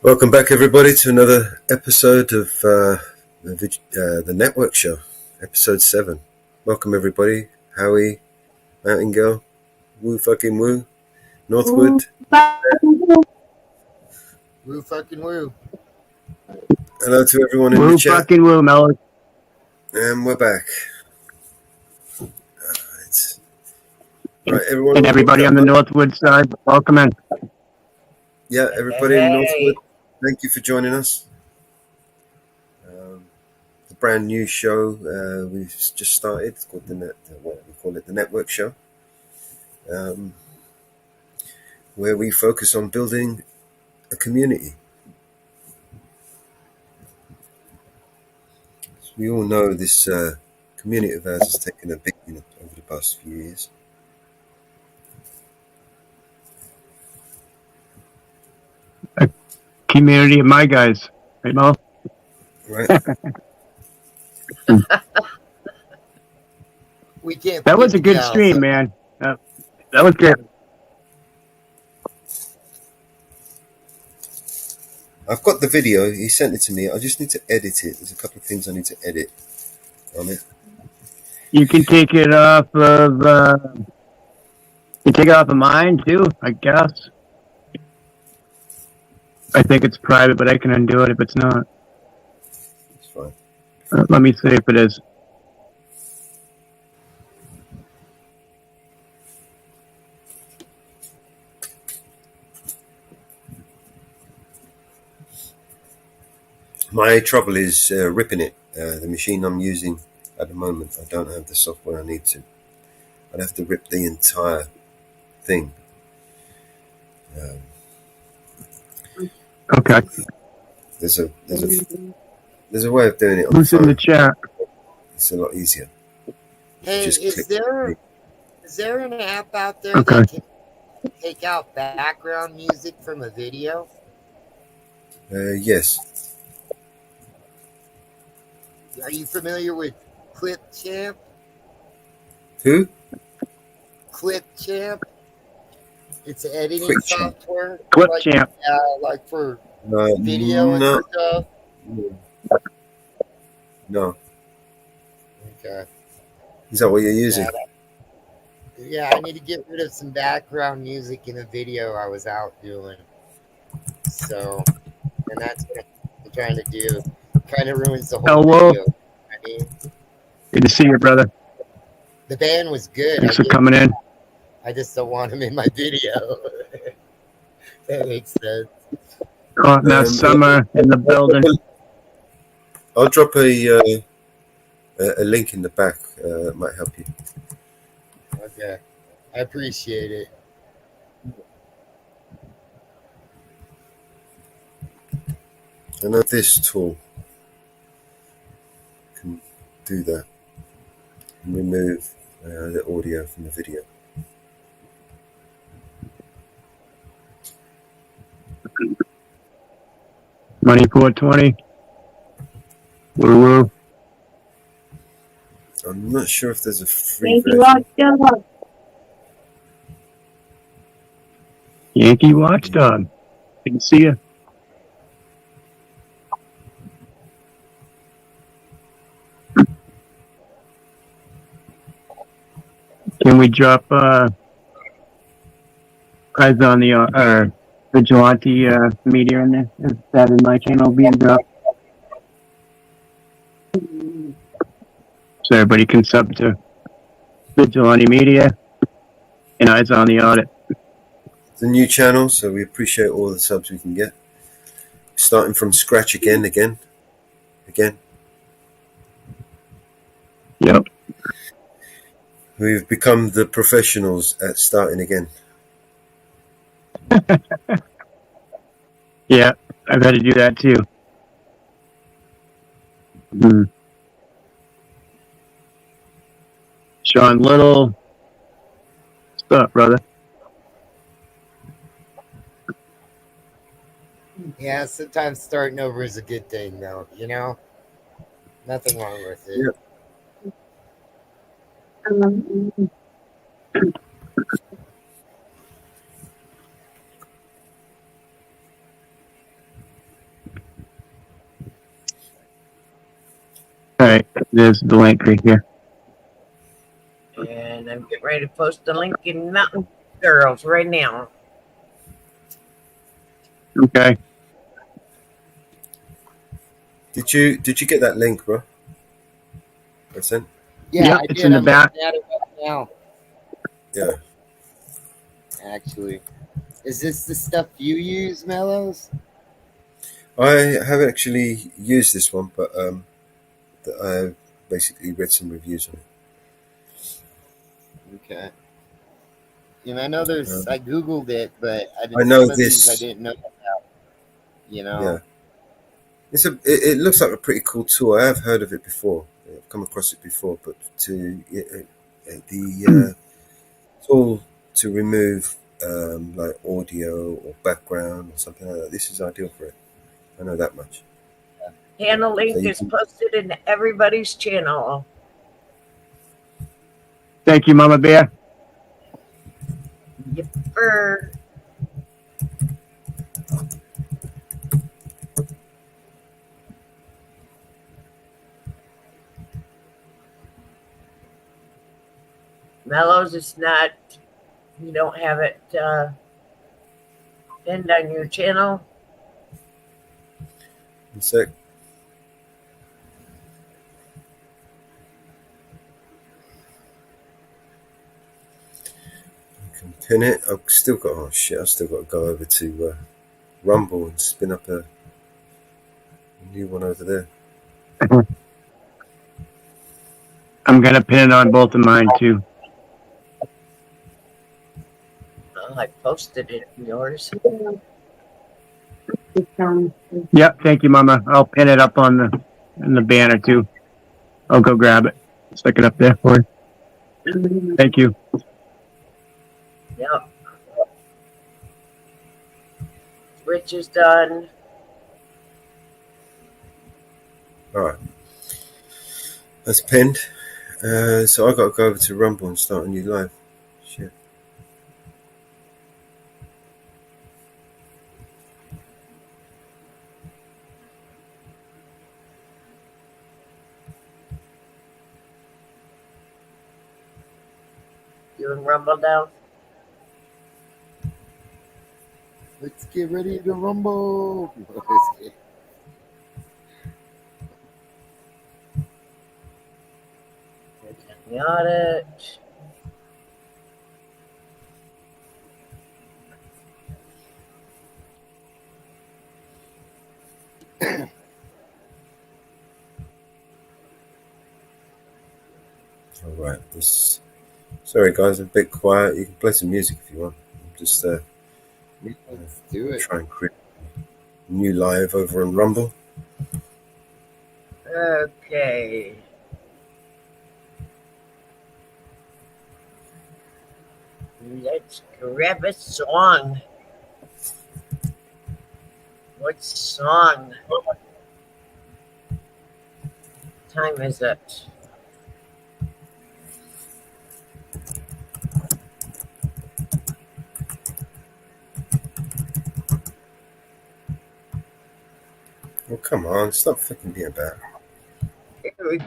Welcome back, everybody, to another episode of the Network Show, episode 7. Welcome, everybody. Howie, Mountain Girl, Woo fucking Woo, Northwood. Woo fucking woo. Hello to everyone in Woo the chat. fucking woo, Melody. And we're back. Right, everyone. And everybody on the Northwood side, welcome in. Yeah, everybody in Northwood, thank you for joining us. The brand new show we've just started. It's called the Network Show, where we focus on building a community. As we all know, this community of ours has taken a big over the past few years. A community of my guys, right, Mo? Right. We can't. That was a good stream, man. That was good. I've got the video. He sent it to me. I just need to edit it. There's a couple of things I need to edit on it. You can take it off of. You take it off of mine too, I guess. I think it's private, but I can undo it if it's not. It's fine. Let me see if it is. My trouble is ripping it. The machine I'm using at the moment, I don't have the software I need to. I'd have to rip the entire thing. Okay. There's a way of doing it on Who's the phone. in the chat? It's a lot easier. Hey, Just is click. there an app out there Okay. that can take out background music from a video? Yes. Are you familiar with Clipchamp? Who? Clipchamp. It's an editing QuickChamp. software. Clipchamp. Like for No. video No. and stuff. No. Okay. Is that what you're using? Yeah, I need to get rid of some background music in a video I was out doing. So, and that's what I'm trying to do. Kind of ruins the whole Hello. video. I mean, Good to see you, brother. the band was good. Thanks for coming in. I just don't want them in my video. That makes sense. Caught that summer in the building. I'll drop a link in the back. It might help you. Okay. I appreciate it. I know this tool can do that and remove the audio from the video. Money 420. Woo woo. I'm not sure if there's a free Yankee version. Watchdog. Yankee Watchdog. Good to see you. Can we drop guys on the Vigilante media in there? Is that in my channel being dropped? So everybody can sub to Vigilante Media and Eyes on the Audit. It's a new channel, so we appreciate all the subs we can get. Starting from scratch again. Yep. We've become the professionals at starting again. Yeah, I've had to do that too. Sean Little. What's up, brother? Yeah, sometimes starting over is a good thing, though. You know? Nothing wrong with it. Yeah. There's the link right here. And I'm getting ready to post the link in Mountain Girls right now. Okay. Did you get that link, bro? I sent. Yeah, Yep, I it's did. in the I'm back. looking at it right now. Yeah. Actually, is this the stuff you use, Mellows? I haven't actually used this one, but I basically read some reviews on it. Okay. And I know there's. I googled it, but I know some of these this. I didn't know about. You know. Yeah. It looks like a pretty cool tool. I have heard of it before. I've come across it before, but the tool to remove like audio or background or something like that. This is ideal for it. I know that much. Channel link So you is can- posted in everybody's channel. Thank you, Mama Bear. Yipper. Mellows, it's not, you don't have it pinned on your channel. One sec. I can pin it. I've still got. Oh shit! I've still got to go over to Rumble and spin up a new one over there. I'm gonna pin it on both of mine too. Oh, I posted it in yours. Yep, thank you, Mama. I'll pin it up on the banner too. I'll go grab it. Stick it up there for you. Thank you. Yep. Twitch is done. All right. That's pinned. So I got to go over to Rumble and start a new live. Shit. You and Rumble down. Let's get ready to rumble. Got it. All right. Sorry, guys. I'm a bit quiet. You can play some music if you want. I'm just Let's do it. try and create a new live over on Rumble. Okay. Let's grab a song. What song? What time is it? Oh, come on. Stop fucking being bad. Here we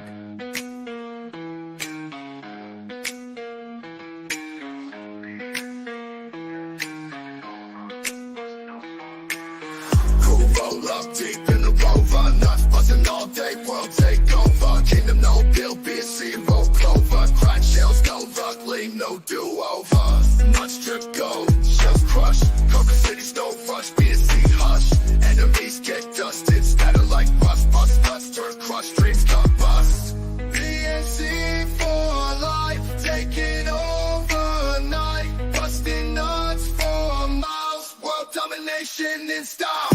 Roll up deep in the rover, nuts buzzing all day, world take over. Kingdom no bill, be a zero clover. Crack shells, no luck, lean, no do-over. Nuts drip gold, shells crush. Cover cities, no rush, be a sea hush. Enemies get dusted, scatter like rust. Bust nuts, turn crush, dreams come bust. BNC for life, taking over night. Busting nuts for miles, world domination in style.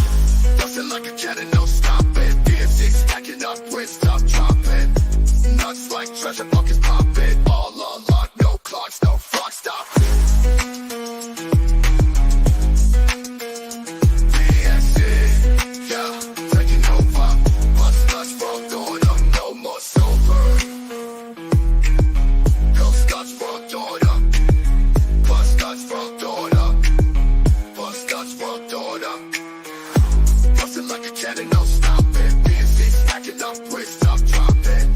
Bustin' like a cannon, no stopping. BM6 stacking up, with stop dropping. Nuts like treasure buckets popping. All unlocked, no clocks, no frog stop. BNC, yeah, taking over. Bust nuts, world going up, no more silver. Ghost nuts, world going up. Bust nuts, world going up. Bust nuts, world going up. Bustin' like a cannon, no stopping. BNC stacking up, with stop dropping.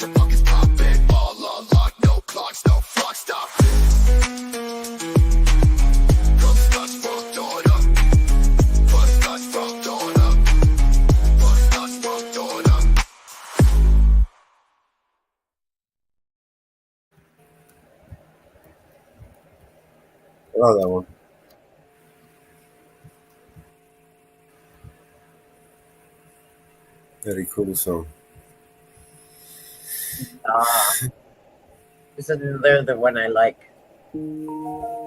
the pockets popping. All unlocked, no clocks, no fuck, stop this. Come starts from dawn up. Bus starts from dawn up. Bus starts from dawn up. I like that one. Very cool song. This is another one I like.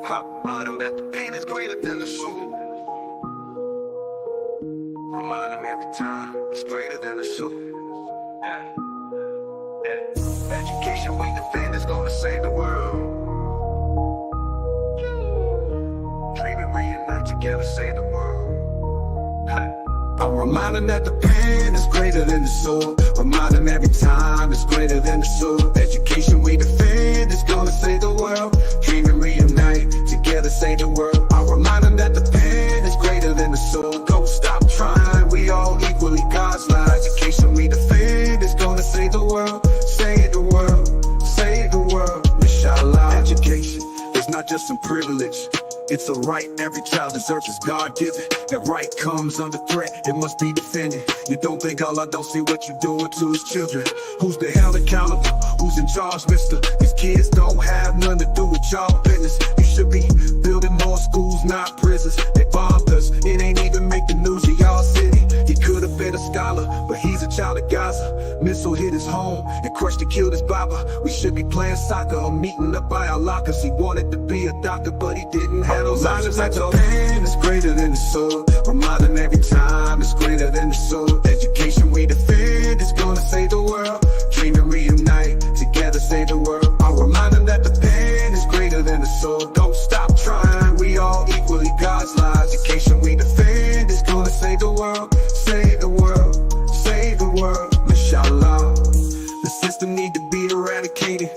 Hot bottom at the pain is greater than the soul. Remind them every time it's greater than the soul. Yeah. Yeah. Education we defend is gonna save the world. Dreaming reunite together, save the world. I remind them that the pen is greater than the soul. Remind them every time it's greater than the soul. Education we defend is gonna save the world. Dream and reunite, together save the world. I remind them that the pen is greater than the soul. Don't stop trying, we all equally God's light. Education we defend is gonna save the world. Save the world, save the world. Inshallah. Education is not just some privilege. It's a right every child deserves, is God-given. That right comes under threat, it must be defended. You don't think Allah don't see what you're doing to his children? Who's the hell accountable? Who's in charge, mister? These kids don't have nothing to do with y'all business. You should be building more schools, not prisons. They bombed us, it ain't even make the news of y'all city. He could have been a scholar, but he's a child of Gaza. Missile hit his home and crushed and killed his baba. We should be playing soccer or meeting up by our lockers. He wanted to be a doctor, but he didn't have those options. Like the pain is greater than the soul. Remind them every time it's greater than the soul. Education we defend is gonna save the world. Dream and reunite, together save the world. I'll remind them that the pain is greater than the soul. Don't stop trying, we all equally God's lives. Education we defend is gonna save the world. Save the world, save the world, inshallah. The system need to be eradicated.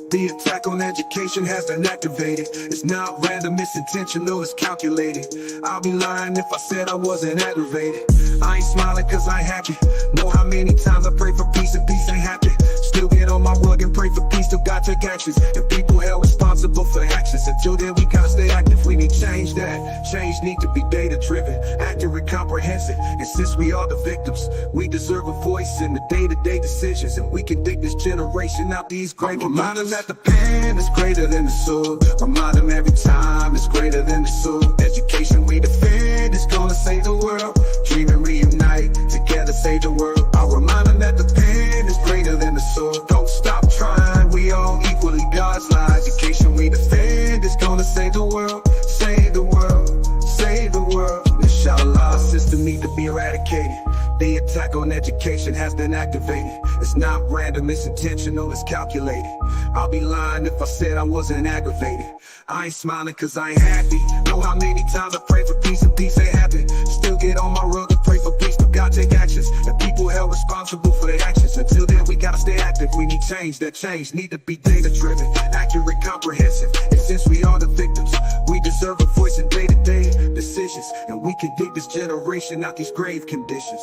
The attack on education has been activated. It's not random, it's intentional, it's calculated. I'll be lying if I said I wasn't aggravated. I ain't smiling cause I ain't happy. Know how many times I pray for peace and peace ain't happy. Still get on my rug and pray for peace, still gotta take actions. And people held responsible for actions. Until then we gotta stay active, we need change that. Change need to be data driven, accurate, comprehensive. And since we are the victims, we deserve a voice in the day-to-day decisions. And we can dig this generation out these great reminders that the pen is greater than the soul. Remind them every time it's greater than the soul. Education we defend is gonna save the world. Dream and reunite, together save the world. I'll remind them that the pen is greater than the soul. Don't stop trying, we all equally God's light. Education we defend is gonna save the world. Save the world, save the world. Inshallah, system need to be eradicated. The attack on education has been activated. It's not random, it's intentional, it's calculated. I'll be lying if I said I wasn't aggravated. I ain't smiling cause I ain't happy. Know how many times I pray for peace and peace ain't happen. Still get on my rug and pray for peace, but God take actions. And people held responsible for their actions. Until then we gotta stay active, we need change. That change need to be data driven, accurate, comprehensive. And since we are the victims, we deserve a voice in day-to-day decisions. And we can dig this generation out these grave conditions.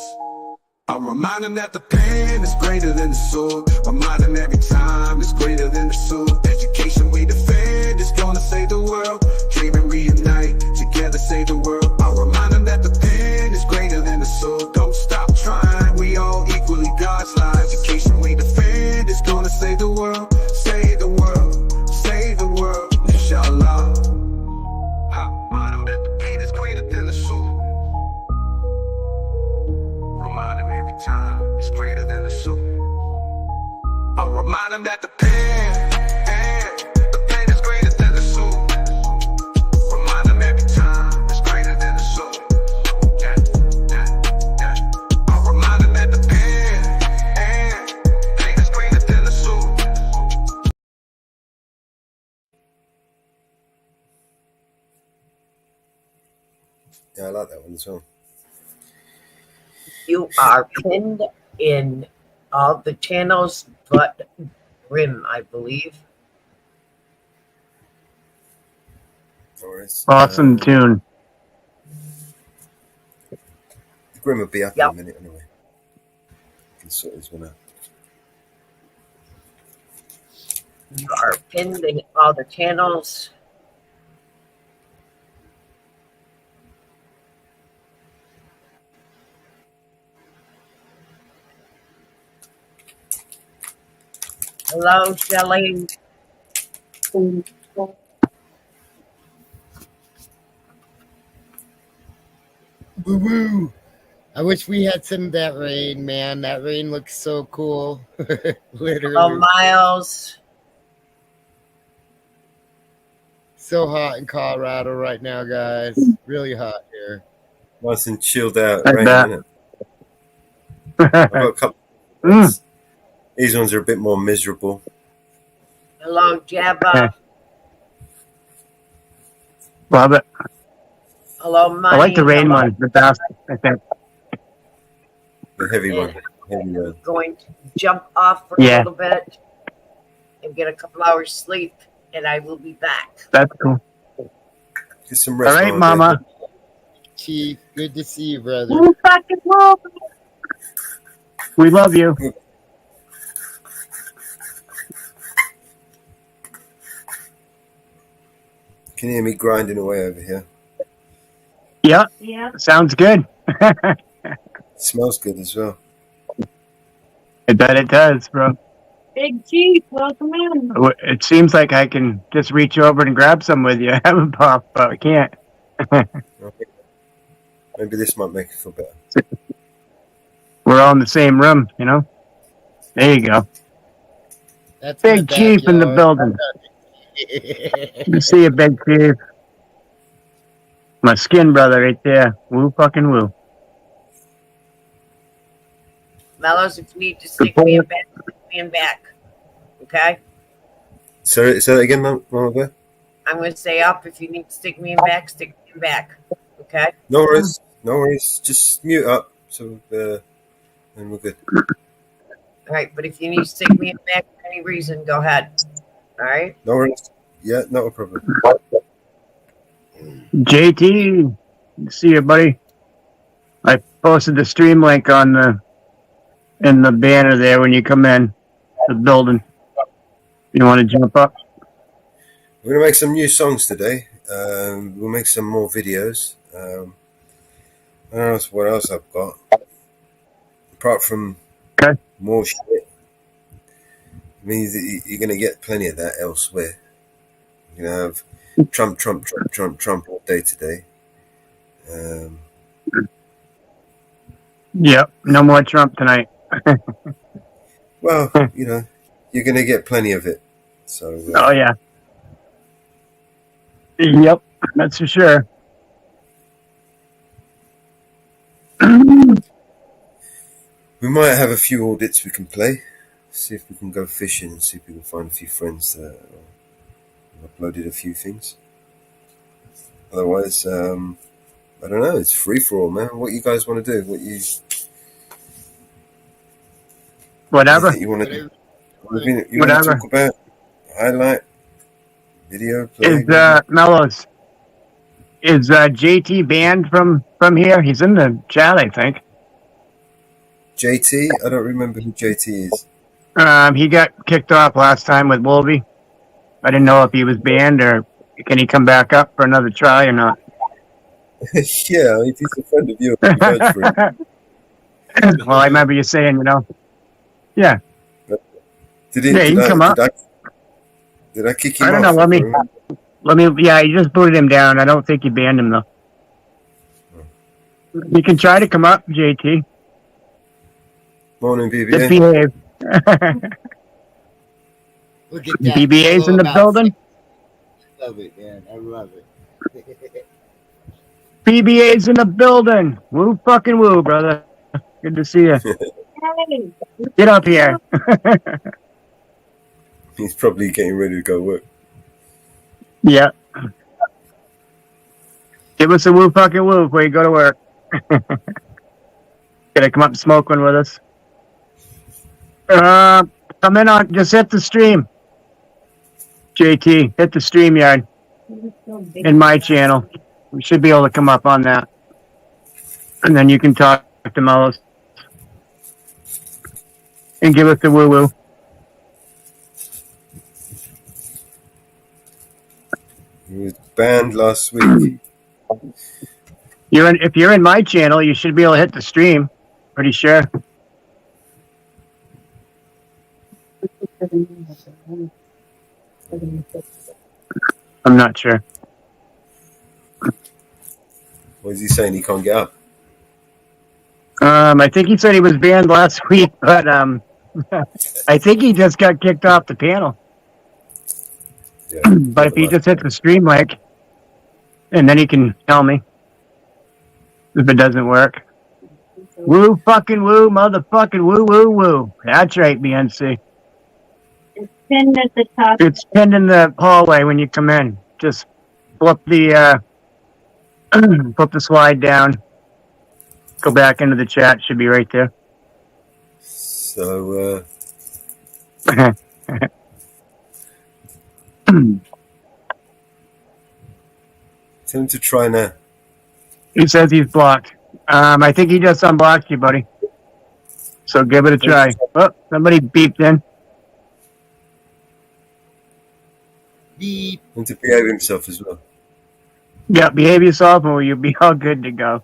I'll remind them that the pen is greater than the soul. Remind them every time it's greater than the soul. Education we defend is gonna save the world. Dream and reunite, together save the world. I'll remind them that the pen is greater than the soul. Don't stop trying, we all equally God's light. Education we defend is gonna save the world. Save the world, save the world, inshallah. Remind them that the pen is greater than the soul. Remind them every time it's greater than the soul. I'll remind them that the pen is greater than the soul. Remind them every time it's greater than the soul. Yeah, yeah, yeah. I'll remind them that the pen is greater than the soul. Yeah, I like that one as well. You are pinned in all the channels but Grim, I believe. No worries. Awesome tune. Grim will be up in a minute anyway. Can sort his one out. You are pinned in all the channels. Hello, Shelley. Woo woo! I wish we had some of that rain, man. That rain looks so cool. Hello, Literally. Miles. So hot in Colorado right now, guys. Really hot here. Nice and chilled out I rain, bet. isn't it? I've got a couple. Mm. These ones are a bit more miserable. Hello, Jabba. Love it. Hello, Money. I like the rain one the best, I think. The heavy one. And Heavy one. going to jump off for Yeah. a little bit and get a couple hours sleep, and I will be back. That's cool. Get some All rest. right, Mama. Mama. Chief, good to see you, brother. We fucking love you. We love you. Can you hear me grinding away over here? Yeah, sounds good. It smells good as well. I bet it does, bro. Big Chief, welcome in. It seems like I can just reach over and grab some with you. I haven't popped, but I can't. Maybe this might make it feel better. We're all in the same room, you know? There you go. That's Big Chief in the building. Good to see you, Big Chief. My skin brother right there. Woo fucking woo. Mellows, if you need to stick me in back, stick me in back. Okay? So that again, Mama Bear? I'm going to stay up. If you need to stick me in back, stick me in back. Okay? No worries. No worries. Just mute up. So, and we're good. All right. But if you need to stick me in back for any reason, go ahead. All right? No worries. Yeah, not a problem. JT, good to see you, buddy. I posted the stream link on in the banner there when you come in the building. You want to jump up? We're going to make some new songs today. We'll make some more videos. I don't know what else I've got. Apart from Okay. more shit. I mean, you're going to get plenty of that elsewhere. You're going to have Trump all day today. Yep. No more Trump tonight. Well, you know, you're going to get plenty of it. So, Oh yeah. Yep, that's for sure. we might have a few audits we can play. See if we can go fishing and see if we can find a few friends that have uploaded a few things. Otherwise, I don't know. It's free for all, man. What you guys want to do? Whatever. You want to do? You want to Whatever. talk about highlight video? Play, Is Mellows? Is JT banned from here? He's in the chat, I think. JT? I don't remember who JT is. He got kicked off last time with Wolby. I didn't know if he was banned or can he come back up for another try or not. Yeah, if he's a friend of yours, you vote for him. Well, I remember you saying, you know. Yeah. Did he? Yeah, you can come up. Did I kick him I don't off? know. Let me. Yeah, you just booted him down. I don't think you banned him though. You can try to come up, JT. Morning, Just BBA. behave. Look at that. BBA's in the building. I love it, man. I love it. PBA's in the building. Woo fucking woo, brother. Good to see you. Hey, Get up here. He's probably getting ready to go work. Yeah. Give us a woo fucking woo before you go to work. Gonna come up and smoke one with us. Come in on, just hit the stream. JT, hit the stream yard you're so big. in my channel. We should be able to come up on that. And then you can talk to Mellows. And give us the woo woo. He was banned last week. If you're in my channel, you should be able to hit the stream. Pretty sure. I'm not sure. What is he saying? He can't get up. I think he said he was banned last week, but I think he just got kicked off the panel. Yeah. But if he just hits the stream link, and then he can tell me if it doesn't work. Woo fucking woo, motherfucking woo woo woo. That's right, BNC. It's pinned at the top. It's pinned in the hallway when you come in. Just flip the flip the slide down. Go back into the chat. Should be right there. So, tell him to try now. He says he's blocked. I think he just unblocked you, buddy. So give it a try. Oh, somebody beeped in. Beep. And to behave himself as well. Yeah, behave yourself and you'll be all good to go.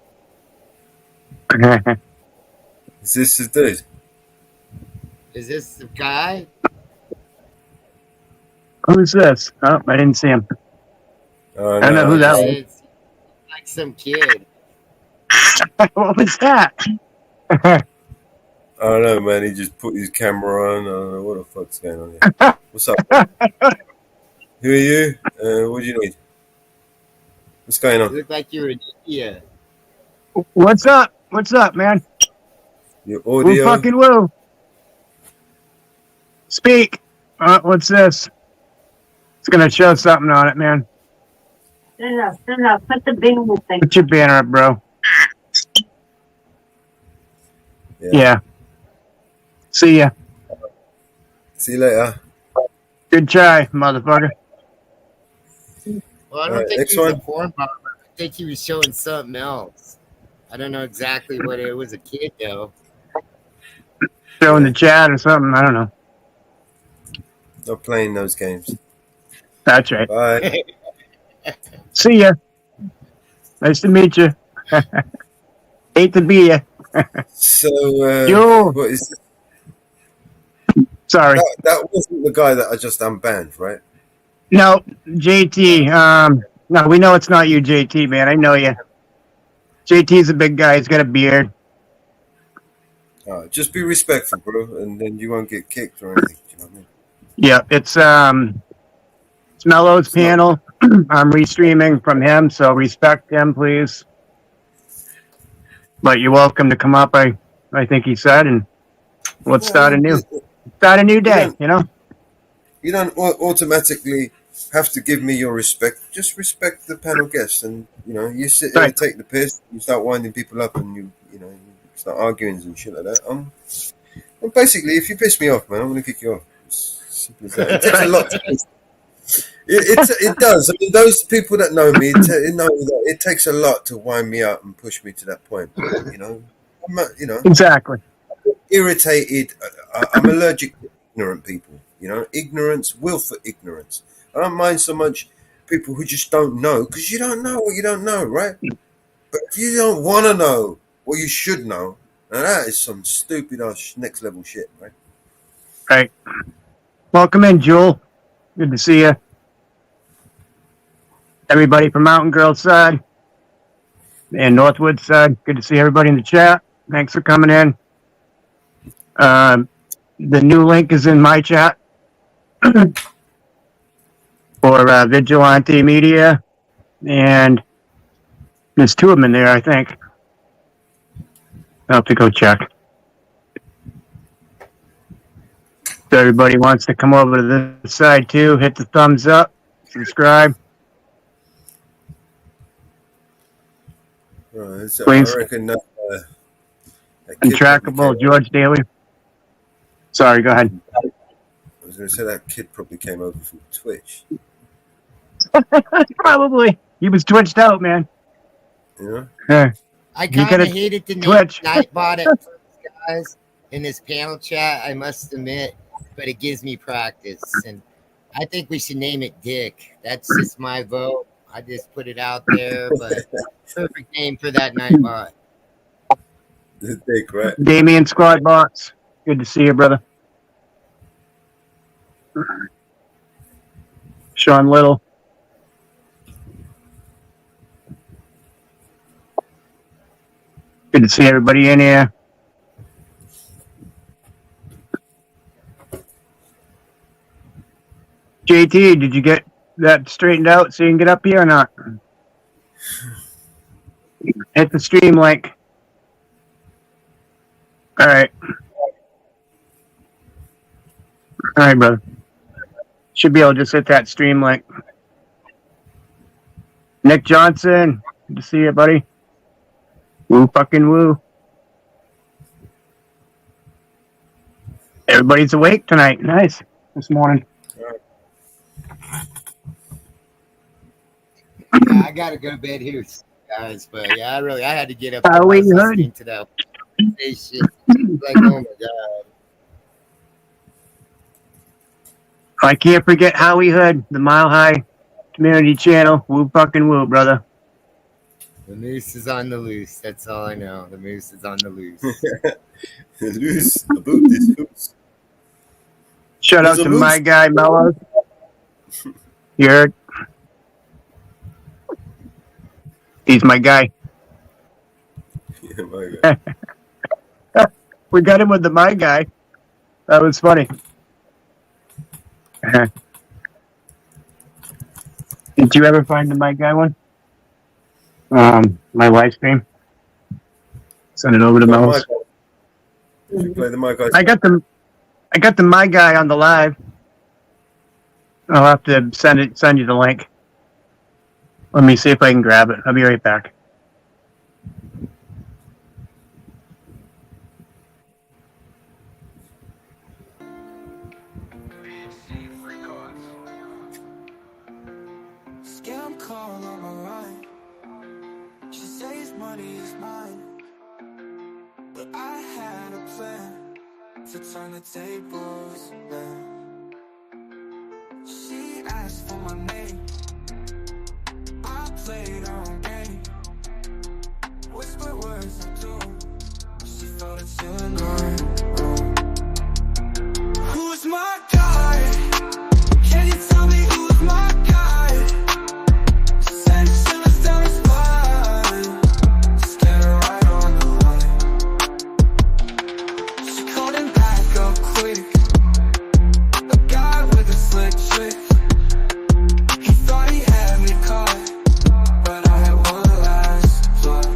Is this the dude? Is this the guy? Who's this? Oh, I didn't see him. Oh, I don't know who that was. It's like some kid. What was that? I don't know, man. He just put his camera on. I don't know what the fuck's going on here. What's up? Who are you? What do you need? What's going You on? look like you're in India. What's up? What's up, man? Your Woo audio? fucking woo. Speak. What's this? It's gonna show something on it, man. Stand up. Put the banner thing. Put your banner up, bro. Yeah. See ya. See you later. Good try, motherfucker. Well, I don't Alright, think next he was a one. porn bomber. I think he was showing something else. I don't know exactly what it was. A kid though. Show in the chat or something. I don't know. Not playing those games. That's right. Bye. See ya. Nice to meet you. Hate to be ya. So, Yo. what is Sorry. that? Wasn't the guy that I just unbanned, right? No, JT. No, we know it's not you, JT, man. I know you. JT's a big guy. He's got a beard. Just be respectful, bro, and then you won't get kicked or anything. Do you know what I mean? Yeah, it's Mello's panel. I'm restreaming from him, so respect him, please. But you're welcome to come up. I think he said, and let's start a new day. You know. You don't automatically have to give me your respect. Just respect the panel guests, and you sit there and Right. take the piss. You start winding people up, and you start arguing and shit like that. Well, basically, if you piss me off, man, I'm gonna kick you off. It's simple as that. It takes a lot. It does. I mean, those people that know me know that it takes a lot to wind me up and push me to that point. Exactly. Irritated. I'm allergic to ignorant people. Ignorance, willful ignorance. I don't mind so much people who just don't know, because you don't know what you don't know, right? But if you don't want to know what you should know, now that is some stupid ass next level shit, right? Right. Welcome in, Jewel. Good to see you. Everybody from Mountain Girl side and Northwood side. Good to see everybody in the chat. Thanks for coming in. The new link is in my chat for Vigilante Media, and there's two of them in there, I think. I'll have to go check. If everybody wants to come over to this side too, hit the thumbs up, subscribe. Right, so Please. I reckon that kid Intractable, probably came- George Daly. Sorry, go ahead. I was going to say that kid probably came over from Twitch. Probably. He was twitched out, man. Yeah. I You kind gotta of hated the name Twitch. Nightbot at first, guys, in this panel chat, I must admit, but it gives me practice. And I think we should name it Dick. That's just my vote. I just put it out there, but perfect name for that Nightbot. Dick, right? Damien Squad Box. Good to see you, brother. Sean Little. Good to see everybody in here. JT, did you get that straightened out so you can get up here or not? Hit the stream link. All right. All right, brother. Should be able to just hit that stream link. Nick Johnson, good to see you, buddy. Woo fucking woo. Everybody's awake tonight. Nice. This morning. Yeah, I gotta go to bed here, guys. But yeah, I had to get up. How I we was heard? listening to that shit. Like, oh my god. I can't forget Howie Hood, the Mile High Community Channel. Woo fucking woo, brother. The moose is on the loose. That's all I know. The moose is on the loose. Loose about this loose. Shout out There's a to my moose. guy, Mello. You heard? He's my guy. Yeah, my God. We got him with the my guy. That was funny. Did you ever find the my guy one? My live stream. Send it over to Play Mello. my God. If you play the mic, I got the my guy on the live. I'll have to send you the link. Let me see if I can grab it. I'll be right back. Scam call on my line. She says money is mine, but I had a plan to turn the tables now. She asked for my name. I played on game. Whisper words I do. She felt it tonight. Who's my guy? Can you tell me who's my guy? She said she was down the spine. Just get her right on the line. She called him back up quick. A guy with a slick trick. He thought he had me caught, but I had one last plot.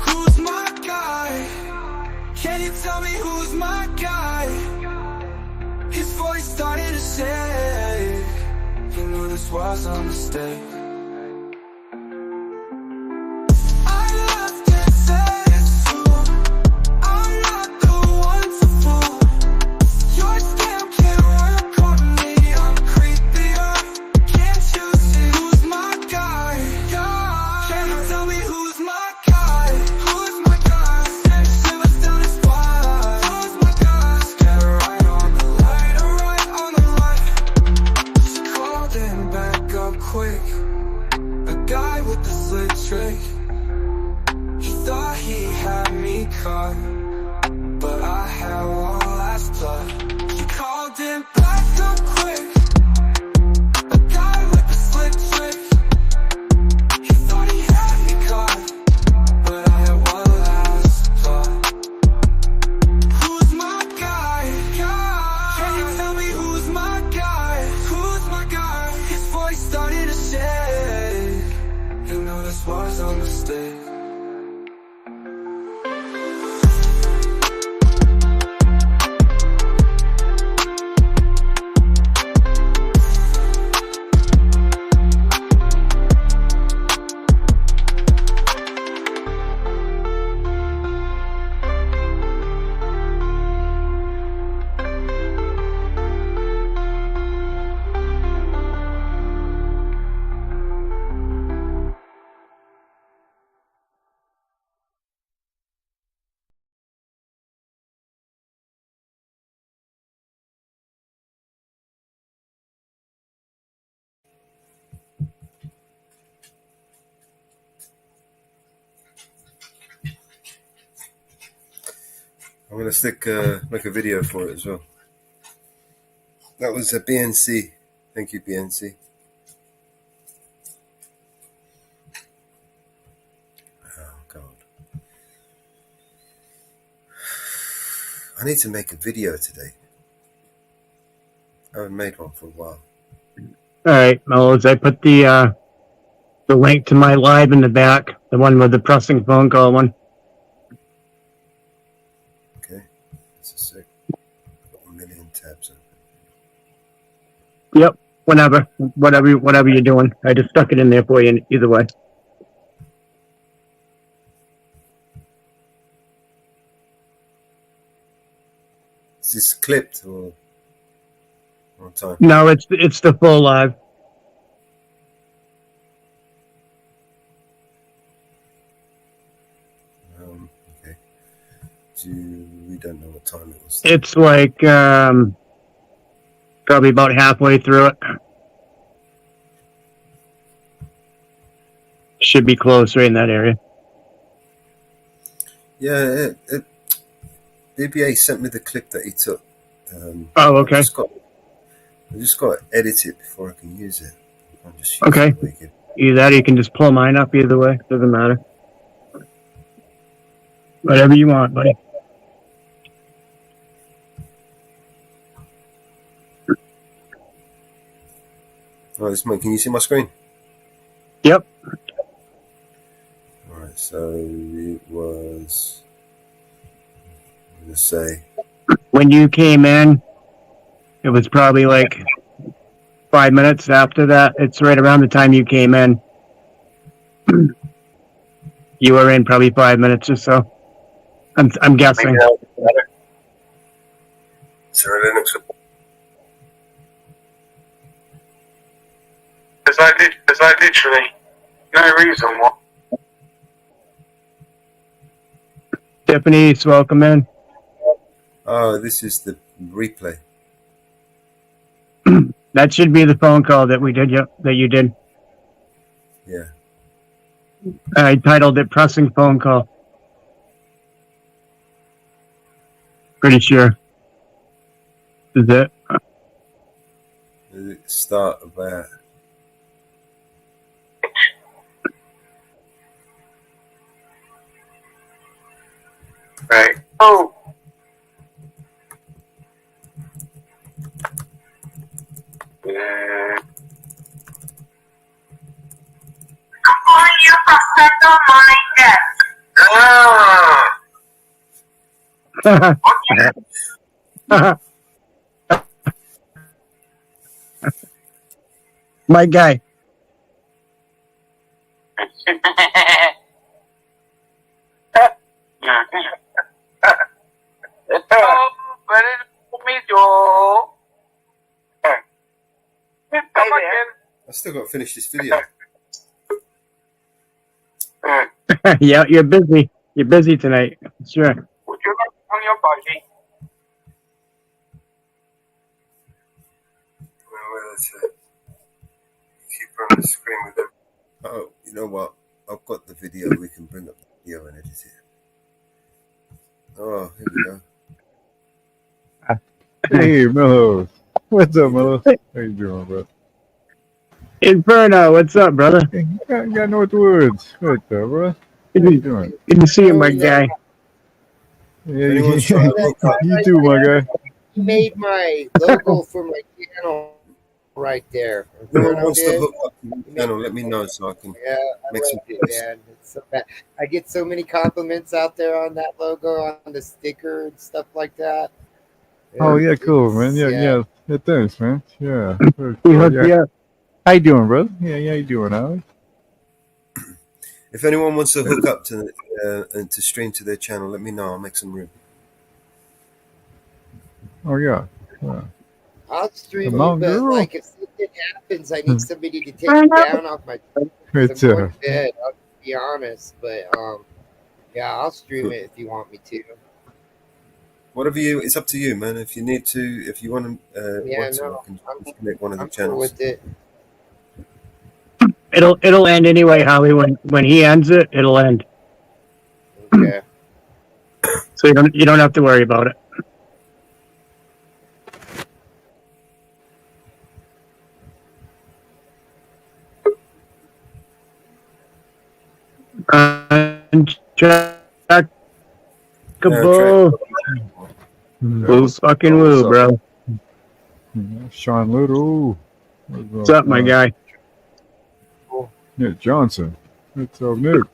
Who's my guy? Can you tell me who's my guy? His voice started to shake. He knew this was a mistake. I left and said it's true. I'm not the one to fool. Your scam can't work on me. I'm creepier. Can't you see who's my guy? Can you tell me who's my guy? Who's my guy? Said she was down the spot. Who's my guy? Just get her right on the light, right on the light. She called him back up quick. A guy with the slick trick. He thought he had me caught, but I had one last plot. She called him back up quick. A guy with the slick trick. He thought he had me caught, but I had one last plot. Who's my guy? Can you tell me who's my guy? Who's my guy? His voice started to shake. He knew this was a mistake. I'm gonna make a video for it as well. That was a BNC. Thank you, BNC. Oh God, I need to make a video today. I haven't made one for a while. All right, Mellows. I put the link to my live in the back, the one with the pressing phone call one. Okay, that's a sec. Got a million tabs open. Yep. Whatever you're doing. I just stuck it in there for you either way. Is this clipped or on time? No, it's the full live. Okay. We don't know what time it was. It's like probably about halfway through it. Should be close right in that area. Yeah, BBA sent me the clip that he took. Oh, okay. I just got to edit it before I can use it. I'll just use Okay. it like it. Either that or you can just pull mine up either way. Doesn't matter. Whatever you want, buddy. All right, can you see my screen? Yep. All right, so it was, I'm going to say, When you came in, it was probably like 5 minutes after that. It's right around the time you came in. You were in probably 5 minutes or so. I'm guessing. Sarah Linux. There's no literally no reason why. Tiffany's welcome in. Oh, this is the replay. That should be the phone call that we did. Yep, that you did. Yeah. I titled it "Pressing Phone Call." Pretty sure. Is it? The start of that. Right. Oh. Yeah. calling you from Central Morning Desk. My guy. I still got to finish this video. Yeah, you're busy. You're busy tonight. Sure. Would you like on your body? Keep on the screen with them. Oh, you know what? I've got the video. We can bring up the video and edit it. Oh, here we go. Hey, Mellow. What's up, Mellow? How you doing, bro? Inferno, what's up, brother? Hey, you got Northwoods. What's up, bro? How you doing? Good to see you, my guy. Yeah, Anyone's trying to hook up? you too, my guy. He made my logo for my channel right there. If anyone Inferno wants to did. hook up to the channel, let me know so I can Yeah, I make some like it, clips. man. It's so bad. I get so many compliments out there on that logo, on the sticker and stuff like that. Oh, yeah, cool, man. It's- Yeah. Thanks, man. Yeah. We hooked yeah. you up. How you doing, bro? Yeah, how you doing, Alex? If anyone wants to hook up to and to stream to their channel, let me know. I'll make some room. Oh, yeah. Yeah. I'll stream Come you, on, but girl. like if something happens, I need somebody to take me down off my. It's, I'm going to bed. I'll be honest, but yeah, I'll stream it if you want me to. Whatever you, it's up to you, man. If you need to, if you want to, Yeah, want to, no, I can I'm- connect one of the I'm cool channels. with it. It'll end anyway, Howie. When he ends it, it'll end. Okay. So So you don't have to worry about it. Untrackable. Woo fucking woo, bro. Sean Little. What's up, my guy? Nick Johnson. What's up, Nick?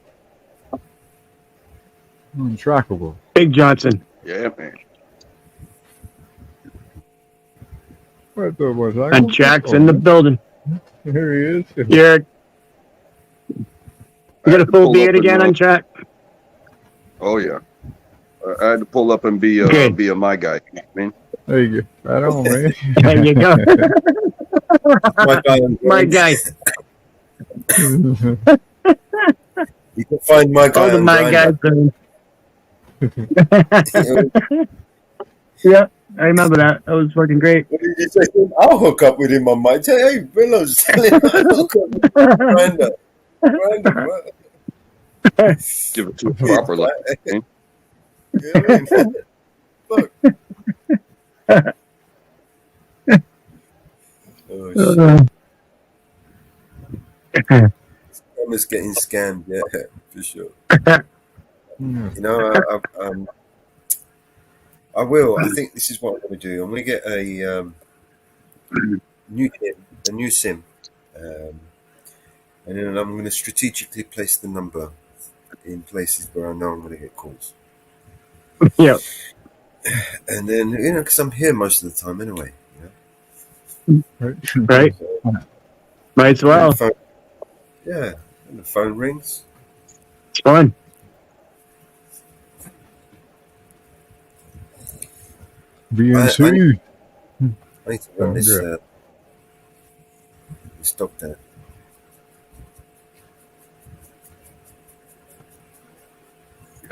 Untrackable. Big Johnson. Yeah, man. What the was I? And Jack's in the building. Here he is. You got a full beard again on Jack? Oh yeah. I had to pull up and be a my guy. You know what I mean? There you go. Right on, man. There you go. My guy. You can find my guy. All the on my guys. Yeah, I remember that. That was fucking great. What did you say? I'll hook up with him on my. Hey, Willow's telling him I'll hook up with Miranda. Give it to a proper like. Yeah, fuck. Oh shit. Scam is getting scammed, yeah, for sure. You know, I will. I think this is what I'm going to do. I'm going to get a new SIM, and then I'm going to strategically place the number in places where I know I'm going to get calls. Yeah. And then, because I'm here most of the time anyway. Right. Might as well. Yeah, and the phone rings. It's fun. BNC. I need to run this dog down.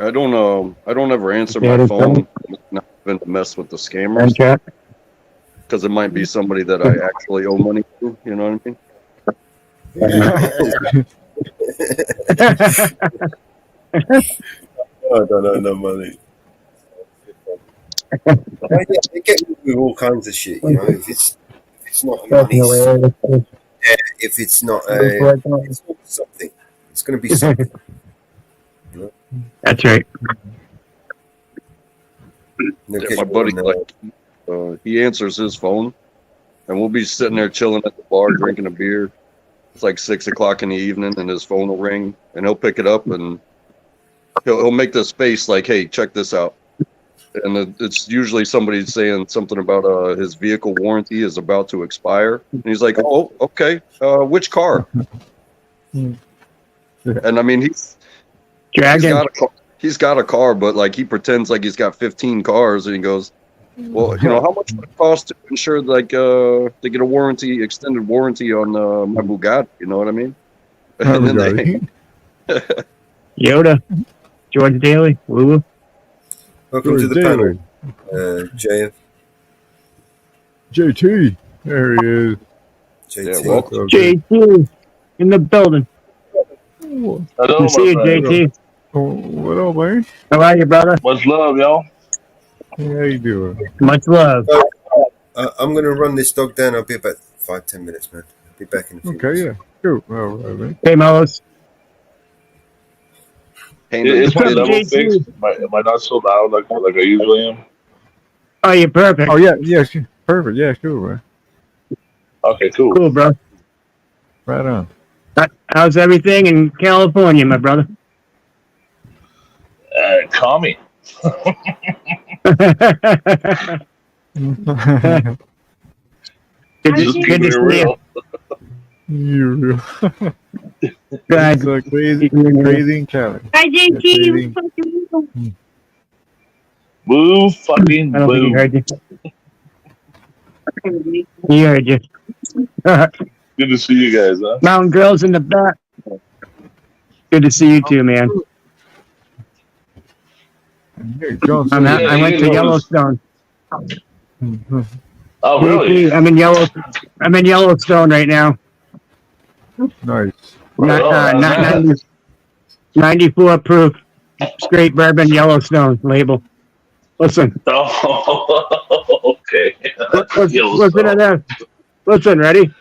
I don't ever answer my phone. Not even to mess with the scammers. Because it might be somebody that I actually owe money to. You know what I mean? I don't know no money. They get me with all kinds of shit, if it's not money, if it's not it's something, it's going to be something. That's right. Yeah, my buddy, he answers his phone, and we'll be sitting there chilling at the bar drinking a beer. It's like 6 o'clock in the evening, and his phone will ring, and he'll pick it up, and he'll make this face like, "Hey, check this out." And it's usually somebody saying something about his vehicle warranty is about to expire, and he's like, "Oh, okay. Which car?" And I mean, he's got a car, but like he pretends like he's got 15 cars, and he goes, "Well, how much would it cost to insure to get a warranty, extended warranty on my Bugatti?" You know what I mean? And then Yoda, George Daly, Lulu. Welcome to the panel, JF. JT, there he is. JT. Yeah, welcome. JT in the building. Hello, See you, JT. What up, man? How are you, brother? Much love, y'all. How you doing? Much love. I'm going to run this dog down. I'll be about 5-10 minutes, man. I'll be back in a few minutes. Yeah. Cool. All right, man. Hey, Melos. Is my level fixed? Am I not so loud like I usually am? Oh, you're perfect. Oh, yeah. Perfect. Yeah, sure, man. Okay, cool. Cool, bro. Right on. How's everything in California, my brother? Call me. Good to see you. You're real. Good. So crazy in Cali. Hi, JT. Boo, fucking I don't think he boo. heard you. He heard you. Good to see you guys, huh? Mountain Girls in the back. Good to see you too, man. Johnson. I went to Yellowstone. Oh, really? I'm in Yellowstone right now. Nice. 94 proof straight bourbon Yellowstone label. Listen. Oh, okay. Listen to this. Listen, ready?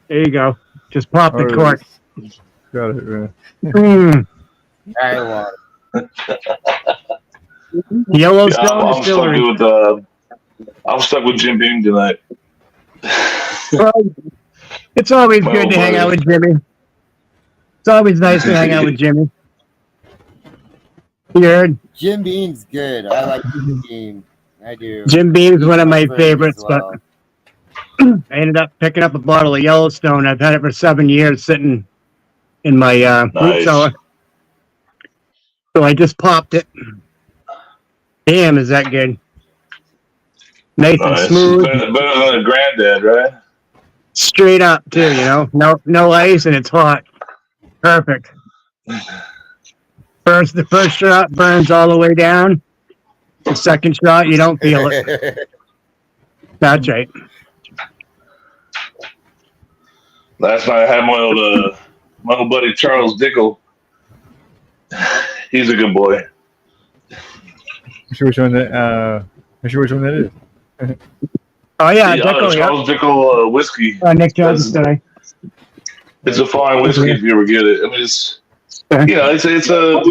There you go. Just pop the cork. Got it, man. Mm. I want Yellowstone Distillery. I'm stuck with Jim Beam tonight. Well, it's always My good old to hang buddy. out with Jimmy. It's always nice to hang out with Jimmy. You heard? Jim Beam's good. I like Jim Beam. I do. Jim Beam's one of my friend as favorites, well. but I ended up picking up a bottle of Yellowstone. I've had it for 7 years sitting in my root Nice. cellar. So I just popped it. Damn, is that good? Nice and Nice. smooth. Better than a granddad, right? Straight up, too, you know? No ice, and it's hot. Perfect. The first shot burns all the way down. The second shot, you don't feel it. That's right. Last night I had my old buddy Charles Dickel. He's a good boy. I'm sure which one that is. Oh, yeah, Dickel, yeah. Charles Dickel whiskey. Nick Jones today. It's a fine whiskey if you ever get it. I mean, it's it's a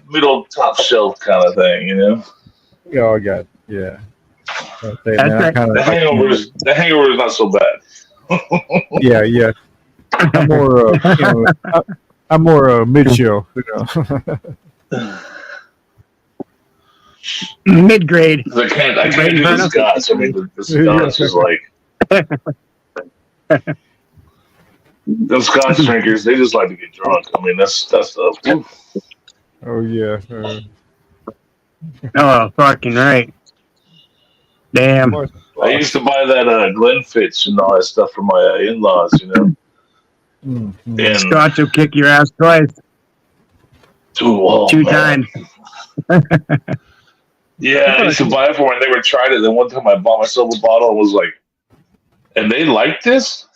middle top shelf kind of thing, you know. Yeah, I got it. Yeah. That's right. The hangover is not so bad. Yeah. I'm more, I'm more mid-show, you know. Mid-grade. I can't do the Scotch. I mean, the Scotch is like them Scotch drinkers. They just like to get drunk. I mean, that's stuff. Oh yeah. Oh, fucking right. Damn. I used to buy that Glenfiddich and all that stuff for my in-laws, you know. And Scotch will kick your ass twice. Two times. Yeah, I used to buy it for when they were trying it. Then one time I bought myself a bottle and was like, and they like this?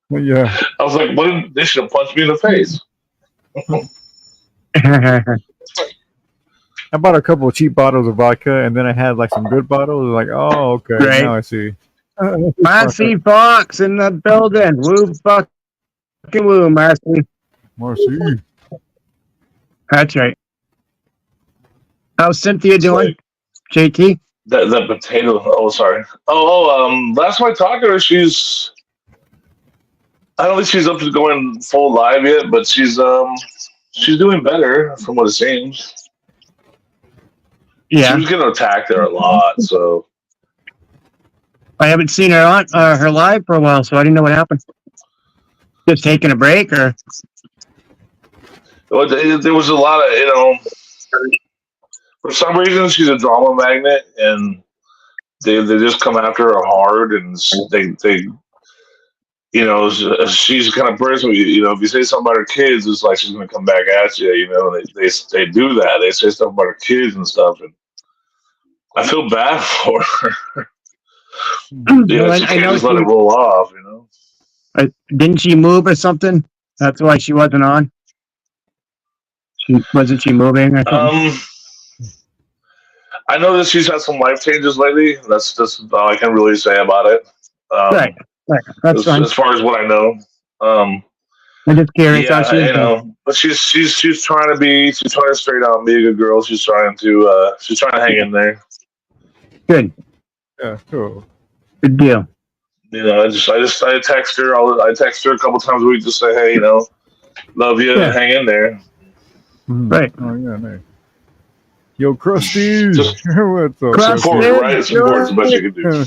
Yeah. I was like, well, they should have punched me in the face. I bought a couple of cheap bottles of vodka, and then I had like some good bottles. Like, oh, okay, Right. now I see. Marcy Fox in the building. Woo fucking woo, Marcy. Marcy. That's right. How's Cynthia doing? JT? That potato. Oh, sorry. Last time I talked to her, I don't think she's up to going full live yet, but she's doing better from what it seems. Yeah. She was getting attacked there a lot, so. I haven't seen her on her live for a while, so I didn't know what happened. Just taking a break, or? Well, there was a lot of, for some reason she's a drama magnet, and they just come after her hard, and they she's kind of person. If you say something about her kids, it's like she's going to come back at you. They do that. They say stuff about her kids and stuff, and I feel bad for her. Well, she I can't know just let it roll off. Didn't she move or something? That's why she wasn't on. Wasn't she moving or something? I know that she's had some life changes lately. That's all I can really say about it. Right. That's fine. As far as what I know. I'm just curious how she's doing. But she's trying to straight out and be a good girl. She's trying to hang in there. Good. Yeah, cool. Good deal. I text her. I text her a couple times a week to say, hey, love you, Yeah. hang in there. Right. Oh yeah, nice. Yo, Krusty. What's up? Krusty. Support, right? Support's the best you can do.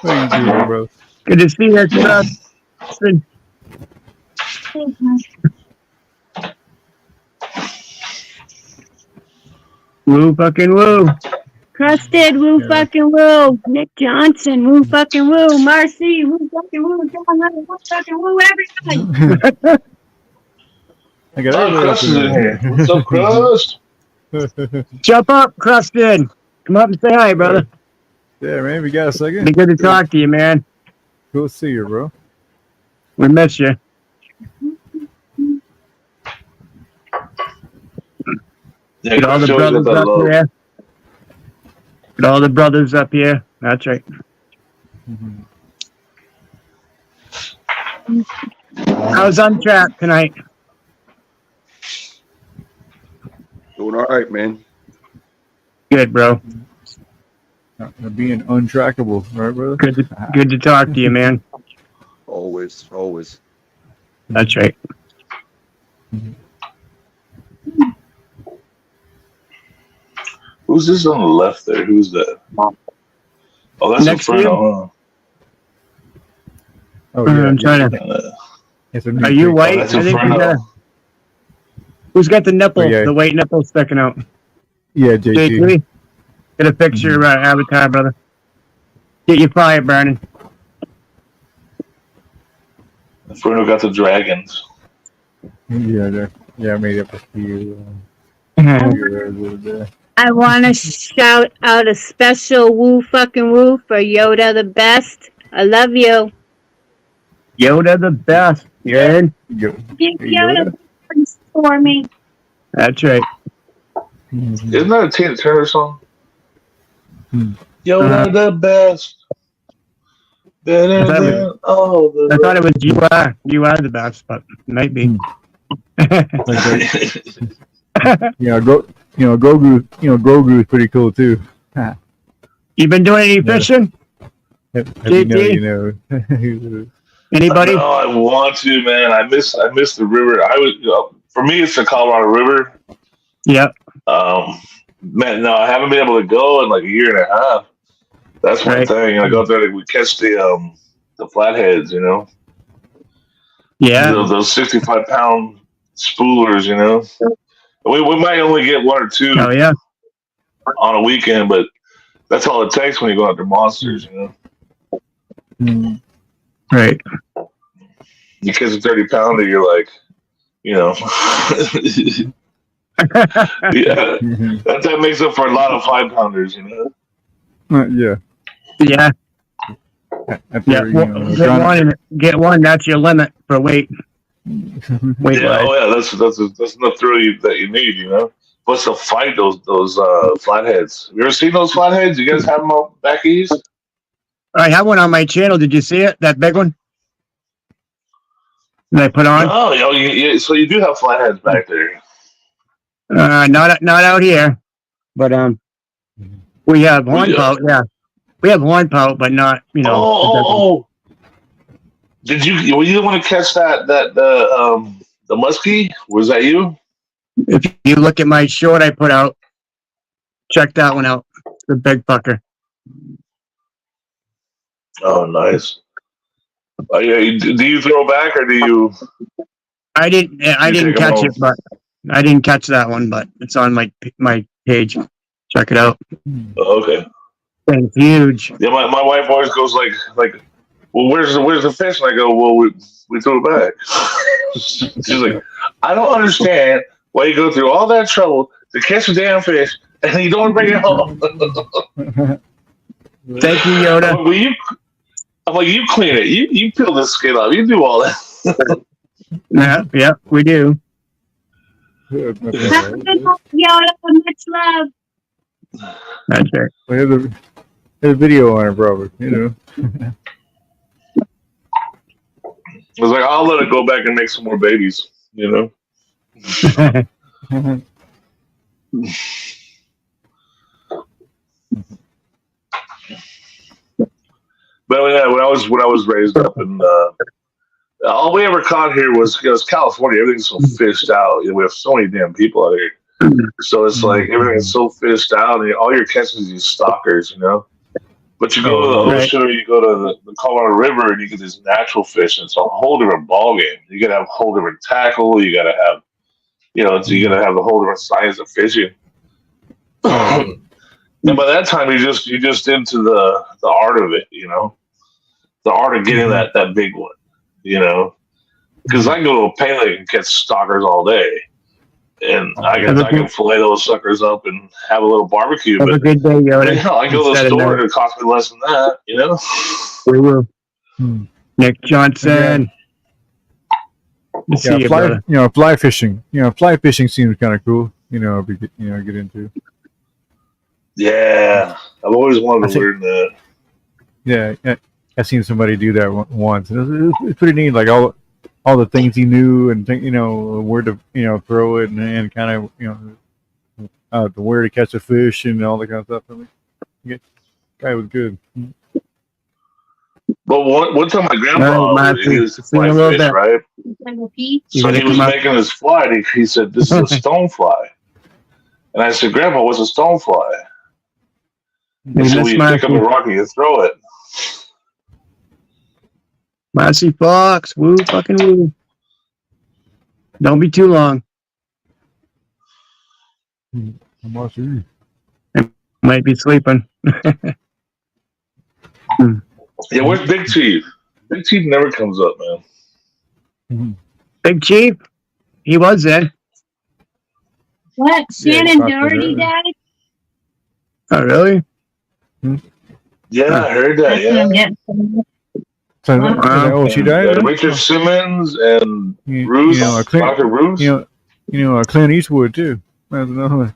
How you doing, bro? Good to see you, Krusty. Woo fucking woo. Crusted, woo fucking woo. Nick Johnson, woo fucking woo. Marcy, woo fucking woo. John Lennon, woo fucking woo. Everybody. I got Crust is in here. What's up, Crust? Jump up, Crusted. Come up and say hi, brother. Yeah, man, we got a second. Be good to talk to you, man. Cool to see you, bro. We miss you. Yeah, Get all the Crust always brothers got that up love. there. Got all the brothers up here. That's right. How's Untrapped tonight? Doing all right, man. Good, bro. Being untrackable, right, brother? Good to talk to you, man. Always, always. That's right. Who's this on the left there? Who's that? Oh, that's Next Inferno, Oh, yeah. I'm trying to. Are you white? Oh, that's I think Inferno. who's got the nipple? Oh, yeah. The white nipple sticking out. Yeah, JT. JT, get a picture of avatar, brother. Get your fire burning. huh? Inferno got the dragons. Yeah, I made up a few. I want to shout out a special woo fucking woo for Yoda the best. I love you. Yoda the best. You in? Give Yoda for me. That's right. Isn't that a Tina Turner song? Yoda the best. Better than all the I thought it was you are the best, but it might be. Grogu is pretty cool too. You been doing any fishing? If you know. Anybody? No, I want to, man. I miss the river. For me, it's the Colorado River. Yep. Man, no, I haven't been able to go in like a year and a half. That's my thing. I go up there. We catch the flatheads, you know. Yeah. Those 65-pound spoolers, you know. We might only get one or two. Oh yeah. On a weekend, but that's all it takes when you go after monsters, you know. Right. You catch a 30-pounder, you're like, you know. Yeah, that makes up for a lot of 5-pounders, you know. Yeah. Yeah. Get one. That's your limit for weight. Weight Yeah, wise. oh yeah, that's enough thrill that you need, you know. Plus to fight those flatheads. You ever seen those flatheads? You guys have them out back east? I have one on my channel. Did you see it? That big one that I put on? Oh, so you do have flatheads back there. Not out here, but we have hornpout. Yeah, we have hornpout, but not Oh. Did you? Were you the one to catch the muskie? Was that you? If you look at my short I put out, check that one out. The big fucker. Oh, nice. Do you throw back or do you? I didn't catch it, but I didn't catch that one. But it's on my page. Check it out. Oh, okay. It's huge. Yeah, my wife always goes like, well, where's the fish? And I go, well, we threw it back. She's like, I don't understand why you go through all that trouble to catch a damn fish and you don't bring it home. Thank you, Yoda. I'm like, you clean it. You peel the skin off. You do all that. Yeah, we do. Yoda, much love. That's it. There's a video on it, Robert. You know. I was like, I'll let it go back and make some more babies. You know. But yeah, when I was raised up in, all we ever caught here was California. Everything's so fished out. You know, we have so many damn people out here, so it's like everything's so fished out, and all you're catching is these stalkers, you know. But you go to the ocean, or you go to the Colorado River, and you get these natural fish, and it's a whole different ballgame. You got to have a whole different tackle. You got to have, you got to have the whole different science of fishing. And by that time, you're just into the art of it, you know, the art of getting that big one, you know, because I can go to a pay lake and catch stalkers all day, and I can fillet those suckers up and have a little barbecue. Have a good day, Yoda. You know, I go to the store and it costs me less than that, you know. We will. Nick Johnson. Fly fishing. Fly fishing seems kind of cool. Get into. Yeah, I've always wanted to think- learn that. Yeah, I seen somebody do that once. It's pretty neat. Like all the things he knew and where to throw it and kind of where to catch a fish and all that kind of stuff. I mean, guy was good. But one time, my grandpa Alright, he was see you in a fly little fish, bit. right? Pee. You So gonna he was come up? making his fly, and he said, "This is a stonefly." And I said, "Grandpa, what's a stonefly?" He Hey, said, Miss "Well, you pick up a Marcy. rock and you throw it." Marcy Fox, woo, fucking woo. Don't be too long. I'm watching. Might be sleeping. Yeah, where's Big Chief? Big Chief never comes up, man. Big Chief, he was there. What? Yeah, Shannon talked to Doherty her. died? Oh, really? Yeah, I heard that. That's what Yeah. I'm getting from. So, she And, died. Huh? Richard Simmons and You Bruce, know, Clint, Dr. Bruce. Clint Eastwood too. That's another one.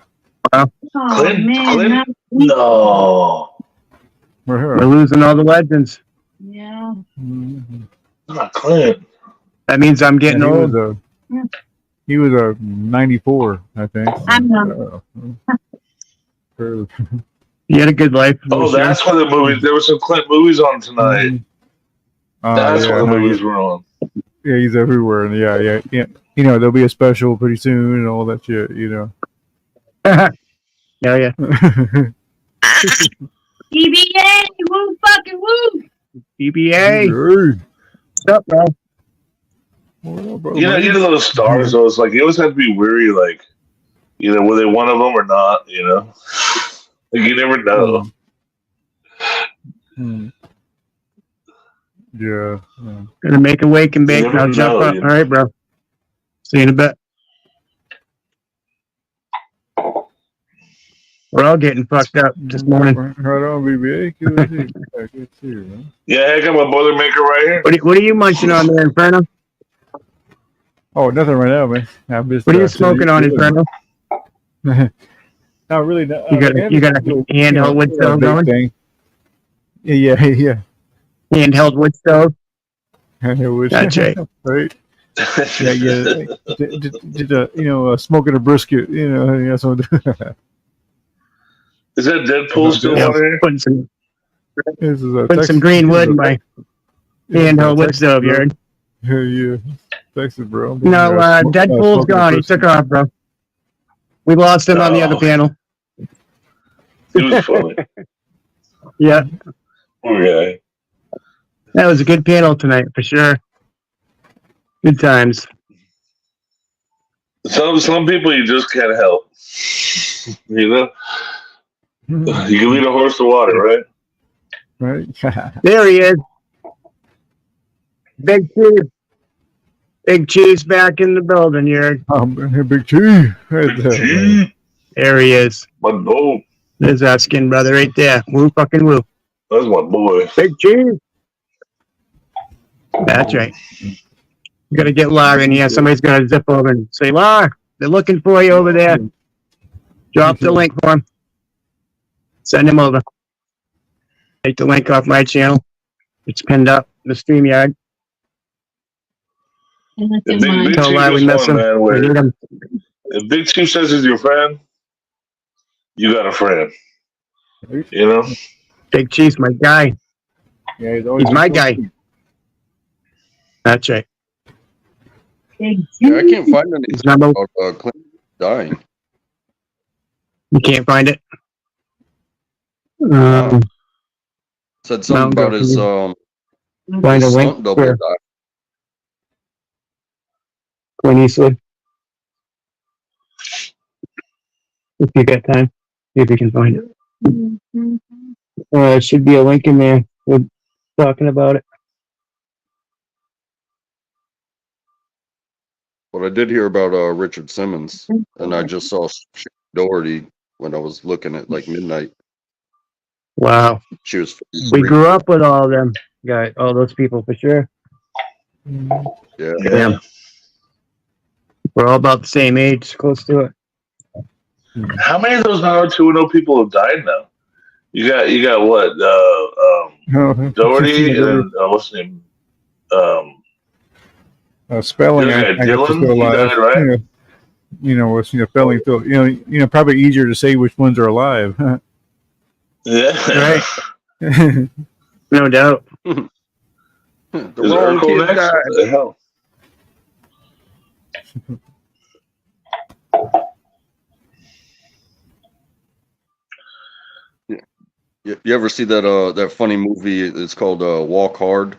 Oh, Clint- man. Clint? not- No, For her. We're losing all the legends. Yeah. Mhm. not Clint. That means I'm getting he old. was he was a 94, I think. I'm not. For- He had a good life. Oh, for sure. that's why the movies. There were some Clint movies on tonight. That's yeah, why the no, movies were on. yeah, he's everywhere. And yeah. There'll be a special pretty soon and all that shit. Yeah, yeah. DBA, woo fucking woo. DBA. Hey. What's up, bro? What up, bro, You know, man? those stars. Though, it's like you always have to be weary. Like, were they one of them or not? Like you never know. Hmm. Yeah. Yeah. Gonna make a wake and bake. You never Now jump know, up. you All right, bro. See you in a bit. We're all getting fucked up this morning. Right on, BBA. Good to see you. Yeah, good to see you, man. Yeah, I got my Boilermaker right here. What are you munching on there, Inferno? Oh, nothing right now, man. I'm just. What are you smoking on, Inferno? Not really. No, You got a handheld wood stove going? Thing. Yeah. Handheld wood stove. Handheld wood. That's right. Right. Yeah. Just smoking a brisket. So. Is that Deadpool still Yeah, on here? putting some This is putting some green wood in my handheld wood stove, you heard? Yeah. Texas, bro. No, Deadpool's gone. He took off, bro. We lost him on the other panel. He was funny. Yeah, Okay. that was a good panel tonight for sure. Good times. Some people you just can't help. You can lead a horse to water, right? Right. There he is. Big Chief. Big Chief's back in the building, you heard? Big T. Right there. There he is. My boy. There's our skin brother right there. Woo fucking woo. That's my boy. Big Chief. That's right. You gotta get Lar in here. Somebody's gonna zip over and say, Lar, they're looking for you over there. Drop the link for him. Send him over. Take the link off my channel. It's pinned up in the StreamYard. And that's If in Big, mine. Big Tell Chief Lar we is miss one, him. man, We where need him. if Big Chief says he's your friend, you got a friend. Big Chief's my guy. Yeah, he's always He's my guy. That's right. Big Yeah, I can't find He's anything number. about Clinton dying. You can't find it. Said something No, about his Find a his link stunt double for died. Clint Eastwood. If you got time, see if you can find it. There should be a link in there. We're talking about it. But I did hear about Richard Simmons, and I just saw Doherty when I was looking at like midnight. Wow. She was. We grew up with all them guys, all those people for sure. Yeah. Yeah. We're all about the same age, close to it. How many of those 90210 people have died now? You got what? Doherty and what's his name? Spelling. Yeah, I guess is Dylan, still he alive. died, right? What's spelling still. Probably easier to say which ones are alive. Yeah. Right. No doubt. The Is wrong Urkel kid next? died. What the hell? You ever see that funny movie? It's called Walk Hard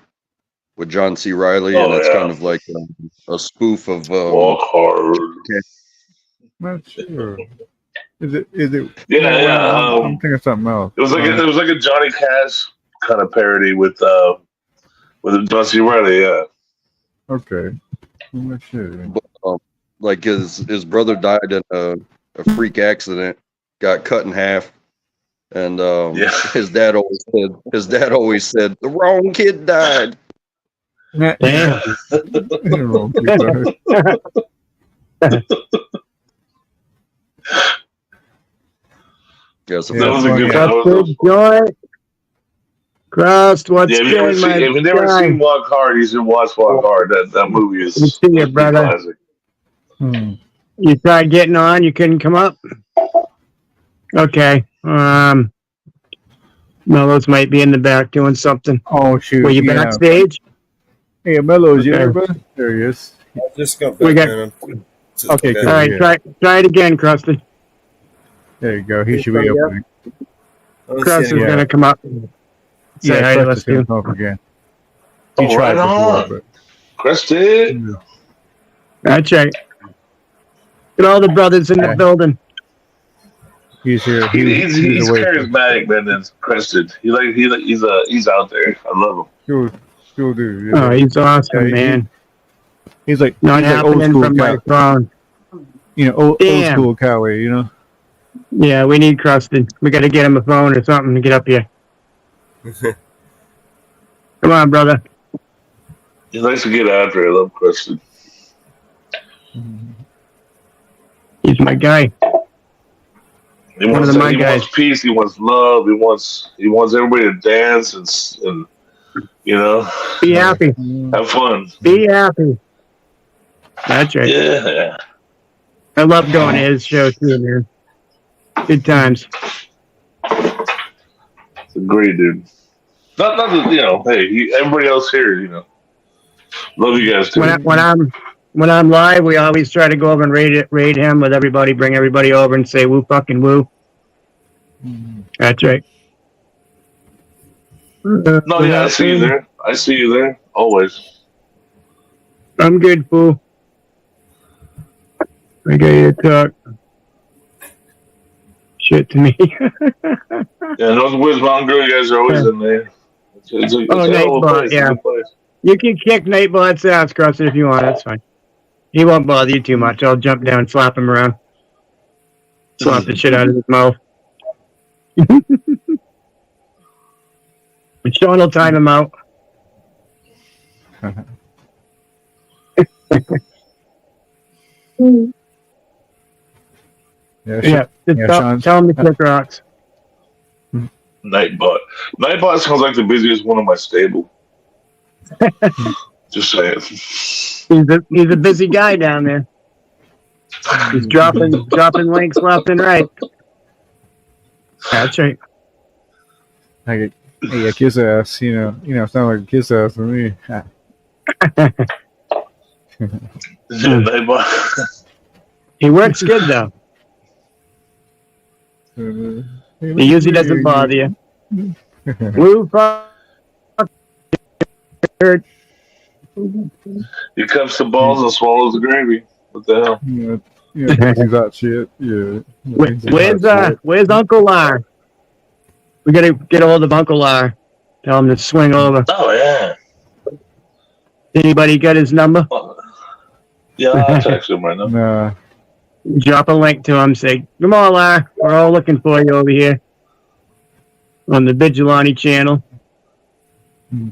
with John C. Riley, Oh, and it's yeah. kind of like a spoof of Walk Hard. Not sure. Is it? Yeah. I'm thinking of something else. It was like a Johnny Cash kind of parody with John C. Riley. Yeah. Okay. I'm not sure. But, like his brother died in a freak accident, got cut in half, and his dad always said the wrong kid died. Damn. Yeah, so That was a good Crusted joint. Crust, what's Yeah, good, my if you've never guy? seen Walk Hard, you should watch Walk Hard. That movie is Good to see you, a brother. classic. You tried getting on, you couldn't come up? Okay. Mellows might be in the back doing something. Oh shoot! Were you backstage? Hey, Mellows, you Okay. there, bud? There he is. I just got We back, got- man. Okay, All right, try it again, Crusted. There you go. He should be opening. Crust is Yeah. gonna come up. Say hi to Crust us is gonna too. come up again. Oh, He tried right before, on. Crusted. That's right. Get all the brothers in the Yeah. building. He's here. He's away. charismatic, man. That's Crested. He's out there. I love him. Cool dude. Oh, he's awesome, Yeah, man. He's like Not he's like old happening school from my Cali. phone. Old Damn. school Cali. Yeah, we need Crusted. We got to get him a phone or something to get up here. Come on, brother. He likes to get after it. I love Crested. He's my guy. He One wants, of my he guys. wants peace. He wants love. He wants everybody to dance and Be happy. have fun. Be happy. That's right. Yeah. I love going to his show too, man. Good times. It's a great dude. Not that, hey, everybody else here, love you guys too. When I'm live, we always try to go over and raid him with everybody, bring everybody over and say woo fucking woo. That's right. No, yeah, I see you there. I see you there. Always. I'm good, fool. I got you to talk shit to me. Yeah, Northwoods Mountain Girl, you guys are always in there. It's a hell of a place. yeah. It's a good place. You can kick Nightbot's ass, Crusted, if you want. That's fine. He won't bother you too much. I'll jump down and slap him around. Slap the shit out of his mouth. But Sean will time him out. Yeah, just tell him to kick rocks. Nightbot. Nightbot sounds like the busiest one in my stable. Just saying. He's a busy guy down there. He's dropping links left and right. That's right. Hey, a kiss ass. Sound like a kiss ass to me. Nightbot. He works good though. He usually doesn't bother you. Woo fuck. He cups the balls and swallows the gravy. What the hell? He's that shit. Yeah. Where's Uncle Lar? We gotta get a hold of Uncle Lar. Tell him to swing over. Oh yeah. Anybody got his number? Yeah, I'll text him right now. Nah. Drop a link to him. Say, come on, Lar. We're all looking for you over here on the Vigilante channel.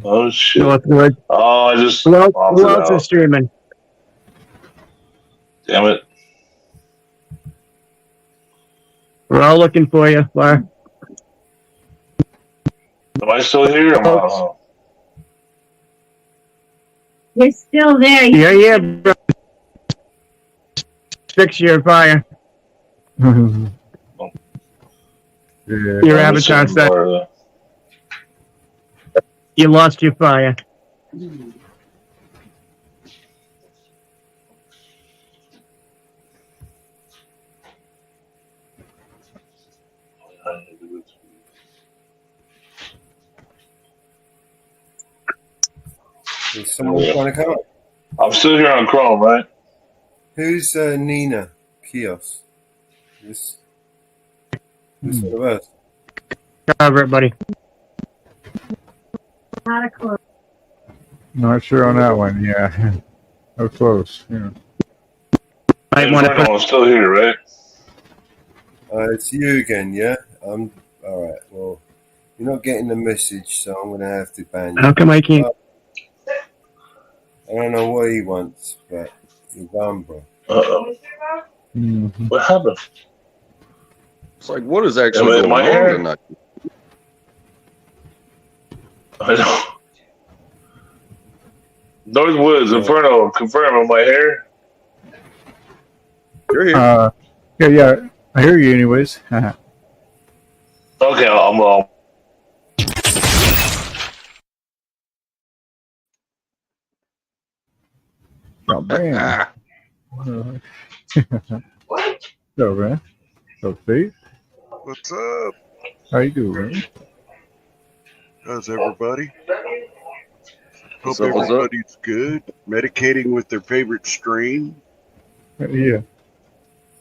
Oh shit. Northwood. Oh, I just Who opted else out. is streaming? Damn it. We're all looking for you, Laura. Am I still here? Am I, You're still there. Yeah, bro. Fix your fire. Yeah. Your avatar said you lost your fire. Is someone trying to come up? I'm still here on Chrome, right? Who's Nina Kios? This one of us. Cover it, buddy. Not a clue. Not sure on that one. Yeah. Oh, close. Yeah. Might want to put. I'm still here, right? It's you again, yeah? All right. Well, you're not getting the message, so I'm going to have to ban you. How come I can't? I don't know what he wants, but you're gone, bro. Uh-oh. Mhm. What happened? It's like, what is actually going my on hair? tonight? I know. Northwoods, Inferno, confirm on my hair. You're here. Yeah. I hear you, anyways. Okay, I'm Oh, man. What? So, man. So, Steve, What's up? how you doing, man? How's everybody? Hope What's up, what's up? everybody's good. Medicating with their favorite strain. Yeah.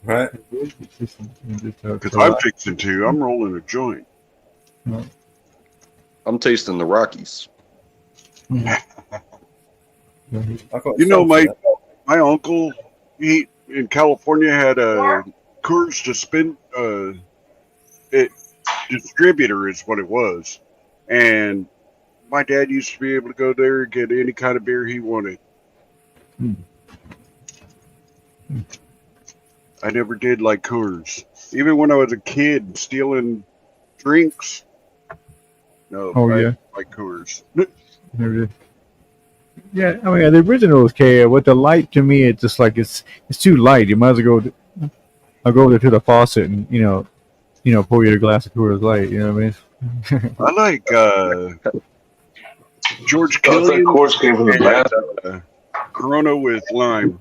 Right? Because I'm fixing to. I'm rolling a joint. I'm tasting the Rockies. I got You know, something. my uncle, he in California had a Coors distributor is what it was, and my dad used to be able to go there and get any kind of beer he wanted. I never did like Coors, even when I was a kid stealing drinks. No, Oh, I yeah. like Coors. Yeah, I mean, the original is okay. With the light, to me, it's just like it's too light. You might as well I'll go there to the faucet and pour you a glass of Coors Light. You know what I mean? I like George I thought Killian course came from the and bathroom. Corona with lime.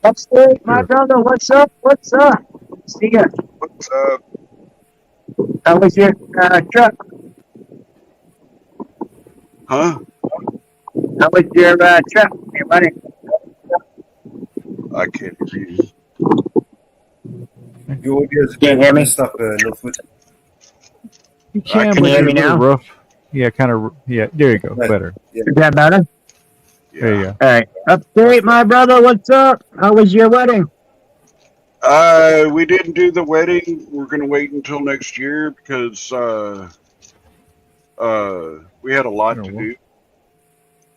Upstate, my brother. What's up? What's up? See ya. What's up? How was your truck? Huh? How was your truck, hey, buddy? I can't hear you. Your audio's a Can't bit hear me? messed up, Northwood. You can, can but you hear it's me a little now? rough. Yeah, kind of. Yeah, there you go. Better. Is that better? There you go. All right. Upstate, my brother. What's up? How was your wedding? We didn't do the wedding. We're gonna wait until next year because we had a lot to do.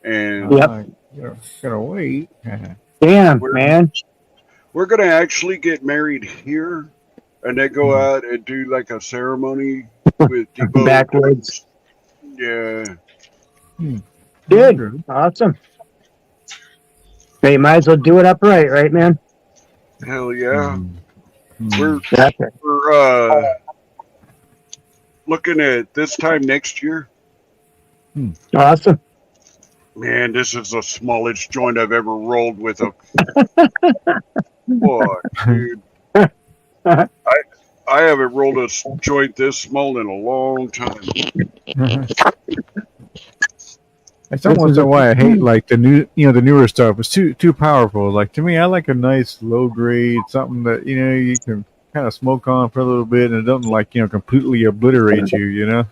And Yep. You're gonna wait. Damn, We're- man. we're gonna actually get married here and then go out and do like a ceremony with Debo. Backwards. Yeah. Good. Awesome. So you might as well do it upright, right, man? Hell yeah. Mm. We're looking at this time next year. Awesome. Man, this is the smallest joint I've ever rolled with a boy, dude. I haven't rolled a joint this small in a long time. It's almost why I hate like the the newer stuff. It's too powerful. Like to me, I like a nice low grade, something that you can kind of smoke on for a little bit, and it doesn't like completely obliterate you. You know.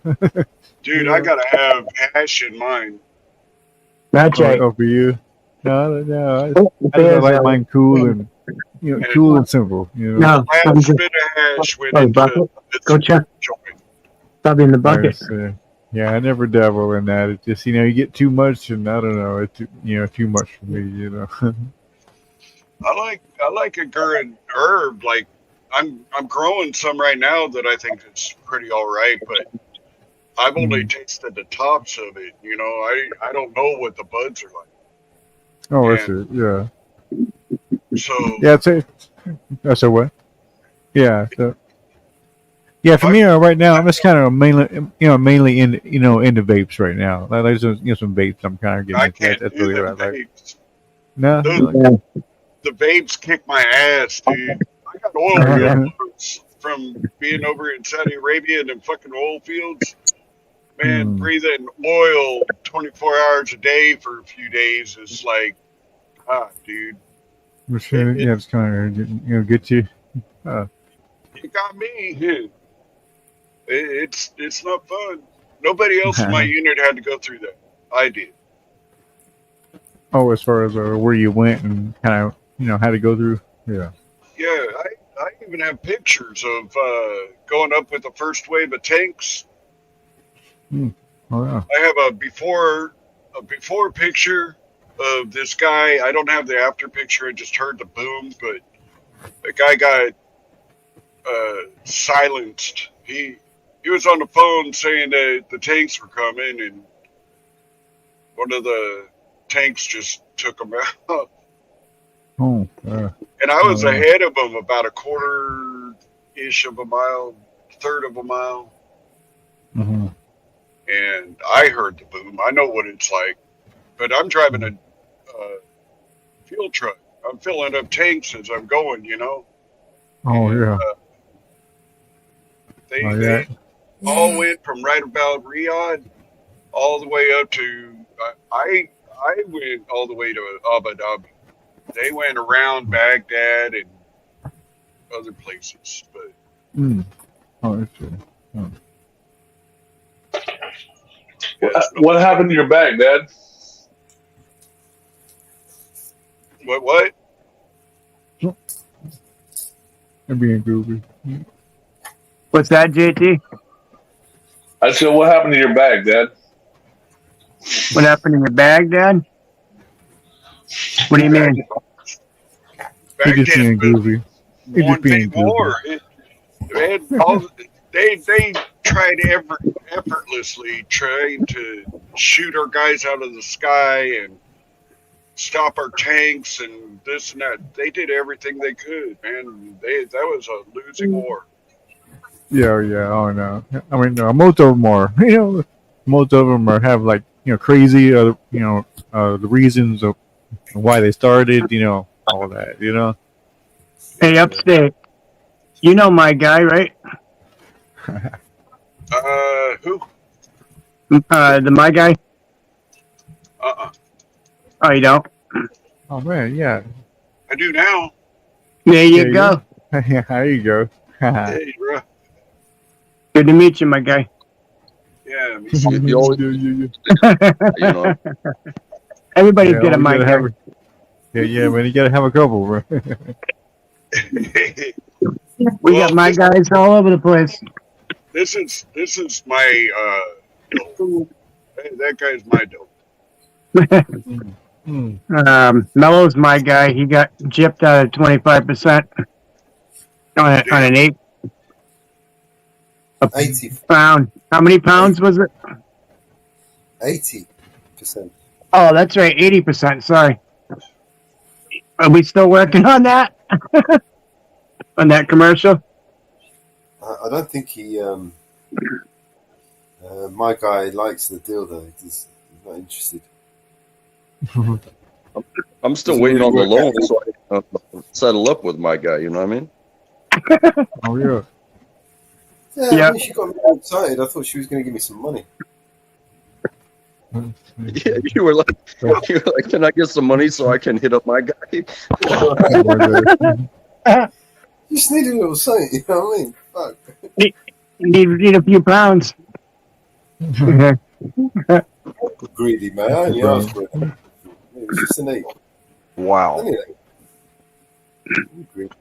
Dude, I gotta have hash in mine. That's right. Oh, for you? No. I There's, like mine cool and cool and simple. You know. No, I I'm have a just, bit of hash went oh, into bucket? this Go check. joint. Probably in the bucket. Yeah, I never dabble in that. It's just you get too much, and I don't know. It's too much for me. I like a good herb. Like I'm growing some right now that I think is pretty all right, but I've only tasted the tops of it. You know, I don't know what the buds are like. Oh, that's it. Yeah. So Yeah. That's a what? Yeah. So, yeah. For me, right now, I'm just kind of mainly in into vapes right now. Like there's some vapes I'm kind of getting I into. can't That's do really them what I like. vapes. No. The vapes kick my ass, dude. I got oil fields from being over in Saudi Arabia and them fucking oil fields. Man, breathing oil 24 hours a day for a few days is like, dude. Yeah, it's kind of get you. It got me. It's not fun. Nobody else in my unit had to go through that. I did. Oh, as far as where you went and kind of how to go through. Yeah. Yeah, I even have pictures of going up with the first wave of tanks. Oh yeah. I have a before picture of this guy. I don't have the after picture. I just heard the boom, but the guy got silenced. He was on the phone saying that the tanks were coming, and one of the tanks just took him out. Oh. And I was ahead of him about a quarter-ish of a mile, third of a mile. Mm-hmm. And I heard the boom. I know what it's like. But I'm driving a fuel truck. I'm filling up tanks as I'm going, Oh, yeah. They all went from right about Riyadh all the way up to... I went all the way to Abu Dhabi. They went around Baghdad and other places. But Oh, that's true. Oh. What happened to your bag, Dad? What? I'm being goofy. What's that, JT? I said, what happened to your bag, Dad? What happened in your bag, Dad? What do you mean? He just being goofy. He just being goofy. War. They tried effortlessly trying to shoot our guys out of the sky and stop our tanks and this and that. They did everything they could, man. That was a losing war. Yeah. Oh no. I mean, most of them are. Most of them have like crazy. The reasons of why they started. All that. Hey, upstate. You know my guy, right? Who? My guy. Oh, you don't? Oh man, yeah. I do now. There you go. Yeah, there you go. Hey, bro. Good to meet you, my guy. Yeah, me You always, Everybody's good at my guy. Yeah, man, you gotta have a couple, bro. We got my guys all over the place. This is my dope. Hey, that guy's my dope. Mello's my guy. He got gypped out of 25% on an 80. pound. How many pounds was it? 80%. Oh, that's right, 80%. Sorry. Are we still working on that? On that commercial? I don't think he. My guy likes the deal though. He's not interested. I'm still waiting on the loan so I can settle up with my guy. You know what I mean? Oh yeah. Yeah. I mean, she got me excited. I thought she was going to give me some money. Yeah, you were like, can I get some money so I can hit up my guy? You just need a little something, you know what I mean? Fuck. You need a few pounds. Greedy man. I only asked for it. It was just an 8. Wow. Anyway. Greedy,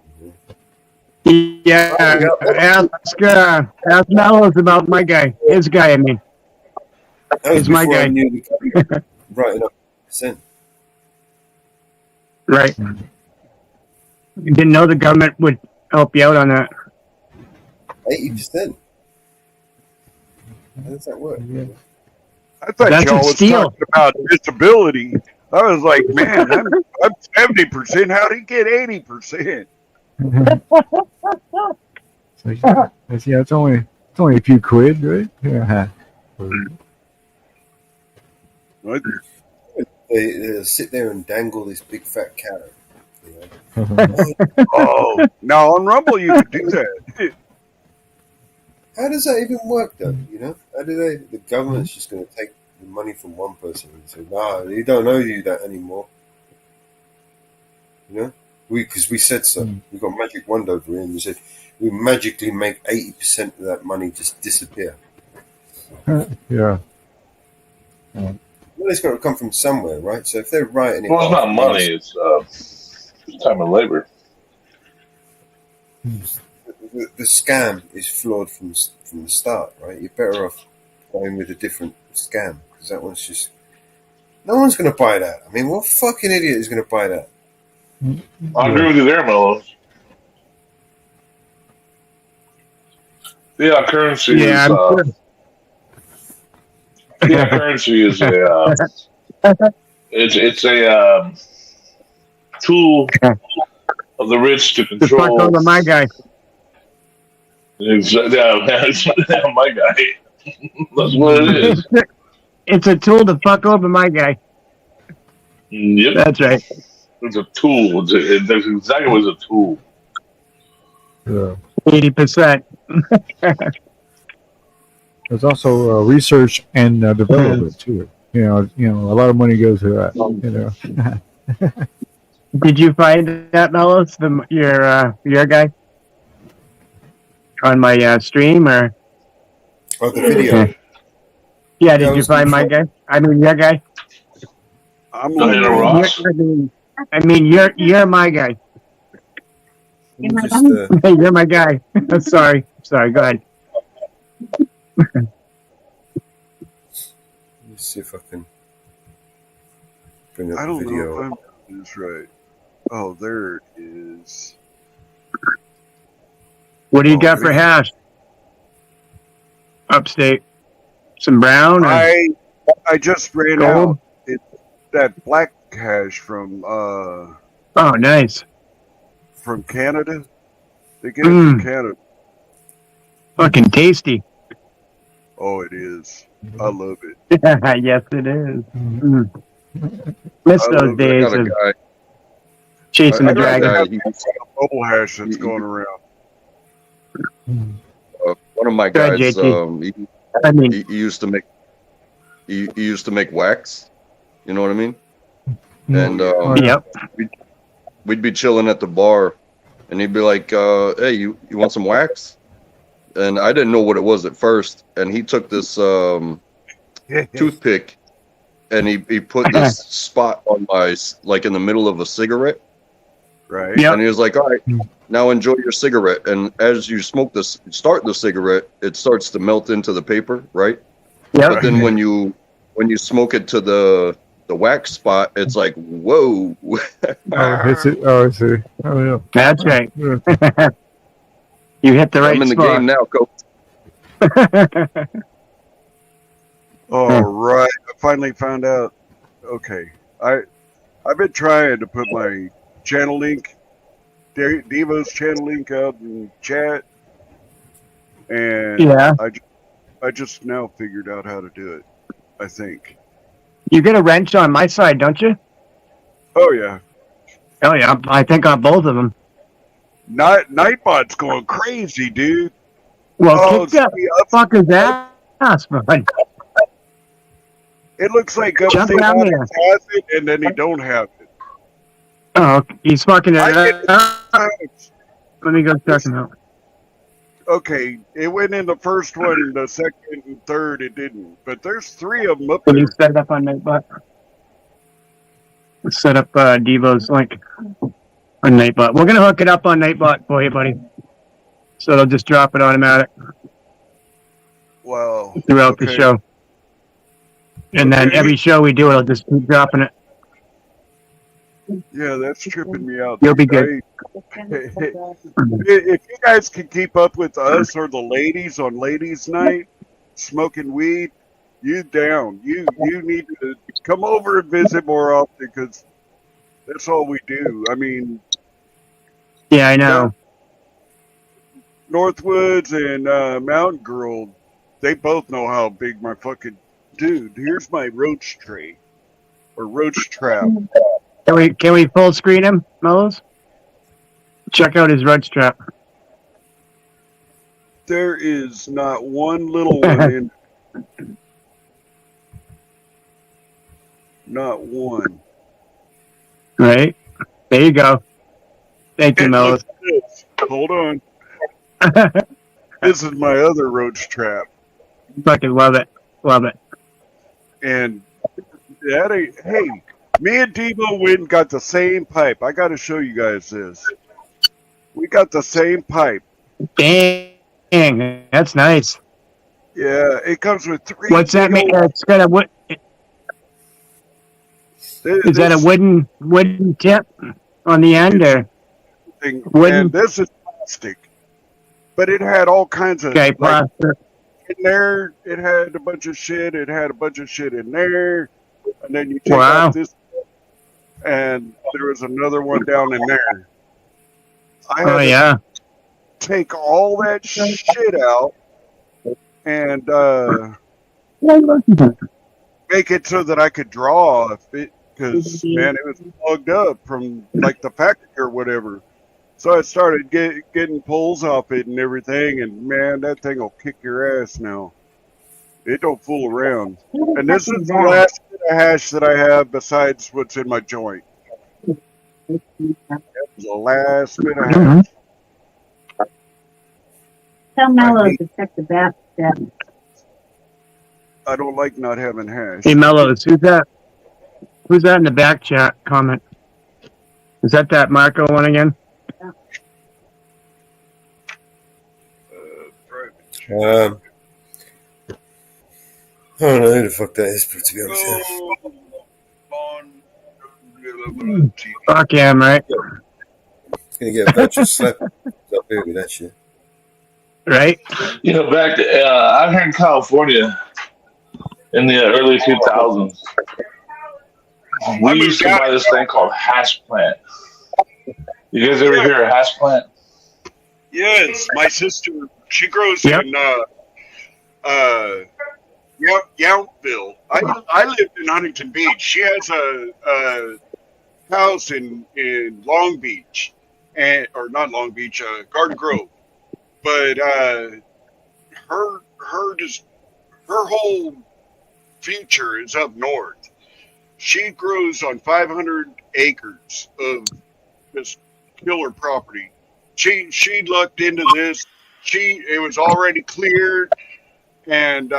Yeah, ask Mellows about my guy. His guy, I mean. That was He's my before I guy. knew the right enough percent. Right. You didn't know the government would help you out on that. 80%. How does that work? I thought That's y'all what was steel. talking about disability. I was like, man, I'm 70%. How'd he get 80%? So, yeah, it's only a few quid, right? Yeah. They sit there and dangle this big fat carrot. You know? Oh, now on Rumble you could do that. How does that even work, though? You know, how do they? The government's just going to take the money from one person and say, "Nah, you don't owe you that anymore." You know, because we said so. We got Magic Wand over here, and we said we magically make 80% of that money just disappear. Yeah. Well, it's got to come from somewhere, right? So if they're writing it, Well, it's off, not money. It's time and labor. the scam is flawed from the start, right? You're better off going with a different scam because that one's just no one's going to buy that. I mean, what fucking idiot is going to buy that? I agree with you there, Mello. Fiat currency Yeah, is I'm sure. fiat currency is a it's a tool of the rich to The fuck control. over my guy. Yeah, my guy. That's what it is. It's a tool to fuck over my guy. Yep, That's right. it's a tool. That's exactly what it's a tool. Yeah. 80%. There's also research and development to it. You know, a lot of money goes to that. You know. Did you find that, Mellows, your guy on my stream or? Oh, the video. Yeah, did you find my guy? I mean, your guy. I'm Diana Ross. I mean, you're my guy. Just, You're my guy. Sorry. Go ahead. let's see if I can bring up I the don't know video. if I'm doing this right. Oh, there it is. What do you got for hash? Upstate. Some brown? Or I just ran gold? out. It's that black hash from Oh, nice. from Canada. They get it from Canada. Fucking tasty. Oh, it is. I love it. Yes, it is. Miss I those love it. days I got a of guy. chasing the I got a dragon. guy. Bubble hash that's going around. One of my Go ahead, guys. JT. I mean, He used to make. He used to make wax. You know what I mean? And yep. we'd be chilling at the bar, and he'd be like, "Hey, you want some wax?" And I didn't know what it was at first. And he took this toothpick, and he put this spot on my like in the middle of a cigarette. Right. Yep. And he was like, "All right, now enjoy your cigarette." And as you start the cigarette, it starts to melt into the paper, right? Yep. But then when you smoke it to the wax spot, it's like, whoa. Hits it. Oh, I see. Oh, yeah. That's right. Yeah. You hit the right I'm in the spot. game now, Coach. All right. I finally found out. Okay. I've been trying to put my channel link, Devo's channel link out in chat. And Yeah. I just now figured out how to do it, I think. You get a wrench on my side, don't you? Oh, yeah. Oh, yeah. I think on both of them. Nightbot's going crazy, dude. Well, kick that see, fucker's ass, bud. it looks like Jump Upstate down Onyx there. has it, and then he don't have it. Oh, he's fucking it I up. Let me go check him out. Okay, it went in the first one, the second and third it didn't. But there's 3 of them up Can there. you set it up on Nightbot? Let's set up Devo's link on Nightbot. We're going to hook it up on Nightbot for you, buddy. So it'll just drop it automatic Wow. throughout the Okay. show. And then Okay. every show we do, it'll just keep dropping it. Yeah, that's tripping me out. You'll be dude. If you guys can keep up with us or the ladies on ladies' night smoking weed, you down. You need to come over and visit more often because that's all we do. I mean, Yeah, I know. Northwoods and Mountain Girl, they both know how big my fucking dude. Here's my roach tray or roach trap. Can we full screen him, Mellows? Check out his roach trap. There is not one little one in. Not one. Right? There you go. Thank you, And Mellows. look at this. Hold on. This is my other roach trap. Fucking love it. Love it. And that ain't, hey, me and Devo went and got the same pipe. I got to show you guys this. We got the same pipe. Dang. That's nice. Yeah, it comes with 3. What's that mean? It's got a wood. Is that a wooden tip on the end or thing? wooden? And this is plastic, but it had all kinds of Okay, like plastic. in there. It had a bunch of shit. It had a bunch of shit in there, and then you take Wow. out this, and there was another one down in there. I had Oh to yeah. take all that shit out and make it so that I could draw it because man, it was plugged up from like the factory or whatever. So I started getting pulls off it and everything, and man, that thing will kick your ass now. It don't fool around. And this is the last bit of hash that I have besides what's in my joint. That's the last bit of hash. Tell Mellows to check the bathtub. I don't like not having hash. Hey Mellows, who's that? Who's that in the back chat comment? Is that Marco one again? I don't know who the fuck that is, but to be honest, yeah. Fuck him, right? It's gonna get a bunch of slap up here with that shit. Right? You know, back to, I'm here in California in the early 2000s. We used to buy this thing called hash plant. You guys ever hear of hash plant? Yes, my sister, she grows Yep. in Yountville. I lived in Huntington Beach. She has a house in Long Beach, or not Long Beach, Garden Grove. But her whole future is up north. She grows on 500 acres of this killer property. She lucked into this. It was already cleared, and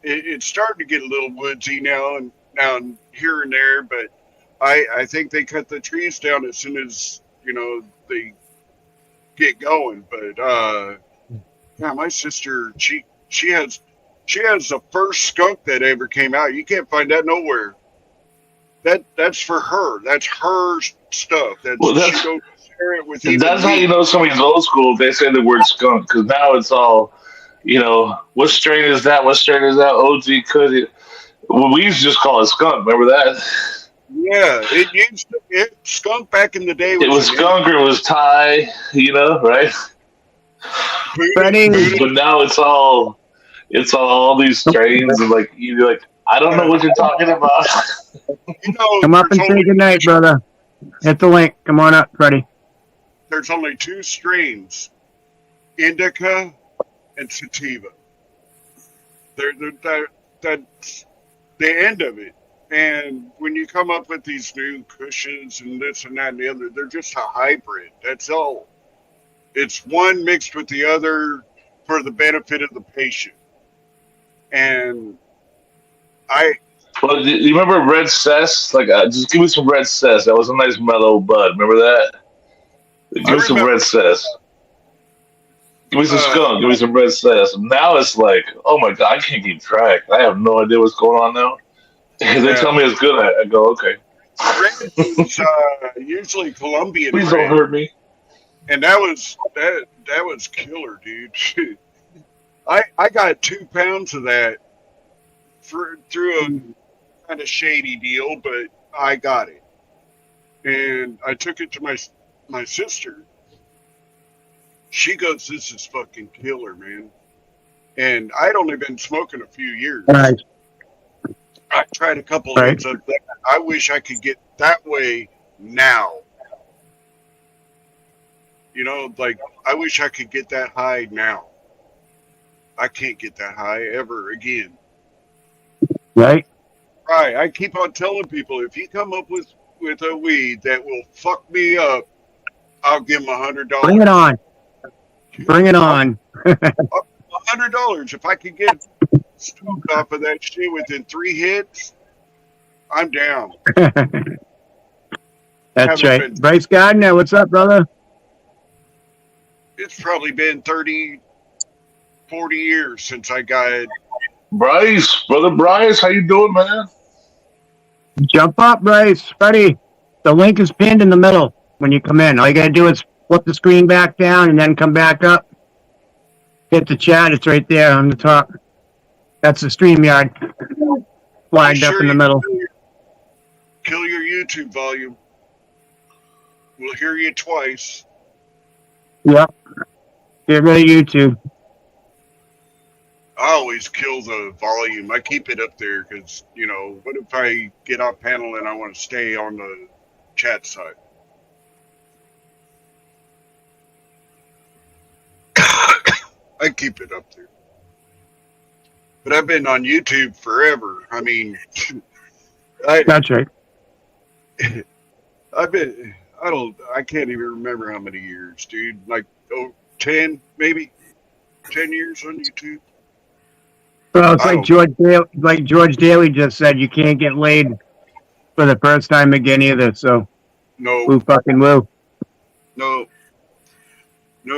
it's starting to get a little woodsy now and here and there. But I think they cut the trees down as soon as they get going. But yeah, my sister, she has the first skunk that ever came out. You can't find that nowhere. That's for her. That's her stuff. She goes share it with That's how you know somebody's old school. They say the word skunk because now it's all, what strain is that? What strain is that? OG could. Well, we used to just call it skunk. Remember that? Yeah, it skunk back in the day. It was skunk or it was Thai, right? But now it's all these strains and you're like, I don't know what you're talking about. Come up and say goodnight, brother. Hit the link. Come on up, Freddie. There's only 2 strains, indica and sativa. That's the end of it. And when you come up with these new cushions and this and that and the other, they're just a hybrid. That's all. It's one mixed with the other for the benefit of the patient. And Well, do you remember Red Cess? Just give me some Red Cess. That was a nice mellow bud. Remember that? Give me some Red Cess. Give me some skunk. Give me some Red Cess. Now it's like, oh my God, I can't keep track. I have no idea what's going on now. They tell me it's good. I go, okay. Red was usually Colombian. Please don't red. hurt me. And that was killer, dude. I got 2 pounds of that through a kind of shady deal, but I got it, and I took it to my sister. She goes, "This is fucking killer, man." And I'd only been smoking a few years. Nice. I tried a couple Right. hits of that. I wish I could get that way now. You know, like, I wish I could get that high now. I can't get that high ever again. Right? Right. I keep on telling people, if you come up with a weed that will fuck me up, I'll give them $100. Bring it on. Bring it on. $100. If I could get stoked off of that shit within 3 hits, I'm down. That's Haven't right. been- Bryce Gardner, what's up, brother? It's probably been 30, 40 years since I got Bryce, brother Bryce, how you doing, man? Jump up, Bryce. Buddy, the link is pinned in the middle when you come in. All you gotta do is flip the screen back down and then come back up. Hit the chat. It's right there on the top. That's the StreamYard. Flagged up in the middle. Kill your YouTube volume. We'll hear you twice. Yep. Get rid of YouTube. I always kill the volume. I keep it up there because, you know, what if I get off panel and I want to stay on the chat side? I keep it up there. But I've been on YouTube forever. I mean, That's right. I can't even remember how many years, dude. Like, 10, maybe 10 years on YouTube. Well, it's I like George Daly just said, you can't get laid for the first time again either. So, No, woo fucking woo. no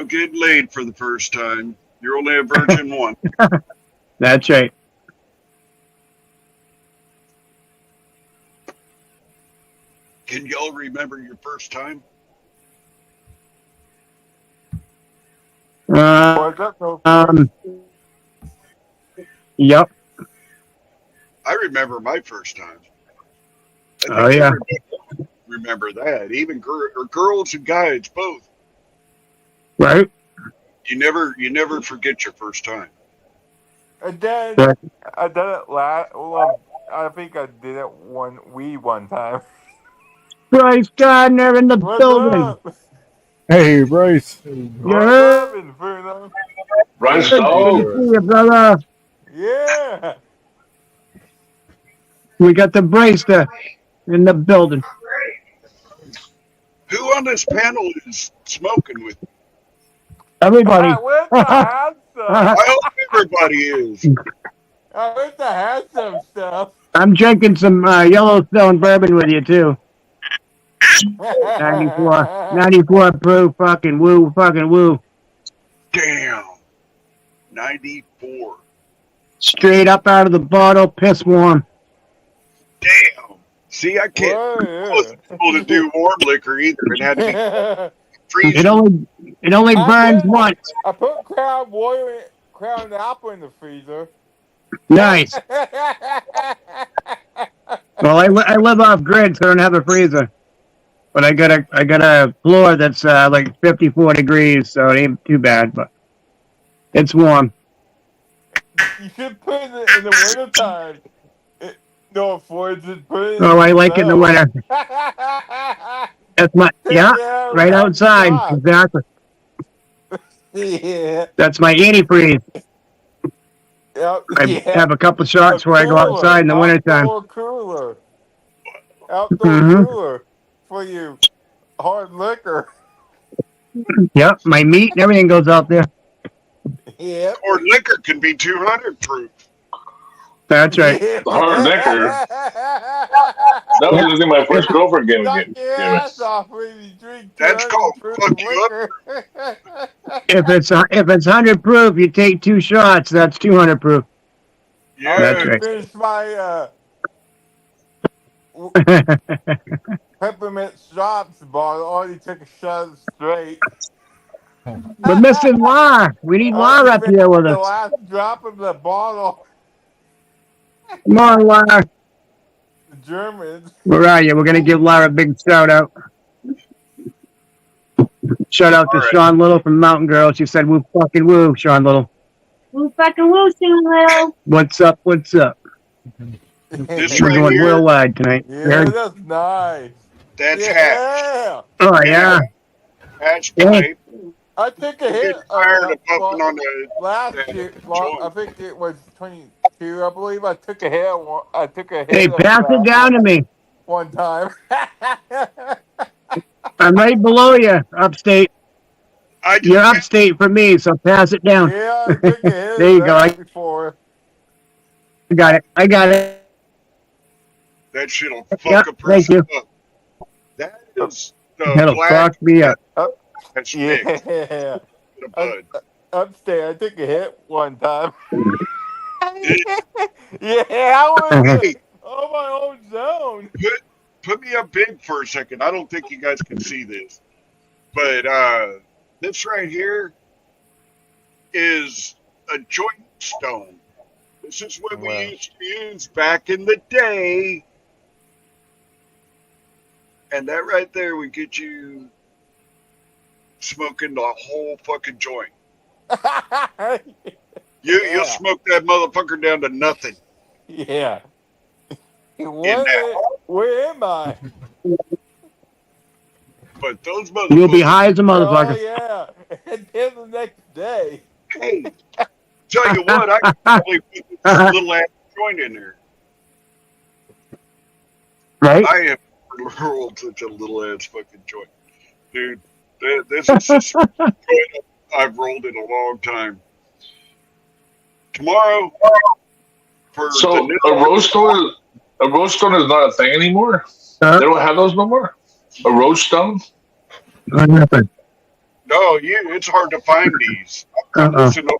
getting laid for the first time. You're only a virgin one. That's right. Can y'all remember your first time? Yep. I remember my first time. Oh, yeah. Remember that. Even girls and guys both. Right? You never forget your first time. And then Right. I did it well, I think I did it one time. Bryce Gardner in the What's building. up? Hey, Bryce. Yeah. Inferno? Bryce, Good dog. to see you, brother. Yeah. We got the Bryce in the building. Who on this panel is smoking with me? Everybody. I went to have some. I hope everybody is. I went to have some stuff. I'm drinking some Yellowstone bourbon with you, too. 94 proof, fucking woo. Damn. 94. Straight up out of the bottle, piss warm. Damn. See, I can't. I wasn't able to do warm liquor either. It had to be freezing. It only burns once. I put Crown Apple in the freezer. Nice. Well, I live off grid, so I don't have a freezer. But I got a floor that's like 54 degrees, so it ain't too bad, but it's warm. You should put it in the wintertime. No, for just put it in Oh, I like it in the winter. That's my right outside. God. Exactly. Yeah. That's my antifreeze. Yep. I have a couple shots before I go outside in the wintertime. Outdoor cooler. Outdoor Mhm. cooler for you. Hard liquor. Yep, my meat and everything goes out there. Yep. Or liquor can be 200 proof. That's right. Hard liquor. That was just my first girlfriend gave me. Knock your ass off when you drink. That's called fuck you liquor. If it's 100 proof, you take 2 shots. That's 200 proof. Yeah. That's right. Finish my peppermint schnapps bottle. Already took a shot straight. We're missing La. We need La up here with The us. last drop of the bottle. Come on, La. The Germans. Where are you? We're gonna give La a big shout out. Shout out to Sean Little from Mountain Girl. She said, "Woo fucking woo, Sean Little." Woo fucking woo, Sean Little. What's up? What's up? This We're right going here, worldwide tonight. Yeah, that's nice. that's Hatch. Yeah. Oh yeah. Hatch Yeah. pipe. I took a hit Tired of puffing on the last the year. joint. I think it was 22. I believe I took a hit. I took a hit. Hey, of pass it down to me. one time. I'm right below you, upstate. You're upstate from me, so pass it down. Yeah, I took a hit. There you of go. that before. I got it. I got it. That shit'll fuck Yep, a person thank you. up. That is the That'll black. fuck me up. That's mixed. Yeah. The bud. Upstate, I took a hit one time. Yeah, I was Hey, on my own zone. put me up big for a second. I don't think you guys can see this, but this right here is a joint stone. This is what we used to use back in the day, and that right there would get you smoking the whole fucking joint. You'll smoke that motherfucker down to nothing. Yeah. that. Where am I? But those You'll be motherfuckers. high as a motherfucker. Oh, yeah. And then the next day. Hey, tell you what, I could probably put this little ass joint in there. Right? I have rolled such a little ass fucking joint, dude. This is just a joint I've rolled in a long time. Tomorrow, for So the new a roadstone is not a thing anymore. They don't have those no more. A roadstone. What happened? no, it's hard to find these. Listen to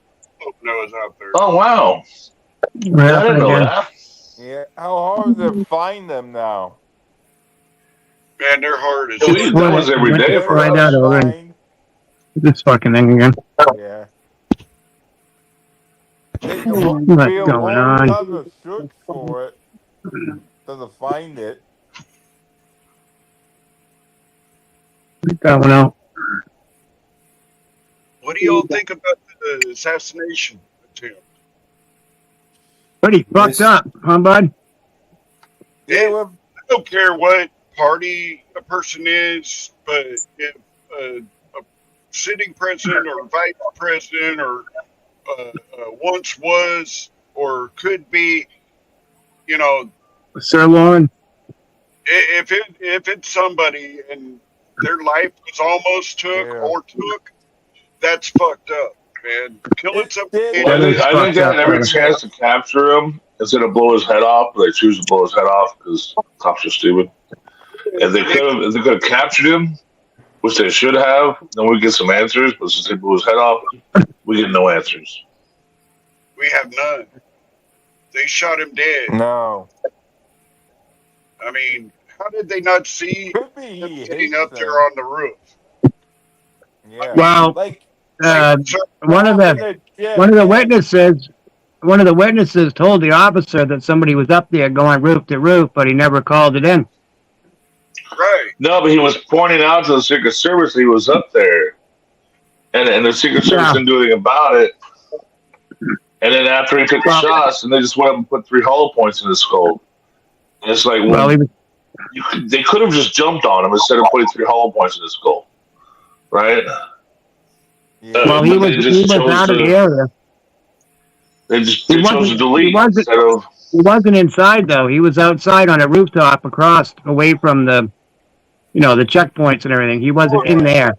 knows out there. Oh wow! What I happened didn't know again? that. Yeah. How hard to find them now? Man, they're hard as That shit. was every day for Find us. out already. This fucking thing again. Yeah. What's going on? To search for it to find it. What's going on? What do y'all think about the assassination attempt? Pretty fucked up, huh, bud? Yeah, well, I don't care what party a person is, but if a sitting president or vice president or once was or could be, you know, Sir Lauren. if it's somebody and their life was almost took or took, that's fucked up, man. Killing somebody. I think they had every chance to capture him instead of blow his head off. But they choose to blow his head off because cops are stupid. If they could have captured him, which they should have, then we get some answers. But since they blew his head off, we get no answers. We have none. They shot him dead. No. I mean, how did they not see him sitting up there on the roof? Yeah. Well, one of the witnesses told the officer that somebody was up there going roof to roof, but he never called it in. Right. No, but he was pointing out to the Secret Service he was up there, and the Secret Service didn't do anything about it. And then after he took the shots, and they just went up and put 3 hollow points in his skull. And it's like, they could have just jumped on him instead of putting 3 hollow points in his skull, right? Well, he was out of the area. They chose to delete instead of. He wasn't inside though. He was outside on a rooftop across, away from the, the checkpoints and everything. He wasn't in there.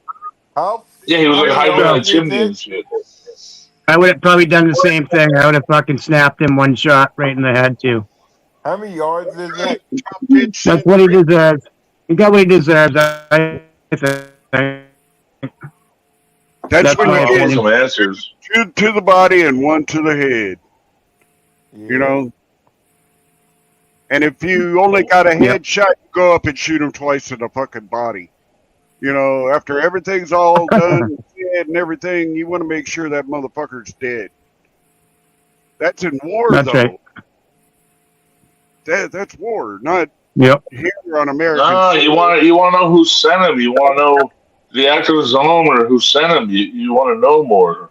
Yeah, he was like hiding behind a chimney and shit. I would have probably done the same thing. I would have fucking snapped him one shot right in the head too. How many yards is it? That's what he deserves. He got what he deserves. I think. That's when my you get opinion. Some answers. 2 to the body and 1 to the head. You know? And if you only got a Yep. headshot, you go up and shoot him twice in the fucking body. You know, after everything's all done and said and everything, you want to make sure that motherfucker's dead. That's in war, That's though. right. That's war, not Yep. here on American No, soil. you want to know who sent him. You want to know the actor's home or who sent him. You want to know more.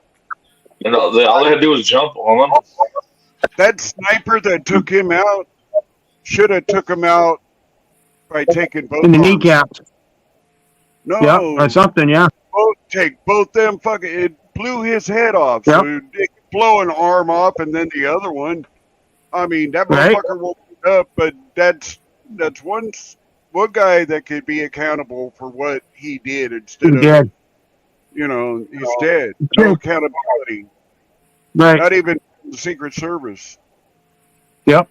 You know, all they had to do was jump on him. That sniper that took him out should have took him out by taking both In the arms. kneecaps. No, Yep. Or something. Yeah. take both them fucking. It blew his head off. Yep. So it could blow an arm off, and then the other one. I mean, that Right. motherfucker woke up, but that's one guy that could be accountable for what he did instead He of did. he's dead. True. No accountability. Right. Not even the Secret Service. Yep.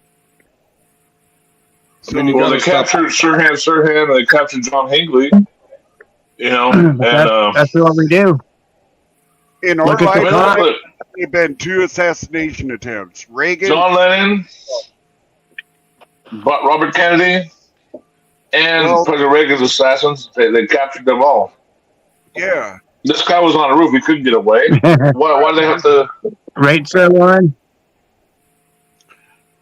I mean, you Well, gotta they stop. captured Sirhan, and they captured John Hinckley. You know, and That's what we do. In our Look at the lifetime, clock. there have been 2 assassination attempts. Reagan, John Lennon, Robert Kennedy, and Well- President Reagan's assassins. They captured them all. yeah. This guy was on the roof. He couldn't get away. Why do they have to? Right, Sir Warren?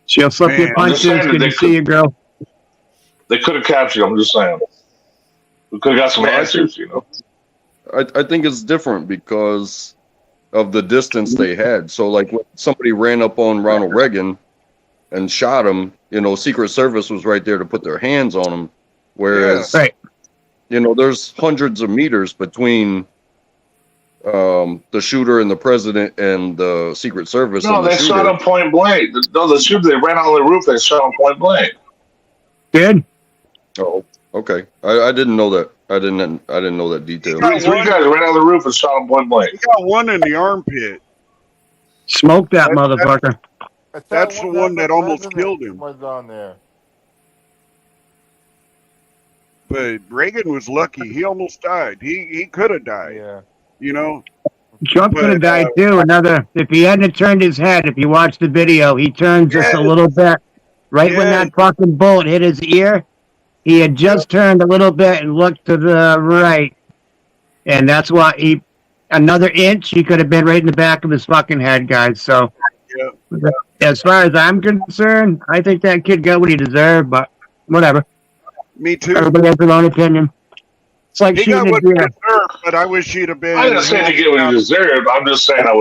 She'll slip Man, your I'm punches. just saying that Good they to see you, girl. They could have captured him. I'm just saying. We could have got some answers. You know. I think it's different because of the distance they had. So, like, when somebody ran up on Ronald Reagan and shot him, Secret Service was right there to put their hands on him. Whereas, Right. there's hundreds of meters between the shooter and the president and the Secret Service. No, and the they shot shooter. him point blank. The shooter, they ran out on the roof. They shot him point blank. Good. Oh, okay. I didn't know that. I didn't know that detail. Three guys ran out of the roof and shot him point blank. He got one in the armpit. Smoke that motherfucker. That's the one that almost president killed him. Was on there. But Reagan was lucky. He almost died. He could have died. Yeah. You know? Trump could have But, died too. If he hadn't turned his head, if you watch the video, he turns just a little bit. Right when Yes. that fucking bullet hit his ear, he had just turned a little bit and looked to the right. And that's why another inch, he could have been right in the back of his fucking head, guys. So, Yeah. as far as I'm concerned, I think that kid got what he deserved, but whatever. Me too. Everybody has their own opinion. It's like He got shooting a what he deer. deserved, but I wish he'd have been. I didn't say to get what he deserved. I'm just saying I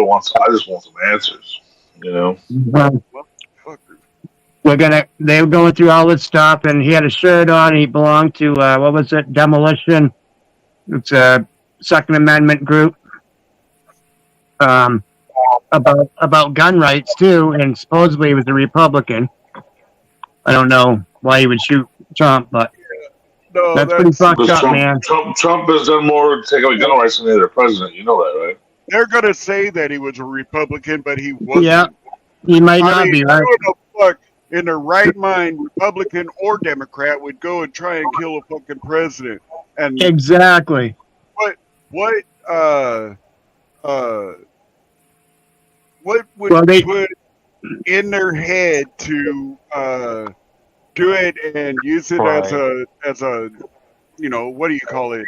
just want some answers. You know. Well, they were going through all this stuff, and he had a shirt on. And he belonged to what was it? Demolition. It's a Second Amendment group. About gun rights too, and supposedly he was a Republican. I don't know why he would shoot Trump, but No, that's pretty fucked Because up, man. Trump has done more to take away gun rights than any other president. You know that, right? They're gonna say that he was a Republican, but he wasn't. Yeah, he might I not mean, be right. who the fuck in their right mind, Republican or Democrat, would go and try and kill a fucking president? And Exactly. what would Well, they- put in their head to do it and use it as a what do you call it,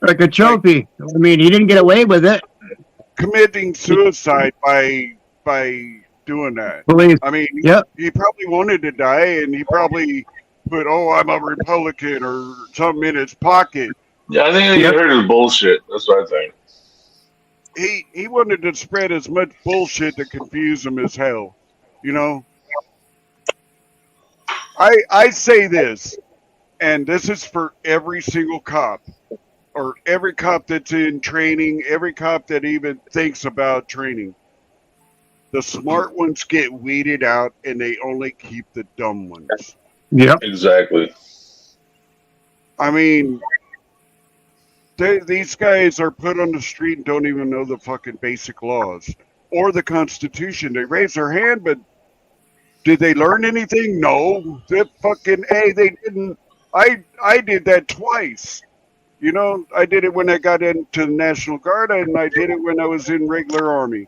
Like a trophy. I mean, he didn't get away with it. committing suicide by doing that? Police. I mean, Yep. he probably wanted to die, and he probably put, I'm a Republican or something in his pocket. Yeah, I think he heard his bullshit. That's what I think. He wanted to spread as much bullshit to confuse him as hell. You know? I say this, and this is for every single cop, or every cop that's in training, every cop that even thinks about training. The smart ones get weeded out, and they only keep the dumb ones. Yep. Exactly. I mean, these guys are put on the street and don't even know the fucking basic laws or the Constitution. They raise their hand, but did they learn anything? No. They didn't. I did that twice. You know, I did it when I got into the National Guard, and I did it when I was in regular Army.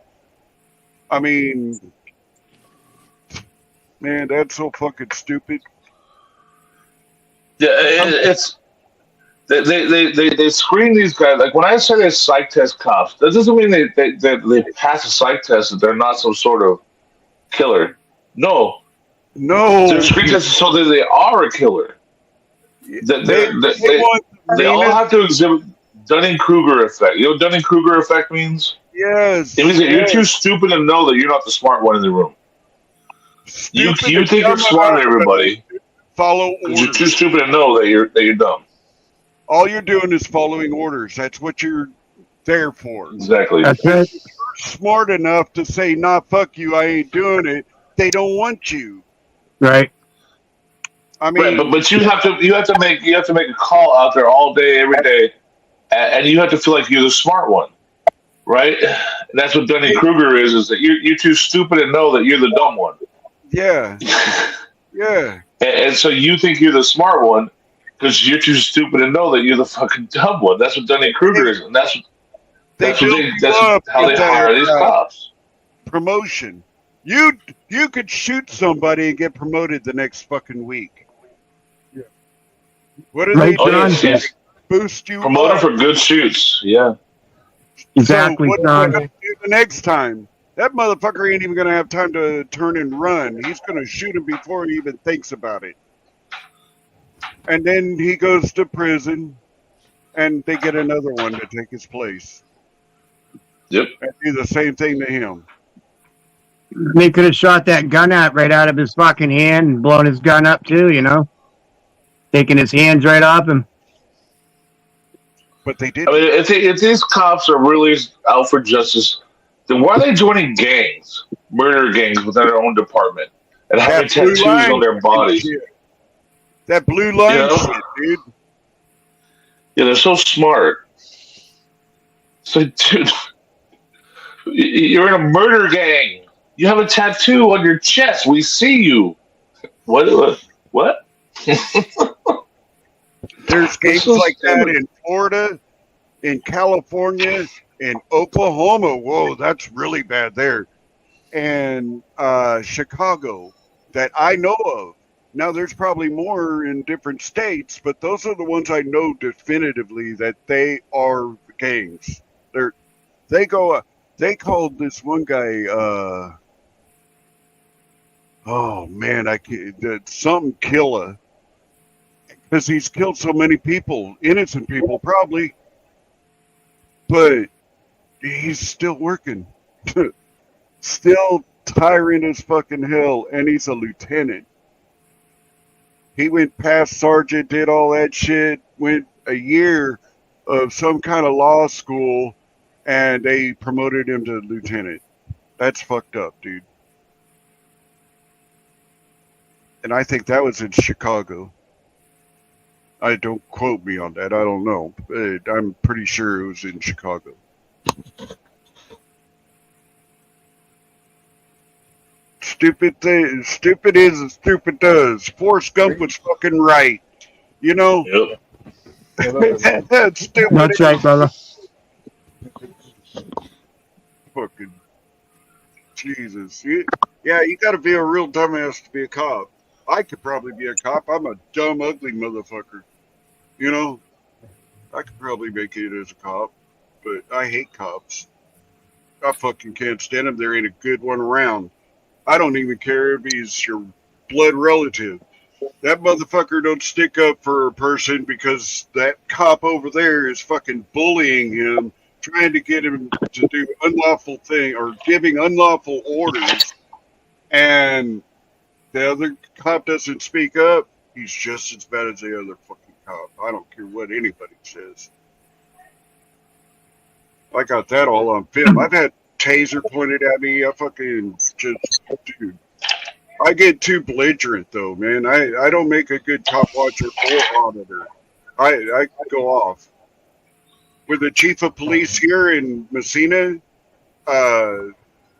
I mean, Man, that's so fucking stupid. Yeah, it's they screen these guys. Like when I say they psych test cops, that doesn't mean they pass a psych test that they're not some sort of killer. No, No. they're screen tested so that they are a killer. They all have to exhibit Dunning-Kruger effect. You know what Dunning-Kruger effect means? Yes. It means that you're yes. too stupid to know that you're not the smart one in the room. You Stupid you and think you're dumb smarter than enough to everybody follow because you're too orders. stupid to know that you're dumb. All you're doing is following orders. That's what you're there for. Exactly. That's it. If you're smart enough to say, "Nah, fuck you, I ain't doing it," they don't want you. Right. I mean, Right, but you have to make a call out there all day, every day, and you have to feel like you're the smart one, right? And that's what Dunning Kruger is that you're too stupid to know that you're the dumb one, yeah, yeah. and so you think you're the smart one because you're too stupid to know that you're the fucking dumb one. That's what Dunning Kruger is, and that's build you that's up how they into hire these cops. promotion. You could shoot somebody and get promoted the next fucking week. What do Right, they Oh do? yes, yes. Boost you Promoted up. for good shoots. Yeah. Exactly, So what John. do do the next time? That motherfucker ain't even gonna have time to turn and run. He's gonna shoot him before he even thinks about it. And then he goes to prison, and they get another one to take his place Yep. and do the same thing to him. They could have shot that gun out right out of his fucking hand and blown his gun up too, you know? Taking his hands right off him. But they didn't. I mean, if these cops are really out for justice, then why are they joining gangs, murder gangs within their own department, and having That blue tattoos line on their bodies? shit. That blue line You know? shit, dude. Yeah, they're so smart. So, dude, you're in a murder gang. You have a tattoo on your chest. We see you. What? What? There's gangs so like that stupid. in Florida, in California, in Oklahoma. Whoa, that's really bad there. And Chicago that I know of. Now there's probably more in different states, but those are the ones I know definitively that they are gangs. They called this one guy oh man, something killer. Because he's killed so many people, innocent people probably, but he's still working. Still tyrant as fucking hell, and he's a lieutenant. He went past sergeant, did all that shit, went a year of some kind of law school, and they promoted him to lieutenant. That's fucked up, dude. And I think that was in Chicago. Don't quote me on that. I don't know. But I'm pretty sure it was in Chicago. Stupid thing. Stupid is as stupid does. Forrest Gump was fucking right. You know? Yep. That's stupid. That's right, brother. Fucking Jesus. Yeah, you gotta be a real dumbass to be a cop. I could probably be a cop. I'm a dumb, ugly motherfucker. You know? I could probably make it as a cop, but I hate cops. I fucking can't stand them. There ain't a good one around. I don't even care if he's your blood relative. That motherfucker don't stick up for a person because that cop over there is fucking bullying him, trying to get him to do unlawful thing or giving unlawful orders, and the other cop doesn't speak up. He's just as bad as the other fucking cop. I don't care what anybody says. I got that all on film. I've had taser pointed at me. I fucking just, dude. I get too belligerent though, man. I don't make a good cop watcher or auditor. I go off. With the chief of police here in Messina,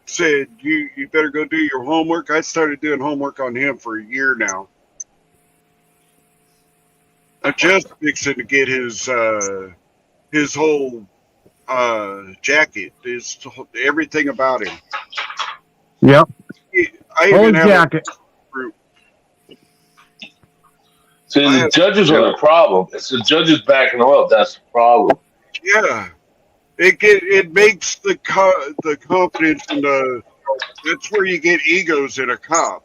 said you better go do your homework. I started doing homework on him for a year now. I'm just fixing to get his whole jacket, everything about him. Yep. I Whole even have jacket. a See, I the have, judges are the problem. It's the judges backing them up. That's the problem. yeah. It makes the confidence and that's where you get egos in a cop.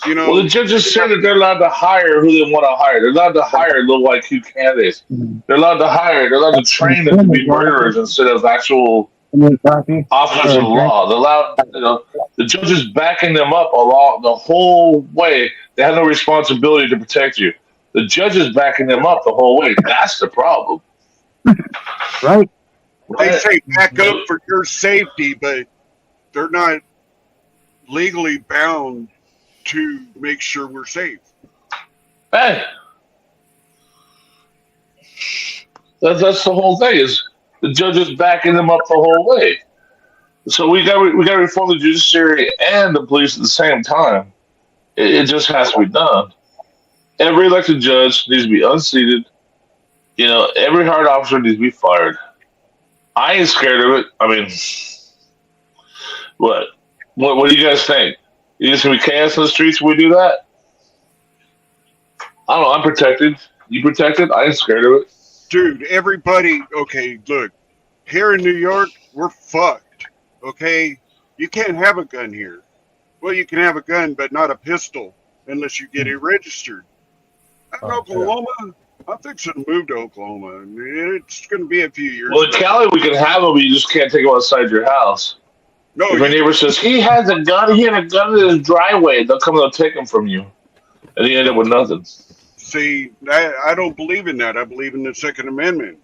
You Well, the know, judges say that they're allowed to hire who they want to hire. They're allowed to hire low IQ candidates. They're allowed to hire. They're allowed to train them to be murderers instead of actual officers of the law. They're allowed. The judges backing them up along the whole way. They have no responsibility to protect you. The judges backing them up the whole way. That's the problem. Right. they say back up for your safety, but they're not legally bound to make sure we're safe. Hey, that's the whole thing. Is the judges backing them up the whole way? So we got to reform the judiciary and the police at the same time. It just has to be done. Every elected judge needs to be unseated. Every hired officer needs to be fired. I ain't scared of it. I mean, what? What do you guys think? You just gonna be chaos in the streets when we do that? I don't know. I'm protected. You protected? I ain't scared of it. Dude, everybody, okay, look, here in New York, we're fucked, okay? You can't have a gun here. Well, you can have a gun, but not a pistol unless you get it registered. In Oklahoma, I'm fixing to move to Oklahoma, and it's going to be a few years. Well, in Cali, we can have them, but you just can't take them outside your house. No, if your neighbor says, he had a gun in his driveway, they'll come and they'll take them from you. And you end up with nothing. See, I don't believe in that. I believe in the Second Amendment.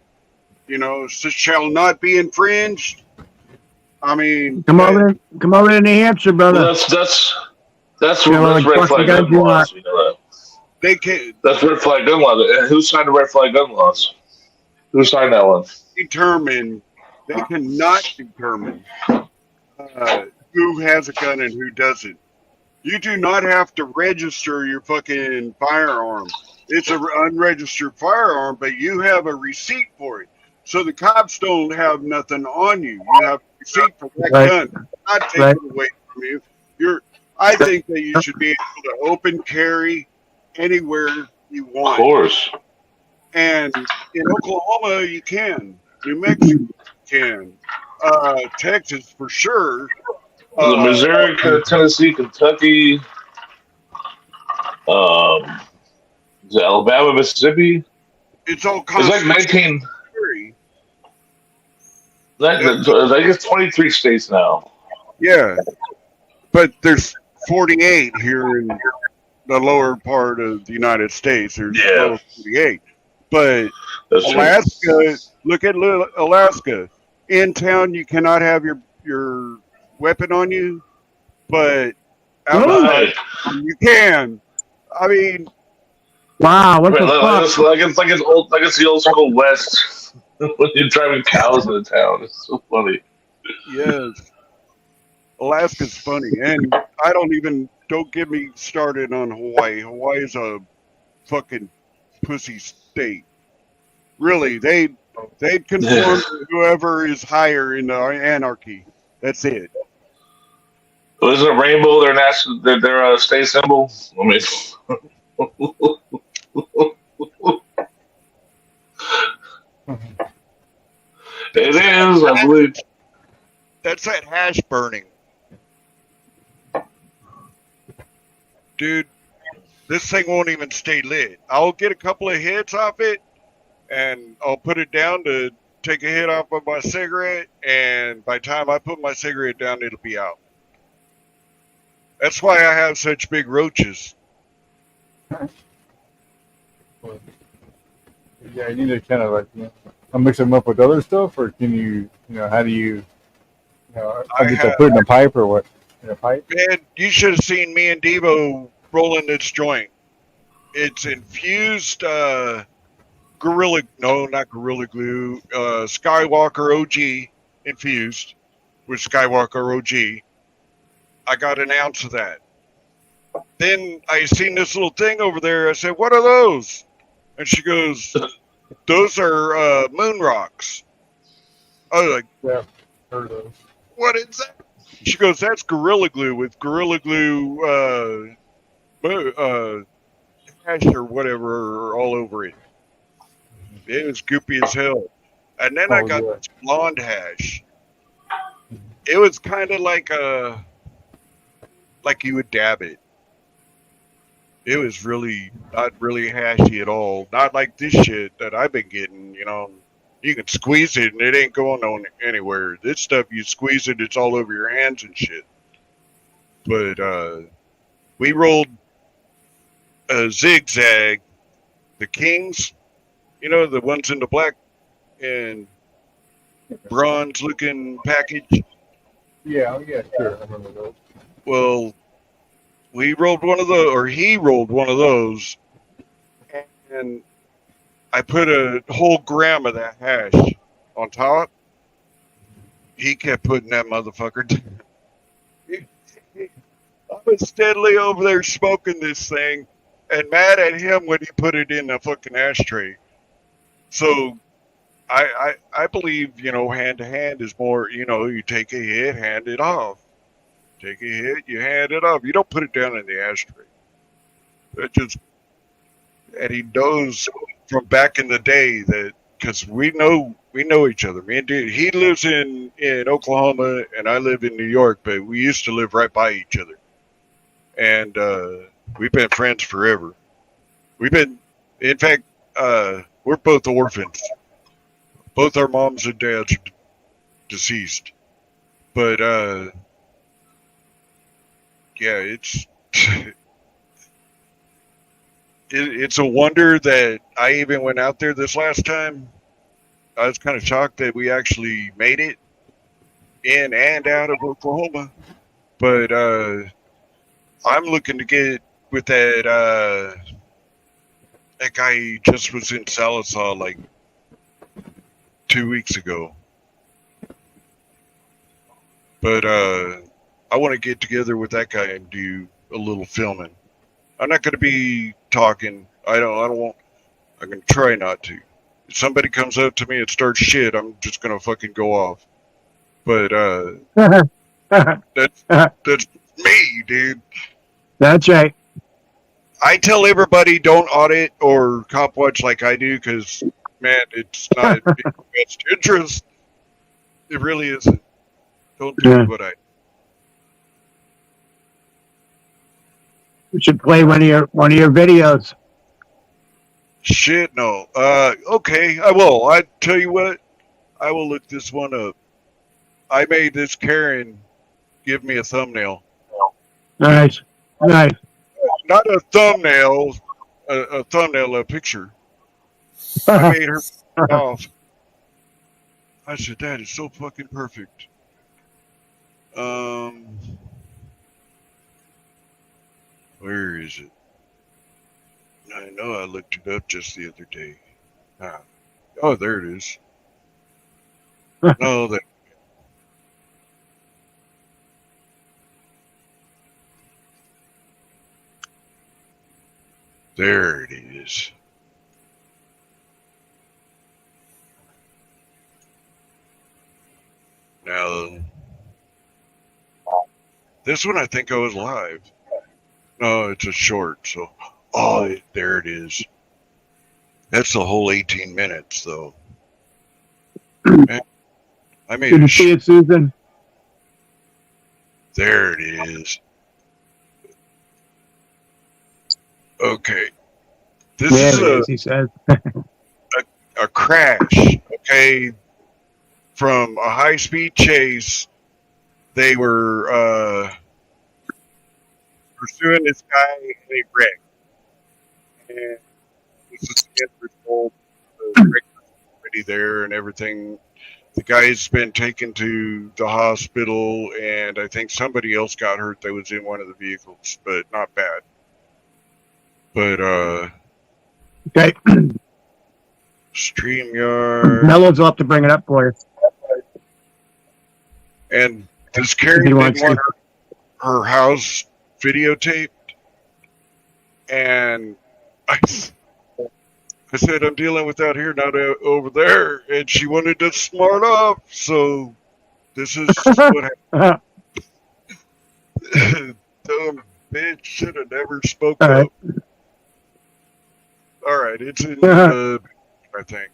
Shall not be infringed. I mean, Come over to New Hampshire, brother. Well, that's red flag gun laws. You know that. They can't. That's red flag gun laws. And who signed the red flag gun laws? Who signed that one? They cannot determine who has a gun and who doesn't. You do not have to register your fucking firearm. It's an unregistered firearm, but you have a receipt for it. So the cops don't have nothing on you. You have a receipt for that gun. Not take it away from you. I think that you should be able to open carry anywhere you want. Of course. And in Oklahoma, you can. New Mexico can. Texas, for sure. Missouri, Tennessee, Kentucky, Alabama, Mississippi. It's all It's like 19. I guess 23 states now. Yeah, but there's 48 here in the lower part of the United States. There's 48, but That's Alaska. Look at Alaska. In town, you cannot have your weapon on you, but outside you can. I mean, wow, what the fuck? Like it's the old school West when you're driving cows into town. It's so funny. Yes, Alaska's funny, and don't get me started on Hawaii. Hawaii's a fucking pussy state. Really, they'd conform to whoever is higher in the anarchy. That's it. Well, isn't a rainbow their national, their state symbol? I mean, it is, I believe. That's that hash burning. Dude, this thing won't even stay lit. I'll get a couple of hits off it, and I'll put it down to take a hit off of my cigarette, and by the time I put my cigarette down, it'll be out. That's why I have such big roaches. Yeah, you need to kind of mix them up with other stuff, or can you, how do you, I get to put it in a pipe or what? In a pipe? Man, you should have seen me and Devo rolling this joint. It's infused not Gorilla Glue, Skywalker OG infused with Skywalker OG. I got an ounce of that. Then I seen this little thing over there. I said, "What are those?" And she goes, "Those are moon rocks." I was like, "Yeah, heard of those." What is that? She goes, "That's Gorilla Glue with Gorilla Glue hash or whatever all over it. It was goopy as hell. And then I Oh, got yeah. this blonde hash. It was kind of like you would dab it. It was really not really hashy at all. Not like this shit that I've been getting. You know, you can squeeze it and it ain't going on anywhere. This stuff, you squeeze it, it's all over your hands and shit. But we rolled a zigzag, the Kings, you know, the ones in the black and bronze looking package. Yeah, sure. I remember those. Well, we rolled one of those, or he rolled one of those, and I put a whole gram of that hash on top. He kept putting that motherfucker down. I was steadily over there smoking this thing and mad at him when he put it in a fucking ashtray. So I believe, you know, hand to hand is more, you know, you take a hit, hand it off. Take a hit, you hand it off. You don't put it down in the ashtray. It just, and he knows from back in the day that, because we know each other. Me and dude, he lives in Oklahoma and I live in New York, but we used to live right by each other. And we've been friends forever. In fact, we're both orphans. Both our moms and dads are deceased. But yeah, it's it's a wonder that I even went out there this last time. I was kind of shocked that we actually made it in and out of Oklahoma. But I'm looking to get with that guy who just was in Sallisaw like 2 weeks ago. But I want to get together with that guy and do a little filming. I'm not going to be talking. I don't want. I'm going to try not to. If somebody comes up to me and starts shit, I'm just going to fucking go off. But that's me, dude. That's right. I tell everybody don't audit or cop watch like I do because, man, it's not in your best interest. It really isn't. Don't do what I. We should play one of your videos. Shit, no. Okay, I will. I tell you what, I will look this one up. I made this Karen give me a thumbnail. Nice. Not a thumbnail, a thumbnail, a picture. I made her off. I said, that is so fucking perfect. Where is it? I know I looked it up just the other day. Oh, there it is. No, there it is. Now, this one I think I was live. No, it's a short, so... Oh, there it is. That's the whole 18 minutes, though. Man, I made Did you see it, Susan? There it is. Okay. This There is it is, he says. a crash, okay, from a high-speed chase. They were pursuing this guy in a wreck. And this is the end result. The wreck was already there and everything. The guy's been taken to the hospital, and I think somebody else got hurt that was in one of the vehicles, but not bad. But, Okay. StreamYard. Mellows will have to bring it up for you. And this Karen didn't want her house videotaped. And I said, I'm dealing with that here, not over there. And she wanted to smart up. So this is what happened. Dumb bitch should have never spoke up. All right, it's in the, I think.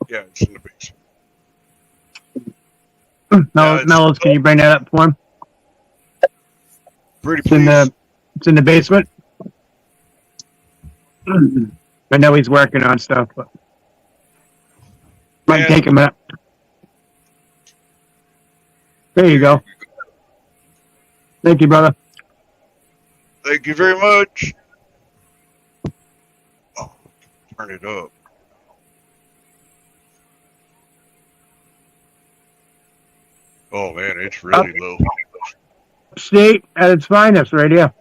Yeah, it's in the basement. Mellows, can you bring that up for him? Pretty It's in the basement. I know he's working on stuff, but might take him up. There you go. Thank you, brother. Thank you very much. Oh, turn it up. Oh man, it's really low. State at its finest, right here.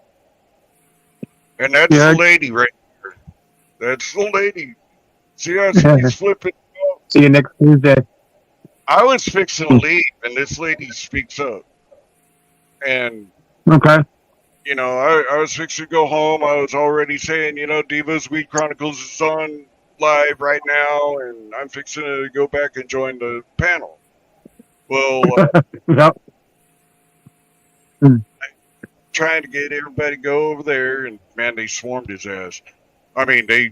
And that's the lady right there. That's the lady. See how she's flipping? See you next Tuesday. I was fixing to leave, and this lady speaks up. And, Okay. you know, I was fixing to go home. I was already saying, you know, Divas Weed Chronicles is on live right now, and I'm fixing to go back and join the panel. Well, Yep. trying to get everybody to go over there, and man, they swarmed his ass. I mean, they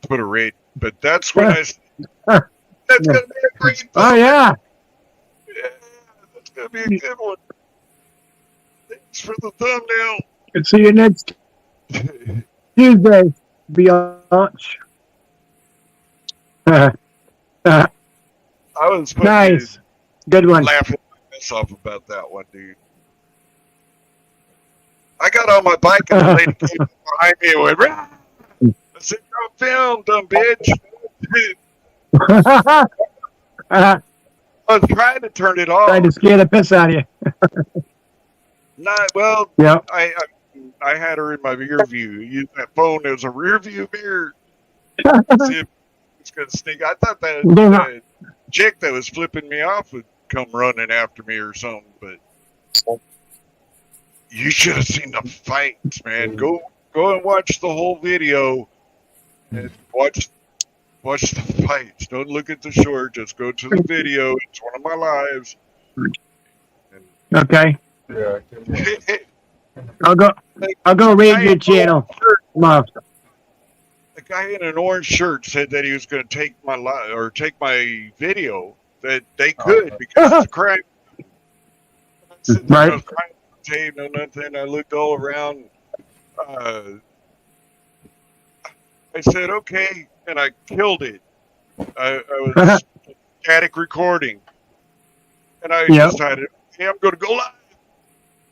put a raid, but that's when I said, that's gonna be a great one. Oh yeah. Yeah, that's gonna be a good one. Thanks for the thumbnail. See you next Tuesday. Be on launch. I was Nice. Good one. laughing myself about that one, dude. I got on my bike and the lady came behind me and went, "Rah!" I said, "You're on film, dumb bitch." I was trying to turn it off. Trying to scare the piss out of you. Not well. Yep. I had her in my rear view. Use that phone as a rear view mirror. See if it's gonna sneak. I thought that chick that was flipping me off would come running after me or something, but you should have seen the fights, man. Go and watch the whole video and watch the fights. Don't look at the short. Just go to the video. It's one of my lives. Okay. Yeah. I'll go raid your channel tomorrow. The guy in an orange shirt said that he was going to take my take my video. That they could because it's a crime. Right. No crime tape, no nothing. I looked all around. I said okay, and I killed it. I was static recording, and I decided, okay, I'm going to go live.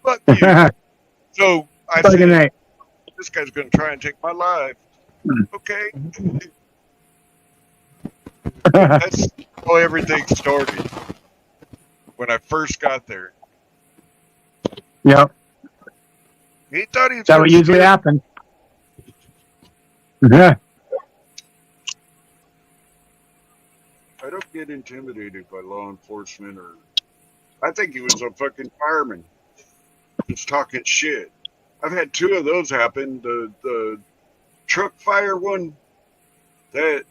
Fuck you. So I said, this guy's going to try and take my life. Okay. That's how everything started when I first got there. Yep. He thought he was That's what usually happens. Yeah. I don't get intimidated by law enforcement or. I think he was a fucking fireman. Just talking shit. I've had 2 of those happen. The truck fire one, that's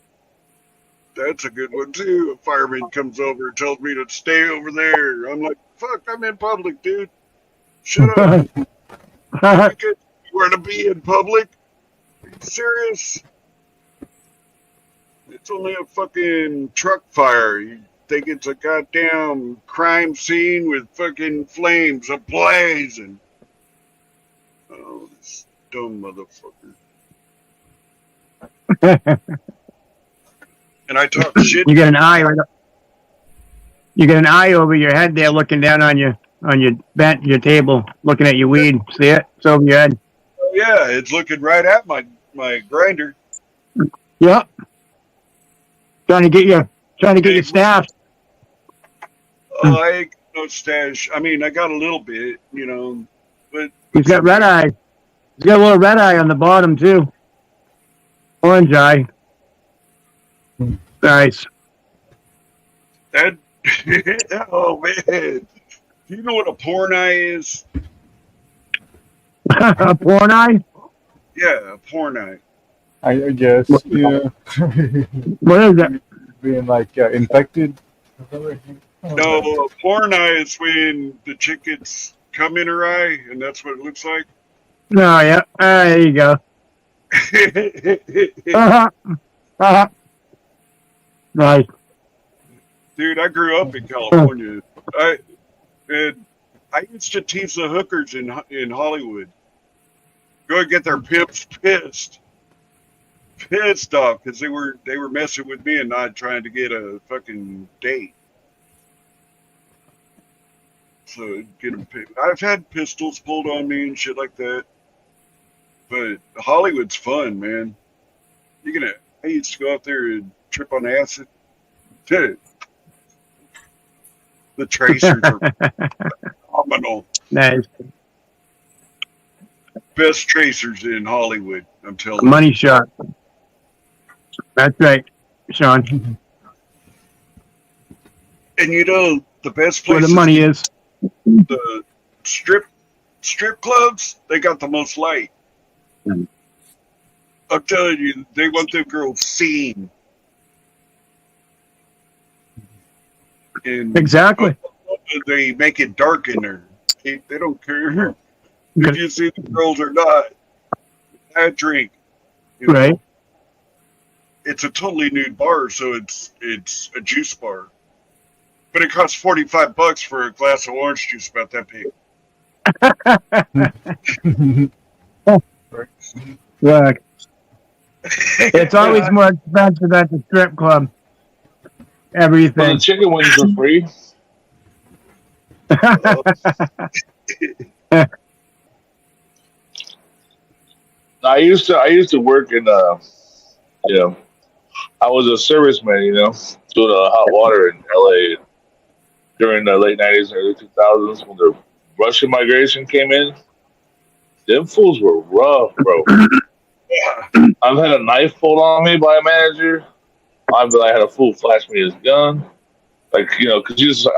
a good one too. A fireman comes over and tells me to stay over there. I'm like, fuck, I'm in public, dude. Shut up. You want to be in public? Are you serious? It's only a fucking truck fire. You think it's a goddamn crime scene with fucking flames ablaze and oh, this dumb motherfucker. And I talk shit. You got an eye right up. You got an eye over your head there, looking down on your your table, looking at your weed. See it? It's over your head. Yeah, it's looking right at my grinder. Yep. Trying to get your staff. I ain't got no stash. I mean, I got a little bit, you know, but He's got red eye. He's got a little red eye on the bottom too. Orange eye. Nice. that. Oh man, do you know what a porn eye is? A porn eye? Yeah, a porn eye. I guess. Yeah. What is it? Being like infected. No, a porn eye is when the chick gets cum in her eye, and that's what it looks like. No, yeah. There you go. Nice. Dude, I grew up in California. I used to tease the hookers in Hollywood. Go and get their pimps pissed off because they were messing with me and not trying to get a fucking date. So get them. I've had pistols pulled on me and shit like that. But Hollywood's fun, man. I used to go out there and trip on acid. Dude, the tracers are phenomenal. Nice. Best tracers in Hollywood, I'm telling you. Money shot. That's right, Sean. And you know the best Where places, the money is. the strip clubs, they got the most light. I'm telling you, they want them girls seen. And Exactly. they make it dark in there. They don't care if you see the girls or not. I drink. You know, Right. it's a totally nude bar, so it's a juice bar. But it costs $45 for a glass of orange juice about that big. Look, it's always more expensive at the strip club. Well, Everything. the chicken wings are free. I used to work in you know, I was a serviceman, you know, doing hot water in LA during the late '90s and early 2000s when the Russian migration came in. Them fools were rough, bro. I've had a knife pulled on me by a manager. I had a fool flash me his gun, like, you know, because he's like,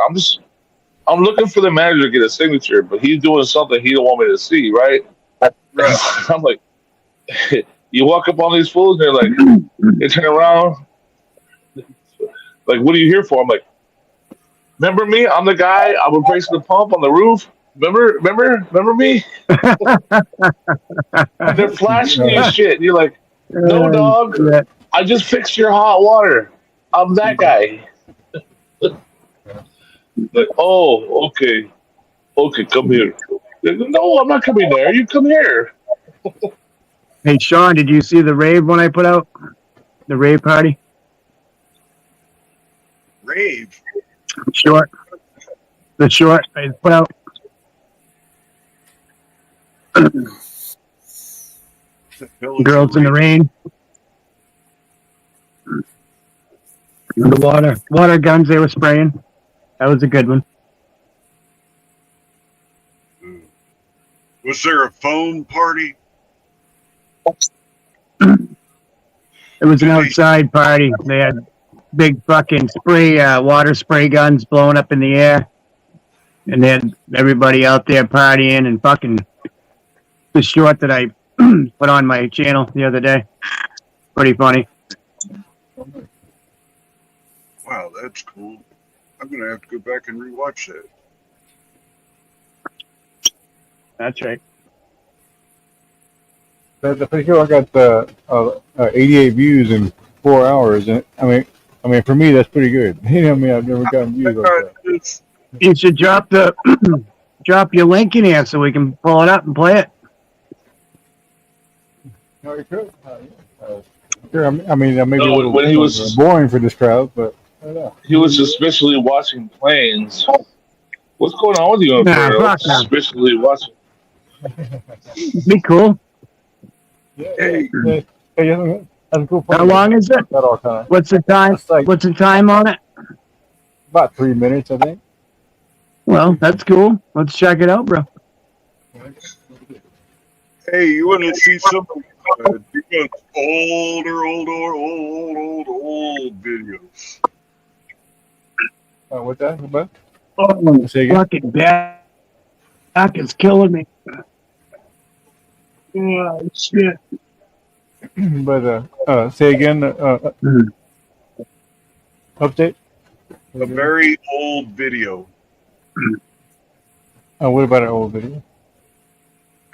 I'm looking for the manager to get a signature, but he's doing something he don't want me to see, right? I'm like, you walk up on these fools, and they're like, they turn around, like, what are you here for? I'm like, remember me? I'm the guy. I'm replacing the pump on the roof. Remember me? They're flashing you shit. And you're like, no, dog. Yeah. I just fixed your hot water. I'm that guy. Like, oh, okay. Okay, come here. No, I'm not coming there. You come here. Hey, Sean, did you see the rave when I put out? The rave party? Rave. Short. The short I put out. Girls in the rain. The water guns they were spraying. That was a good one. Was there a foam party? It was an outside party. They had big fucking water spray guns blowing up in the air. And they had everybody out there partying and fucking the short that I put on my channel the other day. Pretty funny. Wow, that's cool. I'm gonna have to go back and rewatch that. That's right. The video I got 88 views in 4 hours, and I mean, for me that's pretty good. You know, I mean, I've never gotten views like that. You should drop your link in here so we can pull it up and play it. No, you could. Sure, I mean, that may be a No, little when he was- boring for this crowd, but I don't know. He was suspiciously watching planes. What's going on with you, Nah, Imperial? fuck no. Suspiciously watching. Be cool. Hey, Hey, that's a cool. How long is it? Not all time. What's the time? It's like What's the time on it? about 3 minutes, I think. Well, that's cool. Let's check it out, bro. hey, you want to see something? Because old videos. What's that about? Oh, Say again? fucking back is killing me. Oh, shit. But say again. Update. A very old video. What about an old video?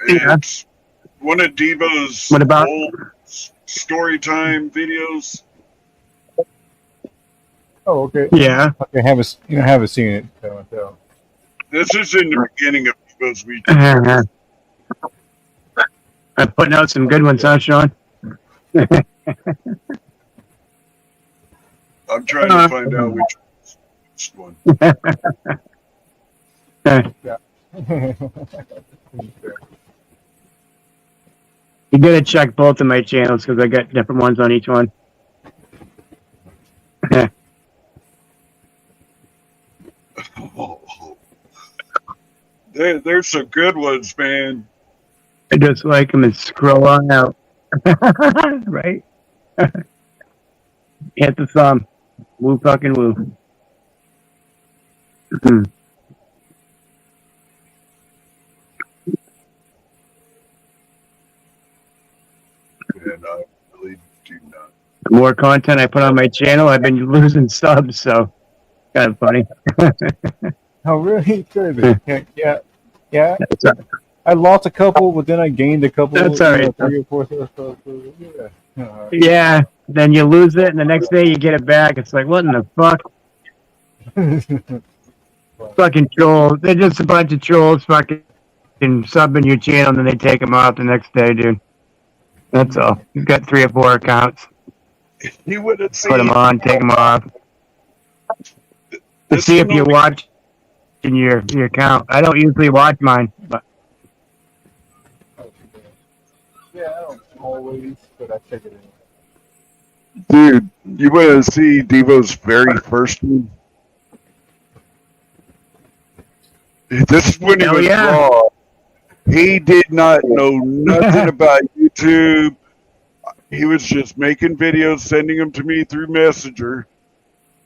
Yeah. It's one of Devo's What about- old story time videos. Oh, okay. Yeah. Okay, haven't seen it. So. This is in the beginning of Devo's week. I'm putting out some good ones, huh, Sean? I'm trying to find out which one. Yeah. You gotta check both of my channels because I got different ones on each one. There's some good ones, man. I just like them and scroll on out. Right? Hit the thumb. Woo fucking woo. And I really do not. The more content I put on my channel, I've been losing subs, so kind of funny. Oh, really? Could be. Yeah. I lost a couple, but then I gained a couple. That's all right. 3 or 4. Yeah. Yeah, then you lose it, and the next day you get it back. It's like, what in the fuck? Fucking trolls. They're just a bunch of trolls fucking subbing your channel, and then they take them off the next day, dude. That's all. You've got 3 or 4 accounts. You wouldn't Put them on, take them off. To see if you watch in your account. I don't usually watch mine, but Yeah, I don't always, but I check it in. Dude, you want to see Devo's very first one? This is when he Hell was yeah. raw. He did not know nothing about YouTube. He was just making videos, sending them to me through Messenger,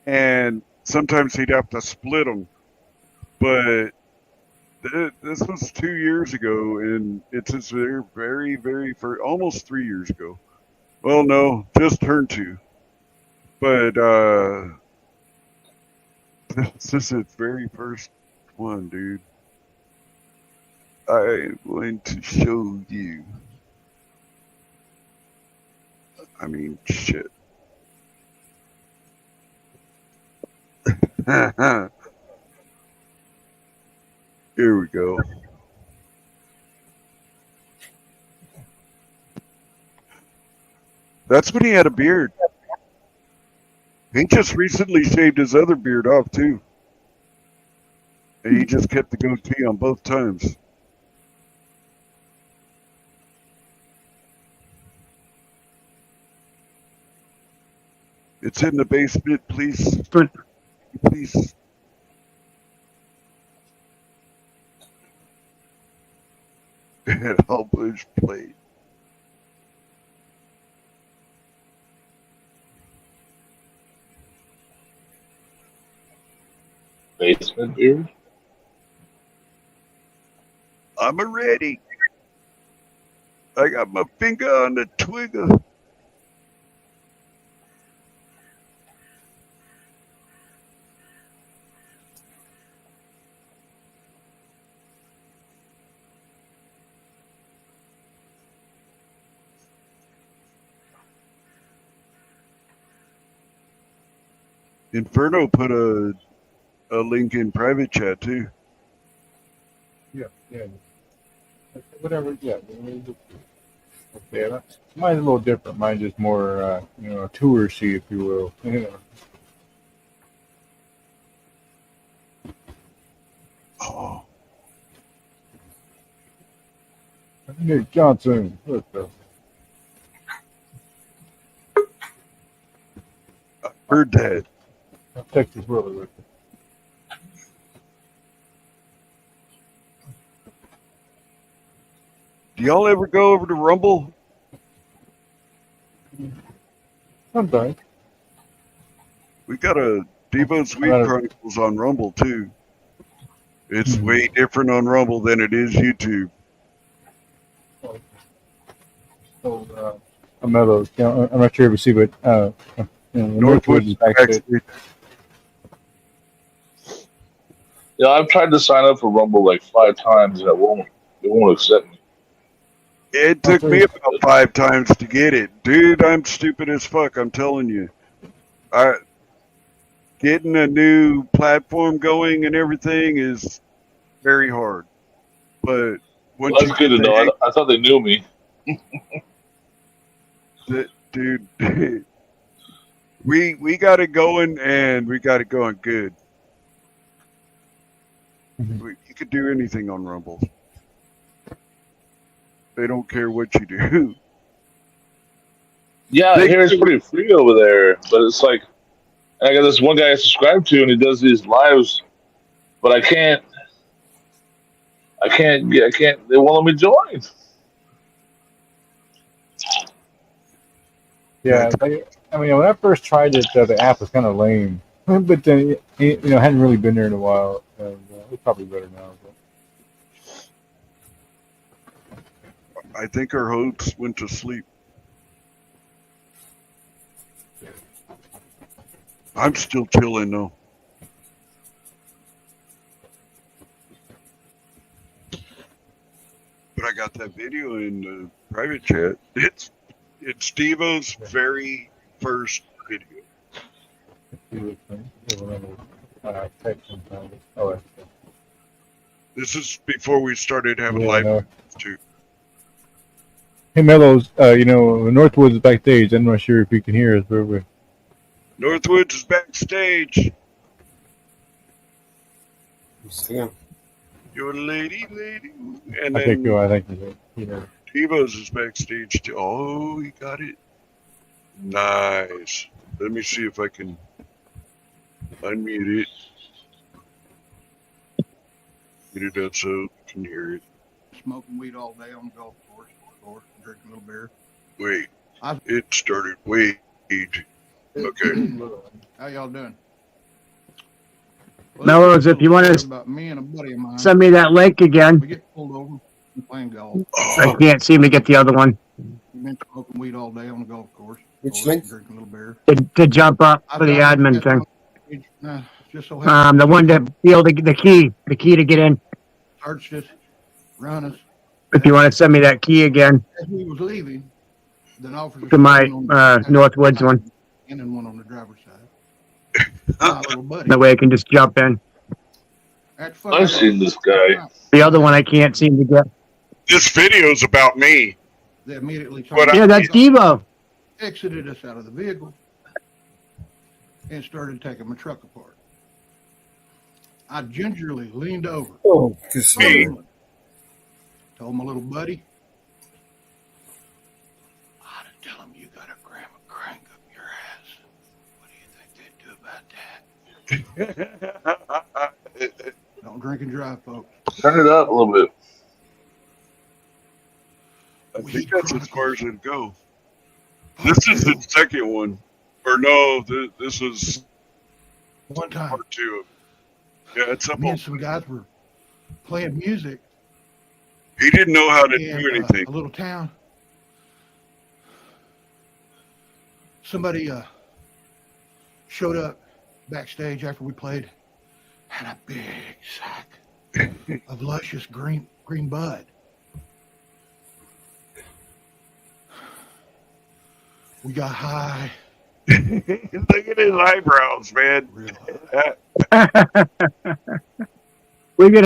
and sometimes he'd have to split them. But this was 2 years ago, and it's his very, very first, almost 3 years ago. Well, no, just turned 2. But this is his very first one, dude. I'm going to show you. I mean, shit. Here we go. That's when he had a beard. He just recently shaved his other beard off, too. And he just kept the goatee on both times. It's in the basement, please. Please. And I'll push play. Basement beard? I'm ready. I got my finger on the trigger. Inferno put a link in private chat too. Yeah. Whatever, yeah. Okay, mine's a little different. Mine's just more, touristy, if you will. Oh. Nick Johnson. What the? Heard that. Texas really with it. Do y'all ever go over to Rumble? Sometimes. We got a Devo's Week Chronicles on Rumble too. It's way different on Rumble than it is YouTube. So, I'm not sure if you see, but Northwood is backstage. Yeah, I've tried to sign up for Rumble like 5 times and it won't accept me. It took me about 5 times to get it. Dude, I'm stupid as fuck, I'm telling you. Getting a new platform going and everything is very hard. But once Well, that's good to know. I thought they knew me. Dude, we got it going, and we got it going good. You could do anything on Rumble. They don't care what you do. Yeah, here it's pretty free over there, but it's like I got this one guy I subscribe to, and he does these lives, but I can't. They won't let me join. Yeah, I mean, when I first tried it, the app was kind of lame, but then hadn't really been there in a while, and it's probably better now. But. I think our hosts went to sleep. I'm still chilling though. But I got that video in the private chat. It's Steve-O's very first video. This is before we started having live too. Hey Mellows, Northwoods is backstage. I'm not sure if you can hear us, but we're... Northwoods is backstage. Your lady, and I think then you know. Steve-O's is backstage too. Oh, he got it. Nice. Let me see if I can unmute it. Get it up so you can hear it. Smoking weed all day on the golf course, drinking a little beer. Wait, it started. Wait. Okay. How y'all doing? Mellows, if you want to About me and a buddy of mine. send me that link again. We get pulled over and playing golf. I can't seem to get the other one We've been smoking weed all day on the golf course. Which link? Drinking a little beer. to jump up for the admin thing. Just so The one to feel the key to get in. searched it, run us. If you want to send me that key again As we was leaving, then officers to my one on the Northwoods one. and then one on the driver's side. My little buddy. That way I can just jump in. I've seen this guy. The other one I can't seem to get. This video's about me. They immediately Yeah, that's Devo. exited us out of the vehicle and started taking my truck apart. I gingerly leaned over. Oh, good me. Told my little buddy, I ought to tell him you got a gram of crank up your ass. What do you think they'd do about that? Don't drink and drive, folks. Turn it up a little bit. I think that's as far as it'd go. This is the second one. Or no, this is one time. Part 2. Yeah, it's up Me on. and some guys were playing music He didn't know how to in do anything. a little town. Somebody showed up backstage after we played, had a big sack of luscious green bud. We got high. Look at his eyebrows, man. We get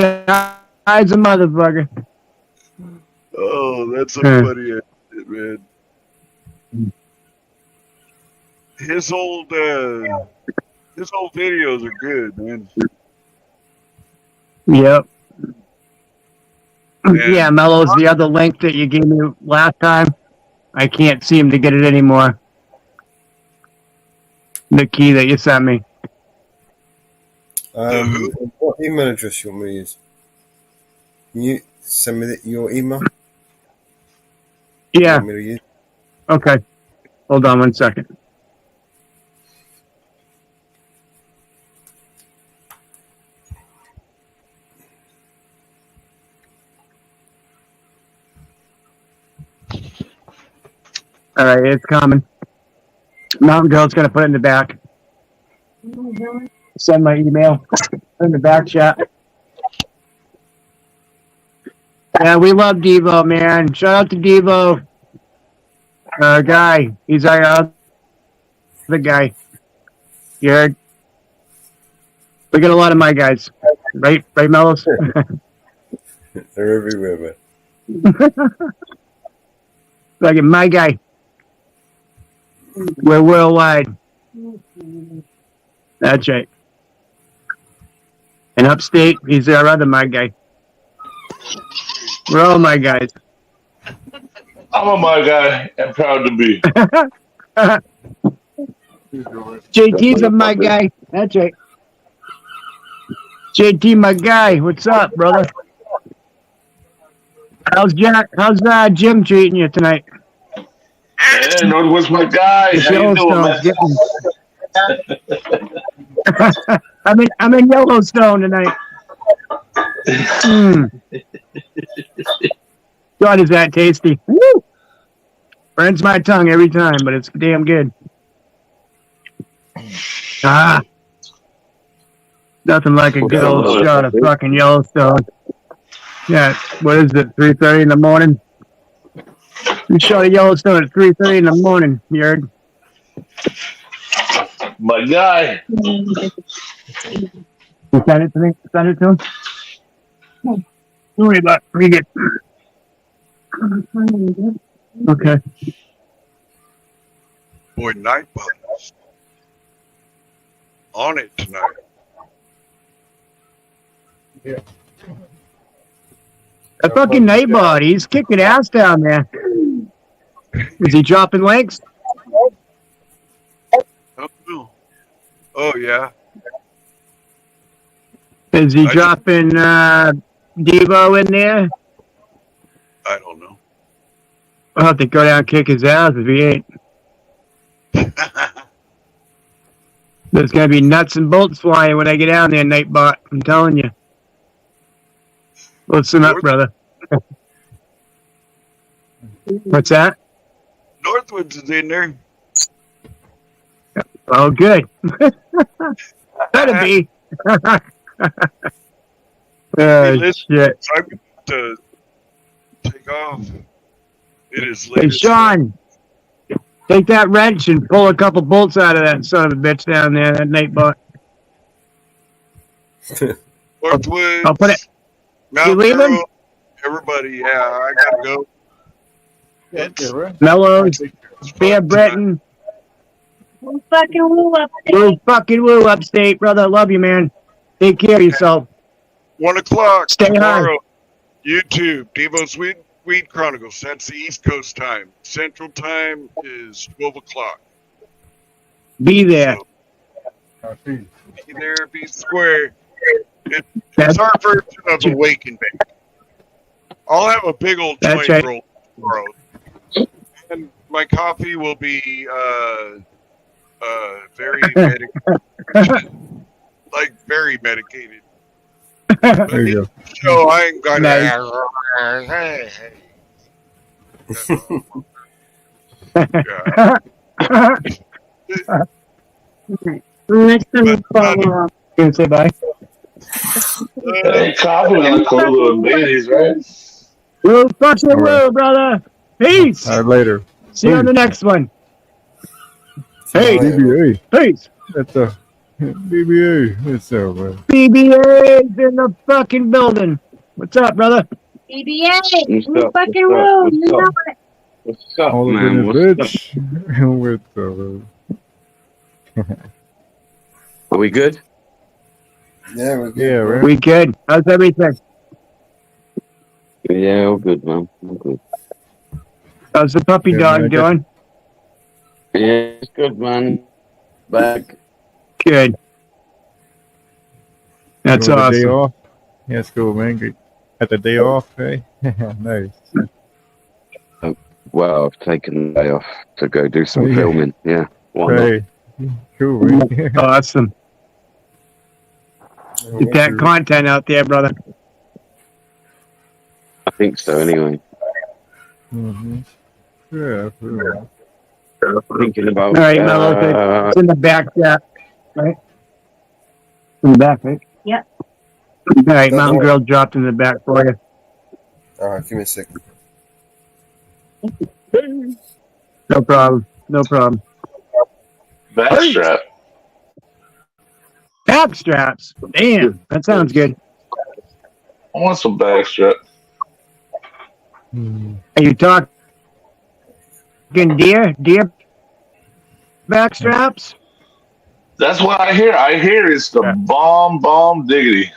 eyes a motherfucker. Oh, that's so funny, man. His old videos are good, man. Yep. Yeah, Mellows, the other link that you gave me last time, I can't seem to get it anymore. The key that you sent me. What email address you want me to use? Can you send me your email? Yeah. You want me to use? Okay. Hold on 1 second. All right, it's coming. Mountain Girl's gonna put it in the back. Send my email in the back chat. Yeah, we love Devo, man. Shout out to Devo. Guy. He's our other guy. You heard? We got a lot of my guys. Right, Mellows? They're everywhere, man. Like my guy. We're worldwide. That's right. And upstate, he's our other my guy. We're all my guys. I'm a my guy and proud to be. JT's a my guy. That's right. JT, my guy. What's up, brother? How's Jim treating you tonight? Hey, Northwest, my guy. How you doing, man? I'm in Yellowstone tonight. God, is that tasty? Woo! Burns my tongue every time, but it's damn good. Nothing like a good old shot of fucking Yellowstone. Yeah, what is it? 3:30 in the morning. We shot a Yellowstone at 3:30 in the morning. You heard? My guy. You send it to me? Send it to him? Don't worry about it. Read it. Okay. Boy, Nightbot on it tonight. Yeah. A fucking Nightbot. He's kicking ass down there. Is he dropping links? Oh, no. Oh yeah. Is he dropping Devo in there? I don't know. I'll have to go down and kick his ass if he ain't. There's going to be nuts and bolts flying when I get down there, Nightbot. I'm telling you. Listen up, brother. What's that? Northwoods is in there. Oh, good. Better be. Hey, listen, shit. I'm going to take off. It is Hey, late. Sean. Take that wrench and pull a couple bolts out of that son of a bitch down there, that Nightbot. Northwoods. I'll put it. Mount You leaving? Girl, everybody, yeah, I gotta go. It's Mellows, Bear Breton, Woo fucking woo woo upstate, brother. Love you, man. Take care of yourself. 1 o'clock Stay tomorrow. YouTube, Devo's Weed Chronicles. That's the East Coast time. Central time is 12 o'clock. Be there. Be there, be square. It's our version of Awaken Baby. I'll have a big old That's joint right. roll tomorrow. And my coffee will be very medicated. Like very medicated. There you go. So I ain't gonna Next time we follow up. Gonna say bye. Hey, coffee on Cola and Bailey's, right? Woo fucking woo, brother. Peace. All right, later. See you on the next one. Hey. BBA. Peace. That's a BBA. What's up, man? BBA's in the fucking building. What's up, brother? BBA. Woo fucking woo. You know it. What's up, All man? of What's it, up? bitch. What's up? Are we good? Yeah, we're good. Yeah, right. We good. How's everything? Yeah, all good, man. All good. How's the puppy Yeah, dog man, doing? Yeah, it's good, man. Back. Good. That's You want the day awesome. off? Yeah, it's cool, man. Good. Got the day off, hey? Nice. Well, I've taken the day off to go do some Yeah. filming. Yeah. Why not? Hey, cool, man. Awesome. Get that content out there, brother. I think so, anyway. Mm-hmm. Yeah, for real. Thinking about. All right, Mellow. It's in the back, yeah. Right? In the back, right? Yep. All right, Mountain Girl dropped in the back for you. All right, give me a second. No problem. No problem. Backstrap. Back straps. Damn, that sounds good. I want some backstrap. Are you talking deer back straps? That's what I hear. I hear it's the bomb diggity.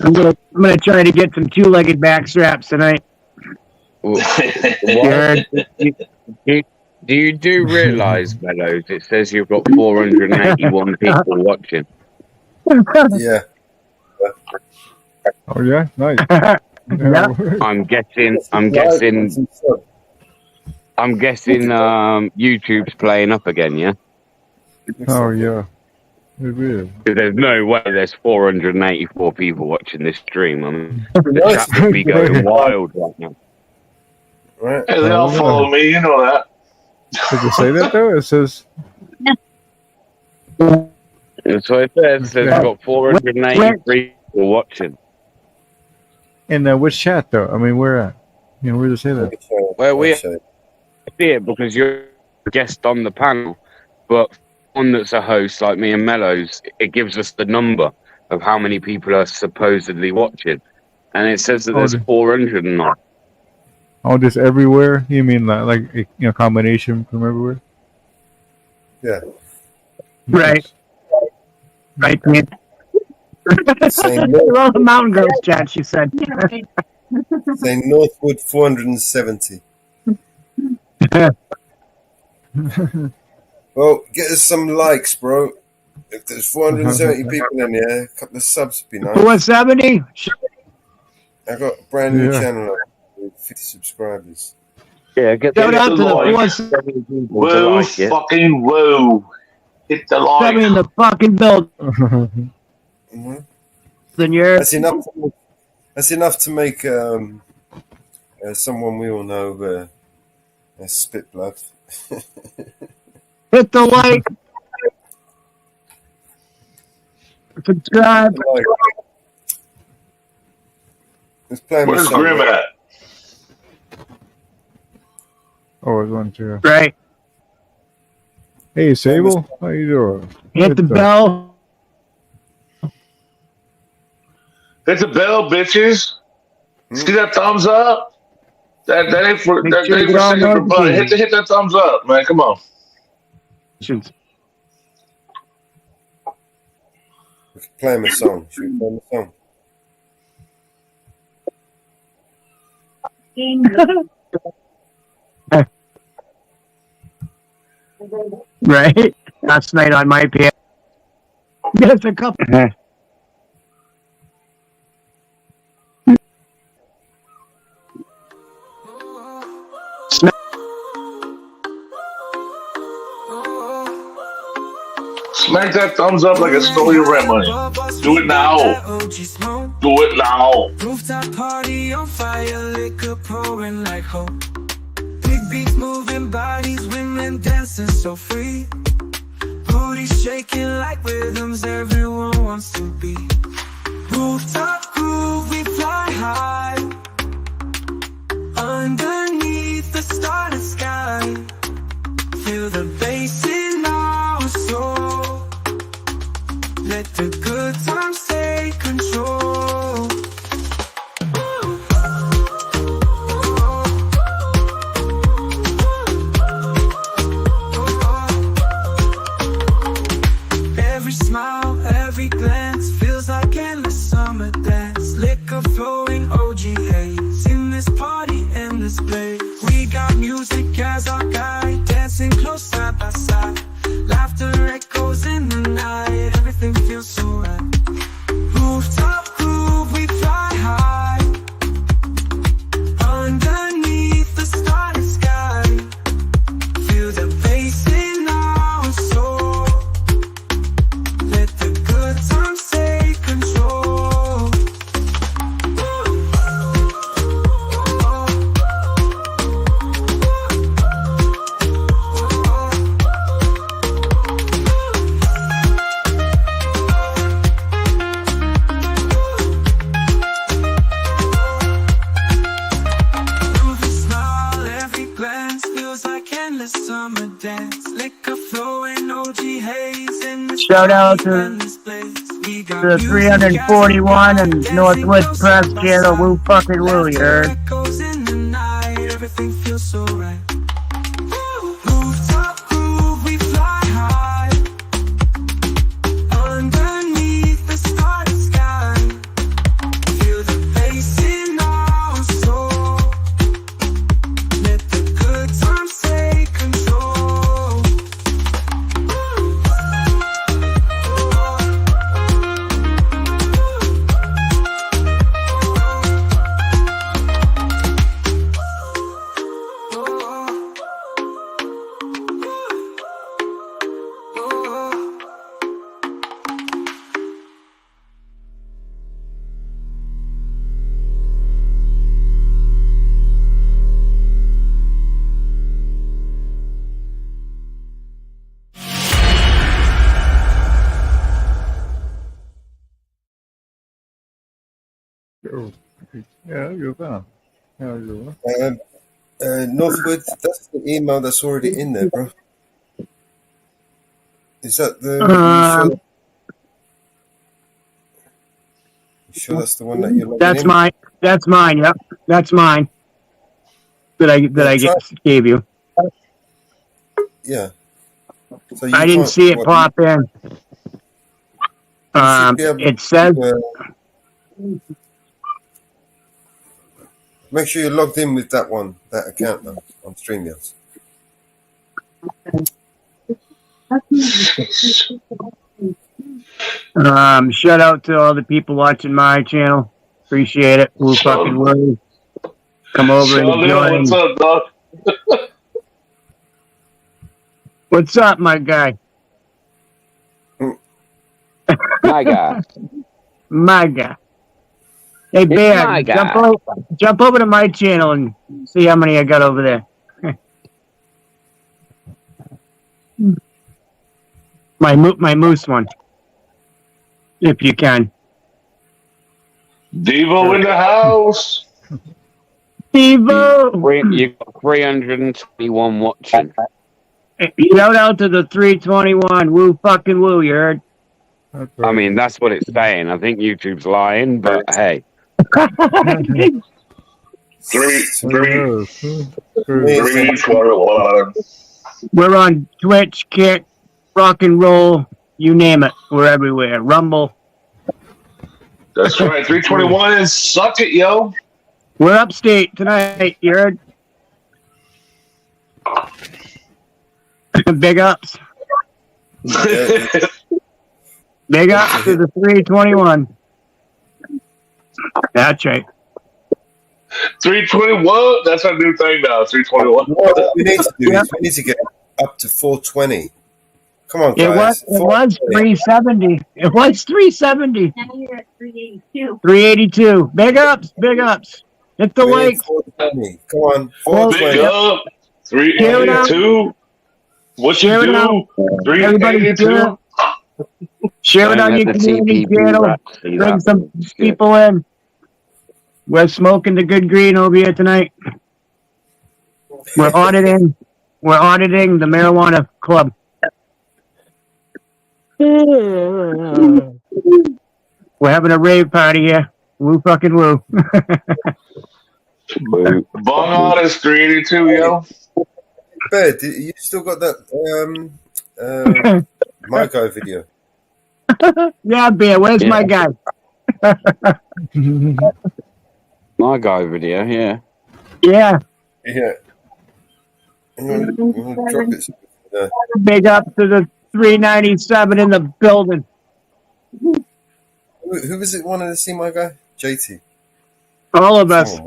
I'm gonna try to get some 2-legged back straps tonight. Do you realize, Mellows? It says you've got 481 people watching. Yeah. Oh yeah, nice. Yeah. I'm guessing. YouTube's playing up again. Yeah. Oh yeah. It is. There's no way there's 484 people watching this stream. I mean, the chat would be going wild right now. Right. Hey, they all follow me. You know that. Does it say that though? It says. That's what it says. It says it's got 483 people watching. In which chat though? I mean, where at? You know, where does it say that? Well, we see it because you're a guest on the panel, but one that's a host like me and Mellows, it gives us the number of how many people are supposedly watching, and it says that there's 409. Oh, just everywhere? You mean like combination from everywhere? Yeah. Right. Right, man. Saying Well, the Mountain Girls chat, she said. saying Northwood 470. Well, get us some likes, bro. If there's 470 people in there, a couple of subs would be nice. 470? I got a brand new Yeah. channel with 50 subscribers. Yeah, get Shout out to the like. 470 people to Whoa, like it. fucking whoa. Hit the like. in the fucking building. Mm-hmm. Then you're That's enough. That's enough to make someone we all know spit blood. hit the like. Subscribe. Like, let's play him a Where's song. Grim at? Oh, it's one too. Right. Hey, Sable, how you doing? Hit the bell. Hit the bell, bitches. See that thumbs up? That ain't for Make that sure ain't you for get all second for button. notifications. Hit that thumbs up, man. Come on. We can play him a song. Should we play him a song? Right. Last night on my piano. There's a couple. Smack that thumbs up like I stole your rent money. Do it now. Do it now. Rooftop party on fire, liquor pouring like hope. Big beats moving bodies, women dancing so free. Booties shaking like rhythms everyone wants to be. Rooftop groove, we fly high. Underneath the starry sky. Feel the bass in our soul. Let the good times take control. Every smile, every glance feels like endless summer dance. Liquor flowing, OG haze. In this party, in this place. We got music as our guide, dancing close side by side. Laughter echoes in the night, everything feels so right. Rooftop groove, we fly high. Underneath the starry sky. Feel the bass in our soul. Let the good times take control. dance. Liquor flowing, OG haze in the Shout out to endless bliss. We got the 341 and Northwest Press channel. Woo fucking woo, you heard? echoes in the night. Everything feels so right. Rooftop groove, we fly high. Underneath the starry sky. Feel the bass in our soul. Let the good times take control. Yeah, you're fine. Yeah, you're Northwood, that's the email that's already in there, bro. Is that the? You sure that's the one that you're logging That's in? mine. That's mine. Yep, that's mine. That I gave you. Yeah. So you I didn't can't- see it what- pop in. be able It says. Make sure you're logged in with that account though, on StreamYard. Shout out to all the people watching my channel. Appreciate it. Woo fucking woo. Come over and join. What's up, dog? What's up, my guy? My guy. My guy. Hey, It's Bear, my guy. jump over to my channel and see how many I got over there. my moose one, if you can. Devo in the house. Devo. You got 321 watching. Shout out to the 321. Woo fucking woo, you heard? I mean, that's what it's saying. I think YouTube's lying, but hey. We're on Twitch, Kick, Rock and Roll, you name it. We're everywhere. Rumble. That's right. 321 is suck it, yo. We're upstate tonight, you heard? Big ups. Big ups to the 321. That's right. 321. That's our new thing now. 321. What we need to do is we need to get up to 420. Come on, guys. It was 370. It was 370. Now you're at 382. 382. Big ups. Big ups. Hit the We need likes. 420. Come on. Big 420. up. 382. What you Share it out. do? Everybody 382. Share it on your community channel. Bring some people in. We're smoking the good green over here tonight. We're auditing the marijuana club. We're having a rave party here. Woo fucking woo. Bong Honest 382, yo. Bear, you still got that my guy video? Yeah, Bear, where's my guy? My guy video, yeah. Yeah. Yeah. You want to drop it? Big up to the 397 in the building. Who was it wanted to see my guy? JT. All of us.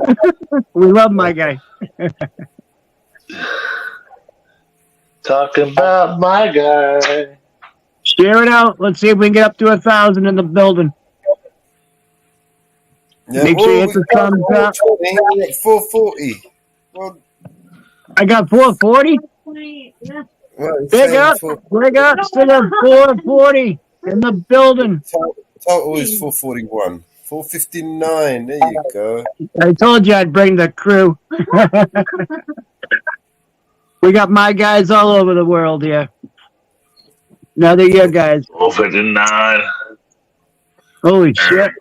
We love my guy. Talking about my guy. Share it out. Let's see if we can get up to 1,000 in the building. Yeah, Make sure you hit the thumbs up. 440. Well, I got 440. Big up. Big up to the 440 in the building. Total is 441. 459. There you go. I told you I'd bring the crew. We got my guys all over the world here. Now they're your guys. 59. Holy shit.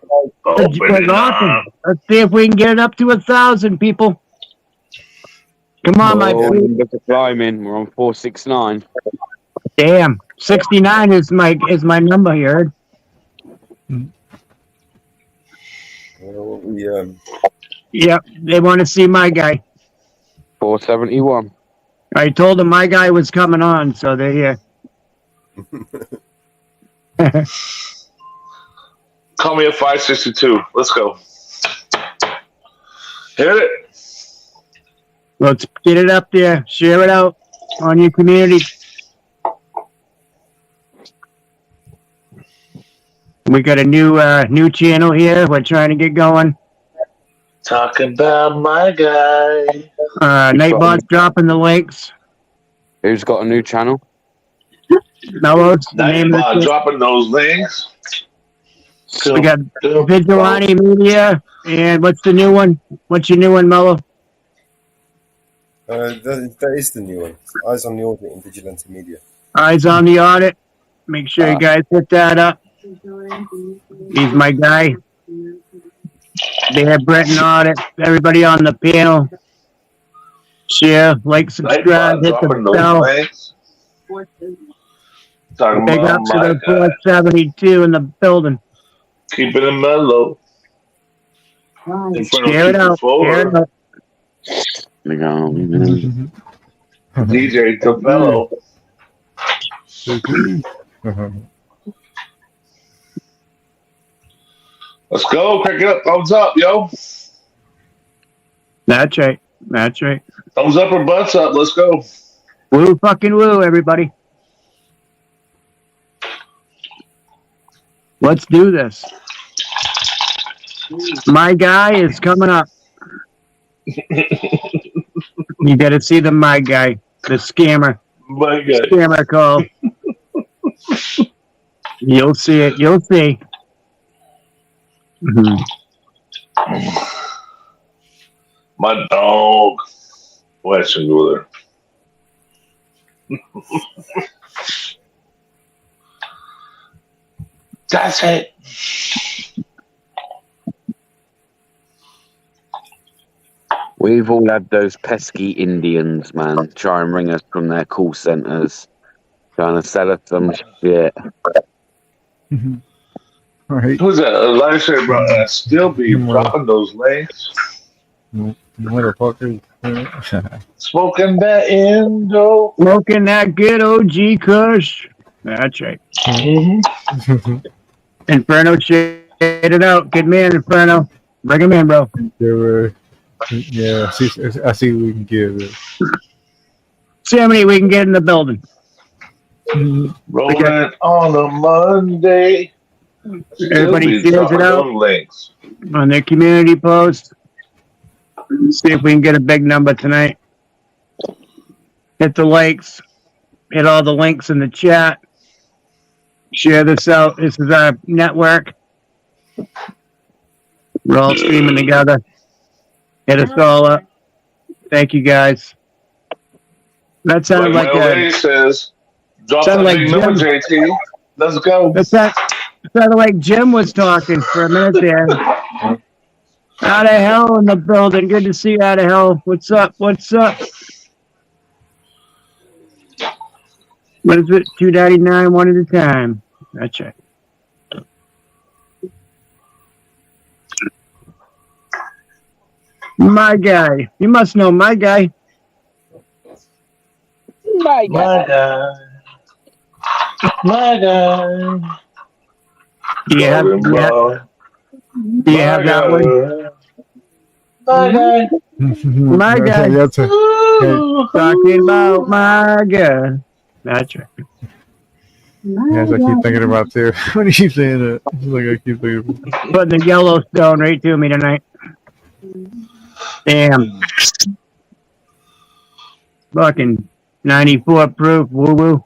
That's awesome. Let's see if we can get it up to 1,000 people. Come on, my friend. Number to climbing. We're on 469. Damn. 69 is my number here. Yep, they want to see my guy. 471. I told them my guy was coming on, so they're here. Call me at 562. Let's go. Hit it. Let's get it up there. Share it out on your community. We got a new channel here. We're trying to get going. Talking about my guy. Nightbot's dropping the links. Who's got a new channel? Mellows. Nightbot dropping those links. We got Vigilante Media, and what's the new one? What's your new one, Mello? That is the new one. Eyes on the Audit and Vigilante Media. Eyes on the Audit. Make sure you guys hit that up. He's my guy. They have Brett and Audit. Everybody on the panel. Share, like, subscribe, hit the bell. Big up to the 472 in the building. Keep it in mellow. Share it out. Share it out. DJ Capello. Let's go. Crank it up. Thumbs up, yo. That's right. That's right. Thumbs up or butts up. Let's go. Woo fucking woo, everybody. Let's do this. My guy is coming up. You got to see the my guy, the scammer. My guy. Scammer call. You'll see it. You'll see. My dog. Well, I shouldn't go there. That's it. We've all had those pesky Indians, man, try and ring us from their call centers, trying to sell us some shit. Right. Who's that? Elijah, bro. I still be dropping those links. Motherfuckers. Smoking that Indo. Smoking that good OG Kush. That's right. Inferno shaded it out. Good man, Inferno. Bring him in, bro. Yeah, I see what we can give. See how many we can get in the building. Rolling on a Monday. Everybody shares it out links on their community post. See if we can get a big number tonight. Hit the likes. Hit all the links in the chat. Share this out. This is our network. We're all streaming together. Hit us all up. Thank you, guys. That sounded like a... says, drop that like big number, JT. Let's go. That sounded like Jim was talking for a minute there. Out of hell in the building. Good to see you, out of hell. What's up? What's up? What is it? $2.99, one at a time. That's right. My guy. You must know my guy. My guy. My guy. Do you have that one? My guy. My guy. Talking about my guy. That's right. Yes, I keep thinking about too. When you keep saying that, it's like I keep thinking about. Putting the Yellowstone right to me tonight. Damn. Fucking 94 proof. Woo woo.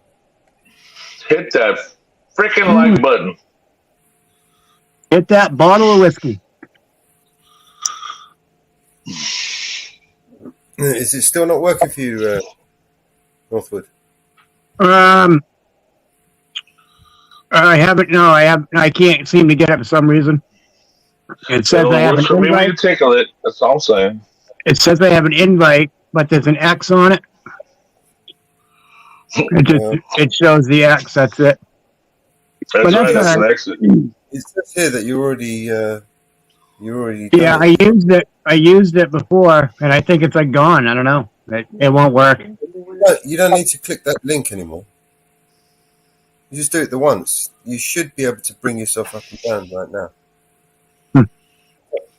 Hit that freaking like button. Hit that bottle of whiskey. Is it still not working for you, Northwood? I haven't. No, I have. I can't seem to get it for some reason. It says I have an For me, we can invite. take it. That's all I'm saying. It says I have an invite, but there's an X on it. It shows the X. That's it. That's But right. That's all an right. exit. It says here that you already Yeah, I used it. I used it before, and I think it's like gone. I don't know. It won't work. You don't need to click that link anymore. You just do it the once. You should be able to bring yourself up and down right now.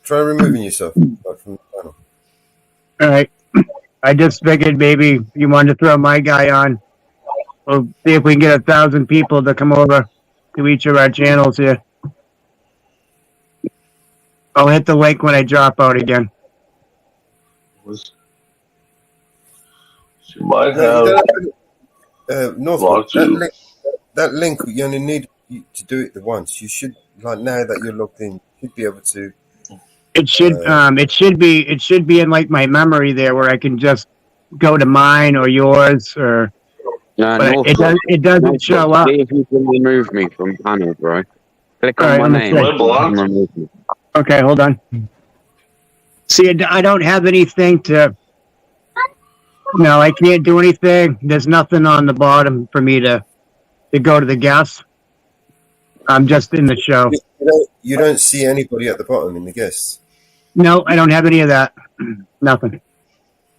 Try removing yourself from the panel. All right. I just figured maybe you wanted to throw my guy on. We'll see if we can get 1,000 people to come over to each of our channels here. I'll hit the link when I drop out again. She might No, you have. don't have Northwood, that link, you only need to do it the once. You should, like now that you're logged in, you should be able to. It should be in like my memory there where I can just go to mine or yours or. But it doesn't show up. See if you can remove me from panel, bro. Click All on right, my let me name. see. and remove me. Okay, hold on. See, I don't have anything to. No, I can't do anything. There's nothing on the bottom for me to go to the guests. I'm just in the show. You don't see anybody at the bottom in the guests. No, I don't have any of that. Nothing.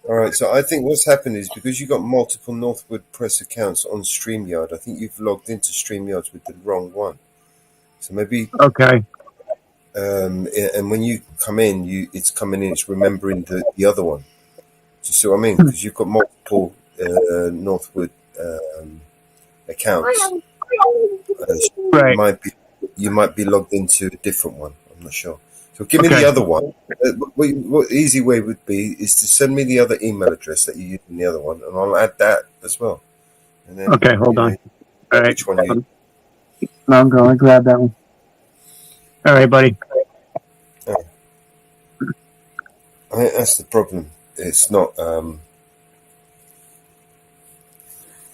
All right, so I think what's happened is because you've got multiple Northwood Press accounts on StreamYard, I think you've logged into StreamYard with the wrong one. So maybe. Okay. And when you come in, it's coming in. It's remembering the other one. Do you see what I mean? Because you've got multiple Northwood accounts. Right. You might be logged into a different one. I'm not sure. So give me Okay. the other one. What easy way would be is to send me the other email address that you used in the other one, and I'll add that as well. And then, Okay, hold on. All right. Which one you? I'm going to grab that one. All right, buddy. I think that's the problem. It's not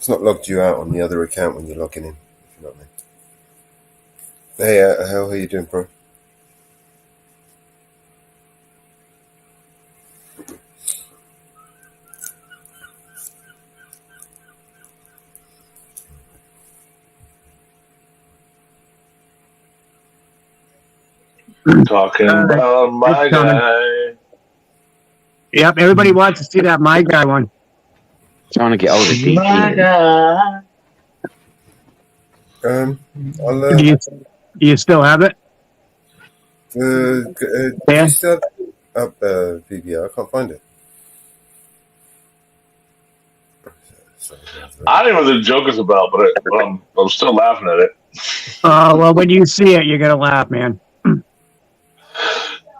logged you out on the other account when you're logging in. If you know what I mean. Hey, how are you doing, bro? Talking about my It's coming. guy. Yep, everybody wants to see that my guy one. Trying to get hold of DP. My guy. I'll, Do you still have it? do you still have it up VBR? I can't find it. I don't even know what the joke is about, but I'm still laughing at it. Well, when you see it, you're gonna laugh, man.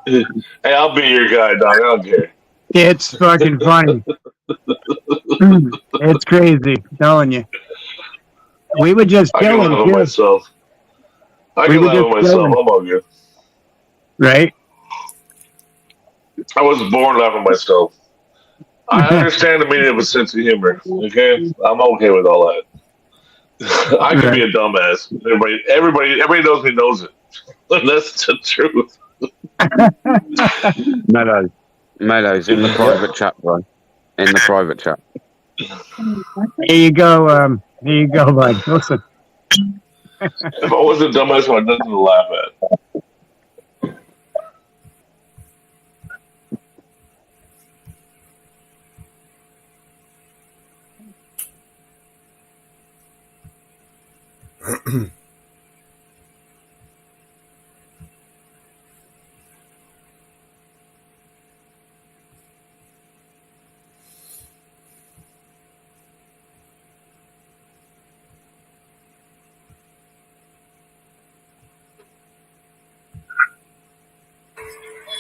Hey, I'll be your guy, dog. I don't care. It's fucking funny. It's crazy, I'm telling you. We were just I can killing, laugh at too. myself. I We can were laugh at just myself. killing. I'm all good. Right? I wasn't born laughing at myself. I understand the meaning of a sense of humor. Okay, I'm okay with all that. I can be a dumbass. Everybody knows me knows it. That's the truth. Mellows in the private chat, bro. In the private chat. Here you go, bud. Listen. If I wasn't a dumbass, I had nothing to laugh at.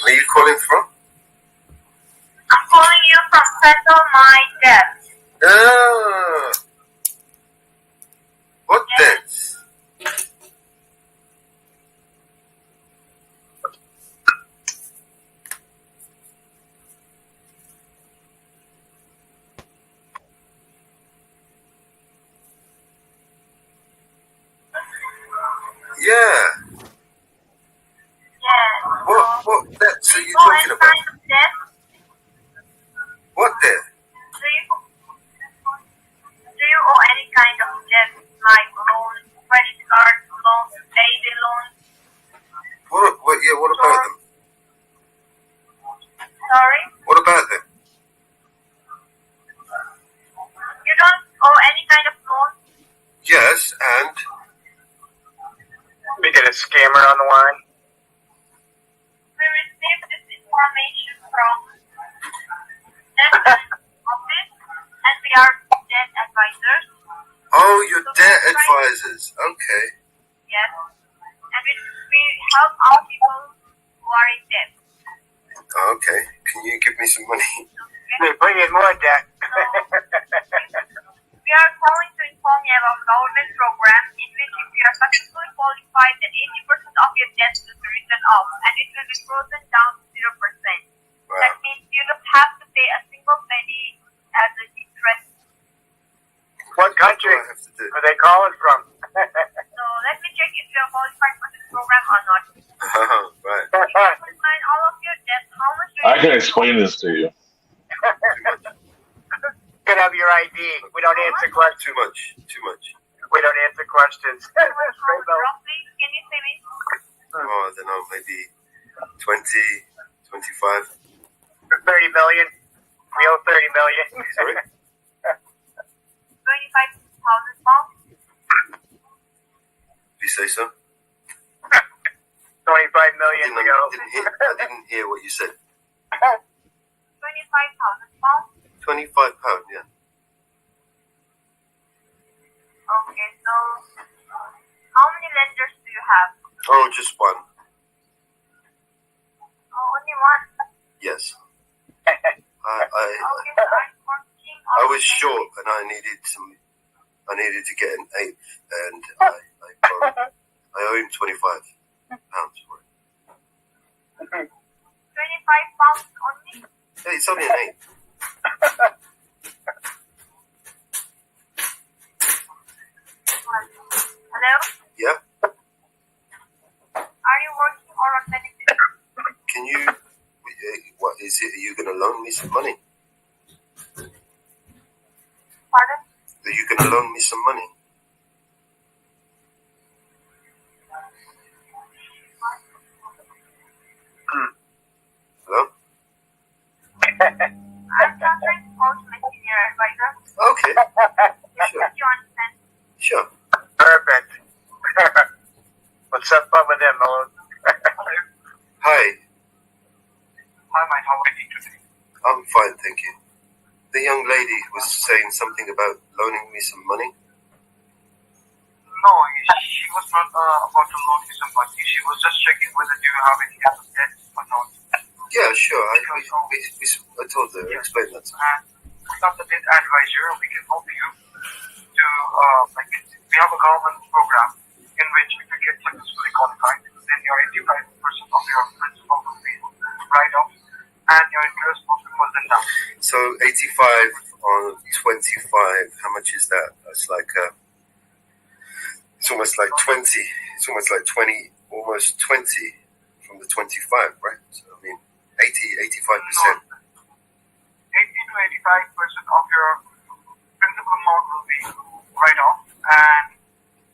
Where are you calling from? I'm calling you from Settle My Debt. Ah, what debts? Yeah. Yes. What debts are you owe talking any about? kind of debt? What debt? Do you owe any kind of debt, like loans, credit cards, loans, payday loans? What about them? Sorry? What about them? You don't owe any kind of loan? Yes, and We get a scammer on the line. We received this information from debt office, and we are debt advisors. oh, you're debt advisors. Okay. Yes. And we help out people who are in debt. Okay. Can you give me some money? They bring in more debt. We are calling to inform you about government program in which if you are successfully qualified, then 80% of your debt will be written off and it will be frozen down to 0%. That means you don't have to pay a single penny as an interest. What country are they calling from? So let me check if you are qualified for this program or not. Right. If you could find all of your debts, how much do you I can explain this to you. Could have your ID. We don't answer questions. Too much. We don't answer questions. roughly? Can you say me? Oh, I don't know, maybe 20, 25. 30 million. We owe 30 million. Sorry? 25,000 pounds. Did you say so? 25 million we owe. I didn't hear what you said. 25,000 pounds. £25, yeah. Okay, so how many lenders do you have? Oh, just one. Oh, only one. Yes. Okay, so I'm working on I was short and I needed to get an eighth, and I owe him £25 for it. 25 pounds only. Yeah, it's only an eighth. Hello? Yeah. Are you working or attending this? Can you? What is it? Are you going to loan me some money? Pardon? Are you going to loan me some money? Hello? I'm transferring the call to my senior advisor. Okay. Yes, Sure. you understand? Sure. Perfect. Let's have fun with them, Malone. Hi. Hi, Mike. How are you today? I'm fine, thank you. The young lady was saying something about loaning me some money. No, she was not about to loan you some money. She was just checking whether do you have any other debt or not. Yeah, sure. I told her. I explained that to her. Without the debt advisor, we can help you to, we have a government program in which if you get successfully qualified, then your 85% of your principal will be write-off and your interest will be frozen down. So 85 on 25, how much is that? That's like, it's almost like 20. It's almost like 20, almost 20 from the 25, right? So, I mean, 85%. 80 to 85% of your principal amount will be write-off and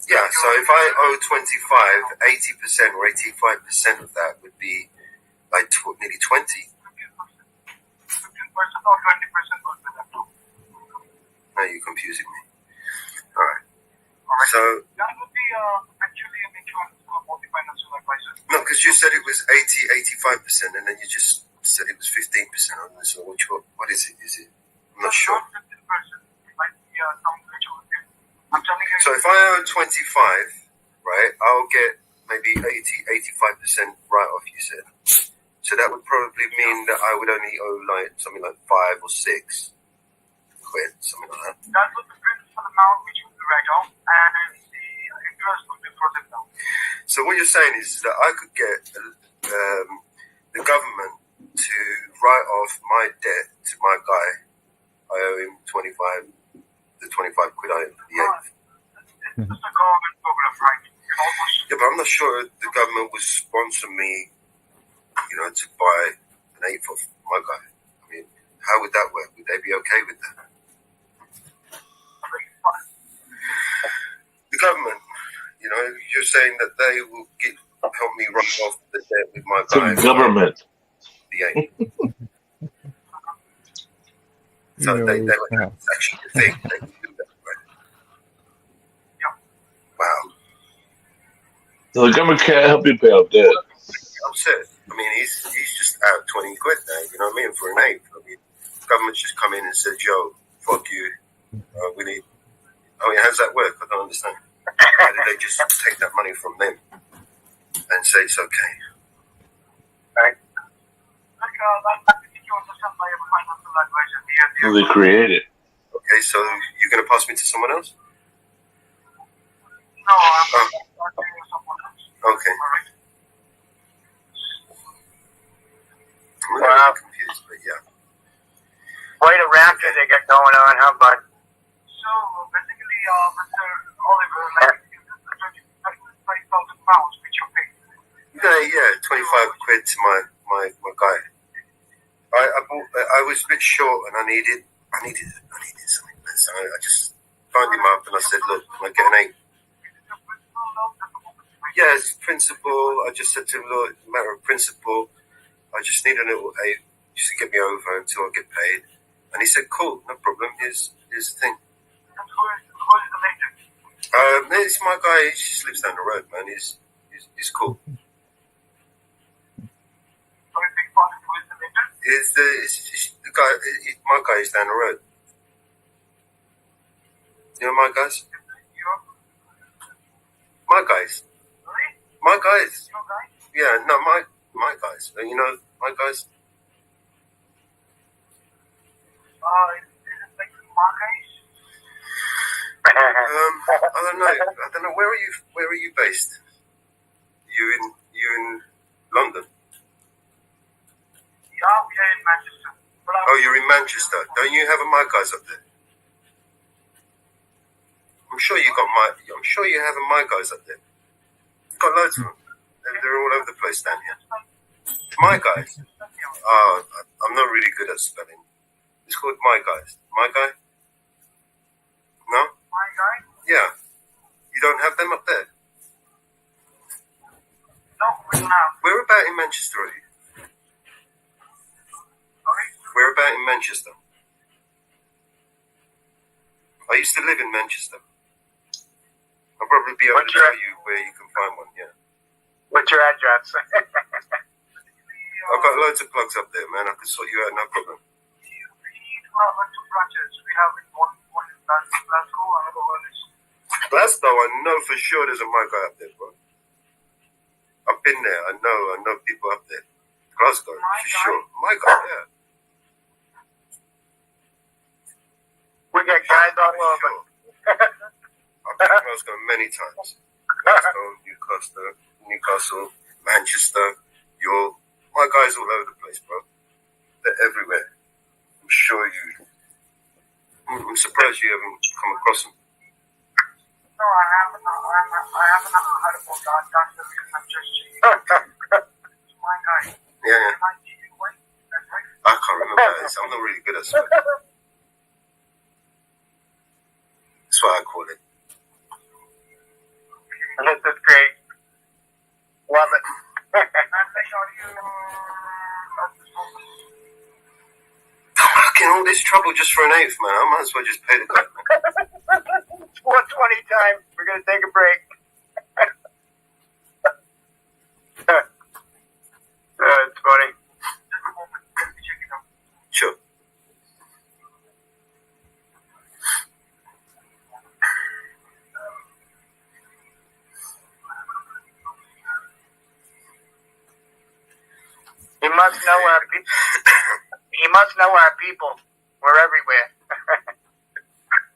Yeah, so if I owe 25, 80% or 85% of that would be like nearly 20. 15% or 20% will be left off. Now you're confusing me. Alright. So, That would be actually an insurance multi-financial advisor. no, because you said it was 85%, and then you just said it was 15% on this. So what is it? Is it? I'm not sure. Not 15%. It might be some mutual thing. I'm telling you. So if I owe 25, right, I'll get maybe 85% write-off, you said. So that would probably mean that I would only owe like something like 5 or 6 quid, something like that. That would be principal amount which will be write-off and the interest will be frozen down. So what you're saying is that I could get the government to write off my debt to my guy. I owe him 25, the 25 quid I owe for the eighth. It's a government program, right? Yeah, but I'm not sure the government would sponsor me, to buy an 8-foot my guy. I mean, how would that work? Would they be okay with that? The government, you're saying that they will help me run off the debt with my guy. The government. The 8. So they would actually think they would do that, right? Wow. So the government can't help you pay off debt. I'm upset. I mean, he's just out 20 quid now, you know what I mean, for an 8. I mean, the government's just come in and said, yo, fuck you. We need. I mean, how does that work? I don't understand. Why did they just take that money from them and say it's okay? They create it. Okay, so you're going to pass me to someone else? No, Okay. I'm a little confused, but yeah. Quite a racket they got going on, huh, bud? So, basically, Mr. Oliver, like, this is the 35,000 pounds which you pay. Yeah, 25 quid to my guy. I was a bit short and I needed something. So I just phoned him up and I said, look, can I get an 8? Yes, principle. I just said to him, look, matter of principle, I just need a little 8 just to get me over until I get paid. And he said, cool, no problem. Here's the thing. It's my guy. He just lives down the road, man. He's cool. It's the guy. My guy is down the road. You know my guys? My guys. My guys. Yeah, no, my guys. You know my guys. I don't know. Where are you based? You in London? Yeah, we are in Manchester. Oh, you're in Manchester. Don't you have a my guys up there? I'm sure you have a my guys up there. You've got loads of them. They're all over the place down here. My guys. Oh, I'm not really good at spelling. It's called my guys. My guy? No? My guy? Yeah. You don't have them up there? No, we don't have. Where about in Manchester are you? Sorry? Where about in Manchester? I used to live in Manchester. I'll probably be able to tell you where you can find one, yeah. What's your address? I've got loads of plugs up there, man. I can sort you out, no problem. We need 2 branches. We have one in Glasgow, another one is... Glasgow, I know for sure there's a my guy up there, bro. I've been there. I know people up there. Glasgow, for sure. My guy, yeah. We got guys all over. I've been to Glasgow many times. Glasgow, Newcastle, Manchester, York. My guys all over the place, bro. They're everywhere. I'm sure I'm surprised you haven't come across them. No, I haven't heard about that. That's the reason I'm just checking. My guy. Yeah. I can't remember this. I'm not really good at spelling. That's what I call it. This is great. Love it. Fucking all this trouble just for an 8th, man. I might as well just pay the guy, man. 1:20 time. We're gonna take a break. It's funny. Sure. He must know our people. He must know our people. We're everywhere.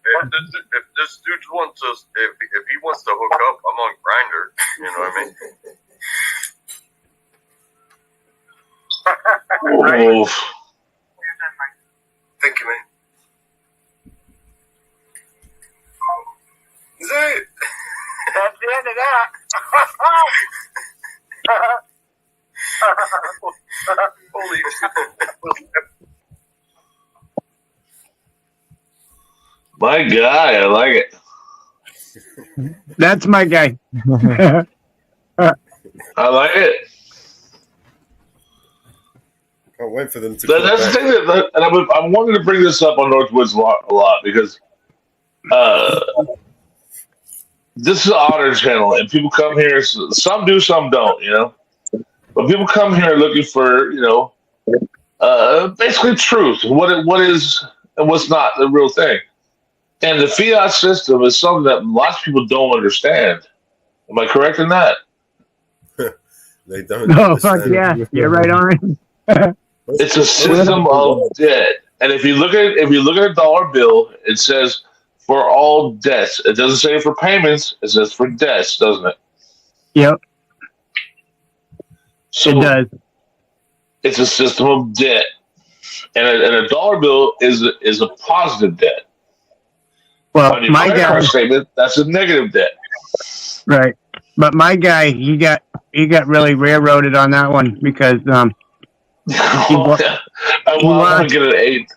If this dude wants us, if he wants to hook up, I'm on Grindr. You know what I mean? Oh. Thank you, man. Is that it? That's the end of that. My guy, I like it. That's my guy. I like it. Can't wait for them to. That's the thing that, and I wanted to bring this up on Northwoods a lot because this is an honor channel, and people come here. Some do, some don't. You know, but people come here looking for basically truth. What is and what's not the real thing. And the fiat system is something that lots of people don't understand. Am I correct in that? They don't. Oh, fuck yeah. You're right on it. It's a system of debt. And if you look at a dollar bill, it says for all debts. It doesn't say for payments, it says for debts, doesn't it? Yep. So it does. It's a system of debt. And a dollar bill is a positive debt. Well, On your my credit guy, card statement, that's a negative debt. right? But my guy, he got really railroaded on that one because I want to get an 8.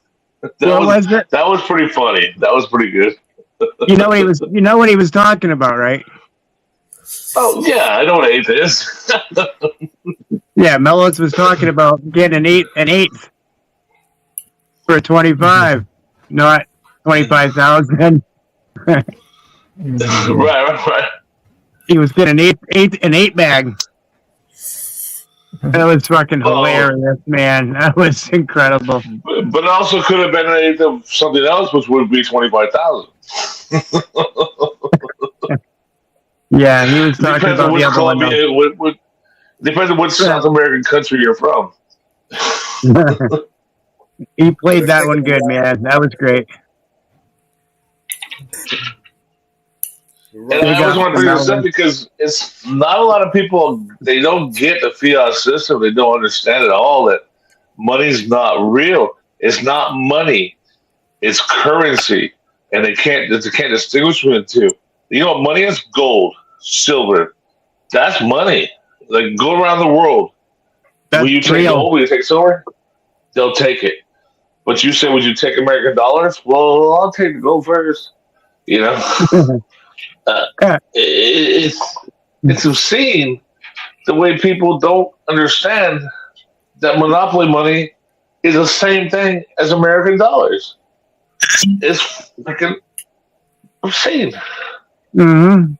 That was pretty funny. That was pretty good. you know what he was talking about, right? Oh yeah, I know what 8 is. Yeah, Mellos was talking about getting an eighth for 25, not 25,000. Right. He was getting an eight bag. That was fucking hilarious, man. That was incredible. But it also could have been an 8th of something else, which would be 25,000. Yeah, he was talking about the other one. Depends on what South American country you're from. He played that one good, man. That was great. And I always want to bring this up because it's not a lot of people, they don't get the fiat system. They don't understand at all that money's not real. It's not money. It's currency. And they can't distinguish between the two. You know what money is? Gold, silver. That's money. Like, go around the world. Will you take gold? Will you take silver? They'll take it. But you say, would you take American dollars? Well, I'll take the gold first. You know? It's obscene the way people don't understand that monopoly money is the same thing as American dollars. It's freaking obscene. Mm-hmm.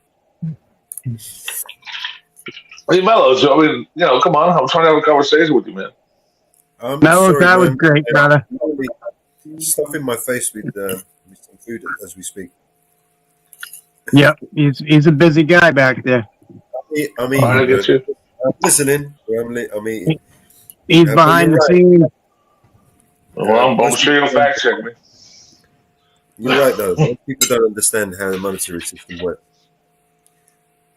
Hey, Mellows, I mean, come on. I'm trying to have a conversation with you, man. Mellows, that was great, brother. Stuffing my face with some food as we speak. Yep, he's a busy guy back there. I'm eating. I'm listening. I'm eating. He's behind the scenes. Well, I'm sure you'll fact check me. You're right, though. Most people don't understand how the monetary system works.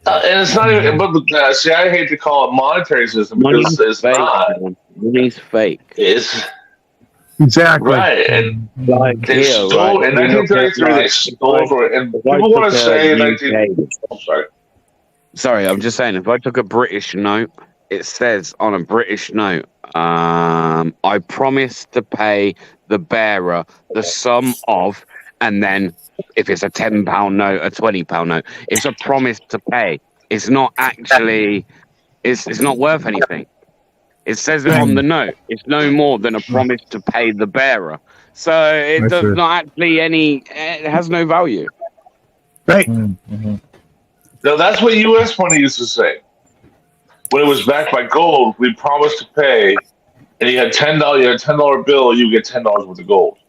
And it's not even. But see, I hate to call it monetary system because it's fake, not. Money's fake. It's exactly right, and like they here, stole right? in 1933. They stole for it, and people want to say 19. I'm sorry. Sorry, I'm just saying. If I took a British note, it says on a British note, I promise to pay the bearer the sum of, and then if it's a £10 note, a £20 note, it's a promise to pay. It's not actually, it's not worth anything. It says it on the note. It's no more than a promise to pay the bearer. So it does not actually it has no value. Right. Mm-hmm. No, that's what U.S. money used to say. When it was backed by gold, we promised to pay, and you had $10. You had a $10 bill, you get $10 worth of gold.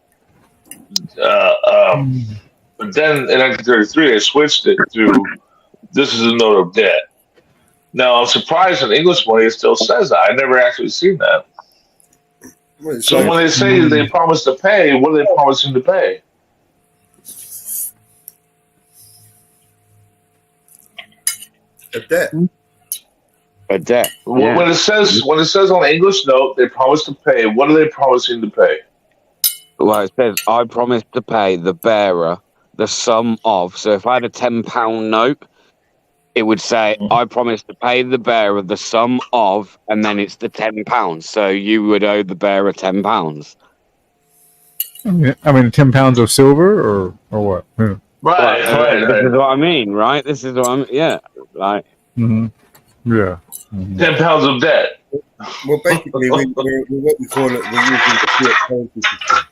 But then in 1933, they switched it to this is a note of debt. Now, I'm surprised in English money it still says that. I've never actually seen that. So when they say they promise to pay, what are they promising to pay? A debt. A debt. Yeah. When it says on the English note they promise to pay, what are they promising to pay? Well, it says I promise to pay the bearer the sum of. So if I had a £10 note, it would say I promise to pay the bearer the sum of, and then it's the £10. So you would owe the bearer £10. I mean, 10 pounds of silver or what? Yeah. This is what I mean, right? This is what I'm. Yeah, like. Mm-hmm. Yeah. Mm-hmm. 10 pounds of debt. Well, basically, we're what we call it. We're using the fiat currency system,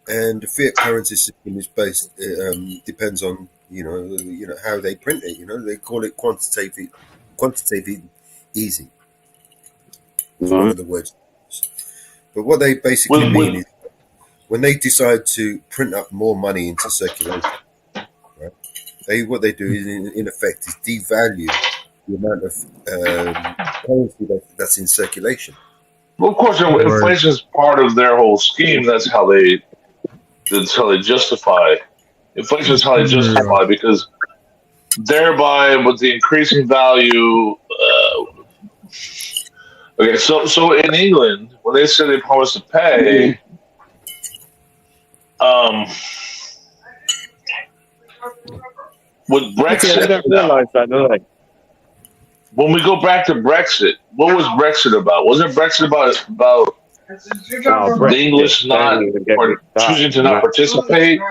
and the fiat currency system is based depends on you know how they print it. You know, they call it quantitative easing. It's one of the words. But what they basically mean is when they decide to print up more money into circulation, right? What they do is in effect is devalue the amount of currency that's in circulation. Well, of course, inflation is part of their whole scheme. That's how they justify. Inflation is how they justify because thereby, with the increasing value. Okay, so in England, when they say they promise to pay, with Brexit, They don't realize that, do they? when we go back to Brexit, what was Brexit about? Wasn't Brexit about the English not choosing to not participate?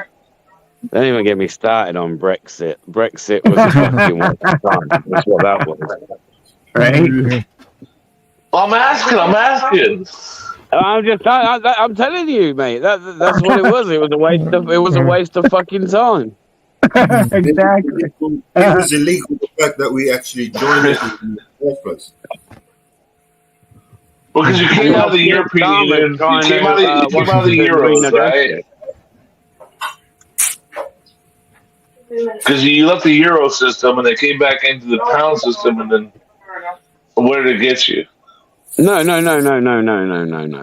Don't even get me started on Brexit. Brexit was a fucking waste of time. That's what that was. Right? I'm asking. I'm telling you, mate. That's what it was. It was a waste of fucking time. Exactly. It was illegal the fact that we actually joined it in the first place. Because you came out of the European Union, you came out of the Euros, right? Because you left the Euro system and they came back into the pound system, and then where did it get you? No.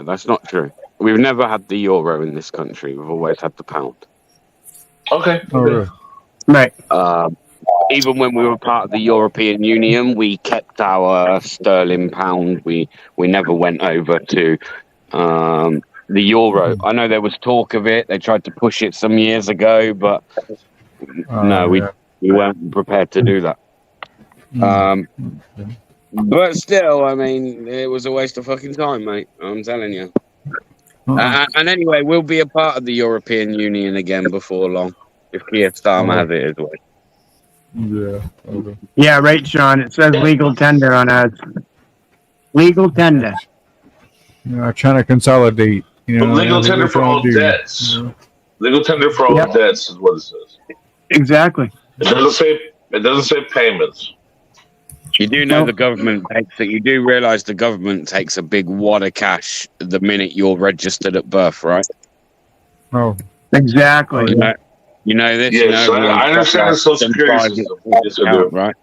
That's not true. We've never had the euro in this country. We've always had the pound. Okay. Right. Even when we were part of the European Union, we kept our sterling pound. We never went over to the euro. I know there was talk of it. They tried to push it some years ago, but we weren't prepared to do that. But still, I mean, it was a waste of fucking time, mate. I'm telling you. And anyway, we'll be a part of the European Union again before long, if Keir Starmer has it his way. Yeah. Okay. Yeah, right, Sean. It says legal tender on us. Legal tender. Trying to consolidate. Legal tender for all debts. Legal tender for all debts is what it says. Exactly. It doesn't say payments. You do know the government takes it. You do realise the government takes a big wad of cash the minute you're registered at birth, right? Oh, exactly. You know this. Yes, I understand the Social Security system. Yes, I do. Right.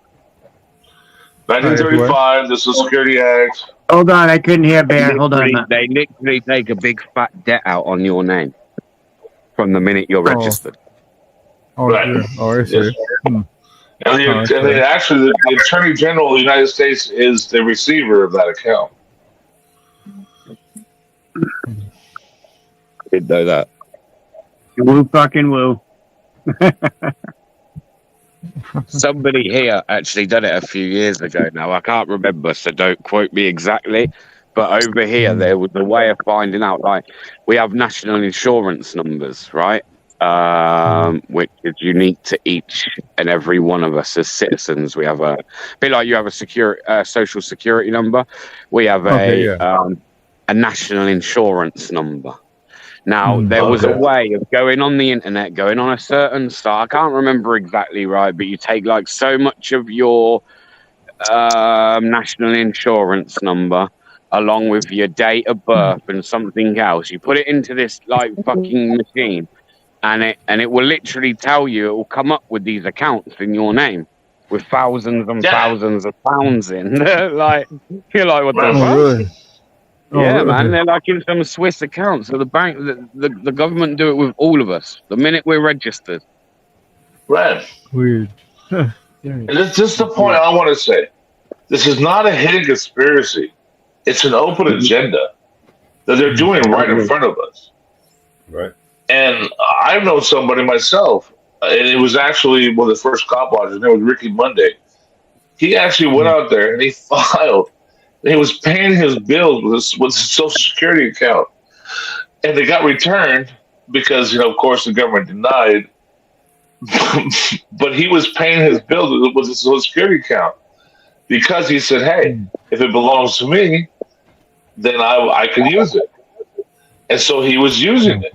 1935, the Social Security Act. Hold on, I couldn't hear Bear. Hold on. They literally take a big fat debt out on your name from the minute you're registered. Right. Yeah. Oh, I see. And actually, the Attorney General of the United States is the receiver of that account. Did know that. Woo fucking woo. Somebody here actually done it a few years ago now. I can't remember, so don't quote me exactly. But over here, there was a way of finding out. Like, we have national insurance numbers, right? Which is unique to each and every one of us as citizens. We have a bit like you have a social security number. We have a national insurance number. Now, there was a way of going on the internet, going on a certain site. I can't remember exactly right, but you take like so much of your national insurance number along with your date of birth and something else. You put it into this like fucking machine, and it will literally tell you, it will come up with these accounts in your name with thousands and thousands of pounds in. Like, you're like, what the fuck? Really? Yeah, man, they're like in some Swiss accounts. So the bank, the government do it with all of us the minute we're registered. Right. Weird. And this is the point I want to say. This is not a hidden conspiracy. It's an open agenda that they're doing right in front of us. Right. And I've known somebody myself, and it was actually one of the first cop watchers. His name was Ricky Monday. He actually went out there and he filed. He was paying his bills with his Social Security account. and they got returned because of course, the government denied. But he was paying his bills with his Social Security account because he said, "Hey, if it belongs to me, then I can use it." And so he was using it,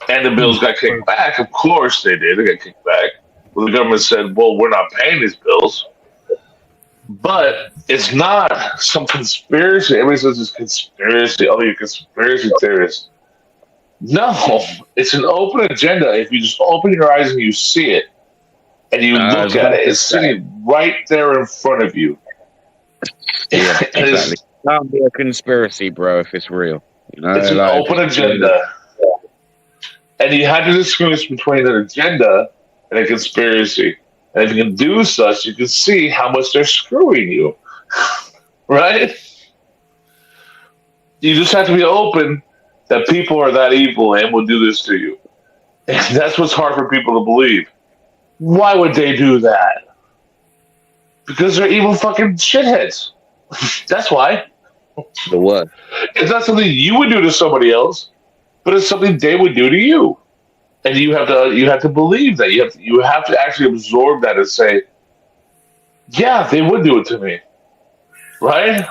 and the bills got kicked back. Of course, they did. They got kicked back. Well, the government said, "Well, we're not paying these bills." But it's not some conspiracy. Everybody says it's conspiracy. Oh, you're conspiracy theorists. No, it's an open agenda. If you just open your eyes and you see it, and you look at it, it's sitting right there in front of you. Yeah, exactly. Can't be a conspiracy, bro, if it's real. It's an open agenda. And you have to distinguish between an agenda and a conspiracy. And if you can do such, you can see how much they're screwing you. Right? You just have to be open that people are that evil and will do this to you. And that's what's hard for people to believe. Why would they do that? Because they're evil fucking shitheads. That's why. The what? It's not something you would do to somebody else, but it's something they would do to you. And you have to believe that. You have to actually absorb that and say, yeah, they would do it to me. Right?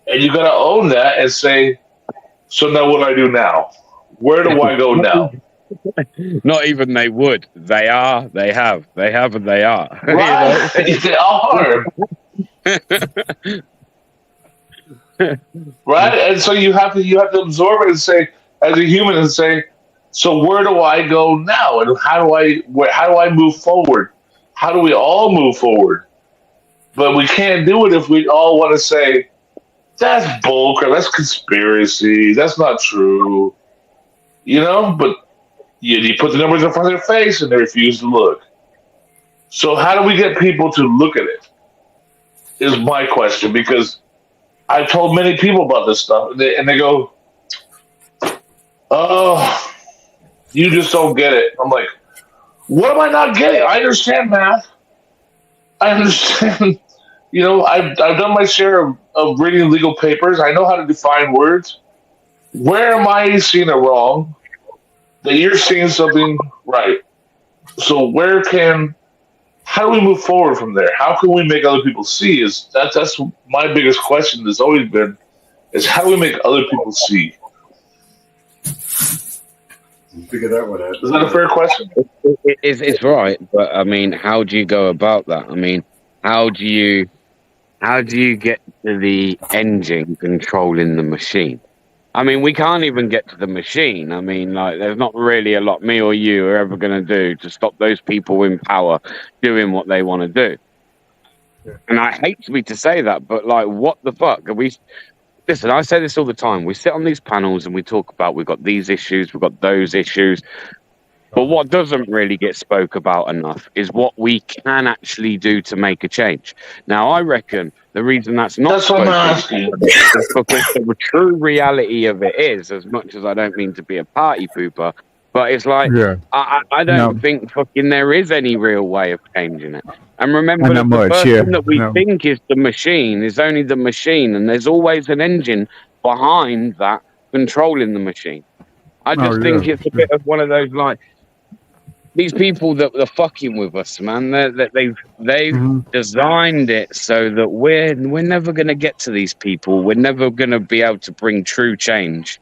And you gotta own that and say, so now what do I do now? Where do I go now? Not even they would. They are, they have, and they are. Right. They are. Right? And so you have to absorb it and say, as a human, and say, so where do I go now? And how do I move forward? How do we all move forward? But we can't do it if we all want to say, that's bullcrap, that's conspiracy, that's not true. But you put the numbers in front of their face and they refuse to look. So how do we get people to look at it? Is my question, because I've told many people about this stuff, and they go, "Oh, you just don't get it." I'm like, "What am I not getting? I understand math. I understand. I've done my share of reading legal papers. I know how to define words. Where am I seeing it wrong? That you're seeing something right. So how do we move forward from there? How can we make other people see? That's my biggest question has always been, is how do we make other people see? Figure that one out. Is that a fair question? It's right, but I mean, how do you go about that? I mean, how do you get to the engine controlling the machine? I mean, we can't even get to the machine. I mean, there's not really a lot me or you are ever going to do to stop those people in power doing what they want to do. Yeah. And I hate to say that, but what the fuck? Listen, I say this all the time. We sit on these panels and we talk about we've got these issues, we've got those issues. But what doesn't really get spoke about enough is what we can actually do to make a change. Now, I reckon the reason that's not what I'm asking is because the true reality of it is, as much as I don't mean to be a party pooper, but it's I don't think fucking there is any real way of changing it. And remember that the person that we think is the machine is only the machine, and there's always an engine behind that controlling the machine. I just think it's a bit of one of those these people that are fucking with us, man. They've designed it so that we're never going to get to these people. We're never going to be able to bring true change.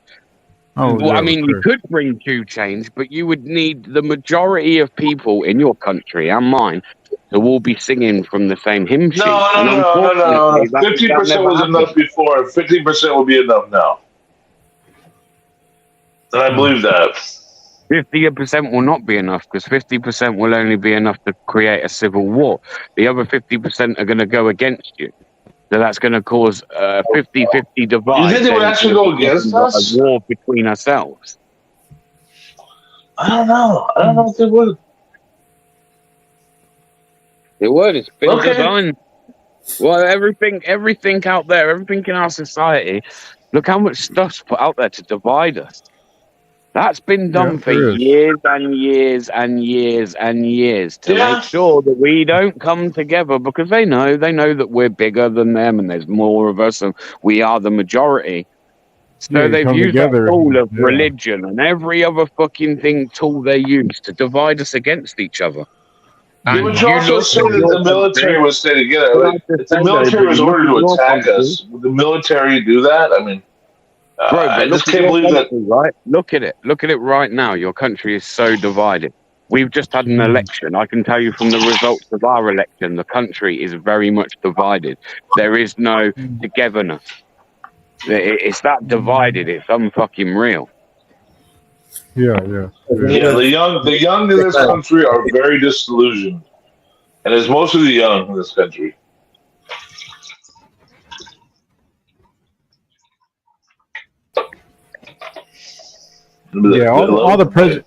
You could bring true change, but you would need the majority of people in your country and mine to all be singing from the same hymn sheet. No. 50% was enough before. 50% will be enough now. And I believe that. 50% will not be enough, because 50% will only be enough to create a civil war. The other 50% are going to go against you. So that's going to cause a 50-50 divide. You think they would actually go against us? A war between ourselves. I don't know. I don't know if they would. It would. It's been designed. Well, everything out there, everything in our society, look how much stuff's put out there to divide us. That's been done for years and years and years and years to make sure that we don't come together, because they know that we're bigger than them and there's more of us and we are the majority. So Yeah, they've come used that together. tool of Yeah. religion and every other fucking tool they use to divide us against each other. Yeah, And but you also look say at that your the military country. would stay together. Can I Like, just if the say though, military but was you look ordered at to your attack country, us, would the military do that? I mean, bro. I But just look at can't your believe that. country, right? Look at it. Look at it right now. Your country is so divided. We've just had an election. I can tell you from the results of our election, the country is very much divided. There is no togetherness. It's that divided. It's unfucking real. Yeah. Yeah, the young in this country are very disillusioned, and it's most of the young in this country. Yeah, all the president,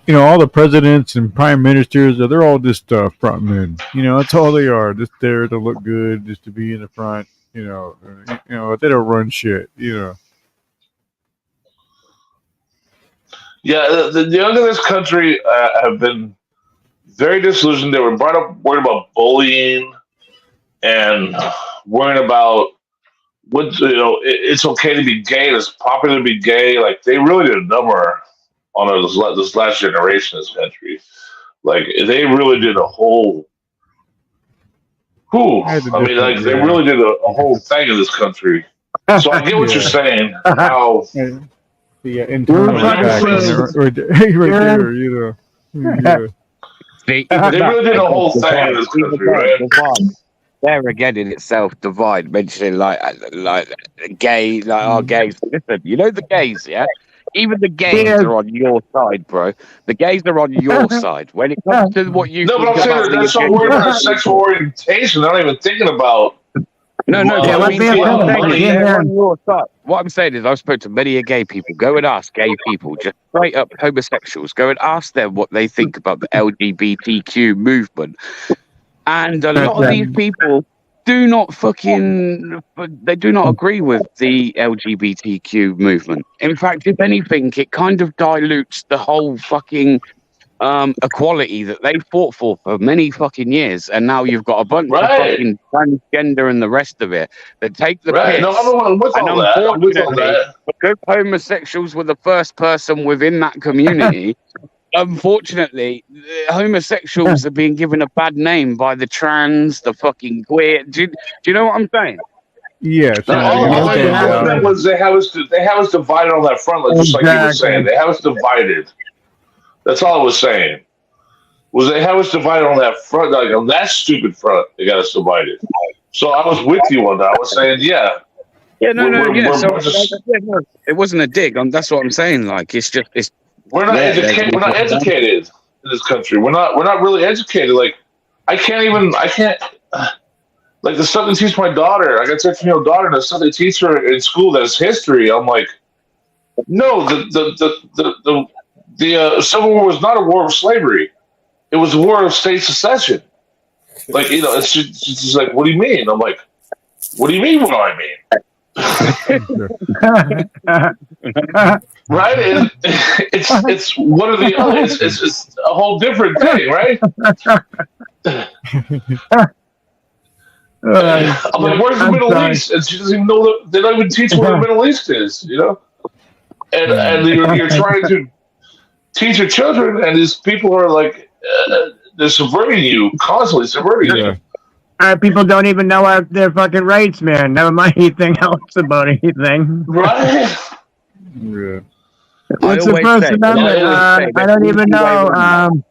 all the presidents and prime ministers, they're all just front men. That's all they are. Just there to look good, just to be in the front. They don't run shit. Yeah, the young in this country have been very disillusioned. They were brought up worried about bullying and worrying about it's okay to be gay. It's popular to be gay. Like, they really did a number on this last generation in this country. Like, they really did a whole. They really did a whole thing in this country. So I get what you're saying. How. Yeah, internal attack right there. Yeah. They really did a whole thing in this country, right? There again in itself, divide, mentioning like gay, like our gays. Listen, the gays, yeah? Even the gays are on your side, bro. The gays are on your side. When it comes to what you No, but I'm think saying about they're so worried about sexual orientation, they're not even thinking about. No, Well, I mean, they're on your side. What I'm saying is, I've spoken to many gay people. Go and ask gay people, just straight up homosexuals. Go and ask them what they think about the LGBTQ movement. And a lot of these people do not agree with the LGBTQ movement. In fact, if anything, it kind of dilutes the whole fucking equality that they fought for many fucking years, and now you've got a bunch of fucking transgender and the rest of it that take the piss. No, I'm with all that. I'm with all that. Because homosexuals were the first person within that community, unfortunately, homosexuals are being given a bad name by the trans, the fucking queer. Do you know what I'm saying? Yeah. All I meant was they have us divided on that front, just like you were saying. They have us divided. That's all I was saying. Was they have us divided on that front, like on that stupid front. They got us divided. So I was with you on that. I was saying, yeah. Yeah, no. It wasn't a dig. That's what I'm saying. Like, we're not educated. We're not educated in this country. We're not really educated. Like, I can't. Like, the stuff they teach my daughter. I got a 13-year-old daughter, and the stuff they teach her in school that's history. I'm like, no, the Civil War was not a war of slavery. It was a war of state secession. Like, it's just like, what do you mean? I'm like, what do you mean? What do I mean? Right? It's one of the other. It's a whole different thing, right? I'm like, where's the Middle East? And she doesn't even know they don't even teach where the Middle East is, And you're trying to teach your children, and these people are like, they're subverting you, constantly subverting you. People don't even know their fucking rights, man. Never mind anything else about anything. Right? Yeah. What's the First Amendment? I don't even know.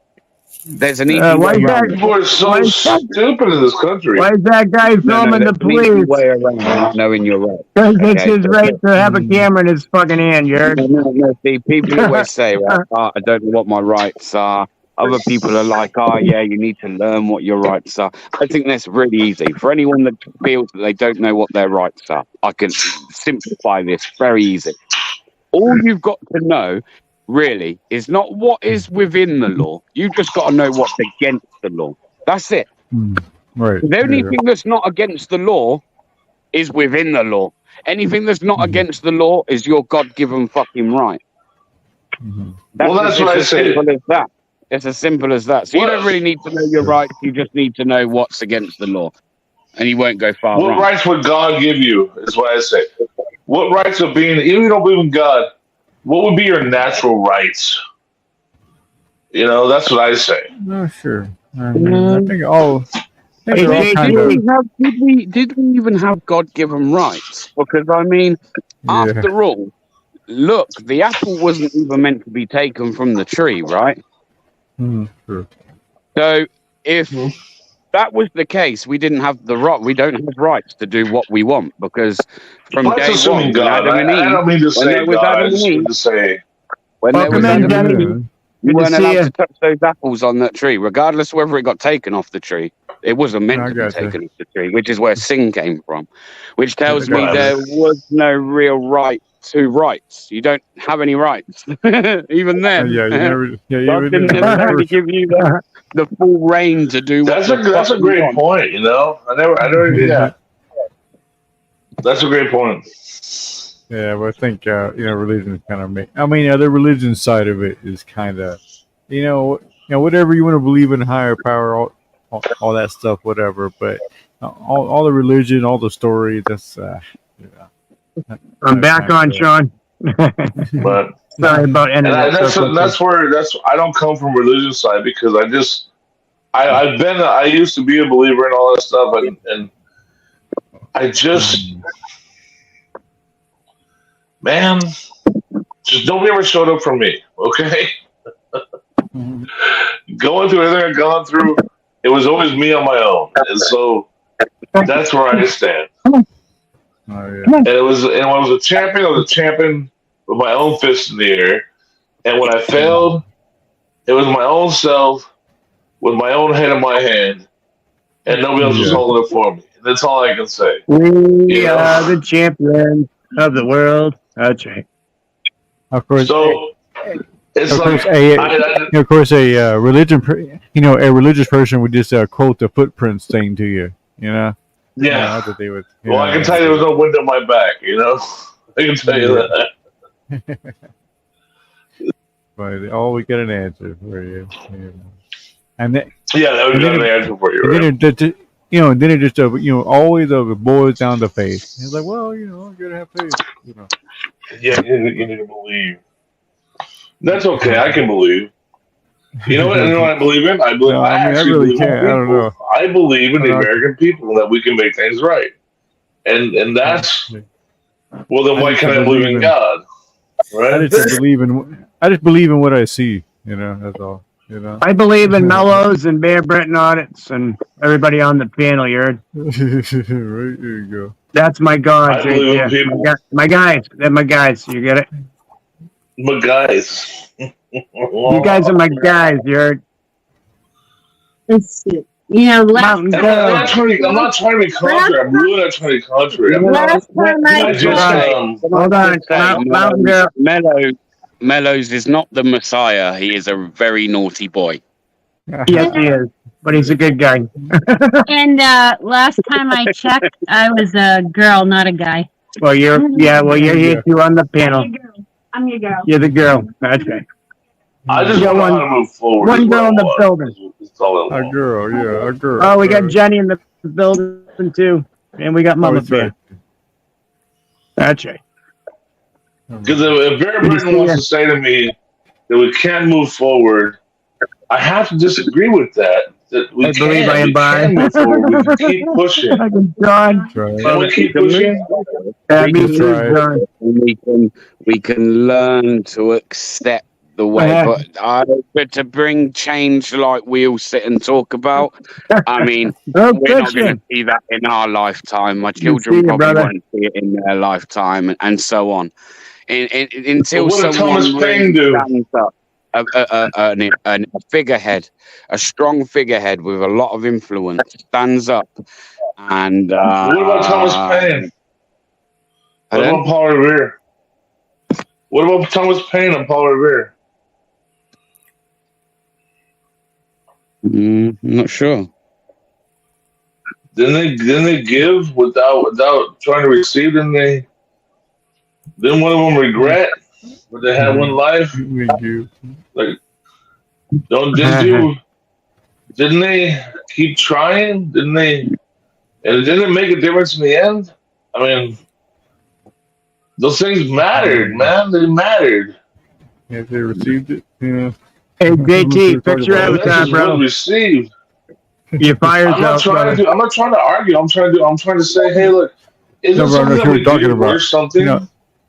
There's an easy why way around. People are so stupid in this country. Why is that guy filming the there's an easy police? way around knowing you're right. Because it's his right to have a camera in his fucking hand, Jared. No, see, people always say, right, I don't know what my rights are. Other people are like, yeah, you need to learn what your rights are. I think that's really easy. For anyone that feels that they don't know what their rights are, I can simplify this very easy. All you've got to know, really, is not what is within the law. You've just got to know what's against the law. That's it. Right. The only thing that's not against the law is within the law. Anything that's not against the law is your God-given fucking right. That's what I say. It's as simple as that. So you don't really need to know your rights. You just need to know what's against the law, and you won't go far What wrong. rights would God give you? Is what I say. What rights of being? Even if you don't believe in God, what would be your natural rights? You know, that's what I say. No, sure. I mean, I think all. I think they're all kind of. Did we even have God-given rights? Because I mean, after all, look, the apple wasn't even meant to be taken from the tree, right? Sure. So if that was the case, we didn't have the right. We don't have rights to do what we want because from Let's day assuming one, God. Adam and I don't mean to when say there was God. I Adam just and mean Eve, to say. when there was Welcome in, Adam and Danny. Eve, you Good to weren't see allowed you. to touch those apples on that tree, regardless of whether it got taken off the tree. It wasn't meant I to be gotcha. taken off the tree, which is where sin came from, which tells me Right. there was no real right to rights. You don't have any rights, even then. Yeah, you never. Yeah, you God never didn't did. necessarily give you the full reign to do what That's a great point. You know, I never. Yeah, that's a great point. Yeah, but I think religion kind of make. I mean, the religion side of it is kind of, whatever you want to believe in, higher power, all that stuff, whatever. But all the religion, all the story, that's. I'm back on, Sean. But Sorry about ending it. that's where I don't come from religion side because I used to be a believer in all that stuff and I just man, just nobody ever showed up for me. Okay, going through everything I've gone through, it was always me on my own, and so that's where I stand. And it was, and when I was a champion with my own fist in the air. And when I failed, it was my own self with my own head in my hand, and nobody else was holding it for me. That's all I can say. We are the champions of the world. That's right. Of course. So it's of like course, a religion. A religious person would just quote the footprints thing to you. Yeah. That they would. Well, I can tell you there was no wind in my back. I can tell you that. But always get an answer for you. And then, that would be an answer for you. And Right? then it just always boils down to faith. It's like, well, you gotta have faith. Yeah, you need to believe. That's okay. I can believe. You know what? I believe in? I really can't. I don't know. I believe in the American people that we can make things right, and that's well. Then why can't I believe in God? Right? I just believe in what I see. That's all. I believe in Mellows and Bear Breton audits and everybody on the panel. You heard? Right, there you go. That's my gods I right believe there. in people. My guys. They're my guys. You get it? My guys. You guys are my guys. You heard? Let's see. Last I'm not trying to be contrary. I'm really not trying to be contrary. Last time I just hold on. Mountain Girl. Mellows is not the Messiah. He is a very naughty boy. Yes, he is. But he's a good guy. And last time I checked, I was a girl, not a guy. Well, you're here too on the panel. I'm your girl. You're the girl. That's right. I just You got want to move forward. One girl in the building. That's all I A want. girl, yeah, a girl. Oh, we got Jenny in the building too. And we got Mama that's right. Bear. That's right. Because if Bear Britton wants to say to me that we can't move forward, I have to disagree with that. That we I believe I am we by. can move forward. We can keep pushing. John. Can we keep pushing? Me too, John. We can learn to accept the way, but to bring change like we all sit and talk about, I mean, we're not going to see that in our lifetime. My children probably won't see it in their lifetime, and so on. Until What did someone Thomas Paine really do? stands up, a figurehead, a strong figurehead with a lot of influence, stands up, and What about Thomas Paine? What about Paul Revere? What about Thomas Paine and Paul Revere? Not sure. Didn't they give without trying to receive? Didn't one of them regret that they had one life? Like, didn't they keep trying? Didn't they? And didn't it make a difference in the end? I mean, Those things mattered, man. They mattered. Yeah, if they received it, yeah. Hey, JT, fix your The avatar, message bro. was received. Your fire's I'm not out, trying brother. to. I'm not trying to argue. I'm trying to say, hey, look, is No, it bro, something that's that what we we're talking do about. or something? No,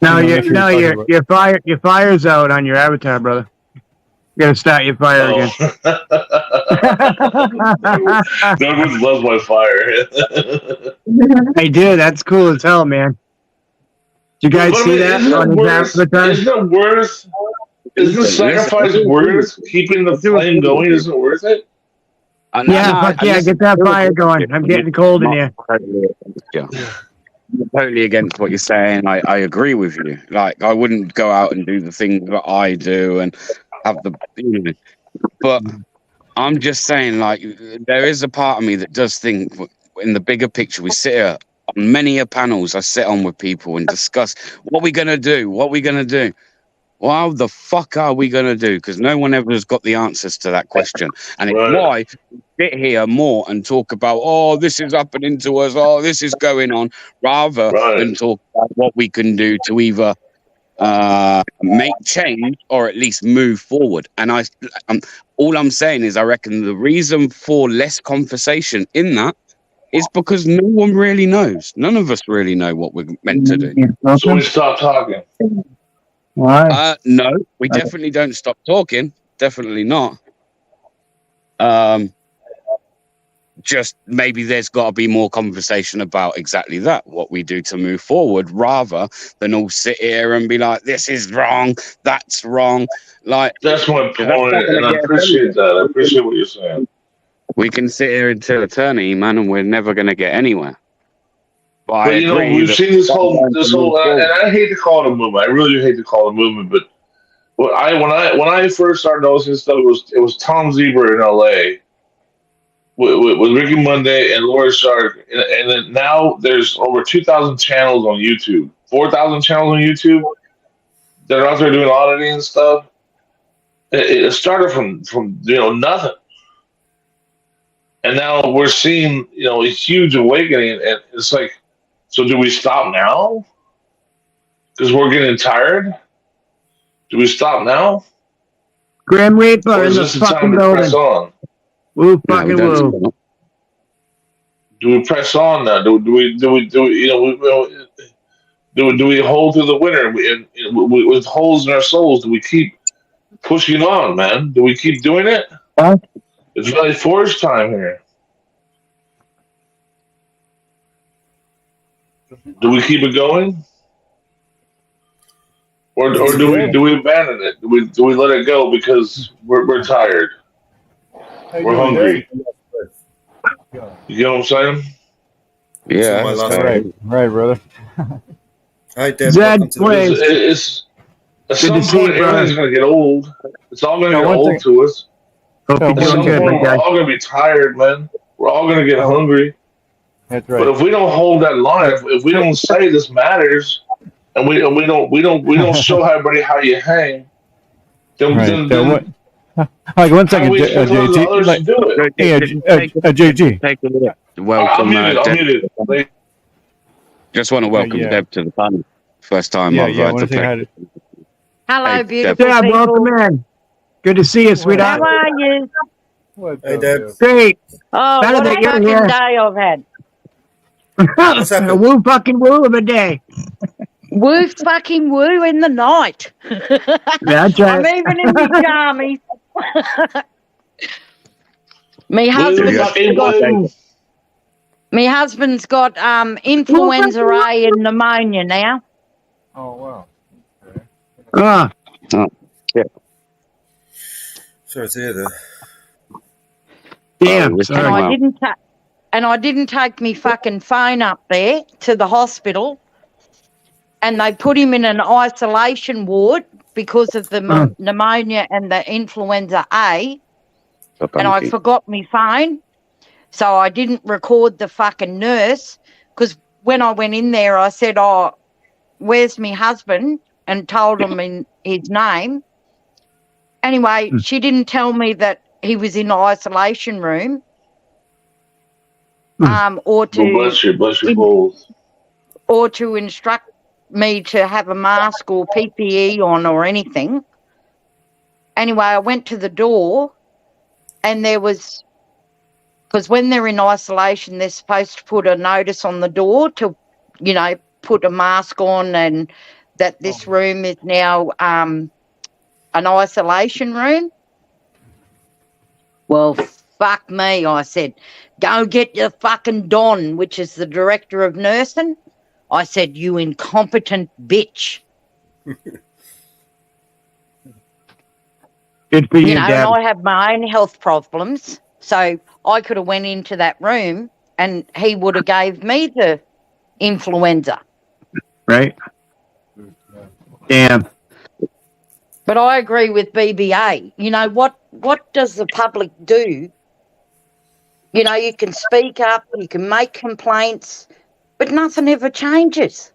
No, that's what we're talking about. your fire's out on your avatar, brother. You gotta start your fire again. Douglas loves my fire. I do. That's cool as hell, man. Did you guys But I see mean, that isn't on it his worth? avatar? Isn't it worth? Isn't the sacrifice worth keeping the flame going? Isn't it worth it? Yeah, fuck yeah, get that fire going. I'm getting cold in here. I'm totally against what you're saying. I agree with you. Like, I wouldn't go out and do the things that I do and have the, you know, but I'm just saying, like, there is a part of me that does think in the bigger picture, we sit here on many a panels, I sit on with people and discuss what we're going to do, what we're going to do. Well, how the fuck are we going to do? Because no one ever has got the answers to that question. And it's why we sit here more and talk about, oh, this is happening to us, oh, this is going on, rather than talk about what we can do to either make change or at least move forward. And all I'm saying is I reckon the reason for less conversation in that is because no one really knows. None of us really know what we're meant to do. So we stop talking. No, we definitely don't stop talking. Definitely not. Just maybe there's got to be more conversation about exactly that, what we do to move forward, rather than all sit here and be like, this is wrong, that's wrong. Like, that's my point, and I appreciate that. I appreciate what you're saying. We can sit here until eternity, man, and we're never going to get anywhere. But you know, we've seen this whole, and I hate to call it a movement. I really do hate to call it a movement. But when I first started noticing stuff, it was Tom Zebra in L.A. with Ricky Monday and Laura Shark, and then now there's over 2,000 channels on YouTube, 4,000 channels on YouTube that are out there doing auditing and stuff. It started from nothing, and now we're seeing a huge awakening, and it's like. So do we stop now? Because we're getting tired? Do we stop now? Grim Reaper Or in is the this the time fucking to press building. on? Woo fucking woo. Do we press on now? Do we hold through the winter with holes in our souls? Do we keep pushing on, man? Do we keep doing it? It's really Forge time here. Do we keep it going, or do we abandon it? Do we let it go because we're tired? We're hungry. You know what I'm saying? Yeah, my last right, brother. Hi, Deb. Zed, Welcome to the please. It's at Good some to see point you, brother. everything's gonna get old. It's all gonna Yeah, get one old thing- to us. Hope Yeah, you're At some doing good, point, my we're guy. all gonna be tired, man. We're all gonna get hungry. That's But right. if we don't hold that line, if we don't say this matters, and we don't show everybody how you hang, then Right. then, Yeah, then what? Like, one how second, do we expect those JT. others Like, to do it? hey, JG. Take a look. I'm Welcome, muted. I'm Deb. muted. Like, Just want to welcome yeah. Deb to the panel. First time Yeah, I've yeah. I had want the to say hi pleasure. to. Hello, Hey, beautiful Deb, people. welcome in. Good to see you, sweetheart. How are you? What's Hey, up, Deb. Deb? Great. Oh, Better what a that you're fucking here. day I've had. What's A happened? woo fucking woo of a day. Woo fucking woo in the night. That's I'm right. even in my jammies. Me woo, husband's fucking got woo. me husband's got influenza A and pneumonia now. Oh, wow. Ah, Oh, yeah. Sorry to hear that. damn. Oh, And Sorry. I didn't take me fucking phone up there to the hospital, and they put him in an isolation ward because of the pneumonia and the influenza A. And I forgot my phone, so I didn't record the fucking nurse, because when I went in there, I said, "Oh, where's my husband?" and told him in his name. Anyway, she didn't tell me that he was in the isolation room, or Well, to bless your balls. or to instruct me to have a mask or PPE on or anything. Anyway, I went to the door and there was, because when they're in isolation, they're supposed to put a notice on the door to, you know, put a mask on and that this room is now an isolation room. Well, fuck me, I said. Go get your fucking Don, which is the director of nursing. I said, you incompetent bitch. Good for you, You know, Deb. and I have my own health problems, so I could have went into that room and he would have gave me the influenza. Right? Damn. But I agree with BBA. You know, what does the public do? You know, you can speak up, you can make complaints, but nothing ever changes.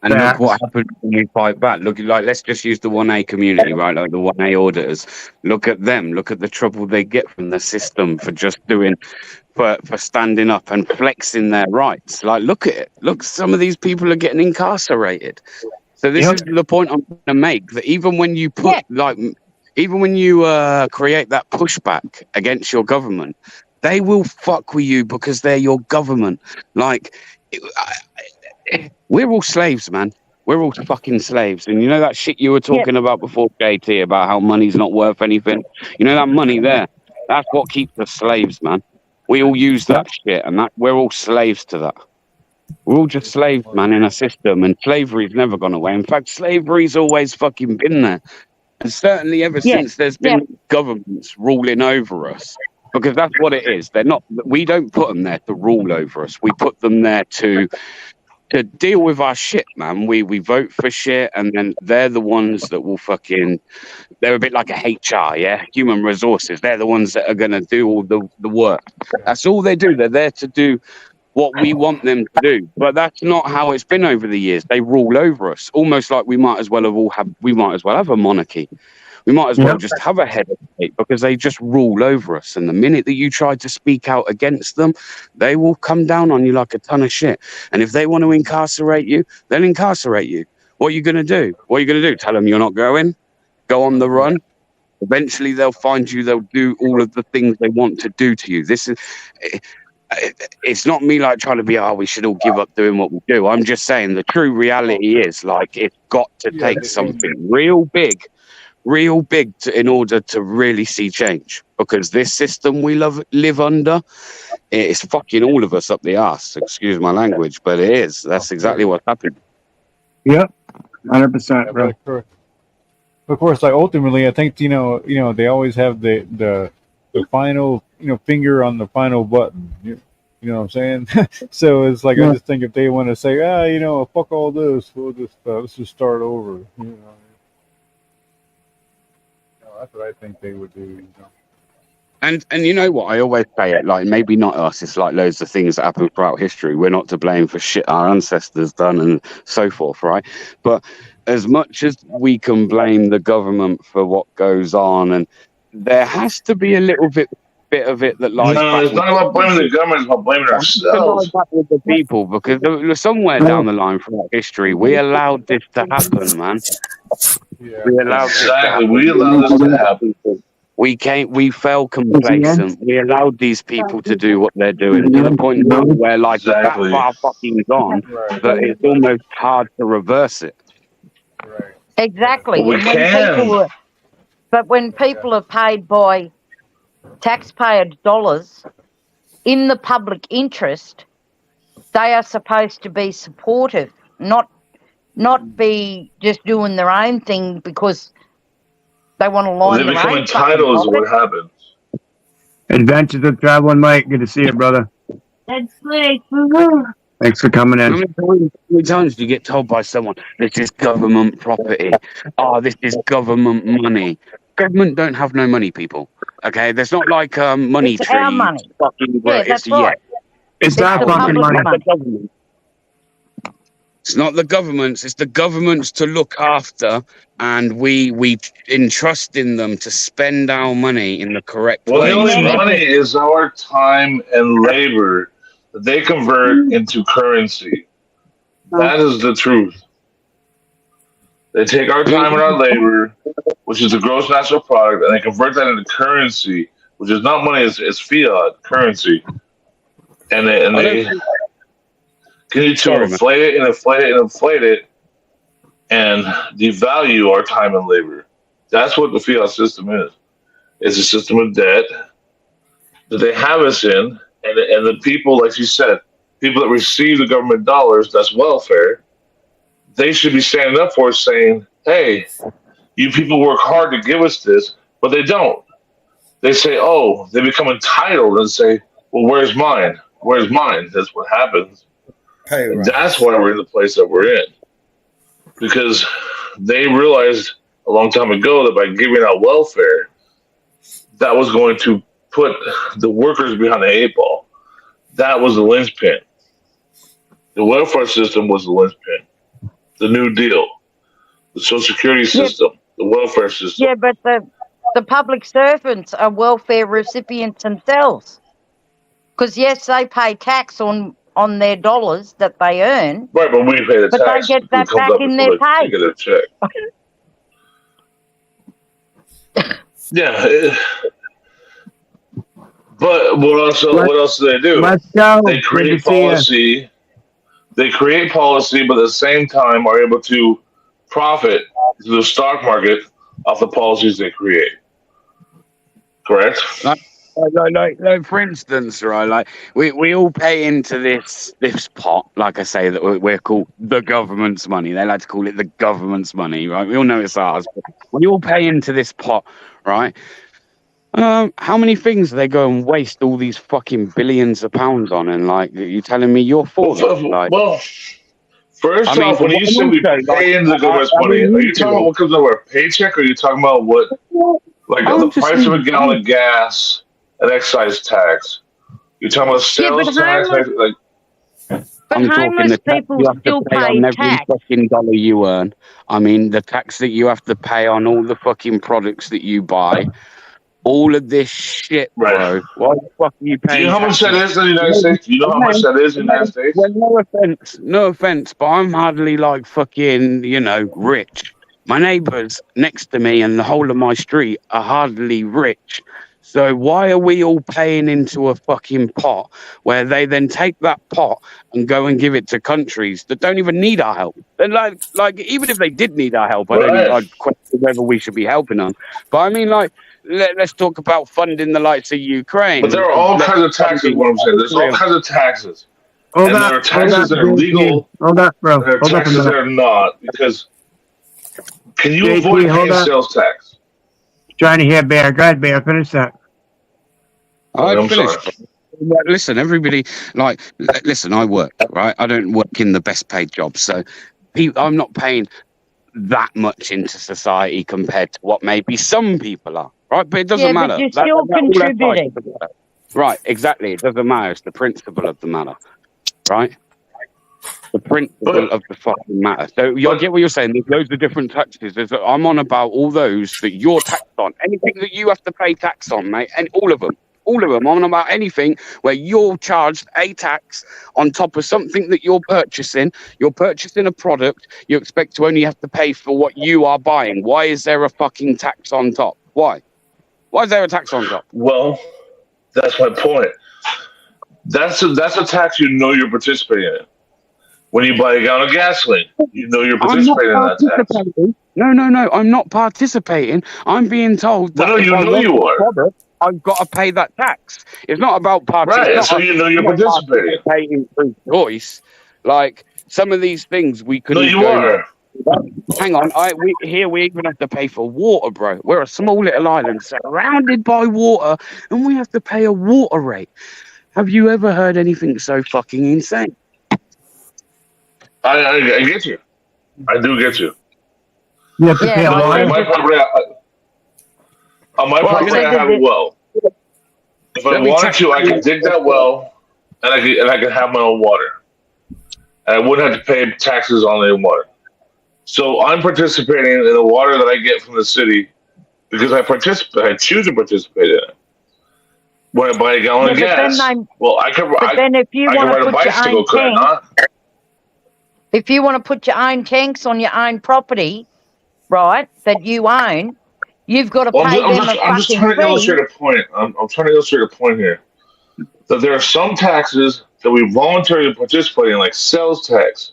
And look what happens when you fight back. Look, like, let's just use the 1A community, right? Like the 1A auditors. Look at them. Look at the trouble they get from the system for just doing, for standing up and flexing their rights. Like, look at it. Look, some of these people are getting incarcerated. So this is the point I'm going to make, that even when you put, even when you create that pushback against your government, they will fuck with you because they're your government. Like, we're all slaves, man. We're all fucking slaves. And you know that shit you were talking about before, JT, about how money's not worth anything? You know that money there? That's what keeps us slaves, man. We all use that shit, and that we're all slaves to that. We're all just slaves, man, in a system, and slavery's never gone away. In fact, slavery's always fucking been there. And certainly ever since there's been governments ruling over us, because that's what it is. They're not, we don't put them there to rule over us. We put them there to deal with our shit, man. We vote for shit, and then they're the ones that will fucking, they're a bit like a HR, yeah? Human resources. They're the ones that are going to do all the work. That's all they do. They're there to do what we want them to do. But that's not how it's been over the years. They rule over us, almost like we might as well have a monarchy. We might as well just have a head of state, because they just rule over us. And the minute that you try to speak out against them, they will come down on you like a ton of shit. And if they want to incarcerate you, they'll incarcerate you. What are you going to do? What are you going to do? Tell them you're not going? Go on the run? Eventually they'll find you. They'll do all of the things they want to do to you. This is... It's not me like trying to be, we should all give up doing what we do. I'm just saying the true reality is, like, it's got to take something real big in order to really see change, because this system we live under, it's fucking all of us up the arse. Excuse my language, but it is. That's exactly what's happened. Yep, 100%, bro. Of course, like, ultimately, I think they always have the final finger on the final button. You know what I'm saying? So it's like, I just think if they want to say, fuck all this, we'll just let's just start over. That's what I think they would do. And you know what? I always say it, like, maybe not us. It's like loads of things that happen throughout history. We're not to blame for shit our ancestors done and so forth, right? But as much as we can blame the government for what goes on, and there has to be a little bit of it that lies back. It's not about blaming the government, it's about blaming ourselves. Back with the people, because somewhere down the line throughout history, we allowed this to happen, man. We allowed this to happen. We fell complacent. We allowed these people to do what they're doing to the point now where, like, that far fucking gone that it's almost hard to reverse it. Exactly. We can. But when people are paid by taxpayer dollars in the public interest, they are supposed to be supportive, not be just doing their own thing because they want to line They their become own entitled is what happens. Adventures of Traveling Mike. Good to see you, brother. That's great. Thanks for coming in. How many times do you get told by someone, this is government property? This is government money. Government don't have no money, people. Okay? There's not like money It's tree. our money. Fucking Yeah, that's right. It's our fucking money. It's not the government's. It's the government's to look after, and we entrust in them to spend our money in the correct Well, way. the only money is our time and labor that they convert into currency. That is the truth. They take our time and our labor, which is the gross national product, and they convert that into currency, which is not money, it's fiat currency. And they continue to inflate it and inflate it and inflate it and devalue our time and labor. That's what the fiat system is. It's a system of debt that they have us in, and the people, like you said, people that receive the government dollars, that's welfare, they should be standing up for us saying, hey, you people work hard to give us this, but they don't. They say, oh, they become entitled and say, well, where's mine? Where's mine? That's what happens. And that's why we're in the place that we're in. Because they realized a long time ago that by giving out welfare, that was going to put the workers behind the 8 ball. That was the linchpin. The welfare system was the linchpin. The New Deal, the Social Security system, the welfare system. Yeah, but the public servants are welfare recipients themselves. Because, yes, they pay tax on their dollars that they earn. Right, but we pay the but tax. They get that back in their pay. They get a check. Yeah. But what else do they do? Let's go. They create policy. They create policy, but at the same time are able to profit to the stock market off the policies they create. Correct? Like for instance, right? Like we all pay into this pot, like I say, that we're called the government's money. They like to call it the government's money, right? We all know it's ours. But we all pay into this pot, right? How many things do they go and waste all these fucking billions of pounds on? And like, you telling me you're for it? Like, well, first off, when you say we pay into the government's money, are you talking about what comes out of our paycheck, or are you talking about what, like the price of a gallon of gas, an excise tax? You're talking about sales tax, like. But homeless people still pay on every tax. fucking dollar you earn. I mean, the tax that you have to pay on all the fucking products that you buy. All of this shit, bro. Why the fuck are you paying? Do you know how much that is in the United States? Do you know how much that is in the United States? Well, no offense, but I'm hardly like fucking, rich. My neighbours next to me and the whole of my street are hardly rich. So why are we all paying into a fucking pot where they then take that pot and go and give it to countries that don't even need our help? And like even if they did need our help, I'd question whether we should be helping them. But I mean, like, let's talk about funding the likes of Ukraine. But there are all kinds of taxes. What I'm saying, there's all kinds of taxes. Hold and on, there are taxes that are legal. Hold on, bro. There are Hold on a taxes that minute. are not. Because can you JT, avoid hold paying on. sales tax? Trying to hear Bear. Go ahead, Bear. Finish that. I'm finished. Listen, everybody, listen, I work, right? I don't work in the best paid job. So I'm not paying that much into society compared to what maybe some people are, right? But it doesn't matter. But you're still contributing. Right, exactly. It doesn't matter. It's the principle of the matter, right? The principle of the fucking matter. So I get what you're saying. There's loads of different taxes. I'm on about all those that you're taxed on. Anything that you have to pay tax on, mate, and all of them. All of them. I'm on about anything where you're charged a tax on top of something that you're purchasing. You're purchasing a product. You expect to only have to pay for what you are buying. Why is there a fucking tax on top? Why? Why is there a tax on top? Well, that's my point. That's a tax you know you're participating in. When you buy a gallon of gasoline, you know you're participating in that tax. No. I'm not participating. I'm being told that you know you are. Product, I've got to pay that tax. It's not about participating. Right, so you know you're participating. Participating through choice. Like some of these things we couldn't. No, you are. Hang on, we even have to pay for water, bro. We're a small little island surrounded by water, and we have to pay a water rate. Have you ever heard anything so fucking insane? I get you. I do get you. You have to pay a lot. On my property, I have a well. If I wanted to, I could dig that well, and I could have my own water, and I wouldn't have to pay taxes on the water. So I'm participating in the water that I get from the city because I choose to participate in it. When I buy a gallon of gas, well, I can ride a bicycle, could I not? If you want to put your own tanks on your own property, right, that you own, you've got to Well, pay them a I'm just fucking trying to fee. illustrate a point. I'm trying to illustrate a point here. That there are some taxes that we voluntarily participate in, like sales tax.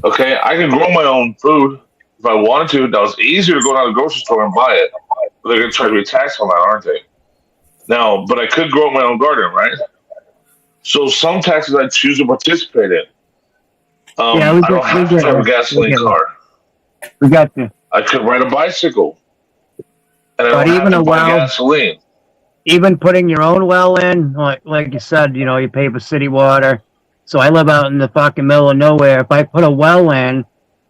Okay, I can grow my own food if I wanted to. That was easier to go down to the grocery store and buy it. But they're going to try to be taxed on that, aren't they? Now, but I could grow my own garden, right? So some taxes I choose to participate in. Yeah, we I don't have to get drive a it. gasoline car. We got you. I could ride a bicycle, and I But don't have even to a buy well, gasoline. even putting your own well in, like you said, you know, you pay for city water. So I live out in the fucking middle of nowhere. If I put a well in,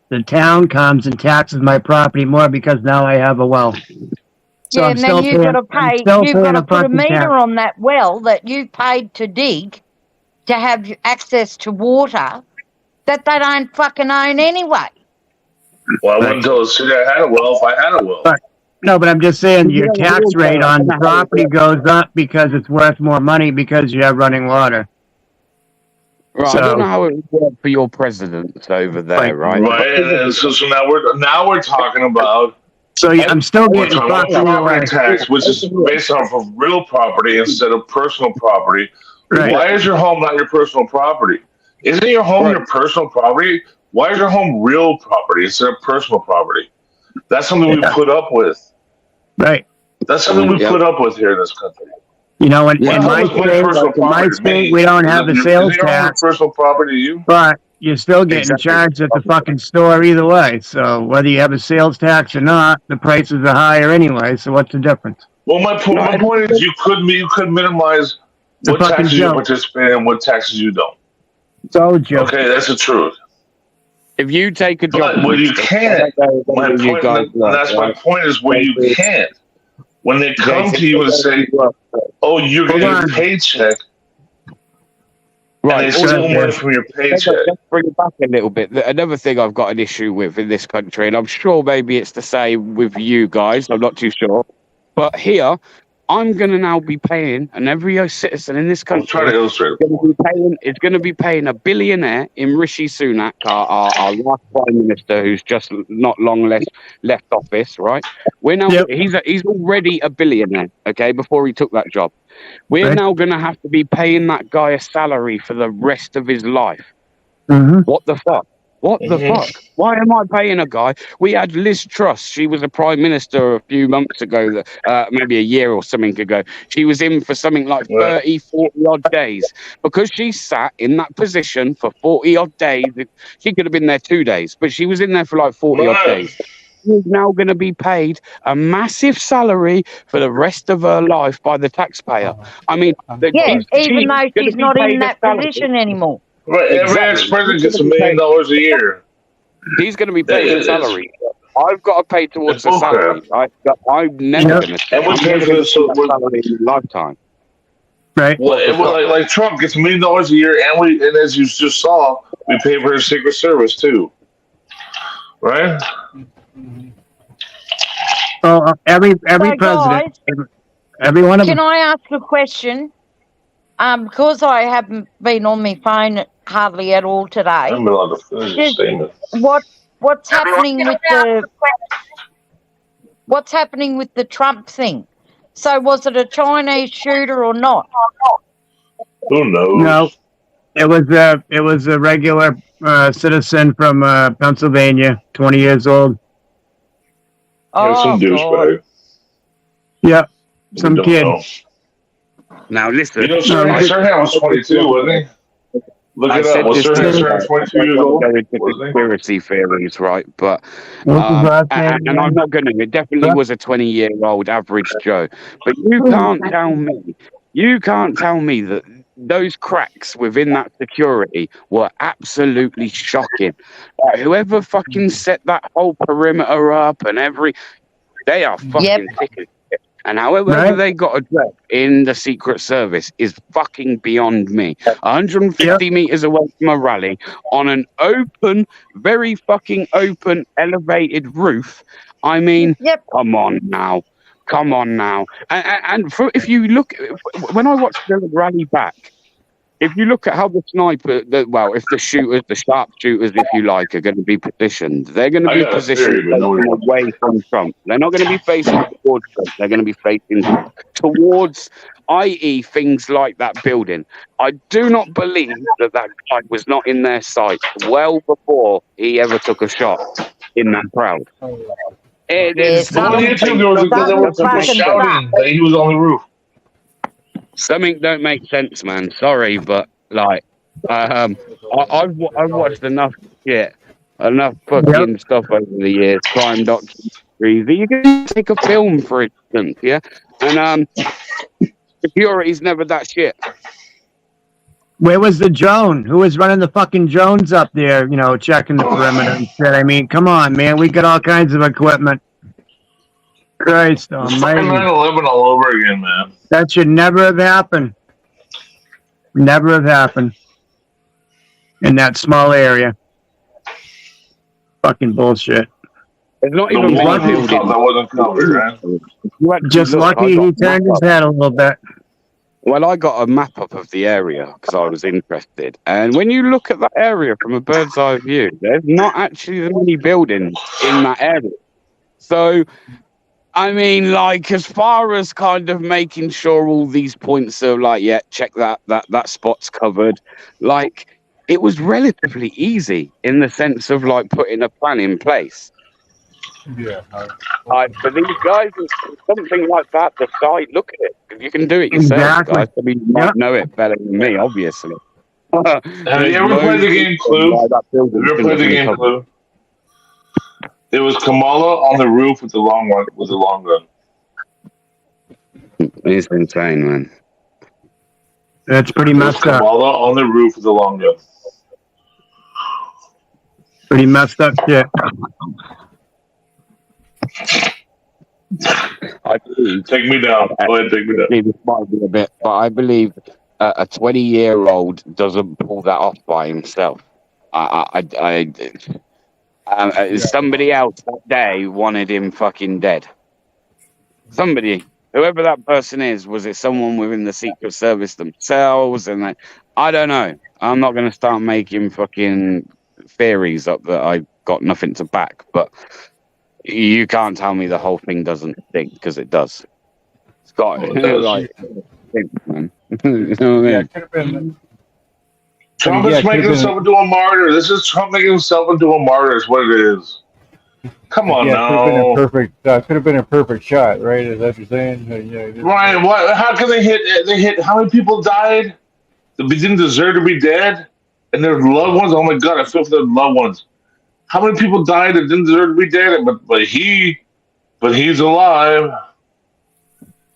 the town comes and taxes my property more because now I have a well. So Yeah, I'm and still then you've paying. got to I'm pay. still You've got paying to a put a fucking meter tax. on that well that you paid to dig to have access to water that they don't fucking own anyway. Well, I wouldn't tell the city I had a well if I had a well. But no, but I'm just saying your Yeah, tax real rate bad. I on don't the know how it property works. goes up because it's worth more money because you have running water. Right, I don't know So, how it would work for your presidents over there, like, right? Right, and so now we're talking about so I'm still we're getting talking about fucked either way. property tax, which is based off of real property instead of personal property. Right. Why is your home not your personal property? Isn't your home Right. your personal property? Why is your home real property instead of personal property? That's something we Yeah. put up with. Right. That's something we Yeah. put up with here in this country. You know, in My my home is my state, personal property to me. we don't have the Isn't sales your home your tax, personal property to you? but you're still getting Exactly. charged at the fucking store either way. So whether you have a sales tax or not, the prices are higher anyway. So what's the difference? Well, my point is you could minimize It's a what fucking taxes you joke. participate in and what taxes you don't. It's all a joke. Okay, that's the truth. If you take a job, But when you I can't, don't know my whether you point, guys work, that's my right? point is where you can't. When they come to you and say, "Oh, you're Hold getting a on. paycheck," and Right. they steal Also, money from your Let's paycheck. bring it back a little bit. Another thing I've got an issue with in this country, and I'm sure maybe it's the same with you guys, I'm not too sure. But here, I'm going to now be paying, and every citizen in this I'm trying country to illustrate it. is going to be paying a billionaire in Rishi Sunak, our last prime minister, who's just not long left office. Right? We're now Yep. he's already a billionaire. Okay, before he took that job, we're Right. now going to have to be paying that guy a salary for the rest of his life. Mm-hmm. What the fuck? What the fuck? Why am I paying a guy? We had Liz Truss. She was a prime minister a few months ago, maybe a year or something ago. She was in for something like 30, 40 odd days. Because she sat in that position for 40 odd days, she could have been there 2 days, but she was in there for like 40 odd days. She's now going to be paid a massive salary for the rest of her life by the taxpayer. I mean, Yeah, even though gonna she's be not paid in a that salary. position anymore. Right, every Exactly. ex-president He's gets $1 gonna be million paid- a year. He's going to be paid a It's- salary. I've got to pay towards it's the bullcrap. salary. I'm never Yep. going to. And we're I'm paying never for going this. to So see that salary in my lifetime. Right. well, like Trump gets $1 million a year, and as you just saw, we pay for his Secret Service too. Right? So every So, president, guys, every one of can them. I ask a question? Because I haven't been on my phone hardly at all today. I'm allowed to finish the Just statement. what's happening with the Trump thing? So was it a Chinese shooter or not? Who knows? No, it was a regular citizen from Pennsylvania, 20 years old. There's some douchebag. Yep, We some don't kid. know. Now listen. You know, Sirhan was 22, wasn't he? Look I it said up. Was this Sirhan 22 years old? Go into conspiracy theories, right? But What's his last name and again? I'm not going to. It definitely was a 20-year-old average Joe. But you can't tell me that those cracks within that security were absolutely shocking. Whoever fucking set that whole perimeter up and they are fucking thick as shit. And however they got a job in the Secret Service is fucking beyond me. 150 meters away from a rally on an open, very fucking open, elevated roof. I mean, come on now. Come on now. And if you look, when I watched the rally back, if you look at how the sniper, if the shooters, the sharpshooters, if you like, are going to be positioned, they're going to I be got a positioned theory, but nobody facing wants away from Trump. They're not going to be facing towards Trump. They're going to be facing towards, i.e., things like that building. I do not believe that guy was not in their sight well before he ever took a shot in that crowd. It is But on YouTube, there were people shouting that he was on the roof. Something don't make sense, man. Sorry, but like, I've watched enough shit, enough fucking stuff over the years, crime documentaries. You can take a film, for instance, yeah, and security's never that shit. Where was the drone? Who was running the fucking drones up there, you know, checking the perimeter and shit? I mean, come on, man. We got all kinds of equipment. Christ It's fucking almighty. 9/11 all over again, man. That should never have happened. Never have happened. In that small area. Fucking bullshit. It's not The even one many people thought that wasn't covered, right? Just lucky he turned his head a little bit. Well, I got a map up of the area because I was interested. And when you look at that area from a bird's eye view, there's not actually that many buildings in that area. So, I mean, like, as far as kind of making sure all these points are like, yeah, check that spot's covered, like, it was relatively easy in the sense of like putting a plan in place. Yeah. For these guys, something like that, the site, look at it. If you can do it yourself, Exactly. guys, I mean, you might know it better than me, obviously. Have you ever played the game Clue? Have you ever played the game Clue? It was Kamala on the roof with the long gun. It's insane, man. That's pretty It was messed up. Kamala on the roof with the long gun. Pretty messed up shit. I believe, Take me down. Go ahead, take me down. this might be a bit, but I believe a 20-year-old doesn't pull that off by himself. Somebody else that day wanted him fucking dead. Somebody, whoever that person is, was it someone within the Secret Service themselves? And I don't know. I'm not going to start making fucking theories up that I got nothing to back, but you can't tell me the whole thing doesn't stink, because it does. It's got like, man. You know what I mean? Could have been. Trump Yeah, is it making could've been- himself into a martyr. This is Trump making himself into a martyr. Is what it is. Come on Could have been a now, perfect. Could have been a perfect shot, right? Is that what you're saying? Yeah. Ryan. What? How can they hit? They hit. How many people died? They didn't deserve to be dead, and their loved ones. Oh my God, I feel for their loved ones. How many people died that didn't deserve to be dead? But he's alive.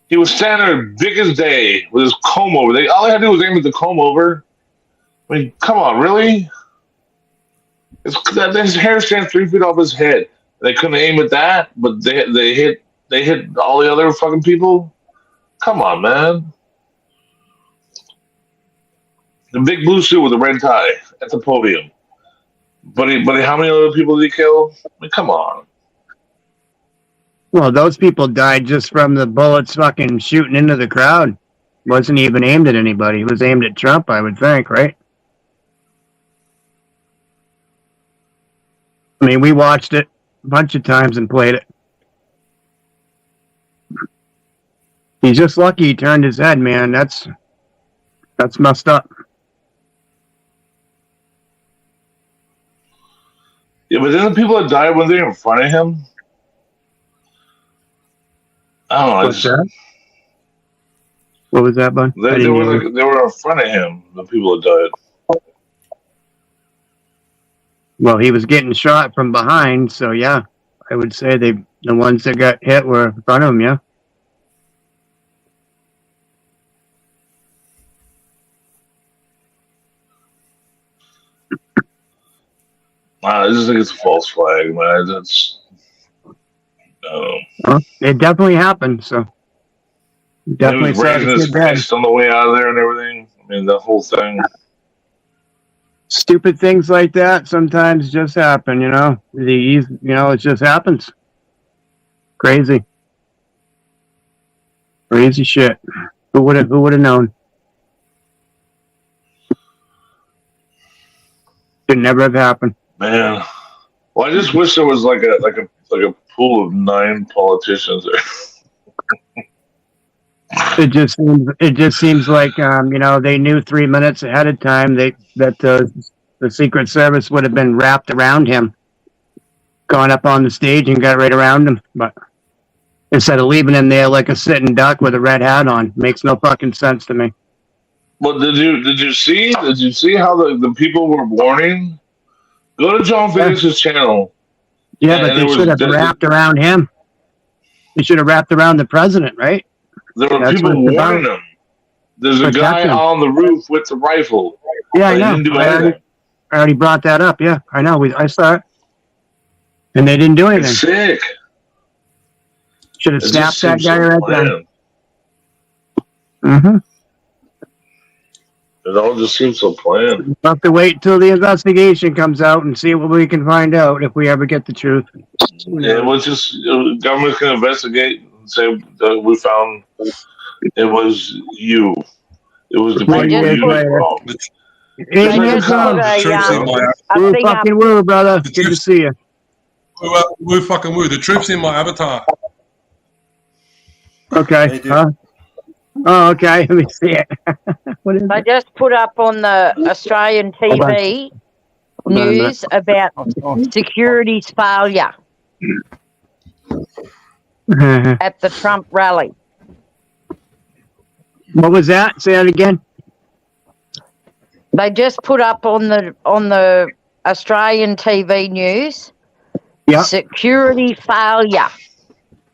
He was standing there big as day with his comb over. All they had to do was aim at the comb over. I mean, come on, really? His hair stands 3 feet off his head. They couldn't aim at that, but they hit all the other fucking people. Come on, man. The big blue suit with the red tie at the podium. But how many other people did he kill? I mean, come on. Well, those people died just from the bullets fucking shooting into the crowd. Wasn't even aimed at anybody. It was aimed at Trump, I would think, right? I mean, we watched it a bunch of times and played it. He's just lucky he turned his head, man. That's messed up. Yeah, but then the people that died when they were in front of him. I don't know. What's that? What was that, bud? They were in front of him. The people that died. Well, he was getting shot from behind, so yeah, I would say the ones that got hit were in front of him, yeah. I just think it's a false flag, man. That's Well, it definitely happened, so definitely he was sad raising to his see that. fist on the way out of there and everything. I mean, the whole thing. Stupid things like that sometimes just happen, you know. It just happens. Crazy shit. Who would have known? Should never have happened. Man, well, I just wish there was like a pool of 9 politicians there. It just seems like they knew 3 minutes ahead of time that the Secret Service would have been wrapped around him, gone up on the stage and got right around him. But instead of leaving him there like a sitting duck with a red hat on, makes no fucking sense to me. Well, did you see how the people were warning? Go to John Venus's channel. Yeah, but they should have wrapped around him. They should have wrapped around the president, right? There were That's people what it's warning about. him. There's a Protect guy him. on the roof with the rifle. Yeah, I They know. didn't do I anything. already brought that up. Yeah, I know. I saw it, and they didn't do anything. It's sick. Should have It snapped just that seems guy so right planned. then. Mm-hmm. It all just seems so planned. We'll have to wait till the investigation comes out and see what we can find out if we ever get the truth. Yeah, well, just government can investigate and say that we found it was you. It was the Right, people yeah, you right. did wrong. Hey, woo, fucking woo, brother. Good to see you. Woo fucking woo. The truth's in my avatar. Okay. Huh? Oh, okay. Let me see it. What is They just put up on the Australian TV Hold on a minute. news about security's failure at the Trump rally. What was that? Say that again. They just put up on the Australian TV news. Yeah. Security failure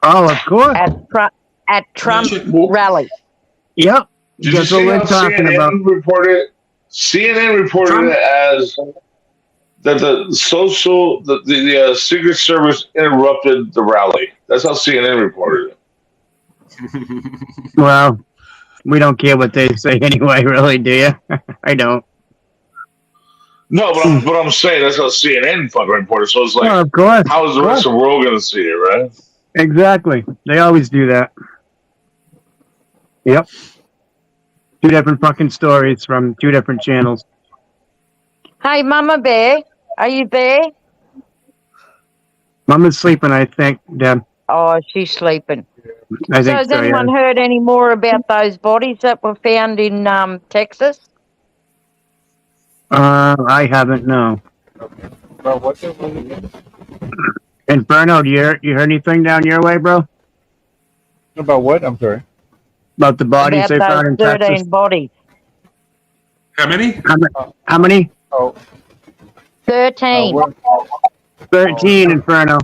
Oh, of course. at Trump rally. Yep. Did you That's what see we're how talking CNN about. reported? CNN reported it as that the Secret Service interrupted the rally. That's how CNN reported it. Well, we don't care what they say anyway, really, do you? I don't. No, but I'm saying that's how CNN fucking reported. So it's like, Oh, of course. how is the rest of the world going to see it, right? Exactly. They always do that. Yep. 2 different fucking stories from 2 different channels. Hey, Mama Bear, are you there? Mama's sleeping, I think, Deb. Oh, she's sleeping. I So think has so, anyone yeah. heard any more about those bodies that were found in Texas? I haven't, no. About what was it again? Inferno, you heard anything down your way, bro? About what? I'm sorry. About the bodies About they those found in 13 Texas? bodies. How many? How many? Oh, 13. 13, Inferno.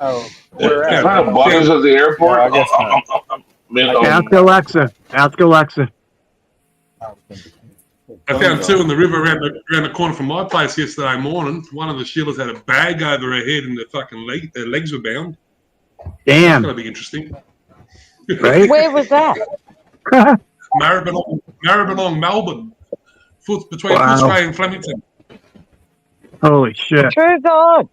oh, Yeah, bodies at the airport? No, I guess not. I mean, Ask Alexa. Ask Alexa. I found 2 in the river around the corner from my place yesterday morning. One of the Sheilas had a bag over her head and their legs were bound. Damn. That's going to be interesting. Right? Where was that? Maribyrnong, Melbourne. Between Wow. Footscray and Flemington. Holy shit. True God.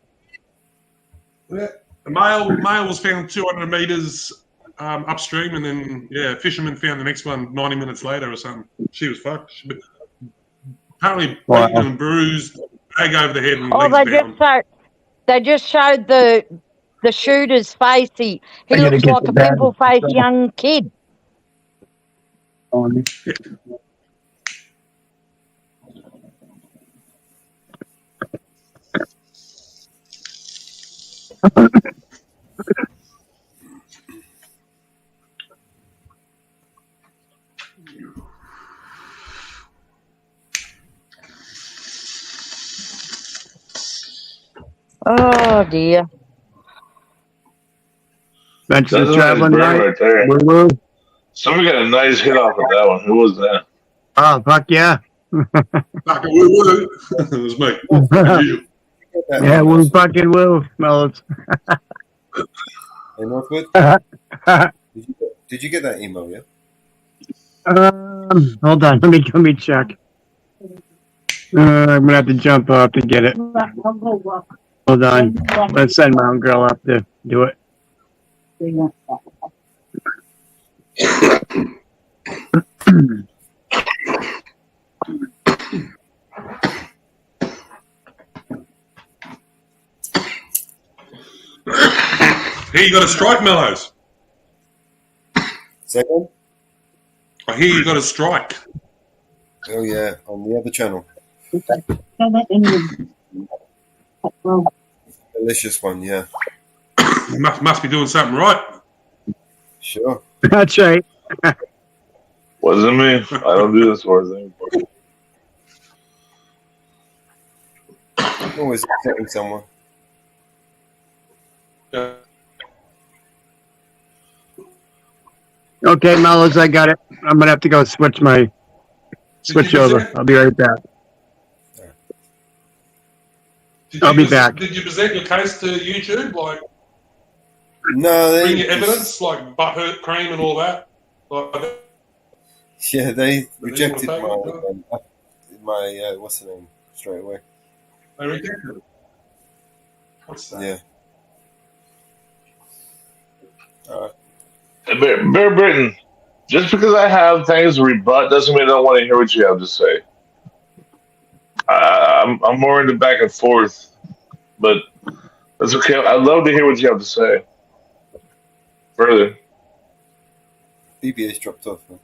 Yeah. The male was found 200 metres upstream, and then, fishermen found the next one 90 minutes later or something. She was fucked. Apparently Wow. beaten and bruised, bag over the head and Oh, legs bound. they just showed the shooter's face. He I gotta looks get like the a bag. pimple-faced young kid. Oh, dear. That's That's the a nice traveling bird night. right there. Woo woo. Somebody got a nice hit off of that one. Who was that? Oh, fuck yeah. Fucking woo woo. It was me. You. Yeah, woo fucking woo, Mellows. Hey, Northwood, did you get that email, yeah? Hold on. Let me check. I'm gonna have to jump up to get it. Hold on. Let's send Mountain Girl up to do it. hear you got a strike, Mellows. Second? I hear you got a strike. Oh yeah, on the other channel. Delicious one, yeah. You must be doing something right. Sure. That's right. Wasn't me. I don't do this sort of thing. I'm always upsetting someone. Yeah. Okay, Mellows, I got it. I'm gonna have to go switch over. I'll be right back. I'll be back. Did you present your case to YouTube? Like, No, they bring your evidence, like butthurt cream and all that? Like, yeah, they rejected take my what's the name straight away. they rejected it. What's that? Yeah. Bear Britain, just because I have things to rebut doesn't mean I don't want to hear what you have to say. I'm more into back and forth, but that's okay. I'd love to hear what you have to say. Further. BBA's dropped off. Man.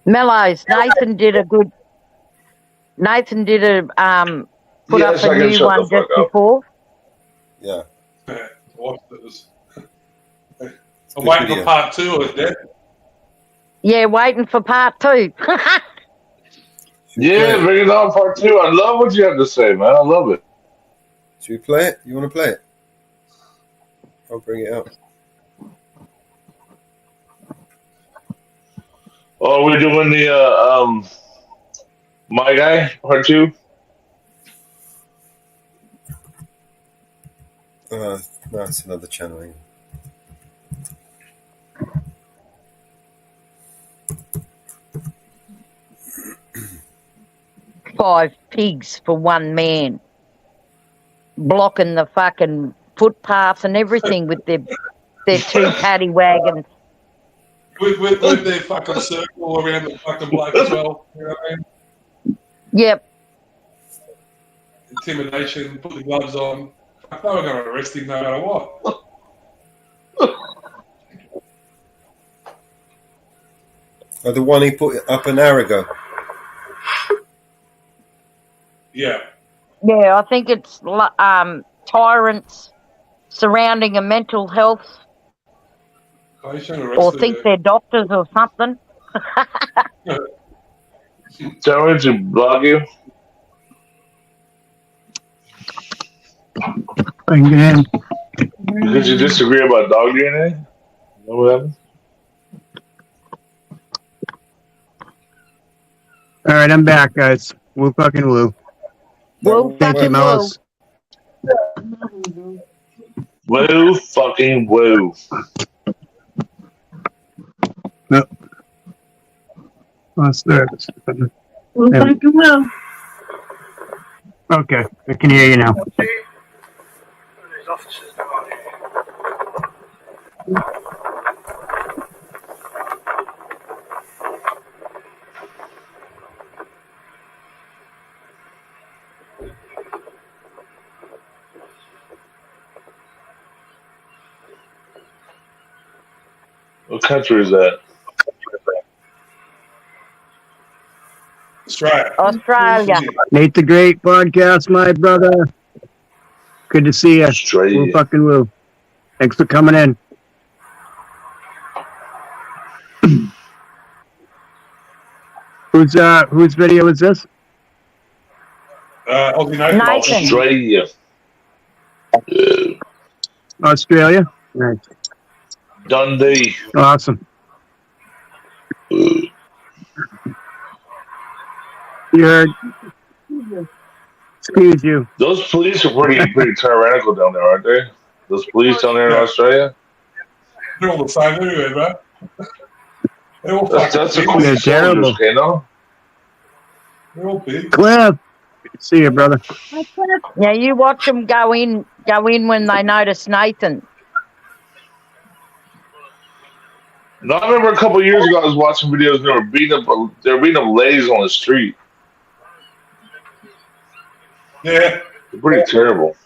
Mellows, Nathan did a put Yes, up I a can new shut one the fuck just up. before. Yeah. I'm waiting for part 2 of that. Yeah, waiting for part 2. Yeah, bring it on part 2. I love what you have to say, man. I love it. Should we play it? You want to play it? I'll bring it up. Oh, we're doing the My Guy part 2. No, it's another channel. Hang on. Five pigs for one man, blocking the fucking footpath and everything with their 2 paddy wagons. With their fucking circle around the fucking bloke as well. You know what I mean? Yep. Intimidation, put the gloves on. Fuck, they were going to arrest him no matter what. Oh, the one he put up an hour ago. Yeah. Yeah, I think it's tyrants surrounding a mental health or think they're doctors or something. Tell me to blog you. I can get in. Did you disagree about dog DNA? Know what happened? All right, I'm back, guys. Woo fucking woo. Woo Thank you, Mellows. Woo fucking woo. No. What's that? Woo Yeah. fucking woo. Okay, I can hear you now. There's officers down here. What country is that? Australia. Nate the Great podcast, my brother. Good to see you. Australia. Woo fucking woo. Thanks for coming in. Whose video is this? Aussie Nathan. Australia. Australia? Nice. Dundee. Awesome. You heard. Excuse you. Those police are pretty tyrannical down there, aren't they? Those police down there in Australia? They're all the same anyway, bro. They're all That's a fucking cool They're soldiers, terrible. you know? They're all big. Cliff. See you, brother. Yeah, you watch them go in when they notice Nathan. No, I remember a couple of years ago I was watching videos and they were beating up ladies on the street. Yeah. They're pretty terrible.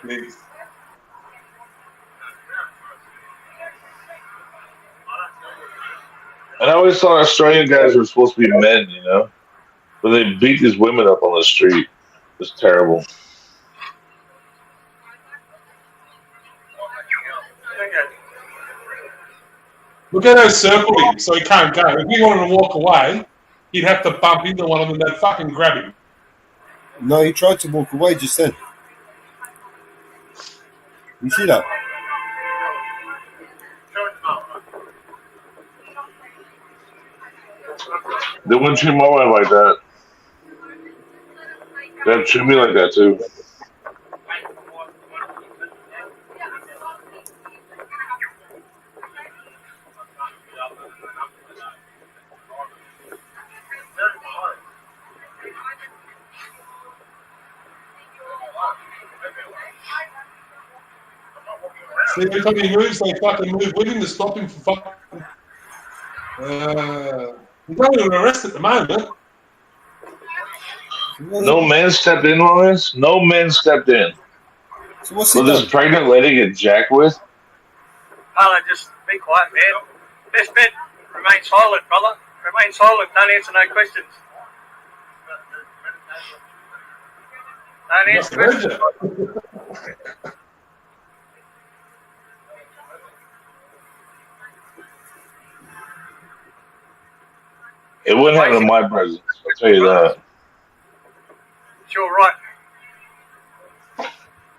Please. And I always thought Australian guys were supposed to be men, you know, but they beat these women up on the street. It's terrible. Look at those circling, so he can't go. If he wanted to walk away, he'd have to bump into one of them and they'd fucking grab him. No, he tried to walk away just then. You see that? They wouldn't treat my wife like that. They'd treat me like that too. See, every time he moves, they fucking move with him to stop him from fucking. He's under arrest at the moment. No man stepped in on this. No man stepped in. So what's Will this pregnant lady get jacked with? Marlon, just be quiet, man. Best bet, remain silent, brother. Remain silent. Don't answer no questions. Don't answer questions. It wouldn't happen in my presence. I'll tell you that. It's your right.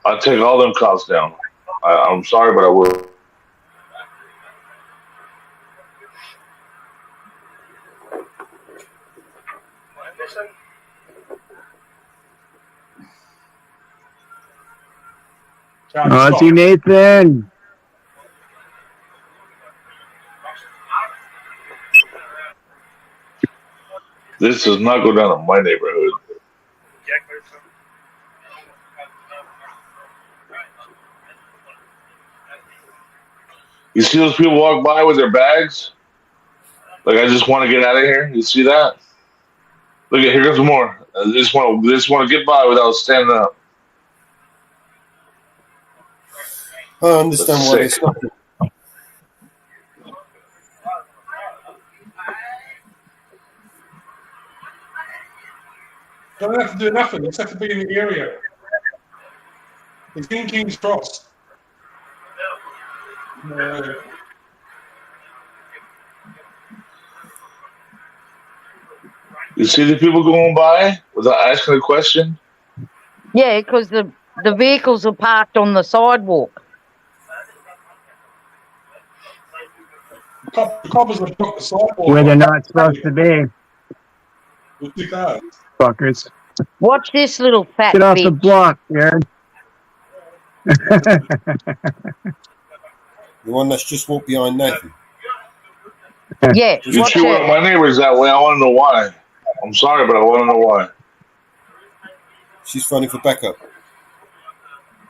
I'll take all them cops down. I'm sorry, but I will. Listen. Oh, I see Nathan. This does not go down in my neighborhood. You see those people walk by with their bags? Like, I just want to get out of here. You see that? Look at, here comes more. I just want to get by without standing up. I understand why they stopped it. Don't have to do nothing. Just have to be in the area. It's in King's Cross. You see the people going by without asking a question? Yeah, because the vehicles are parked on the sidewalk. The coppers have blocked the sidewalk. Where they're not supposed to be. With 2 cars. Fuckers. Watch this little fat Get off bitch. the block, Aaron. The one that's just walked behind Nathan. Yeah, You watch treat one of it. my neighbors that way. I want to know why. I'm sorry, but I want to know why. She's phoning for backup.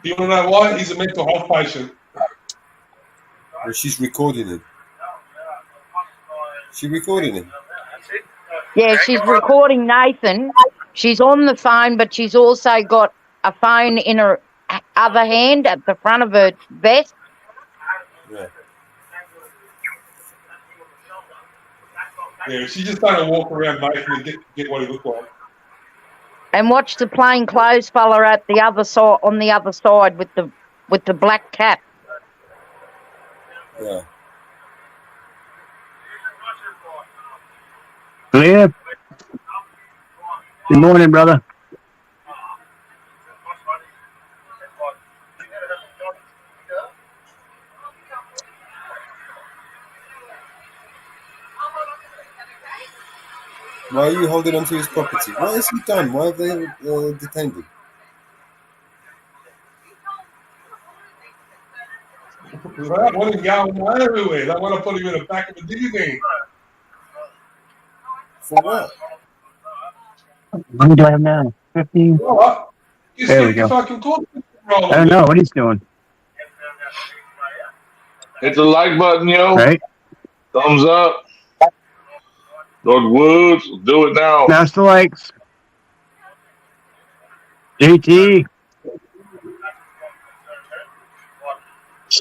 You want to know why? He's a mental health patient. Well, she's recording him. She recording him. Yeah, she's recording Nathan. She's on the phone, but she's also got a phone in her other hand at the front of her vest. Yeah. Yeah, she's just trying to walk around Nathan and get what he looked like. And watch the plain clothes fella at the other side, on the other side with the black cap. Yeah. Clear. Good morning, brother. Why are you holding on to his property? What has he done? Why have they detained him? That one is going everywhere. They want to put him in the back of a digging. For what? How many do I have now? 15? What? Just There get we the go. fucking court I don't know what he's doing. Hit the like button, yo. Right? Thumbs up. Lord Woods, do it now. Smash the likes. JT.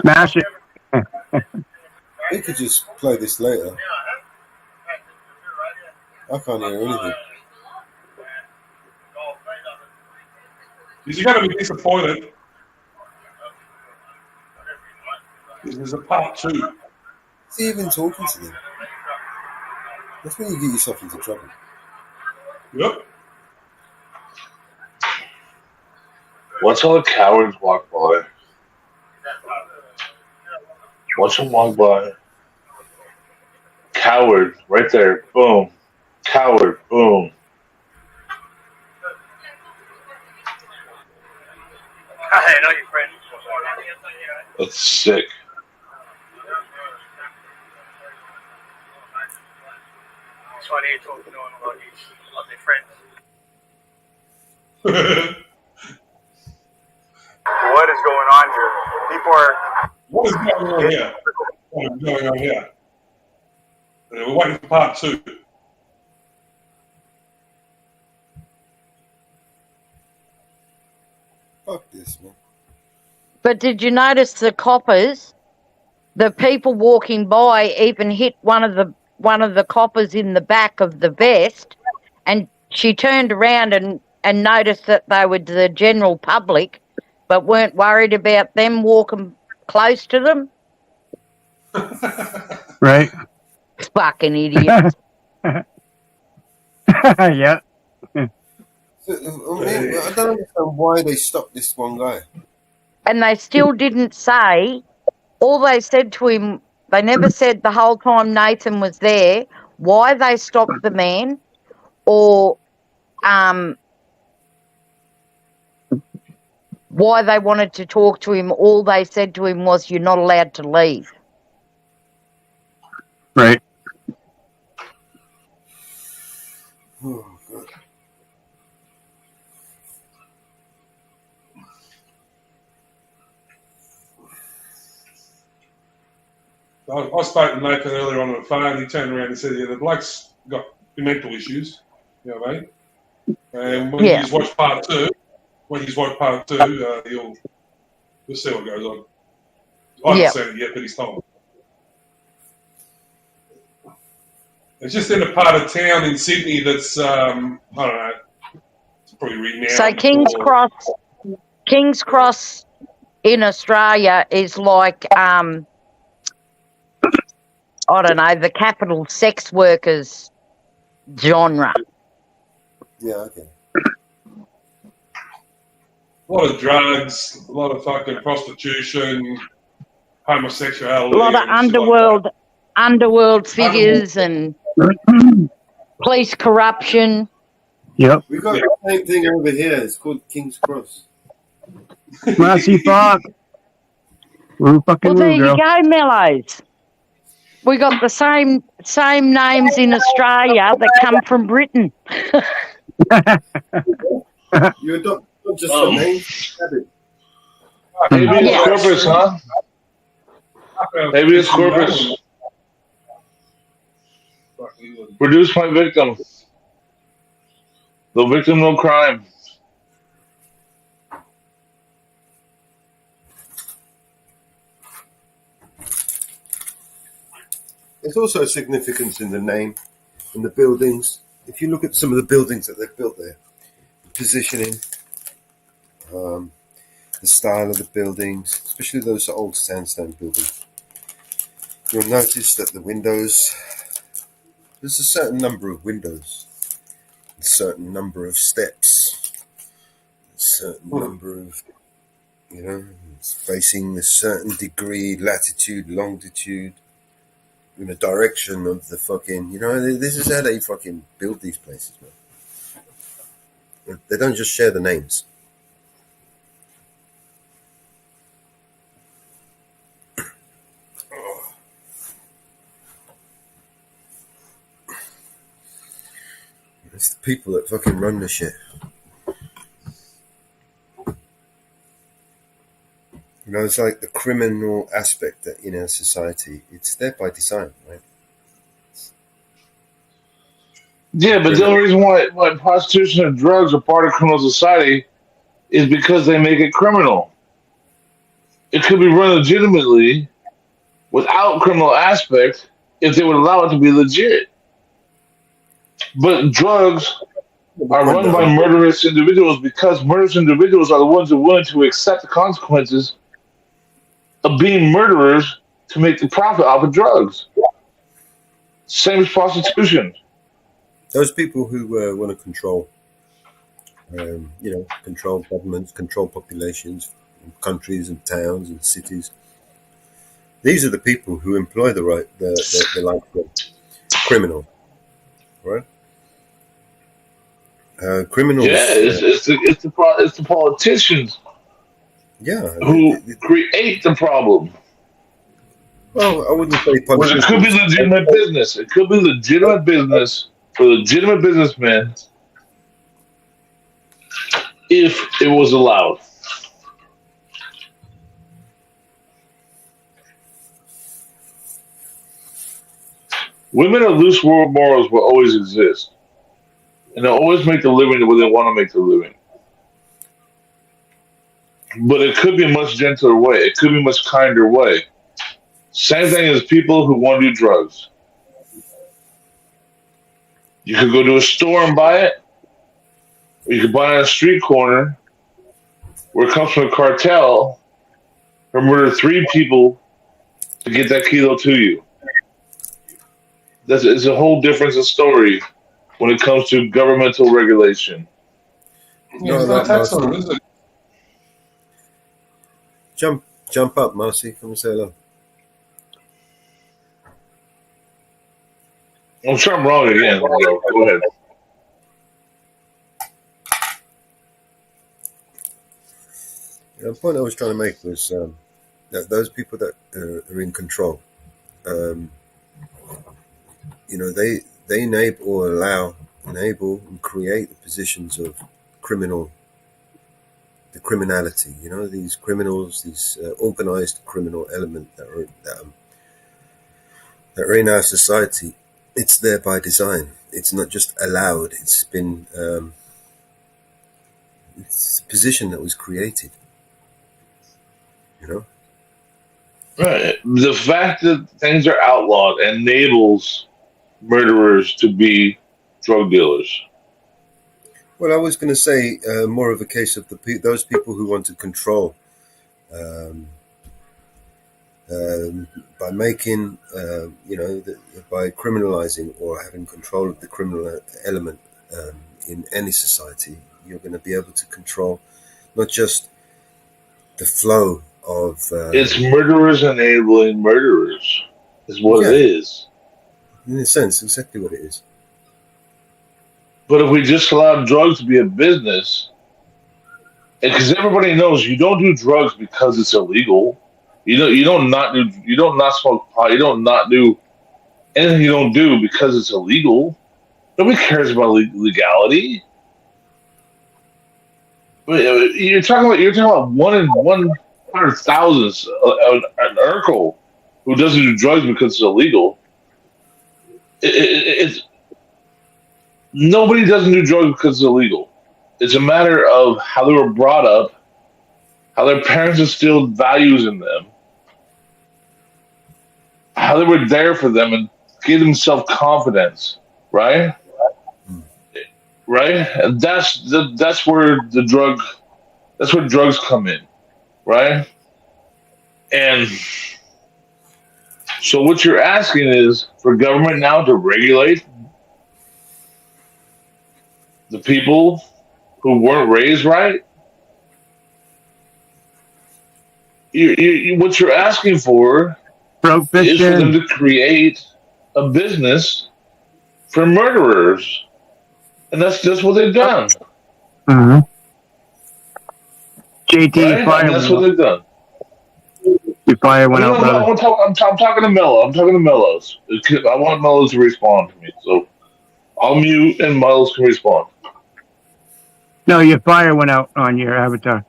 Smash it. We could just play this later. I can't hear anything. You're going to be disappointed. There's a part 2. Is he even talking to them? That's when you get yourself into trouble. Yep. Watch all the cowards walk by. Watch them walk by. Coward, right there. Boom. Coward, boom. I know your friend. That's sick. It's funny you talking about these lovely friends. What is going on here? People are. What is going on here? What is going on here? We're waiting for part 2. Fuck this, man. But did you notice the coppers? The people walking by even hit one of the coppers in the back of the vest, and she turned around and noticed that they were the general public, but weren't worried about them walking close to them. Right. Fucking idiots. Yeah. So, I don't understand why they stopped this one guy. And they still didn't say, all they said to him, they never said the whole time Nathan was there, why they stopped the man, or why they wanted to talk to him. All they said to him was, you're not allowed to leave. Right. Oh, God. I spoke to Nathan earlier on the phone. He turned around and said, "Yeah, the bloke's got mental issues." You know what I mean? And when Yeah. you watch part 2, you'll see what goes on. I haven't Yeah. seen it yet, but he's told. It's just in a part of town in Sydney that's I don't know. It's probably renowned. So King's Cross in Australia is like I don't know, the capital sex workers genre. Yeah, okay. A lot of drugs, a lot of fucking prostitution, homosexuality. A lot of and shit like underworld figures and police corruption. Yep. We got the same thing over here. It's called King's Cross. Grassy Park. Woo fucking Well, there woo, you girl. go, Mellows. We got the same names in Australia that come from Britain. You adopt not just the name, habit. Maybe it's Yeah. Corpus, huh? Maybe it's Corpus. Produce my victim. The victim, no crime. There's also significance in the name and the buildings. If you look at some of the buildings that they've built there, the positioning, the style of the buildings, especially those old sandstone buildings, you'll notice that the windows, there's a certain number of windows, a certain number of steps, a certain number of, it's facing a certain degree, latitude, longitude, in the direction of the fucking, this is how they fucking build these places, man. They don't just share the names. It's the people that fucking run the shit. It's like the criminal aspect that in our society, it's there by design, right? Yeah, but the only reason why prostitution and drugs are part of criminal society is because they make it criminal. it could be run legitimately without criminal aspect if they would allow it to be legit. But drugs are run by murderous individuals because murderous individuals are the ones who are willing to accept the consequences of being murderers to make the profit off of drugs. Same as prostitution. Those people who want to control, control governments, control populations, countries and towns and cities. These are the people who employ the likes of criminal, right? Criminals. Yeah, it's the politicians. Yeah, who create the problem. Well, I wouldn't say Well, it politicians. could be legitimate business. It could be legitimate business for legitimate businessmen if it was allowed. Women of loose world morals will always exist. And they'll always make the living the way they want to make the living. But it could be a much gentler way. It could be a much kinder way. Same thing as people who want to do drugs. You could go to a store and buy it, or you could buy it on a street corner where it comes from a cartel or murder 3 people to get that kilo to you. It's a whole different story when it comes to governmental regulation. Yeah, it's not tax on them, is it? Jump up, Marcy. Come and say hello. I'm sure I'm wrong again. Go ahead. The point I was trying to make was that those people that are in control, they enable or enable and create the positions of the criminality. These criminals, these organized criminal element that are in our society. It's there by design. It's not just allowed. It's been it's a position that was created. Right. The fact that things are outlawed enables murderers to be drug dealers. Well, I was going to say more of a case of those people who want to control by making, by criminalizing or having control of the criminal element in any society. You're going to be able to control not just the flow of. It's murderers enabling murderers, is what it is. In a sense, exactly what it is. But if we just allow drugs to be a business, because everybody knows you don't do drugs because it's illegal. You don't not smoke pot. You don't not do anything you don't do because it's illegal. Nobody cares about legality. You're talking about 1 in 100,000 an Urkel who doesn't do drugs because it's illegal. It's nobody doesn't do drugs because it's illegal. It's a matter of how they were brought up, how their parents instilled values in them, how they were there for them and gave them self-confidence, right? Right? And that's where drugs come in, right? And so what you're asking is for government now to regulate the people who weren't raised right? What you're asking for is for them to create a business for murderers. And that's just what they've done. Mm-hmm. JT, Right? fire And that's what they've done. Your fire went out, brother. I'm talking to Mello. I'm talking to Mellows. I want Mellows to respond to me. So I'll mute and Mellows can respond. No, your fire went out on your avatar.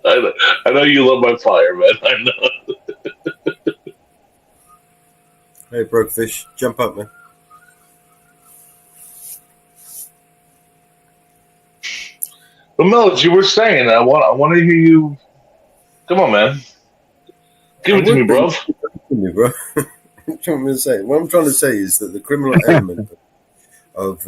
I know you love my fire, man. I know. Hey, Brokefish, jump up, man. But Melody, you were saying I want to hear you. Come on, man. Give it to me, bro. Give it to me, bro. What do you want me to say? What I'm trying to say is that the criminal element of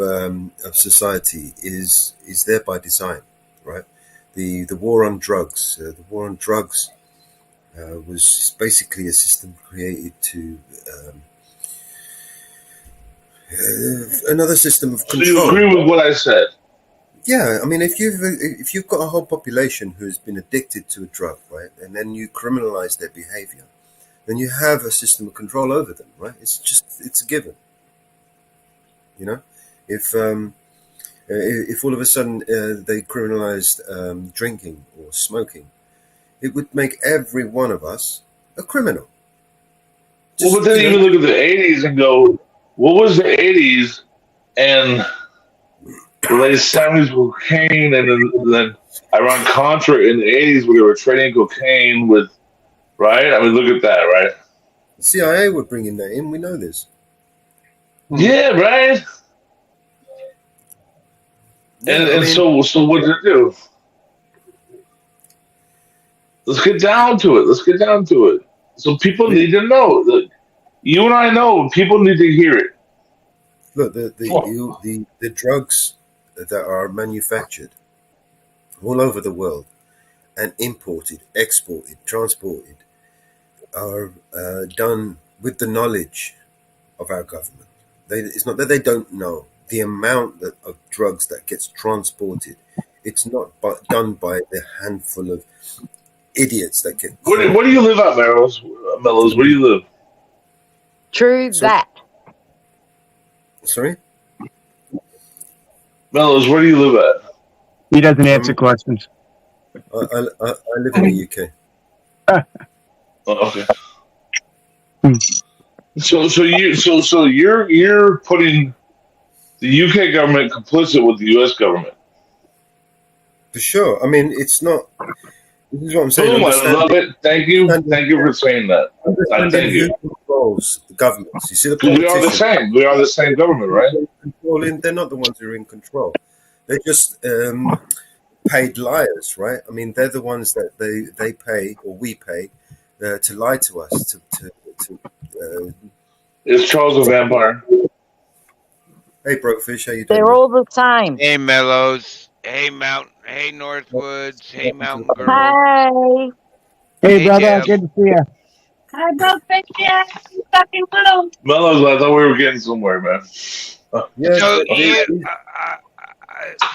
society is there by design, right? The war on drugs, was basically a system created to another system of So control. you agree with what I said? Yeah, I mean, if you've got a whole population who's been addicted to a drug, right, and then you criminalize their behavior, then you have a system of control over them, right? It's a given. You know, if all of a sudden they criminalized drinking or smoking, it would make every one of us a criminal. Well, but then you look at the 80s and go, what was the 80s and the late 70s with cocaine, and then Iran-Contra in the 80s where they were trading cocaine with, right? I mean, look at that, right? The CIA were bringing that in. We know this. Yeah, right? And so what did it do? Let's get down to it. So people need to know. That you and I know. People need to hear it. Look, the drugs that are manufactured all over the world and imported, exported, transported are done with the knowledge of our government. It's not that they don't know the amount of drugs that gets transported. It's not done by the handful of idiots that get. Where do you live at, Mellows? Where do you live? True that. Sorry? Mellows, where do you live at? He doesn't answer questions. I live in the UK. Oh, okay. So you're putting the UK government complicit with the US government. For sure. I mean, it's not. This is what I'm saying. Boom, I love it. Thank you for saying that. I thank you. Who controls the governments? You see, the We are the same. We are the same government, right? They're not the ones who are in control. They're just paid liars, right? I mean, they're the ones that they pay or we pay to lie to us. Is Charles a vampire? Hey, Brokefish, how you doing? They're all the same. Hey, Mellows. Hey, Hey, Northwoods. Hey, Mountain Girl. Hey. Hey, brother. Jeff. Good to see you. Hi, Brokefish. Yeah, fucking blue. Mellows, I thought we were getting somewhere, man. Yeah. So,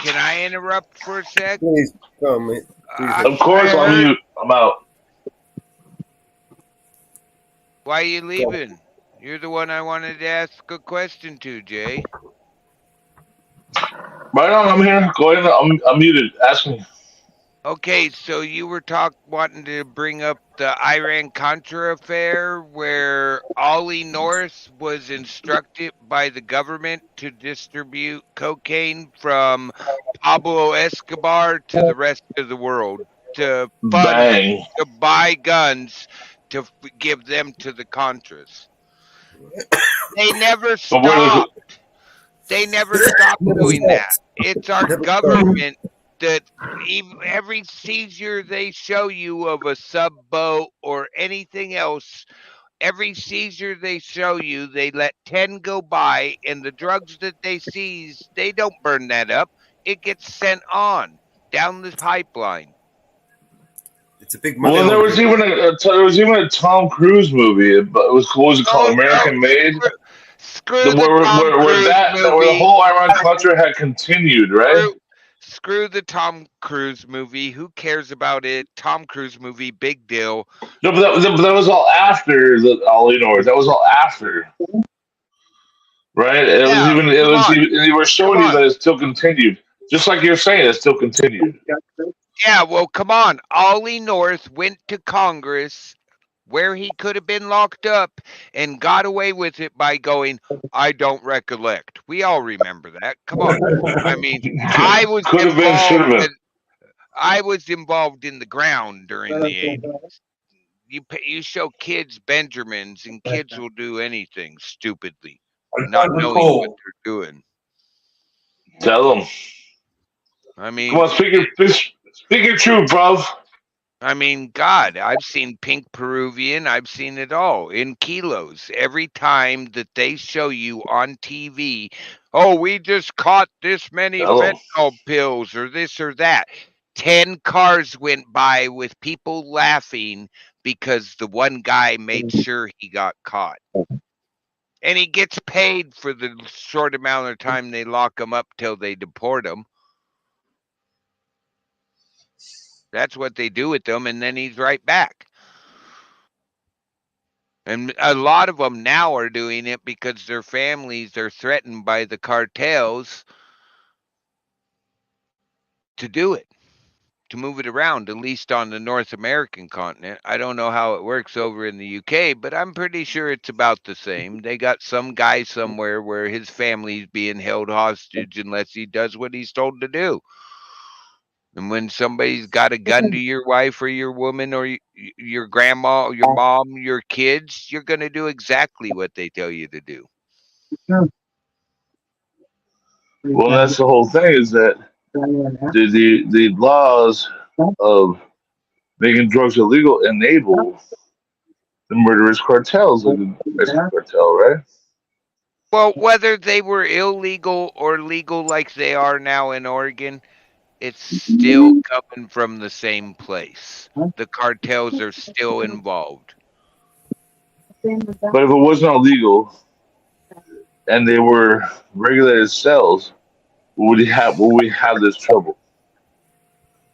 can I interrupt for a sec? Please, come, mate. Of course, I'm out. Why are you leaving? You're the one I wanted to ask a question to, Jay. Right on, I'm here. Go ahead. I'm muted. Ask me. Okay, so you were wanting to bring up the Iran-Contra affair where Ollie North was instructed by the government to distribute cocaine from Pablo Escobar to the rest of the world to buy guns to give them to the Contras. They never stopped. They never stopped doing that. It's our government that every seizure they show you of a sub boat or anything else, every seizure they show you, they let 10 go by, and the drugs that they seize, they don't burn that up. It gets sent on down the pipeline. It's a big money. Well, there was even a Tom Cruise movie. But it was what was it called? American Made. Screw where the whole Iran-Contra had continued, right? Screw the Tom Cruise movie. Who cares about it? Tom Cruise movie, big deal. No, but that was all after the Ollie North. That was all after, right? It was even they were showing you that it still continued, just like you're saying, it still continued. Yeah, well, come on. Ollie North went to Congress where he could have been locked up and got away with it by going, I don't recollect. We all remember that. Come on. I mean, I was involved in the ground during the 80s. You show kids Benjamins and kids will do anything stupidly, not knowing what they're doing. Tell them. I mean, Come on, speak your truth, bro. I mean, God, I've seen pink Peruvian. I've seen it all in kilos. Every time that they show you on TV, oh, we just caught this many Hello. fentanyl pills or this or that. 10 cars went by with people laughing because the one guy made sure he got caught. And he gets paid for the short amount of time they lock him up till they deport him. That's what they do with them, and then he's right back. And a lot of them now are doing it because their families are threatened by the cartels to do it, to move it around, at least on the North American continent. I don't know how it works over in the UK, but I'm pretty sure it's about the same. They got some guy somewhere where his family's being held hostage unless he does what he's told to do. And when somebody's got a gun to your wife or your woman or your grandma, or your mom, your kids, you're going to do exactly what they tell you to do. Well, that's the whole thing. Is that the laws of making drugs illegal enable the murderous cartels, like the Mexican cartel, right? Well, whether they were illegal or legal like they are now in Oregon, it's still coming from the same place. The cartels are still involved. But if it wasn't illegal and they were regulated cells, would we have this trouble?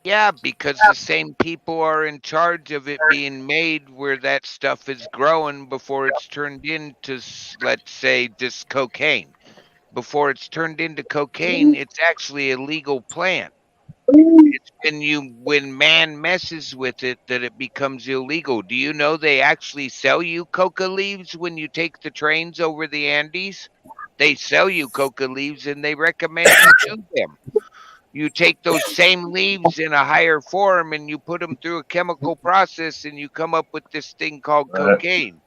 Yeah, because the same people are in charge of it being made where that stuff is growing before it's turned into, let's say, just cocaine. Before it's turned into cocaine, it's actually a legal plant. It's when man messes with it that it becomes illegal. Do you know they actually sell you coca leaves when you take the trains over the Andes? They sell you coca leaves and they recommend you do them. You take those same leaves in a higher form and you put them through a chemical process and you come up with this thing called cocaine.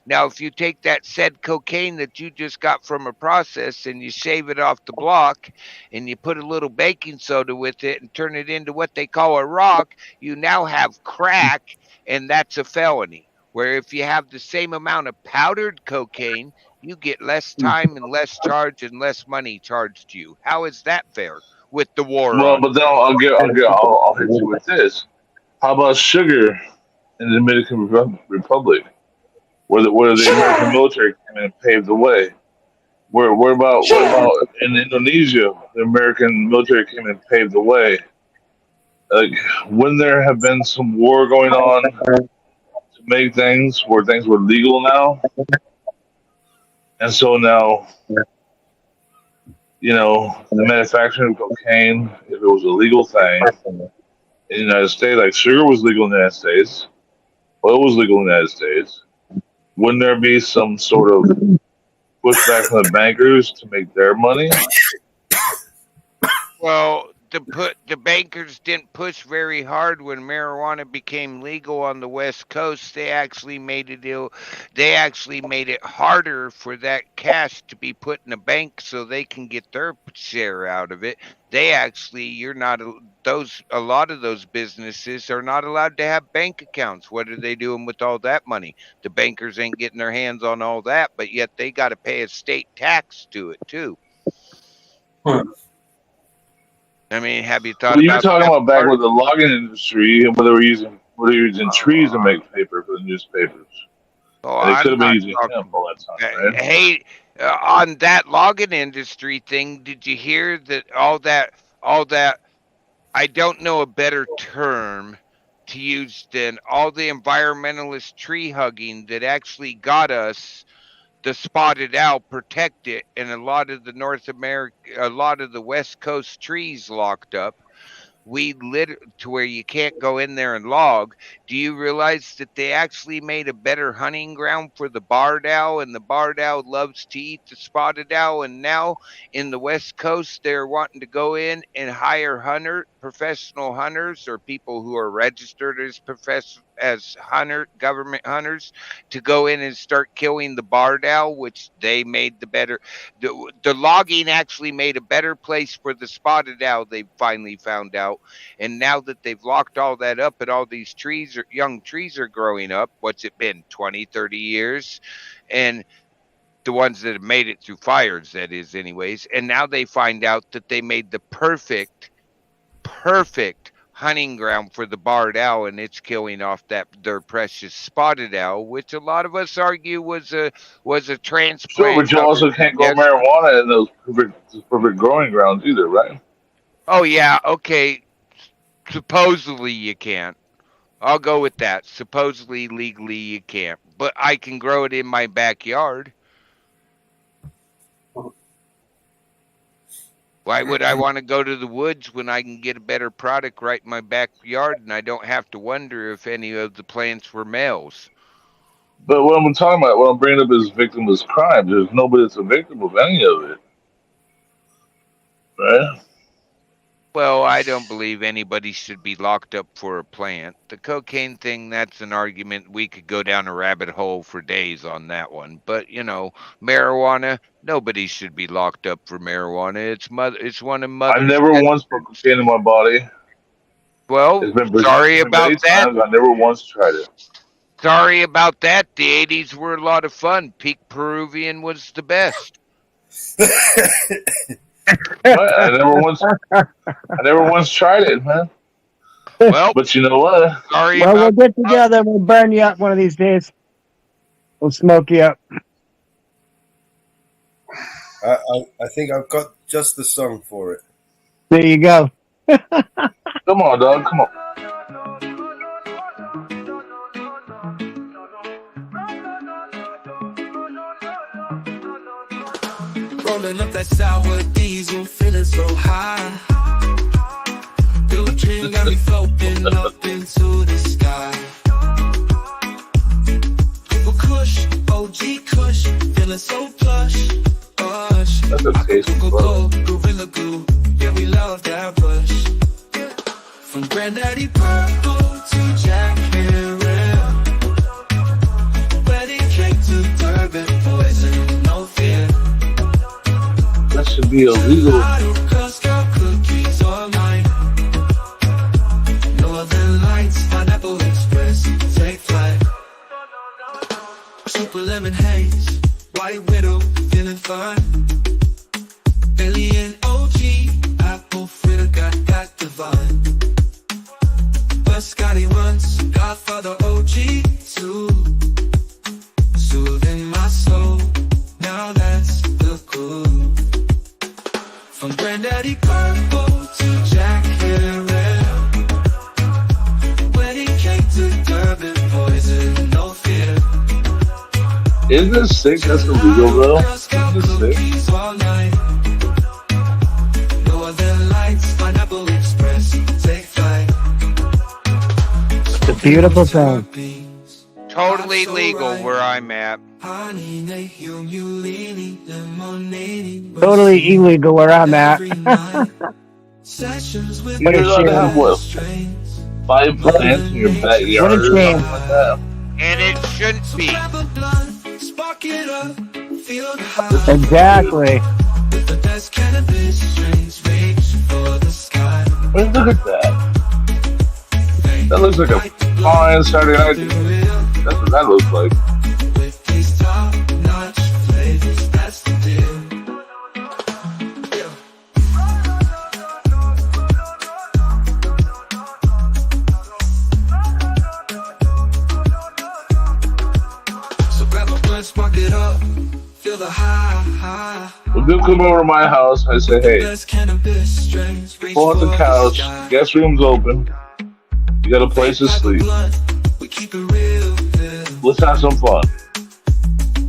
Now, if you take that said cocaine that you just got from a process and you shave it off the block and you put a little baking soda with it and turn it into what they call a rock, you now have crack, and that's a felony. Where if you have the same amount of powdered cocaine, you get less time and less charge and less money charged to you. How is that fair with the war Well, on? but then I'll hit you with this. How about sugar in the Dominican Republic, where the American military came in and paved the way? What about in Indonesia, the American military came in and paved the way? Like, wouldn't there have been some war going on to make things where things were legal now? And so now, you know, the manufacturing of cocaine, if it was a legal thing in the United States, like sugar was legal in the United States, oil was legal in the United States, wouldn't there be some sort of pushback from the bankers to make their money? Well, the bankers didn't push very hard when marijuana became legal on the West Coast. They actually made it They actually made it harder for that cash to be put in a bank so they can get their share out of it. They actually, a lot of those businesses are not allowed to have bank accounts. What are they doing with all that money? The bankers ain't getting their hands on all that, but yet they got to pay a state tax to it too. I mean, have you thought Well, you were about talking that about back part? with the logging industry and whether they were using trees to make paper for the newspapers. Oh, And they I'm could have been not using hemp all that time, right? Hey, on that logging industry thing, did you hear that all that, I don't know a better term to use than all the environmentalist tree hugging that actually got us the spotted owl protected and a lot of the West Coast trees locked up. We lit to where you can't go in there and log. Do you realize that they actually made a better hunting ground for the barred owl, and the barred owl loves to eat the spotted owl? And now in the West Coast, they're wanting to go in and hire professional hunters or people who are registered as as government hunters to go in and start killing the barred owl, which they made the logging actually made a better place for the spotted owl. They finally found out, and now that they've locked all that up and all these young trees are growing up, what's it been, 20, 30 years, and the ones that have made it through fires, that is, anyways. And now they find out that they made the perfect hunting ground for the barred owl, and it's killing off their precious spotted owl, which a lot of us argue was a transplant. Sure, but you also can't grow marijuana in those perfect growing grounds either, right? Oh yeah, okay. Supposedly you can't. I'll go with that. Supposedly, legally, you can't. But I can grow it in my backyard. Why would I want to go to the woods when I can get a better product right in my backyard and I don't have to wonder if any of the plants were males? But what I'm talking about, what I'm bringing up is victimless crime. There's nobody that's a victim of any of it. Right? Well, I don't believe anybody should be locked up for a plant. The cocaine thing, that's an argument. We could go down a rabbit hole for days on that one. But, marijuana, nobody should be locked up for marijuana. It's one of mother's... I never once put cocaine in my body. Well, sorry about that. I never once tried it. Sorry about that. The 80s were a lot of fun. Peak Peruvian was the best. I never once tried it, man. Well, but you know what? Sorry. Well, we'll get together. We'll burn you up one of these days. We'll smoke you up. I think I've got just the song for it. There you go. Come on, dog. Come on. Rolling up that sour diesel, feeling so high. New dream got me floating up into the sky. People Kush, OG Kush, feeling so plush. That's a tasty Go, Gorilla Glue, yeah, we love that bush. From Granddaddy Purple to Jack Harrell, wedding cake to Durban, poison, no fear. That should be illegal. Girl Scout cookies online. Northern Lights, Pineapple Express, take flight. Super lemon haze, White Widow, feeling fine. Alien OG, apple fritter, got that divine. But Scotty once, Godfather OG too. Soothing my soul, now that's the groove. From Granddaddy Purple to Jack Harrell, wedding cake to Durban, poison, no fear. Isn't this sick? That's illegal, though. Isn't this sick? All night. Northern Lights, Pineapple Express, take flight. It's a beautiful thing. Totally legal where I'm at. Totally illegal where I'm at. You're allowed to have what? 5 plants in your backyard. What a shame. Like that. And it shouldn't be. Exactly. Well, look at that. That looks like a fine Saturday night. That's what that looks like. So grab a blunt, spark it up, feel the high. When people come over to my house, I say, hey, pull out the couch, guest room's open, you got a place to sleep. Let's have some fun.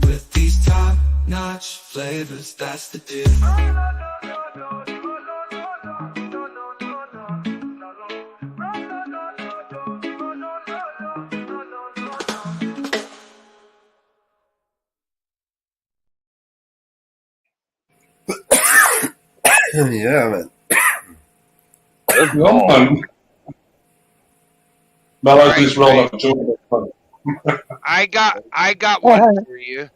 With these top-notch flavors, that's the deal. Yeah, man. Let's go on. Mellows just rolled up a joint. I got one for you.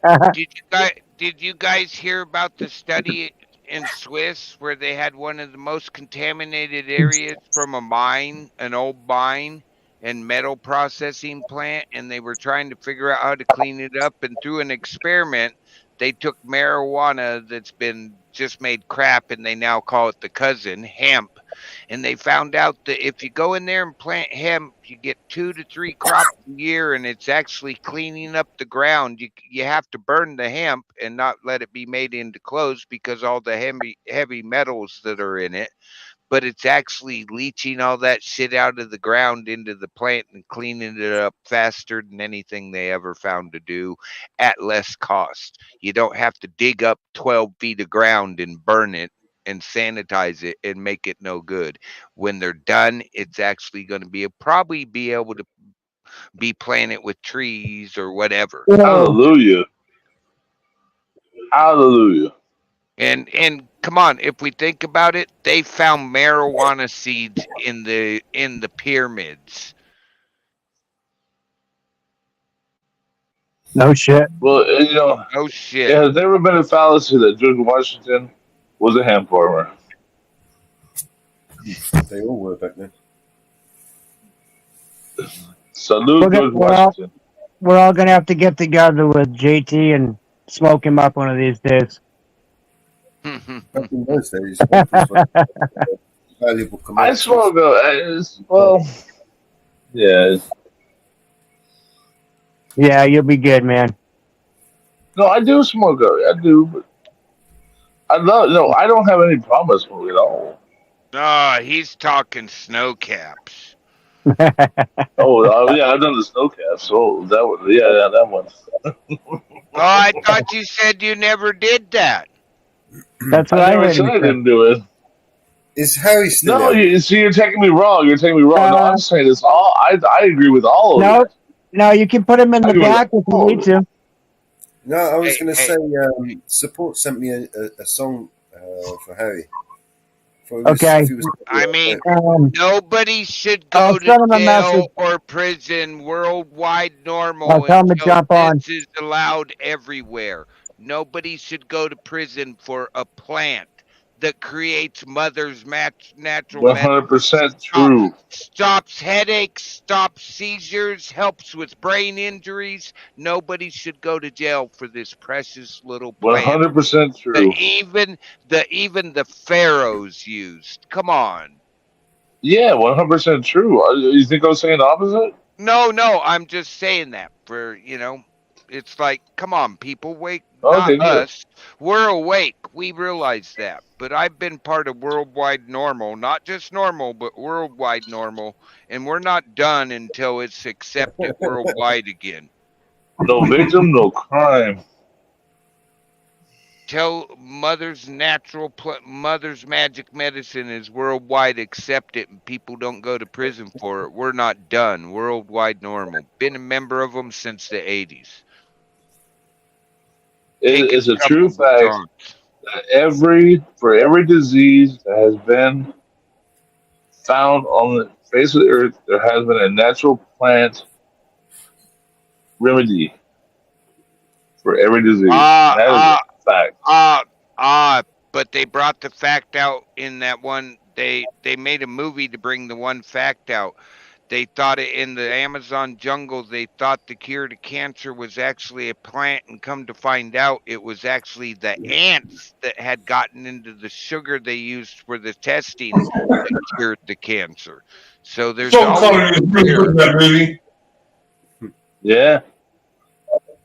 Did you guys hear about the study in Swiss where they had one of the most contaminated areas from a mine, an old mine and metal processing plant, and they were trying to figure out how to clean it up, and through an experiment they took marijuana that's been just made crap and they now call it the cousin, hemp. And they found out that if you go in there and plant hemp, you get 2 to 3 crops a year, and it's actually cleaning up the ground. You have to burn the hemp and not let it be made into clothes because all the heavy metals that are in it. But it's actually leaching all that shit out of the ground into the plant and cleaning it up faster than anything they ever found to do at less cost. You don't have to dig up 12 feet of ground and burn it and sanitize it and make it no good. When they're done, it's actually going to probably be able to be planted with trees or whatever. Hallelujah. Hallelujah. And come on, if we think about it, they found marijuana seeds in the pyramids. No shit. Well, you know, no shit. It has never been a fallacy that George Washington was a hemp farmer. They all were back then. Salute George Washington. We're all gonna have to get together with JT and smoke him up one of these days. Back in those days, it was like valuable I commodity. smoke well, yeah. Yeah, you'll be good, man. No, I do smoke. I do, but I don't have any problem with smoking at all. Oh, he's talking snow caps. Yeah, I've done the snow cap. So that one, yeah, that one. Oh, I thought you said you never did that. That's what I I never heard. said I didn't do it. Is Harry still No, there? you're taking me wrong. You're taking me wrong. No, I'm saying this all. I agree with all of No, it. no, you can put him in the agree with back if you all need of to. No, I was Hey, going to hey. say, Support sent me a song for Harry. Thought it was- Okay. if he was- I mean, Um, nobody should I'll go send him to a message. jail or prison worldwide normal I'll tell him to until jump on. this is allowed everywhere. Nobody should go to prison for a plant that creates mother's natural 100% true. stops headaches, stops seizures, helps with brain injuries. Nobody should go to jail for this precious little plant 100% that true. even the pharaohs used. Come on. Yeah, 100% true. You think I was saying the opposite? No, I'm just saying that for, it's like, come on, people, wake, Okay, not good. us. We're awake. We realize that. But I've been part of worldwide normal, not just normal, but worldwide normal. And we're not done until it's accepted worldwide again. No victim, no crime. Tell mother's mother's magic medicine is worldwide accepted and people don't go to prison for it. We're not done. Worldwide normal. Been a member of them since the 80s. It's a true fact that for every disease that has been found on the face of the earth, there has been a natural plant remedy for every disease. That is a fact. But they brought the fact out in that one. They made a movie to bring the one fact out. They thought it in the Amazon jungle. They thought the cure to cancer was actually a plant, and come to find out, it was actually the ants that had gotten into the sugar they used for the testing that cured the cancer. So there's Sean always Connery is really good in that movie. Yeah.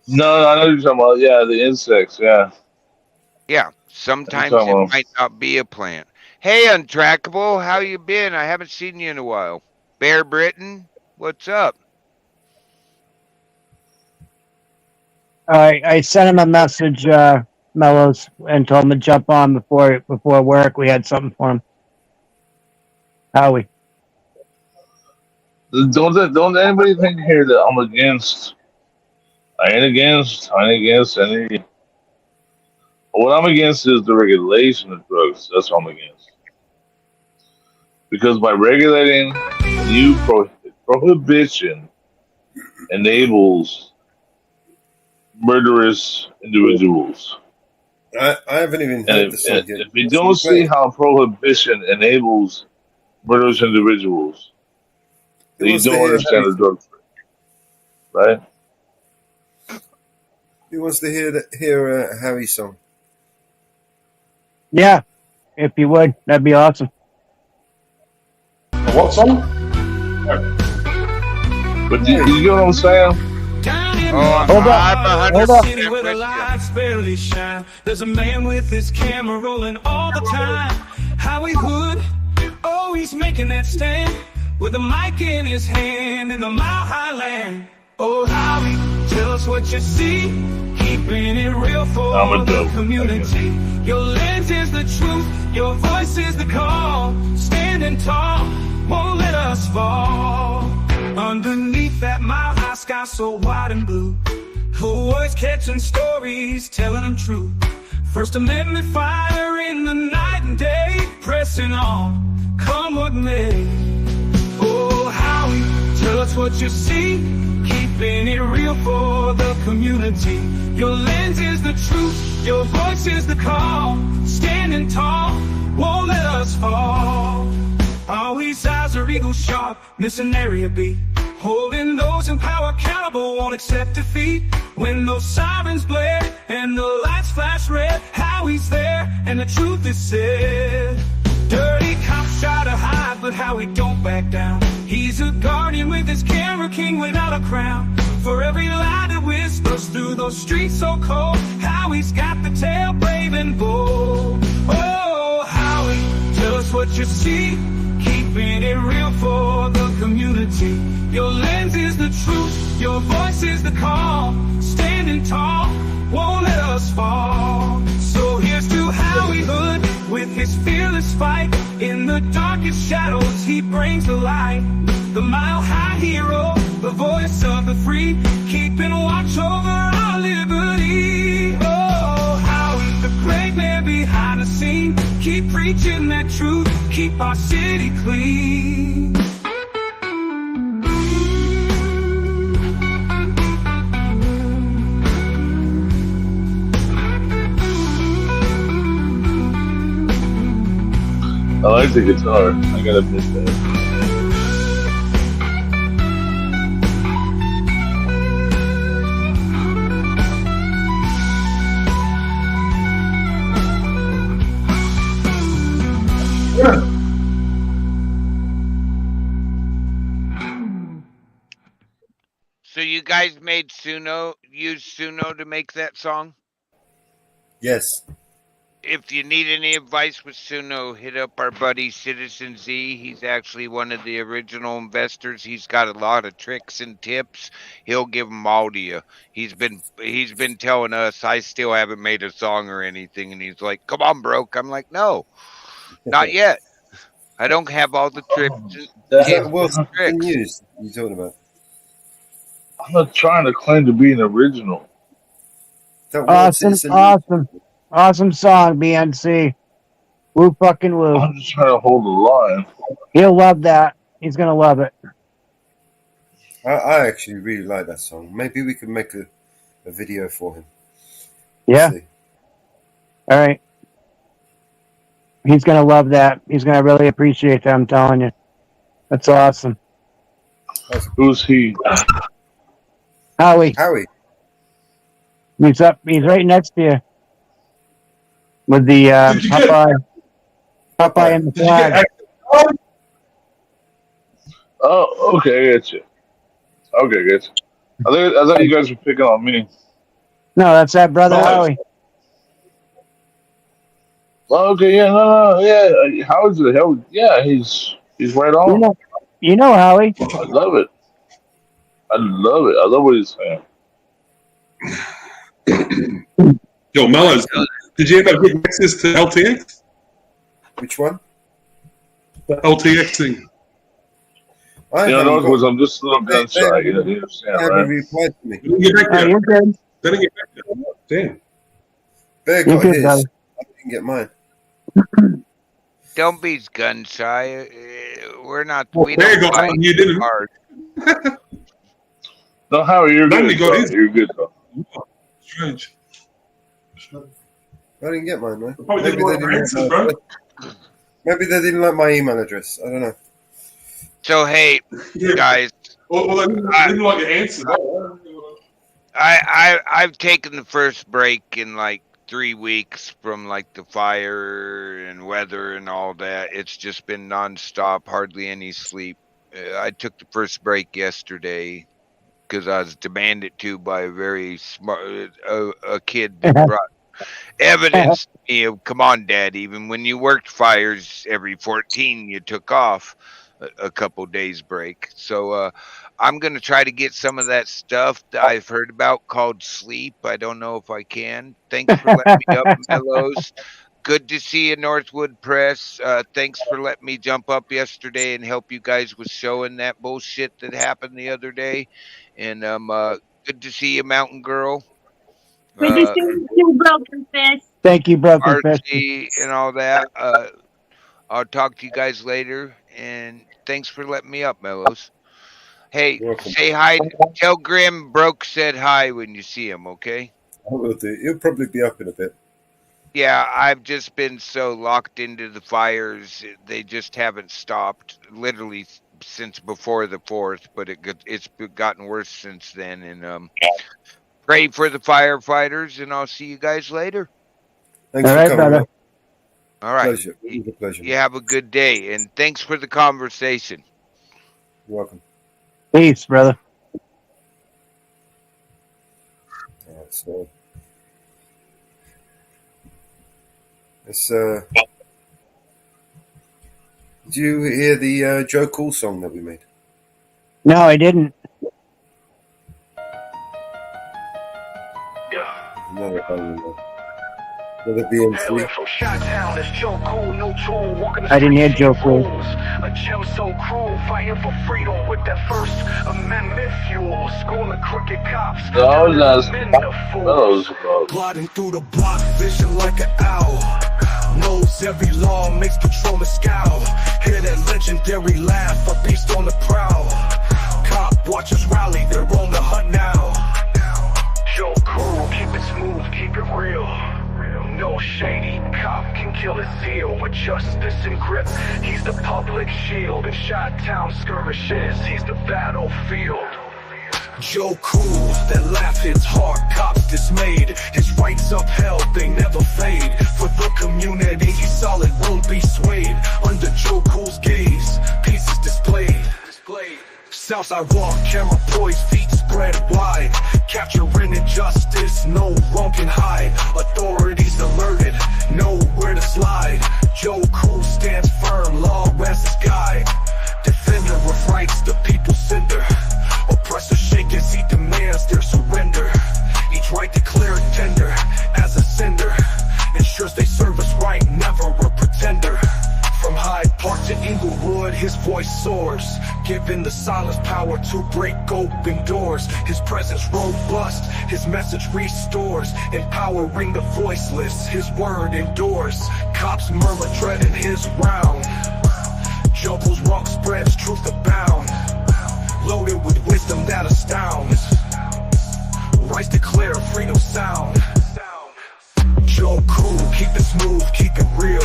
No, I know you're talking about. Yeah, the insects. Yeah. Yeah, sometimes talking it about. might not be a plant. Hey, Untrackable, how you been? I haven't seen you in a while. Bear Britain, what's up? I sent him a message, Mellows, and told him to jump on before work. We had something for him. Howie. Don't anybody think here that I'm against. I ain't against any. What I'm against is the regulation of drugs. That's what I'm against. Because by regulating, you prohibition enables murderous individuals. I haven't even And heard the song yet. if you don't see how prohibition enables murderous individuals, then you don't understand the drug trade, right? Who wants to hear Harry's song? Yeah, if you would, that'd be awesome. What song? But you know what I'm saying? Hold up. Hold up. City where the lights barely shine. There's a man with his camera rolling all the time. Howie Hood, oh, he's making that stand with a mic in his hand in the Mile High Land. Oh, Howie, tell us what you see. Keeping it real for the community. Your lens is the truth, your voice is the call. Standing tall, won't let us fall. Underneath that mile high sky so wide and blue, words catching stories, telling them true. First Amendment fire in the night and day, pressing on, come what may. Oh, Howie, tell us what you see, keeping it real for the community. Your lens is the truth, your voice is the call. Standing tall, won't let us fall. Always eyes are eagle sharp, missing area beat. Holding those in power accountable, won't accept defeat. When those sirens blare and the lights flash red, Howie's there and the truth is said. Dirty cops try to hide, but Howie don't back down. He's a guardian with his camera, king without a crown. For every lie that whispers through those streets so cold, Howie's got the tale brave and bold. Oh, Howie, tell us what you see, keeping it real for the community. Your lens is the truth, your voice is the call. Standing tall, won't let us fall. So here's to Howie Hood with his fearless fight. In the darkest shadows he brings the light. The mile high hero, the voice of the free, keeping watch over our liberty. Oh, Howie, the great man behind the scene, keep preaching that truth, keep our city clean. I like the guitar. I gotta admit that. So you guys made use Suno to make that song? Yes. If you need any advice with Suno, hit up our buddy Citizen Z. He's actually one of the original investors. He's got a lot of tricks and tips. He'll give them all to you. He's been telling us I still haven't made a song or anything, and he's like, "Come on, bro." I'm like, "No, not yet. I don't have all the tips." Is that Wilson News you're talking about? I'm not trying to claim to be an original. Awesome song, BNC. Woo fucking woo. I'm just trying to hold the line. He'll love that. He's gonna love it. I actually really like that song. Maybe we could make a video for him. Yeah. All right. He's gonna love that. He's gonna really appreciate that. I'm telling you. That's awesome. Who's he? Howie. He's up. He's right next to you. With the Popeye and the flag. Oh, okay, I get you. Okay, good. I thought you guys were picking on me. No, that's that brother Howie. Okay, yeah, no, yeah. Howie's the hell? Yeah, he's right on. You know Howie. I love it. I love what he's saying. Yo, Mellows, did you ever get access to LTX? Which one? The LTX thing. Because I'm just a little gun shy. You understand, right? Replied to me. You're good. Damn. Bear got his. I didn't get mine. Don't be gun shy. We're not. Well, We Bear don't got fight one, you didn't. hard. No, Howard, you're Nobody good. got Bro. his. You're good, bro. Strange. I didn't get mine, man. Probably didn't like my answers, bro. Maybe they didn't like my email address. I don't know. So hey, guys, Well, I didn't like your answers. I've taken the first break in like 3 weeks from like the fire and weather and all that. It's just been nonstop, hardly any sleep. I took the first break yesterday because I was demanded to by a very smart a kid that brought evidence to me of, come on, Dad, even when you worked fires every 14, you took off a couple days break. So I'm going to try to get some of that stuff that I've heard about called sleep. I don't know if I can. Thanks for letting me up, Mellows. Good to see you, Northwood Press. Thanks for letting me jump up yesterday and help you guys with showing that bullshit that happened the other day. And good to see you, Mountain Girl. Good to see you, Broken Fist. Thank you, Broken Fist. RC and all that. I'll talk to you guys later. And thanks for letting me up, Mellows. Hey, say hi. Tell Grim Broke said hi when you see him, okay? I will do. He'll probably be up in a bit. Yeah, I've just been so locked into the fires. They just haven't stopped, literally since before the 4th, but it's gotten worse since then. And pray for the firefighters, and I'll see you guys later. Thanks All for right, coming. brother. man. All right. Pleasure. It was a pleasure. You have a good day, and thanks for the conversation. You're welcome. Peace, brother. All right, so let's. Did you hear the Joe Cool song that we made? No, I didn't. Another BM3. I didn't hear Joe Cool. A gem so cruel, fighting for freedom with that First Amendment fuel. Schooling crooked cops. That was nice. Gliding through the block, vision like an owl. Knows every law, makes patrolman scowl. Hear that legendary laugh, a beast on the prowl. Cop watchers rally, they're on the hunt now. Joe Cool, keep it smooth, keep it real. No shady cop can kill his zeal with justice and grip. He's the public shield in Chi-Town skirmishes. He's the battlefield. Joe Cool, that laugh hits hard, cops dismayed. His rights upheld, they never fade. For the community, he's solid, won't be swayed. Under Joe Cool's gaze, peace is displayed. Southside walk, camera poised, feet spread wide. Capturing injustice, no wrong can hide. Authorities alerted, know where to slide. Joe Cool stands firm, law as his guide. Defender of rights, the people's sender. Oppressor shake as he demands their surrender. Each right declared tender as a sender. Ensures they serve us right, never a pretender. From Hyde Park to Inglewood, his voice soars, giving the silence power to break open doors. His presence robust, his message restores, empowering the voiceless, his word endures. Cops murmur dreading his round. Jungle's wrong spreads, truth abound. Loaded with wisdom that astounds. Rights declare, freedom sound. Joe Cool, keep it smooth, keep it real.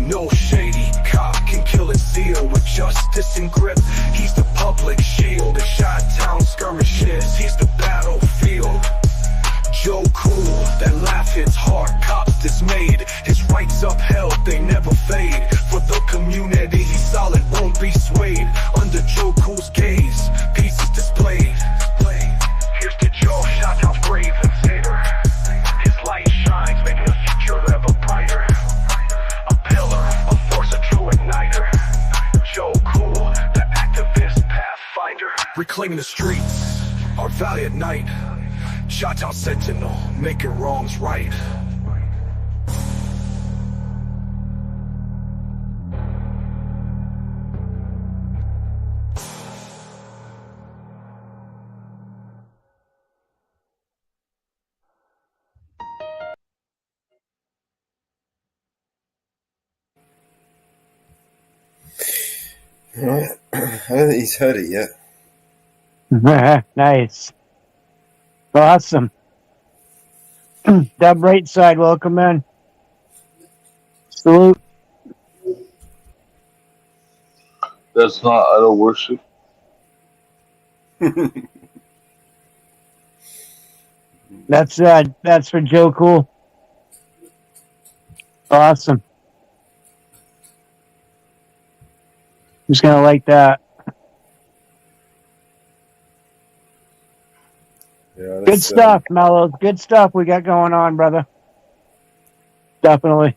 No shady cop can kill his zeal with justice and grip. He's the public shield in Chi-Town skirmishes. He's the battlefield. Joe Cool, that laugh hits hard, cops dismayed. His rights upheld, they never fade. For the community, he's solid, won't be swayed. Under Joe Cool's gaze, peace is displayed. Here's to Joe, Chi-Town's brave invader. His light shines, making the future ever brighter. A pillar, a force, a true igniter. Joe Cool, the activist pathfinder. Reclaiming the streets, our valiant knight. Chi-Town sentinel, making wrongs right. All right. I don't think he's heard it yet. Nice. Awesome. Dub right side, welcome in. Salute. That's not idol worship. That's for Joe Cool. Awesome. Just gonna like that. Yeah, Good stuff, Mellows. Good stuff we got going on, brother. Definitely.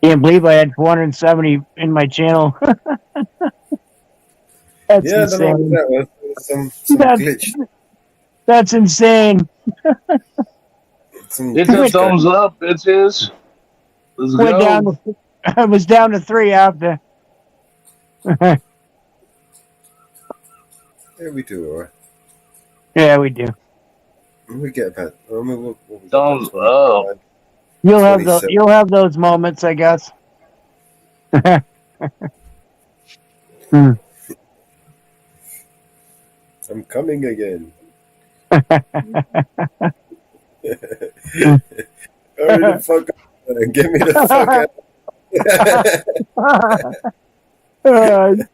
Can't believe I had 470 in my channel. That's yeah, I don't know insane. what that was. Some That's, glitch. that's insane. Some Hit the thumbs up, bitches. Let's Went go. down to, I was down to 3 after. Yeah, we do all right. Yeah, we do. We get about. I mean, what we got, Thumbs up. You'll have those moments, I guess. Hmm. I'm coming again. Hurry the fuck up and get me the fuck out.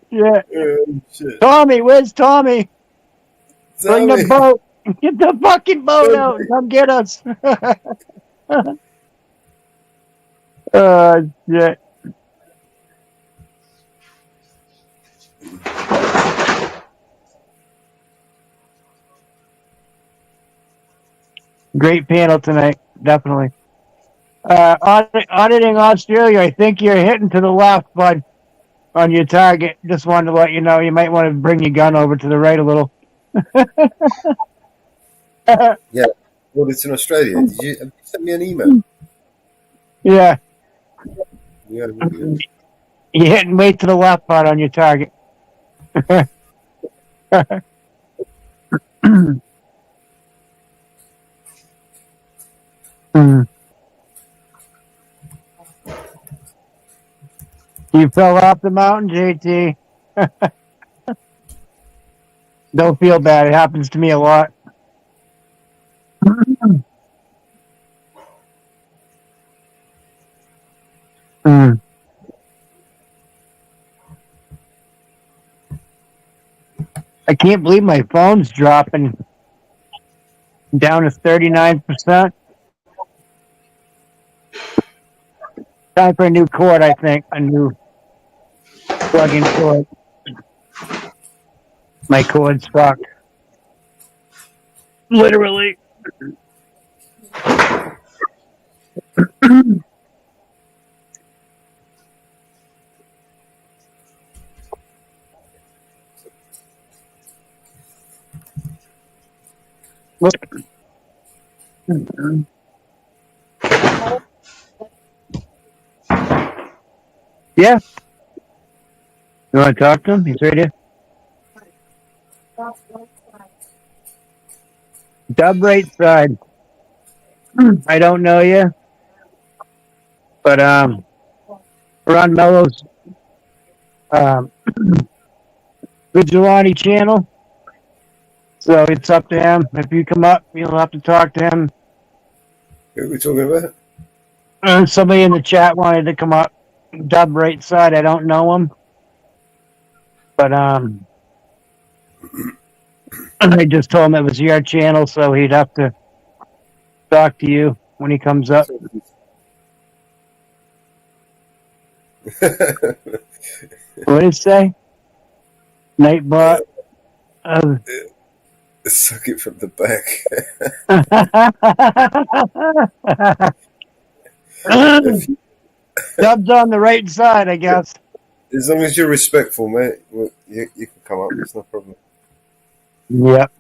Yeah. Shit. Tommy, where's Tommy? Bring the Tommy. boat. Get the fucking boat out. Come get us. Yeah. Great panel tonight, definitely. Auditing Australia, I think you're hitting to the left, bud, on your target. Just wanted to let you know you might want to bring your gun over to the right a little. Yeah. Well, it's in Australia. Have you sent me an email? Yeah, Yeah. you're hitting way to the left, bud, on your target. Hmm. You fell off the mountain, JT. Don't feel bad. It happens to me a lot. Hmm. I can't believe my phone's dropping down to 39%. Time for a new cord, I think. A new plug-in cord. My cord's fucked. Literally. Yeah. You want to talk to him? He's right here. Dub right side. I don't know you, but we're on Mello's Vigilante channel, so it's up to him. If you come up, you'll have to talk to him. Who are we talking about? Somebody in the chat wanted to come up. Dub right side. I don't know him, but I just told him it was your channel, so he'd have to talk to you when he comes up. What did it say? Nightbot. Suck it from the back. Dub's on the right side, I guess. As long as you're respectful, mate, well, you can come up. It's no problem. Yep.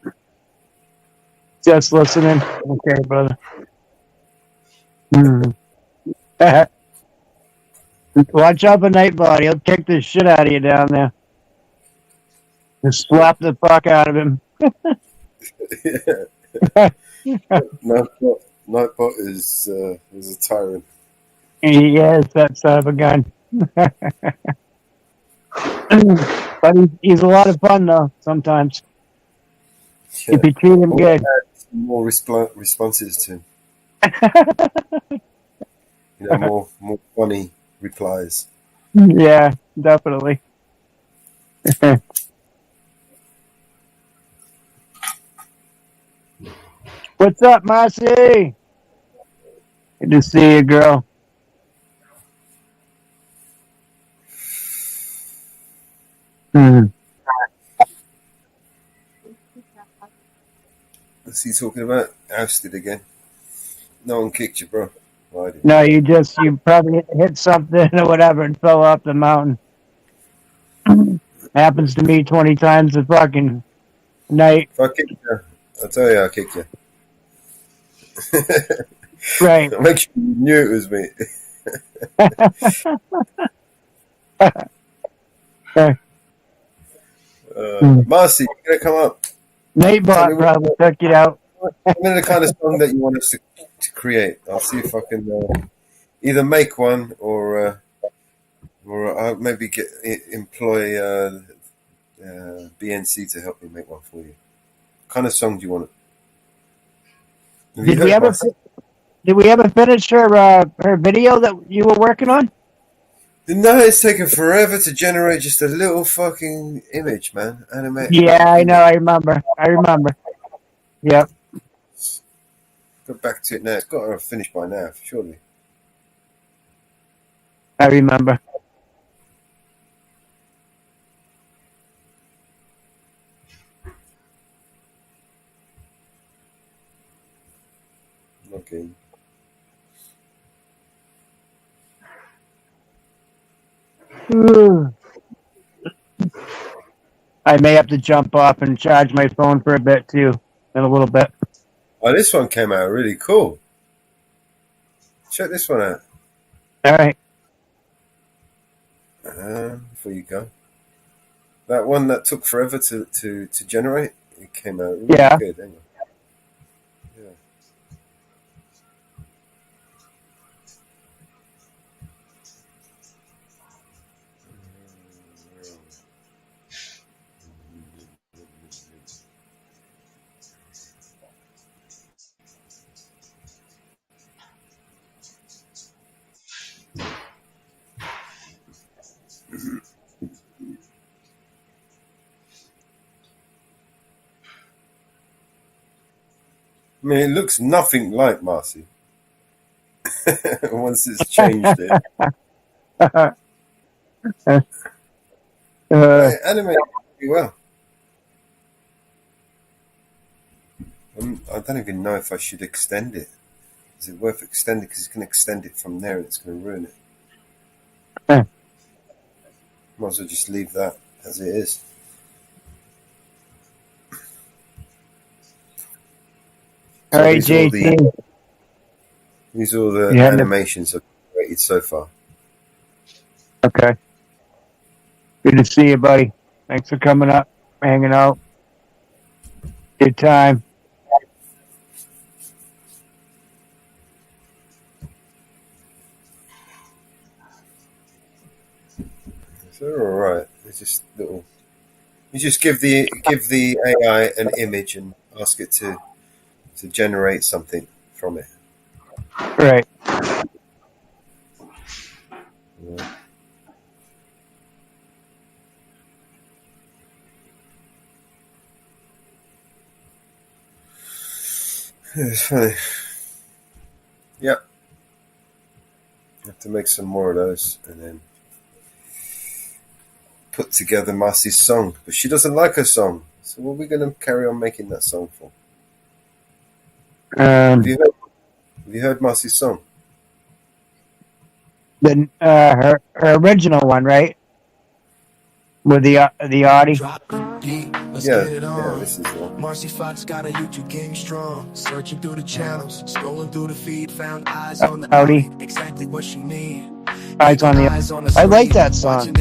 Just listening. Okay, brother. Hmm. Watch out for Nightbot. He'll kick the shit out of you down there. Just slap the fuck out of him. Nightbot is a tyrant. He is that son of a gun. But he's a lot of fun though. Sometimes if you treat him good. More responses to him. More funny replies. Yeah, definitely. What's up, Marcy? Good to see you, girl. What's he talking about? Ousted again. No one kicked you, bro. Why did No, you probably hit something or whatever and fell off the mountain. Happens to me 20 times a fucking night. If I kick you, I'll tell you I'll kick you. Right. I'll make sure you knew it was me. Marcy, you're going to come up. Nate Bot probably took it out. What the kind of song that you want us to create? I'll see if I can either make one or I'll maybe employ BNC to help me make one for you. What kind of song do you want? Did we ever finish her video that you were working on? No, it's taken forever to generate just a little fucking image, man. Animate. Yeah, I know. I remember. Yep. Go back to it now. It's got to have finished by now, surely. I remember. Okay. I may have to jump off and charge my phone for a bit too, in a little bit. Oh, this one came out really cool. Check this one out. All right. Before you go, that one that took forever to generate, it came out really good. Hang on. Yeah. I mean, it looks nothing like Marcy. Once it's changed it. Animated pretty well. I don't even know if I should extend it. Is it worth extending? Because it's going to extend it from there and it's going to ruin it. Might as well just leave that as it is. All right, JT. These are all the animations I've created so far. Okay. Good to see you, buddy. Thanks for coming up, hanging out. Good time. They're all right. They're just little. You just give the AI an image and ask it to generate something from it. Right. Yeah. It's funny. Yep. Have to make some more of those and then put together Marcy's song. But she doesn't like her song. So what are we going to carry on making that song for? Have you heard Marcy's song? Her original one, right? With the Audi. Yeah, this is the one. Marcy Fox got a YouTube game strong. Searching through the channels, scrolling through the feed, found eyes on the Audi. Exactly what she need. Eyes on the. I like that song.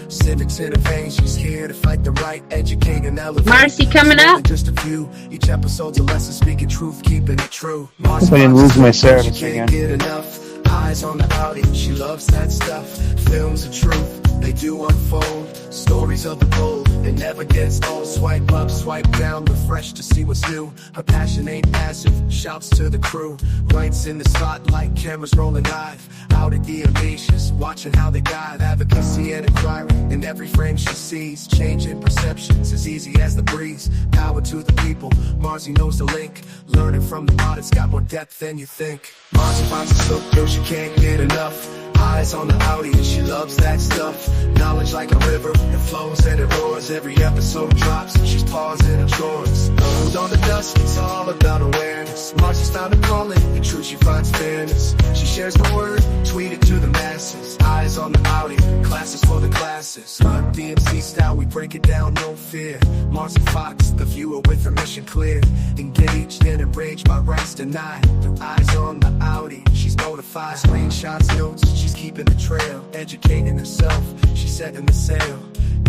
Civics in the veins, she's here to fight the right, educate and elevate. Marcy coming up. Just a few. Each episode's a lesson, speaking truth, keeping it true. Hope I didn't lose my service She again. can't get enough. Eyes on the Audi, she loves that stuff. Films of truth. they do unfold. Stories of the bold, it never gets old. Swipe up, swipe down, refresh to see what's new. Her passion ain't passive, shouts to the crew. Lights in the spotlight, cameras rolling live. Out at the audacious, watching how they guide. Advocacy and inquiry, in every frame she sees. Changing perceptions, as easy as the breeze. Power to the people, Marcy knows the link. Learning from the art, it's got more depth than you think. Marcy finds a hook, though she can't get enough. Eyes on the Audi, and she loves that stuff. Knowledge like a river, it flows and it roars. Every episode drops, and she's pausing her chores. Food on the dust, it's all about awareness. Marcy's found a calling, in truth she finds fairness. She shares the word, tweet it to the masses. Eyes on the Audi, classes for the classes. DMC style, we break it down, no fear. Marcy Fox, the viewer with her mission clear. Engaged and enraged by rights denied. Eyes on the Audi, she's notified. Screenshots, notes, she's keeping the trail. Educating herself, she's setting the sail.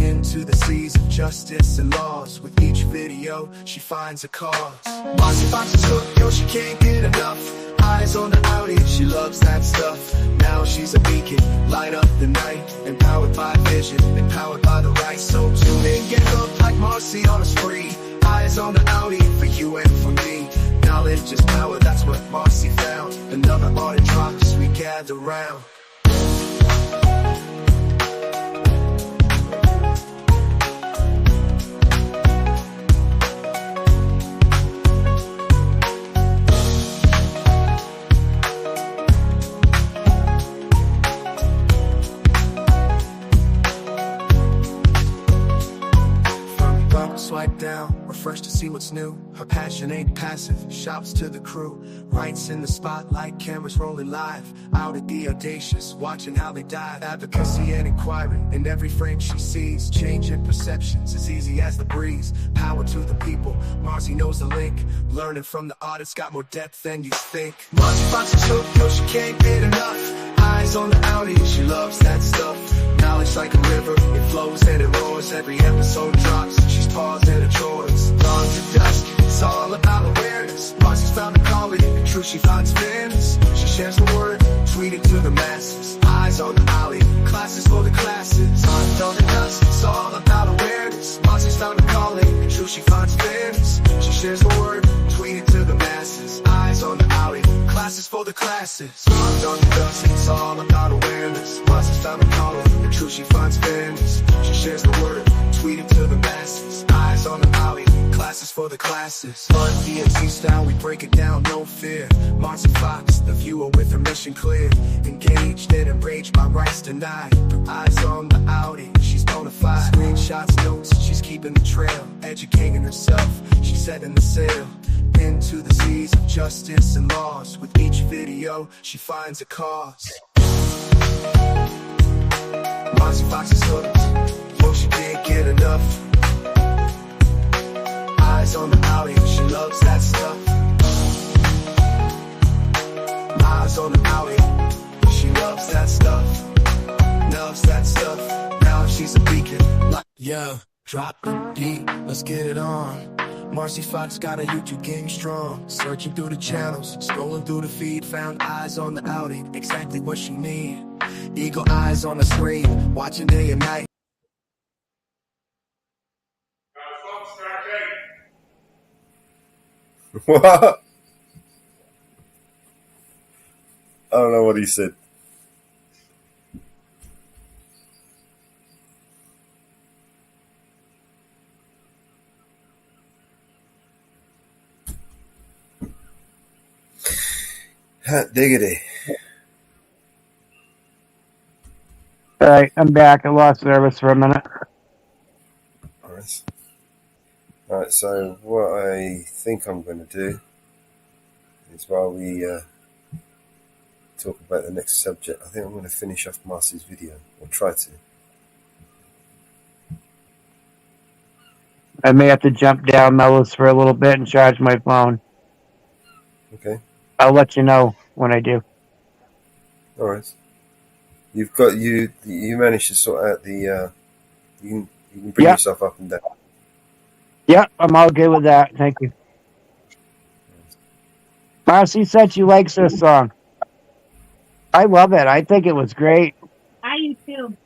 Into the seas of justice and laws. With each video, she finds a cause. Marcy Fox is hooked, yo, she can't get enough. Eyes on the Audi, she loves that stuff. Now she's a beacon, light up the night. Empowered by vision, empowered by the right. So tune in, get hooked like Marcy on a spree. Eyes on the Audi, for you and for me. Knowledge is power, that's what Marcy found. Another art drops, we gather round. Swipe down, refresh to see what's new. Her passion ain't passive, shouts to the crew. Rights in the spotlight, cameras rolling live. Out at the audacious, watching how they dive. Advocacy and inquiry, in every frame she sees. Changing perceptions, as easy as the breeze. Power to the people, Marcy knows the link. Learning from the artist, got more depth than you think. Marcy Fox is hooked, yo, she can't get enough. Eyes on the Audi, she loves that stuff. Knowledge like a river, it flows and it roars. Every episode drops, she's paused in her chores. Dawn to dusk, it's all about awareness. Marcy's found a calling, in truth she finds fairness. She shares the word, tweet it to the masses. Eyes on the Audi, classes for the classes. Dawn to dusk, it's all about awareness. Marcy's found a calling, in truth she finds fairness. She shares the word, tweet it to the masses. Eyes on the Audi, classes for the classes. Dawn to dusk, it's all about awareness. Marcy's found a calling, in truth she finds fairness. She shares the word, tweet it to the masses. Eyes on the Audi, classes for the classes. Fun DMC style, we break it down, no fear. Marcy Fox, the viewer with her mission clear. Engaged and enraged by rights denied. Eyes on the Audi, she's bona fide. Screenshots, notes, she's keeping the trail. Educating herself, she's setting the sail. Into the seas of justice and laws. With each video, she finds a cause. Marcy Fox is hooked, yo, she can't get enough. Eyes on the Audi, she loves that stuff. Eyes on the Audi, she loves that stuff. Loves that stuff. Now she's a beacon. Yeah, drop the beat, let's get it on. Marcy Fox got a YouTube game strong. Searching through the channels, scrolling through the feed. Found eyes on the Audi, exactly what she need. Eagle eyes on the screen, watching day and night. What? I don't know what he said. Hot diggity. All right, I'm back. I lost service for a minute. Nice. Alright, so what I think I'm going to do is while we talk about the next subject, I think I'm going to finish off Marcy's video, or try to. I may have to jump down Mellows for a little bit and charge my phone. Okay. I'll let you know when I do. Alright. You've got you managed to sort out the you can bring yourself up and down. Yeah, I'm all good with that. Thank you. Marcy said she likes this song. I love it. I think it was great. I do too.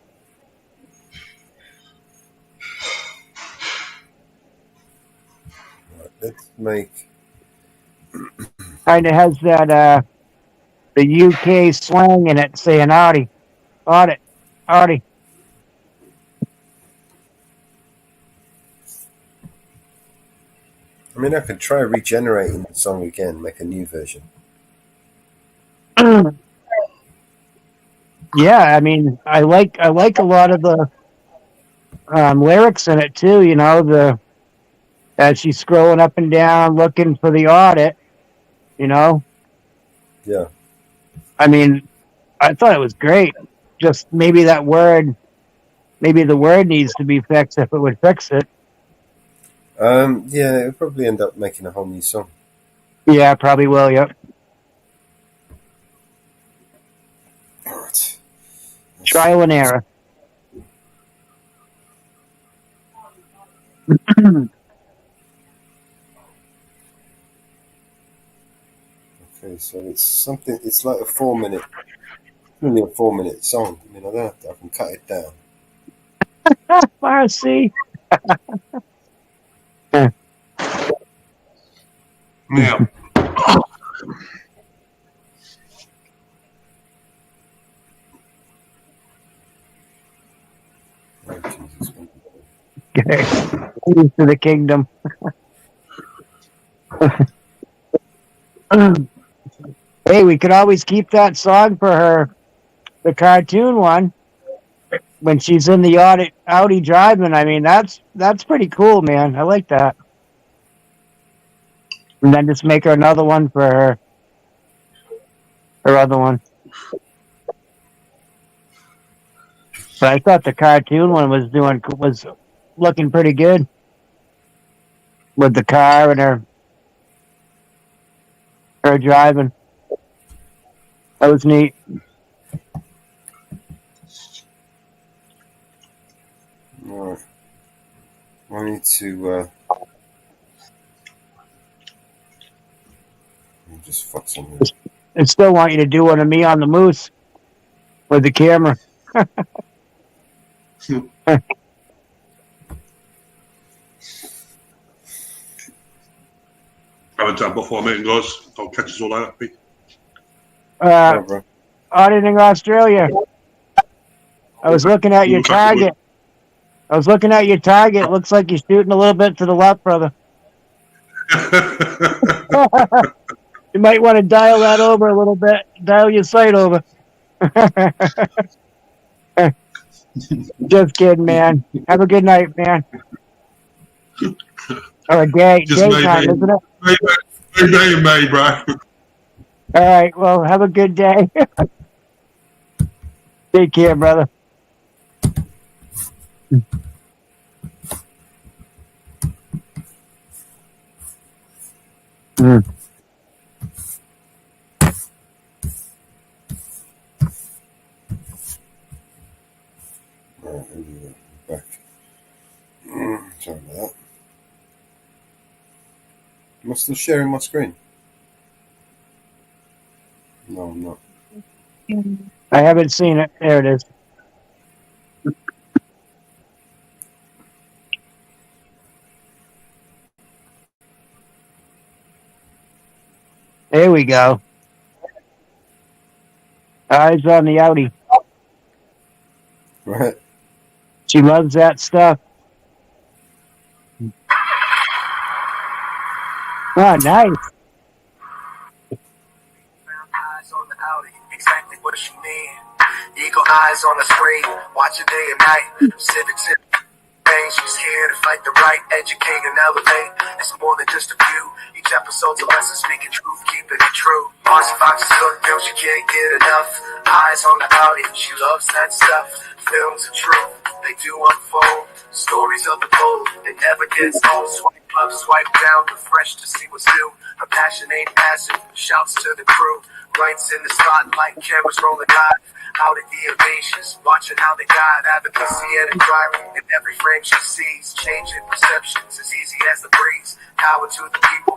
let's make. Kind of has that the UK slang in it, saying "Audi, audit, Audi." I mean, I could try regenerating the song again, make a new version. Yeah, I mean, I like a lot of the lyrics in it too. You know, as she's scrolling up and down looking for the audit. You know, Yeah. I mean, I thought it was great. Just maybe the word needs to be fixed if it would fix it. Yeah, it'll probably end up making a whole new song. Yeah, probably will. Yep. Alright. Trial and error. Okay, so it's like a 4 minute, only a 4 minute song. I mean, I can cut it down. Marcy. Now, Okay. Keys to the kingdom. Hey, we could always keep that song for her, the cartoon one, when she's in the Audi driving. I mean, that's pretty cool, man. I like that. And then just make her another one for her other one. But I thought the cartoon one was looking pretty good with the car and her driving. That was neat. Alright. I need to just fuck something. I still want you to do one of me on the moose with the camera. have a jump before meeting, guys. I'll catch us all later. Pete. Auditing Australia. I was looking at your target. Looks like you're shooting a little bit to the left, brother. You might want to dial that over a little bit. Dial your sight over. Just kidding, man. Have a good night, man. Or a daytime, isn't it? Day in May, bro. All right. Well, have a good day. Take care, brother. Mm. Alright, back. Sorry about that. Am I still sharing my screen? No, I'm not. I haven't seen it. There it is. There we go. Eyes on the Audi. Right. She loves that stuff. Oh, nice. Eyes on the Audi, exactly what she mean. Eagle eyes on the screen, watching day and night. Civic pain, she's here to fight the right, educate and elevate. It's more than just a view. Each episode's a lesson, speaking truth, keeping it true. Marcy Fox is hooked, girl, she can't get enough. Eyes on the Audi, she loves that stuff. Films of truth, they do unfold. Stories of the bold, it never gets old. Swipe up, swipe down, refresh to see what's new. Her passion ain't passive, shouts to the crew. Lights in the spotlight, cameras rolling live. Out at the ovations, watching how they guide advocacy and driving. In every frame she sees, changing perceptions as easy as the breeze. Power to the people,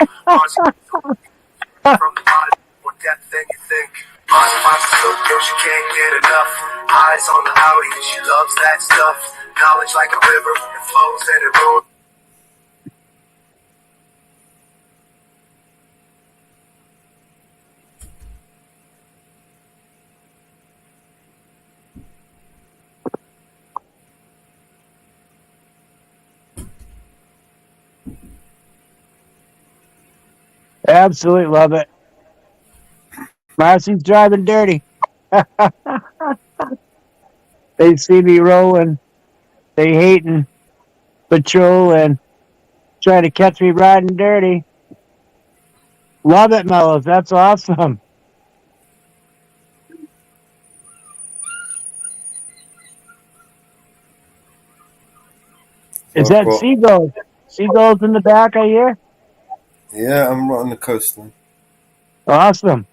from the bottom, more depth than you think. Marcy Fox is so girl, she can't get enough. Eyes on the Audi, she loves that stuff. Knowledge like a river, it flows and it rolls. Absolutely love it. Marcy's driving dirty. They see me rolling. They hating, patrolling, trying to catch me riding dirty. Love it, Mellows. That's awesome. Is I've that got, seagulls? Seagulls in the back, I hear? yeah, I'm right on the coast now. Awesome.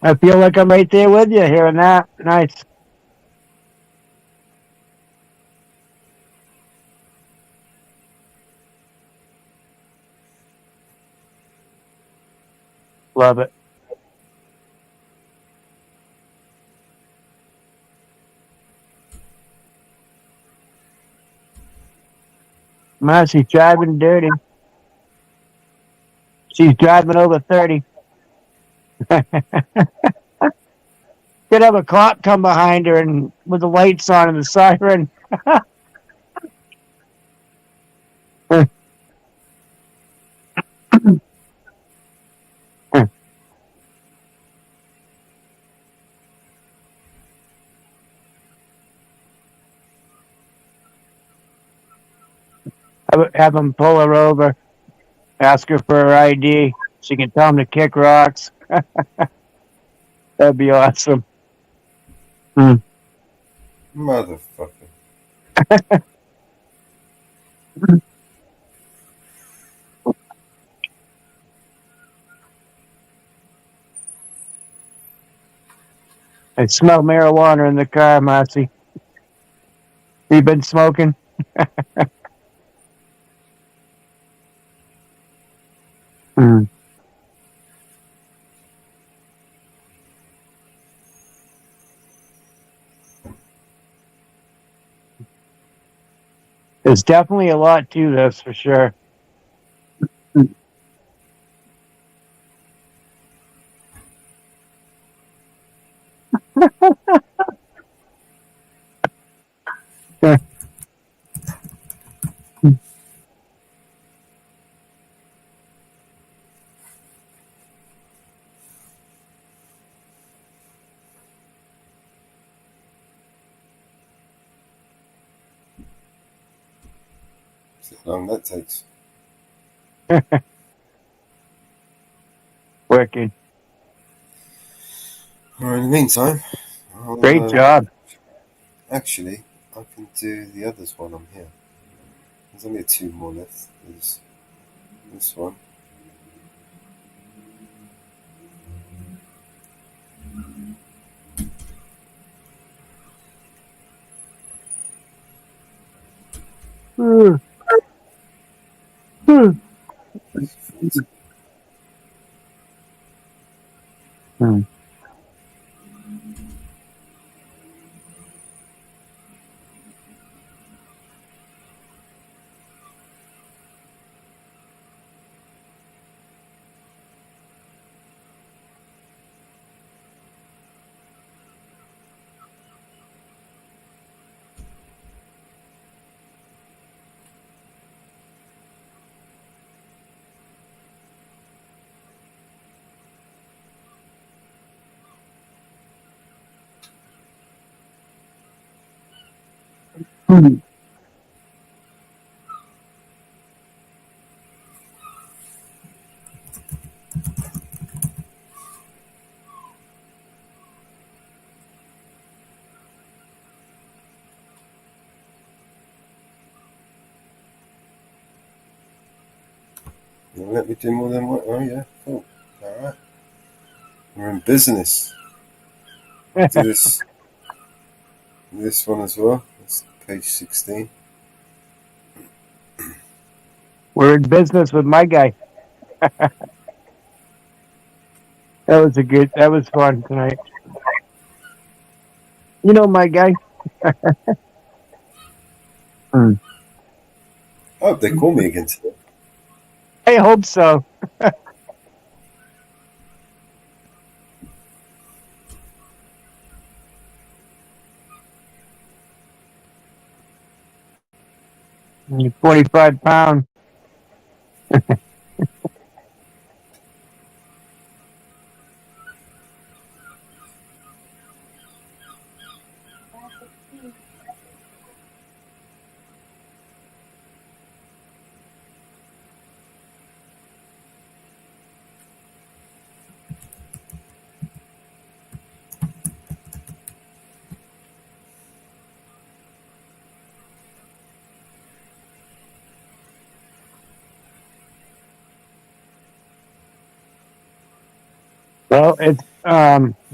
I feel like I'm right there with you hearing that. Nice. Love it. Marcy's driving dirty. She's driving over 30. Could have a cop come behind her and with the lights on and the siren. Have them pull her over, ask her for her ID. She can tell them to kick rocks. That'd be awesome. Motherfucker. I smell marijuana in the car, Marcy. You been smoking? There's definitely a lot to this for sure. How long that takes. Working. Well, in the meantime, I'll, Great job. Actually, I can do the others while I'm here. There's only 2 more left. There's this one. You'll let me do more than one? Oh, yeah, cool. Alright. We're in business. Do this one as well. That's page 16. We're in business with my guy. That was fun tonight. You know my guy. Oh, they call me again today. I hope so. You're 45 pounds. Well, it's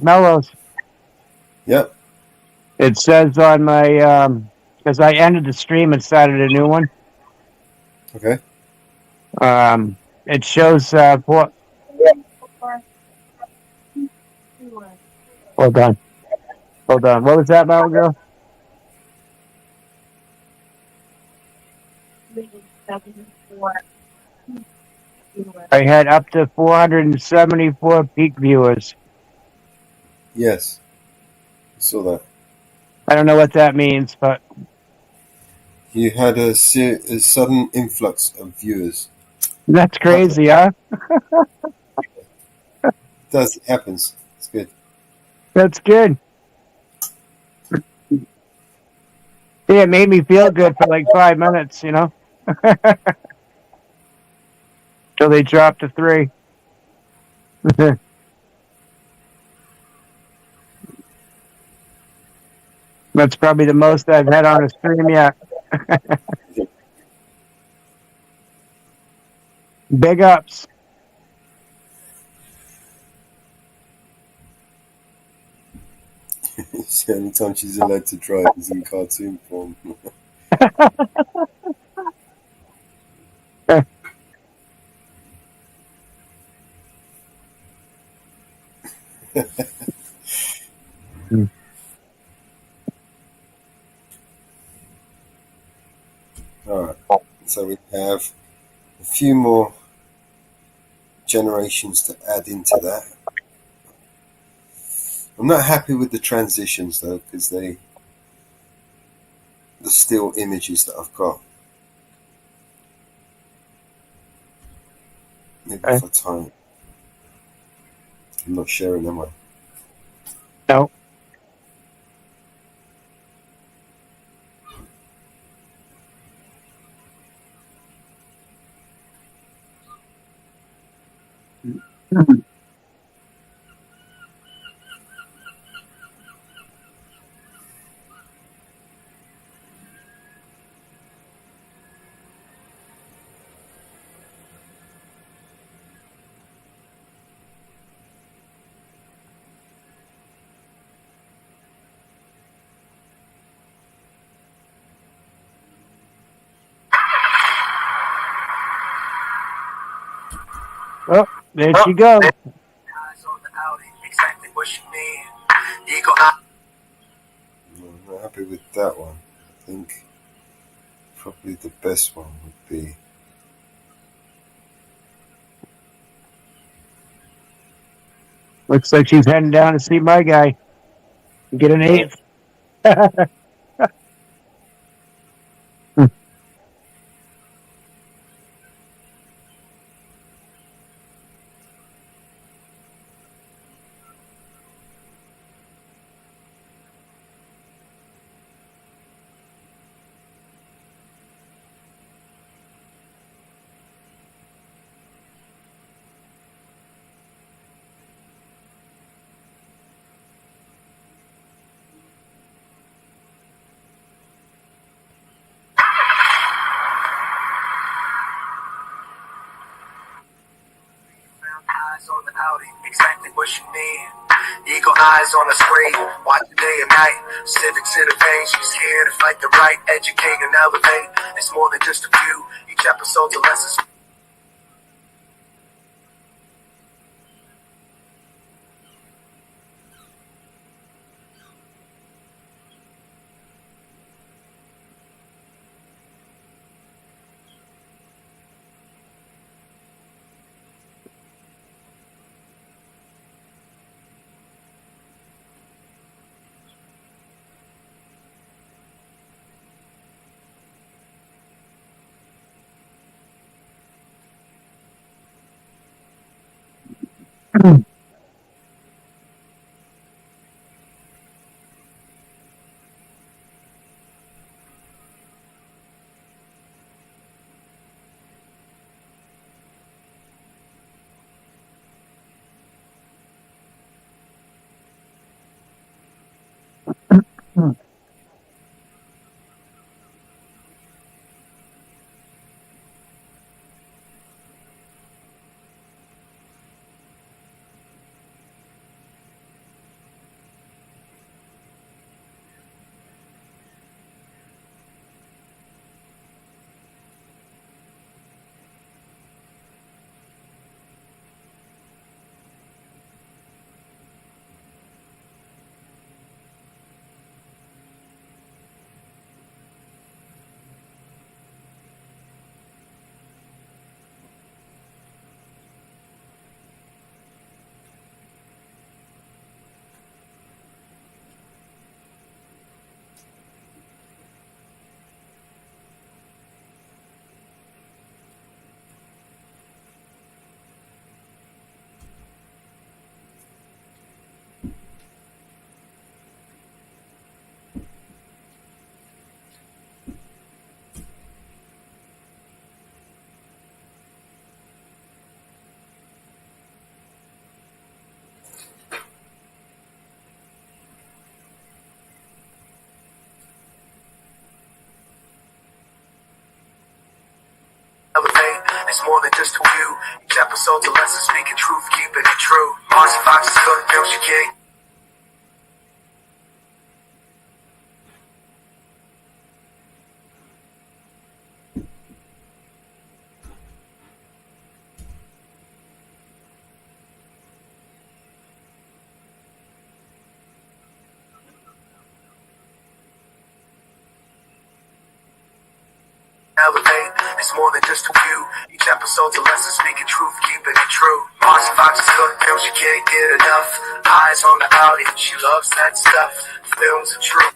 Mellows. Yep. It says on my because I ended the stream and started a new one. Okay. It shows hold on. Hold on. What was that, Metal Girl? I had up to 474 peak viewers. Yes. I saw that. I don't know what that means, but You had a sudden influx of viewers. that's crazy, huh? It happens. It's good. That's good. Yeah, it made me feel good for like 5 minutes, you know? Till they dropped to 3. That's probably the most I've had on a stream yet. Big ups. It's the only time she's allowed to drive is in cartoon form. Alright, so we have a few more generations to add into that. I'm not happy with the transitions though, because the still images that I've got. Maybe if I time. I'm not sharing, am I? No. Oh, there she goes. I'm not happy with that one. I think probably the best one would be Looks like she's heading down to see my guy. Get an 8th. Eyes on the Audi, exactly what you need. Eagle eyes on the screen, watch the day and night. Civics in the veins, she's here to fight the right, educate and elevate. It's more than just a view. Each episode's a lesson. It's more than just a view. Each episode's a lesson, speaking truth, keeping it true. Marcy Fox is good, girl, she can't. Elevate, it's more than just a view. Each episode's a lesson, speaking truth, keeping it true. Marcy Fox is good, girl, she can't get enough. Eyes on the audience, she loves that stuff. Films are true.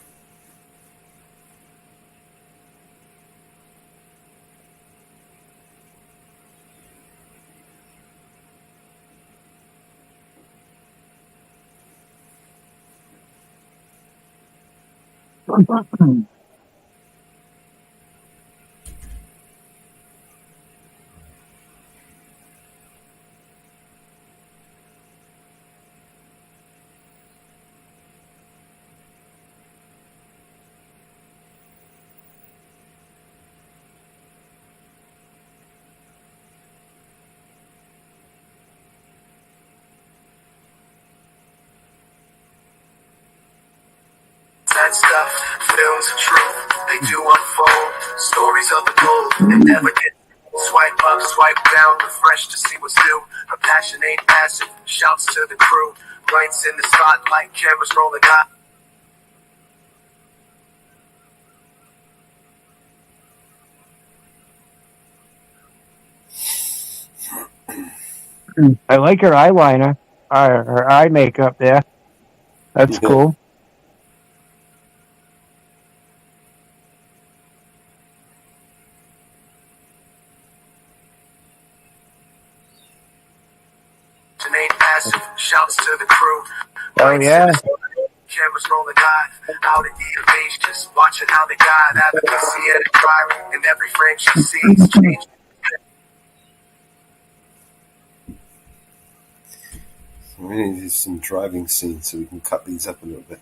That stuff, films of truth, they do unfold. Stories of the gold, they never get. Swipe up, swipe down, refresh to see what's new. Her passion ain't passive, shouts to the crew. Lights in the spotlight, cameras rolling out. I like her eyeliner, her eye makeup there. That's cool. Ain't passive, shouts to the crew. Oh yeah. Cameras rolling out at the invasion, just watching how they guide advocacy and inquiry. In every frame she sees, change. We need to do some driving scenes so we can cut these up a little bit.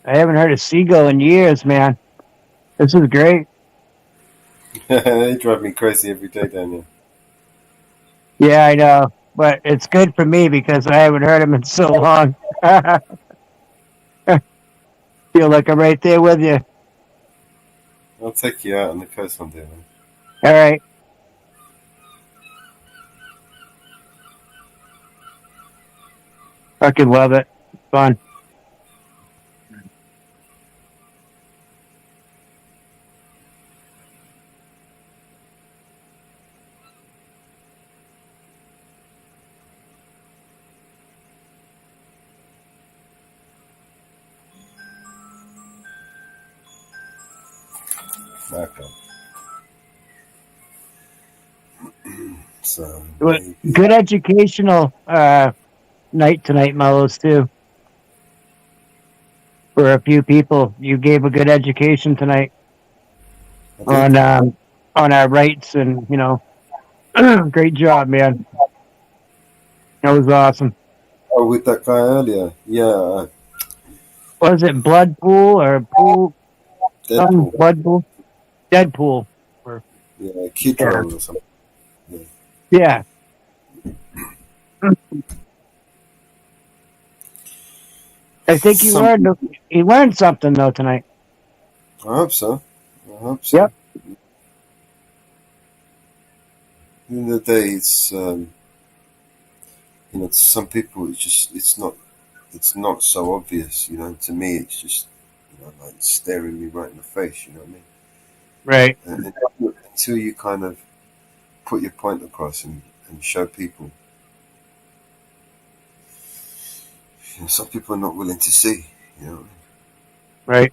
I haven't heard a seagull in years, man. This is great. They drive me crazy every day down here. Yeah, I know. But it's good for me because I haven't heard them in so long. Feel like I'm right there with you. I'll take you out on the coast one day, man. All right. Fucking love it. Fun. Okay. So Good educational night tonight, Mellows, too. For a few people, you gave a good education tonight on our rights, and great job, man. That was awesome. Oh, with that guy earlier, yeah. Was it Blood Pool or Pool? Deadpool. Blood Pool. Deadpool. Yeah, Kidron or something. Yeah. I think he learned something though tonight. I hope so. Yep. At the end of the day, it's to some people it's not so obvious. To me, it's just like staring me right in the face. You know what I mean? Right. And until you kind of put your point across and show people, some people are not willing to see. You know. Right.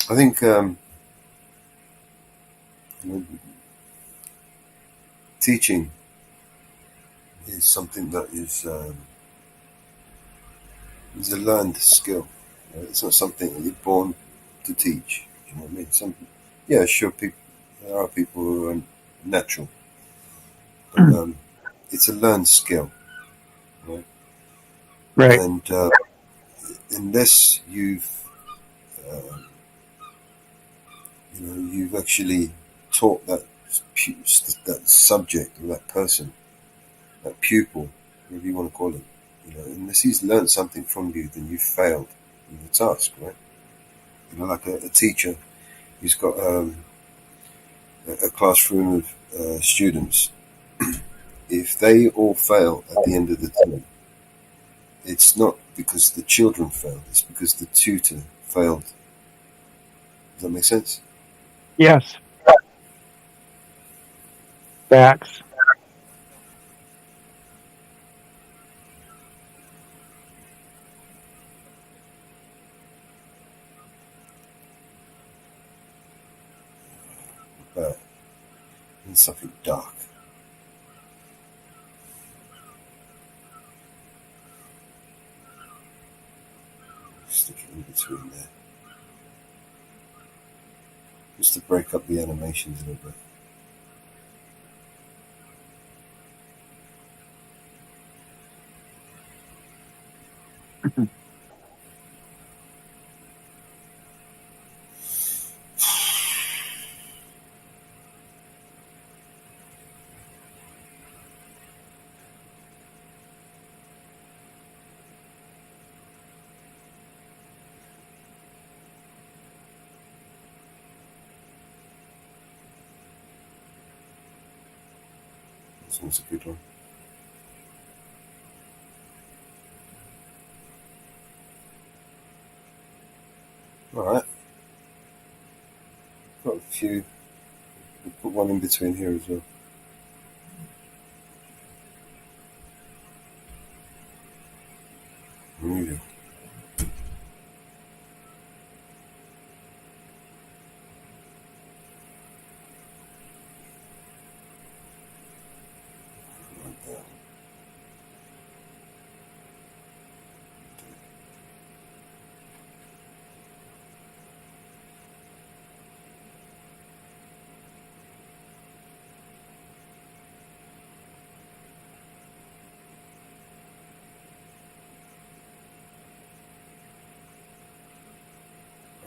I think teaching is something that is a learned skill. It's not something that you're born to teach. You know what I mean? Yeah, sure. There are people who are natural, but it's a learned skill, right? Right. And unless you've you've actually taught that subject or that person, that pupil, whatever you want to call it, unless he's learned something from you, then you've failed in the task, right? Like a teacher who's got a classroom of students. If they all fail at the end of the term, it's not because the children failed, it's because the tutor failed. Does that make sense? Yes. Facts. But in something dark. Stick it in between there. Just to break up the animations a little bit. This one's a good one. Alright. Got a few. We'll put one in between here as well. Really.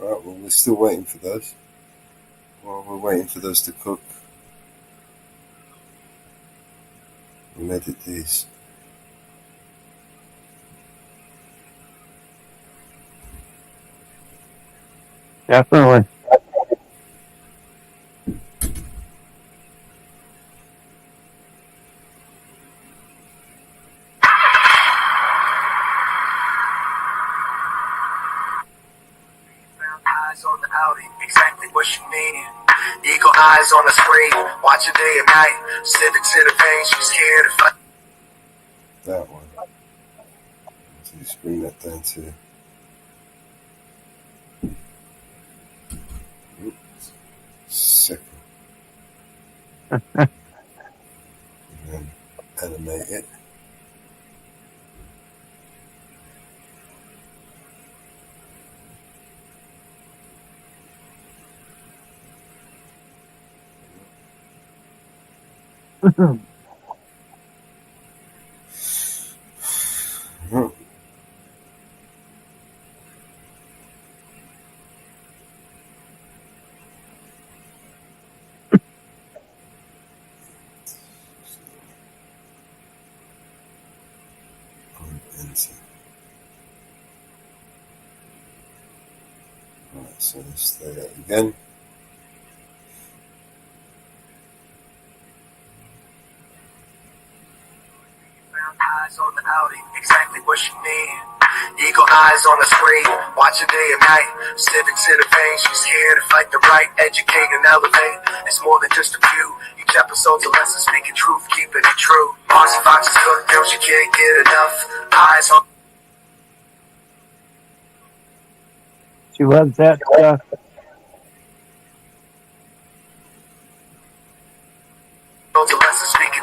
Alright, well, we're still waiting for those. While we're waiting for those to cook, we'll edit these. Definitely. Eyes on the Audi, exactly what you need. Eagle eyes on the screen, watch it day and night. Civics in the veins, she's scared to fight. That one. So you bring that down to. Oops. Second. And then animate it. Alright, so let's do that again. Eyes on the Audi, exactly what you need. Eagle eyes on the screen, watch it day and night. Civics in the veins, she's here to fight the right, educate and elevate. It's more than just a few. Each episode's a lesson, speaking truth, keeping it true. Marcy Fox is good, girl, she can't get enough. Eyes on She loves that stuff. a lesson, speaking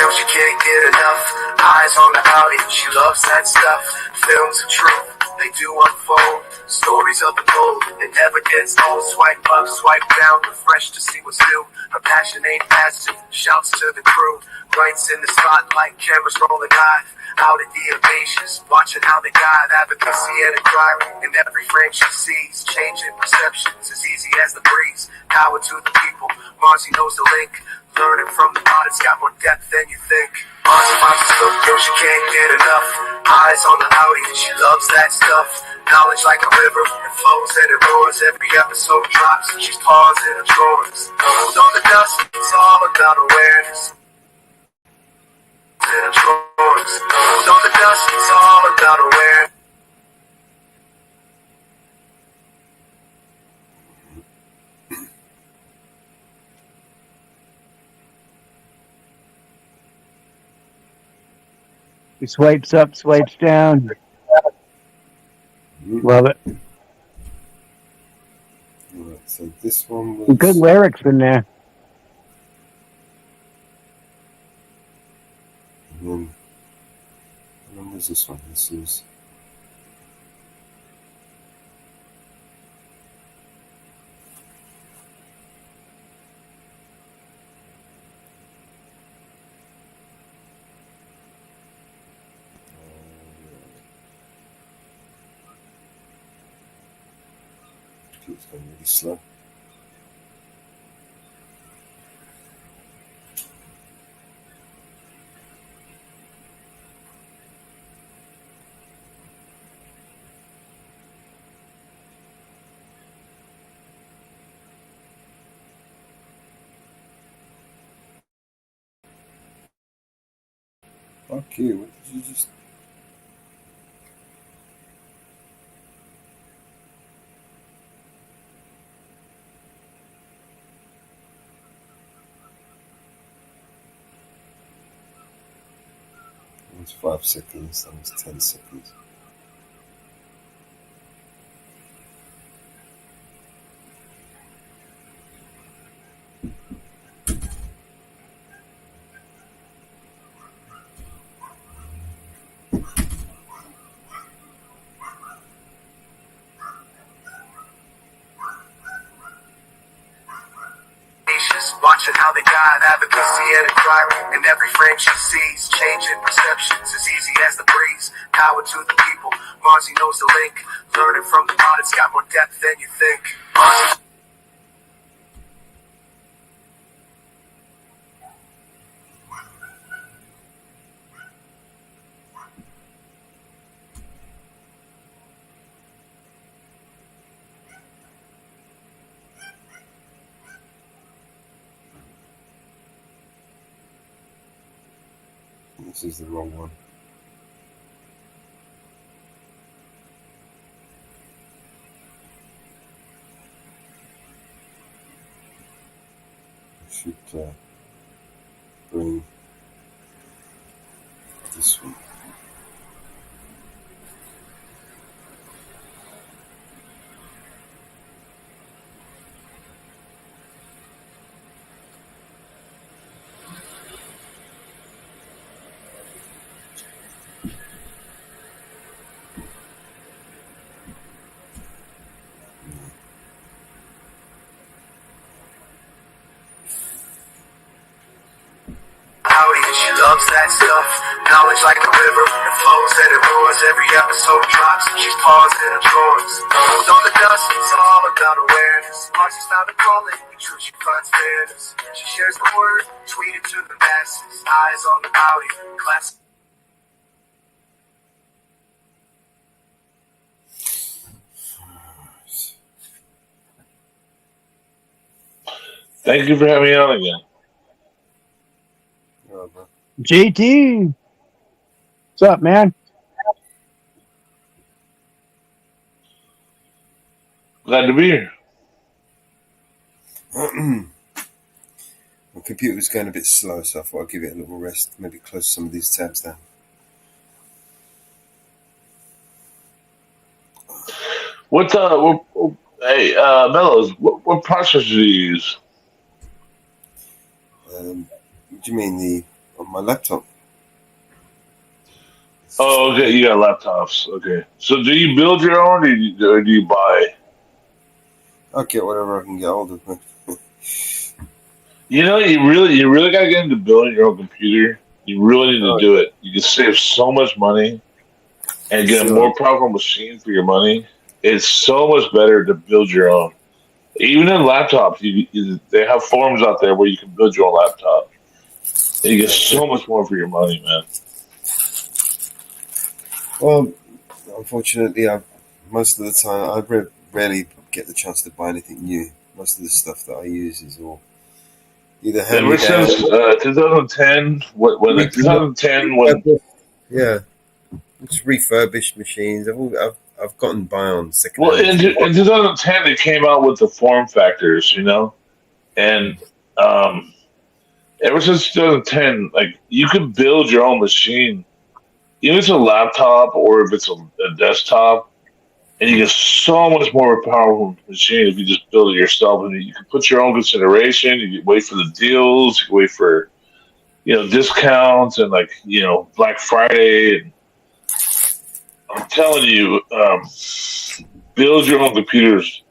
girl, she can't get enough. Eyes on the Audi, she loves that stuff. Films of truth, they do unfold. Stories of the gold, it never gets old. Swipe up, swipe down, refresh to see what's new. Her passion ain't passive, shouts to the crew. Lights in the spotlight, cameras rolling live. Out at the Ovations, watching how they guide advocacy and inquiry. In every frame she sees, changing perceptions as easy as the breeze. Power to the people, Marcy knows the link. Learning from the pot, it's got more depth than you think. Marcy finds a slow girl, she can't get enough. Eyes on the Audi, and she loves that stuff. Knowledge like a river, it flows and it roars. Every episode drops, and she's pausing her drawers. Hold on the dust, it's all about awareness. In her drawers. Hold on the dust, it's all about awareness. He swipes up, swipes down. Love it. Alright, so this one was. Some good lyrics in there. And then, when was this one? This is. It's going really slow. Fuck you, what did you just... That was 5 seconds, that was 10 seconds. Watching how they guide advocacy and inquiry. In every frame she sees, changing perceptions as easy as the breeze. Power to the people, Marcy knows the link. Learning from the pot, it's got more depth than you think. Marcy. This is the wrong one. I should bring this one. She loves that stuff. Knowledge like a river, it flows and it roars. Every episode drops, she's paused in her drawers. Hold on the dust, it's all about awareness. Marcy's found a calling, in truth she finds fairness. She shares the word, tweeted to the masses. Eyes on the Audi, classic. Thank you for having me on again. JT, what's up, man? Glad to be here. My computer was going a bit slow, so I thought I'd give it a little rest. Maybe close some of these tabs down. Hey, Mellows, what processor do you use? What do you mean, on my laptop. Oh, okay. You got laptops. Okay. So do you build your own, or do you buy? I'll get whatever I can get hold of, man. You know, you really got to get into building your own computer. You really need to do it. You can save so much money and get a more powerful machine for your money. It's so much better to build your own. Even in laptops, they have forums out there where you can build your own laptop. And you get so much more for your money, man. Well, unfortunately, most of the time I rarely get the chance to buy anything new. Most of the stuff that I use is all either hand Ever since 2010, when yeah, it's refurbished machines. I've gotten by on second. Well, in 2010, they came out with the form factors, you know, and ever since 2010, like you can build your own machine, even if it's a laptop or if it's a desktop, and you get so much more powerful machine if you just build it yourself. And you can put your own consideration. You can wait for the deals. You can wait for discounts and Black Friday. And I'm telling you, build your own computers.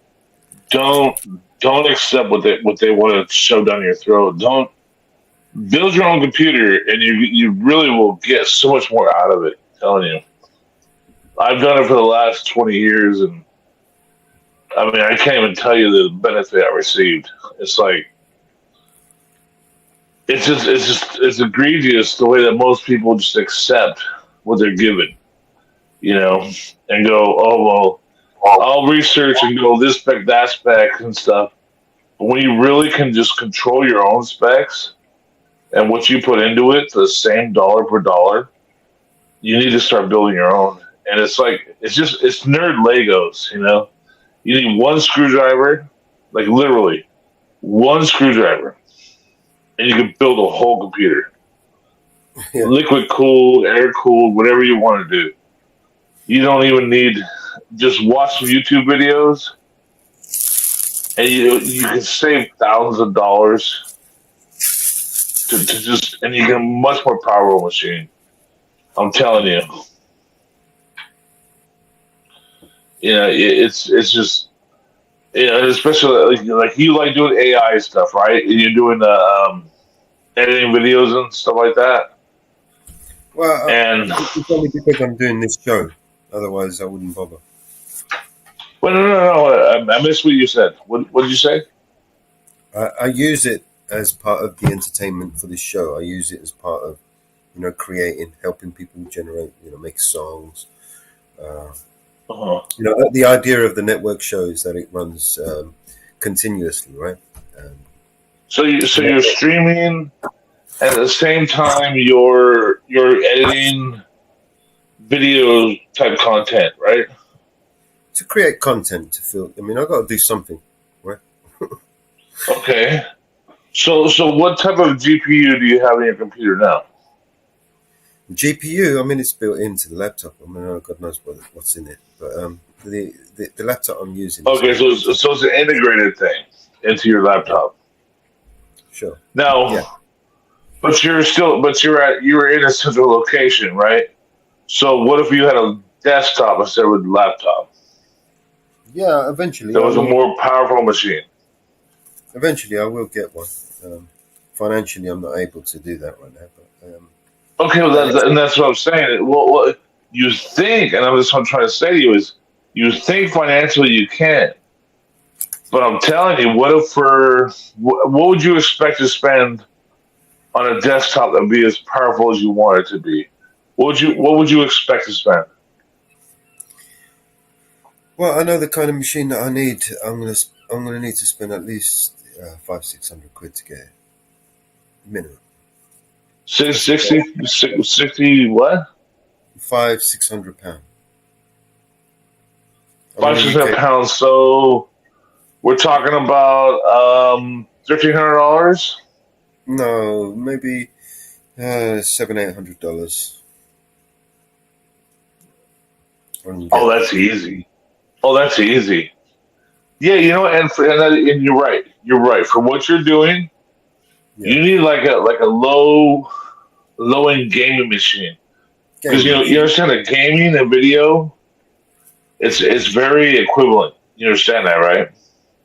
Don't accept what they want to shove down your throat. Don't build your own computer, and you really will get so much more out of it. I'm telling you, I've done it for the last 20 years, and I mean, I can't even tell you the benefit I received. It's like it's egregious the way that most people just accept what they're given. And go, oh, well, I'll research and go this spec, that spec, and stuff. But when you really can just control your own specs and what you put into it, the same dollar per dollar, you need to start building your own. And it's like, it's nerd Legos, You need one screwdriver, like literally one screwdriver, and you can build a whole computer. Yeah. Liquid cooled, air cooled, whatever you want to do. You don't even need, just watch some YouTube videos, and you can save thousands of dollars and you get a much more powerful machine. I'm telling you. It's just, especially like you like doing AI stuff, right? And you're doing editing videos and stuff like that. Well, and it's only because I'm doing this show. Otherwise, I wouldn't bother. Well, no. I missed what you said. What did you say? I use it as part of the entertainment for this show. I use it as part of, creating, helping people generate, make songs. The idea of the network show is that it runs continuously, right? So you're streaming at the same time you're editing video type content, right? To create content, to feel. I mean, I got to do something, right? Okay. So what type of GPU do you have in your computer now? GPU, I mean, it's built into the laptop. I mean, God knows what's in it, but the laptop I'm using. Okay, so it's an integrated thing into your laptop. Sure. Now, yeah. But you were in a central location, right? So what if you had a desktop instead of a laptop? Yeah, eventually. That was a more powerful machine. Eventually, I will get one. Financially, I'm not able to do that right now. But, okay, well, that's what I'm saying. Well, you think, and that's what I'm trying to say to you is, you think financially you can, but I'm telling you, what would you expect to spend on a desktop that would be as powerful as you want it to be? What would you expect to spend? Well, I know the kind of machine that I need. I'm gonna need to spend at least £500-600 to get it. Minimum. 60 what? £500-600. £500-600. So we're talking about $1,300. No, maybe $700-800. Oh, that's easy. Yeah, and you're right. You're right. For what you're doing, you need like a low low-end gaming machine. Because you understand that gaming and video, it's very equivalent. You understand that, right?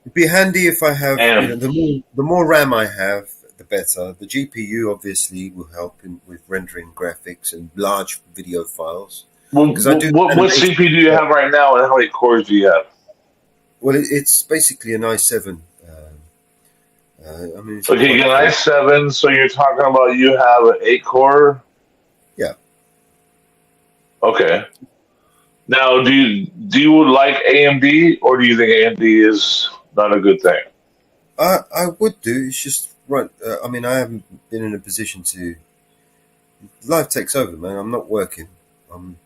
It'd be handy if I have the more RAM I have, the better. The GPU obviously will help with rendering graphics and large video files. What CPU do you have right now, and how many cores do you have? Well, it's basically an i7. Okay, you got an i7, so you're talking about you have an 8-core? Yeah. Okay. Now, do you like AMD, or do you think AMD is not a good thing? I would do. It's just right. I haven't been in a position to. Life takes over, man. I'm not working. I'm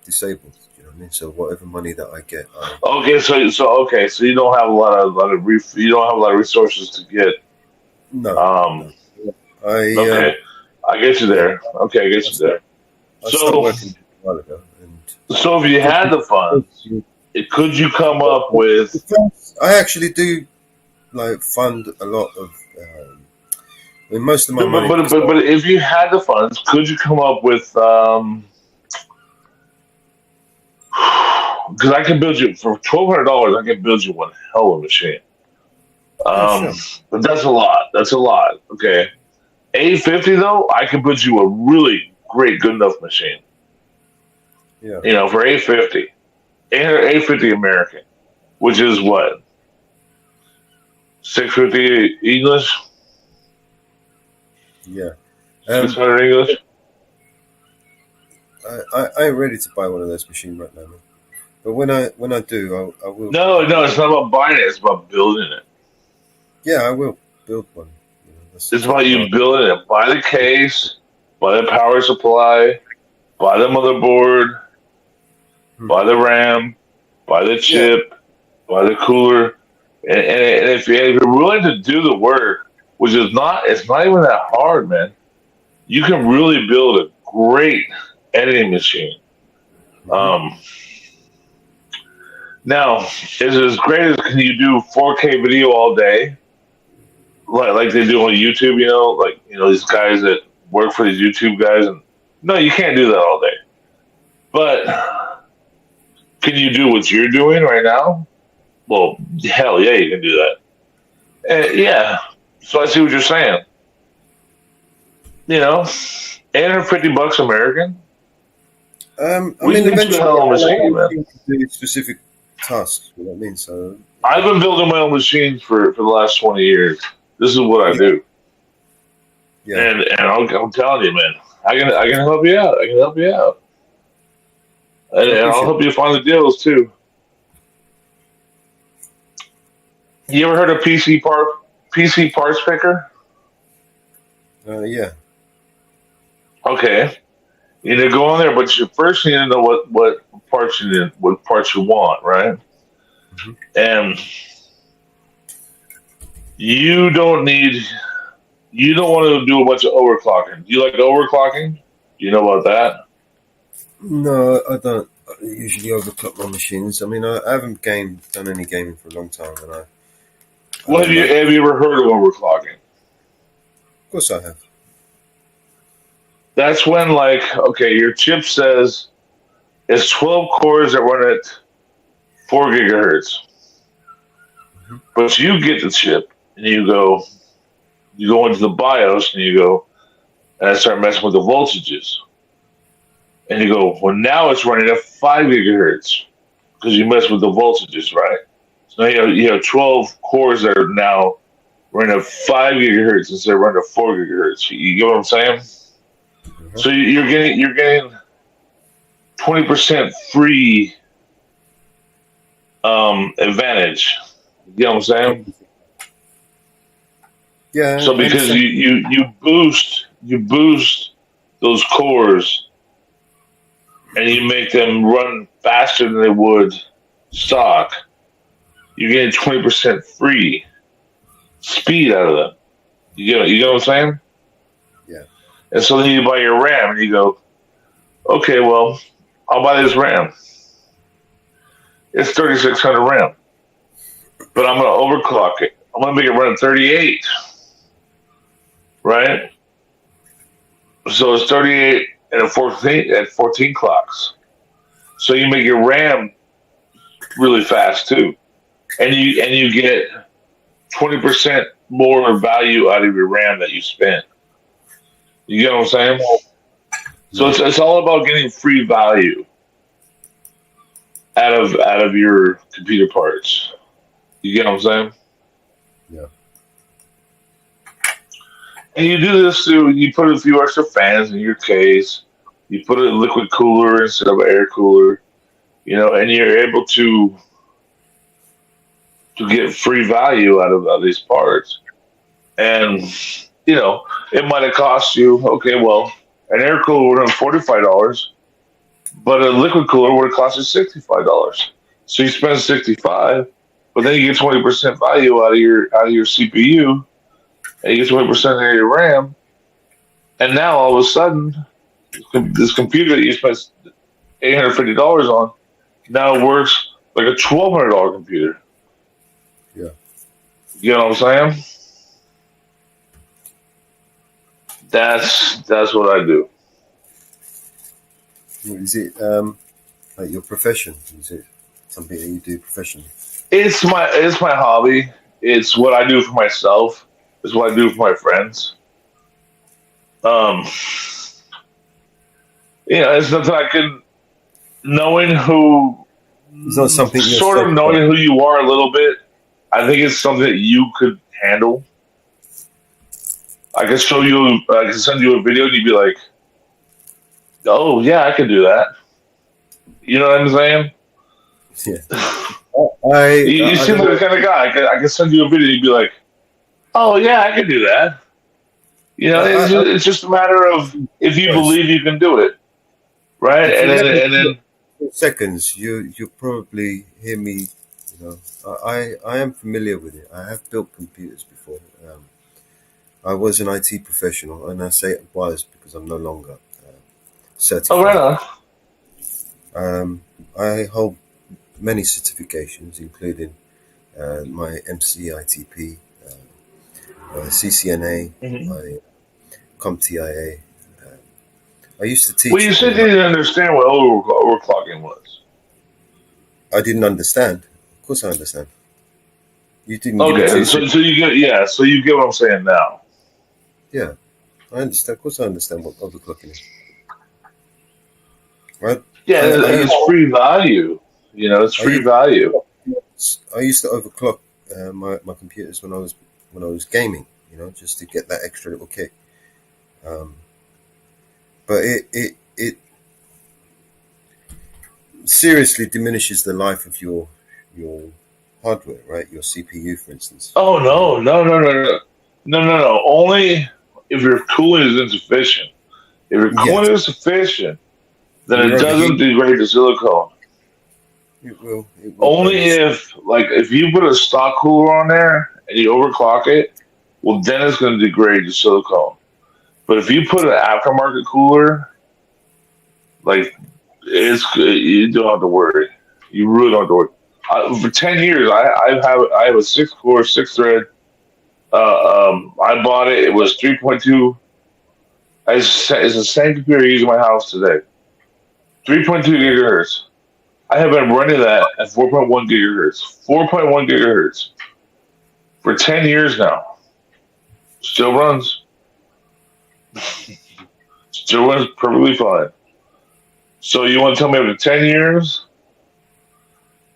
disabled. You know what I mean? So whatever money that I get. Okay, so you don't have a lot of resources to get. No. Okay, I get you there. Okay, I get you there. I started working a while ago. So if you had the funds, could you come up with? I actually do fund a lot of. Most of my money. But if you had the funds, could you come up with? Because I can build you for $1,200. I can build you one hell of a machine. But that's a lot. That's a lot. Okay, $850 though, I can build you a really great, good enough machine. Yeah. For $850, $850 American, which is what, $650 English. Yeah. 600 English. I ain't ready to buy one of those machines right now, man. But when I do, I will. No, it's not about buying it. It's about building it. Yeah, I will build one. It's about you building it. Buy the case, buy the power supply, buy the motherboard, buy the RAM, buy the chip, buy the cooler, and if you're willing to do the work, which is it's not even that hard, man. You can really build a great editing machine. Now, is it as great as can you do 4K video all day, like they do on YouTube? These guys that work for these YouTube guys, and no, you can't do that all day. But can you do what you're doing right now? Well, hell yeah, you can do that. Yeah, so I see what you're saying. $850 American. Eventually, I can do specific tasks. You know what I mean? So I've been building my own machines for the last 20 years. This is what I do. Yeah. And I'm telling you, man, I can help you out. I can help you out. And I'll help you find the deals too. You ever heard of PC Parts Picker? Yeah. Okay. You need to go on there, but you first need to know what parts you need, what parts you want, right? Mm-hmm. And you don't want to do a bunch of overclocking. Do you like overclocking? Do you know about that? No, I don't usually overclock my machines. I haven't done any gaming for a long time, and have you ever heard of overclocking? Of course I have. That's when, your chip says it's 12 cores that run at 4 gigahertz. Mm-hmm. But you get the chip and you go into the BIOS and and I start messing with the voltages. And you go, well, now it's running at 5 gigahertz because you mess with the voltages, right? So now you have 12 cores that are now running at 5 gigahertz instead of running at 4 gigahertz. You get what I'm saying? Mm-hmm. So you're getting 20% free advantage. You know what I'm saying? Yeah. So because you boost those cores and you make them run faster than they would stock, you're getting 20% free speed out of them. You get what I'm saying? Yeah. And so then you buy your RAM and you go, okay, well, I'll buy this RAM. It's 3600 RAM. But I'm going to overclock it. I'm going to make it run at 38. Right? So it's 38 and a 14 clocks. So you make your RAM really fast too, and you get 20% more value out of your RAM that you spent. You get what I'm saying? So it's all about getting free value out of your computer parts. You get what I'm saying? Yeah. And you do this too. You put a few extra fans in your case. You put a liquid cooler instead of an air cooler. You know, and you're able to get free value out of these parts. And you know, it might have cost you, okay, well, an air cooler would have been $45, but a liquid cooler would have cost you $65. So you spend $65, but then you get 20% value out of your CPU, and you get 20% out of your RAM, and now all of a sudden, this computer that you spent $850 on now works like a $1,200 computer. Yeah. You know what I'm saying? That's what I do. Is it like your profession? Is it something that you do professionally? It's my hobby. It's what I do for myself. It's what I do for my friends. You know, it's nothing I can knowing who. It's not something you're sort of so- knowing who you are a little bit. I think it's something that you could handle. I can show you. I can send you a video, and you'd be like, "Oh yeah, I can do that." You know what I'm saying? Yeah. You seem like the kind of guy. I can send you a video, and you'd be like, "Oh yeah, I can do that." You know, it's just a matter of if you believe you can do it, right? If you And then seconds, you probably hear me. You know, I am familiar with it. I have built computers before. I was an IT professional, and I say it was because I'm no longer certified. oh, right on. I hold many certifications, including my MCITP, CCNA, my CompTIA. I used to teach. Well, you said you didn't understand what overclocking was. I didn't understand. Of course, I understand. You didn't. give Okay, me so you get what I'm saying now. Yeah, I understand. Of course, I understand what overclocking is. Right? Yeah, it's free value. You know, it's free value. I used to overclock my computers when I was gaming. You know, just to get that extra little kick. But it seriously diminishes the life of your hardware, right? Your CPU, for instance. Oh no! Only if your cooling is insufficient. If your cooling is sufficient, then it doesn't degrade the silicone. It will. Only if you put a stock cooler on there and you overclock it, well, then it's going to degrade the silicone. But if you put an aftermarket cooler, you don't have to worry. You really don't have to worry. For 10 years, I have a 6-core, 6-thread. I bought it. It was 3.2. It's the same computer I use in my house today. 3.2 gigahertz. I have been running that at 4.1 gigahertz. 4.1 gigahertz for 10 years now. Still runs. Still runs perfectly fine. So you want to tell me after 10 years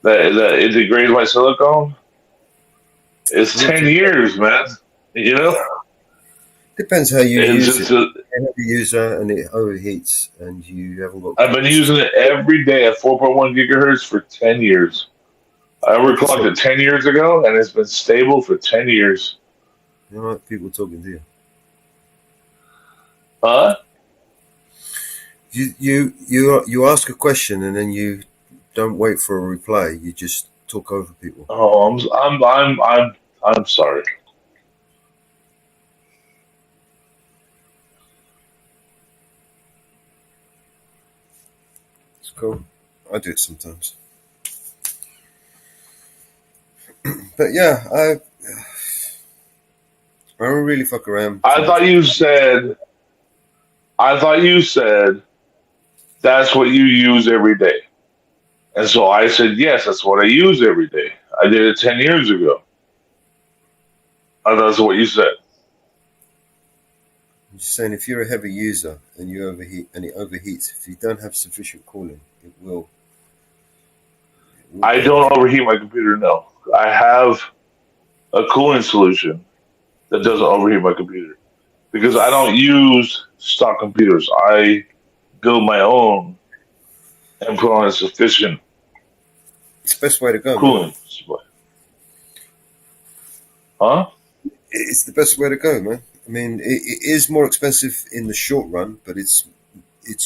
that it degrades my silicone? It's 10 years, man. You know? Depends how you It's use just it. You're a heavy user and it overheats, and you haven't got. I've been using it every day at 4.1 gigahertz for 10 years. I overclocked it 10 years ago, and it's been stable for 10 years. You know what people talking to you? Huh? You ask a question and then you don't wait for a reply. You just talk over people. Oh, I'm sorry. It's cool. I do it sometimes. But yeah, I don't really fuck around. I thought you said I thought you said that's what you use every day. And so I said, yes, that's what I use every day. I did it 10 years ago. I thought that's what you said. I'm just saying, if you're a heavy user and you overheat and it overheats, if you don't have sufficient cooling, it will. I don't overheat my computer, no. I have a cooling solution that doesn't overheat my computer because I don't use stock computers. I build my own and put on a sufficient It's the best way to go. cooling. Huh? It's the best way to go, man. I mean, it is more expensive in the short run, but it's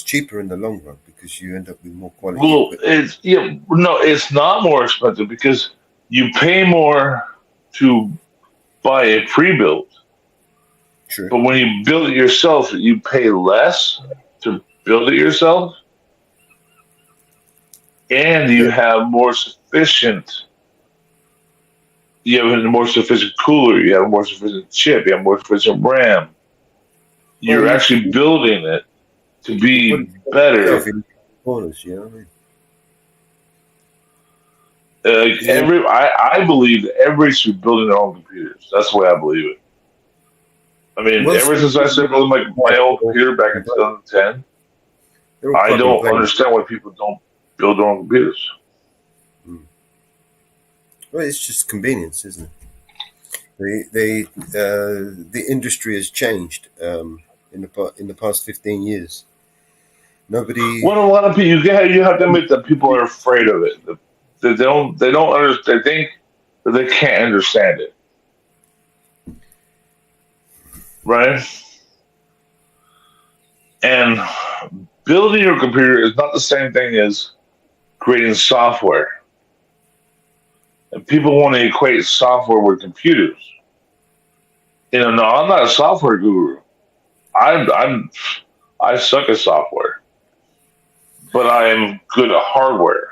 cheaper in the long run because you end up with more quality. Well, it's not more expensive because you pay more to buy a pre-built. True. But when you build it yourself, you pay less to build it yourself, and you have more sufficient. You have a more sufficient cooler. You have a more sufficient chip. You have more sufficient RAM. You're actually building it to be better. Corners, you know what I mean? I believe that everybody should be building their own computers. That's the way I believe it. I mean, ever since I started building my own computer back in 2010, I don't understand why people don't build their own computers. Well, it's just convenience, isn't it? The industry has changed in the past 15 years. Nobody. Well, a lot of people you have to admit that people are afraid of it. They don't understand. They think that they can't understand it, right? And building your computer is not the same thing as creating software. And people want to equate software with computers. No, I'm not a software guru. I suck at software, but I am good at hardware.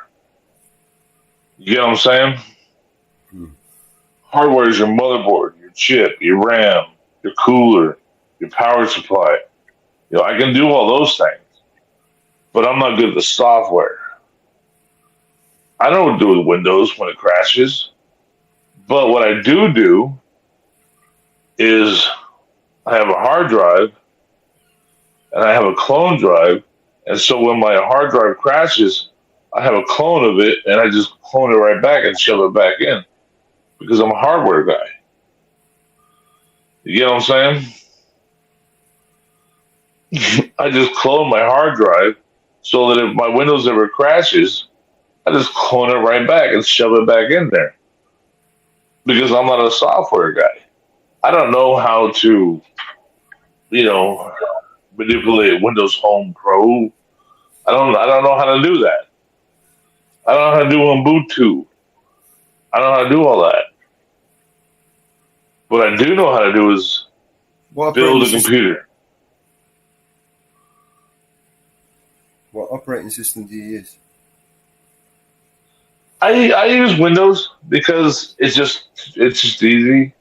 You get what I'm saying? Hardware is your motherboard, your chip, your RAM, your cooler, your power supply. I can do all those things, but I'm not good at the software. I don't know what to do with Windows when it crashes, but what I do is I have a hard drive and I have a clone drive, and so when my hard drive crashes, I have a clone of it and I just clone it right back and shove it back in because I'm a hardware guy. You get what I'm saying? I just clone my hard drive so that if my Windows ever crashes, I just clone it right back and shove it back in there because I'm not a software guy. I don't know how to, manipulate Windows Home Pro. I don't know how to do that. I don't know how to do Ubuntu. I don't know how to do all that. What I do know how to do is build a computer. What operating system do you use? I use Windows because it's just easy,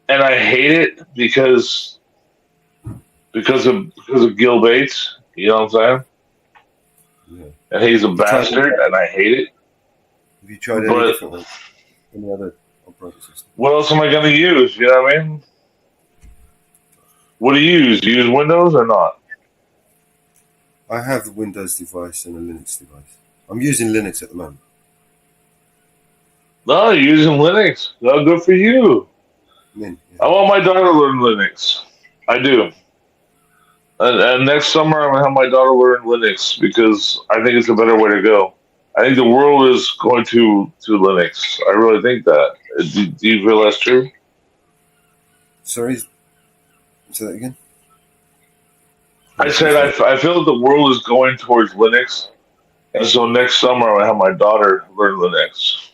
and I hate it because of Gil Bates. You know what I'm saying? Yeah. And he's a bastard, and I hate it. Have you tried any different ones? Any other operating system? What else am I going to use? You know what I mean? What do you use? Do you use Windows or not? I have a Windows device and a Linux device. I'm using Linux at the moment. No, you're using Linux. No, good for you. I want my daughter to learn Linux. I do. And next summer, I'm going to have my daughter learn Linux because I think it's a better way to go. I think the world is going to Linux. I really think that. Do you feel that's true? Sorry? Say that again? I said I feel that the world is going towards Linux. And so next summer, I'm going to have my daughter learn Linux.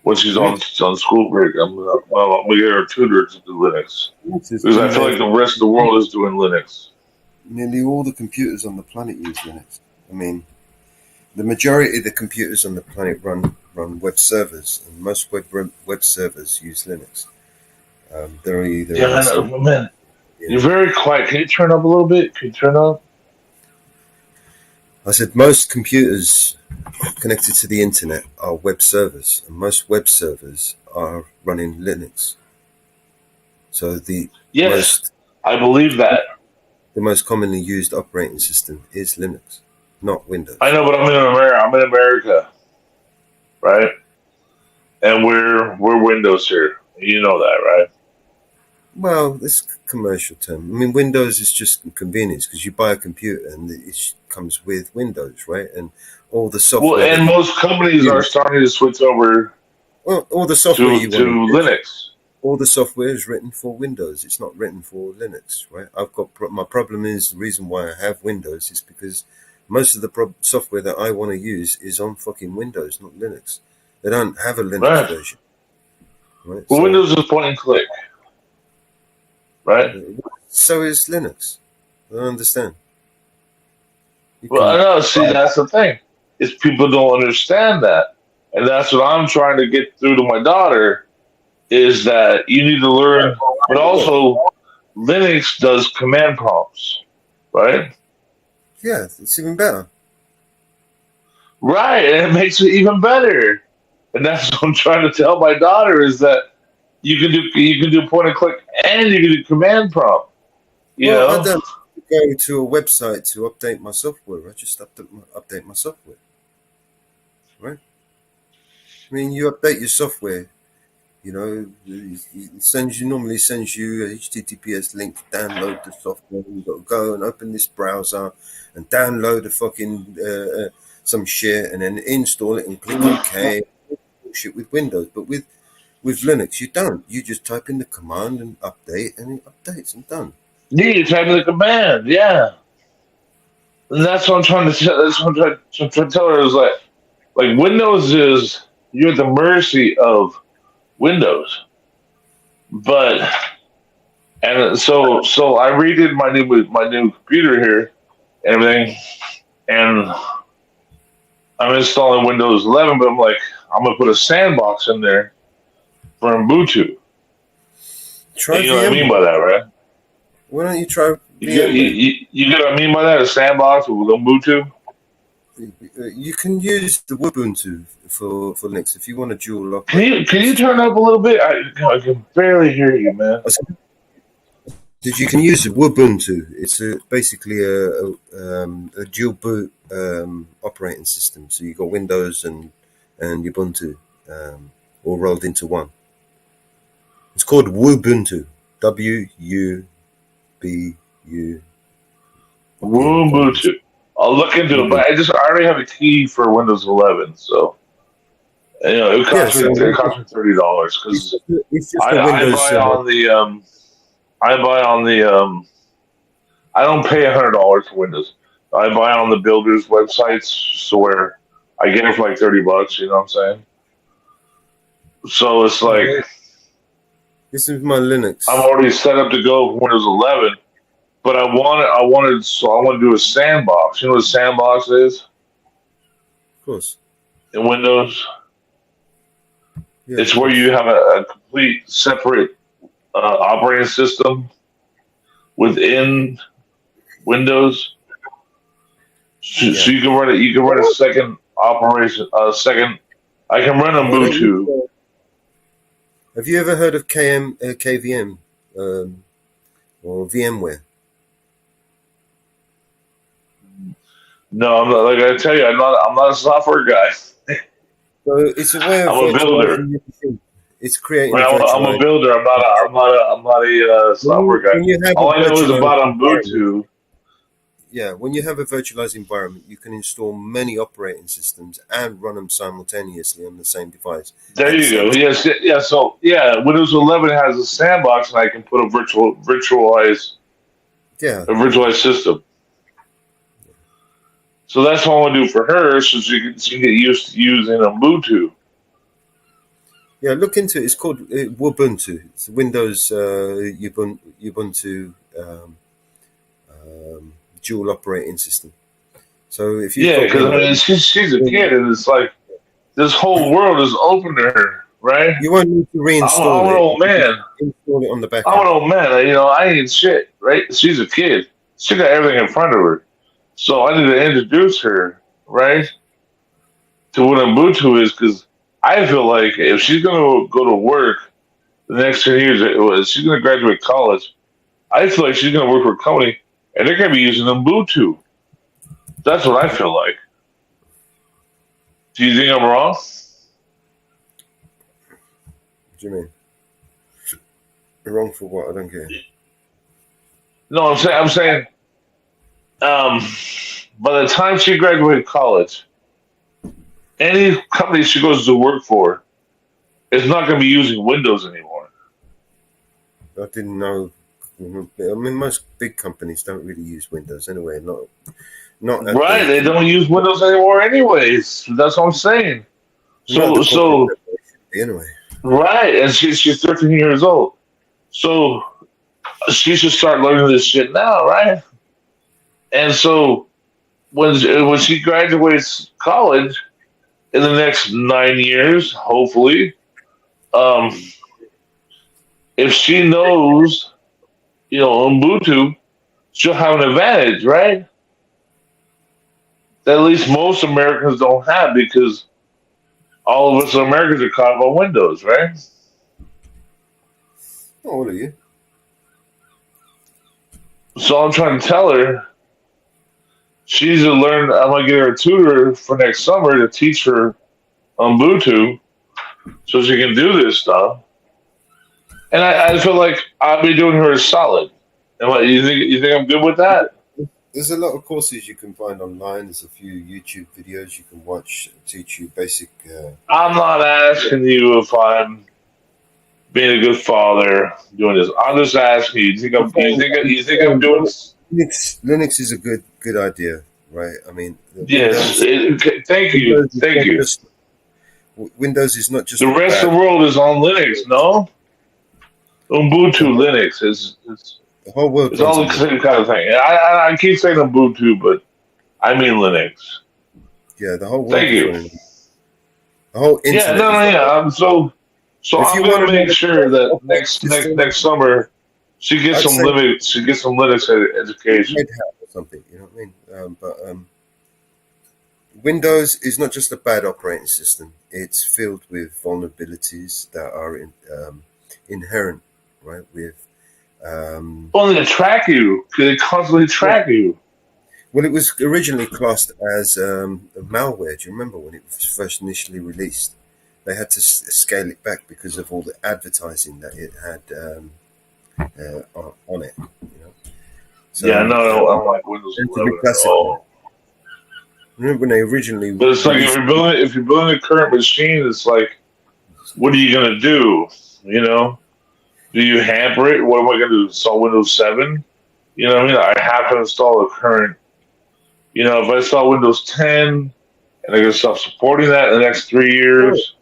When she's on school break, I'm going to get her tutor to do Linux. Because I feel like the rest of the world is doing Linux. Nearly all the computers on the planet use Linux. I mean, the majority of the computers on the planet run web servers, and most web servers use Linux. They're either You're very quiet. Can you turn up a little bit? Can you turn up? I said most computers connected to the internet are web servers, and most web servers are running Linux. So Yes, I believe that. The most commonly used operating system is Linux, not Windows. I know, but I'm in America. I'm in America, right? And we're Windows here. You know that, right? Well, it's a commercial term. I mean, Windows is just convenience because you buy a computer and it comes with Windows, right? And all the software. Well, and most companies are starting to switch over. Well, all the software to Linux. All the software is written for Windows. It's not written for Linux, right? My problem is the reason why I have Windows is because most of the software that I want to use is on fucking Windows, not Linux. They don't have a Linux version. Right? Well, Windows is point and click, right? So is Linux. I don't understand. Well, I know. See, that's the thing. Is people don't understand that, and that's what I'm trying to get through to my daughter. Is that you need to learn, but also Linux does command prompts, right? Yeah, it's even better. Right, and it makes it even better. And that's what I'm trying to tell my daughter is that you can do point and click and you can do command prompt. You know? I don't go to a website to update my software. I just update my software. Right? I mean, you update your software. You know, it normally sends you a HTTPS link to download the software. You've got to go and open this browser and download a fucking some shit and then install it and click OK. Shit with Windows, but with Linux you don't. You just type in the command and update, and it updates and done. Yeah, you type in the command, yeah. And that's what I'm trying to tell. That's what I'm trying to tell her is like Windows is you're at the mercy of Windows, but and so I redid my new computer here and everything, and I'm installing Windows 11, but I'm like I'm gonna put a sandbox in there for Ubuntu. Try you know what I mean by that, right? Why don't you try? You get what I mean by that? A sandbox with Ubuntu. You can use the Ubuntu for Linux if you want to dual lock. Can you turn up a little bit? I can barely hear you, man. You can use Ubuntu. It's basically a dual boot operating system. So you got Windows and Ubuntu all rolled into one. It's called Ubuntu. WUBU. Ubuntu. I'll look into it, but I already have a key for Windows 11, so it cost me $30 because I buy on the I don't pay $100 for Windows. I buy on the builders' websites, so where I get it for like $30. You know what I'm saying? So it's like this is my Linux. I'm already set up to go for Windows 11. But I want to do a sandbox. You know what a sandbox is? Of course. In Windows, yeah, it's where you have a complete separate operating system within Windows. So you can run it. You can run a second operation. I can run Ubuntu. Have you ever heard of KVM or VMware? No, I'm not. Like I tell you, I'm not a software guy. So it's a way of. I'm a builder. It's creating. I'm a builder. I'm not a software guy. All I know is about Ubuntu. Yeah, when you have a virtualized environment, you can install many operating systems and run them simultaneously on the same device. There you go. Yes, yeah. So Windows 11 has a sandbox, and I can put a virtualized system. So that's what I want to do for her, so she can get used to using Ubuntu. Yeah, look into it. It's called Ubuntu. It's Windows Ubuntu dual operating system. So if you because she's a kid, and it's like this whole world is open to her, right? You won't need to I'm reinstall an old man. Install it on the back I'm an end. old man. I ain't shit, right? She's a kid. She got everything in front of her. So I need to introduce her, right, to what Ubuntu is, because I feel like if she's going to go to work the next 10 years, she's going to graduate college, I feel like she's going to work for a company, and they're going to be using Ubuntu. That's what I feel like. Do you think I'm wrong? What do you mean? Wrong for what? I don't get it. No, I'm saying, by the time she graduated college, any company she goes to work for is not going to be using Windows anymore. I didn't know. I mean, most big companies don't really use Windows anyway. Not at Right? the- They don't use Windows anymore, anyways. That's what I'm saying. not So the anyway. right, and she's 13 years old, so she should start learning this shit now, right? And so when she graduates college in the next 9 years, hopefully, if she knows, Ubuntu, she'll have an advantage, right? That at least most Americans don't have, because all of us Americans are caught up on Windows, right? How old are you? So I'm trying to tell her she needs to learn. I'm gonna get her a tutor for next summer to teach her Ubuntu so she can do this stuff. And I feel like I'll be doing her a solid. And what, you think I'm good with that? There's a lot of courses you can find online. There's a few YouTube videos you can watch that teach you basic. I'm not asking you if I'm being a good father doing this. I'm just asking you. You think I'm doing this? Linux is a good idea, right? I mean, Yes. Thank you. Thank you. Windows is not just The rest of the world is on Linux, no? Ubuntu Linux is the whole world. it's all the same kind of thing. I keep saying Ubuntu, but I mean Linux. Yeah, the whole world. Thank is you. running. The whole internet. Yeah, no, is yeah. So If I'm you gonna wanna make know- sure that next summer she gets I'd some say- Linux. She gets some Linux education. Red Hat or something. You know what I mean? But Windows is not just a bad operating system. It's filled with vulnerabilities that are inherent, right? With Well, they track you. They constantly track you. well, it was originally classed as malware. Do you remember when it was first initially released? They had to scale it back because of all the advertising that it had on it. You know? So, Yeah, no, I'm like Windows it's a 11. big classic. Oh. Remember when they originally? But it's like if you're building a current machine, it's like, what are you gonna do? Do you hamper it? What am I gonna do? Install Windows 7? You know what I mean? I have to install a current. If I install Windows 10 and I'm gonna stop supporting that in the next 3 years,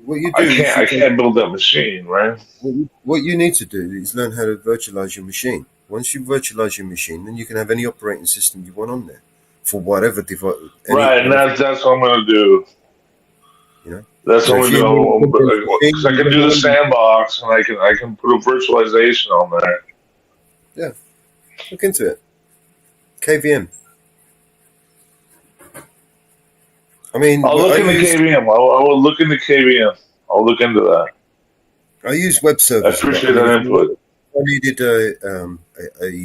What you do? I can't build that machine, right? What you need to do is learn how to virtualize your machine. Once you virtualize your machine, then you can have any operating system you want on there for whatever device. Right, and that's what I'm gonna do. You know, That's So what I'm if you gonna need do. Because I can do the sandbox, and I can put a virtualization on there. Yeah, look into it. KVM. I mean, I'll look into KVM. I will look into KVM. I'll look into that. I use web servers. I appreciate that input. I needed a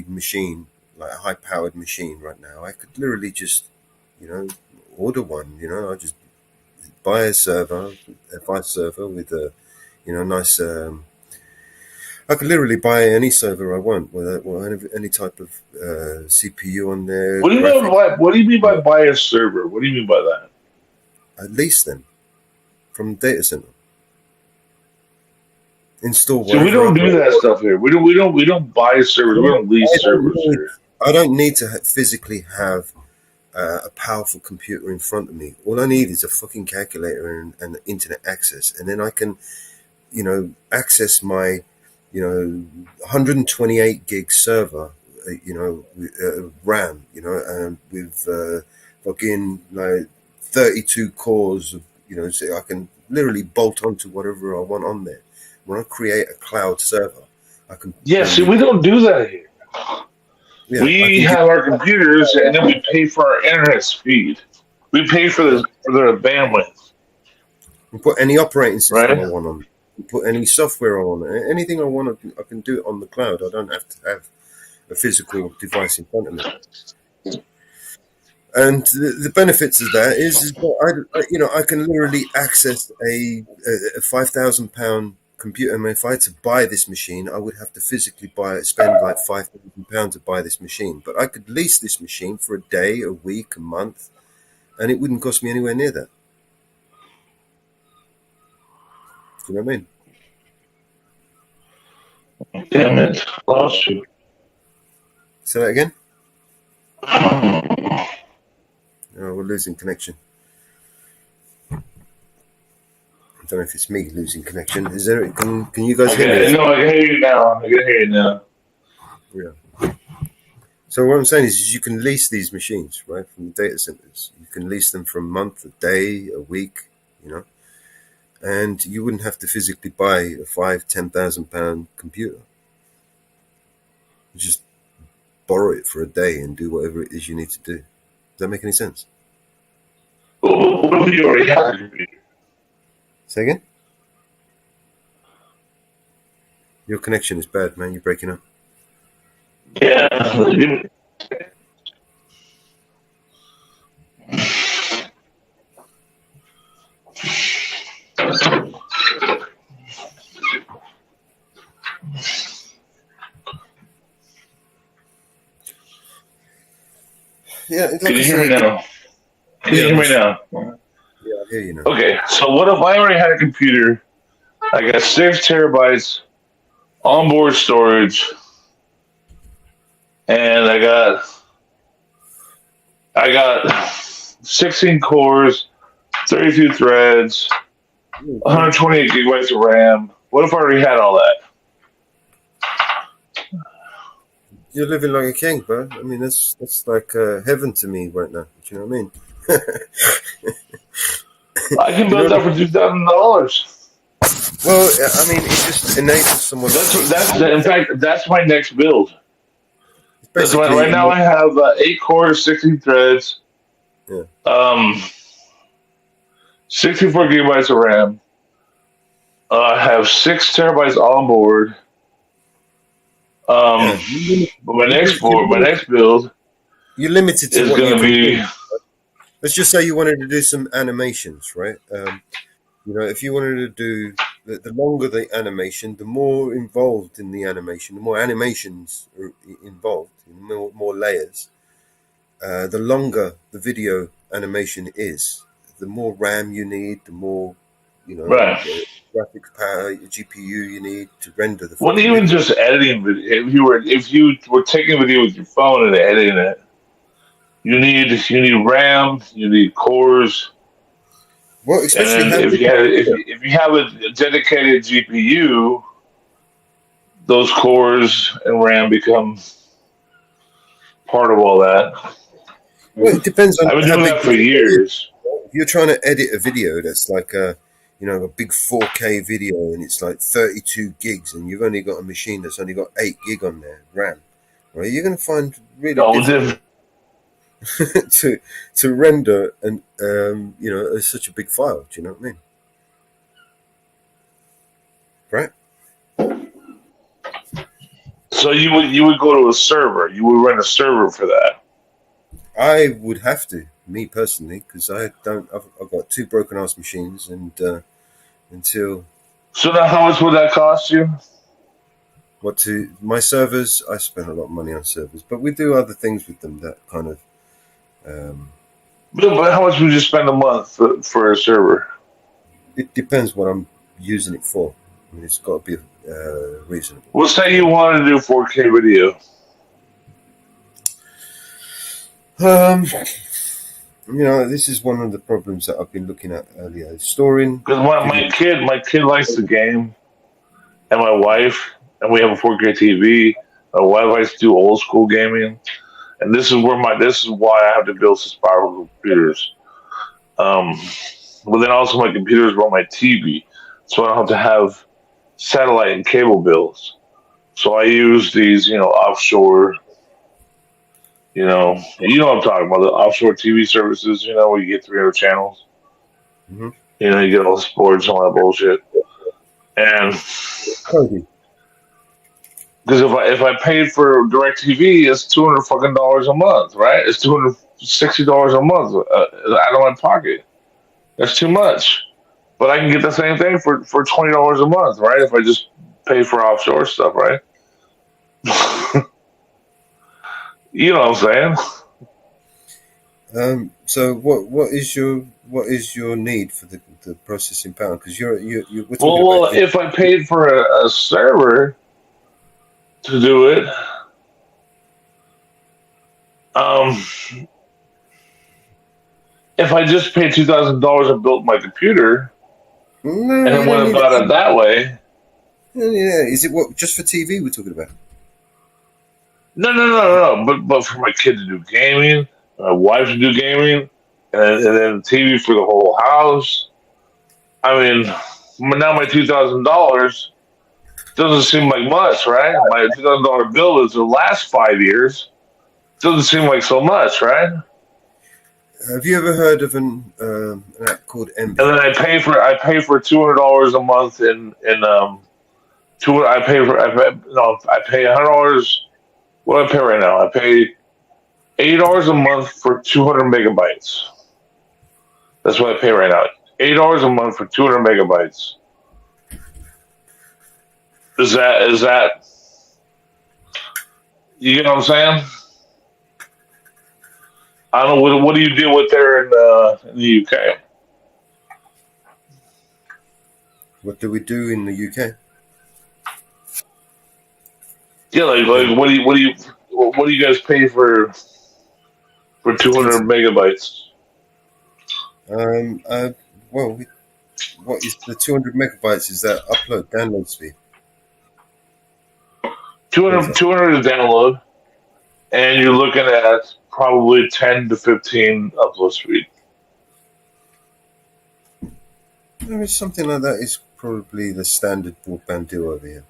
machine, like a high-powered machine right now. I could literally just, order one. I just buy a server, a F5 server with a, nice. I could literally buy any server I want with any type of CPU on there. What do you mean by buy a server? What do you mean by that? I lease them from data center. Install. See, we don't do that stuff here. We don't buy servers. We don't lease servers here. I don't need to physically have a powerful computer in front of me. All I need is a fucking calculator and internet access, and then I can, access my, 128 gig server, RAM, and with fucking like 32 cores, so I can literally bolt onto whatever I want on there. When I create a cloud server, I can. Yeah, see, we don't do that here. Yeah, We I can have our computers, and then we pay for our internet speed. We pay for the bandwidth. put any operating system Right. I want on. Put any software I want. Anything I want, I can do it on the cloud. I don't have to have a physical device in front of me. And the benefits of that is that I can literally access a £5,000 computer. I mean, if I had to buy this machine, I would have to physically spend like £5,000 to buy this machine. But I could lease this machine for a day, a week, a month, and it wouldn't cost me anywhere near that. Do you know what I mean? Damn it, lost you. Say that again. Oh, we're losing connection. I don't know if it's me losing connection. Is there? Can you guys hear me? No, I can hear you now. I can hear you now. Yeah. So what I'm saying is you can lease these machines, right, from the data centers. You can lease them for a month, a day, a week, and you wouldn't have to physically buy a £5,000-10,000 computer. You just borrow it for a day and do whatever it is you need to do. Does that make any sense? What if you already have a computer? Say again? Your connection is bad, man. You're breaking up. Yeah. Yeah, like Can you I hear me said, now? Can you hear me now? Yeah, I hear you now. Okay, so what if I already had a computer? I got 6 terabytes onboard storage, and I got 16 cores, 32 threads, 128 gigabytes of RAM. What if I already had all that? You're living like a king, bro. I mean, that's like heaven to me right now. Do you know what I mean? I can build that for $2,000. Well, I mean, it just enables someone. In fact, that's my next build. That's Basically, right now I have 8 cores, 16 threads, Yeah. 64 gigabytes of RAM. I have 6 terabytes on board. But my next build You're limited to is what you going to can be. do. Let's just say you wanted to do some animations, right? If you wanted to do the longer the animation, the more involved in the animation, the more animations are involved, more layers. The longer the video animation is, the more RAM you need, the more Right. graphics power, GPU you need to render the. Well, fucking even video. just editing video. If you were taking video with your phone and editing it, you need RAM, you need cores. Well, especially And if you have a dedicated GPU, those cores and RAM become part of all that. Well, it depends on I've been how doing big that for the video years. is. If you're trying to edit a video that's like a big 4K video and it's like 32 gigs and you've only got a machine that's only got 8 gig on there, RAM, right? You're going to find really difficult to render and such a big file. Do you know what I mean? Right? So you would go to a server. You would rent a server for that. I would have to, me personally, because I've got 2 broken ass machines and until. So now, how much would that cost you? My servers? I spend a lot of money on servers, but we do other things with them that kind of. But how much would you spend a month for a server? It depends what I'm using it for. I mean, it's got to be reasonable. Well, say you want to do 4K video. This is one of the problems that I've been looking at earlier. Storing. Because my kid likes the game, and my wife, and we have a 4K TV. My wife likes to do old school gaming, and this is why I have to build such powerful computers. but then also my computers run my TV, so I don't have to have satellite and cable bills. So I use these, offshore. You know what I'm talking about, the offshore TV services. Where you get 300 channels. Mm-hmm. You get all the sports and all that bullshit. And because if I paid for DirecTV, it's $200 a month, right? It's $260 a month out of my pocket. That's too much. But I can get the same thing for $20 a month, right? If I just pay for offshore stuff, right? You know what I'm saying? So what is your need for the processing power? Because we're talking Well, about if I paid for a server to do it, if I just paid $2,000 and built my computer and then went about it that way. Yeah, is it just for TV we're talking about? No. But for my kid to do gaming, my wife to do gaming, and then TV for the whole house. I mean, now my $2,000 doesn't seem like much, right? My $2,000 bill is the last 5 years. Doesn't seem like so much, right? Have you ever heard of an app called Ember? And then I pay for $200 a month I pay $100. What do I pay right now? I pay $80 a month for 200 megabytes. That's what I pay right now. $80 a month for 200 megabytes. Is that? You get what I'm saying? I don't know. What do you deal with there in the UK? What do we do in the UK? Yeah, like what do you guys pay for 200 megabytes? Well, what is the 200 megabytes? Is that download speed? 200 to download, and you're looking at probably 10 to 15 upload speed. Something like that is probably the standard broadband deal over here.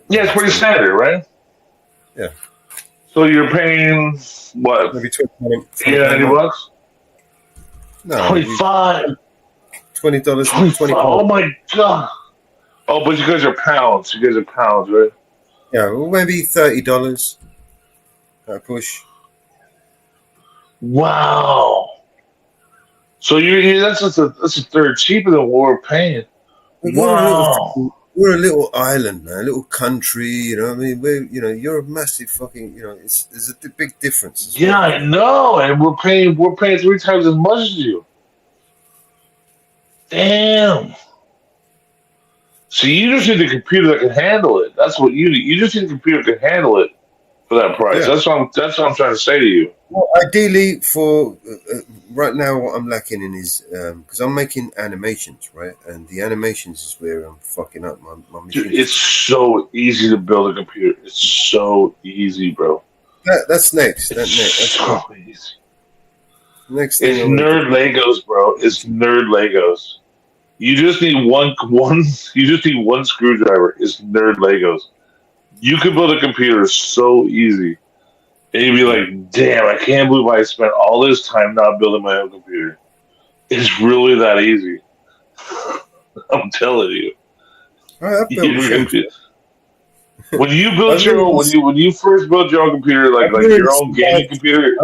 Yeah, it's pretty standard, right? Yeah. So you're paying what? Maybe $90? No, $25. $20. Oh my god! Oh, but you guys are pounds. You guys are pounds, right? Yeah, well, maybe $30. That push. Wow. So that's a third cheaper than what we're paying. Wow. We're a little island, man, a little country. You know what I mean? You're a massive fucking. There's a big difference. Yeah, I know, and we're paying 3 times as much as you. Damn. So you just need a computer that can handle it. That's what you need. You just need a computer that can handle it for that price. Yeah. That's what I'm trying to say to you. Well, ideally, for right now, what I'm lacking in is because I'm making animations, right? And the animations is where I'm fucking up my machine. Dude, it's so easy to build a computer. It's so easy, bro. That's next. That's so easy. Next It's thing nerd Legos, bro. It's nerd Legos. You just need one. You just need one screwdriver. It's nerd Legos. You could build a computer so easy, and you'd be like, "Damn, I can't believe I spent all this time not building my own computer." It's really that easy. I'm telling you. When you build your own, when you first build your own computer, like your own gaming computer,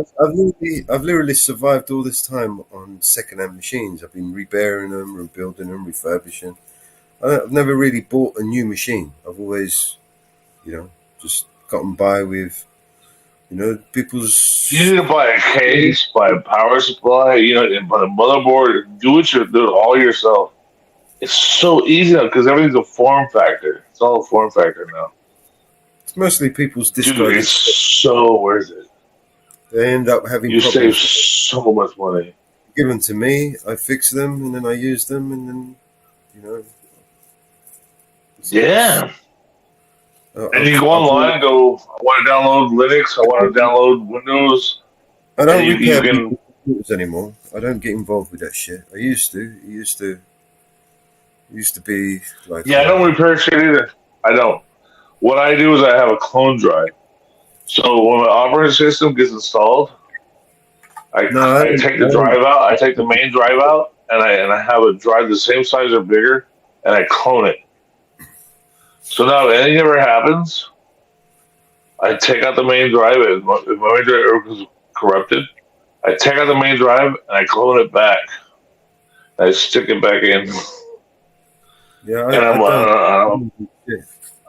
I've literally survived all this time on second-hand machines. I've been repairing them, rebuilding them, refurbishing. I've never really bought a new machine. I've always, just gotten by with, people's. You need to buy a case, buy a power supply, and buy a motherboard. Do it all yourself. It's so easy now because everything's a form factor. It's all a form factor now. It's mostly people's discard. Dude, it's so worth it. They end up having You problems. save so much money. Give them to me, I fix them, and then I use them, and then, Yeah. And you go online and go, I want to download Linux, I want to download Windows. I don't and you repair can. computers anymore. I don't get involved with that shit. I used to. It used to be like. Yeah, I don't repair shit either. I don't. What I do is I have a clone drive. So when my operating system gets installed, I take the drive out. I take the main drive out, and I have a drive the same size or bigger, and I clone it. So now if anything ever happens, I take out the main drive. If my main drive is corrupted, I take out the main drive and I clone it back. I stick it back in. Yeah, And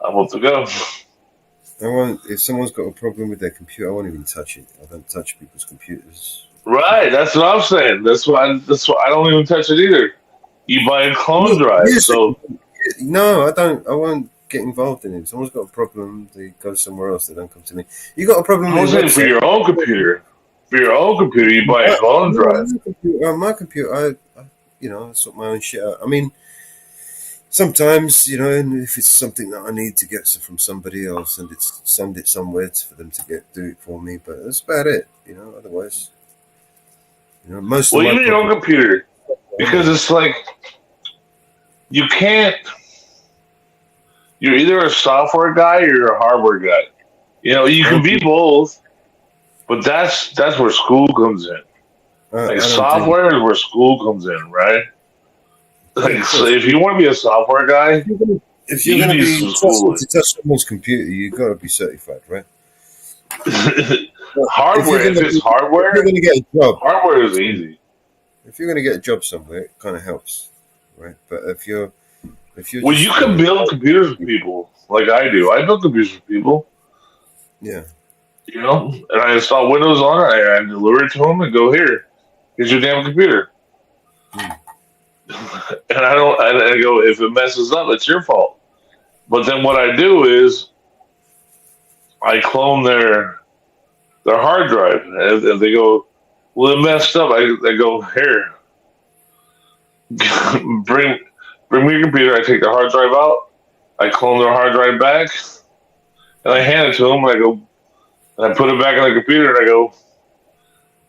I'm up to go. If someone's got a problem with their computer, I won't even touch it. I don't touch people's computers. Right, that's what I'm saying. That's why I don't even touch it either. You buy a clone drive, so No, I don't. I won't get involved in it. If someone's got a problem, they go somewhere else. They don't come to me. You got a problem I'm with saying for your own computer. For your own computer, you buy a clone drive. On my computer, I sort my own shit out. I mean, sometimes, and if it's something that I need to get from somebody else, and send it somewhere for them to do it for me. But that's about it. Otherwise, most. Well, of my even your own computer, because it's like you can't. You're either a software guy or you're a hardware guy. You can be both, but that's where school comes in. Like software is where school comes in, right? Like, so if you want to be a software guy, if you're going to be to touch someone's computer, you got to be certified, right? Hardware. If it's hardware, you're going to get a job. Hardware is easy. If you're going to get a job somewhere, it kind of helps, right? But if you're well, you can build computers for people, like I do. I build computers for people. Yeah. And I install Windows on it. I deliver it to them and go, here, here's your damn computer. And I go, if it messes up, it's your fault. But then what I do is I clone their hard drive. And if they go, well, it messed up, I go, here, bring me your computer. I take the hard drive out. I clone their hard drive back. And I hand it to them. And I go, and I put it back on the computer. And I go,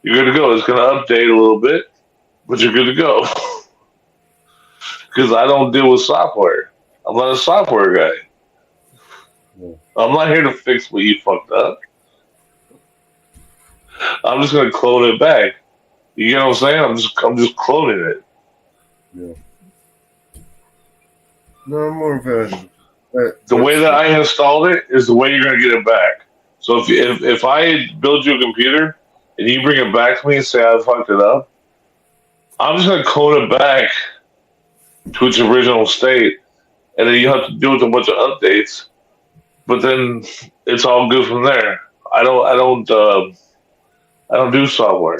you're good to go. It's going to update a little bit, but you're good to go. Because I don't deal with software. I'm not a software guy. I'm not here to fix what you fucked up. I'm just going to clone it back. You get what I'm saying? I'm just cloning it. Yeah. No, I'm more of a. The way that I installed it is the way you're going to get it back. So if I build you a computer and you bring it back to me and say I fucked it up, I'm just going to clone it back to its original state, and then you have to do it with a bunch of updates. But then it's all good from there. I don't do software.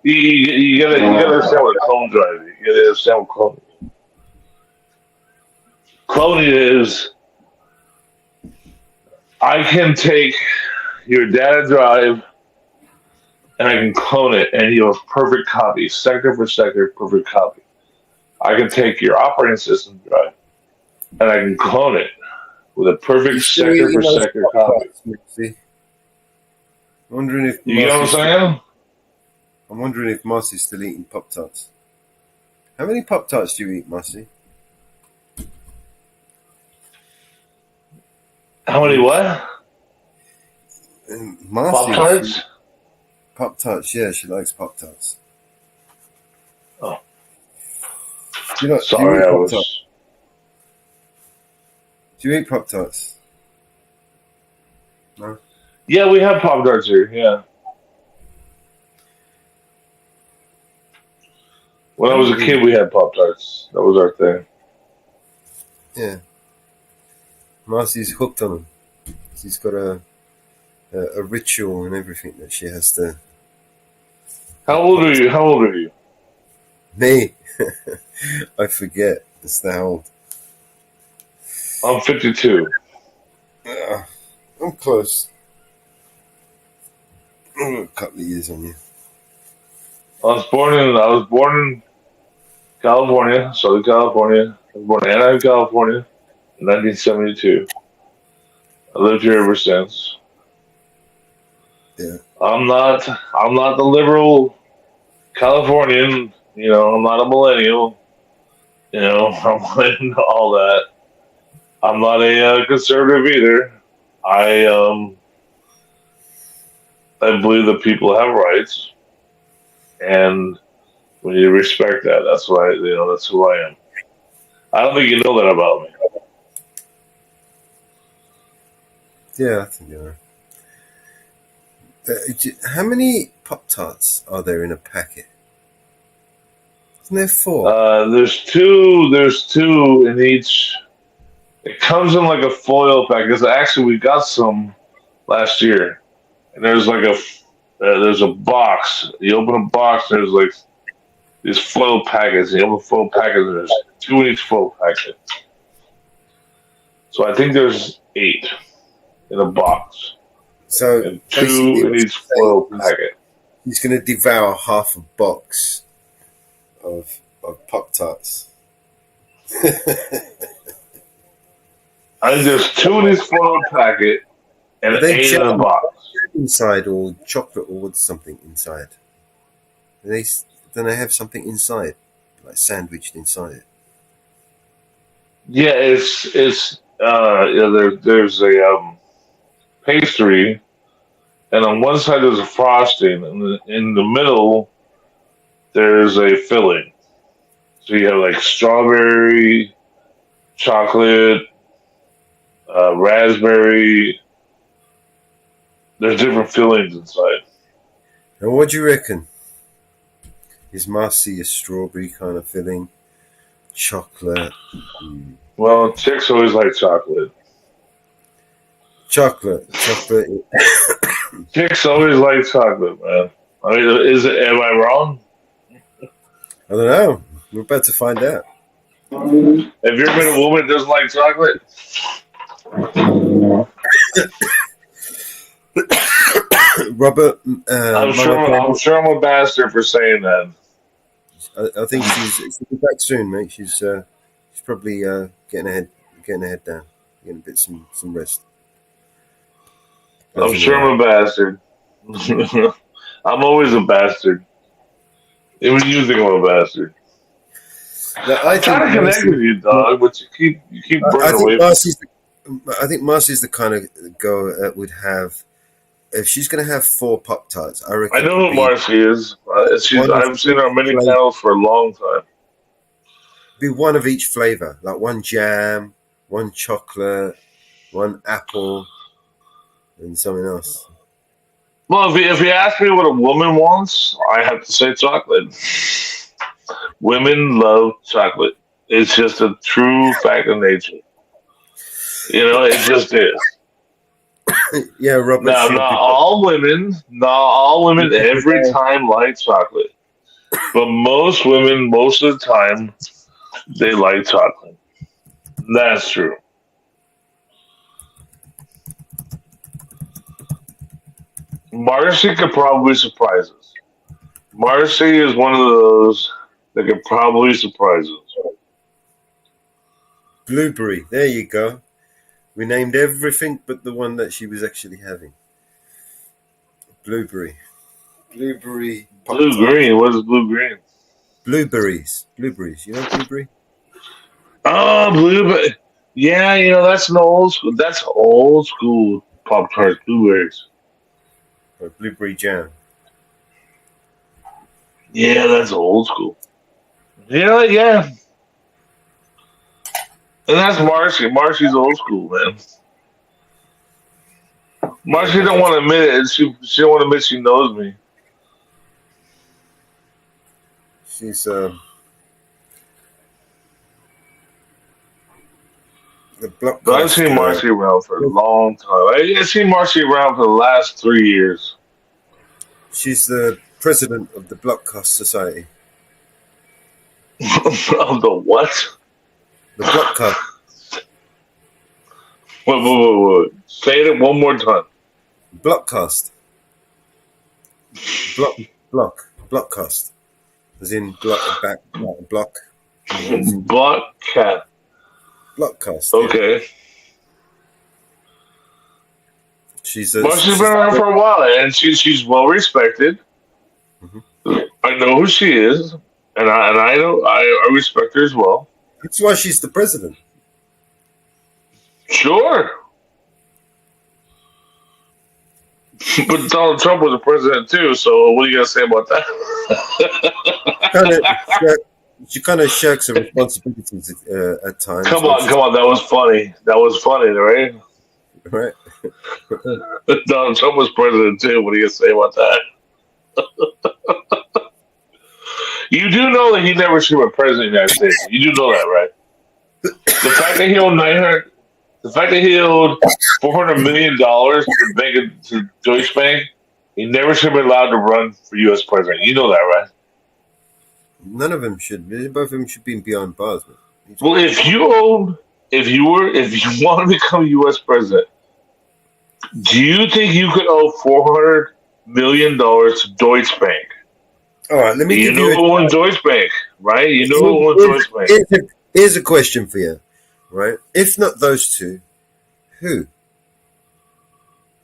You gotta understand what a clone drive is. You gotta understand what cloning. Cloning is I can take your data drive and I can clone it, and you have a perfect copy, sector for sector, perfect copy. I can take your operating system drive and I can clone it with a perfect sector for sector copy. I'm wondering if you know what I'm saying? I'm wondering if Marcy's still eating Pop-Tarts. How many Pop-Tarts do you eat, Marcy? How many what? Marcy. Pop-Tarts? Pop-Tarts, yeah, she likes Pop-Tarts. Oh. Sorry, I was... Do you eat Pop-Tarts? No? Yeah, we have Pop-Tarts here, yeah. When I was a kid, we had Pop-Tarts. That was our thing. Yeah. Marcy's hooked on them. She's got a ritual and everything that she has to... How old are you? Me? I forget. It's that old. I'm 52. I'm close. I've got a couple of years on you. I was born in California, Southern California. I was born in Anaheim, California in 1972. I lived here ever since. Yeah. I'm not the liberal Californian. You know, I'm not a millennial. You know, I'm into all that. I'm not a conservative either. I believe that people have rights, and we need to respect that. That's why that's who I am. I don't think you know that about me. Yeah, I think you are. How many Pop-Tarts are there in a packet? Isn't there 4? There's two. There's 2 in each. It comes in like a foil pack. Because actually, we got some last year, and there's like there's a box. You open a box, there's like these foil packets. You open foil packets, and there's 2 in each foil packet. So I think there's 8 in a box. So and 2 in each foil packet. He's going to devour half a box of Pop-Tarts. I think there's 2 in each foil packet and Are they 8 in a jam box. inside or chocolate or something inside? Then they have something inside, like sandwiched inside it. Yeah, it's there's a pastry, and on one side there's a frosting, and in the middle there's a filling. So you have like strawberry, chocolate, raspberry. There's different fillings inside. And what do you reckon? Is Marcy a strawberry kind of filling? Chocolate? Well, chicks always like chocolate. Chocolate. Chicks always like chocolate, man. I mean, am I wrong? I don't know. We're about to find out. Have you ever been a woman that doesn't like chocolate? Robert, I'm sure I'm a bastard for saying that. I think she'll be back soon, mate. She's probably getting her head down, getting a bit some rest. I'm sure I'm a bastard. I'm always a bastard. Even you think I'm a bastard. I'm trying to connect with you, dog, but you keep burning away. I think Marcy's the kind of girl that would have. If she's going to have 4 Pop-Tarts, I reckon. I know who Marcy is. I've seen her on many channels for a long time. Be one of each flavor, like one jam, one chocolate, one apple, and something else. Well, if you ask me what a woman wants, I have to say chocolate. Women love chocolate. It's just a true fact of nature. You know, it just is. Yeah, Robert. Now, not all women every time like chocolate, but most women, most of the time, they like chocolate. That's true. Marcy could probably surprise us. Marcy is one of those that could probably surprise us. Blueberry. There you go. We named everything but the one that she was actually having. Blueberry. Blue green. What is blue green? Blueberries. You know blueberry? Oh, blueberry. Yeah, that's old school Pop-Tarts, blueberries. Or blueberry jam. Yeah, that's old school. Yeah. And that's Marcy. Marcy's old school, man. Marcy don't want to admit it. She don't want to admit she knows me. She's But I've seen Marcy around for a long time. I've seen Marcy around for the last 3 years. She's the president of the Blockcast Society. Of the what? The Blockcast. Wait. Say it one more time. Blockcast. Blockcast. As in block. Blockcast. Blockcast. Okay. She's Well, she's been around for a while, and she's well respected. I know who she is, and I respect her as well. That's why she's the president. Sure. But Donald Trump was the president too, so what are you gonna say about that? She kind of shirks her responsibilities at times. Come on, that was funny. That was funny, right? Right. Donald Trump was president too. What do you say about that? You do know that he never should have been president of the United States. You do know that, right? The fact that he owed $400 million to Deutsche Bank, he never should have been allowed to run for U.S. president. You know that, right? None of them should. Both of them should be behind bars. Man. Well, if you want to become U.S. president, do you think you could owe $400 million to Deutsche Bank? All right, let me give you who owns Deutsche Bank, right? You know who owns Deutsche Bank. Here's a question for you, right? If not those two, who?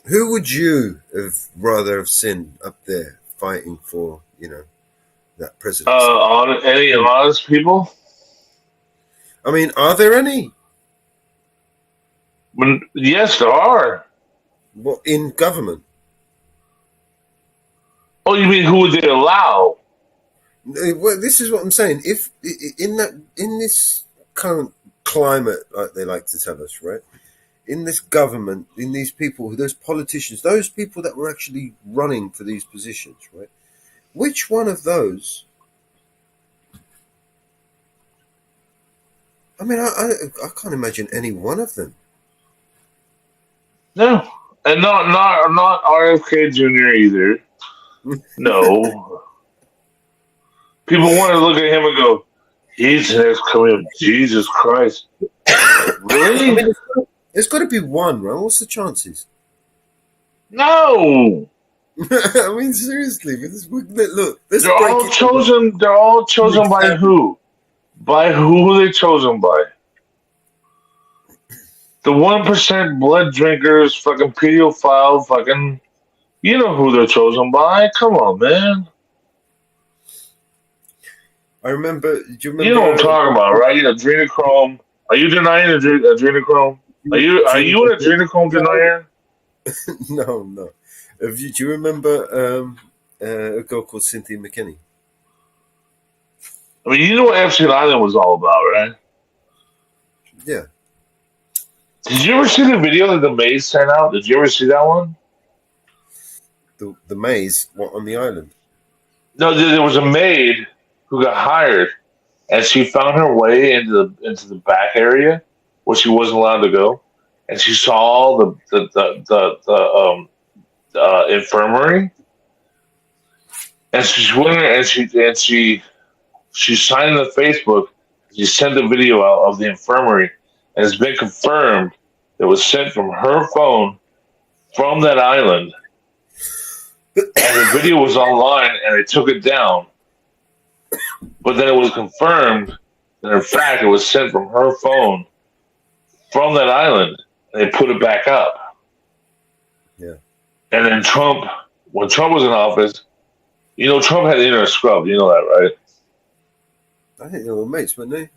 Who would you have rather have seen up there fighting for, that presidency? Any honest people? I mean, are there any? Yes, there are. What, in government? Oh, you mean who would they allow? Well, this is what I'm saying. If in this current climate, like they like to tell us, right? In this government, in these people, those politicians, those people that were actually running for these positions, right? Which one of those? I mean, I can't imagine any one of them. No, and not RFK Jr. either. No. People want to look at him and go, he's the next coming of Jesus Christ. Really? I mean, there's got to be one, right? What's the chances? No. I mean, seriously. Look, they're all chosen. They're all chosen by who? By who are they chosen by? The 1% blood drinkers, fucking pedophile, fucking. You know who they're chosen by. Come on, man. I remember. Do you remember? You know what I'm talking about, right? Adrenochrome. Are you denying adrenochrome? Are you an adrenochrome denier? No. Do you remember a girl called Cynthia McKinney? I mean, you know what Epstein Island was all about, right? Yeah. Did you ever see the video that the Maze sent out? Did you ever see that one? The maze, what, on the island? No, there was a maid who got hired, and she found her way into the back area where she wasn't allowed to go, and she saw the infirmary, and she went in and she signed the Facebook. She sent the video out of the infirmary, and it's been confirmed that it was sent from her phone from that island. And the video was online, and they took it down. But then it was confirmed that, in fact, it was sent from her phone from that island, and they put it back up. Yeah. And then Trump, when Trump was in office, Trump had the internet scrubbed. You know that, right? I think they were mates, weren't they?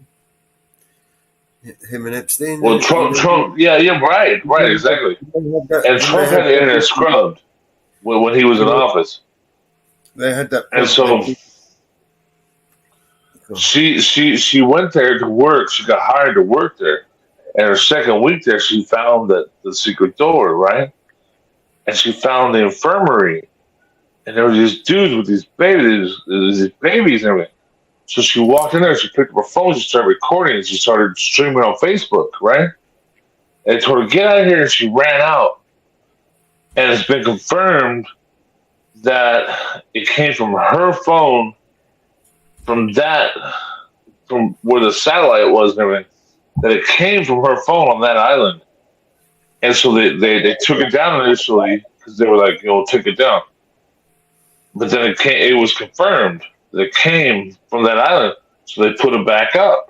Him and Epstein. Well, Trump, yeah, right, exactly. And Trump had the internet scrubbed when he was in office. They had that. And so she went there to work. She got hired to work there. And her second week there, she found the secret door, right? And she found the infirmary. And there were these dudes with these babies and everything. So she walked in there, she picked up her phone, she started recording, and she started streaming on Facebook, right? And they told her, get out of here, and she ran out. And it's been confirmed that it came from her phone, from where the satellite was and everything, that it came from her phone on that island. And so they took it down initially, because they were like, take it down. But then it was confirmed that it came from that island, so they put it back up.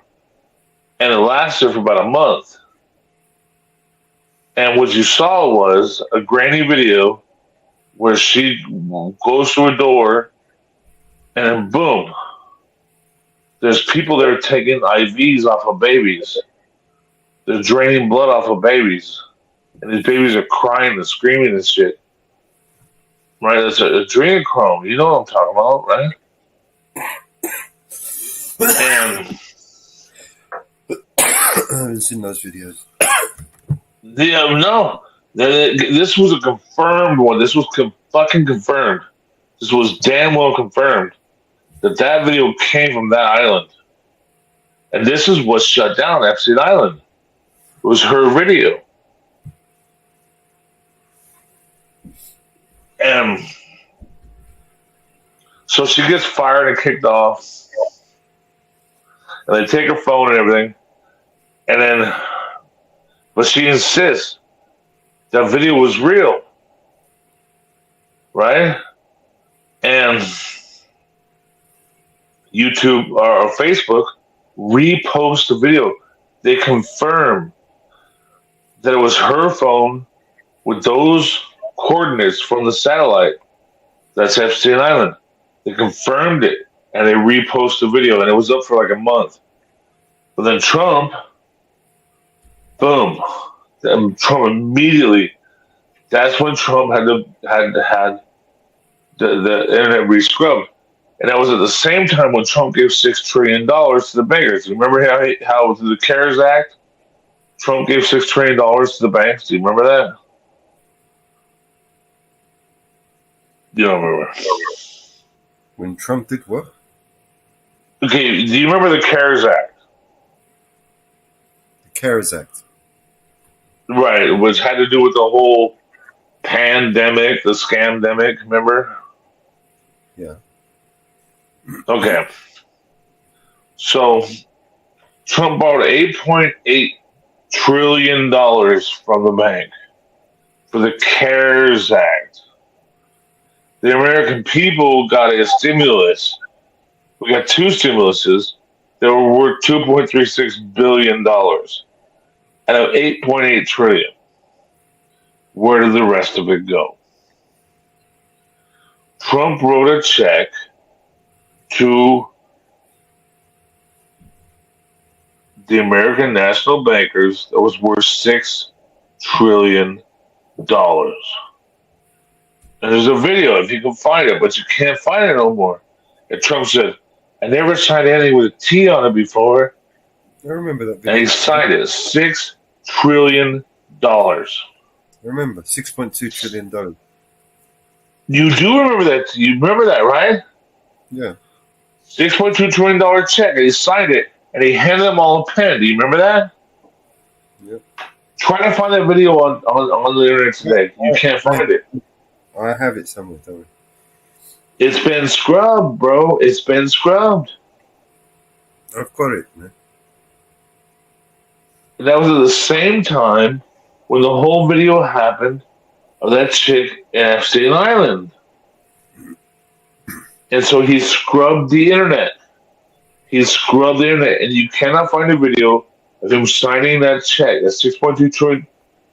And it lasted for about a month. And what you saw was a granny video where she goes through a door, and then boom, there's people that are taking IVs off of babies. They're draining blood off of babies. And these babies are crying and screaming and shit. Right? It's adrenochrome. You know what I'm talking about, right? And I haven't seen those videos. no. This was a confirmed one. This was fucking confirmed. This was damn well confirmed that video came from that island. And this is what shut down Epstein Island. It was her video. And so she gets fired and kicked off. And they take her phone and everything. And then, but she insists that video was real. Right? And YouTube or Facebook repost the video. They confirm that it was her phone with those coordinates from the satellite. That's Epstein Island. They confirmed it and they reposted the video, and it was up for like a month. But then Trump, boom, Trump immediately. That's when Trump had the internet re-scrubbed, and that was at the same time when Trump gave $6 trillion to the bankers. Remember how with the CARES Act, Trump gave $6 trillion to the banks? Do you remember that? You don't remember. When Trump did what? Okay, do you remember the CARES Act? The CARES Act. Right, which had to do with the whole pandemic, the scamdemic, remember? Yeah. Okay. So Trump borrowed $8.8 trillion from the bank for the CARES Act. The American people got a stimulus. We got two stimuluses that were worth $2.36 billion out of $8.8 trillion. Where did the rest of it go? Trump wrote a check to the American National Bankers that was worth $6 trillion. And there's a video if you can find it, but you can't find it no more. And Trump said, I never signed anything with a T on it before. I remember that video. And he signed it, $6 trillion. I remember, $6.2 trillion. You do remember that? You remember that, right? Yeah. $6.2 trillion check, and he signed it, and he handed them all a pen. Do you remember that? Yep. Try to find that video on the internet today. You can't find it. I have it somewhere, don't I? It's been scrubbed, bro. It's been scrubbed. I've got it, man. And that was at the same time when the whole video happened of that chick in Epstein Island. And so he scrubbed the internet. He scrubbed the internet, and you cannot find a video of him signing that check. That's $6.2 trillion.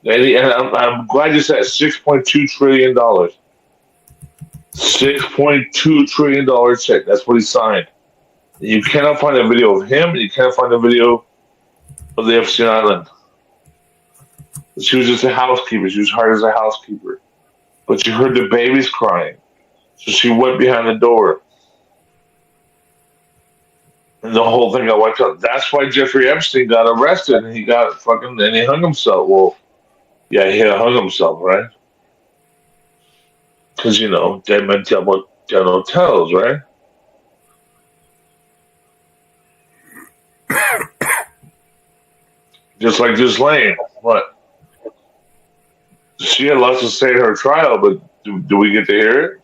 And I'm glad you said $6.2 trillion. $6.2 trillion check. That's what he signed. And you cannot find a video of him, and you cannot find a video of the Epstein Island. She was just a housekeeper. She was hired as a housekeeper. But you heard the babies crying. So she went behind the door. And the whole thing got wiped out. That's why Jeffrey Epstein got arrested and he got fucking, and he hung himself. Well, yeah, he hung himself, right? Because, you know, dead men tell no tales, right? Just like Ghislaine. What? She had lots to say at her trial, but do we get to hear it?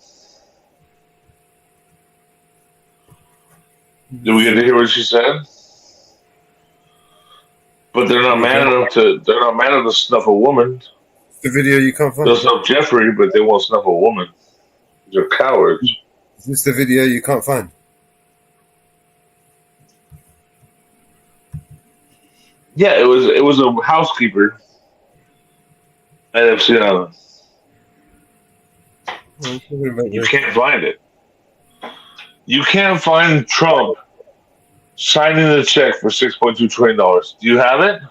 Do we get to hear what she said? But they're not man enough to snuff a woman. The video you can't find? They'll snuff Jeffrey, but they won't snuff a woman. They're cowards. Is this the video you can't find? Yeah, it was a housekeeper NFC Island. Well, I'm talking about You the- can't find it. You can't find Trump signing a check for $6.2 trillion. Do you have it?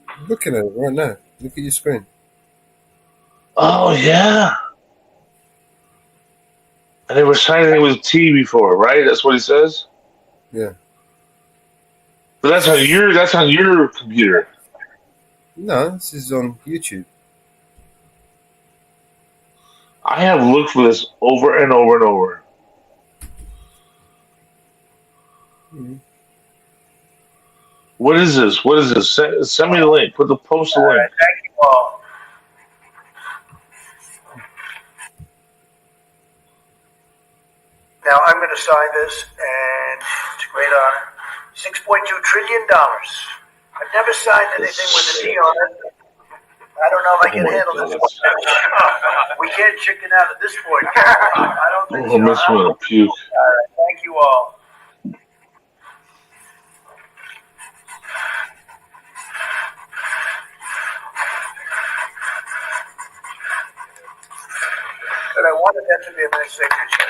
I'm looking at it right now. Look at your screen. Oh, yeah. And they were signing it with T before, right? That's what he says? Yeah. But that's on your computer. No, this is on YouTube. I have looked for this over and over and over. Mhm. What is this? What is this? Send me the link. Post the link. Thank you all. Now I'm going to sign this, and it's a great honor. $6.2 trillion. I've never signed anything with a T on it. I don't know if I can handle this. We can't chicken out at this point. I don't think I'm messing with a puke. All right, thank you all. But I wanted that to be a nice signature.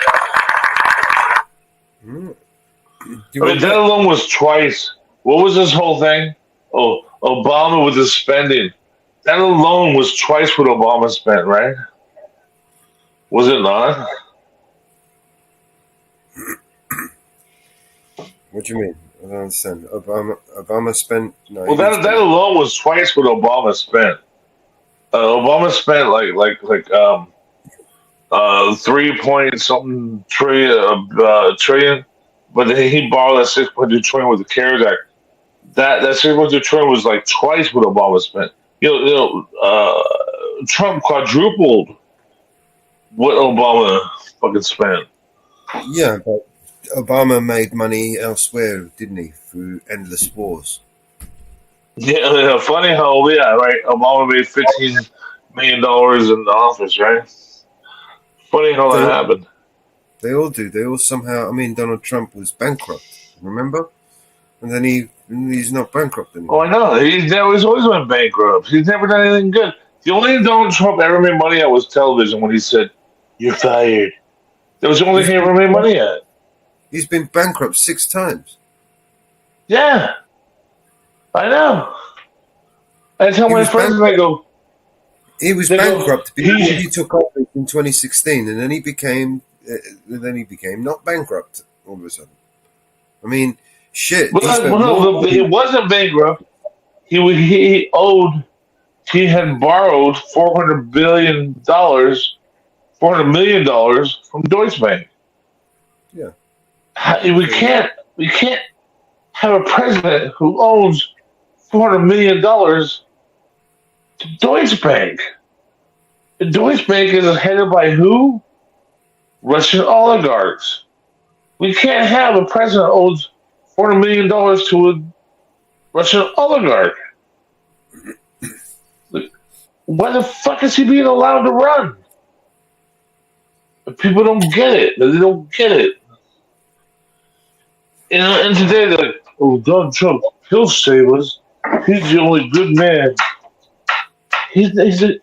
Mm. I mean, that alone was twice. What was this whole thing? Oh, Obama with his spending. That alone was twice what Obama spent, right? Was it not? What do you mean? I don't understand. Obama spent. No, Well, he didn't that alone was twice what Obama spent. Obama spent like 3 point something trillion, but then he borrowed that 6.2 trillion with the CARES Act. That 6.2 trillion was like twice what Obama spent. Trump quadrupled what Obama fucking spent. Yeah, but Obama made money elsewhere, didn't he? Through endless wars. Yeah, funny how right. Obama made $15 million in the office, right? Funny how that happened. They all do. They all somehow. I mean, Donald Trump was bankrupt. Remember? And then he's not bankrupt anymore. Oh, I know. He's always went bankrupt. He's never done anything good. The only thing Donald Trump ever made money at was television when he said, "You're fired." That was the only thing he ever made money at. He's been bankrupt 6 times. Yeah, I know. I tell my friends, and I go, he was bankrupt before he took office in 2016, and then he became not bankrupt all of a sudden. I mean, shit. He wasn't bankrupt. He had borrowed $400 million from Deutsche Bank. Yeah. We can't have a president who owns $400 million to Deutsche Bank. The Deutsche Bank is headed by who? Russian oligarchs. We can't have a president who owns $400 million to a Russian oligarch. Why the fuck is he being allowed to run? People don't get it. They don't get it. And today they're like, oh, Donald Trump, he'll save us. He's the only good man. He's a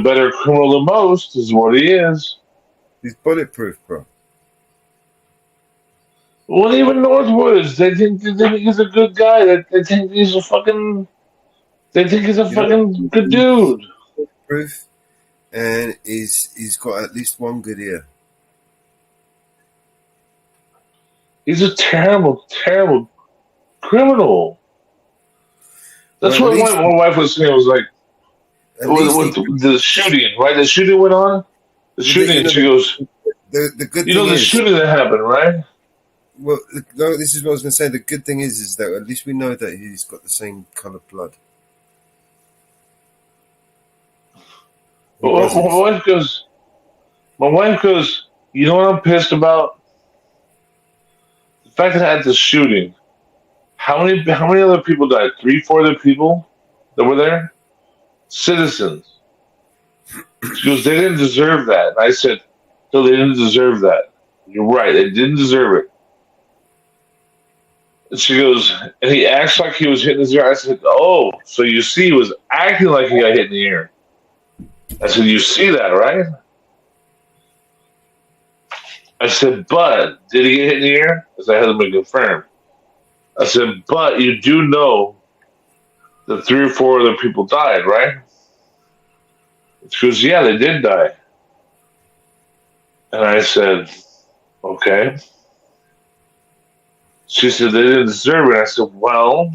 better criminal than most, is what he is. He's bulletproof, bro. Well, even Northwoods, they think he's a good guy. They think he's a fucking. They think he's a fucking good dude. Proof, and he's got at least one good ear. He's a terrible, terrible criminal. That's Well, what at my wife was saying. Was like, At with the shooting, right? The shooting went on. The shooting, and she goes, The good you know, thing the is, shooting that happened, right? well, no, this is what I was going to say. The good thing is that at least we know that he's got the same color blood. Well, my wife goes, you know what I'm pissed about? The fact that I had the shooting. How many other people died? 3-4 other people that were there? Citizens. She goes, they didn't deserve that. And I said, no, they didn't deserve that. You're right, they didn't deserve it. And she goes, and he acts like he was hitting his ear. I said, oh, so you see, he was acting like he got hit in the ear. I said, you see that, right? I said, but did he get hit in the ear? Because I had him confirm. I said, but you do know that 3 or 4 other people died, right? She goes, yeah, they did die. And I said, okay. She said, they didn't deserve it. I said, well,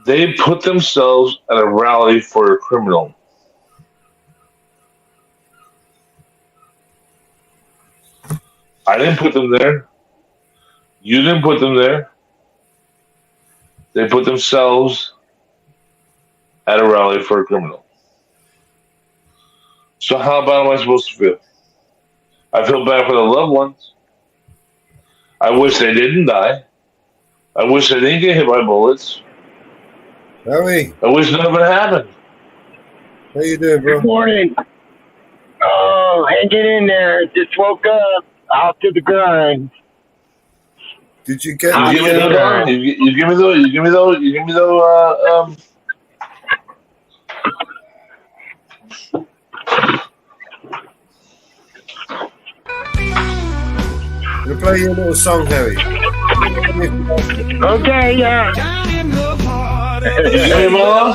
they put themselves at a rally for a criminal. I didn't put them there. You didn't put them there. They put themselves at a rally for a criminal. So how bad am I supposed to feel? I feel bad for the loved ones. I wish they didn't die. I wish they didn't get hit by bullets. Howie, I wish none of it happened. how you doing, bro? Good morning. Oh, hanging in there. Just woke up. Out to the grind. Did you get You give me the We'll play you a little song, Harry. Okay, yeah. Hey, Mom.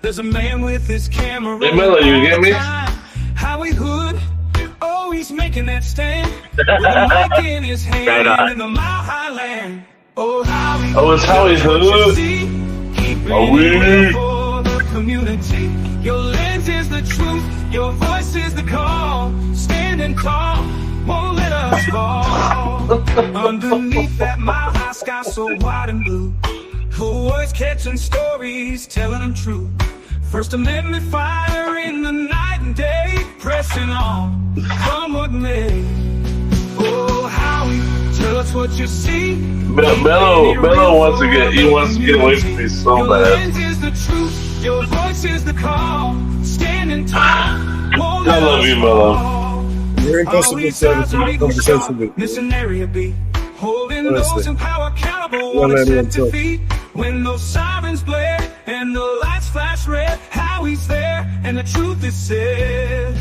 There's a man with his camera. Hey, Melo, you get me? Howie Hood, oh, he's making that stand. With a mic in his hand Right on. in the Mile High Land. Oh, Howie. Oh, it's Howie Hood. Are we? For the community. Your lens is the truth. Your voice is the call. Standing tall. Won't let us fall. Underneath that mile high sky so wide and blue. Words catching stories, telling them true. First Amendment fire in the night and day. Pressing on, come what may. Oh, Howie, tell us what you see. Mello wants to get away from me so Your bad. lens is the truth, your voice is the call. Standing tall, won't I let love us you, Mello. fall. You're impossible to have a conversation with. Missionary be holding Honestly. those in power accountable. Don't Wanna let anyone set talk. defeat when those sirens blare and the lights flash red. Howie's there and the truth is said.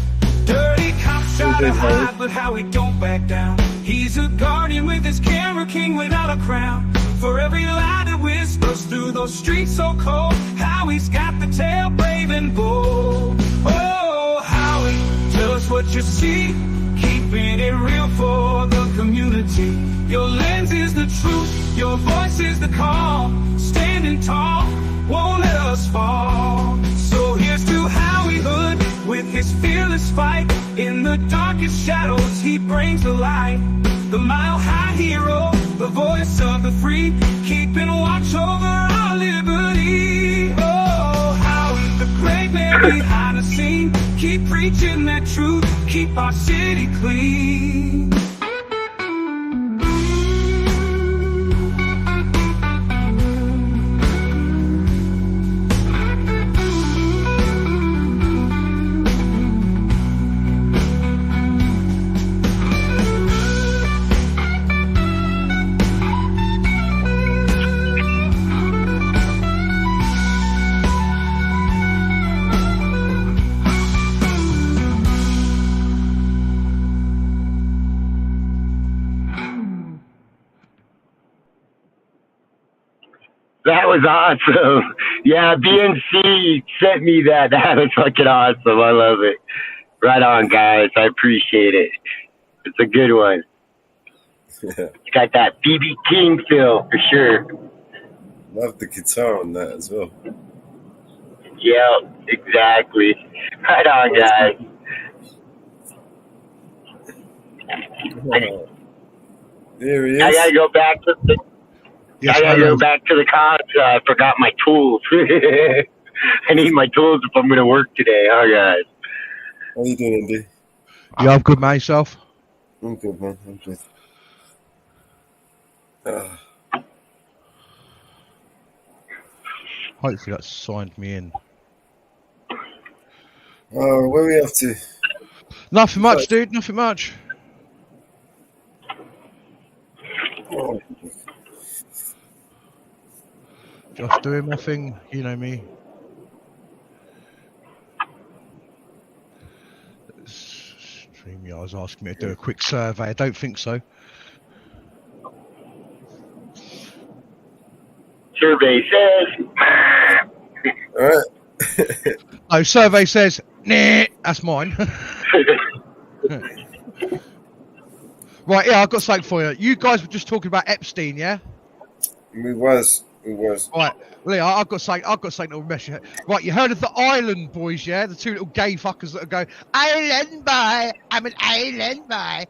Dirty cops try to hide, but Howie don't back down. He's a guardian with his camera, king without a crown. For every lie that whispers through those streets so cold, Howie's got the tale brave and bold. Oh, Howie, tell us what you see. Keeping it real for the community. Your lens is the truth, your voice is the call. Standing tall, won't let us fall. So here's to Howie Hood with his fearless fight. In the darkest shadows, he brings the light. The mile high hero, the voice of the free, keeping watch over our liberty. Oh, Howie, the great man behind the scene. Keep preaching that truth, keep our city clean. That was awesome. Yeah, BNC sent me that. That was fucking awesome. I love it. Right on, guys. I appreciate it. It's a good one. It's got that BB King feel for sure. Love the guitar on that as well. Yeah, exactly. Right on, guys. There he is. I gotta go back to the. I gotta go back to the cons. I forgot my tools. I need my tools if I'm gonna work today. Huh, guys? How you doing, Andy? Yeah, I'm good, mate. Yourself? I'm good, man. I'm good. Hopefully that signed me in. Oh, where are we off to? Nothing much, dude. Nothing much. Oh. Just doing my thing, you know me. StreamYard's asking me to do a quick survey. I don't think so. Survey says. All right. Oh, survey says, nah, that's mine. Right, yeah, I've got something for you. You guys were just talking about Epstein, yeah? We was. Right, well, yeah, I've got something that will mess you. Right, you heard of the Island Boys, yeah? The two little gay fuckers that go, Island boy, I'm an island boy.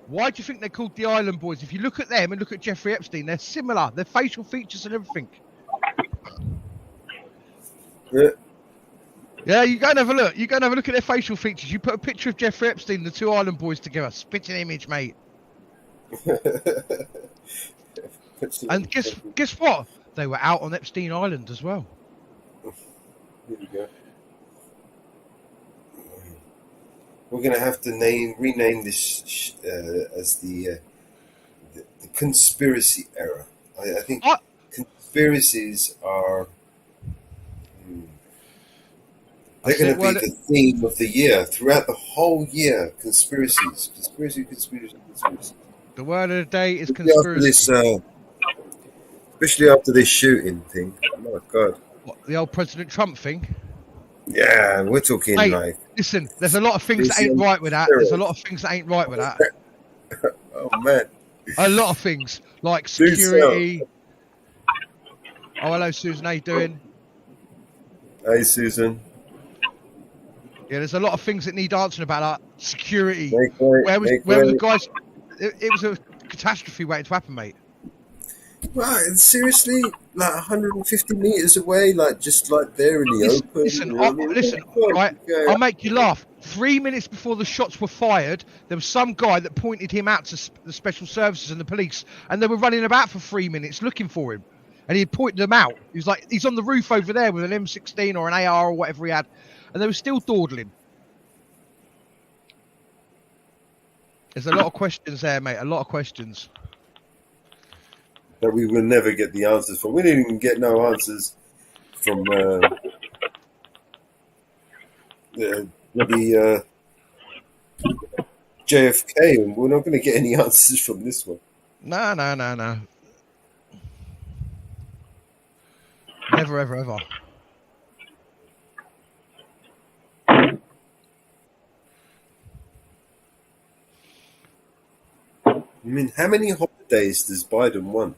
Why do you think they're called the Island Boys? If you look at them and look at Jeffrey Epstein, they're similar. Their facial features and everything. Yeah. Yeah, you go and have a look. You go and have a look at their facial features. You put a picture of Jeffrey Epstein and the two Island Boys together. Spitting image, mate. And guess what? They were out on Epstein Island as well. Here we go. We're going to have to rename this as the conspiracy era. I think conspiracies are they're going to be the theme of the year throughout the whole year. Conspiracies, conspiracy. The word of the day is Especially after conspiracy. especially after this shooting thing. Oh my God. What, the old President Trump thing? Yeah, we're talking Mate, like. listen, there's a lot of things that ain't right with that. There's a lot of things that ain't right with that. Oh man. A lot of things like Do security. Oh, hello, Susan. How you doing? Hey, Susan. Yeah, there's a lot of things that need answering about like security. Make way, Where was make the way. guys? It was a catastrophe waiting to happen, mate. Right, and seriously, like 150 meters away, like just like there in the open. Listen, you know what I mean? listen, right? I'll make you laugh. 3 minutes before the shots were fired, there was some guy that pointed him out to the special services and the police, and they were running about for 3 minutes looking for him, and he pointed them out. He was like, he's on the roof over there with an M16 or an AR or whatever he had, and they were still dawdling. There's a lot of questions there, mate. A lot of questions. That we will never get the answers from. We didn't even get no answers from the JFK, and we're not going to get any answers from this one. No. Never, ever. I mean, how many holidays does Biden want?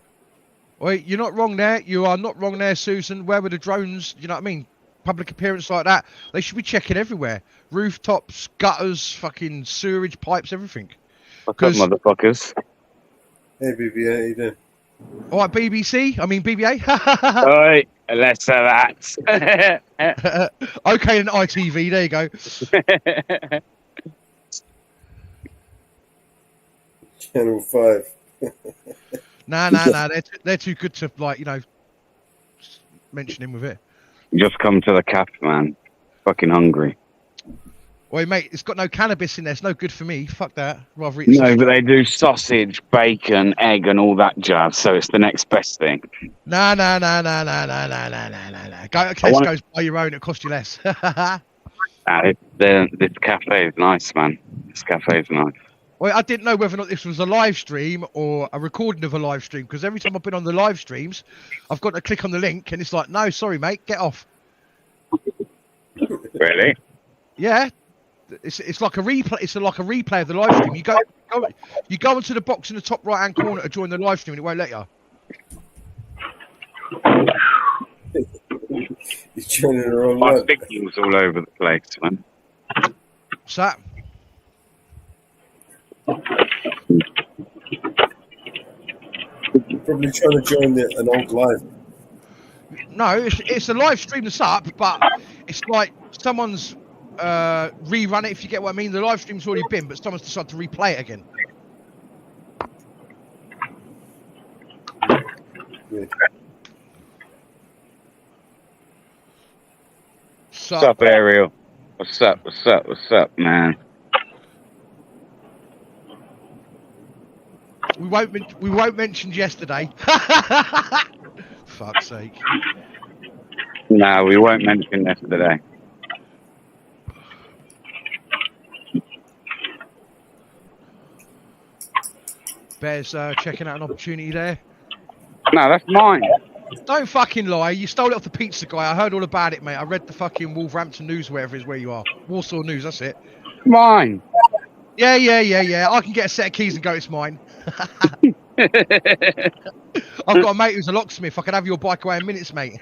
Wait, you're not wrong there. You are not wrong there, Susan. Where were the drones? You know what I mean? Public appearance like that. They should be checking everywhere. Rooftops, gutters, fucking sewerage pipes, everything. What's up, motherfuckers? Hey, BBA, how you doing? All right, BBC. I mean, BBA. Oi, less of that. Okay, and ITV. There you go. Channel 5. Nah. They're too good to, like, you know, mention him with it. Just come to the cafe, man. Fucking hungry. Wait, mate, it's got no cannabis in there. It's no good for me. Fuck that. Rather eat No, sausage. but they do sausage, bacon, egg, and all that jazz. So it's the next best thing. Nah. Go to Tesco's, buy your own. It'll cost you less. This cafe is nice, man. This cafe is nice. Well, I didn't know whether or not this was a live stream or a recording of a live stream, because every time I've been on the live streams, I've got to click on the link, and it's like, no, sorry, mate, get off. Really? Yeah, it's like a replay. It's like a replay of the live stream. You go into the box in the top right hand corner to join the live stream, and it won't let you. You're joining the wrong My one. signal's all over the place, man. What's that? You're probably trying to join an old live. No, it's a live stream that's up, but it's like someone's rerun it, if you get what I mean. The live stream's already been, but someone's decided to replay it again. What's up, Ariel? What's up, man? We won't mention yesterday. fuck's sake. No, we won't mention this today. Bear's checking out an opportunity there. No, that's mine. Don't fucking lie. You stole it off the pizza guy. I heard all about it, mate. I read the fucking Wolverhampton News, wherever it is where you are. Warsaw News, that's it. Mine. Yeah. I can get a set of keys and go, it's mine. I've got a mate who's a locksmith. I could have your bike away in minutes, mate.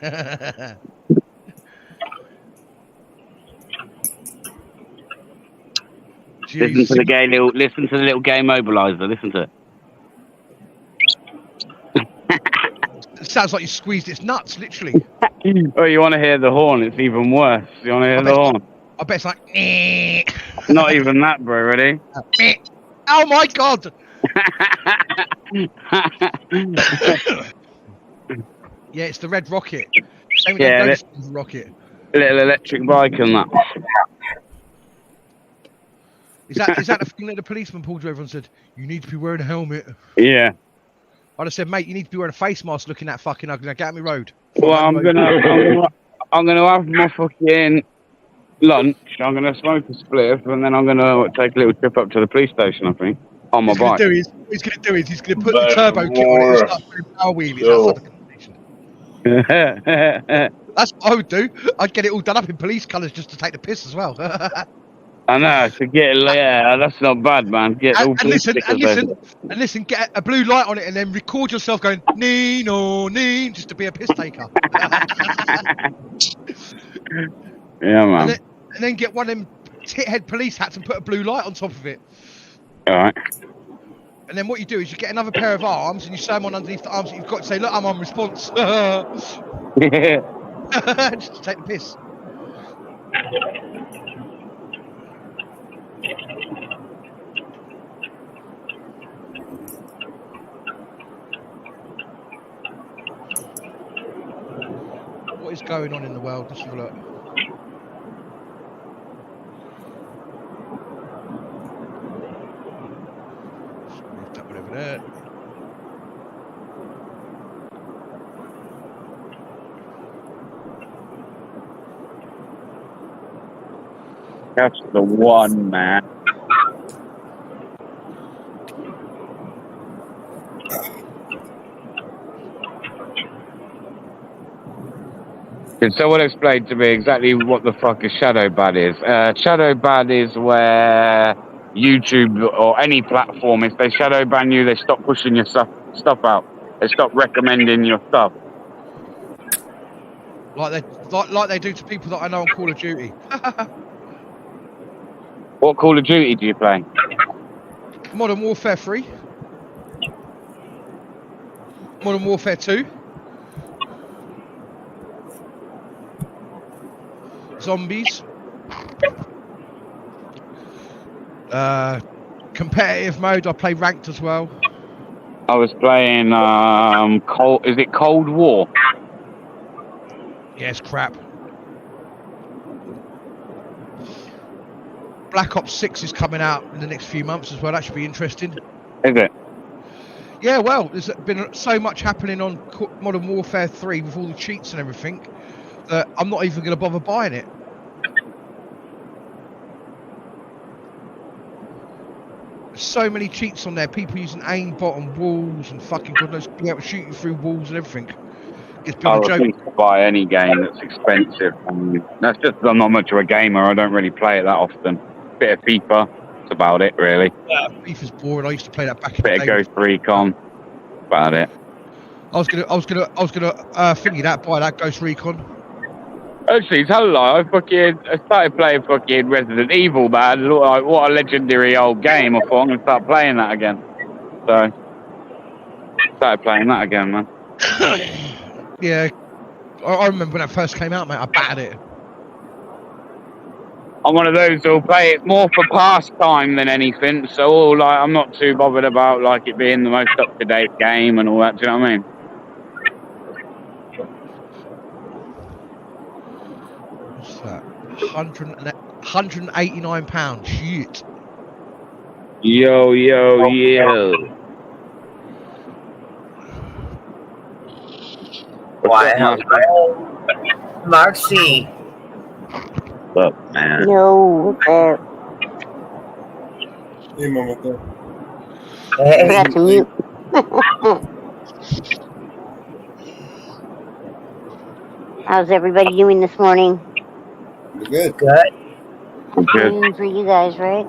Listen to the little gay mobilizer. Listen to it. It sounds like you squeezed its nuts, literally. Oh, you want to hear the horn? It's even worse. You want to hear the horn? I bet it's like. Not even that, bro. Ready? Oh my god! Yeah, it's the Red Rocket. Same with Yeah, the Rocket. Little electric bike and that. Is that the thing that the policeman pulled you over and said, you need to be wearing a helmet? Yeah. I'd have said, mate, you need to be wearing a face mask looking that fucking ugly. Now get out me road. Well, I'm gonna have my fucking lunch. I'm gonna smoke a spliff, and then I'm gonna take a little trip up to the police station. I think on my bike. What he's gonna do is he's gonna put the turbo kit on it and start doing power wheelies outside the station. That's what I would do. I'd get it all done up in police colours just to take the piss as well. I know, to get that's not bad, man. Get all police stickers there. Listen, get a blue light on it and then record yourself going Nino, just to be a piss taker. Yeah, man. And then get one of them tit-head police hats and put a blue light on top of it. All right. And then what you do is you get another pair of arms and you sew them on underneath the arms that you've got to say, look, I'm on response. Just to take the piss. What is going on in the world? Let's have a look. Move that one over there. That's the one, man. Can someone explain to me exactly what the fuck a shadow ban is? Shadow ban is where YouTube or any platform, if they shadow ban you, they stop pushing your stuff out. They stop recommending your stuff. Like they do to people that I know on Call of Duty. What Call of Duty do you play? Modern Warfare 3. Modern Warfare 2. Zombies. Competitive mode, I play ranked as well. I was playing is it Cold War? Yeah, it's crap. Black Ops 6 is coming out in the next few months as well. That should be interesting. Is it? Yeah, well, there's been so much happening on Modern Warfare 3 with all the cheats and everything that I'm not even going to bother buying it. There's so many cheats on there. People using aimbot and walls and fucking God knows, being able to shoot you through walls and everything. It's been I a joke. refuse to buy any game that's expensive. That's just, I'm not much of a gamer. I don't really play it that often. Bit of FIFA. That's about it, really. Yeah, FIFA's boring. I used to play that back in Bit the of day. Ghost Recon. About it. I was gonna thingy that, buy that Ghost Recon. Actually, tell a lie. I started playing fucking Resident Evil, man. Like, what a legendary old game. I thought I'm gonna start playing that again. So, started playing that again, man. Yeah, I remember when that first came out, mate. I battered it. I'm one of those who'll play it more for pastime than anything. So, like, I'm not too bothered about like it being the most up-to-date game and all that. Do you know what I mean? What's that? £189. Shit. Yo. Wow. Marcy. Look, man. No, what's up? Hey, Mama. I forgot to mute. How's everybody doing this morning? Good. Good. Good for you guys, right?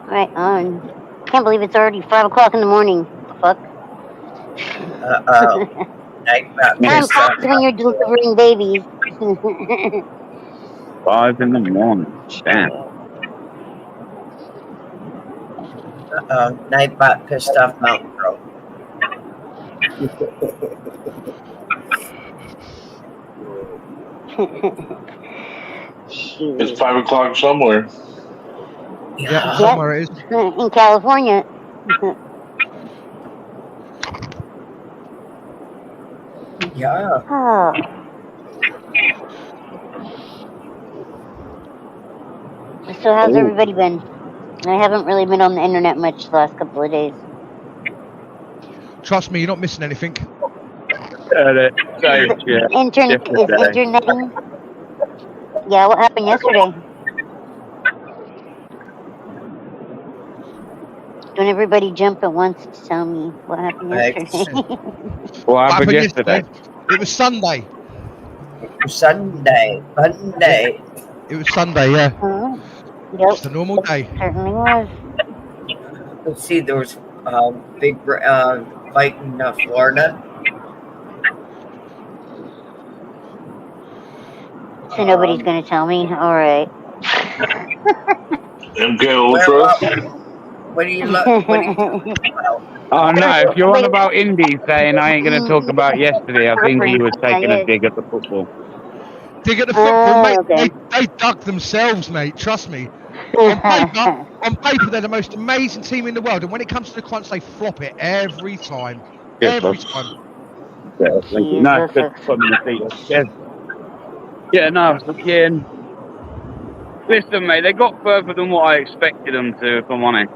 Right on. Can't believe it's already 5 o'clock in the morning. Fuck. Time passes when you're delivering babies. 5 in the morning. Damn. Nightbot pissed off Mountain Girl. It's 5 o'clock somewhere. Yeah, somewhere it is. In California. Yeah. Oh. So how's everybody been? I haven't really been on the internet much the last couple of days. Trust me, you're not missing anything. Interneting? Yeah, what happened yesterday? Don't everybody jump at once to tell me what happened yesterday. What happened yesterday? It was Sunday. Sunday. Monday. It was Sunday, yeah. Yep. It's a normal day. Certainly was. Let's see, there was big fight in Florida. So nobody's going to tell me? All right. MK Ultra. What do you look? Oh no, if you're on about Indy saying I ain't going to talk about yesterday, I think he was taking a dig at the football. Dig at the football, mate. Okay. They dug themselves, mate. Trust me. On paper, they're the most amazing team in the world, and when it comes to the crunch, they flop it every time. Every time. Yeah, thank you. No, it's good for me to see. Yeah, no, fucking. Listen, mate, they got further than what I expected them to, if I'm honest.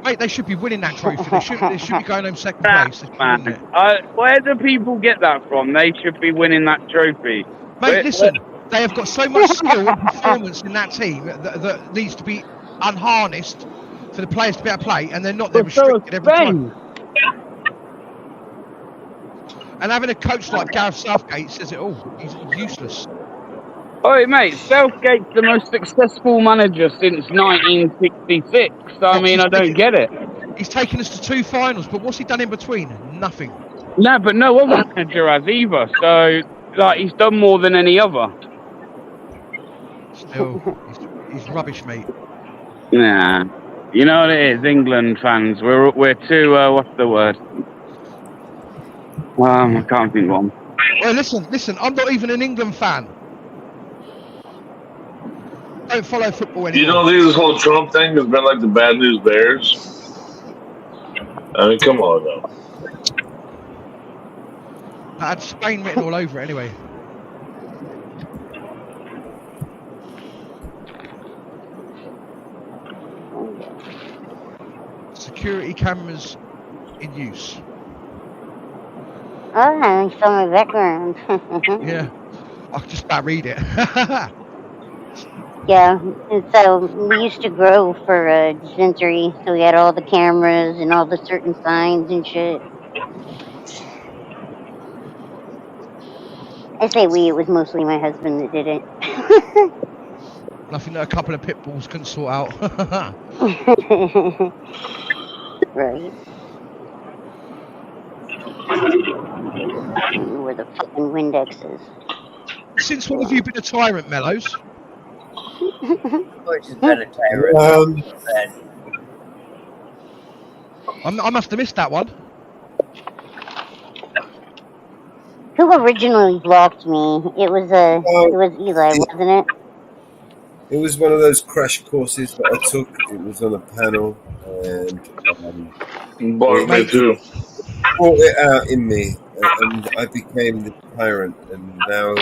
Mate, they should be winning that trophy. They should be going home second place. Man, where do people get that from? They should be winning that trophy. Mate, listen, they have got so much skill and performance in that team that needs to be unharnessed for the players to be able to play, and they're not. They're restricted every time. And having a coach like Gareth Southgate says it all. He's useless. Oh, mate, Southgate's the most successful manager since 1966. So, I mean, I don't get it. He's taken us to 2 finals, but what's he done in between? Nothing. No, but no other manager has either. So, like, he's done more than any other. Still, he's rubbish, mate. Nah. You know what it is, England fans. We're too, what's the word? I can't think one. Well, listen, I'm not even an England fan. Don't follow football anymore. You don't think this whole Trump thing has been like the bad news bears? I mean, come on, though. I had Spain written all over it anyway. Security cameras in use. Oh, I saw my background. Yeah, I could just about read it. Yeah, and so we used to grow for a dispensary, so we had all the cameras and all the certain signs and shit. I say we, it was mostly my husband that did it. Nothing that a couple of pit bulls couldn't sort out. Right. Where the fucking Windex is. Since when have you been a tyrant, Mellows? Which has been a tyrant. I must have missed that one. Who originally blocked me? It was it was Eli, wasn't it? It was one of those crash courses that I took. It was on a panel, and Bought me too. Brought it out in me, and I became the tyrant. And now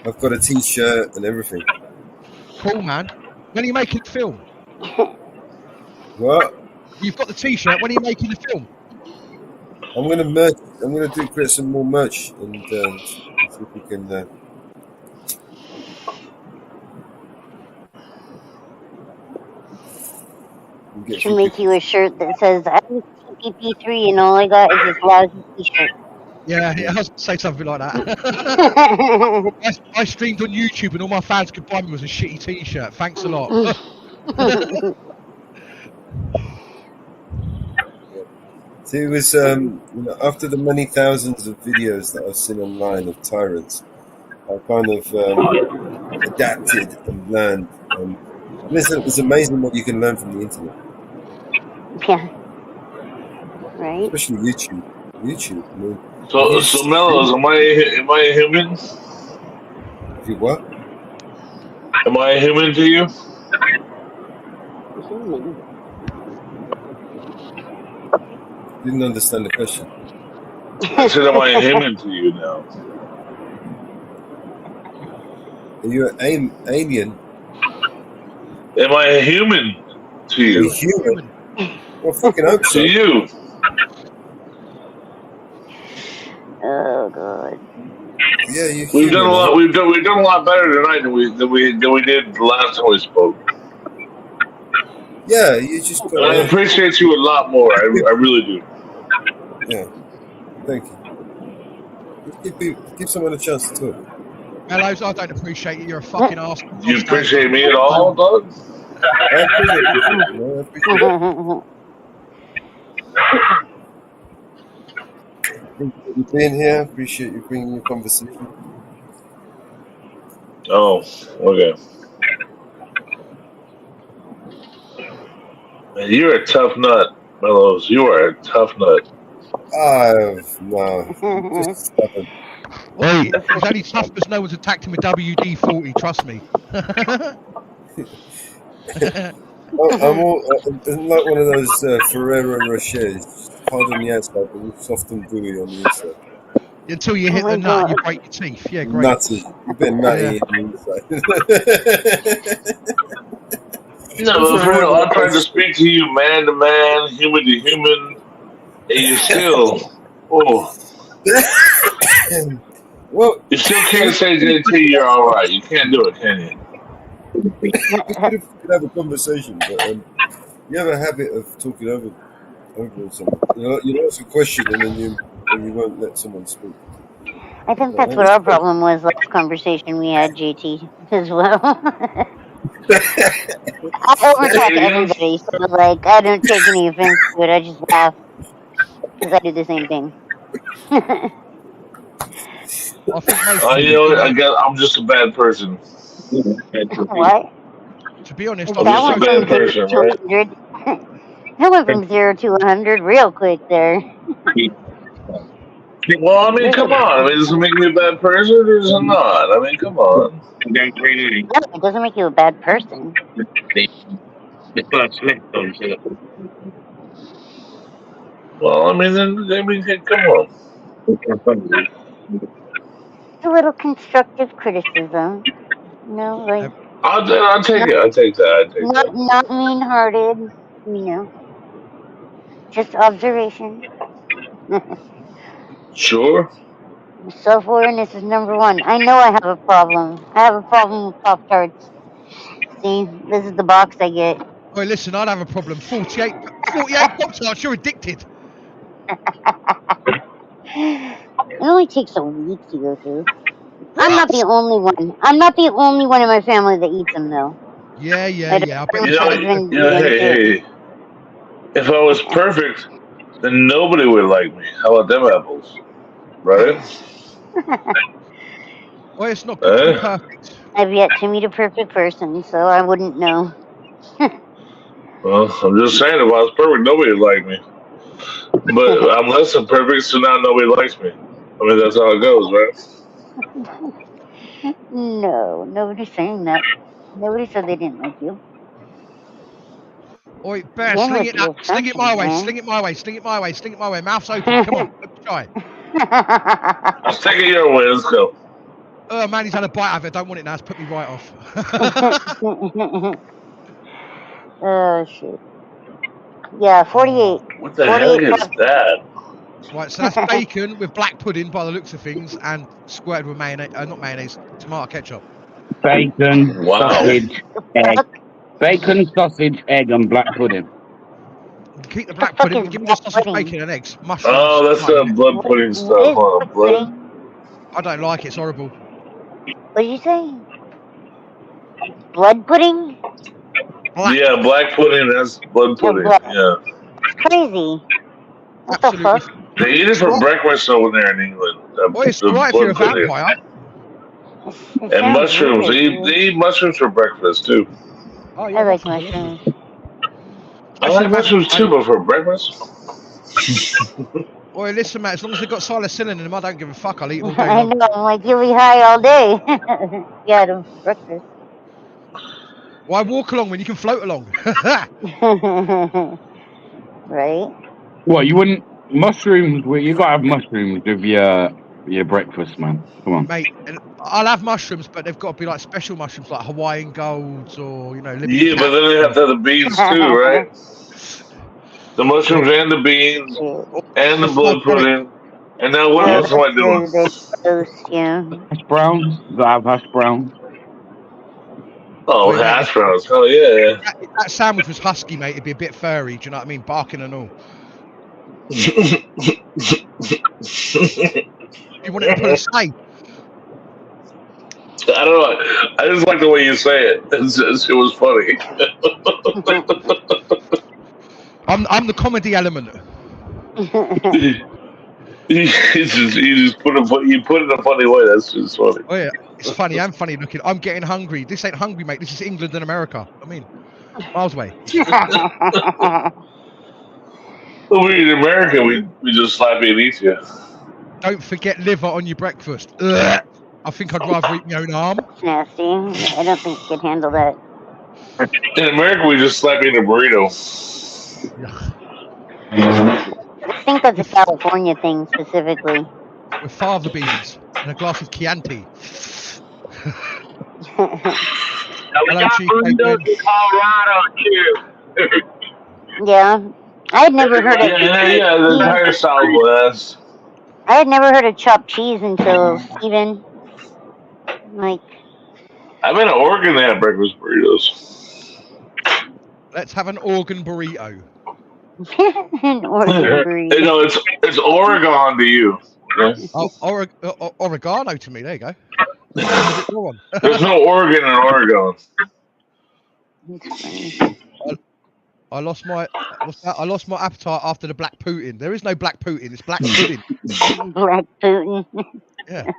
I've got a T-shirt and everything. Cool, man. When are you making the film? What? You've got the T-shirt. When are you making the film? I'm gonna merch. I'm gonna create some more merch and see if we can. Get Should make you a shirt that says "I was CPP3 and all I got is this lousy T-shirt." Yeah, I was gonna say something like that. I streamed on YouTube and all my fans could buy me was a shitty T-shirt. Thanks a lot. See, it was after the many thousands of videos that I've seen online of tyrants, I kind of adapted and learned. Listen, it's amazing what you can learn from the internet. Yeah. Right. Especially YouTube. I mean, So Mellows, am I a human? You what? Am I a human to you? Didn't understand the question. I said, am I a human to you now? Are you an alien? Am I a human to you? A human? Well, fucking hope so. To you. Oh god. Yeah, you. We've done a lot. We've done a lot better tonight than we did the last time we spoke. Yeah, you just. And I appreciate you a lot more. I really do. Yeah. Thank you. Give someone a chance to talk. Mellows, I don't appreciate you. You're a fucking ass. You appreciate me at all, dog? I appreciate you being here. Appreciate you bringing your conversation. Oh, okay. Man, you're a tough nut, Mellows. You are a tough nut. No. Just stubborn. Wait, he's only tough because no one's attacked him with WD-40. Trust me. I'm like one of those Ferrero Rochers. Hard on the outside, but soft and gooey on the inside. Until you hit the nut and you break your teeth. Yeah, great. Nutty. A bit nutty on the inside. No, but for real, I'm trying to speak to you man to man, human to human, and you still, well, you still can't say JT, you're all right. You can't do it, can you? We could have a conversation, but you have a habit of talking over someone. You ask a question and then you won't let someone speak. I think that's what our problem was last conversation we had, JT, as well. I overtalk everybody, so like I don't take any offense to it. I just laugh because I do the same thing. I'm just a bad person. What? To be honest, I'm just a bad person, right? I went from 0 to 100 real quick there. Well, I mean, come on. I mean, does it make me a bad person or does it not? I mean, come on. No, it doesn't make you a bad person. Well, I mean, then we can come on. It's a little constructive criticism. No, like I'll take it. I'll take that. not mean-hearted. You know, just observation. Sure. Self-awareness is number one. I know I have a problem. I have a problem with Pop-Tarts. See, this is the box I get. Oh, listen, I'd have a problem. 48 Pop-Tarts, you're addicted. It only takes a week to go through. I'm not the only one. I'm not the only one in my family that eats them, though. Yeah. I bet Hey. If I was perfect, then nobody would like me. How about them apples? Right? Well, it's not perfect. I've yet to meet a perfect person, so I wouldn't know. Well, I'm just saying, if I was perfect, nobody would like me. But I'm less than perfect, so now nobody likes me. I mean, that's how it goes, right? No, nobody's saying that. Nobody said they didn't like you. Oi, Bear, sling it my way, sling it my way. Mouth's open, come on, let's try. Let's take it your way, let's go. Oh man, he's had a bite of it, don't want it now, it's put me right off. Oh shit. Yeah, 48. What the hell is that? Right, so that's bacon with black pudding by the looks of things, and squirted with mayonnaise, not mayonnaise, tomato ketchup. Bacon, Wow. sausage, egg. Bacon, sausage, egg, and black pudding. Keep the black pudding, but give me the sausage, bacon, and eggs. Mushrooms. Oh, that's the blood pudding stuff, huh? Blood. I don't like it. It's horrible. What did you say? Blood pudding? Yeah, black pudding. That's blood pudding. Yeah. It's crazy. What the fuck? They eat it for breakfast over there in England. Well, it's alright if you're a vampire. And mushrooms. They eat mushrooms for breakfast too. Oh, I like mushrooms. I like mushrooms too, but for breakfast. Well, listen, mate. As long as they've got psilocybin in them, I don't give a fuck. I'll eat them all day I long. know, I'm like, you'll be high all day. Yeah, the breakfast. Why walk along when you can float along? Right? What, you wouldn't mushrooms? Well, you gotta have mushrooms with your breakfast, man. Come on, Mate, and I'll have mushrooms, but they've got to be like special mushrooms, like Hawaiian golds or Yeah, but then they have to have the beans too, right? The mushrooms and the beans and the blood pudding. And now what else am I doing? Yeah. hash browns. You gotta have hash browns. Oh, hash browns. Hell yeah. That sandwich was husky, mate. It'd be a bit furry. Do you know what I mean? Barking and all. You wanted to put a say. I don't know. I just like the way you say it. It was funny. I'm the comedy element. you just put it in a funny way. That's just funny. Oh yeah, it's funny. I'm funny looking. I'm getting hungry. This ain't hungry, mate. This is England and America. I mean, miles away. Over in America, we just slap you and eat you. Don't forget liver on your breakfast. Ugh. I think I'd rather eat my own arm. It's nasty. I don't think you can handle that. In America, we just slap you in a burrito. I think that's a California thing specifically. With fava beans and a glass of Chianti. We got Bundos in Colorado too. Yeah. I had never heard of Yeah, the entire Southwest. I had never heard of chopped cheese until Steven. Like, I've been in Oregon. They have breakfast burritos. Let's have an organ burrito. an Oregon burrito. No, it's Oregon to you. Yeah? Oh, oregano to me. There you go. There's no Oregon in Oregon. I lost my appetite after the black Putin. There is no black Putin. It's black pudding. Black Putin. Yeah.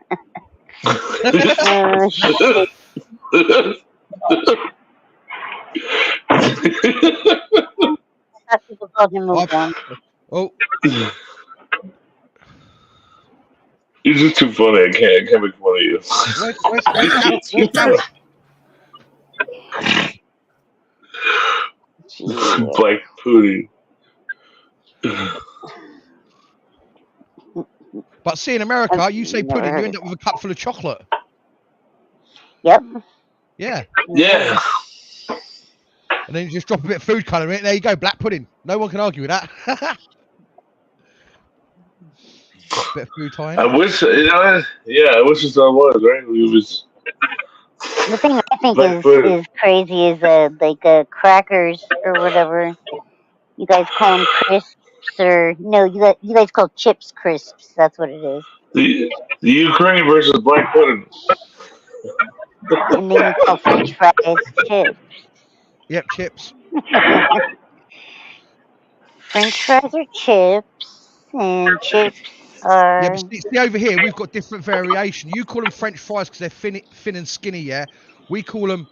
Shit. People called him Oregon. Oh. You're just too funny. I can't make fun of you. Black pudding. But see, in America, you say pudding, you end up with a cup full of chocolate. Yep. Yeah. Yeah. And then you just drop a bit of food colour in it. There you go, black pudding. No one can argue with that. Bit of food time. I wish, I wish it's all was, right? We was. The thing I think is crazy is crackers or whatever. You guys call them crisps, or no? You guys call chips crisps. That's what it is. The Ukraine versus black pudding. And then you call French fries chips. Yep, chips. French fries are chips, and chips are. Yeah, but see over here, we've got different variation. You call them French fries because they're thin and skinny, yeah? We call them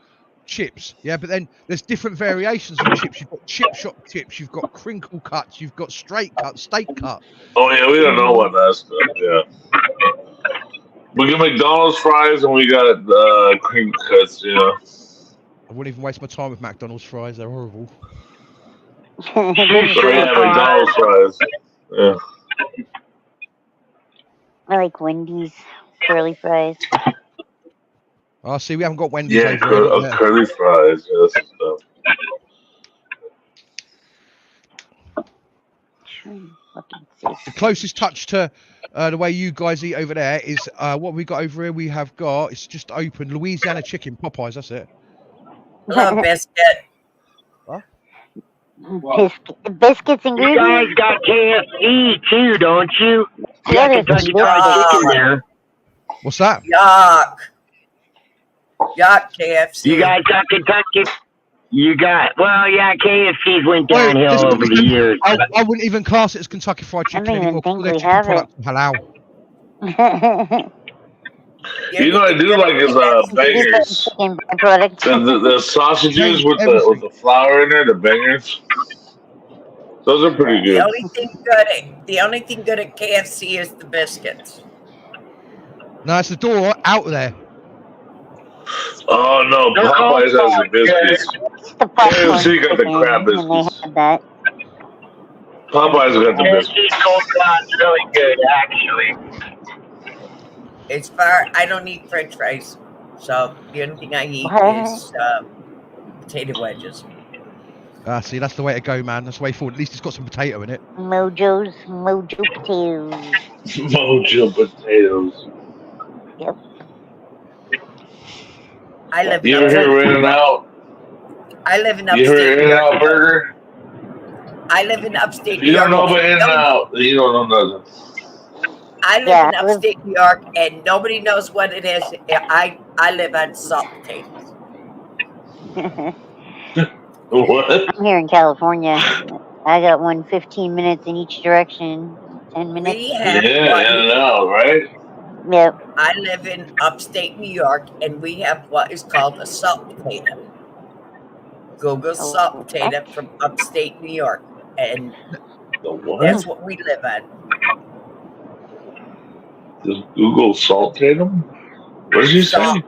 chips, yeah? But then there's different variations of chips. You've got chip shop chips, you've got crinkle cuts, you've got straight cut, steak cut. Oh, yeah, we don't know what that stuff, yeah. We got McDonald's fries and we got crinkle cuts, you know. I wouldn't even waste my time with McDonald's fries, they're horrible. McDonald's fries. Yeah. I like Wendy's curly fries. Oh, see, we haven't got Wendy's Yeah, over here. curly fries. Yeah, that's the stuff. The closest touch to the way you guys eat over there is what we got over here. We have got, it's just open, Louisiana chicken, Popeyes, that's it. Hello, biscuit. What? Biscuits and You gravy. guys got KFC too, don't you? You Yeah, got there's Kentucky some Fried Chicken there. What's that? Yuck. Yuck, KFC. You guys got Kentucky. You got, well, yeah, KFC's went Wait, downhill listen, over the years. I wouldn't even class it as Kentucky Fried Chicken don't even anymore. think All their we chicken have it. products are halal. You know what I do like is bangers. The sausages with the flour in there, the bangers. Those are pretty The good. only thing good at KFC is the biscuits. No, it's the door out there. Oh no, Popeyes has the biscuits. KFC got the crab biscuits. Popeyes got the biscuits. KFC's coleslaw's really good, actually. I don't eat French fries, so the only thing I eat is potato wedges. See, that's the way to go, man. That's the way forward. At least it's got some potato in it. Mojo potatoes. Mojo potatoes. Yep. I live You ever hear In-N-Out? I live in You upstate heard New In-N-Out York. burger? I live in upstate New You York. don't know about In-N-Out. You don't know nothing. I live in upstate New York, and nobody knows what it is. I live on salt potatoes. What? I'm here in California. I got one 15 minutes in each direction. 10 minutes. We have Yeah, In-N-Out, right? Yep. I live in upstate New York, and we have what is called a salt potato. Google salt potato from upstate New York, and that's what we live on. Does Google salt Tatum? What did you say?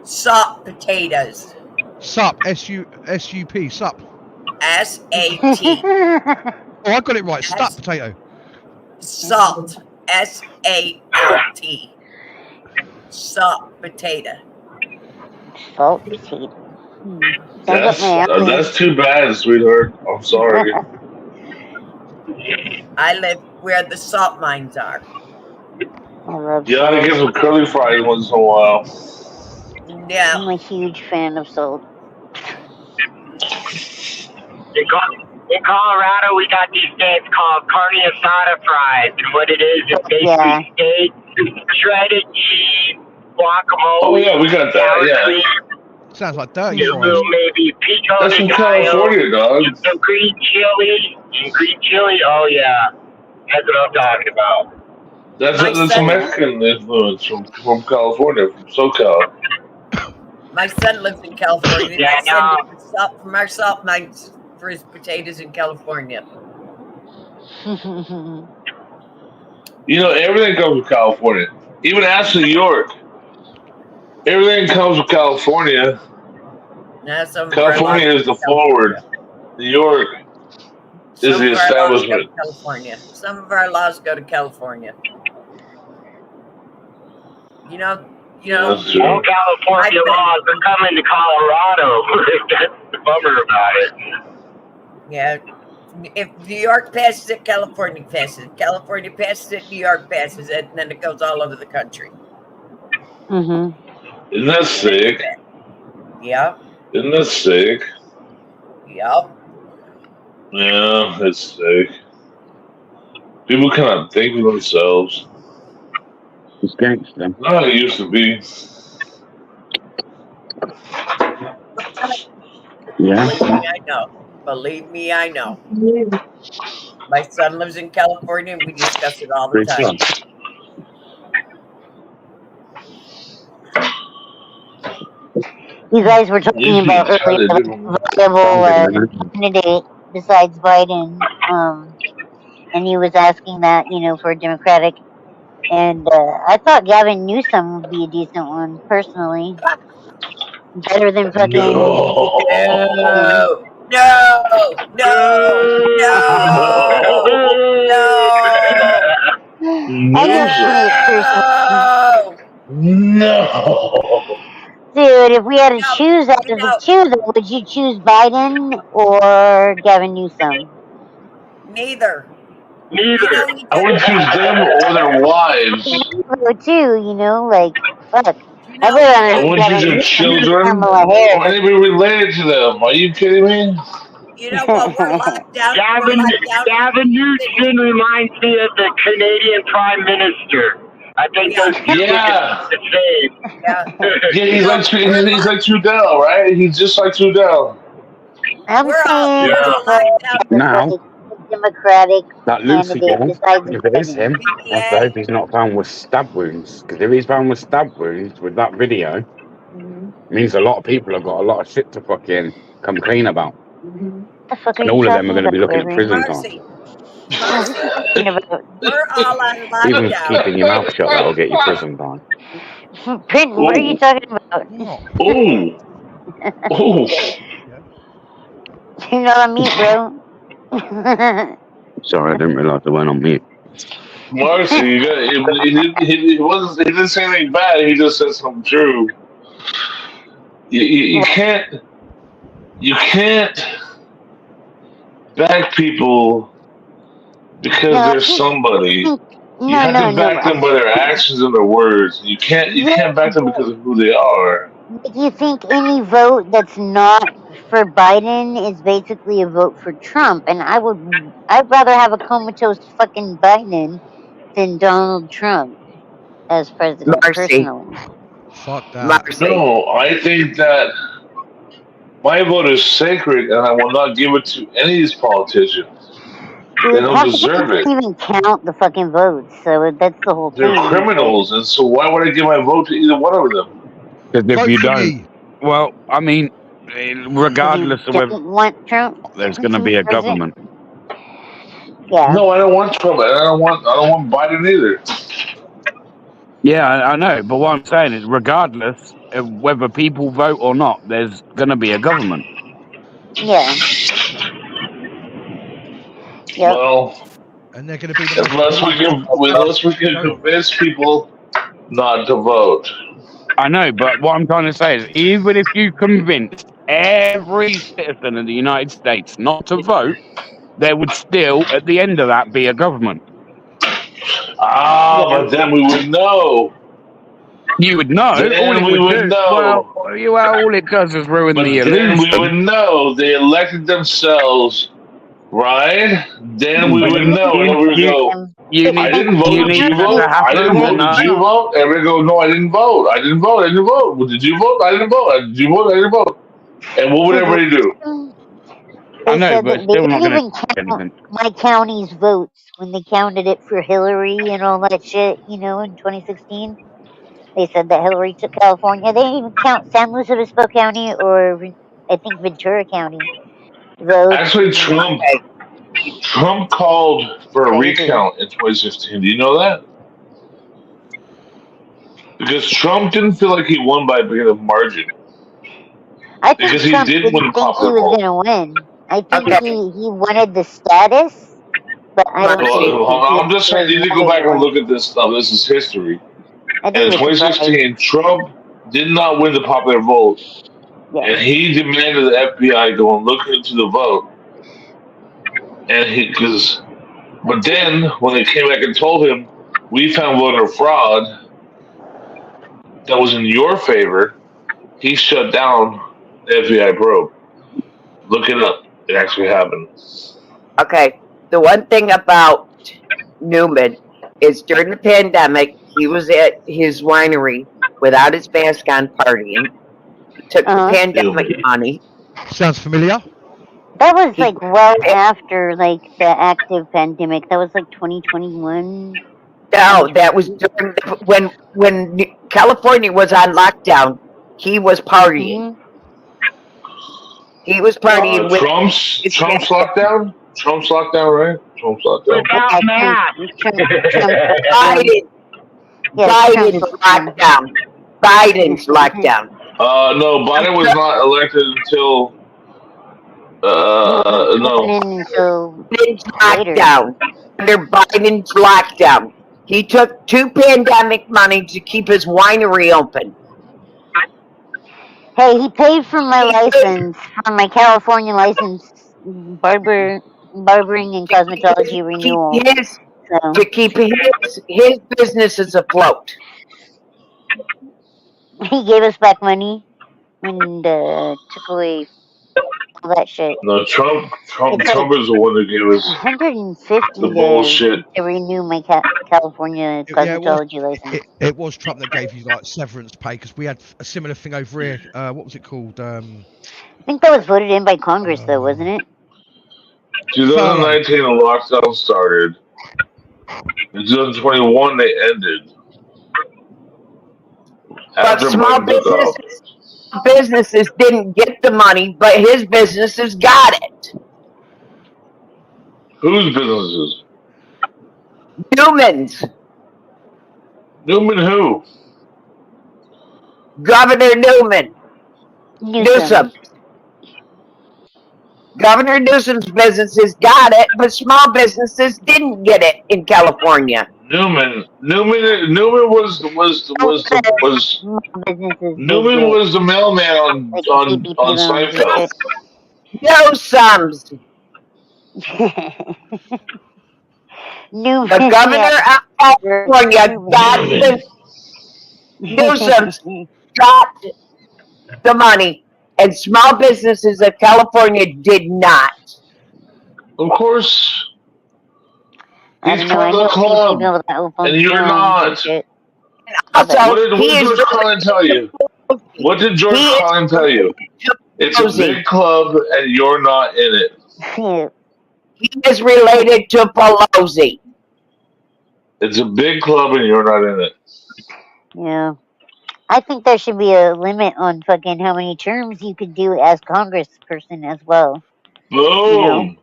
Salt potatoes. Sup, S-U-P, sup. S-A-T. Oh, I got it right. Stuck potato. Salt. S-A-L-T. Salt potato. Salt potato. That's too bad, sweetheart. I'm sorry. I live where the salt mines are. You ought to get some curly fries once in a while. Yeah. I'm a huge fan of salt. In Colorado, we got these things called carne asada fries. And what it is basically steak, shredded cheese, guacamole. Oh, yeah, we got that, sour yeah. cream, Sounds like dirty a little maybe pico That's from de gallo, California, dog. some green chili. Oh, yeah. That's what I'm talking about. That's a Mexican influence from California, from SoCal. My son lives in California. Yeah, I send him salt from our salt mines for his potatoes in California. You know, everything comes from California. Even Ashley York. Everything comes from California. Now, some of our California laws is the go to forward. New York is Some the of our laws go to establishment. California. Some of our laws go to California. You know. That's true. All California laws are coming to Colorado. That's the bummer about it. Yeah. If New York passes it, California passes it. California passes it, New York passes it, and then it goes all over the country. Mm-hmm. Isn't that sick? Yeah. Isn't that sick? Yep. Yeah, it's sick. People cannot think for themselves. It's gangster. Not how it used to be. Yeah. Believe me, I know. Believe me, I know. My son lives in California, and we discuss it all the Great time. stuff. You guys were talking about earlier viable candidate besides Biden, and he was asking that, for a Democratic. And I thought Gavin Newsom would be a decent one, personally. Better than fucking. No. No. Dude, if we had to choose out of the two, then would you choose Biden or Gavin Newsom? Neither. Neither. I wouldn't choose them or their wives. Too, you know, like fuck. I wouldn't choose their children Kamala Harris. or anybody related to them. Are you kidding me? You know what? We're locked down. Gavin Newsom reminds me of the Canadian Prime Minister. I think those two Yeah. are the same. Yeah, he's like Trudell, right? He's just like Trudell. I'm saying Now, Democratic that Lucy candidate guy, decides if it is him, I hope he's not found with stab wounds. Because if he's found with stab wounds with that video, it means a lot of people have got a lot of shit to fucking come clean about. the fuck are And you all of them are talking going to be about, looking at prison Mercy. time. We're all on Even lockdown. keeping your mouth shut, that'll get you prison time. Quentin, what are you talking about? Ooh. Ooh. You're not on mute, bro. Sorry, I didn't realise I went on mute. Marcy, he didn't say anything bad. He just said something true. You can't back people because they're somebody. You have to back them by their actions and their words. You can't back them because of who they are. Do you think any vote that's not for Biden is basically a vote for Trump? And I'd rather have a comatose fucking Biden than Donald Trump as president, personally. Fuck that. No, I think that my vote is sacred, and I will not give it to any of these politicians. They don't deserve it. They don't even count the fucking votes, so that's the whole They're thing. criminals, and so why would I give my vote to either one of them? Because if you don't, well, I mean, regardless of whether Don't want Trump. there's going to be a government. Yeah. No, I don't want Trump. I don't want Biden either. Yeah, I know, but what I'm saying is, regardless of whether people vote or not, there's going to be a government. Yeah. Yep. Well, and they're going to be the unless we can convince people not to vote. I know, but what I'm trying to say is, even if you convince every citizen of the United States not to vote, there would still, at the end of that, be a government. But then we would know. You would know. Then we would know. Well, all it does is ruin But the then illusion. we would know they elected themselves, right? Then we would know. And we would go, I didn't vote. Did you vote? I didn't vote. Did you vote? And we go, no, I didn't vote. I didn't vote. I didn't vote. Well, did you vote? I didn't vote. Did you vote? I didn't vote. And what would everybody do? I know, said but that still they not didn't going even to count anything. my county's votes when they counted it for Hillary and all that shit, in 2016. They said that Hillary took California. They didn't even count San Luis Obispo County or I think Ventura County votes. Actually, Trump called for a recount in 2016. Do you know that? Because Trump didn't feel like he won by a big enough margin. I think Because he Trump did didn't win think he popular was vote. going to win. I think he wanted the status, but I don't think I'm just saying, you need to go back and look at this stuff. This is history. And in 2016, Trump did not win the popular vote. And he demanded the FBI go and look into the vote. And but then, when they came back and told him, we found voter fraud that was in your favor, he shut down the FBI probe. Look it up. It actually happened. Okay, the one thing about Newman is during the pandemic, he was at his winery without his mask on partying. He took the pandemic money. Sounds familiar. That was well after the active pandemic. That was 2021. No, that was during when California was on lockdown. He was partying. He was partying with Trump's lockdown? Trump's lockdown, right? Trump's lockdown. Without mask. Biden's lockdown. Biden's lockdown. No, Biden was not elected until no. Biden's lockdown. Under Biden's lockdown. He took 2 pandemic money to keep his winery open. Hey, he paid for my license, for my California license. Barbara barbering and cosmetology renewal. To keep his businesses afloat. He gave us back money and took away all that shit. No, Trump It's like is the one that gave us 150 the bullshit. to renew my California Yeah, it was. cosmetology license. It was Trump that gave you like severance pay because we had a similar thing over here. What was it called? I think that was voted in by Congress, though, wasn't it? 2019, the lockdown started. In 2021, they ended. But After small Biden took off. businesses didn't get the money, but his businesses got it. Whose businesses? Newman's. Newman who? Governor Newman. Newsom. Governor Newsom's businesses got it, but small businesses didn't get it in California. Newman was the mailman on Seinfeld. Newsom's. The governor of California got Newsom's got the money, and small businesses of California did not. Of course. I He's don't know. I part of know the club, people that open and you're clubs and not. shit. Also, What did he is George Carlin tell you? What did George Carlin tell you? It's a big club, and you're not in it. He is related to Pelosi. It's a big club, and you're not in it. Yeah. I think there should be a limit on fucking how many terms you could do as congressperson as well. Boom.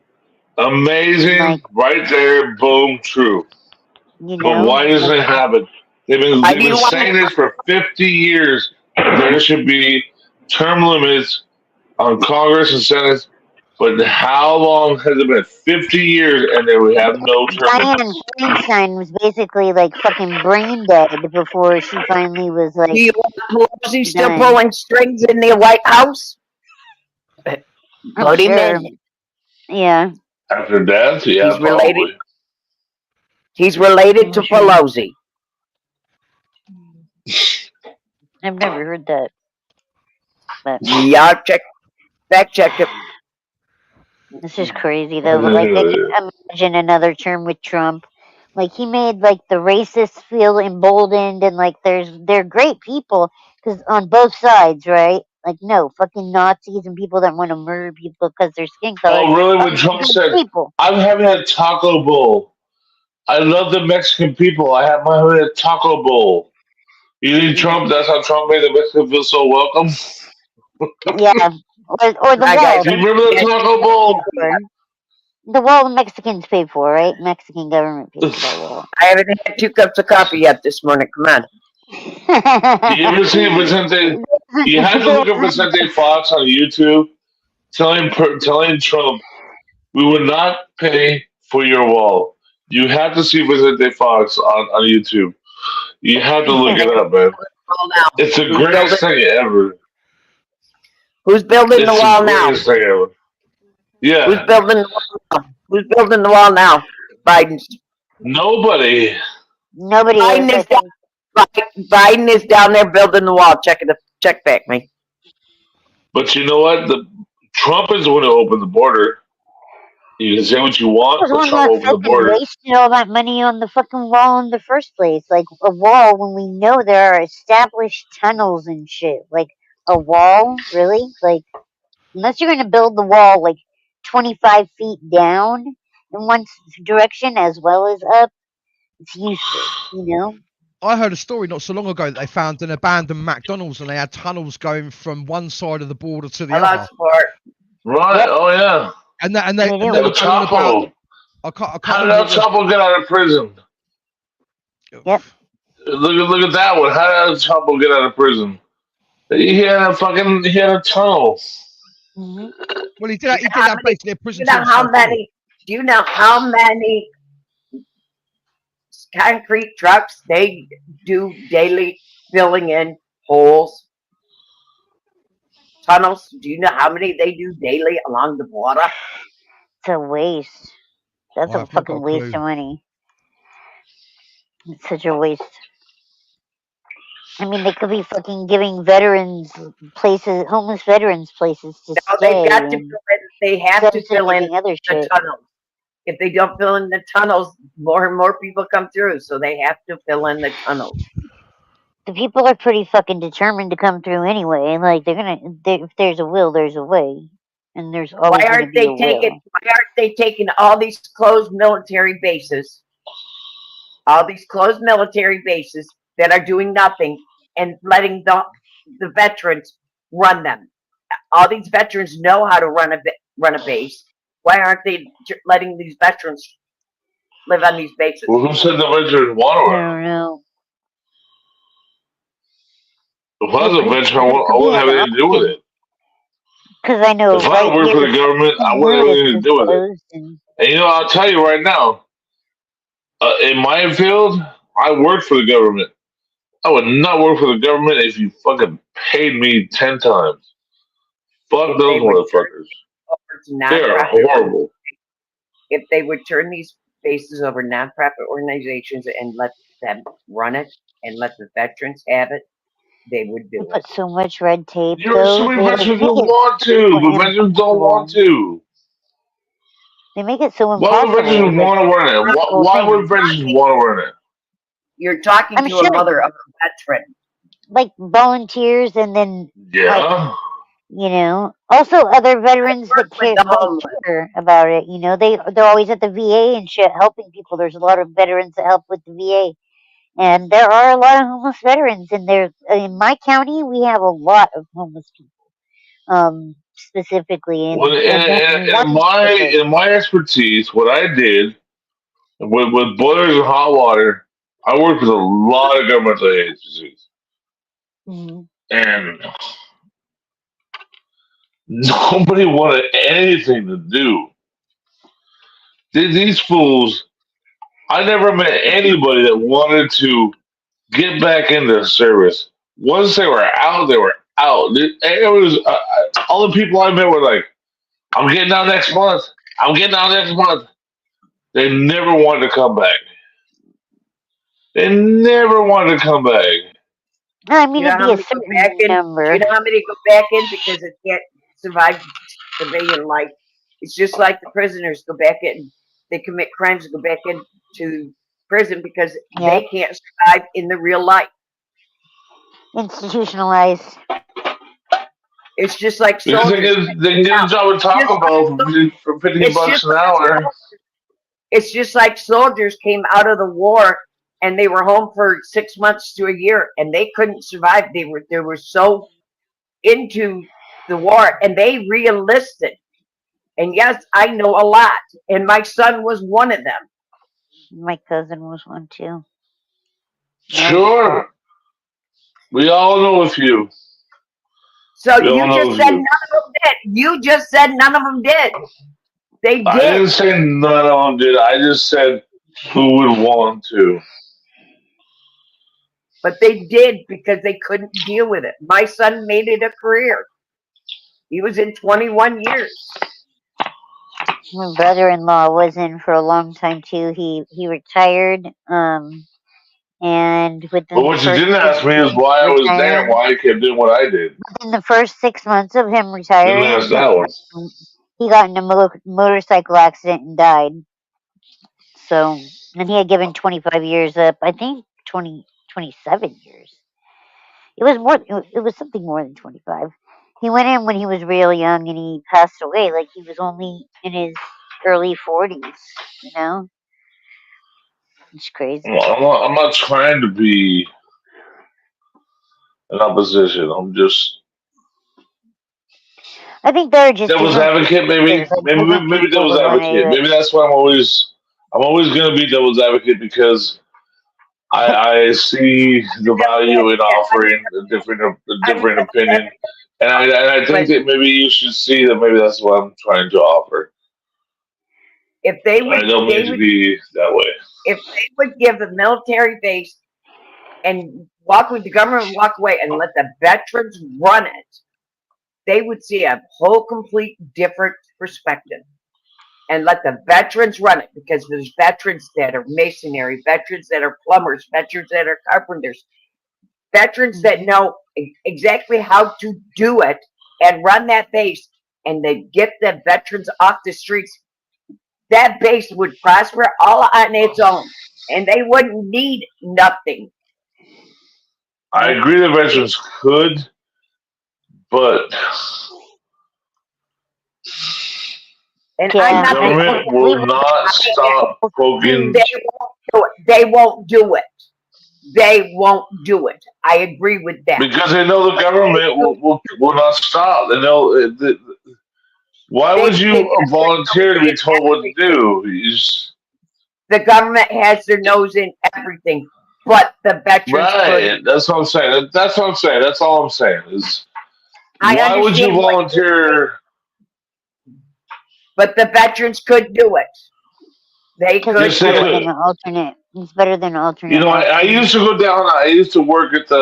Amazing. Right there. Boom. True. You But know? why doesn't it happen? They've been saying this for 50 years. There should be term limits on Congress and Senate. But how long has it been? 50 years, and they would have no term Dianne limits. Feinstein was basically like fucking brain dead before she finally was like. Do you want Pelosi still done. pulling strings in the White House? I'm Put him sure. in. Yeah. After death, yeah, He's related. probably. He's related to Pelosi. I've never heard that. But Yeah, fact check it. this is crazy though. But like, I can imagine another term with Trump. Like he made like the racists feel emboldened, and like they're great people because on both sides, right? Like no fucking Nazis and people that want to murder people because their skin color. Oh, really? When are Trump good said, people. I haven't had Taco Bowl. I love the Mexican people. I haven't had Taco Bowl. You think Trump, that's how Trump made the Mexicans feel so welcome? Yeah, or the wall. Do you remember the Taco Bowl? The wall the Mexicans paid for, right? Mexican government paid for that wall. I haven't had 2 cups of coffee yet this morning. Come on. You ever see Vicente? You had to look at Vicente Fox on YouTube telling Trump, we would not pay for your wall. You have to see Vicente Fox on YouTube. You have to look it up, man. It's the greatest thing ever. Who's building the wall now? Greatest thing ever. Yeah. Who's building the wall now? Who's building the wall now? Biden's. Nobody. Nobody. Biden is down there building the wall. Check back me. But you know what? Trump is the one who opened the border. You can say what you want, was but one Trump that opened the fucking border. wasted all that money on the fucking wall in the first place. Like a wall when we know there are established tunnels and shit. Like a wall, really? Like unless you're gonna build the wall like 25 feet down in one direction as well as up, it's useless, you know? I heard a story not so long ago that they found an abandoned McDonald's and they had tunnels going from one side of the border to the other. Right, oh yeah. And they were El talking Chapo. about. How did El Chapo get out of prison? Yep. Look at that one. How did El Chapo get out of prison? He had a tunnel. Mm-hmm. Well, he did that basically a prison. Do you know how many concrete trucks they do daily filling in holes, tunnels? Do you know how many they do daily along the border? It's a waste. That's a I've not got fucking a waste clue. of money. It's such a waste. I mean, they could be fucking giving veterans places, homeless veterans places to Now stay, they've got to and fill in, they have instead to of fill in giving other the shit. tunnels. If they don't fill in the tunnels, more and more people come through. So they have to fill in the tunnels. The people are pretty fucking determined to come through anyway. Like if there's a will, there's a way, and there's Why always going to aren't be a they taking? will. Why aren't they taking all these closed military bases, that are doing nothing, and letting the veterans run them? All these veterans know how to run a base. Why aren't they letting these veterans live on these bases? Well, who said the veterans I want don't know. to? If I was a veteran, I wouldn't have anything to do with it. Because I know If I right worked here for the government, I St. wouldn't have Louis anything to is do with it. closed, and And I'll tell you right now, in my field, I work for the government. I would not work for the government if you fucking paid me 10 times. Fuck If those they would turn motherfuckers. over to They're nonprofit, horrible. if they would turn these bases over to nonprofit organizations and let them run it and let the veterans have it, they would do they it. put so much red tape. There are so Though many they veterans make who it want so to, but veterans don't want impossible. to. They make it so Why would impossible. veterans Like want to run it? the whole Why thing. would veterans want to run it? You're talking I'm to sure, a mother of a veteran. like volunteers, and then Yeah. also other veterans that With the homeless. care about it. They're always at the VA and shit helping people. There's a lot of veterans that help with the VA, and there are a lot of homeless veterans. And there, in my county, we have a lot of homeless people, specifically Well, in my expertise, what I did with boilers and hot water, I worked with a lot of governmental agencies, Mhm. and nobody wanted anything to do. These fools, I never met anybody that wanted to get back into service. Once they were out, they were out. It was all the people I met were like, "I'm getting out next month. I'm getting out next month." They never wanted to come back. They never wanted to come back. I mean, You know it'd how be a many go certain back in? number. You know how many go back in because it can't survive civilian life? It's just like the prisoners go back in. They commit crimes and go back into prison because they Yep. can't survive in the real life. Institutionalized. It's just like Because they soldiers. can get a job at Taco Bell for 50 It's bucks just an like hour. It's just like soldiers came out of the war and they were home for 6 months to a year and they couldn't survive. They were so into the war and they re-enlisted. And yes, I know a lot. And my son was one of them. My cousin was one too. Sure. We all know a few. So We all you know just a said few. none of them did. You just said none of them did. They I didn't did. say none of them did. I just said who would want to. But they did because they couldn't deal with it. My son made it a career. He was in 21 years. My brother-in-law was in for a long time too. He retired, and within But what the you first didn't 6 ask me is months why I of was there, retiring, why I kept doing what I did. within the first 6 months of him Didn't retiring, ask that one. he got in a motorcycle accident and died. So, and he had given 25 years up. I think 27 years. It was more. It was something more than 25. He went in when he was real young, and he passed away. Like he was only in his early 40s. It's crazy. I'm not trying to be in opposition. I'm just I think there are just devil's different advocate, maybe. perspectives. Like different Maybe people devil's would want advocate. to. Maybe that's why I'm always gonna be devil's advocate because I see the value in offering a different opinion, and I think that maybe you should see that maybe that's what I'm trying to offer. If they would, I don't mean to be that way. if they would give the military base and the government walk away and let the veterans run it, they would see a whole complete different perspective. and let the veterans run it, because there's veterans that are masonry, veterans that are plumbers, veterans that are carpenters, veterans that know exactly how to do it and run that base, and they get the veterans off the streets. That base would prosper all on its own, and they wouldn't need nothing. I agree the veterans could, but And Yeah, I'm not government will not stop poking. They won't do it. They won't do it. They won't do it. I agree with that. Because they know the government will not stop. They know. Why would you volunteer to be told what to do? The government has their nose in everything, but the veterans Right. That's what I'm saying. That's what I'm saying. That's all I'm saying is why would you volunteer? But the veterans could do it. They could. Yes, they better could. than an alternate. It's better than an alternate. You know, I used to go down. I used to work at the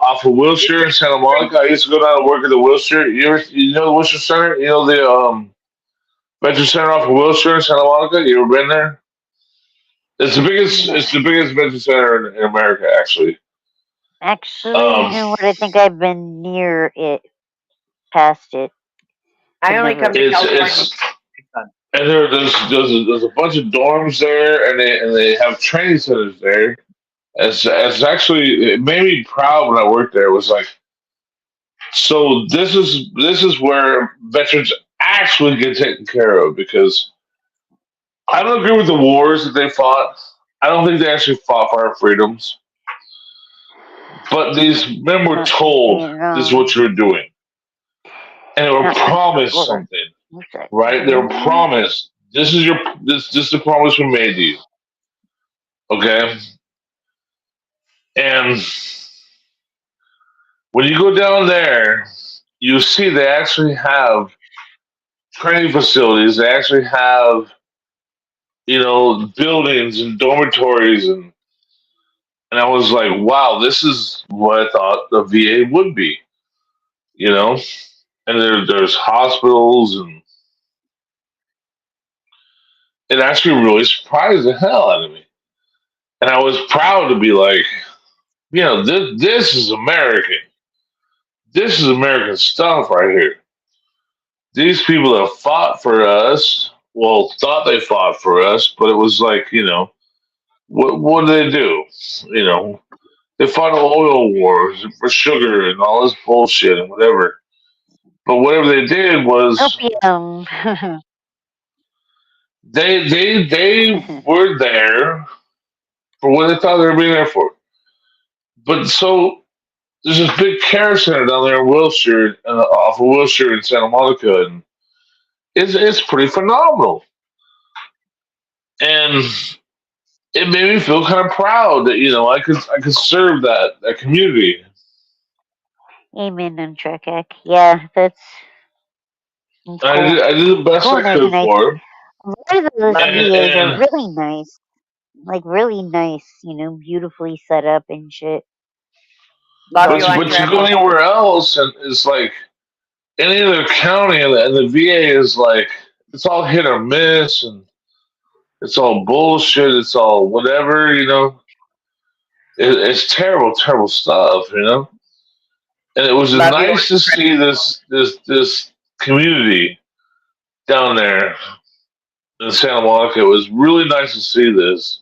off of Wilshire in Santa Monica. I used to go down and work at the Wilshire. You know the Wilshire Center? You know the Veteran Center off of Wilshire in Santa Monica? You ever been there? It's the biggest. It's the biggest veteran center in America, actually. Actually, you know what? I think I've been near it, past it. I only come to California. And there's a bunch of dorms there, and they have training centers there. It's actually, it made me proud when I worked there. It was like, so this is where veterans actually get taken care of, because I don't agree with the wars that they fought. I don't think they actually fought for our freedoms. But these men were told this is what you were doing, and they were promised something. Right? They were promised this is the promise we made to you. Okay? And when you go down there, you see they actually have training facilities, they actually have, you know, buildings and dormitories, and I was like, wow, this is what I thought the VA would be. You know? And there's hospitals, and it actually really surprised the hell out of me. And I was proud to be like, you know, this is American. This is American stuff right here. These people have fought for us, well, thought they fought for us, but it was like, you know, what did they do? You know, they fought oil wars for sugar and all this bullshit and whatever. But whatever they did was Opium. they were there for what they thought they were being there for. But so there's this big care center down there in Wilshire, off of Wilshire in Santa Monica, and it's pretty phenomenal. And it made me feel kind of proud that, you know, I could serve that community. Amen, Nunchakak. Yeah, that's cool. I did the best Cool, I nice, could nice. for him. A lot of those And, VAs are and really nice. Like, really nice, you know, beautifully set up and shit. Love but you, you go anywhere else, and it's like any other county, and the VA is like, it's all hit or miss, and it's all bullshit. It's all whatever, you know. It's terrible, terrible stuff, you know. And it was Love you. nice to see this community down there in Santa Monica. It was really nice to see this.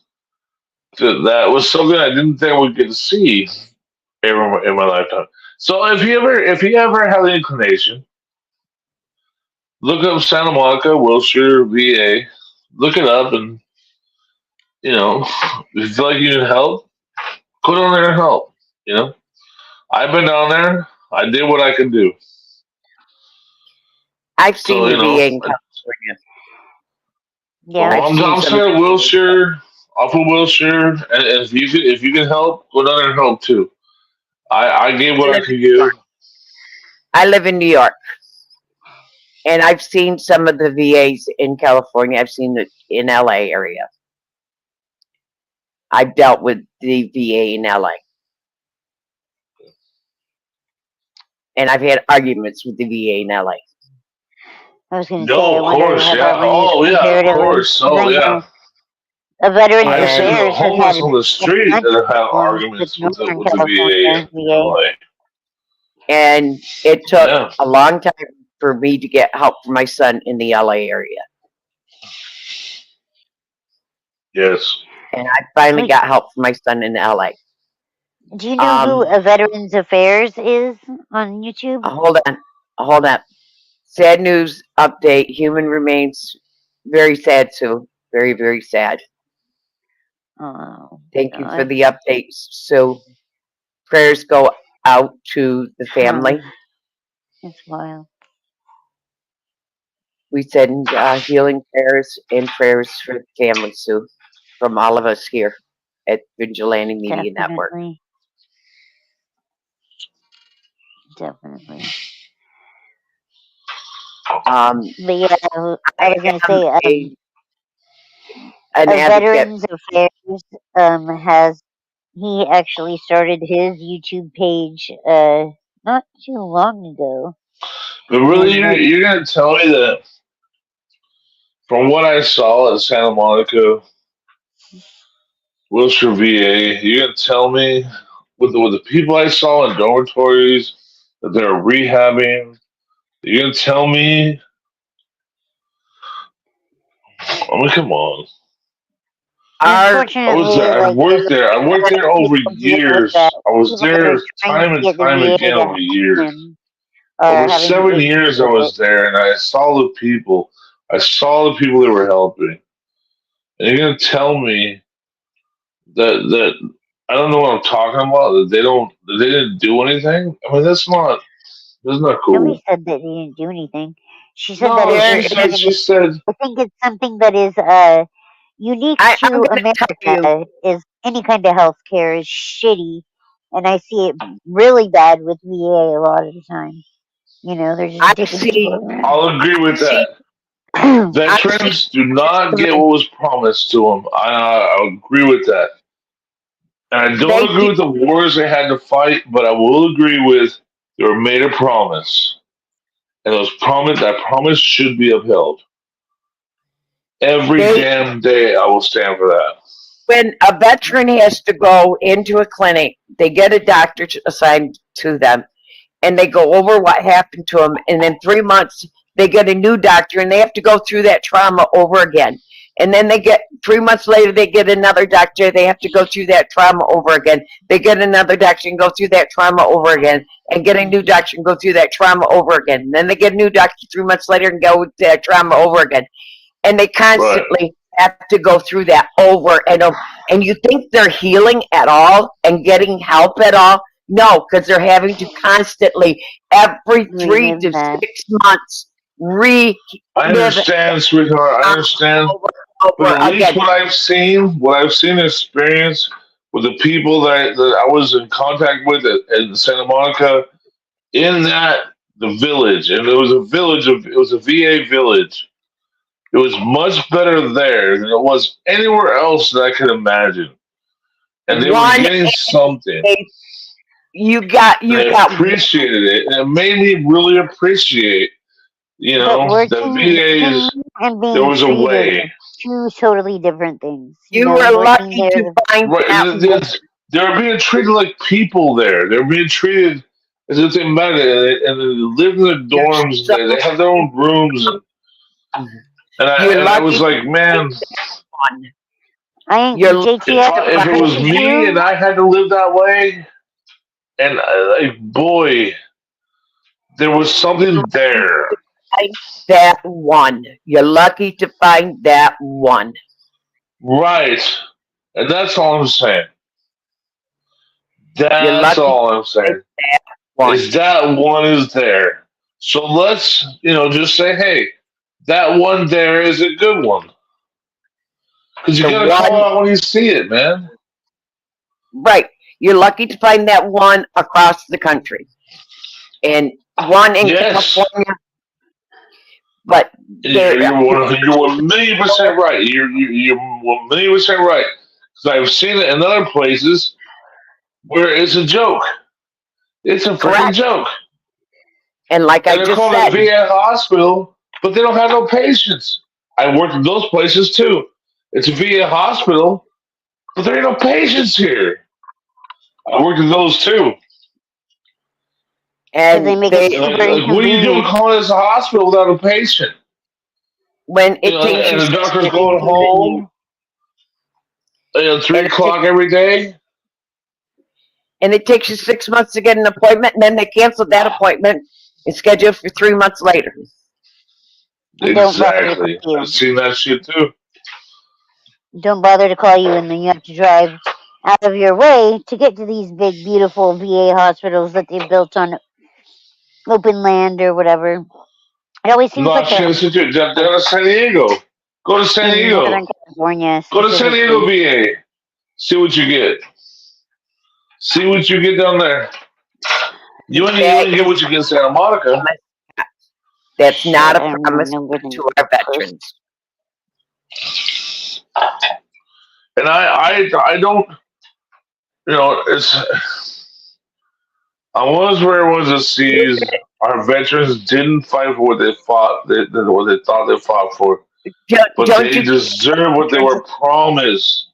That was something I didn't think I would get to see ever in my lifetime. So if you ever have the inclination, look up Santa Monica, Wilshire, VA. Look it up, and you know, if you feel like you need help, go down there and help. You know, I've been down there. I did what I could do. I've seen So, the you know, VA in California. Yeah, I've I'm seen some. saying Wilshire, off of Wilshire, and if you can help, go down there and help too. I gave what I could give. I live in New York, and I've seen some of the VAs in California. I've seen it in LA area. I've dealt with the VA in LA, and I've had arguments with the VA in LA. I was going to say, No, I of wonder course, how yeah. about when you Oh, yeah, of compared it with, course. 'cause Oh, I yeah. know a veteran I've seen the affairs has homeless had on the a street bunch that of have had problems with arguments with Northern the VA. California VA. Like, And it took yeah. a long time for me to get help for my son in the LA area. Yes. And I finally Wait, got help for my son in LA. do you know who Um, a Veterans Affairs is on YouTube? hold on. Sad news update. Human remains very sad, Sue. Very, very sad. Oh, Thank you for God. the updates, Sue. Prayers go out to the family. It's wild. We send healing prayers and prayers for the family, Sue, from all of us here at Vigilante Media Network. Definitely. But yeah, I was going to say, an a advocate. Veterans Affairs has he actually started his YouTube page not too long ago. But really, And you're going to tell me that from what I saw at Santa Monica, Wilshire VA, you're going to tell me with the people I saw in dormitories that they're rehabbing, you're going to tell me, I mean, come on. I was there. I worked there. I worked there over years. I was there time and time again over years. Over 7 years I was there, and I saw the people. I saw the people that were helping. And you're gonna tell me that I don't know what I'm talking about. That they didn't do anything. I mean, that's not cool. Nobody said that he didn't do anything. She said No, that she said. I think it's something that is unique to America. Is any kind of health care is shitty, and I see it really bad with VA a lot of the time. You know, they're just taking people around. I'll agree with that. Veterans do not get what was promised to them. I agree with that. And I don't agree with the wars they had to fight, but I will agree with they were made a promise. And that promise should be upheld. Every damn day I will stand for that. When a veteran has to go into a clinic, they get a doctor assigned to them, and they go over what happened to them, and in 3 months they get a new doctor, and they have to go through that trauma over again. And then 3 months later they get another doctor, they have to go through that trauma over again. They get another doctor and go through that trauma over again, and get a new doctor and go through that trauma over again. And then they get a new doctor 3 months later and go with that trauma over again. And they constantly have to go through that over and over. And you think they're healing at all and getting help at all? No, because they're having to constantly, every 3 to 6 months, I understand, sweetheart. I understand. But at least what I've seen and experienced with the people that I was in contact with in Santa Monica, in the village, and it was a VA village. It was much better there than it was anywhere else that I could imagine. And they were getting something. They appreciated it, and it made me really appreciate, the VA's. There was a way. Two totally different things. You were lucky to find that. They're being treated like people there. They're being treated as if they mattered, and they live in their dorms. They have their own rooms. And I was like, man, if it was me and I had to live that way, and boy, there was something there. That one. You're lucky to find that one. Right. And that's all I'm saying. That's all I'm saying. Is that one is there. So let's, just say, hey, that one there is a good one. Because you gotta call it out when you see it, man. Right. You're lucky to find that one across the country. And one in California. But you're 1,000,000% right. You're 1,000,000% right. Because I've seen it in other places where it's a joke. It's a freaking joke. And like I just called said, a VA hospital, but they don't have no patients. I worked in those places too. It's a VA hospital, but there ain't no patients here. I worked in those too. And they make it super what are you doing inconvenient. calling this a hospital without a patient? when it takes And you the doctor's six going home 3 o'clock every day. and it takes you 6 months to get an appointment, and then they cancel that appointment and schedule for 3 months later. And don't bother to Exactly. call you. I've seen that shit too. Don't bother to call you, and then you have to drive out of your way to get to these big, beautiful VA hospitals that they've built on open land or whatever. It always seems No, like I've seen it down to San Diego. Go to San in Diego. Northern California. Go to San Diego specifically. VA. See what you get. See what you get down there. You ain't even get what you get in Santa Monica. That's not a I don't promise know where the to our veterans. And I don't, it's. I was where it was a seas. Our veterans didn't fight for what they fought, what they thought they fought for. But don't they you- deserve what they were promised.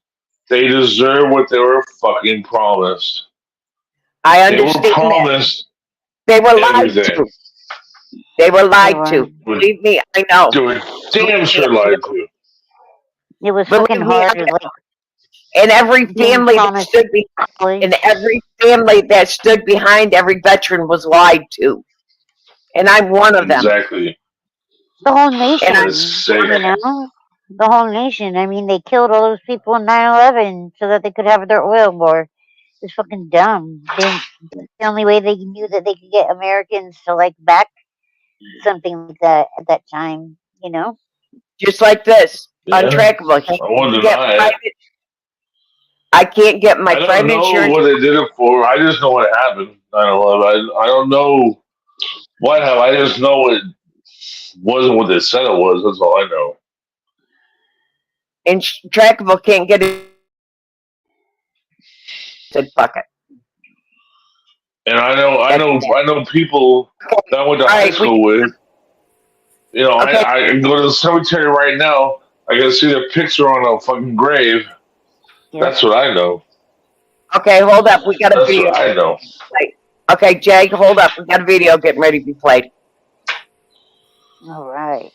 They deserve what they were fucking promised. I They were understand that. promised They were lied everything. to. They were lied to. Were- Believe me, I know. They were damn sure lied to. It was Believe fucking me, hard. I Like, And every being family that promised stood and every family that stood behind every veteran was lied to. And I'm one of them. Exactly. the whole nation, And I'm It's sick. you know? The whole nation. I mean, they killed all those people in 9/11 so that they could have their oil war. It's fucking dumb. The only way they knew that they could get Americans to, like, back something like that at that time, you know? just like this, Yeah. untrackable. I won't Get deny it. private- I can't get my I don't private know insurance. what they did it for. I just know what happened. 9/11. I don't know what happened. I just know it wasn't what they said it was. That's all I know. And trackable can't get it. Said fuck it. And I know people that I went to high school with. I can go to the cemetery right now. I can see their picture on a fucking grave. That's what I know. Okay, hold up. We got a That's video. what I know. Okay, Jake, hold up. We got a video getting ready to be played. All right.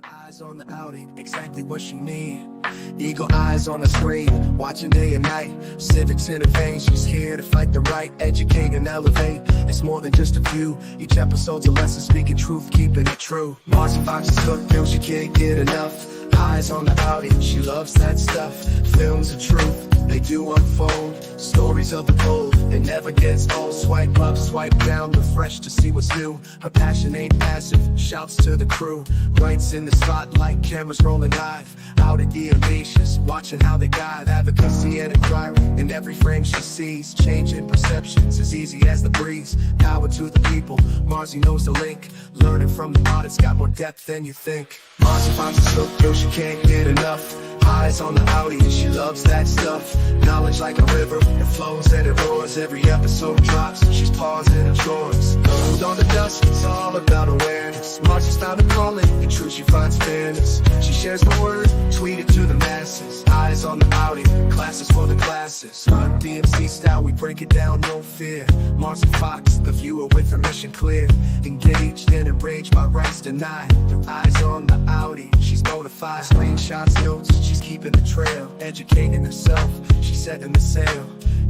Eyes on the Audi, exactly what you need. Eagle eyes on the screen, watching day and night. Civics in her veins, she's here to fight the right, educate and elevate. It's more than just a view. Each episode's a lesson, speaking truth, keeping it true. Marcy Fox's cook, feel she can't get enough. Eyes on the Audi, she loves that stuff. Films of truth, they do unfold. Stories of the gold, it never gets old. Swipe up, swipe down, refresh to see what's new. Her passion ain't passive, shouts to the crew. Lights in the spotlight, cameras rolling live. Out at the audacious, watching how they guide. Advocacy and inquiry, in every frame she sees. Changing perceptions as easy as the breeze. Power to the people, Marcy knows the link. Learning from the art, it's got more depth than you think. Marcy finds a silk, yo, she can't get enough. Eyes on the Audi, and she loves that stuff. Knowledge like a river, it flows and it roars. Every episode drops, she's pausing her chores. Food on the dust, it's all about awareness. Marcy's found a calling, in truth she finds fairness. She shares the word, tweet it to the masses. Eyes on the Audi, classes for the classes. Run DMC style, we break it down, no fear. Marcy Fox, the viewer with her mission clear. Engaged and enraged by rights denied. Eyes on the Audi, she's bona fide. Screenshots, notes, she's keeping the trail. Educating herself, she's setting the sail.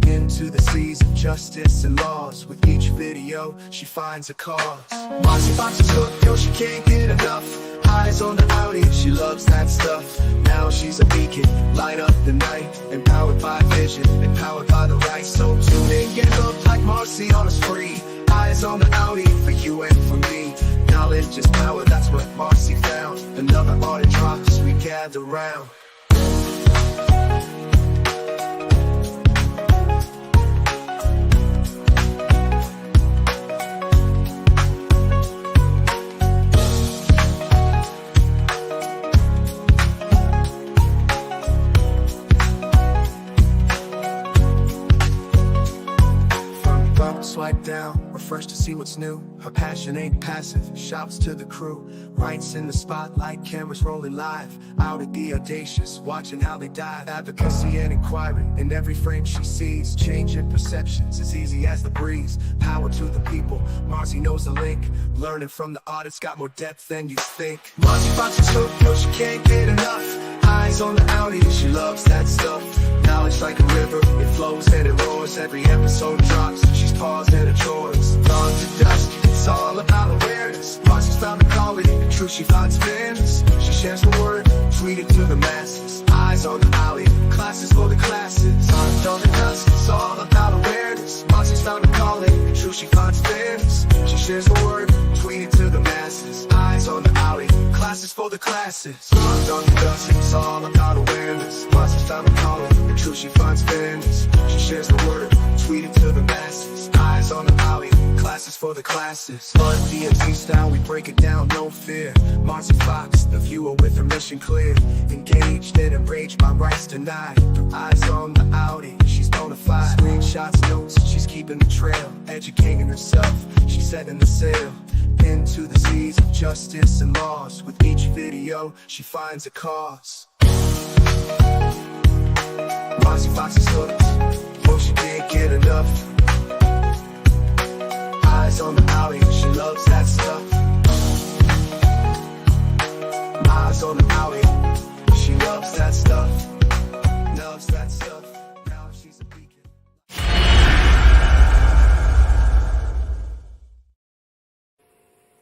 Into the seas of justice and laws. With each video, she finds a cause. Marcy Fox is hooked, yo, she can't get enough. Eyes on the Audi, she loves that stuff. Now she's a beacon, light up the night. Empowered by vision, empowered by the right. So tune in, get hooked like Marcy on a spree. Eyes on the Audi, for you and for me. Knowledge is power, that's what Marcy found. Another art drops, we gather round. see what's new. Her passion ain't passive, shouts to the crew. Writes in the spotlight, cameras rolling live. Out at the audacious, watching how they dive. Advocacy and inquiry in every frame she sees. Changing perceptions as easy as the breeze. Power to the people, Marcy knows the link. Learning from the artist got more depth than you think. Marcy Fox's hook, no she can't get enough. Eyes on the Audi, she loves that stuff. Knowledge like a river, it flows and it roars. Every episode drops, she's paused in her drawers. Dawn to dusk, it's all about awareness. Marcy's found a calling, the truth she finds fairness. She shares the word, tweet it to the masses. Eyes on the alley, classes for the classes. Dawn to dusk, it's all about awareness. Marcy's found a calling, the truth she finds fairness. She shares the word, tweet it to the masses. Eyes on the alley, classes for the classes. Dawn to dusk, it's all about awareness. Marcy's found a calling, the truth she finds fairness. She shares the word, tweet it to the masses. Eyes on the alley, classes for the classes. Fun DMZ style, we break it down, no fear. Marcy Fox, the viewer with her mission clear. Engaged and enraged by rights denied. Eyes on the Audi, she's bona fide. Screenshots, notes, she's keeping the trail. Educating herself, she's setting the sail. Into the seas of justice and laws. With each video, she finds a cause. Marcy Fox is hooked, oh she can't get enough. Eyes on the alley, she loves that stuff. Eyes on the alley, she loves that stuff. Loves that stuff. Now she's a beacon.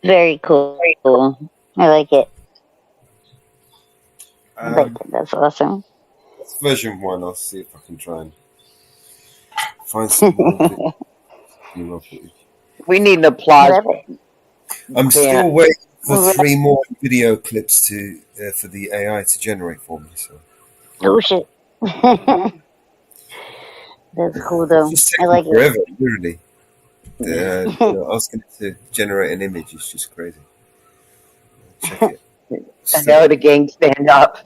Very cool. I like it. I like it. That's awesome. That's version 1. I'll see if I can try and find some more footage. We need an applause. I'm still waiting for 3 more video clips to for the AI to generate for me. So. Oh shit. That's cool though. It's just I like forever, it. literally. Asking it to generate an image is just crazy. Check it. I know the gang stand up.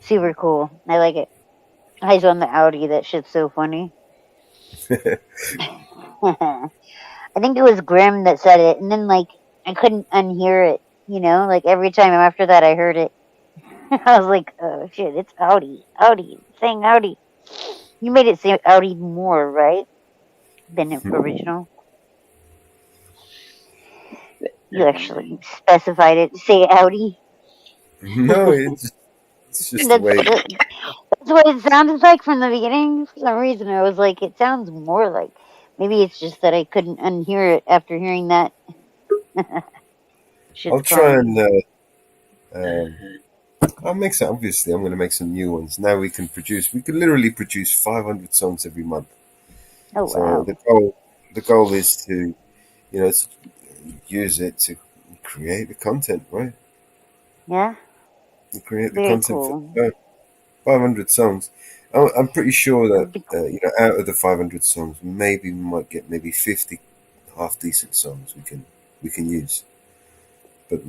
Super cool. I like it. Eyes on the Audi. That shit's so funny. I think it was Grim that said it, and then like I couldn't unhear it. You know, like every time after that I heard it, I was like, "Oh shit, it's Audi, Audi, saying Audi." You made it say Audi more, right? Than the original. You actually specified it. Say Audi. No, it's just the way. That's what it sounded like from the beginning. For some reason, I was like, it sounds more like. Maybe it's just that I couldn't unhear it after hearing that. I'll try and. I'll make some. Obviously, I'm going to make some new ones. Now we can literally produce 500 songs every month. Oh so wow! the goal is to, to use it to create the content, right? Yeah. To create the Very content cool. for 500 songs. I'm pretty sure that out of the 500 songs, maybe we might get maybe 50 half decent songs we can use. But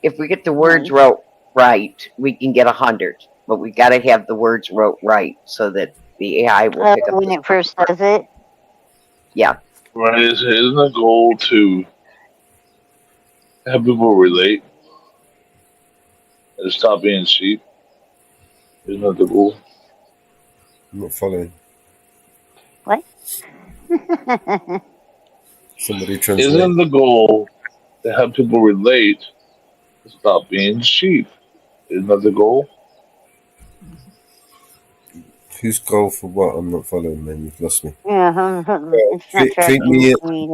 If we get the words wrote right, we can get 100. But we got to have the words wrote right so that the AI will pick up. When it first does it. Yeah. Right, isn't the goal to have people relate and stop being cheap? Isn't that the goal? I'm not following. What? Somebody translate. Isn't the goal to have people relate and stop being cheap? Isn't that the goal? Whose goal for what? I'm not following, man. You've lost me. Yeah, it's not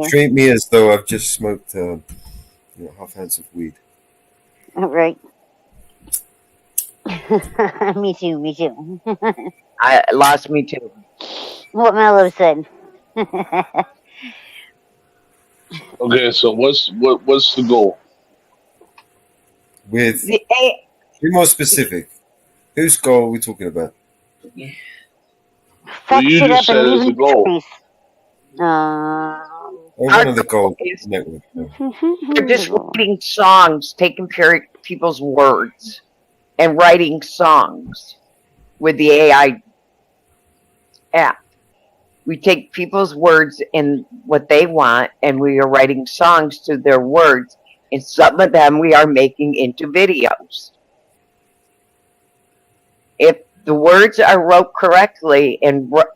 Treat me as though I've just smoked half ounce of weed. Right. Me too. I lost me too. What Mello said. Okay, so what's the goal? Be more specific. Whose goal are we talking about? Well, you just said it's the goal. One of the goals network. We're just writing songs, taking people's words, and writing songs with the AI app. We take people's words and what they want, and we are writing songs to their words, and some of them we are making into videos. If the words are wrote correctly and what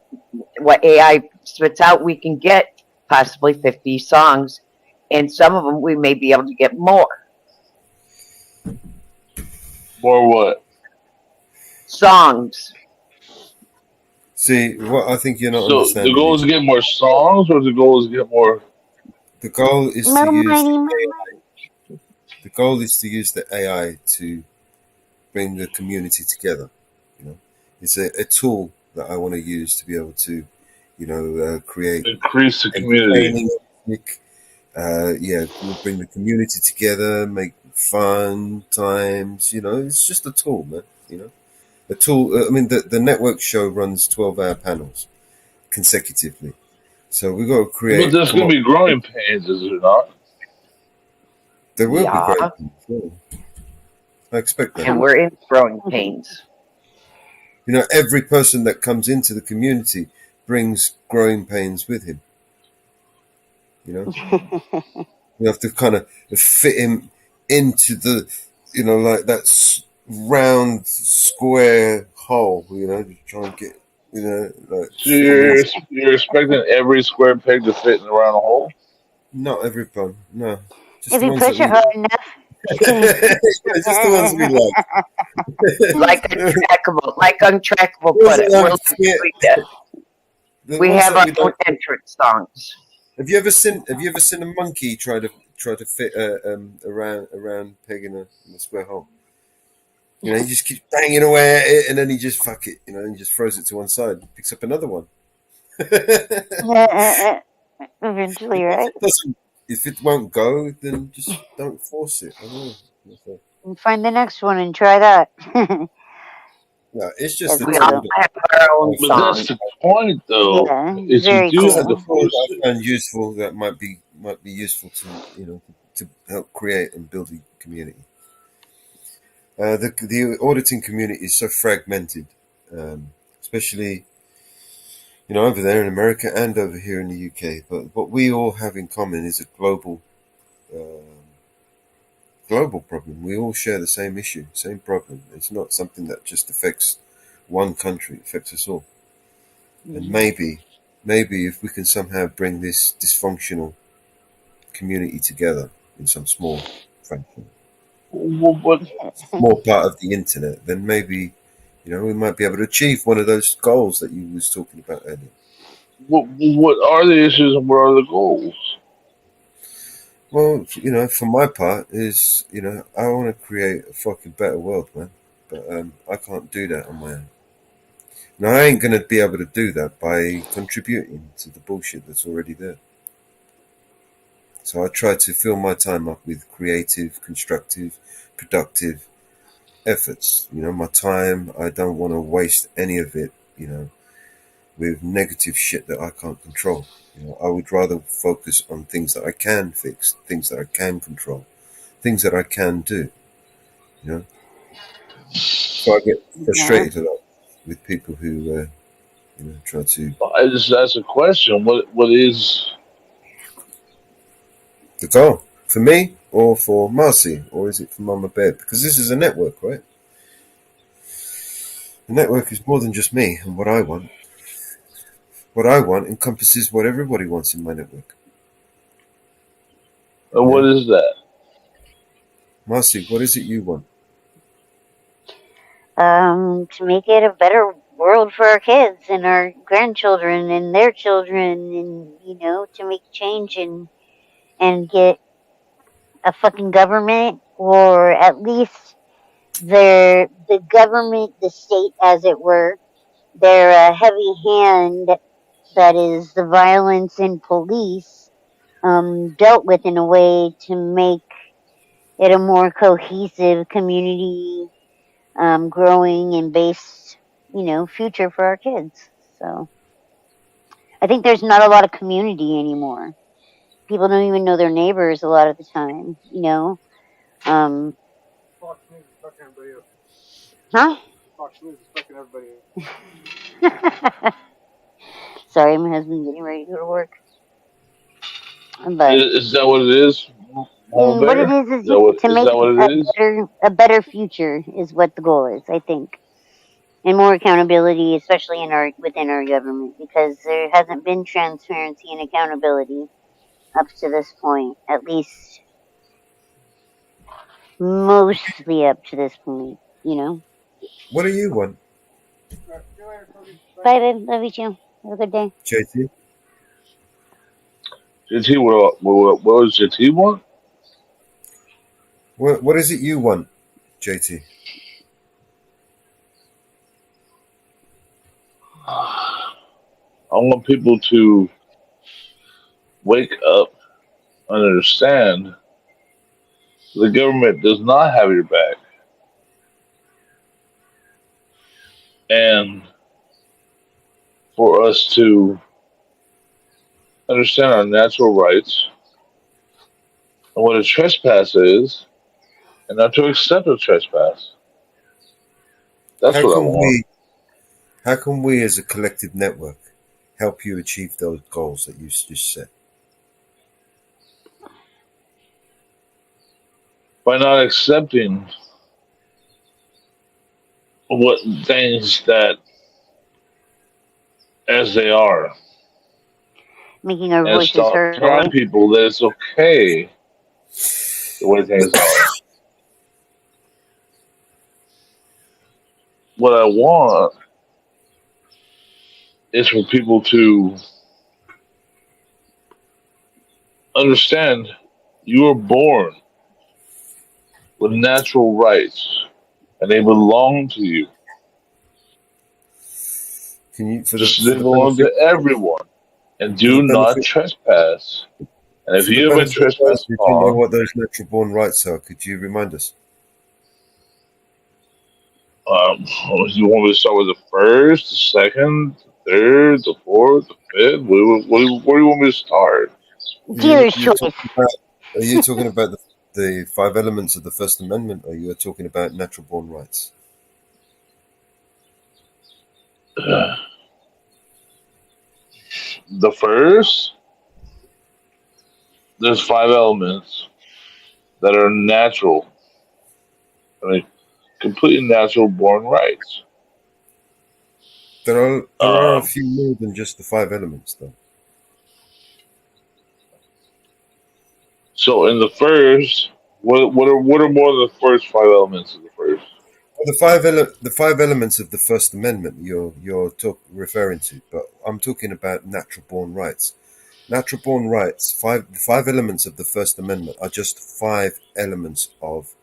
AI spits out, we can get possibly 50 songs, and some of them we may be able to get more. More what? Songs. See, what I think you're not So the understanding goal is is to get more songs, or the goal is to get more. the goal is More to use money, the more AI. The goal is to use the AI to bring the community together. You know, it's a tool that I want to use to be able to, create Increase the community. entertaining music. We'll bring the community together, make fun times. It's just a tool, man. A tool. I mean, the network show runs 12-hour panels consecutively, so we've got to But create. there's Come going on, to be growing pains, is there not? there will be Yeah. great. Things. I expect that. And we're in growing pains. Every person that comes into the community brings growing pains with him. You have to kind of fit him into the, like that round square hole. To try and get, like So fit him in. you're expecting every square peg to fit in a round hole? Not everyone, no. Just If the you ones that push it we hard enough. just the ones we like. Like untrackable, The put ones it. that We're like, yeah, the we ones have that our we own like. entrance songs. Have you ever seen a monkey try to fit a round peg in a square hole? He just keeps banging away at it, and then he just fuck it. He just throws it to one side, and picks up another one. Eventually, right? If it won't go, then just don't force it. I don't know. And find the next one and try that. No, it's just That's a We tool all that have our own But that's songs. the point, though. Yeah, Is you very do it's have a to tool force that it. I find useful that might be useful to help create and build a community. The auditing community is so fragmented, especially over there in America and over here in the UK. But what we all have in common is a global problem. We all share the same issue, same problem. It's not something that just affects one country; it affects us all. And maybe if we can somehow bring this dysfunctional community together in some small fraction, small part of the internet, then maybe we might be able to achieve one of those goals that you was talking about earlier. What are the issues and what are the goals? Well, for my part is I want to create a fucking better world, man. But I can't do that on my own. Now I ain't gonna be able to do that by contributing to the bullshit that's already there. So I try to fill my time up with creative, constructive, productive efforts. My time, I don't want to waste any of it, with negative shit that I can't control. I would rather focus on things that I can fix, things that I can control, things that I can do. So I get frustrated a lot with people who, try to. I just asked a question. What is The goal for me or for Marcy, or is it for Mama Bear? Because this is a network, right? The network is more than just me and what I want. What I want encompasses what everybody wants in my network. and what is that? Marcy, what is it you want? To make it a better world for our kids and our grandchildren and their children, and to make change and get a fucking government, or at least the government, the state, as it were, their heavy hand that is the violence in police, dealt with in a way to make it a more cohesive community, growing and based, future for our kids. So I think there's not a lot of community anymore. People don't even know their neighbors a lot of the time, Huh? Sorry, my husband's getting ready to go to work. But Is that what it is? Mama what it Bear? is Is that what, to is make that what it is? a better future is what the goal is, I think, and more accountability, especially within our government, because there hasn't been transparency and accountability up to this point, at least mostly up to this point. You know. What do you want, Bye, babe. Love you too. Have a good day. JT? JT, what does JT want? What is it you want, JT? I want people to wake up and understand the government does not have your back. And for us to understand our natural rights and what a trespass is, and not to accept a trespass. That's what I want. How can we as a collective network help you achieve those goals that you just set? By not accepting what things that as they are. Making our And voices stop heard. telling Right? people that it's okay the way things are. What I want is for people to understand you were born with natural rights and they belong to you. Can you They belong to everyone. And do not trespass. And if you have been trespassed if you know on, what those natural born rights are, could you remind us? you want me to start with the first, the second, the third, the fourth, the fifth? Where do you want me to start? Dealer's choice. Are you talking about the 5 elements of the First Amendment, or you are talking about natural born rights? The first, there's 5 elements that are natural. I mean, completely natural born rights. There are a few more than just the 5 elements, though. So in the first, what are more than the first 5 elements of the first? The 5 elements of the First Amendment you're referring to, but I'm talking about natural born rights. Natural born rights, the 5 elements of the First Amendment are just 5 elements of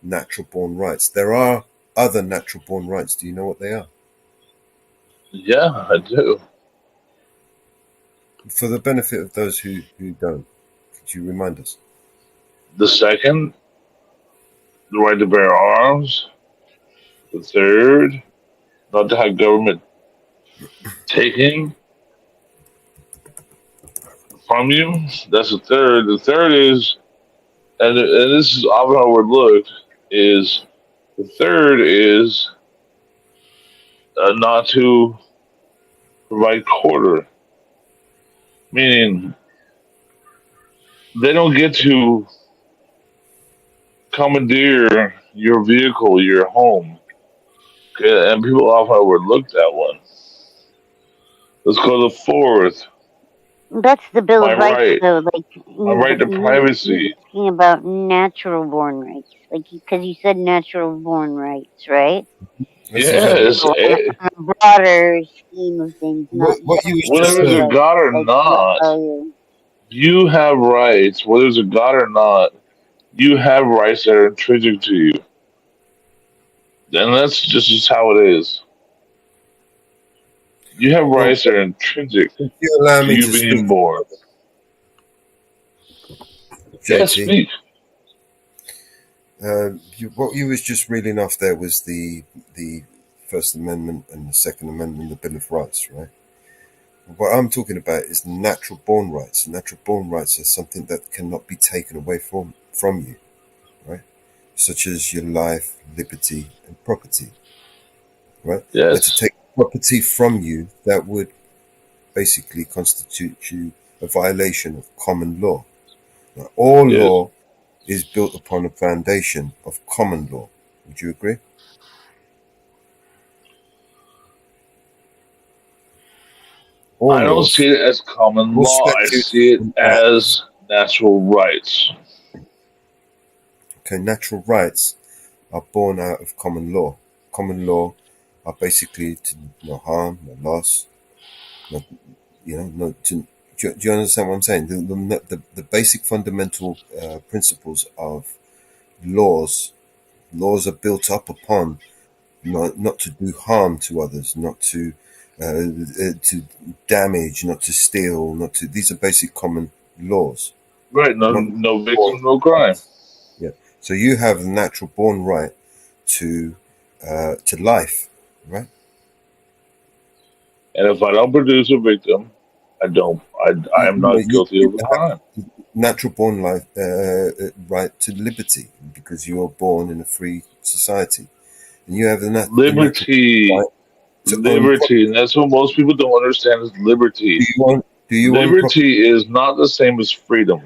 natural born rights. There are other natural born rights. Do you know what they are? Yeah, I do. For the benefit of those who don't, could you remind us? The second, the right to bear arms. The third, not to have government taking from you. That's the third. The third is, and this is often overlooked, is the third is not to provide quarter. Meaning, they don't get to commandeer your vehicle, your home. Okay, and people often overlook that one. Let's go to the fourth. That's the Bill My of Rights, right. though. Like My right to privacy. Talking about natural born rights, like because you said natural born rights, right? Yes. So, on a broader scheme of things, not Whether there's a God or not, you have rights. Whether there's a God or not, you have rights that are intrinsic to you. And that's just how it is. You have rights that are intrinsic to you being born. JT, speak. What you was just reading off there was the First Amendment and the Second Amendment, the Bill of Rights, right? What I'm talking about is natural born rights. Natural born rights are something that cannot be taken away from you, right? Such as your life, liberty, and property, right? Yes. And to take property from you, that would basically constitutes you a violation of common law. Now, all Yes. law is built upon a foundation of common law. Would you agree? All I don't laws, see it as common all law. I statutes see it and as natural rights. okay, natural rights are born out of common law. Common law are basically to no harm, no loss, no, no. Do you understand what I'm saying? The basic fundamental principles of laws are built up upon not to do harm to others, not to damage, not to steal, not to. These are basic common laws. Right. No, Not no victim, no crime. yeah. So you have a natural born right to life, right? And if I don't produce a victim, I am No, not guilty you of a have crime. natural born life right to liberty because you are born in a free society, and you have the natural Liberty, right to own liberty, property. and that's what most people don't understand is liberty. Do you own property? Liberty is not the same as freedom,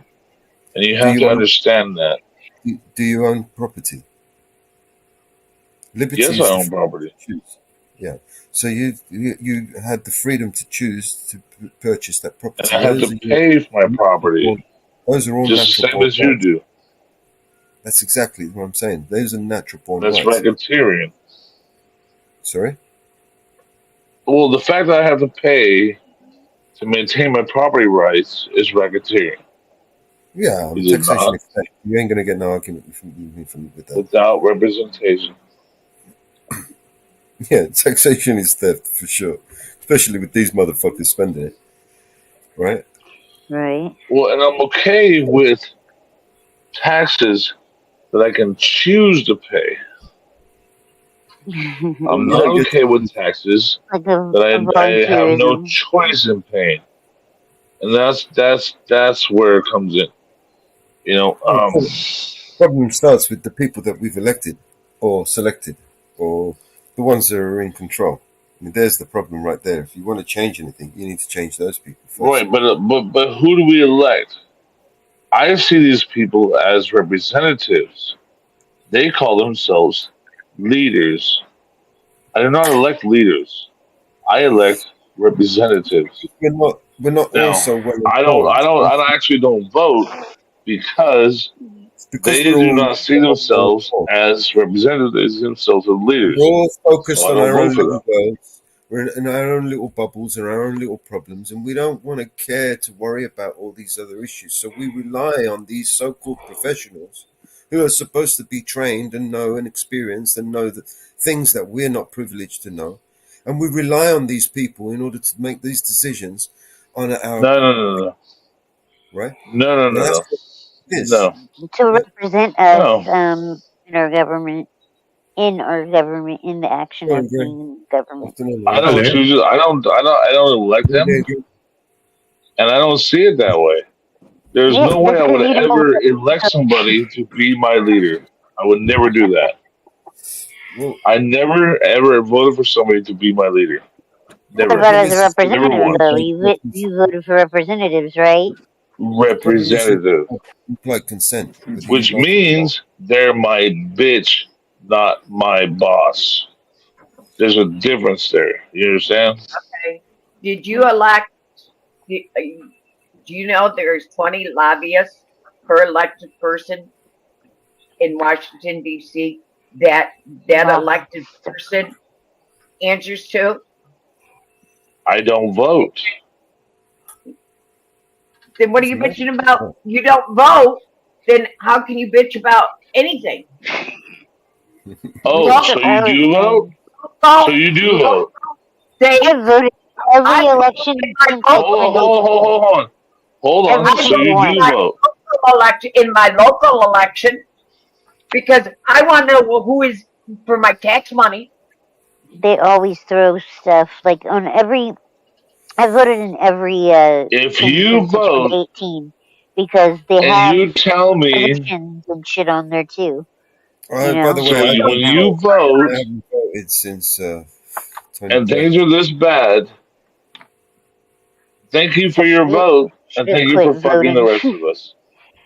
and you Do have you to own understand that. do you own property? Liberty Yes, I is the own freedom property. to choose. Yeah. So you had the freedom to choose to purchase that And property. I have Those to are your pay for my property those are all just the natural same born as you rights. do. That's exactly what I'm saying. Those are natural born That's rights. racketeering. Sorry? Well, the fact that I have to pay to maintain my property rights is racketeering. Yeah, Is it taxation not? is theft. You ain't gonna get no argument with that. Without representation. Yeah, taxation is theft for sure. Especially with these motherfuckers spending it. Right? Right. Well, and I'm okay with taxes that I can choose to pay. I'm not okay with taxes Like a that I have no volunteerism. choice in paying, and that's where it comes in. You know, Problem starts with the people that we've elected or selected or the ones that are in control. I mean, there's the problem right there. If you want to change anything, you need to change those people first. right? But who do we elect? I see these people as representatives. They call themselves leaders. I do not elect leaders. I elect representatives. We're not Now, also well I actually don't vote because they do not see themselves as representatives themselves as leaders. We're all focused So I on don't our vote own for little them. worlds. We're in our own little bubbles and our own little problems, and we don't want to care to worry about all these other issues. So we rely on these so-called professionals who are supposed to be trained and know and experienced and know the things that we're not privileged to know. And we rely on these people in order to make these decisions on our No. right. No. And that's what it is. No. To represent No. us in our government, in the action of being government. I don't choose it. I don't elect them, and I don't see it that way. There's Yeah, no way that's I would 'cause you don't ever elect somebody to be my leader. I would never do that. I never ever voted for somebody to be my leader. What Never. about as a Never representative, once. though? You voted for representatives, right? Representative, Implied consent. which means they're my bitch, not my boss. There's a difference there. You understand? Okay. Did you elect? Do you know there's 20 lobbyists per elected person in Washington D.C. that elected person answers to? I don't vote. Then what are you bitching about? You don't vote. Then how can you bitch about anything? Oh, so you do vote? So you do vote? They voted every election since Hold on. So you do vote? In my local election, because I want to know who is for my tax money. They always throw stuff like on every. I voted in every. If thing you since vote 2018 because they and have you tell me, elections and shit on there too. By You know? the way, so I when haven't you vote I haven't voted since and things are this bad, Thank you for your vote, and thank you for fucking the rest of us.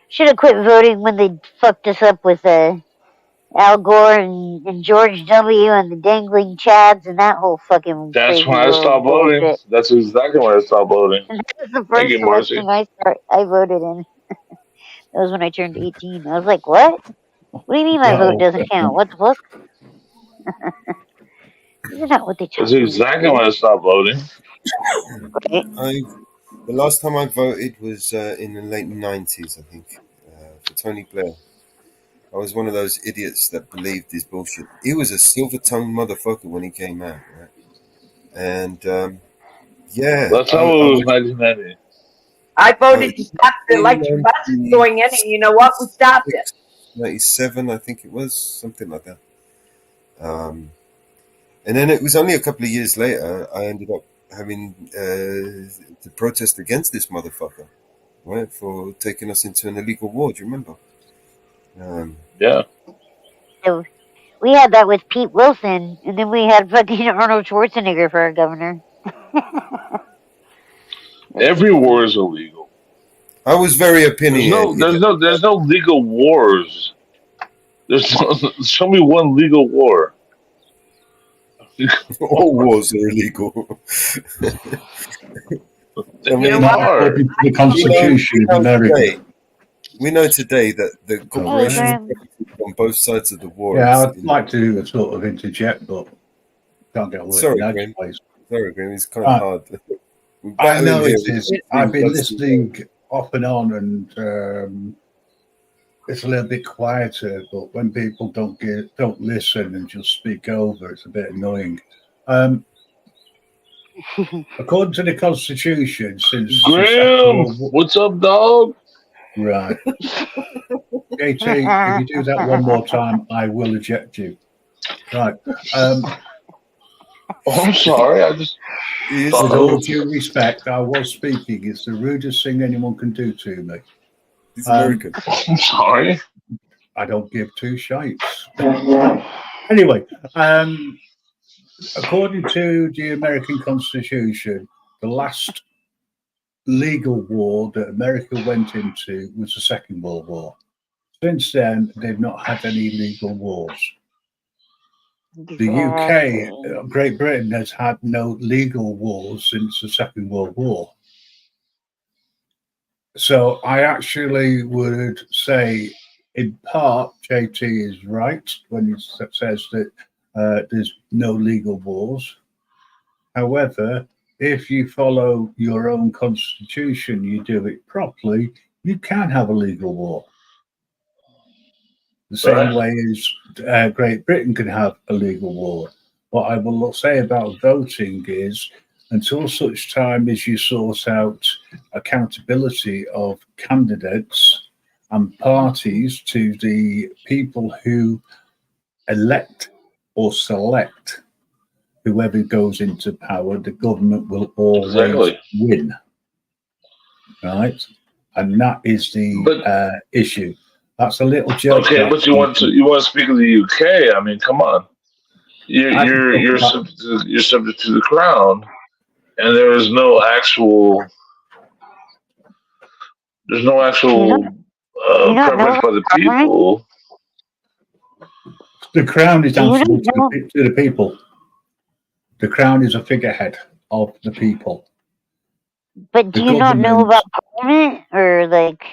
Should have quit voting when they fucked us up with Al Gore and George W. and the dangling chads and that whole fucking That's crazy when I world stopped voting. bullshit. That's exactly when I stopped voting. And that was the Thank you, first Marcy. election I voted in. That was when I turned 18. I was like, what? What do you mean my vote doesn't count? What the fuck? This is not what they tell That's exactly when I stopped voting. The last time I voted was in the late 90s, I think, for Tony Blair. I was one of those idiots that believed his bullshit. He was a silver-tongued motherfucker when he came out, right? And, yeah. That's how it was 1990. I voted to stop the electric buses going in, and you know what? We stopped it. 97, I think it was, something like that. And then it was only a couple of years later I ended up having to protest against this motherfucker, right, for taking us into an illegal war. Do you remember? Yeah. So we had that with Pete Wilson, and then we had fucking Arnold Schwarzenegger for our governor. Every war is illegal. I was very opinionated. There's no legal wars. Show me one legal war. All wars are illegal. According to the Constitution of America. We know today that the corporations on both sides of the war. Yeah, I'd like to sort of interject, but can't get a word Sorry, in Graham. place. Sorry, Graham. It's kind of hard. I know it is. I've been listening off and on, and it's a little bit quieter. But when people don't listen and just speak over, it's a bit annoying. According to the Constitution, since Graham, what's up, dog? Right, JT, if you do that one more time, I will eject you. Right. I'm sorry. I just. With all due respect, I was speaking. It's the rudest thing anyone can do to me. It's American. I'm sorry. I don't give two shites. Anyway, according to the American Constitution, the last legal war that America went into was the Second World War. Since then, they've not had any legal wars. The UK, Great Britain, has had no legal wars since the Second World War. So I actually would say, in part, JT is right when he says that there's no legal wars. However, if you follow your own constitution, you do it properly, you can have a legal war. The same way as Great Britain can have a legal war. What I will say about voting is, until such time as you sort out accountability of candidates and parties to the people who elect or select whoever goes into power, the government will always win. Right? And that is the issue. That's a little joke. Okay, but you want to speak of the UK? I mean, come on. You're subject to the crown, and there is no actual preference by the people. The crown is answerable to the people. The crown is a figurehead of the people. But do you not know about Parliament or like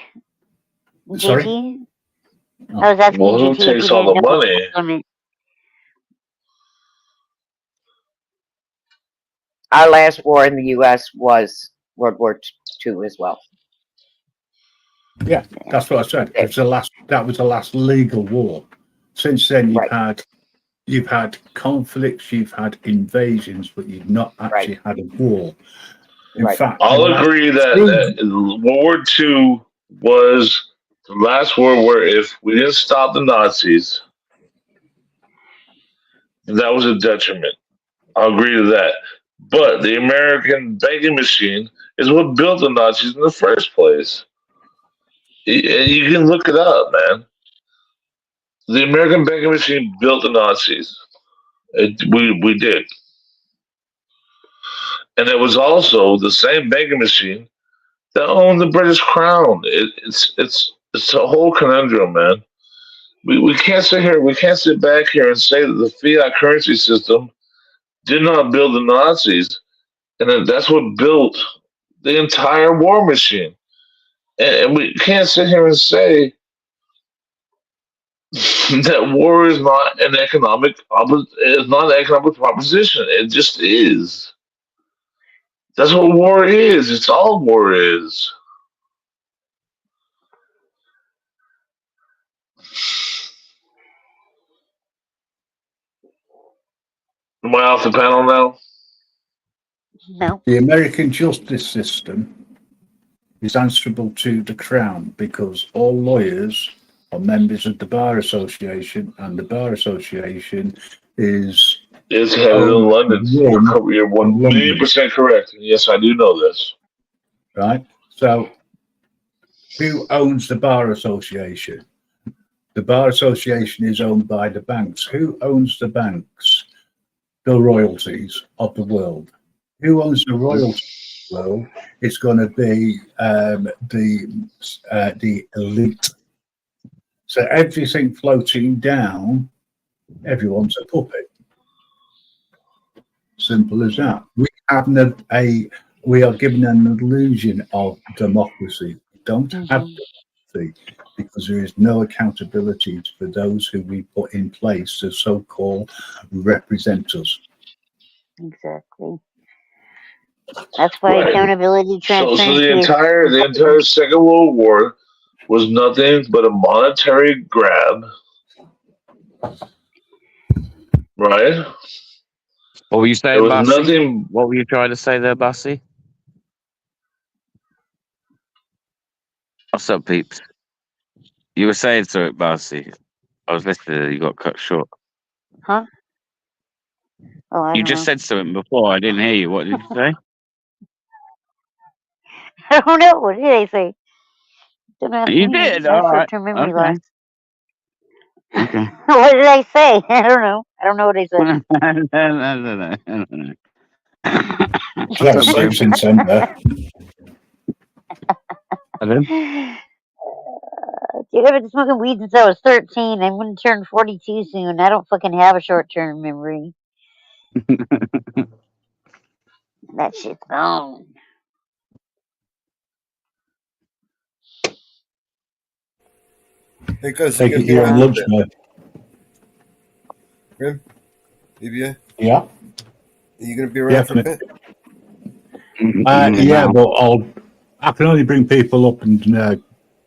Sorry? JT? I was asking Well, who JT if takes you all the didn't know money? about Parliament. Our last war in the U.S. was World War II as well. Yeah, that's what I said. It's that was the last legal war. Since then, you've had conflicts, you've had invasions, but you've not actually had a war. In fact, I'll agree that World War II was the last war where if we didn't stop the Nazis, that was a detriment. I'll agree to that. But the American banking machine is what built the Nazis in the first place. You can look it up, man. The American banking machine built the Nazis. We did. And it was also the same banking machine that owned the British Crown. It's a whole conundrum, man. We can't sit here. We can't sit back here and say that the fiat currency system did not build the Nazis, and then that's what built the entire war machine. And we can't sit here and say that war is not an economic proposition. It just is. That's what war is. It's all war is. Am I off the panel now? No. The American justice system is answerable to the Crown because all lawyers are members of the Bar Association, and the Bar Association is headed in London. You're 100% correct. Yes, I do know this. Right? So, who owns the Bar Association? The Bar Association is owned by the banks. Who owns the banks? The royalties of the world. Who owns the royalties of the world? It's going to be the elite. So everything floating down, everyone's a puppet. Simple as that. We are given an illusion of democracy. We don't have democracy because there is no accountability for those who we put in place to so-called represent us. Exactly. That's why accountability, So transparency. the entire Second World War was nothing but a monetary grab, right? What were you saying, There was Bassy? nothing. What were you trying to say there, Bassy? What's up, peeps? You were saying something, Bassy. I was listening. You got cut short. Huh? Oh, I You don't just know. said something before. I didn't hear you. What did you say? I don't know. What did I say? Don't ask You me. I did. just have All right. short-term memory Okay. loss. Okay. What did I say? I don't know. I don't know what I said. I don't know. That's safe in centre. Dude, I've been smoking weed since I was 13. I'm going to turn 42 soon. I don't fucking have a short-term memory. That shit's gone. Hey guys, Take you it gonna be you're on around lunch, for a mate. bit? Grim? EBA? Yeah. Are you gonna be around for a bit? Yeah, but I can only bring people up and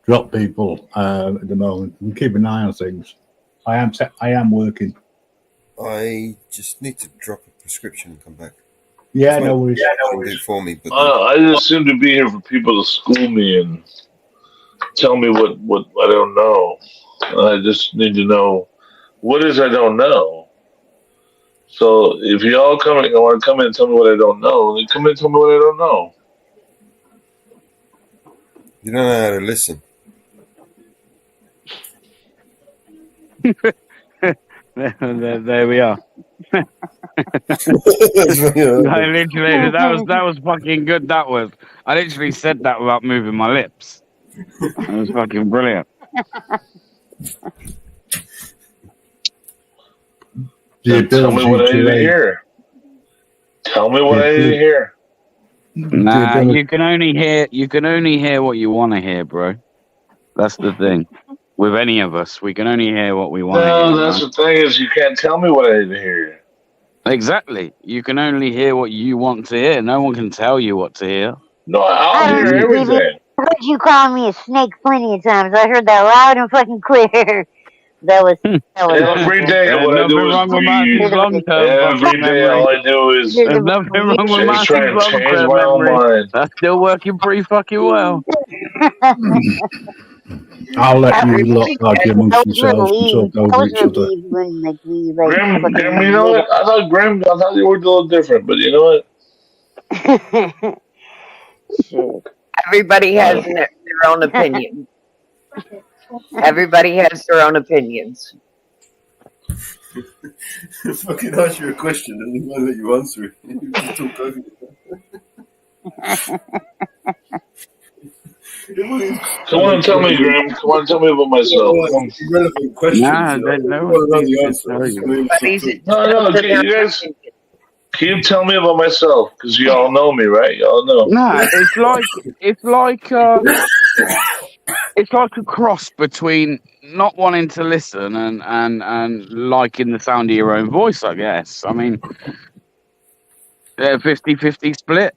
drop people at the moment. I'm keeping an eye on things. I am working. I just need to drop a prescription and come back. Yeah, no worries. Do it for me, but I just seem to be here for people to school me and tell me what I don't know. I just need to know what is I don't know. So if y'all want to come in and tell me what I don't know, then come in and tell me what I don't know. you don't know how to listen. There we are. Yeah. I literally, that was fucking good. That was. I literally said that without moving my lips. That was fucking brilliant. Tell me what I need to hear. Tell me what I need to hear. Nah, you can only hear what you want to hear, bro. That's the thing. With any of us, we can only hear what we want to hear. No, that's the thing is you can't tell me what I need to hear. Exactly. You can only hear what you want to hear. No one can tell you what to hear. No, I'll hear everything. I heard you call me a snake plenty of times. I heard that loud and fucking clear. That was Every day what I do is breathe. Every day all I do is There's nothing wrong with my try to change my own mind. That's still working pretty fucking well. I'll let you lot argue amongst yourselves and talk over each other. Grim, you know what? I thought you were a little different, but you know what? Everybody has their own opinion. Everybody has their own opinions. Fucking ask you a question and he won't let you answer it. You just talk over it. Come on and tell me, Graham. Come on and tell me about myself. Relevant question. Nah, no one needs to tell you. No, you guys keep telling me about myself because y'all know me, right? Y'all know. Nah, it's like a cross between not wanting to listen and liking the sound of your own voice, I guess. I mean, 50-50 split.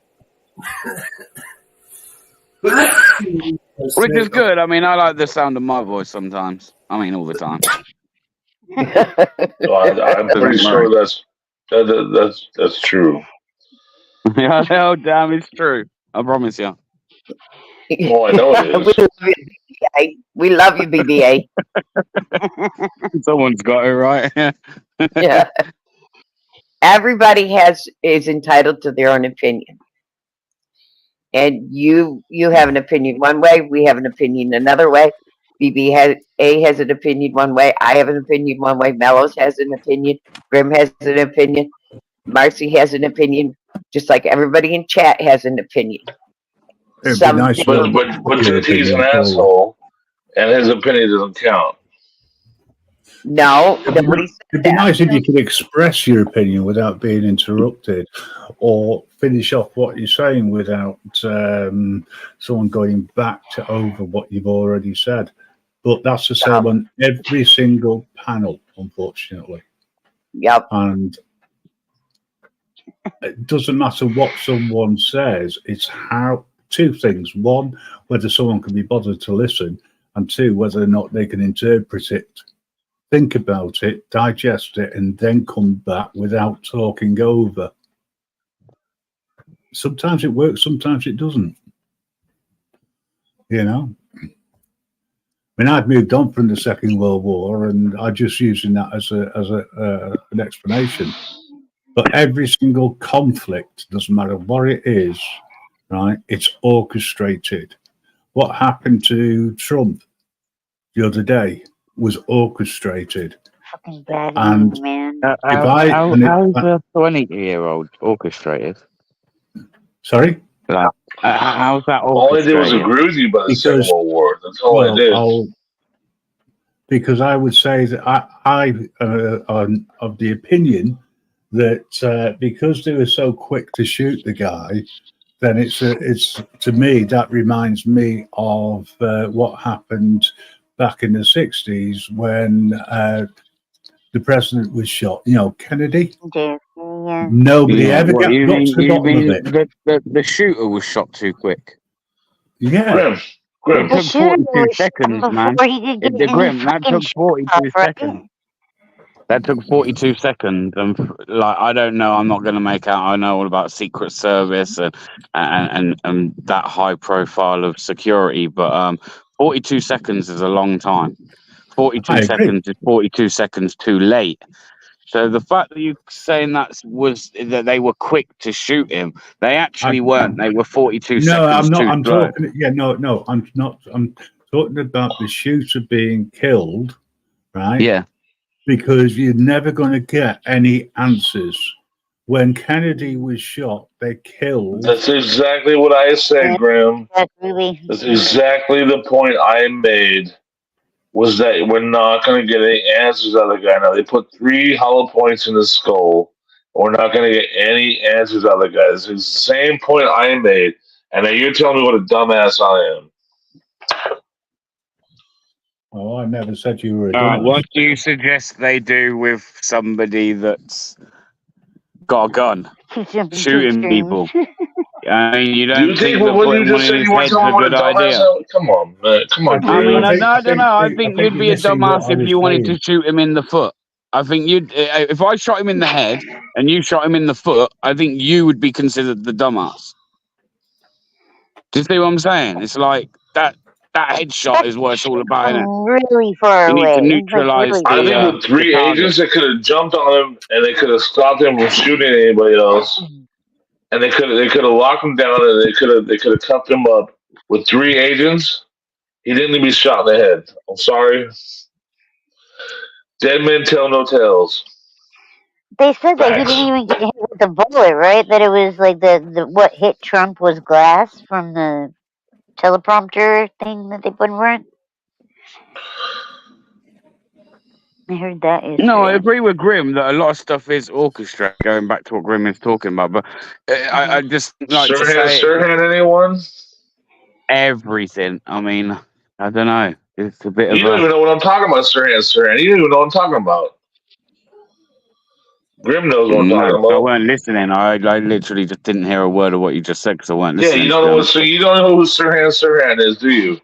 Which is good. I mean, I like the sound of my voice sometimes. I mean, all the time. I'm pretty sure that's true. Yeah, oh, damn, it's true. I promise you. Oh, I know it is. We love you, BBA. Someone's got it right. Yeah. Everybody is entitled to their own opinion. And you have an opinion one way, we have an opinion another way. BBA has an opinion one way, I have an opinion one way, Mellows has an opinion, Grim has an opinion, Marcy has an opinion, just like everybody in chat has an opinion. But JT's an asshole, and his opinion doesn't count. No, it'd be nice if you could express your opinion without being interrupted, or finish off what you're saying without someone going back to over what you've already said. But that's the same on every single panel, unfortunately. Yep. And it doesn't matter what someone says; it's how two things: one, whether someone can be bothered to listen, and two, whether or not they can interpret it. Think about it, digest it, and then come back without talking over. Sometimes it works, sometimes it doesn't. You know? I mean, I've moved on from the Second World War, and I'm just using that as an explanation. But every single conflict, doesn't matter what it is, right? It's orchestrated. What happened to Trump the other day was orchestrated. Fucking bad And man. How's a 20-year-old orchestrated? Sorry? Like, how's that orchestrated? All I did was agree with you about the Second World War. That's all I did. Because I would say that I am of the opinion that because they were so quick to shoot the guy, then it's to me, that reminds me of what happened back in the 60s when the president was shot. You know, Kennedy. Yeah. Nobody ever got to the bottom of it. The shooter was shot too quick. Yeah. Grim. It took 42 seconds, man. Grim, that took 42 seconds. That took 42 seconds, and like I don't know, I'm not going to make out. I know all about Secret Service and that high profile of security, but 42 seconds is a long time. 42 seconds is 42 seconds too late. So the fact that you're saying that they were quick to shoot him, they actually weren't. They were 42 seconds I'm not. too I'm slow. talking. Yeah, no, I'm not. I'm talking about the shooter being killed, right? Yeah. Because you're never going to get any answers. When Kennedy was shot, they killed. That's exactly what I said, Graham. That's exactly the point I made. Was that we're not going to get any answers out of the guy. Now they put 3 hollow points in his skull. We're not going to get any answers out of the guy. It's the same point I made, and now you're telling me what a dumbass I am. Oh, I never said you were a All right, dumbass. what do you suggest they do with somebody that's got a gun, shooting people? I mean, you don't think that what you putting one just in said? his You want head's to a tell me what a good dumbass idea? I am? Come on, man. Come on, I mean, Graham. I don't know. I think you'd be a dumbass if you wanted to shoot him in the foot. I think you'd. If I shot him in the head and you shot him in the foot, I think you would be considered the dumbass. Do you see what I'm saying? It's like that headshot is what it's all about, isn't it? Really far You need away. to neutralize I think with 3 agents that could have jumped on him and they could have stopped him from shooting anybody else, and they could have locked him down and they could have cuffed him up with 3 agents. He didn't need to be shot in the head. I'm sorry. Dead men tell no tales. They said that he didn't even get hit with the bullet, right? That it was like the what hit Trump was glass from the teleprompter thing that they put in front. I heard that yesterday. No, I agree with Grim that a lot of stuff is orchestrated. Going back to what Grim is talking about, but I just like to say Sirhan, anyone? Everything. I mean, I don't know. It's a bit of. You don't even know what I'm talking about, Sirhan. You don't even know what I'm talking about. Grim knows what I'm talking about. I weren't listening. I literally just didn't hear a word of what you just said because I weren't Yeah, listening. you don't know you don't know who Sirhan is, do you?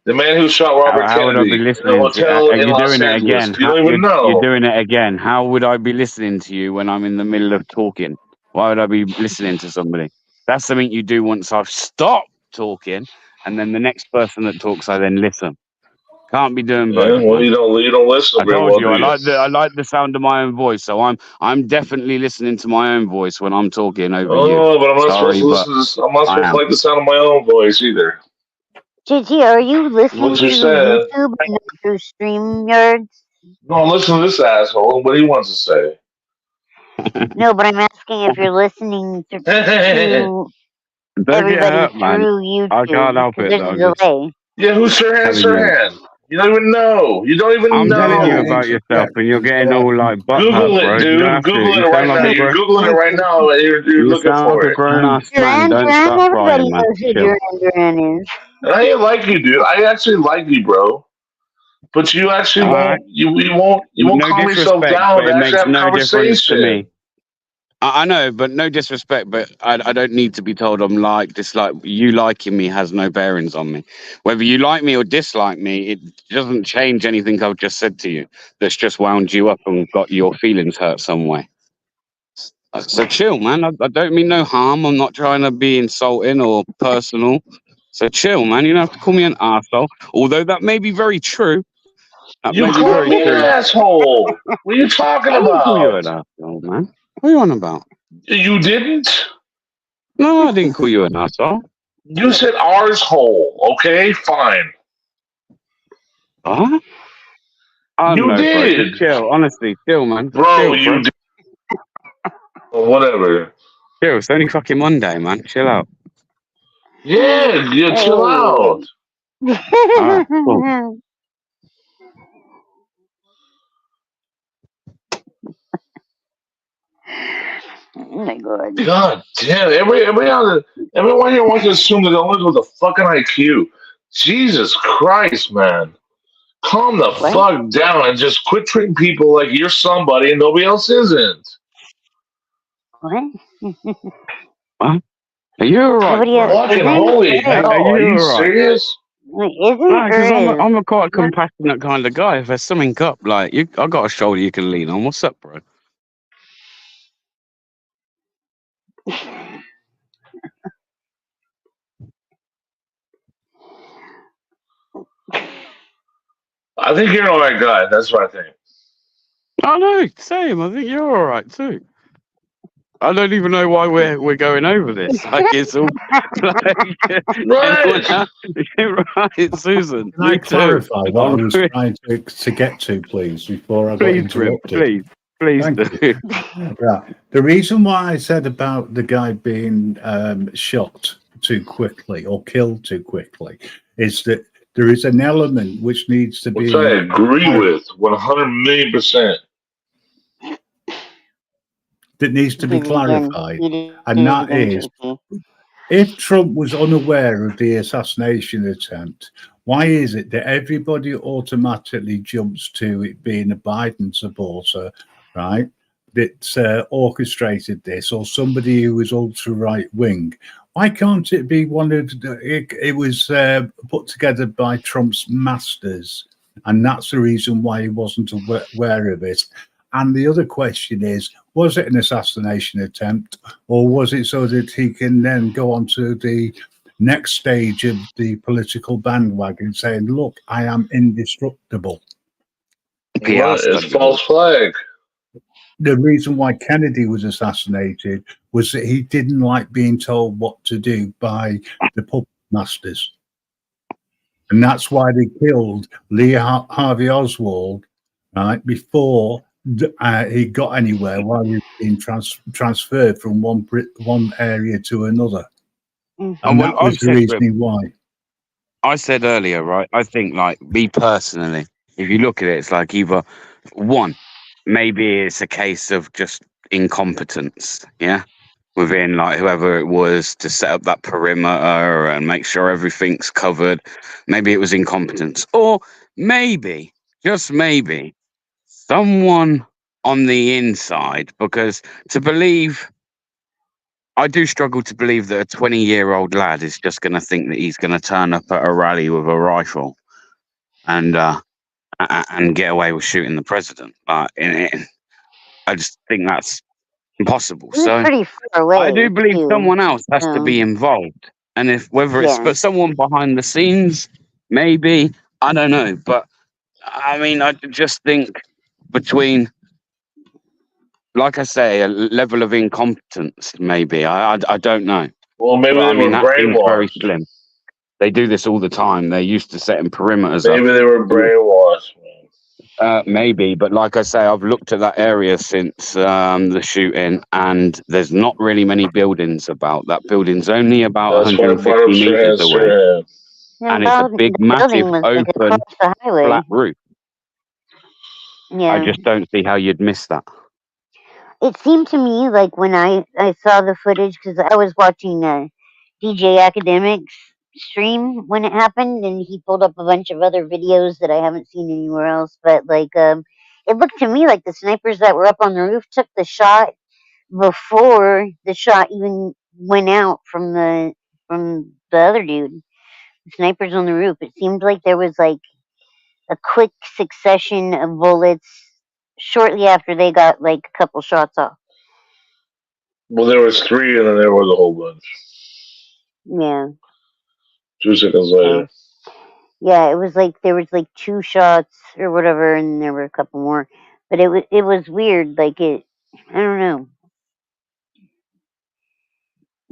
The man who shot Robert How would I Kennedy be in listening? a hotel in You're Los doing it Angeles. again. You don't even know. You're doing it again. How would I be listening to you when I'm in the middle of talking? Why would I be listening to somebody? That's something you do once I've stopped talking, and then the next person that talks, I then listen. Can't be doing both. Yeah, well, you don't listen I very told well, you, do I like the sound of my own voice, so I'm definitely listening to my own voice when I'm talking over you. Oh, but I'm not Sorry, supposed to listen. I'm not I supposed to am. like the sound of my own voice either. JT, are you listening What through you said. YouTube and not through StreamYards? No, listen to this asshole. What he wants to say. No, but I'm asking if you're listening to Don't get everybody hurt, man. through I can't YouTube help because it, there's a though. delay. Yeah, who's Sirhan? You don't even know. You don't even I'm know. telling you about yourself, and you're getting all like butthurt, Google bro. it, You don't dude. have to. Google You it right sound like now. a You're grown. Googling it right now, and you're You looking sound for like a it. grown ass man. Duran, Don't start everybody crying, man. knows who Chill. Duran is. And I ain't like you, dude. I actually like you, bro. But you actually Alright. won't No calm yourself disrespect, down but to it actually makes have a no difference to conversation. me. I know, but no disrespect, but I don't need to be told I'm like, dislike. You liking me has no bearings on me. Whether you like me or dislike me, it doesn't change anything I've just said to you. That's just wound you up and got your feelings hurt some way. So chill, man. I don't mean no harm. I'm not trying to be insulting or personal. So chill, man. You don't have to call me an arsehole. Although that may be very true. That You may be called very me an true. asshole. What are you talking I didn't call you about? an arsehole, man. What are you on about? You didn't? No, I didn't call you an arsehole. You said ours hole. Okay, fine. Huh? Oh, You no, bro. did. Just chill. Honestly, chill, man. Just Bro, chill, you bro. did. Whatever. Chill. It's only fucking Monday, man. Chill out. Yeah, chill out. Alright, cool. Oh my god. God damn. Everyone here wants to assume that they live with a fucking IQ. Jesus Christ, man. Calm the fuck down and just quit treating people like you're somebody and nobody else isn't. What? What? Are you alright, bro? Fucking holy hell. Are you serious? Because I'm a quite compassionate kind of guy. If there's something up, like, I got a shoulder you can lean on. What's up, bro? I think you're an alright guy. That's what I think. I know, same. I think you're all right too. I don't even know why we're going over this. Like it's all right, Susan. Can I me too. clarify what I was trying to get to, please, before I got Please, Grim, interrupted? please Thank do. you. Right. The reason why I said about the guy being shot too quickly or killed too quickly is that there is an element which needs to Which be. I agree with 100,000,000%. That needs to be Did it again. clarified, You did and it that again, is, JT. if Trump was unaware of the assassination attempt, why is it that everybody automatically jumps to it being a Biden supporter, right, that orchestrated this, or somebody who was ultra right wing? Why can't it be one of it was put together by Trump's masters, and that's the reason why he wasn't aware of it? And the other question is, was it an assassination attempt, or was it so that he can then go on to the next stage of the political bandwagon saying, look, I am indestructible? It's false flag. The reason why Kennedy was assassinated was that he didn't like being told what to do by the puppet masters. And that's why they killed Lee Harvey Oswald, right, before he got anywhere while he was being transferred from one area to another. Mm. And that was the reasoning why. I said earlier, right? I think, like, me personally, if you look at it, it's like either one, maybe it's a case of just incompetence, yeah, within like whoever it was to set up that perimeter and make sure everything's covered. Maybe it was incompetence, or maybe, just maybe, someone on the inside, because to believe, I do struggle to believe that a 20-year-old lad is just going to think that he's going to turn up at a rally with a rifle and get away with shooting the president. I just think that's impossible. He was So pretty far away. I do believe too. someone else has to be involved, and if whether it's Yeah. but someone behind the scenes, maybe, I don't know. But I mean, I just think between, like I say, a level of incompetence, maybe. I don't know. Well, maybe But, they I mean, were that seems very brainwashed. slim. They do this all the time. They're used to setting perimeters Maybe up. they were brainwashed. Maybe, but like I say, I've looked at that area since the shooting, and there's not really many buildings about. That building's only about That's why 150 meters away, Yeah, and it's a big, the massive, building was like open, across the highway. flat roof. Yeah. I just don't see how you'd miss that. It seemed to me like when I saw the footage, because I was watching DJ Academics stream when it happened, and he pulled up a bunch of other videos that I haven't seen anywhere else. But like, it looked to me like the snipers that were up on the roof took the shot before the shot even went out from the other dude. The snipers on the roof. It seemed like there was like a quick succession of bullets shortly after they got like a couple shots off. Well, there was 3, and then there was a whole bunch. Yeah. 2 seconds later. Yeah, it was like there was like 2 shots or whatever, and there were a couple more. But it was weird. Like I don't know.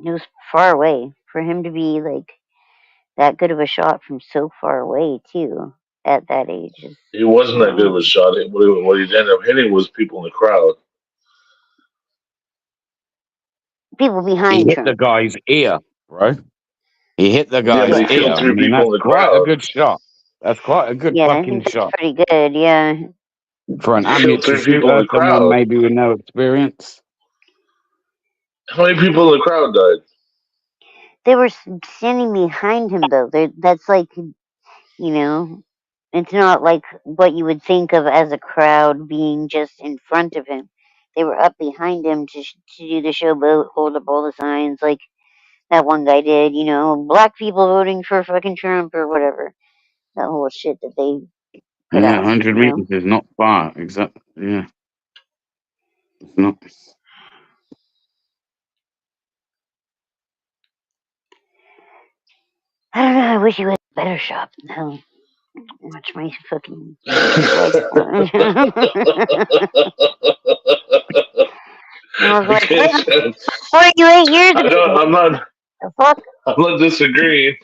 It was far away for him to be like that good of a shot from so far away too at that age. It wasn't that good of a shot. What he ended up hitting was people in the crowd. People He behind hit Trump. the guy's ear, bro. He hit the Yeah, guy's but he killed ear. 3 I mean, people in that's the quite a crowd. good shot. That's quite a good Yeah, fucking that's shot pretty good. Yeah. for an He killed amateur 3 people in shooter, the someone crowd. maybe with no experience. How many people in the crowd died? They were standing behind him though. That's like, you know, it's not like what you would think of as a crowd being just in front of him. They were up behind him to do the showboat, hold up all the signs like that one guy did. You know, black people voting for fucking Trump or whatever. That whole shit that they put Yeah, out. 100 You know. meters is not far. Exactly. Yeah, it's not. I don't know. I wish he was a better shot. No. Watch my fucking. I was like, Okay, so 48 years I ago. don't, I'm not. The fuck? I'm not disagreeing.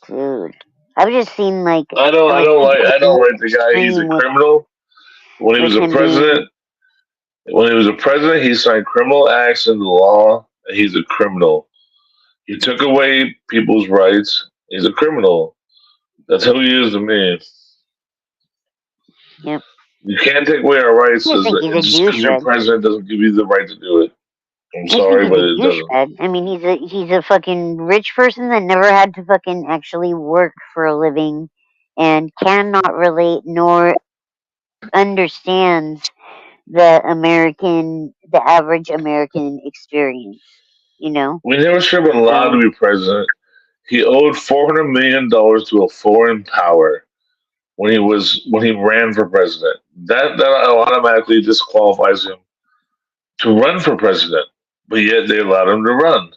Dude. I've just seen like. I don't rate the guy. He's a criminal. When he was a president, he signed criminal acts into law. And he's a criminal. He took away people's rights. He's a criminal. That's who he is to me. Yep. You can't take away our rights I think he's a just because your douchebag. president doesn't give you the right to do it. I'm I sorry, think but he's it a doesn't. douchebag. I mean, he's a fucking rich person that never had to fucking actually work for a living, and cannot relate nor understands the average American experience. You know. We never should have been allowed to be president. He owed $400 million to a foreign power when he ran for president. That automatically disqualifies him to run for president. But yet they allowed him to run.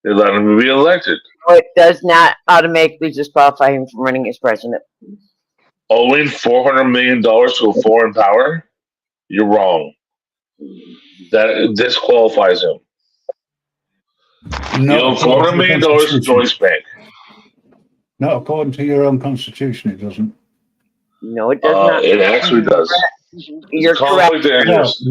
They allowed him to be elected. No, it does not automatically disqualify him from running as president. Owing $400 million to a foreign power? You're wrong. That disqualifies him. You owe $400 million to Deutsche Bank. Not according to your own constitution, it doesn't. No, it does not. It actually does. You're Conflict of correct. interest.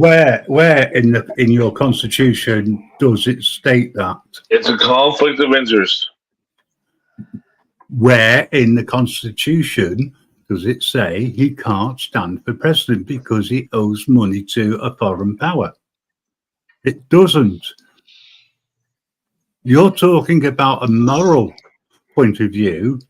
Where in your constitution does it state that? It's a conflict of interest. Where in the constitution does it say he can't stand for president because he owes money to a foreign power? It doesn't. You're talking about a moral point of view.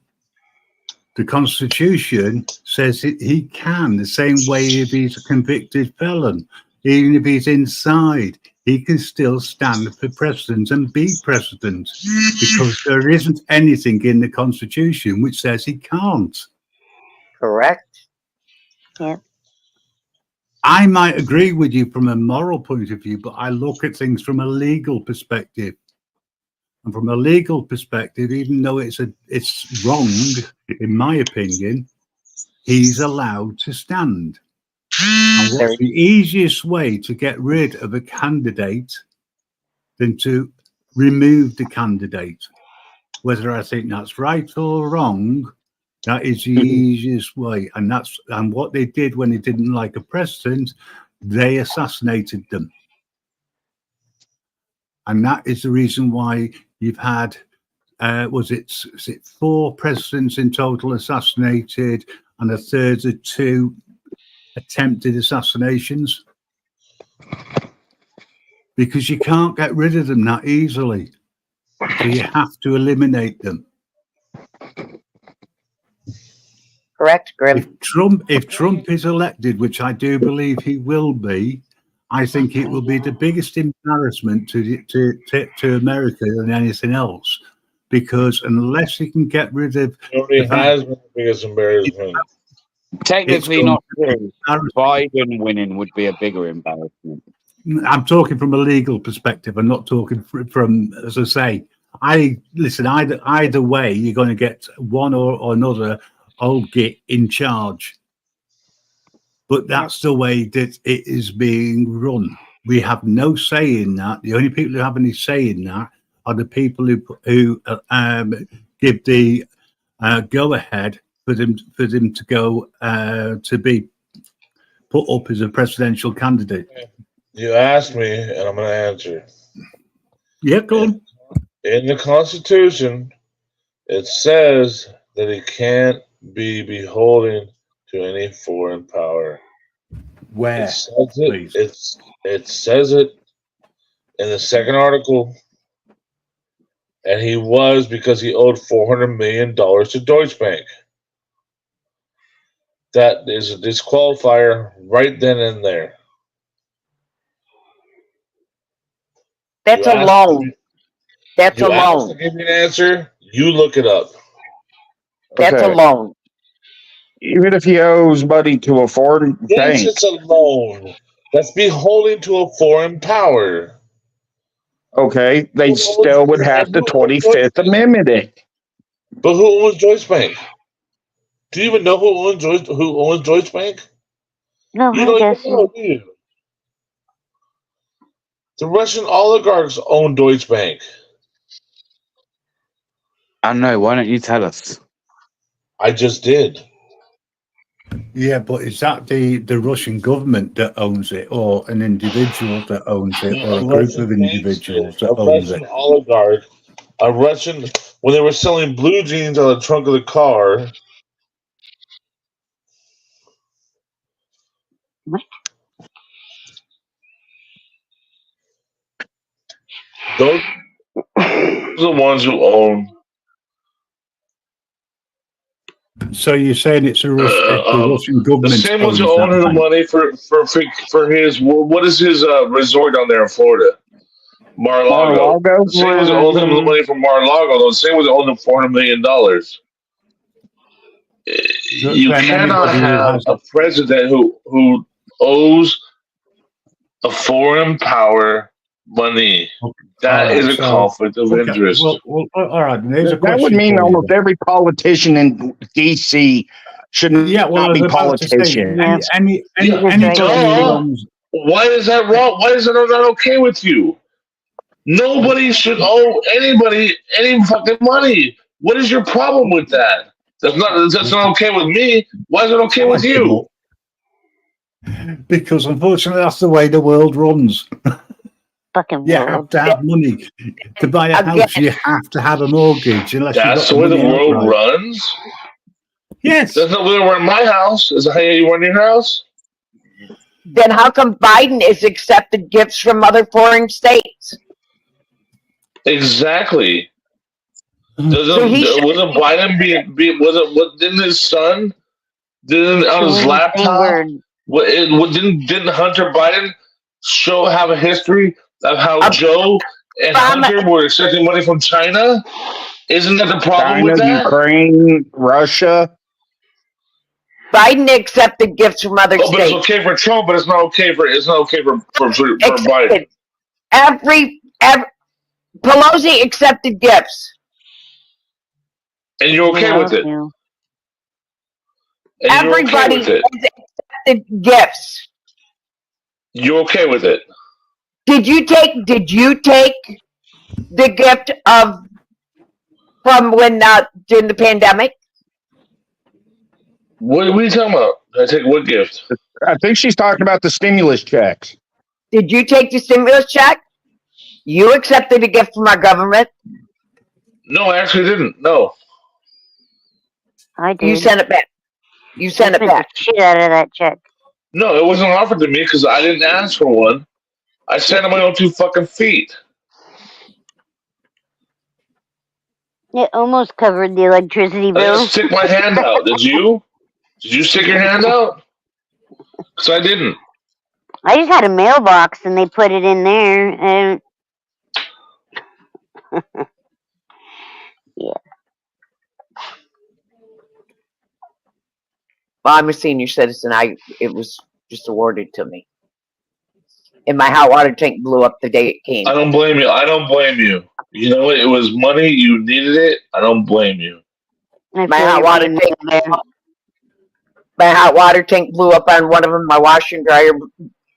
The Constitution says he can, the same way if he's a convicted felon, even if he's inside, he can still stand for president and be president because there isn't anything in the Constitution which says he can't. Correct. Yeah. I might agree with you from a moral point of view, but I look at things from a legal perspective. And from a legal perspective, even though it's wrong, in my opinion, he's allowed to stand. And what's the easiest way to get rid of a candidate than to remove the candidate? Whether I think that's right or wrong, that is the easiest way. And what they did when they didn't like a president, they assassinated them. And that is the reason why you've had, was it 4 presidents in total assassinated and a third of 2 attempted assassinations? Because you can't get rid of them that easily. So you have to eliminate them. Correct, Grim. If Trump is elected, which I do believe he will be, I think it will be the biggest embarrassment to America than anything else, because unless he can get rid of, It already has been the biggest embarrassment. Technically not true. Biden winning would be a bigger embarrassment. I'm talking from a legal perspective. I'm not talking from, as I say, either way, you're going to get one or another old git in charge. But that's the way that it is being run. We have no say in that. The only people who have any say in that are the people who give the go ahead for them to go to be put up as a presidential candidate. You asked me, and I'm going to answer. Yeah, go on. In the Constitution, it says that he can't be beholden to any foreign power. Where? It says it in the second article, and he was because he owed $400 million to Deutsche Bank. That is a disqualifier right then and there. That's a loan. That's a You asked loan. to give me an answer. You look it up. That's a loan. Even if he owes money to a foreign Yes, bank. it's a loan. That's beholden to a foreign power. Okay, they still would have the 25th Amendment in. But who owns Deutsche Bank? Do you even know who owns Deutsche Bank? No, You I don't guess even know, do you? The Russian oligarchs own Deutsche Bank. I know. Why don't you tell us? I just did. Yeah, but is that the Russian government that owns it, or an individual that owns it, or a group of individuals that owns Russian it? oligarch, when they were selling blue jeans out of the trunk of the car. Those are the ones who own. So you're saying it's a Russian government? The same ones who owns own that the bank? money for his, what is his resort down there in Florida? Mar-a-Lago. Mar-a-Lago? The same ones who own him the money from Mar-a-Lago. Those same ones who own him $400 million. You cannot have a president who owes a foreign power money. That is a conflict of interest. Well, all right. There's a That question would mean for you. almost every politician in D.C. should I not be was about to say, politician. any Duh. Why is that wrong? Why is that not okay with you? Nobody should owe anybody any fucking money. What is your problem with that? That's not okay with me. Why is it okay with you? Because unfortunately, that's the way the world runs. Fucking You have to have money to buy a house. You have to have a mortgage, unless That's the you've way got the money world outright. runs. Yes. That's not the way we're in my house. Is that how you run your house? Then how come Biden is accepted gifts from other foreign states? Exactly. So he should- Wasn't Biden didn't his son on his laptop? Didn't Hunter Biden have a history of how Joe and Hunter were accepting money from China? Isn't that the problem with that? Ukraine, Russia. Biden accepted gifts from other But it's states. okay for Trump, but it's not okay for Biden. Every Pelosi accepted gifts. And you're okay with it. And Everybody you're okay with it. has accepted gifts. You're okay with it. Did you take the gift from when during the pandemic? What are you talking about? I take what gift? I think she's talking about the stimulus checks. Did you take the stimulus check? You accepted a gift from our government. No, I actually didn't. No. I did. You sent it back. You sent it Spent back. the shit out of that check. No, it wasn't offered to me because I didn't ask for one. I sat on my own 2 fucking feet. It almost covered the electricity I bill. didn't stick my hand out. Did you? Did you stick your hand out? Because I didn't. I just had a mailbox and they put it in there. And yeah. Well, I'm a senior citizen. It was just awarded to me. And my hot water tank blew up the day it came. I don't blame you. I don't blame you. You know what? It was money. You needed it. I don't blame you. My hot water tank blew up on one of them. My washer and dryer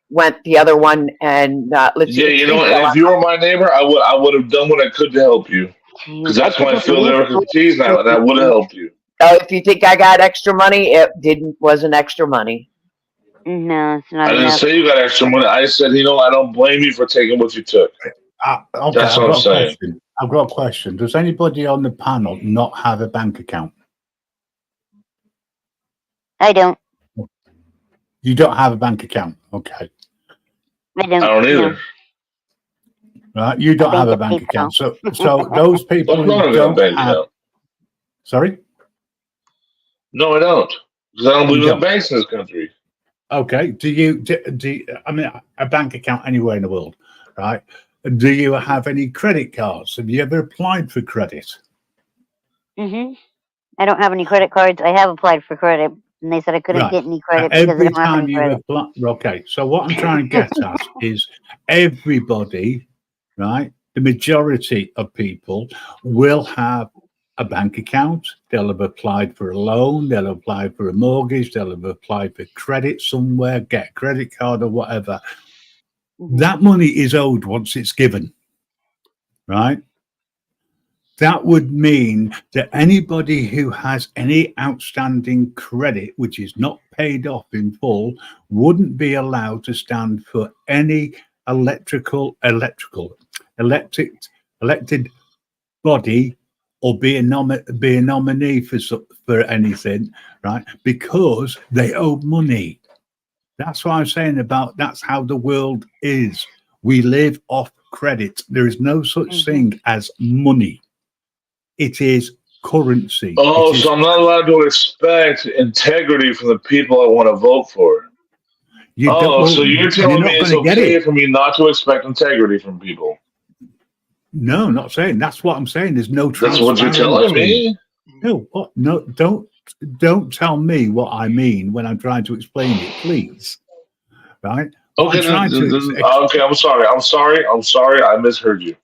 went the other one, and let's see. Yeah, you know what? If you were my neighbor, I would have done what I could to help you. Because that's why I feel there with cheese now, and I would have helped you. So if you think I got extra money, it wasn't extra money. No, it's not I didn't enough. say you got extra money. I said, I don't blame you for taking what you took. Okay, That's what I'm saying. I've got a question. Does anybody on the panel not have a bank account? I don't. You don't have a bank account. Okay. I don't. I don't either. Right. You don't have a bank account. So those people who don't have. Sorry? No, I don't. Because I don't believe in banks in this country. Okay. Do you, I mean, a bank account anywhere in the world, right? Do you have any credit cards? Have you ever applied for credit? I don't have any credit cards. I have applied for credit, and they said I couldn't get any credit because I Every don't have time any you credit. apply, okay. So what I'm trying to get at is everybody, right? The majority of people will have a bank account. They'll have applied for a loan. They'll have applied for a mortgage. They'll have applied for credit somewhere, get a credit card or whatever. That money is owed once it's given, right? That would mean that anybody who has any outstanding credit, which is not paid off in full, wouldn't be allowed to stand for any elected body or be a nominee for anything, right? Because they owe money. That's what I'm saying about that's how the world is. We live off credit. There is no such thing as money. It is currency. Oh, so I'm not allowed to expect integrity from the people I want to vote for. So you're telling me it's okay for me not to expect integrity from people? No, not saying. That's what I'm saying. There's no transparency. That's what you're telling me? No, what? No, don't tell me what I mean when I'm trying to explain it, please. Right? Okay, okay, I'm sorry. I misheard you.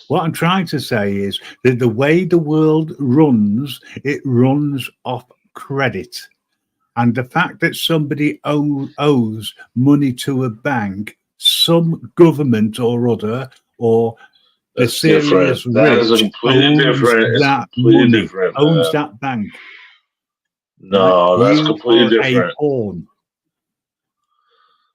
What I'm trying to say is that the way the world runs, it runs off credit. And the fact that somebody owes money to a bank, some government or other, or The serious That is a rich completely owns different. It's that completely money, different. owns that bank. No, Right? that's You completely are a different. pawn.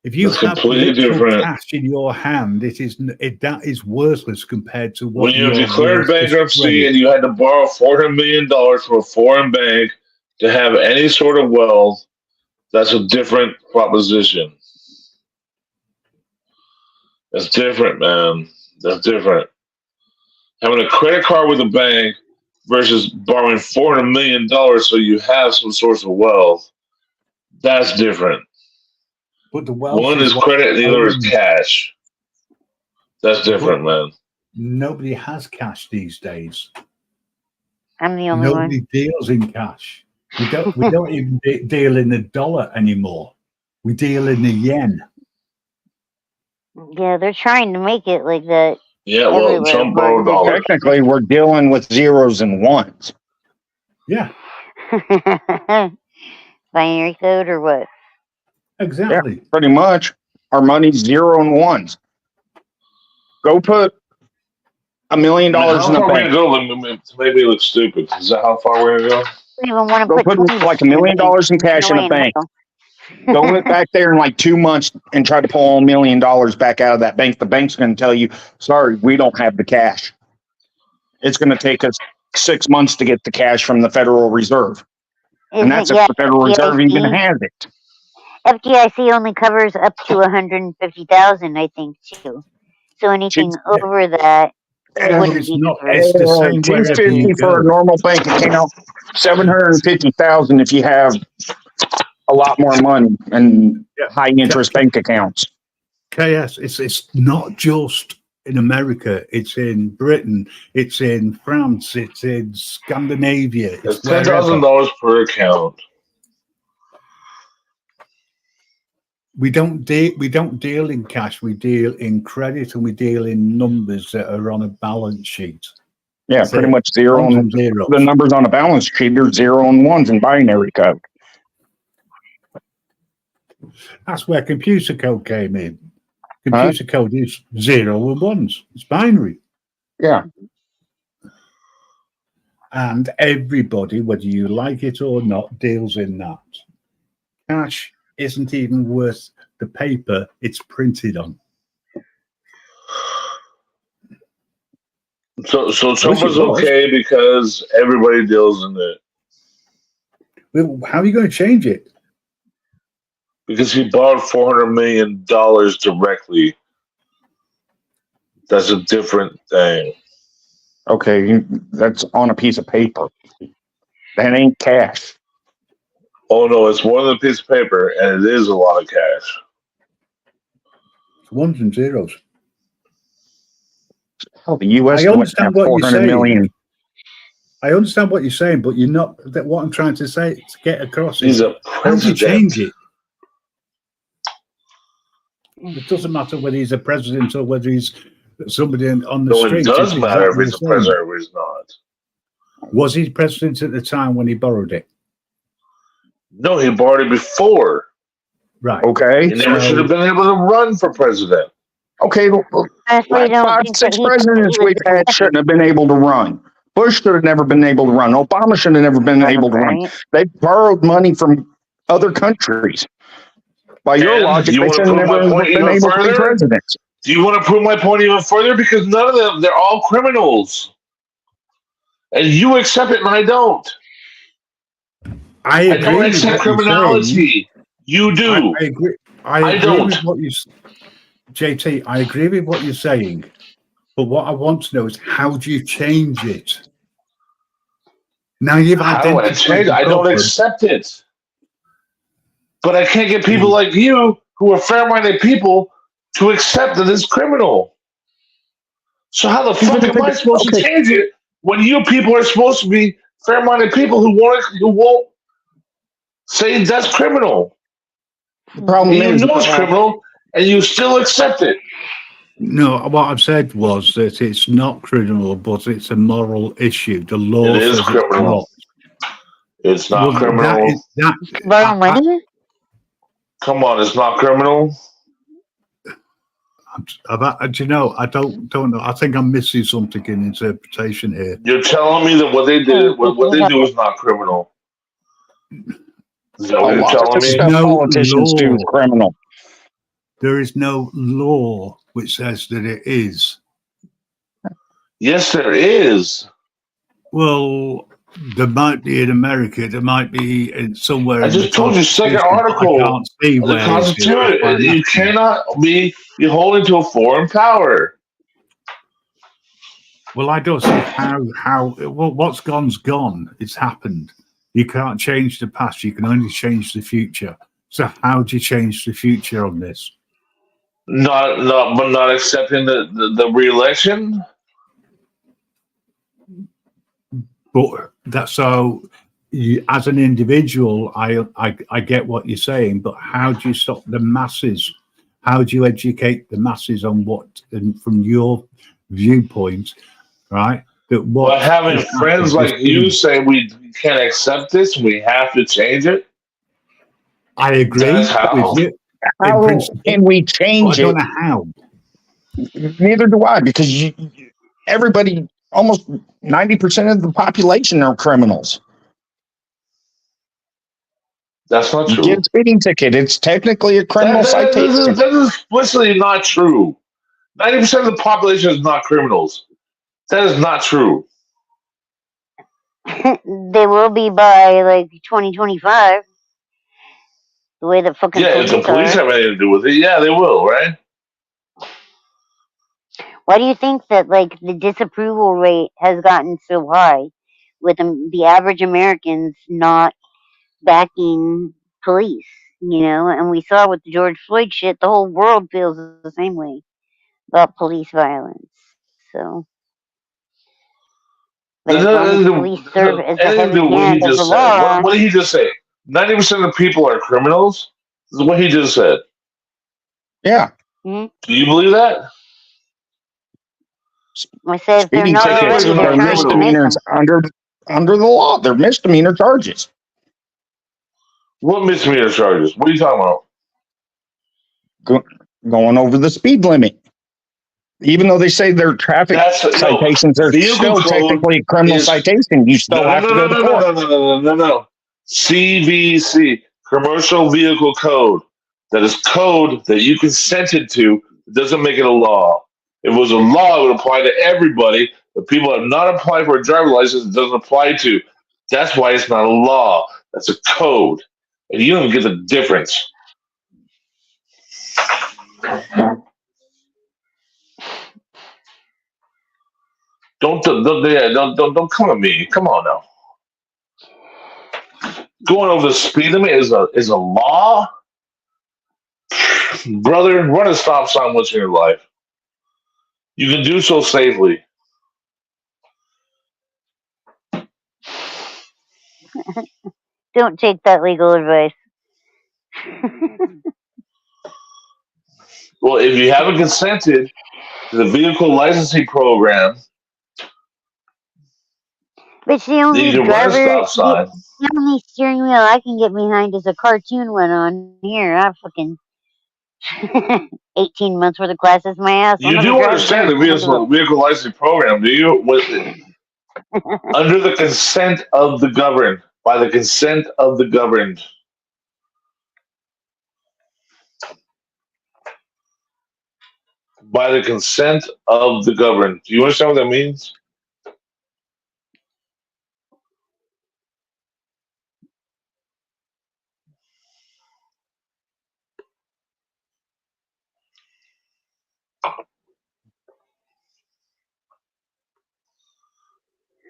If you That's have completely literal different. cash in your hand, that is worthless compared to what When you your declared worth is bankruptcy credit. and you had to borrow $400 million from a foreign bank to have any sort of wealth, that's a different proposition. That's different, man. That's different. Having a credit card with a bank versus borrowing $400 million so you have some source of wealth, that's different. But the wealth One is what credit, the other is owns. cash. That's different, man. Nobody has cash these days. I'm the only Nobody one. deals in cash. We don't even deal in the dollar anymore. We deal in the yen. Yeah, they're trying to make it like that. Yeah, well, everywhere, Trump but borrowed all it Technically, we're dealing with zeros and ones. Yeah, binary code or what? exactly. Yeah, pretty much. Our money's zero and ones. Go put $1 million How in a far we bank. gonna go to make me look stupid? Is that how far we're gonna go? I don't even want to Go put put 20 like $1 million in cash no in way a in bank. hell. Go in back there in like 2 months and try to pull $1 million back out of that bank. The bank's going to tell you, sorry, we don't have the cash. It's going to take us 6 months to get the cash from the Federal Reserve. And that's if the Federal Reserve even has it. FDIC only covers up to 150,000, I think, too. So anything over that wouldn't It's be not. covered. It's the same wherever $250 you for a go. normal bank account, $750,000 if you have a lot more money and high interest bank accounts. KS, it's not just in America. It's in Britain. It's in France. It's in Scandinavia. It's It's wherever. $10,000 per account. We don't deal in cash. We deal in credit, and we deal in numbers that are on a balance sheet. Yeah, So pretty much zero ones and zeros. the numbers on a balance sheet are zero and ones in binary code. That's where computer code came in. Computer code is 0 and 1s. It's binary. Yeah. And everybody, whether you like it or not, deals in that. Cash isn't even worth the paper it's printed on. So Trump was okay because everybody deals in it. Well, how are you going to change it? Because he borrowed $400 million directly. That's a different thing. Okay, that's on a piece of paper. That ain't cash. Oh no, it's more than a piece of paper, and it is a lot of cash. It's ones and zeros. Hell, the U.S. I went understand down what you're 400 saying. million. I understand what you're saying, but you're not. That what I'm trying to say to get across He's is a how do you president. change it? It doesn't matter whether he's a president or whether he's somebody on the No, street. it does It's matter if exactly he's a the same. president or he's not. Was he president at the time when he borrowed it? No, he borrowed it before. Right. Okay. He never should have been able to run for president. Okay, well, Honestly, I don't five, think six that he- presidents he was we've had shouldn't have been able to run. Bush should have never been able to run. Obama should have never been able to run. They borrowed money from other countries. By your And logic, you they want to should have prove never my point been even able to be further? presidents. Do you want to prove my point even further? Because none of them, they're all criminals. And you accept it and I don't. I agree don't with accept what you're criminality. You do. I agree. I I agree don't. with what you, JT. I agree with what you're saying, but what I want to know is how do you change it? Now you've How do I identified. change it? the I don't problem. accept it. But I can't get people like you, who are fair-minded people, to accept that it's criminal. So how the fuck am I supposed to change it when you people are supposed to be fair-minded people who won't say that's criminal? The problem And you is, know it's criminal, and you still accept it. No, what I've said was that it's not criminal, but it's a moral issue. The law It is says criminal. it's It's not Well, criminal. Borrow money? Come on, it's not criminal. Do you know? I don't know. I think I'm missing something in interpretation here. You're telling me that what they did, what they do is not criminal. Is that what A you're lot telling of me? stuff politicians do is criminal. There is no law which says that it is. Yes, there is. Well, there might be in America. There might be in somewhere. I in the just told you, second Constitution, but article I can't see of the where it is. That's why Constitution. I'm You asking. cannot be beholden to a foreign power. Well, I don't see how. Well, what's gone's gone. It's happened. You can't change the past. You can only change the future. So how do you change the future on this? Not accepting the re-election. But that's so. You, as an individual, I get what you're saying, but how do you stop the masses? How do you educate the masses on what, and from your viewpoint, right? That what But having is friends happening like is you say we can't accept this, we have to change it. I agree That's how. with you. In How principle, can we but I change don't it? know how. Neither do I, because everybody, almost 90% of the population are criminals. That's not You true. get a speeding ticket, it's technically a criminal citation. That is explicitly not true. 90% of the population is not criminals. That is not true. They will be by like 2025. The way the fucking Yeah, if the police police are. have anything to do with it, yeah, they will, right? Why do you think that like the disapproval rate has gotten so high with the average Americans not backing police? You know, and we saw with the George Floyd shit, the whole world feels the same way about police violence. So, but as long as police serve as the Anything to heavy do with what he hand of the just said. law, What did he just say? 90% of people are criminals? This is what he just said. Yeah. Mhm. Do you believe that? I say if they're Speeding not tickets already, they're are trying to make misdemeanors them. under the law. They're misdemeanor charges. What misdemeanor charges? What are you talking about? Going over the speed limit. Even though they say they're traffic citations, they're vehicle still code technically a criminal is- citation. You still have to go to court. No. CVC, Commercial Vehicle Code. That is code that you consented to. It doesn't make it a law. If it was a law, it would apply to everybody. The people that have not applied for a driver's license, it doesn't apply to. That's why it's not a law. That's a code. And you don't even get the difference. Don't come at me. Come on now. Going over the speed limit is a law, brother. Run a stop sign once in your life. You can do so safely. Don't take that legal advice. Well, if you haven't consented to the vehicle licensing program, But the then only you can run a driver, stop sign. the only steering wheel I can get behind is a cartoon one on here. I fucking 18 months worth of classes my ass. I'll You never do drive understand the again. vehicle licensing program, do you? Under the consent of the governed, by the consent of the governed. By the consent of the governed. Do you understand what that means?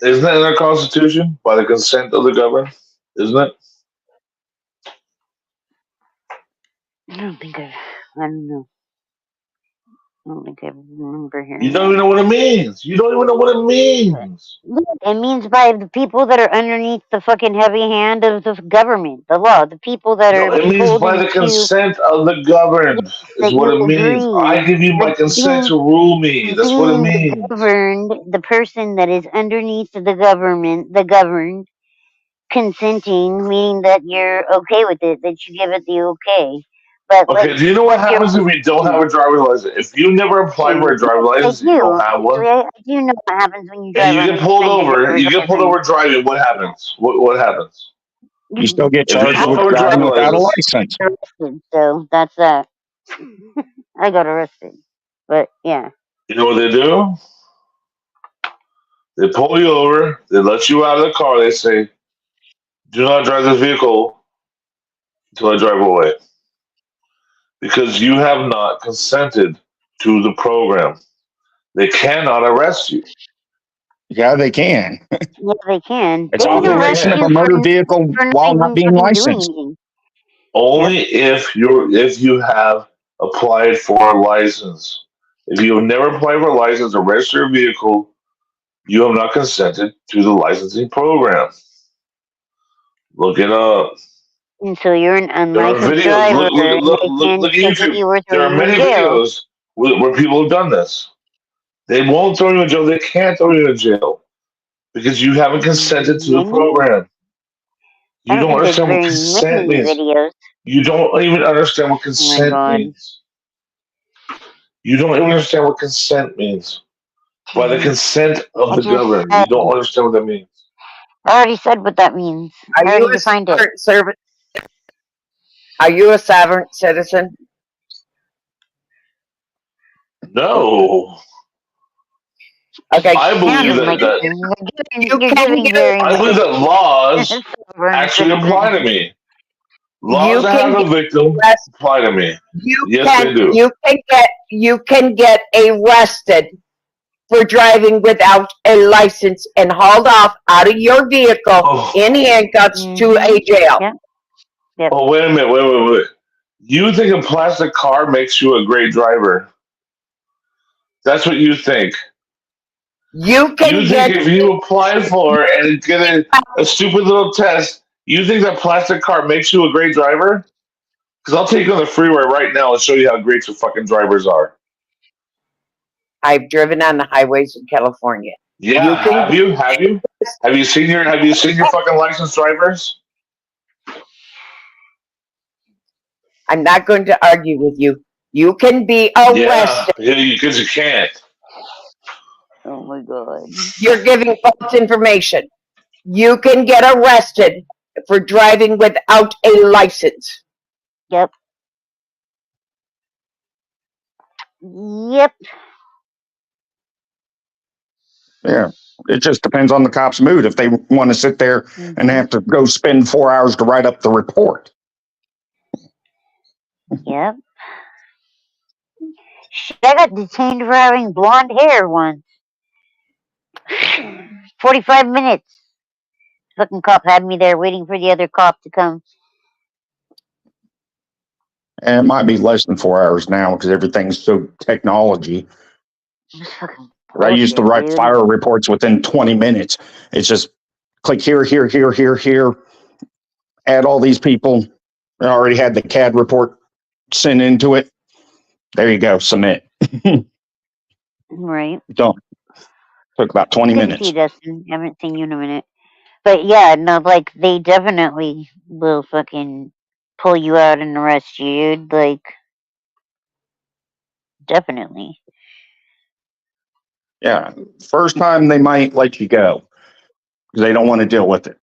Isn't that in our Constitution? By the consent of the governed? Isn't it? I don't know. I don't think I remember hearing. You don't even know what it means. You don't even know what it means. It means by the people that are underneath the fucking heavy hand of the government, the law, the people that No, are it means by the beholden to consent of the governed that is what you it means. agree. I give you my consent to rule me. That's what it Being means. governed, the person that is underneath the government, the governed, consenting, meaning that you're okay with it, that you give it the okay. But Okay, do you know what happens if you don't have a driver's license? If you never applied for a driver's license, you don't have one, I do know what happens when you drive and you on get pulled suspended over. You get pulled over driving. What happens? What happens? You still get If you charged don't with have a driving driver's without a license, license. arrested, so that's that. I got arrested. But yeah. you know what they do? They pull you over. They let you out of the car. They say, "Do not drive this vehicle until I drive away," because you have not consented to the program. They cannot arrest you. Yeah, they can. Yeah, they can. It's They can arrest operation of you a motor for vehicle not while not even being fucking doing licensed. anything. Only if you have applied for a license. If you have never applied for a license or registered a vehicle, you have not consented to the licensing program. Look it up. And so you're an There are unlicensed videos. driver, Look and they can at ticket YouTube. you or There throw are you in many jail. videos where people have done this. They won't throw you in jail. They can't throw you in jail because you haven't consented to the program. You I don't don't think there's understand what very consent many means. videos. You don't even understand what Oh my consent god. means. You don't even understand what consent means. By the consent of I the just government. said, You don't understand what that means. I already said what that means. I Are you already a defined it. sovereign servant? Are you a sovereign citizen? No. Okay. I believe Sounded like that You you're can giving get very I believe that laws sovereign actually apply to citizen. me. Laws you that can have a get victim arrested. apply to me. You Yes, they do. you can get arrested for driving without a license and hauled off out of your vehicle in handcuffs to a jail. Yep. Oh, wait a minute. Wait. You think a plastic car makes you a great driver? That's what you think. You can You think if you apply for it and get a stupid little test, you think that plastic car makes you a great driver? Because I'll take you on the freeway right now and show you how great your fucking drivers are. I've driven on the highways in California. Yeah, have you? Have you seen your fucking licensed drivers? I'm not going to argue with you. You can be arrested. Yeah, because you can't. Oh my god. You're giving false information. You can get arrested for driving without a license. Yep. Yep. Yeah. It just depends on the cop's mood if they want to sit there and have to go spend 4 hours to write up the report. Yep. Shit, I got detained for having blonde hair once. 45 minutes. Fucking cop had me there waiting for the other cop to come. And it might be less than 4 hours now because everything's so technology. I used to write fire reports within 20 minutes. It's just click here, add all these people. I already had the CAD report sent into it. There you go, submit. Right. Done. Took about 20 Good to minutes. see you, Dustin. Haven't seen you in a minute. But yeah, no, like, they definitely will fucking pull you out and arrest you, dude. Like, definitely. Yeah. First time they might let you go because they don't want to deal with it.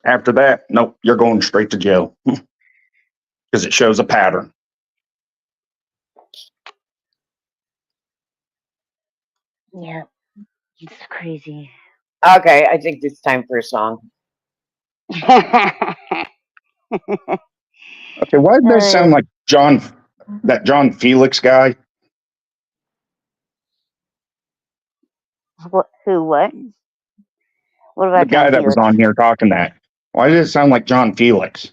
After that, nope, you're going straight to jail because it shows a pattern. Yeah. It's crazy. Okay, I think it's time for a song. Okay, why did that sound like that John Felix guy? What? Who? What? What The about guy John that was Felix? on here talking that. Why did it sound like John Felix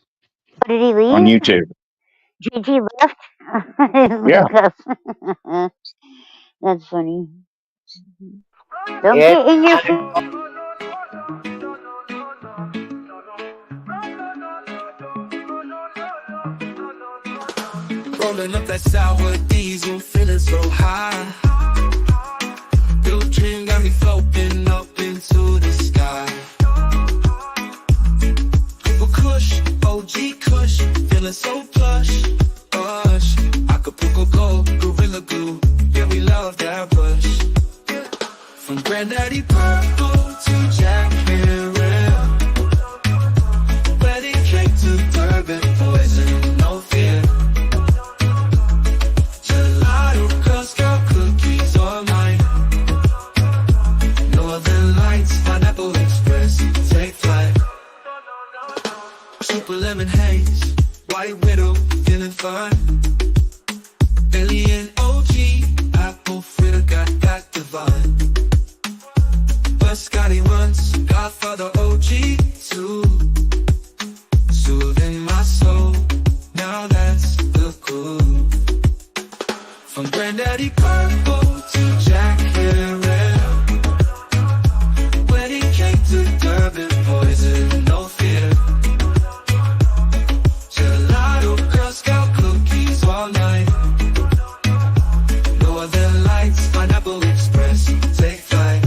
Oh, did he leave? on YouTube? JG left? Yeah. That's funny. Don't get in your... Rolling up that sour diesel, feeling so high. Your dream got me floating up into the sky. Kush, OG Kush, feeling so plush. White Widow, feeling fun. Alien OG, apple fritter, got divine. But Scotty runs, Godfather OG too. Soothing my soul, now that's the groove. From Granddaddy Purple to Jack Herrera. When he came to Durban, poison, no fear. Gelato, Girl Scout cookies all night. Northern Lights, Pineapple Express, take flight.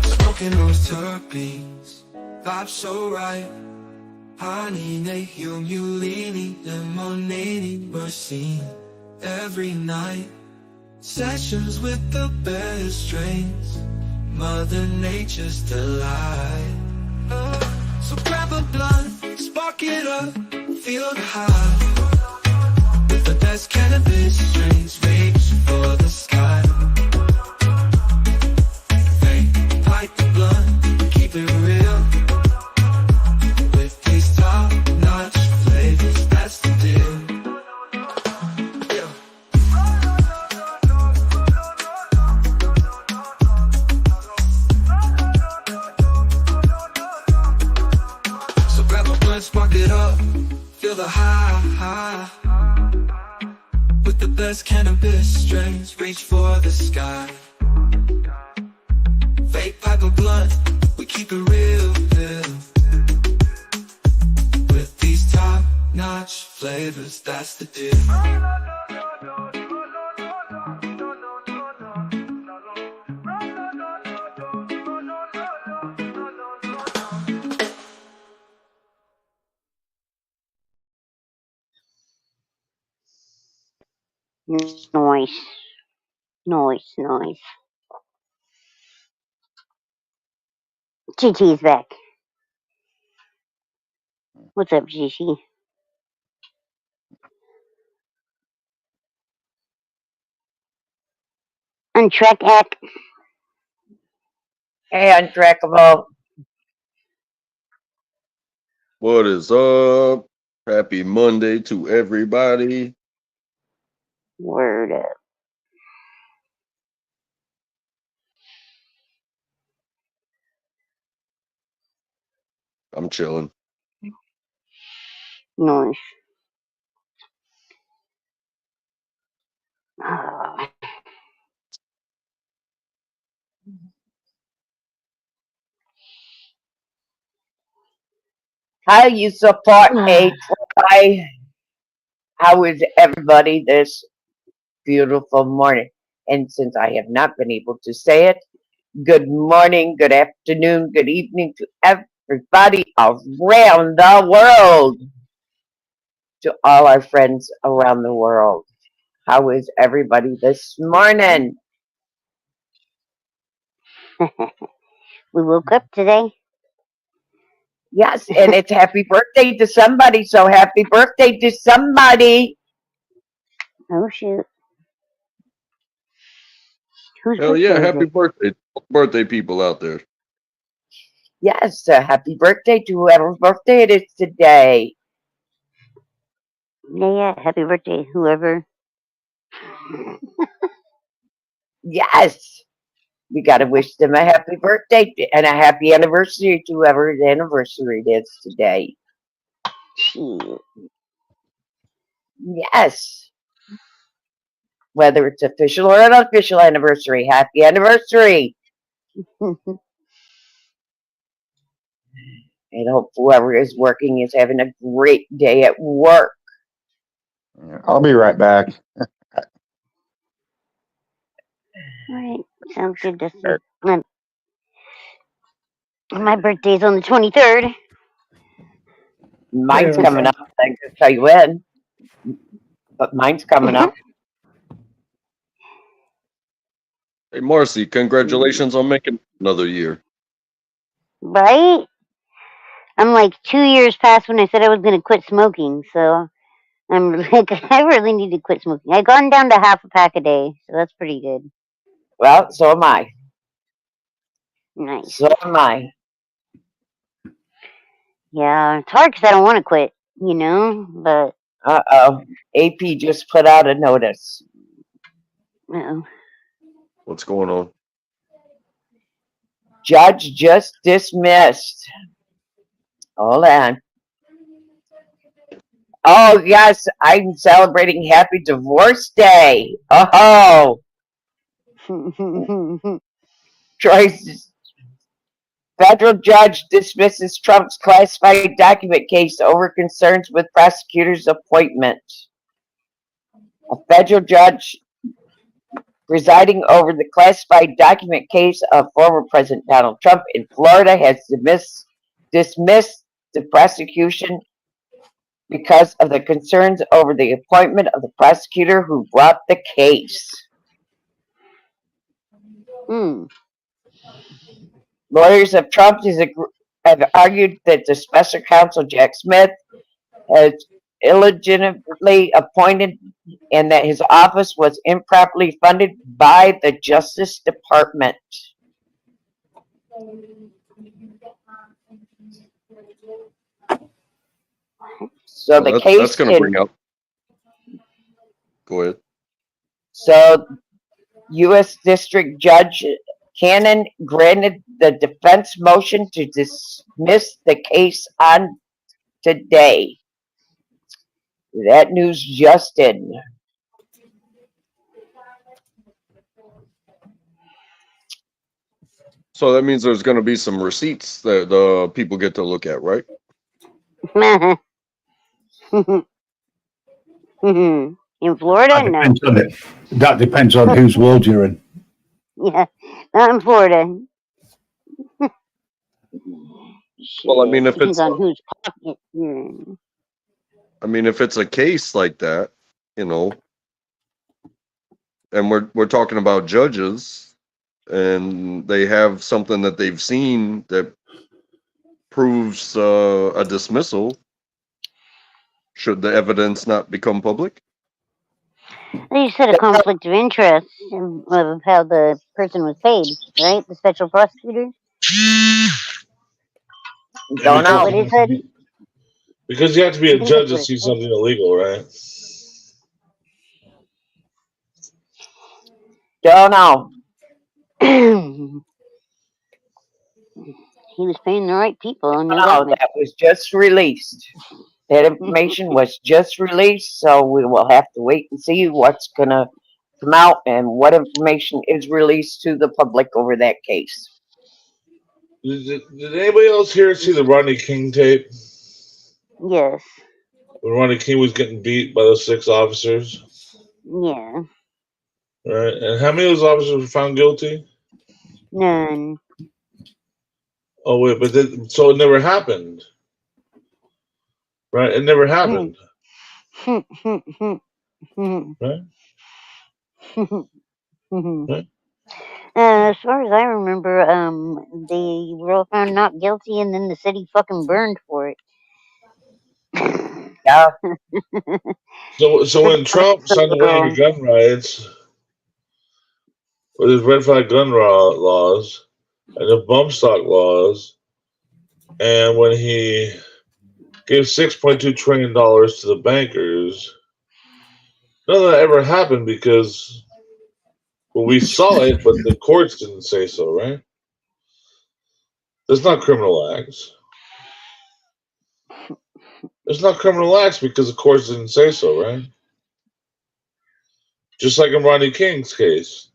Smoking those terpenes, vibe so right. Honey, Nahum, Ulini, lemonade, we're seen every night. Sessions with the best strains, Mother Nature's delight. So grab a blunt, spark it up, feel the high. With the best cannabis strains, reach for the sky. Hey, pipe the blunt, keep it real. With these top-notch flavors, that's the deal. Yeah. So grab a blunt, spark it up, feel the high. With the best cannabis strains, reach for the sky. Vape, pipe a blunt, we keep it real. With these top-notch flavors, that's the deal. Nice. GT's back. What's up, GT? Untrack. Hey, Untrackable. What is up? Happy Monday to everybody. Word up. I'm chilling. Nice. How you support A-Try? How is everybody this beautiful morning? And since I have not been able to say it, good morning, good afternoon, good evening to everybody around the world. To all our friends around the world. How is everybody this morning? We woke up today. Yes, and it's happy birthday to somebody, so happy birthday to somebody. Oh, shoot. Whose Hell yeah, birthday is happy it? birthday people out there. Yes, happy birthday to whoever's birthday it is today. Yeah, happy birthday, whoever. Yes, we got to wish them a happy birthday and a happy anniversary to whoever's anniversary it is today. Shit. Yes. Whether it's official or unofficial anniversary, happy anniversary. And hope whoever is working is having a great day at work. I'll be right back. Alright, sounds good, Dustin. My birthday's on the 23rd. Mine's coming up. I can tell you when. But mine's coming up. Hey, Marcy, congratulations on making another year. Right? I'm like 2 years past when I said I was going to quit smoking, so I'm like, I really need to quit smoking. I've gone down to half a pack a day, so that's pretty good. Well, so am I. Nice. So am I. Yeah, it's hard because I don't want to quit. You know, but AP just put out a notice. What's going on? Judge just dismissed. Hold on. Oh, yes, I'm celebrating Happy Divorce Day. Oh. Troy's federal judge dismisses Trump's classified document case over concerns with prosecutor's appointment. A federal judge presiding over the classified document case of former President Donald Trump in Florida has dismissed the prosecution because of the concerns over the appointment of the prosecutor who brought the case. Lawyers of Trump have argued that the special counsel Jack Smith has illegitimately appointed and that his office was improperly funded by the Justice Department. So the case that's going to bring up. Go ahead. So, U.S. District Judge Cannon granted the defense motion to dismiss the case on today. That news just in. So that means there's going to be some receipts that the people get to look at, right? In Florida, no. That depends on whose world you're in. Yeah, not in Florida. Well, I mean, if Depends it's on whose pocket you're in. I mean, if it's a case like that, you know, and we're talking about judges, and they have something that they've seen that proves a dismissal, should the evidence not become public? You said a conflict of interest of how the person was paid, right? The special prosecutor. Don't know. What he said? Because you have to be a judge to see something illegal, right? Don't know. He was paying the right people. No, that was just released. That information was just released, so we will have to wait and see what's going to come out and what information is released to the public over that case. Did anybody else here see the Rodney King tape? Yes. When Rodney King was getting beat by those 6 officers? Yeah. Right. And how many of those officers were found guilty? None. Oh, wait, but so it never happened. Right? It never happened. Right? Right? As far as I remember, they were all found not guilty, and then the city fucking burned for it. Yeah. So when Trump signed away your gun rights, with his red flag gun laws and the bump stock laws, and when he gave $6.2 trillion to the bankers, none of that ever happened because, well, we saw it, but the courts didn't say so, right? That's not criminal acts. It's not criminal acts because the courts didn't say so, right? Just like in Rodney King's case.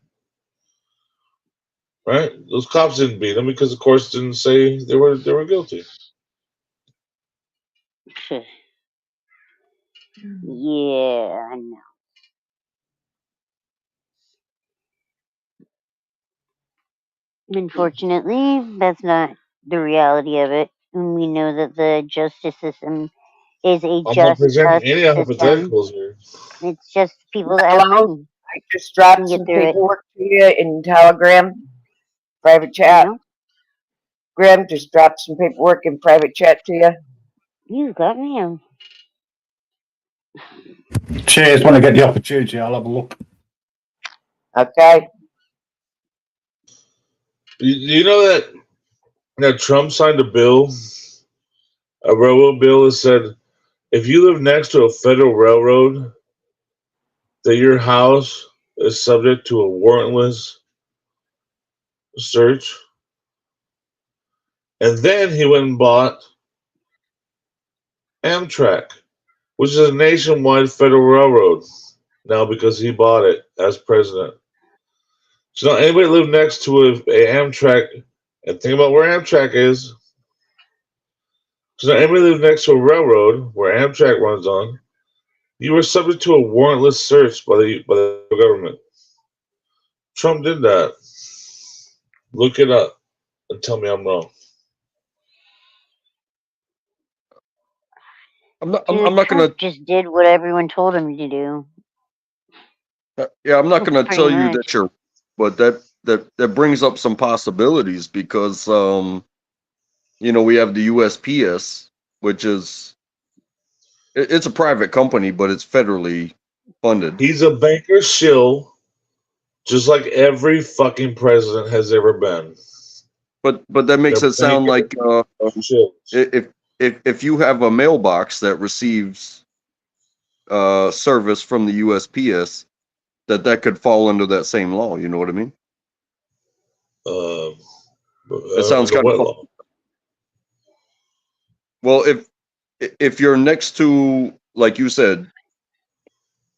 Right? Those cops didn't beat him because the courts didn't say they were guilty. Yeah, I know. Unfortunately, that's not the reality of it. And we know that the justice system is a I'm not just presenting any system. hypotheticals here. It's just people that have money. I just dropped Can some get through it. paperwork to you in Telegram, private chat. Graham just dropped some paperwork in private chat to you. You got me. Cheers. When I get the opportunity, I'll have a look. Okay. You know that Trump signed a bill, a railroad bill that said if you live next to a federal railroad, that your house is subject to a warrantless search. And then he went and bought Amtrak, which is a nationwide federal railroad now because he bought it as president. So now anybody live next to a Amtrak, and think about where Amtrak is. So now anybody live next to a railroad where Amtrak runs on, you were subject to a warrantless search by the government. Trump did that. Look it up and tell me I'm wrong. I'm not gonna. Trump just did what everyone told him to do. Yeah, I'm not gonna Pretty tell you much. that you're, but that brings up some possibilities because we have the USPS, which is it's a private company, but it's federally funded. He's a banker shill, just like every fucking president has ever been. But that makes They're it sound like shills. if you have a mailbox that receives service from the USPS, that could fall under that same law. You know what I mean? It sounds kind of law? Well. If you're next to, like you said,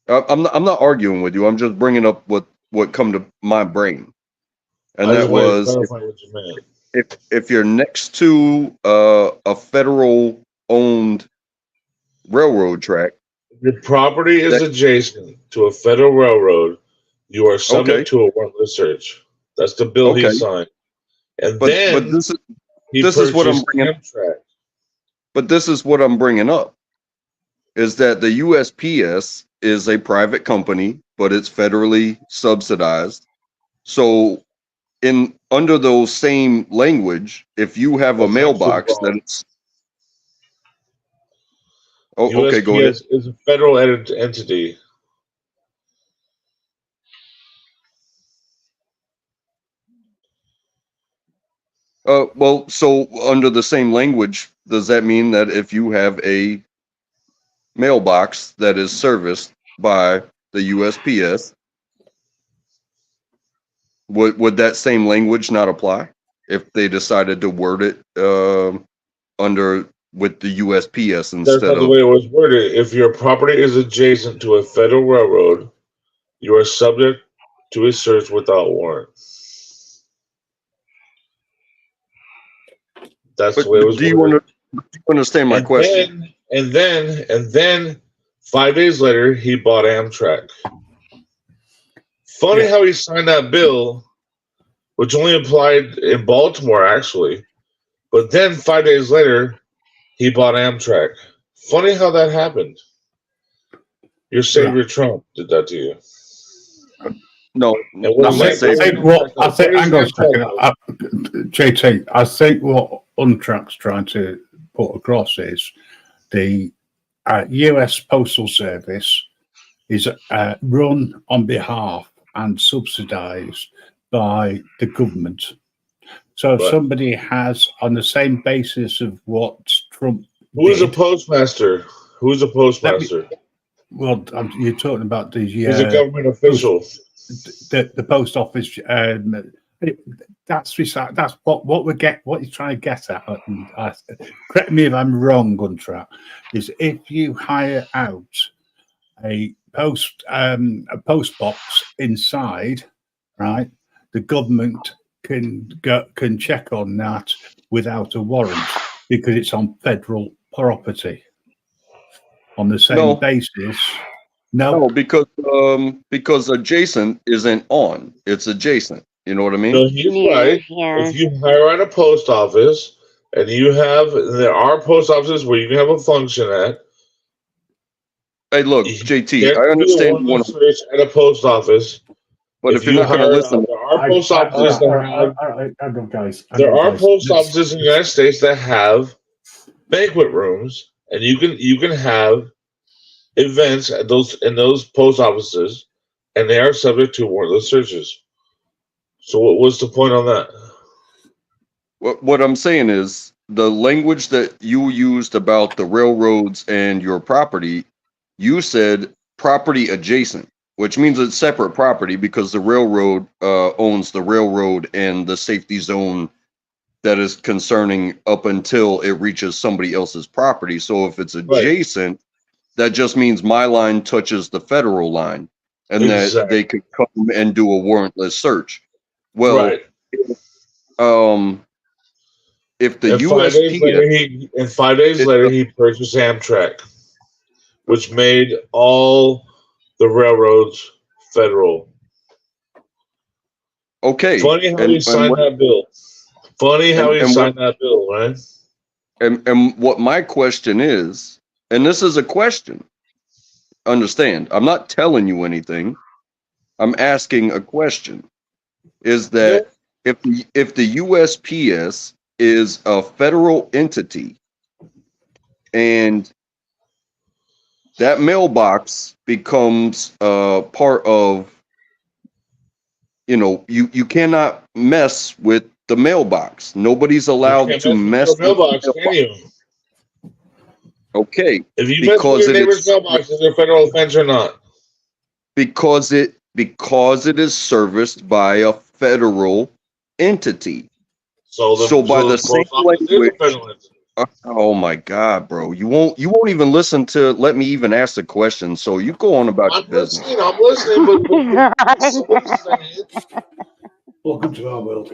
I'm not arguing with you. I'm just bringing up what come to my brain, and I that just wanted to was clarify what you meant. if you're next to a federal owned railroad track. Your property is adjacent to a federal railroad, you are subject to a warrantless search. That's the bill he signed. And But then this he is what I'm purchased bringing. Amtrak. But this is what I'm bringing up, is that the USPS is a private company, but it's federally subsidized. So, under those same language, if you have a mailbox that it's okay, go ahead. USPS is a federal entity. Well, so under the same language, does that mean that if you have a mailbox that is serviced by the USPS, would that same language not apply if they decided to word it under with the USPS instead That's not the of? way it was worded. If your property is adjacent to a federal railroad, you are subject to a search without warrant. That's the way it was Do you worded. understand my question? And then 5 days later, he bought Amtrak. Funny how he signed that bill, which only applied in Baltimore, actually. But then 5 days later, he bought Amtrak. Funny how that happened. Your savior Trump did that to you. No, And what I is that? think hang on a second, JT. I think what Untrack's trying to put across is the U.S. Postal Service is run on behalf and subsidized by the government. So if somebody has, on the same basis of what Trump Who is a postmaster? Who's a postmaster? Well, you're talking about the He's a government official. The post office. That's what we get. What you're trying to get at. And correct me if I'm wrong, Guntrack. Is if you hire out a post box inside, right? The government can check on that without a warrant because it's on federal property. On the same basis. No, because adjacent isn't on. It's adjacent. You know what I mean? No, he's right. If you hire out a post office and there are post offices where you can have a function at. Hey, look, JT, I understand you want to search at a post office. But if you're not going to listen, there are post offices post offices in the United States that have banquet rooms, and you can have events at in those post offices, and they are subject to warrantless searches. So, what's the point on that? What I'm saying is the language that you used about the railroads and your property, you said property adjacent, which means it's separate property because the railroad owns the railroad and the safety zone that is concerning up until it reaches somebody else's property. So if it's adjacent, that just means my line touches the federal line and that they could come and do a warrantless search. Well, if the USPS... And 5 days later, he purchased Amtrak, which made all the railroads federal. Okay. Funny how he signed that bill. That bill, right? And what my question is, and this is a question, understand, I'm not telling you anything. I'm asking a question. Is that if the USPS is a federal entity and that mailbox becomes part of, you cannot mess with the mailbox. Nobody's allowed to mess with the mailbox. Can you? Okay. If you mess with your neighbor's mailbox, is it a federal offense or not? Because it is serviced by a federal entity. So by the same language. Oh my God, bro! You won't even listen to let me even ask the question. So you go on about your business. I'm listening, but welcome to our world.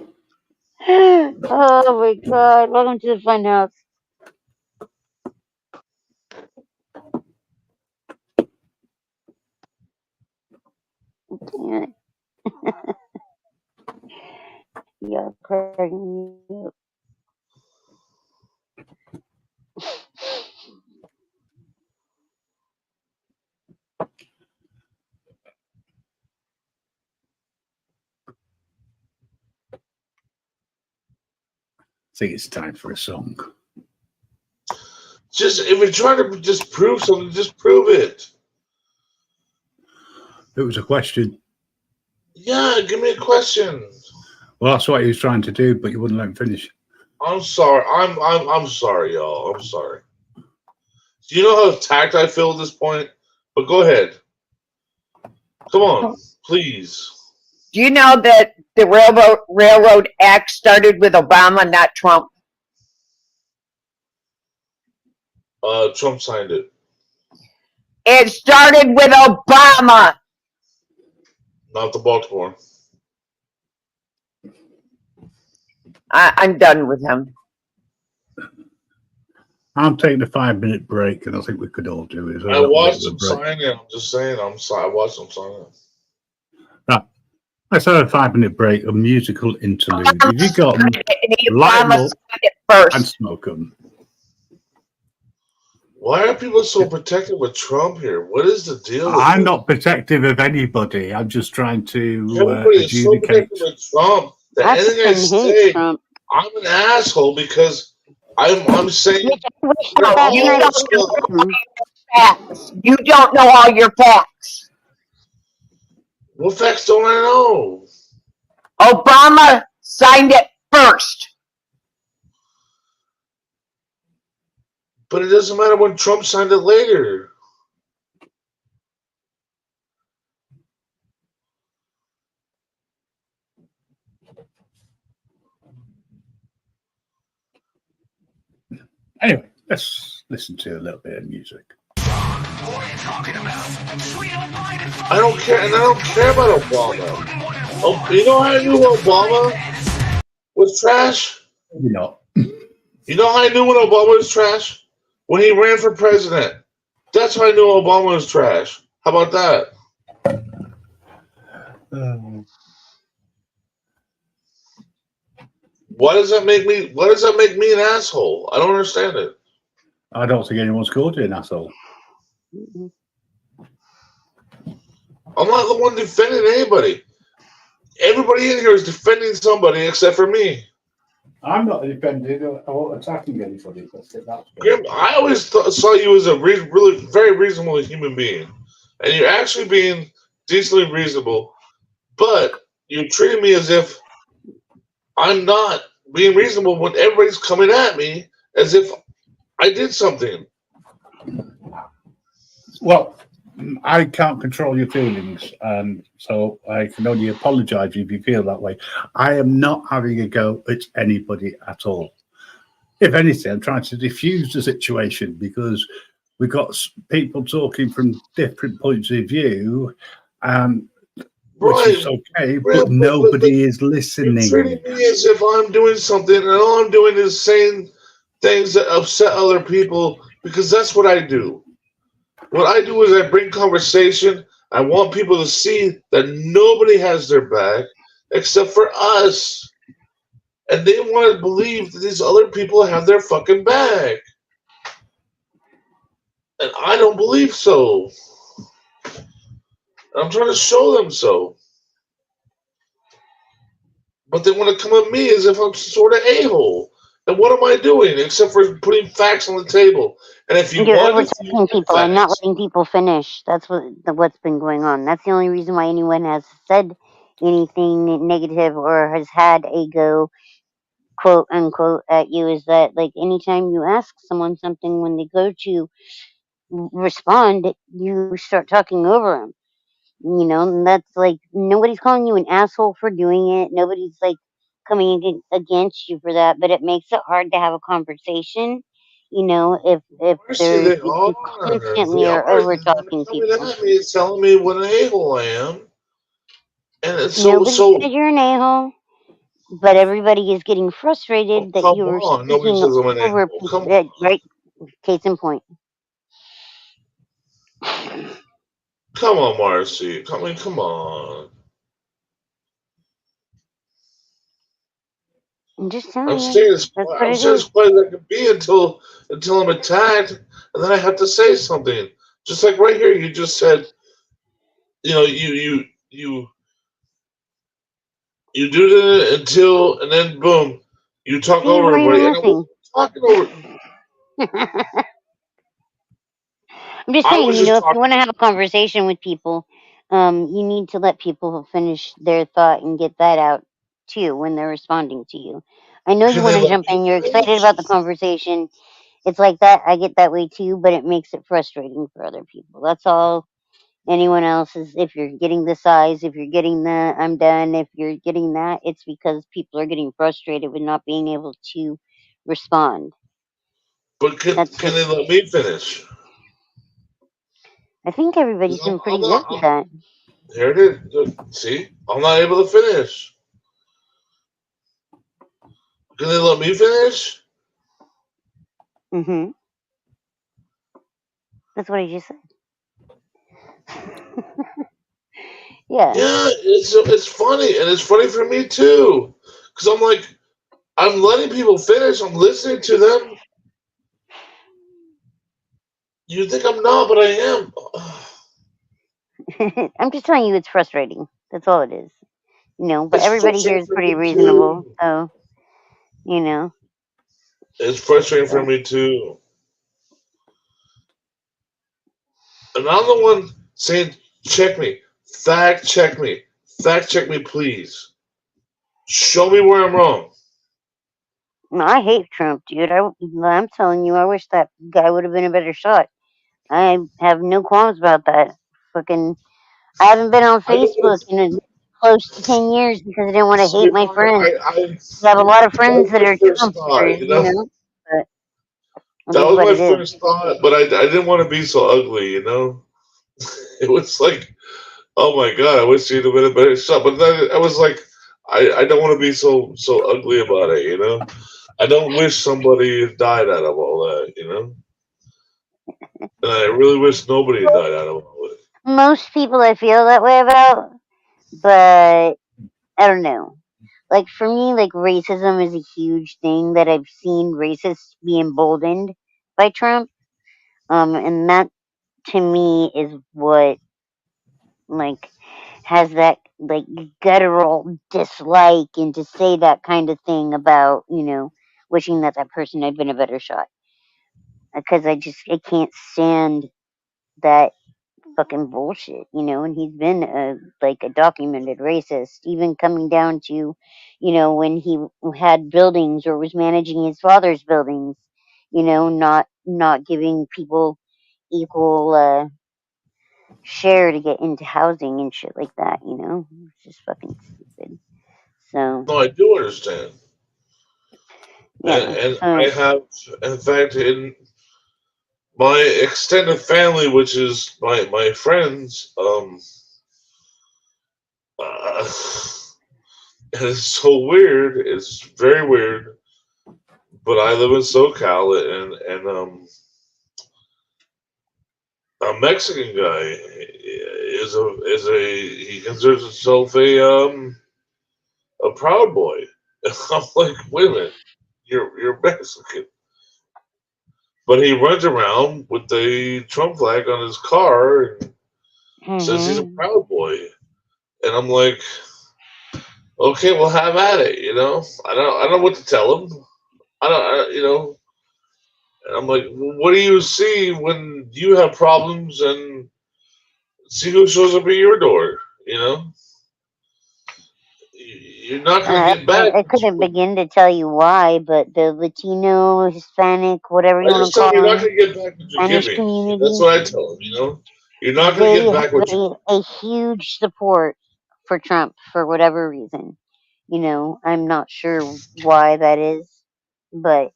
Oh my God! Welcome to the fun house. Damn it. You're cracking me up. I think it's time for a song. If you're trying to just prove something, just prove it. It was a question. Yeah, give me a question. Well, that's what he was trying to do, but you wouldn't let him finish. I'm sorry. I'm sorry, y'all. I'm sorry. Do you know how attacked I feel at this point? But go ahead. Come on, please. Do you know that the Railroad Act started with Obama, not Trump? Trump signed it. It started with Obama. Not the Baltimore. I'm done with him. I'm taking a 5-minute break, and I think we could all do it. I watched him sign it. I'm just saying. I watched him sign it. Right. Let's have a 5-minute break, a musical interlude. If you got them, light them up and smoke them. Why are people so protective with Trump here? What is the deal? I'm not protective of anybody. I'm just trying to Everybody is so adjudicate. protective with Trump that anything I say, I'm an asshole because I'm saying. You don't know all your facts. You don't know all your facts. What facts don't I know? Obama signed it first. But it doesn't matter when Trump signed it later. Anyway, let's listen to a little bit of music. I don't care, and I don't care about Obama. Oh, you know how I knew Obama was trash? You know. You know how I knew when Obama was trash? When he ran for president. That's how I knew Obama was trash. How about that? Why does that make me an asshole? I don't understand it. I don't think anyone's called you an asshole. I'm not the one defending anybody. Everybody in here is defending somebody except for me. I'm not defending or attacking anybody. Grim, I always saw you as a really very reasonable human being, and you're actually being decently reasonable. But you're treating me as if I'm not being reasonable when everybody's coming at me as if I did something. Well, I can't control your feelings, and so I can only apologise if you feel that way. I am not having a go at anybody at all. If anything, I'm trying to diffuse the situation because we've got people talking from different points of view, which is okay, but nobody is listening. You're treating me as if I'm doing something, and all I'm doing is saying things that upset other people because that's what I do. What I do is I bring conversation. I want people to see that nobody has their back except for us. And they want to believe that these other people have their fucking back. And I don't believe so. I'm trying to show them so. But they want to come at me as if I'm some sort of a-hole. And what am I doing except for putting facts on the table? And if you You're want to see overtalking people and not facts, letting people finish. That's what's been going on. That's the only reason why anyone has said anything negative or has had a go, quote unquote, at you is that, like, anytime you ask someone something, when they go to respond, you start talking over them. You know, and that's like, nobody's calling you an asshole for doing it. Nobody's like coming against you for that, but it makes it hard to have a conversation. You know, if Marcy, they you are. constantly They are are. over talking Coming people. at me, telling me what an a-hole I am. And it's Nobody so said you're an a-hole, but everybody is getting frustrated that come you are on. Nobody speaking says I'm an over a-hole. people. Come on. Right? Case in point. Come on, Marcy. Come on. I'm just I'm telling staying you. as That's quiet. what I'm it staying as is. quiet as I can be until I'm attacked, and then I have to say something. Just like right here, you just said, you know, you do it until, and then boom, you talk He's over not everybody, even and I wasn't listening. talking over. I'm just I saying, was you just know, if you talking. want to have a conversation with people, you need to let people finish their thought and get that out too when they're responding to you. I know you Can they want to let jump me in, you're excited finish? about the conversation. It's like that. I get that way too, but it makes it frustrating for other people. That's all anyone else is. If you're getting the size, if you're getting the I'm done, if you're getting that, it's because people are getting frustrated with not being able to respond. But can That's they just, let me finish? I think everybody's 'Cause been I'm pretty good not. with that. Here it is. Look, see, I'm not able to finish. Can they let me finish? Mm-hmm. That's what I just said. Yeah. Yeah, it's funny, and it's funny for me too, because I'm like, I'm letting people finish. I'm listening to them. You think I'm not, but I am. I'm just telling you it's frustrating. That's all it is. You know, but It's everybody here frustrating is for pretty me reasonable, too. so you know. It's frustrating for So, me too. And I'm the one saying, check me, fact check me, please. Show me where I'm wrong. no, I hate Trump, dude. I'm telling you, I wish that guy would have been a better shot. I have no qualms about that. Fucking, I haven't been on I don't want Facebook in close to 10 years because I didn't want to hate my sweetheart, friends. I I have a lot of that friends was that my are first thought, Trumpsters, you you know. know. But it That is was what my it is. first thought, but I didn't want to be so ugly, you know. It was like, oh my god, I wish he'd have been a better shot. But then I was like, I don't want to be so ugly about it, you know. I don't wish somebody had died out of all that, you know. And I really wish nobody had died out of all it. Most people I feel that way about, but I don't know. Like for me, like racism is a huge thing that I've seen racists be emboldened by Trump. And that to me is what like has that like guttural dislike and to say that kind of thing about, you know, wishing that that person had been a better shot. Because I can't stand that fucking bullshit, you know, and he's been a documented racist, even coming down to, you know, when he had buildings or was managing his father's buildings, you know, not giving people equal share to get into housing and shit like that, you know. It's just fucking stupid. So No, I do understand. yeah, And so I have, in fact, in my extended family, which is my friends, and it's so weird. It's very weird. But I live in SoCal, and a Mexican guy he considers himself a Proud Boy. And I'm like, wait a minute, you're Mexican, but he runs around with the Trump flag on his car and says he's a Proud Boy, and I'm like, okay, well, have at it, you know. I don't know what to tell him. You know. And I'm like, what do you see when you have problems, and see who shows up at your door? You know, you're not gonna get back. I couldn't begin to tell you why, but the Latino, Hispanic, whatever you I want just to tell call him you're not them, gonna get back what you're Spanish giving. community, That's what I tell him. You know, you're not gonna they get back have what you. a huge support for Trump for whatever reason. You know, I'm not sure why that is, but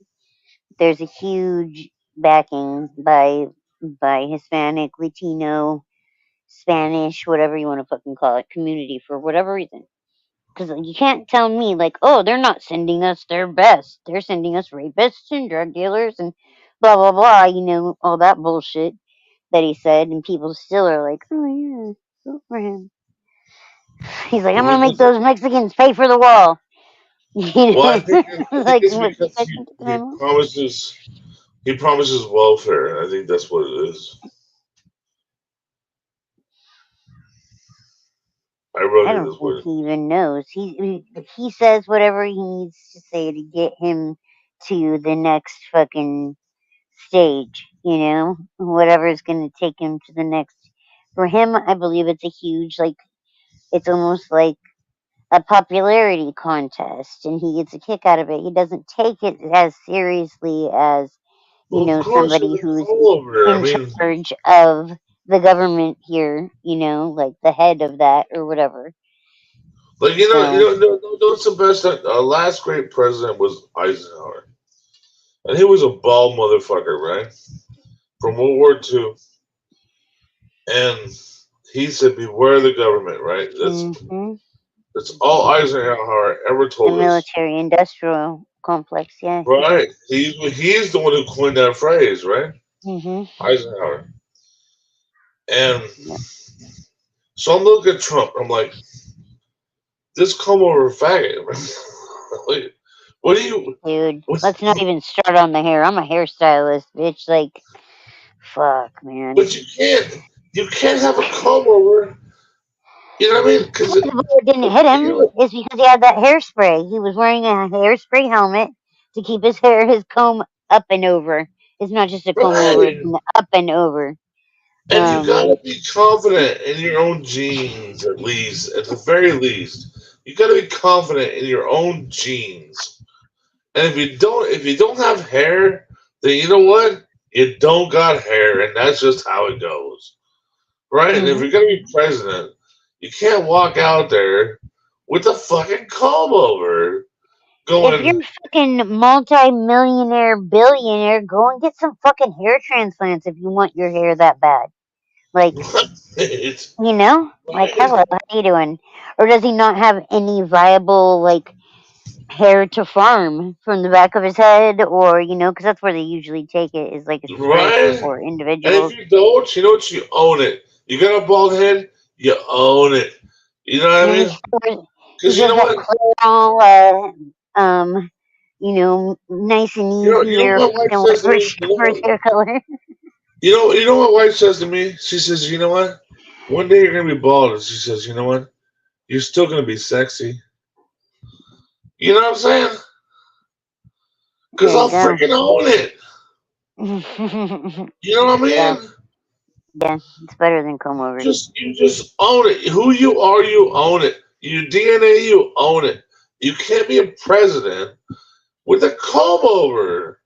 there's a huge backing by Hispanic, Latino, Spanish, whatever you want to fucking call it, community for whatever reason. Because you can't tell me like, oh, they're not sending us their best. They're sending us rapists and drug dealers and blah blah blah. You know, all that bullshit that he said, and people still are like, oh yeah, vote for him. He's like, I'm gonna make those Mexicans pay for the wall. You Well, I know, think like it's what? because he promises welfare, and I think that's what it is. I wrote I it don't this think way. he even knows. He says whatever he needs to say to get him to the next fucking stage, you know, whatever is going to take him to the next. For him, I believe it's a huge, like, it's almost like a popularity contest, and he gets a kick out of it. He doesn't take it as seriously as, you Well, of know, course, somebody there's a who's call over there. I in mean, charge of the government here, you know, like the head of that or whatever. like So, what's the best? Last great president was Eisenhower, and he was a bald motherfucker, right? From World War II, and he said, "Beware the government." Right? That's all Eisenhower ever the told us. military industrial complex, yeah. Right? He's the one who coined that phrase, right? Eisenhower. And so I'm looking at Trump. I'm like, this come over faggot. Like, what do you? Dude, let's not even start on the hair. I'm a hairstylist, bitch. Like, fuck, man. But you can't have a comb over. You know what I mean? Because The bullet didn't hit him is because he had that hairspray. He was wearing a hairspray helmet to keep his comb up and over. It's not just a comb over; it's an up and over. And you gotta be confident in your own genes, at the very least. You gotta be confident in your own genes. And if you don't have hair, then you know what? You don't got hair, and that's just how it goes, right? And if you're gonna be president, you can't walk out there with a fucking comb over, going. If you're a fucking multi-millionaire, billionaire, go and get some fucking hair transplants if you want your hair that bad. Like, you know, like, hello, how you doing? Or does he not have any viable, like, hair to farm from the back of his head? Or, you know, because that's where they usually take it, is like a strip Right? or And individuals. if you don't, you know what? You own it. You got a bald head, you own it. You know what I mean? Because you know what? You know, nice and easy, You know or what my wife says to me? whatever hair color. You know what my wife says to me? She says, you know what? One day you're gonna be bald, and she says, you know what? You're still gonna be sexy. You know what I'm saying? Because I'll freaking own it. You know what I mean? Yeah, it's better than comb over. You just own it. Who you are, you own it. Your DNA, you own it. You can't be a president with a comb over.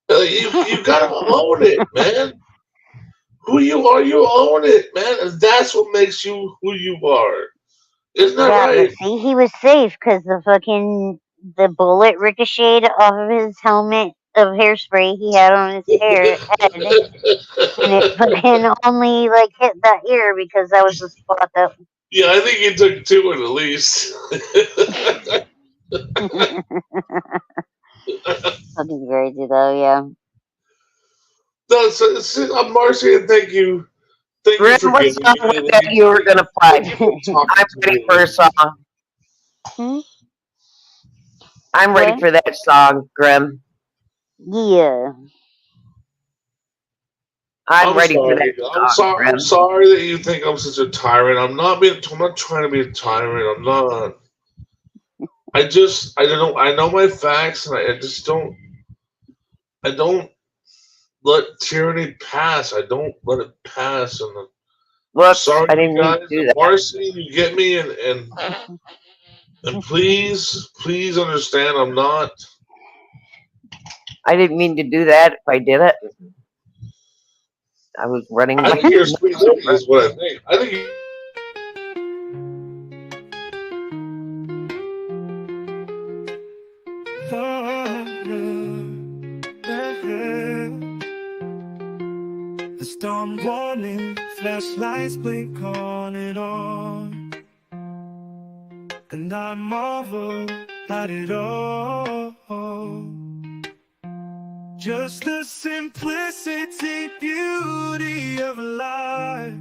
You gotta own it, man. Who you are, you own it, man. And that's what makes you who you are. Isn't that Yeah, right? but see, he was safe because the bullet ricocheted off of his helmet of hairspray he had on his head, and it fucking only like hit that ear because that was the spot that. Yeah, I think he took two at least. Fucking crazy though, yeah. No, so, Marcy, and thank you. Thank Grim, you for what giving song was that you were going to play? I'm ready for a song. I'm ready What? for that song, Grim. Yeah. I'm ready for sorry. that song, Grim. I'm sorry that you think I'm such a tyrant. I'm not trying to be a tyrant. I'm not. I don't know. I know my facts, and I don't let tyranny pass. I don't let it pass. And I'm sorry, I didn't you mean guys. to do that. Marcy, you get me, and please understand, I'm not. I didn't mean to do that. If I did it, I was running. I think you're sweet is what I think. I think. The storm warning, flashlights blink on and on, and I marvel at it all. Just the simplicity, beauty of life,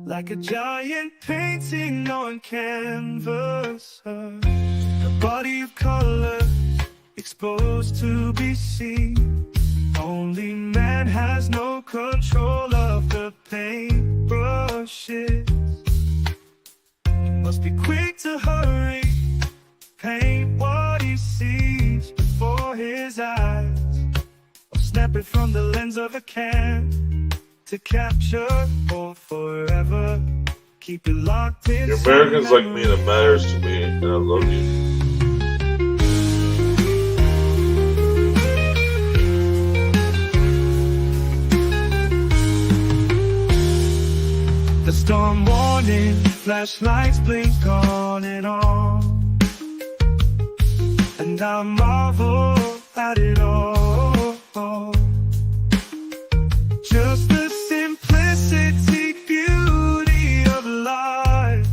like a giant painting on canvas, a body of color exposed to be seen. Only man has no control of the paintbrushes. He must be quick to hurry, paint what he sees before his eyes, or snap it from the lens of a can to capture for forever. Keep it locked in. You're Americans like me, and it matters to me, and I love you. The storm warning, flashlights blink on, and I marvel at it all. Just the simplicity, beauty of life,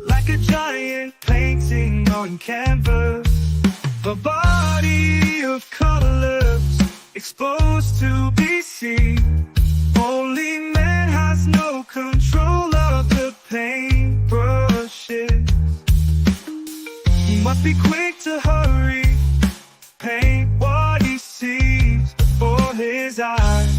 like a giant painting on canvas, a body of colors exposed to be seen. Only man has no control of the paintbrushes. He must be quick to hurry, paint what he sees before his eyes,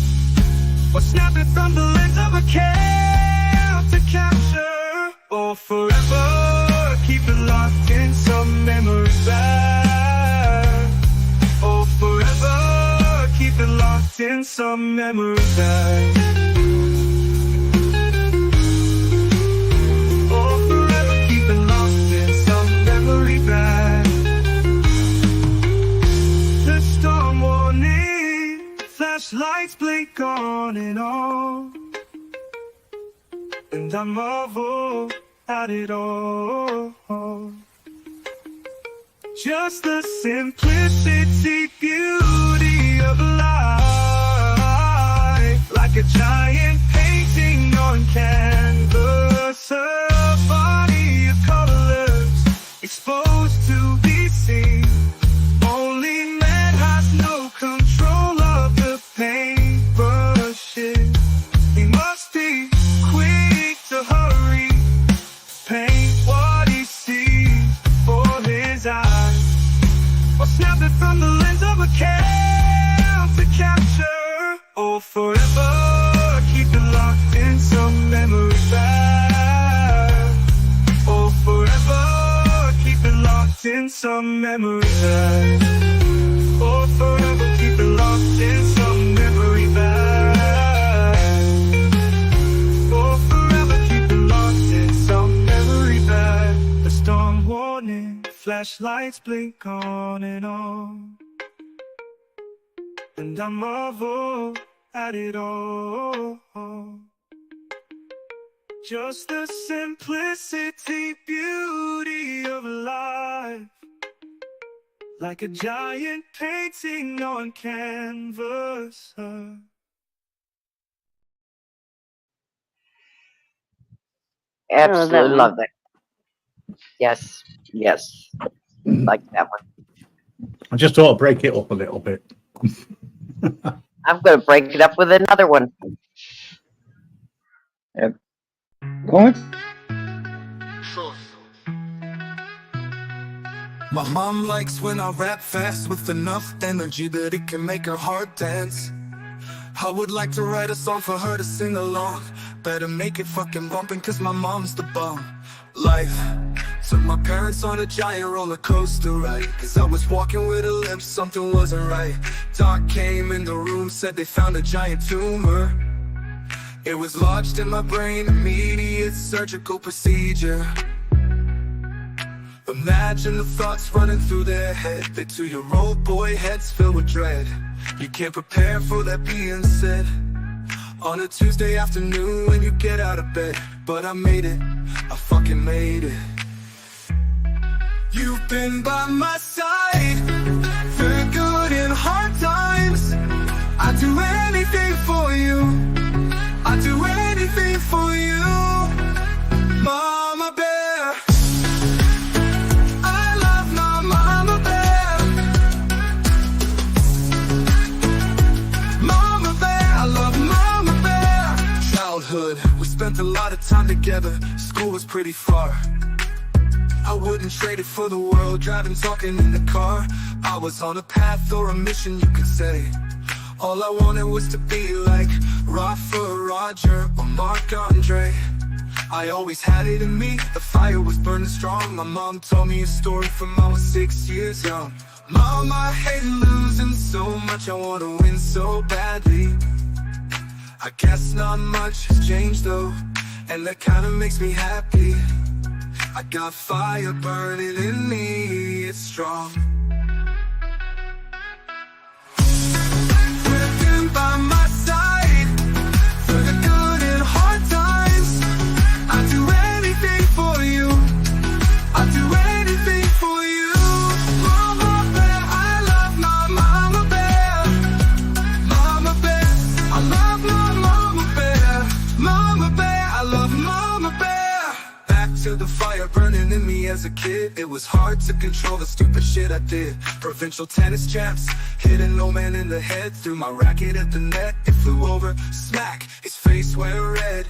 or snap it from the lens of a can to capture, or forever keep it locked in some memory back. Or forever keep it locked in some memory back. Or forever keep it locked in some memory back. The storm warning, flashlights blink on, and I marvel at it all. Just the simplicity, beauty of life, like a giant painting on canvas, a body of colors exposed to be seen. Only man has no control of the paintbrushes. He must be quick to hurry, paint what he sees before his eyes, or snap it from the lens of a can to capture, or forever keep it locked in some memory back. Or forever keep it locked in some memory back. Or forever keep it locked in some memory back. flashlights blink on and on, and I marvel at it all. Just the simplicity, beauty of life, like a giant painting on canvas. Absolutely one. love that. Yes, yes, like that one. I just thought I'd break it up a little bit. I'm going to break it up with another one. What? My mom likes when I rap fast with enough energy that it can make her heart dance. I would like to write a song for her to sing along. Better make it fucking bumpin' cause my mom's the bomb. Life took my parents on a giant roller coaster ride, cause I was walking with a limp, something wasn't right. Doc came in the room, said they found a giant tumor. It was lodged in my brain, immediate surgical procedure. Imagine the thoughts running through their head. They 2-year-old boy heads filled with dread. You can't prepare for that being said on a Tuesday afternoon when you get out of bed. But I made it, I fucking made it. You've been by my side through good and hard times. I'd do anything for you, I'd do anything for you, Mama Bear. I love my Mama Bear. Mama Bear, I love Mama Bear. Childhood, we spent a lot of time together. School was pretty far. I wouldn't trade it for the world, driving, talking in the car. I was on a path or a mission, you could say. All I wanted was to be like Rafa, Roger, or Marc Andre. I always had it in me, the fire was burning strong. My mom told me a story from I was 6 years young. Mom, I hate losing so much, I wanna win so badly. I guess not much has changed though, and that kinda makes me happy. I got fire burning in me, it's strong. Living by my side through the good and hard times. I'd do anything for you, I'd do anything for you, Mama Bear. I love my Mama Bear. Mama Bear, I love my Mama Bear. Mama Bear, I love Mama Bear. Back to the fire burning in me as a kid. It was hard to control the stupid shit I did. Provincial tennis champs, hitting no man in the head. Threw my racket at the net, it flew over, smack, his face went red.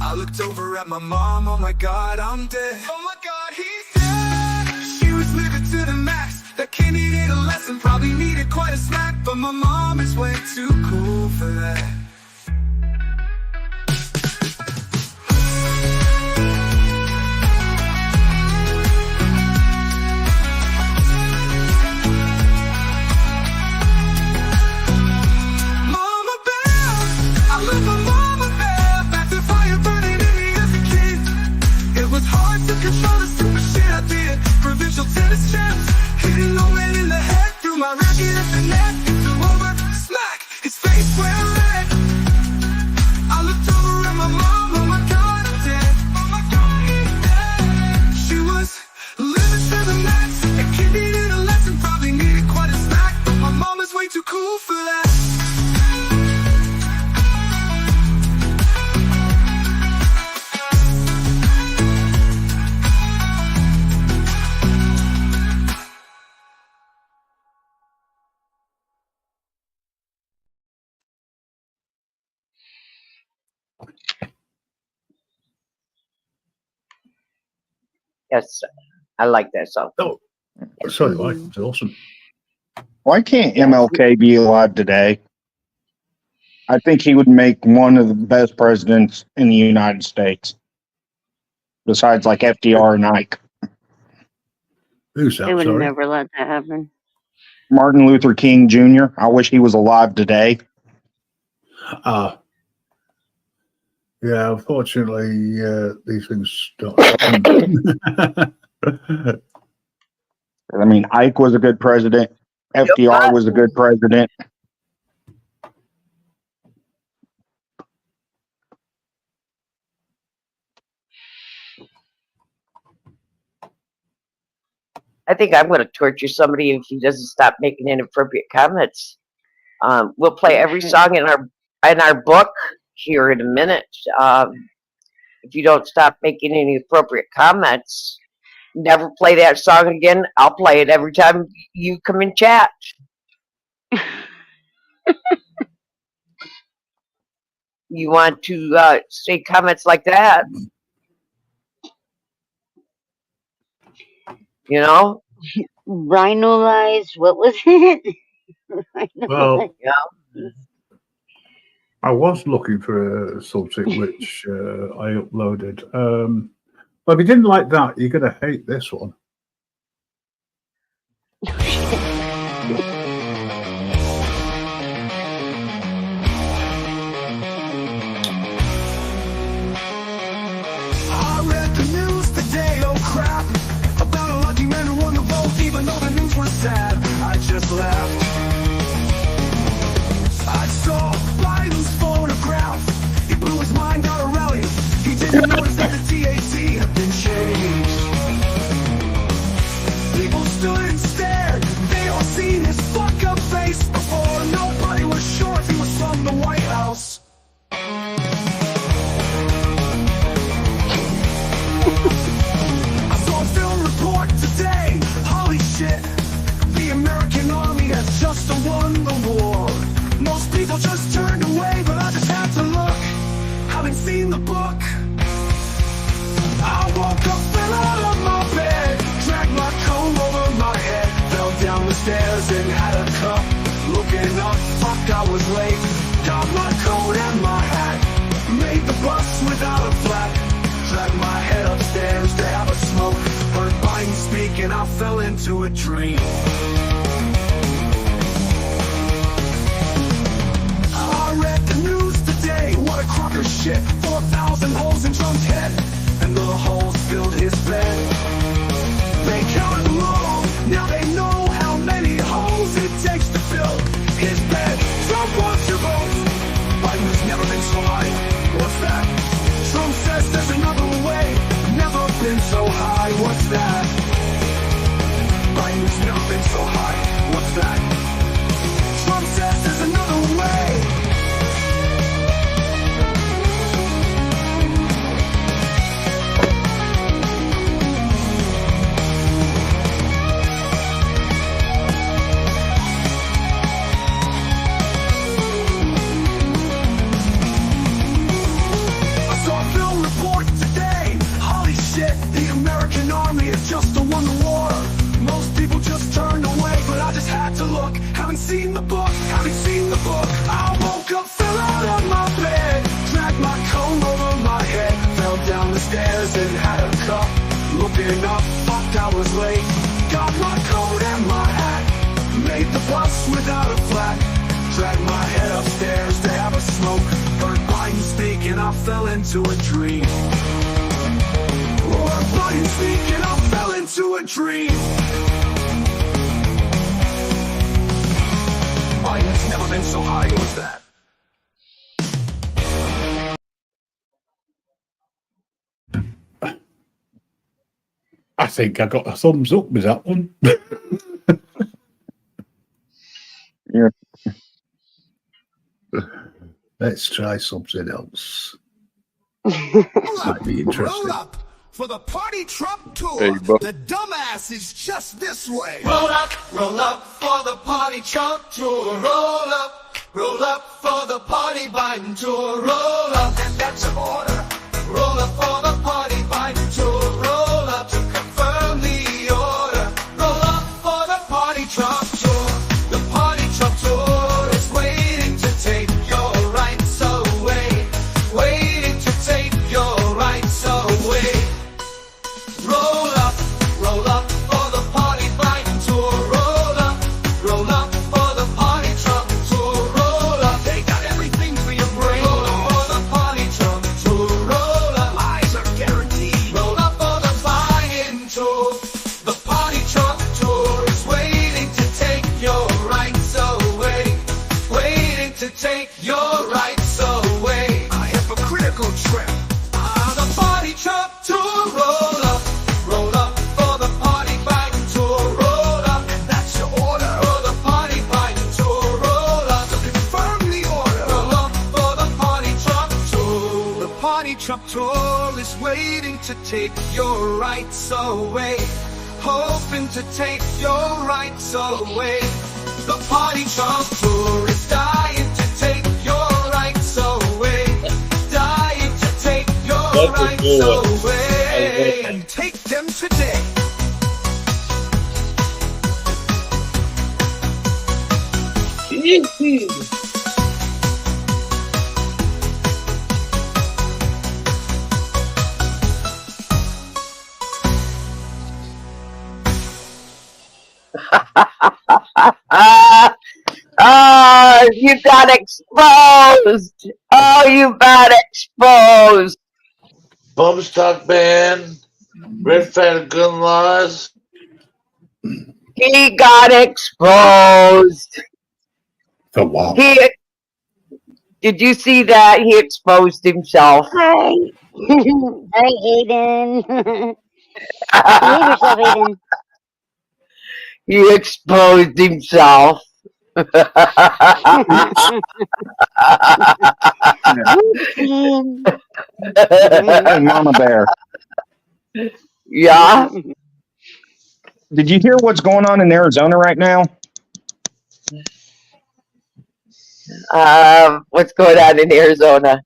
I looked over at my mom, oh my god, I'm dead. Oh my god, he's dead. She was living to the max. That kid needed a lesson, probably needed quite a smack. But my mom is way too cool for that. Control the stupid shit I did. Provincial tennis champs, hitting no man in the head. Threw my racket at the net, it flew over, smack, his face went red. I looked over at my mom, oh my god, I'm dead. Oh my god, he's dead. She was living to the max. A kid needed a lesson, probably needed quite a smack. But my mom is way too cool for that. Yes, I like that song. Oh, sorry, Mike. It's awesome. Why can't MLK be alive today? I think he would make one of the best presidents in the United States, besides like FDR and Ike. Who's They would never let that happen. Martin Luther King Jr. I wish he was alive today. Yeah, unfortunately, these things don't happen. I mean, Ike was a good president. FDR was a good president. I think I'm going to torture somebody if he doesn't stop making inappropriate comments. We'll play every song in our book here in a minute. If you don't stop making any appropriate comments, never play that song again. I'll play it every time you come in chat. You want to say comments like that? You know? Rhino-lize, what was it? Well, Yeah. I was looking for something which I uploaded. But if you didn't like that, you're going to hate this one. I read the news today, oh crap, about a lucky man who won the vote, even though the news was sad. I just laughed. I saw Biden's photograph. He blew his mind out of rally. He didn't notice that the TAC had been changed. People stood and stared. They all seen his fuck up face before. Nobody was sure if he was from the White House. I saw a film report today. Holy shit. The American army has just won the war. Most people just turned away, but I just had to look. Having seen the book, I woke up, fell out of my bed, dragged my comb over my head, fell down the stairs and had a cup. Looking up, fuck, I was late. Got my coat and my hat, made the bus without a flap. Dragged my head upstairs to have a smoke. Heard Biden speak and I fell into a dream. I read the news today, what a crock of shit. 4,000 holes in Trump's head, and the holes filled his bed. They counted them all, now they know how many holes it takes to fill his bed. Trump wants your vote, Biden's never been so high. What's that? Trump says there's another way, never been so high. What's that? Biden's never been so high. What's that? Trump says there's another way. I saw a film report today. Holy shit, the American army has just won the war. Most people just turned away, but I just had to look. Haven't seen the book, haven't seen the book. I woke up, fell out of my bed, dragged my comb over my head, fell down the stairs and had a cup. Looking up, fucked, I was late. Got my coat and my hat, made the bus without a flat. Dragged my head upstairs to have a smoke. Heard Biden speak and I fell into a dream. Heard Biden speak and I fell into a dream. Biden's never been so high, what's that? I think I got a thumbs up with that one. Yeah. Let's try something else. Might be interesting. Roll up for the Party Trump tour. Hey, bro. The dumbass is just this way. Roll up for the Party Trump tour. Roll up for the Party Biden tour. Roll up, and that's an order. Roll up for the Party Biden tour. Roll up to confirm the order. Roll up for the Party Trump tour. The Party Trump tour is waiting to take your rights away. Waiting to take your rights away. Roll up for the Party Biden tour. Roll up for the Party Trump tour. Roll up, they got everything for your brain. Roll up for the Party Trump tour. Roll up, eyes are take your rights away. A hypocritical trip. The party truck tour, roll up for the party bike tour, roll up, and that's your order. For the party bike tour, roll up to confirm the order. Roll up for the party truck tour. The party truck tour is waiting to take your rights away. Hoping to take your rights away. The party truck tour is dying to take your rights away. Dying to take your rights away. Take them today. Oh, you got exposed. Oh, you got exposed. Bumstock ban, red flag gun laws. He got exposed. For what? Did you see that? He exposed himself. Hi. Hi, Aiden. Behave yourself, Aiden. He exposed himself. Hey, Mama Bear. Yeah. Did you hear what's going on in Arizona right now? What's going on in Arizona?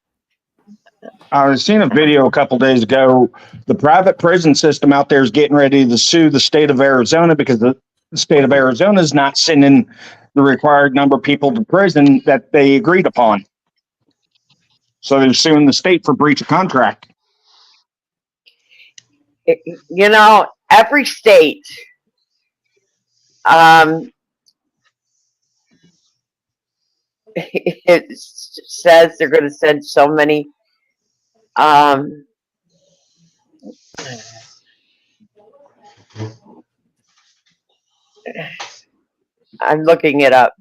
I was seeing a video a couple days ago. The private prison system out there is getting ready to sue the state of Arizona because the state of Arizona is not sending the required number of people to prison that they agreed upon. So they're suing the state for breach of contract. You know, every state it says they're going to send so many I'm looking it up.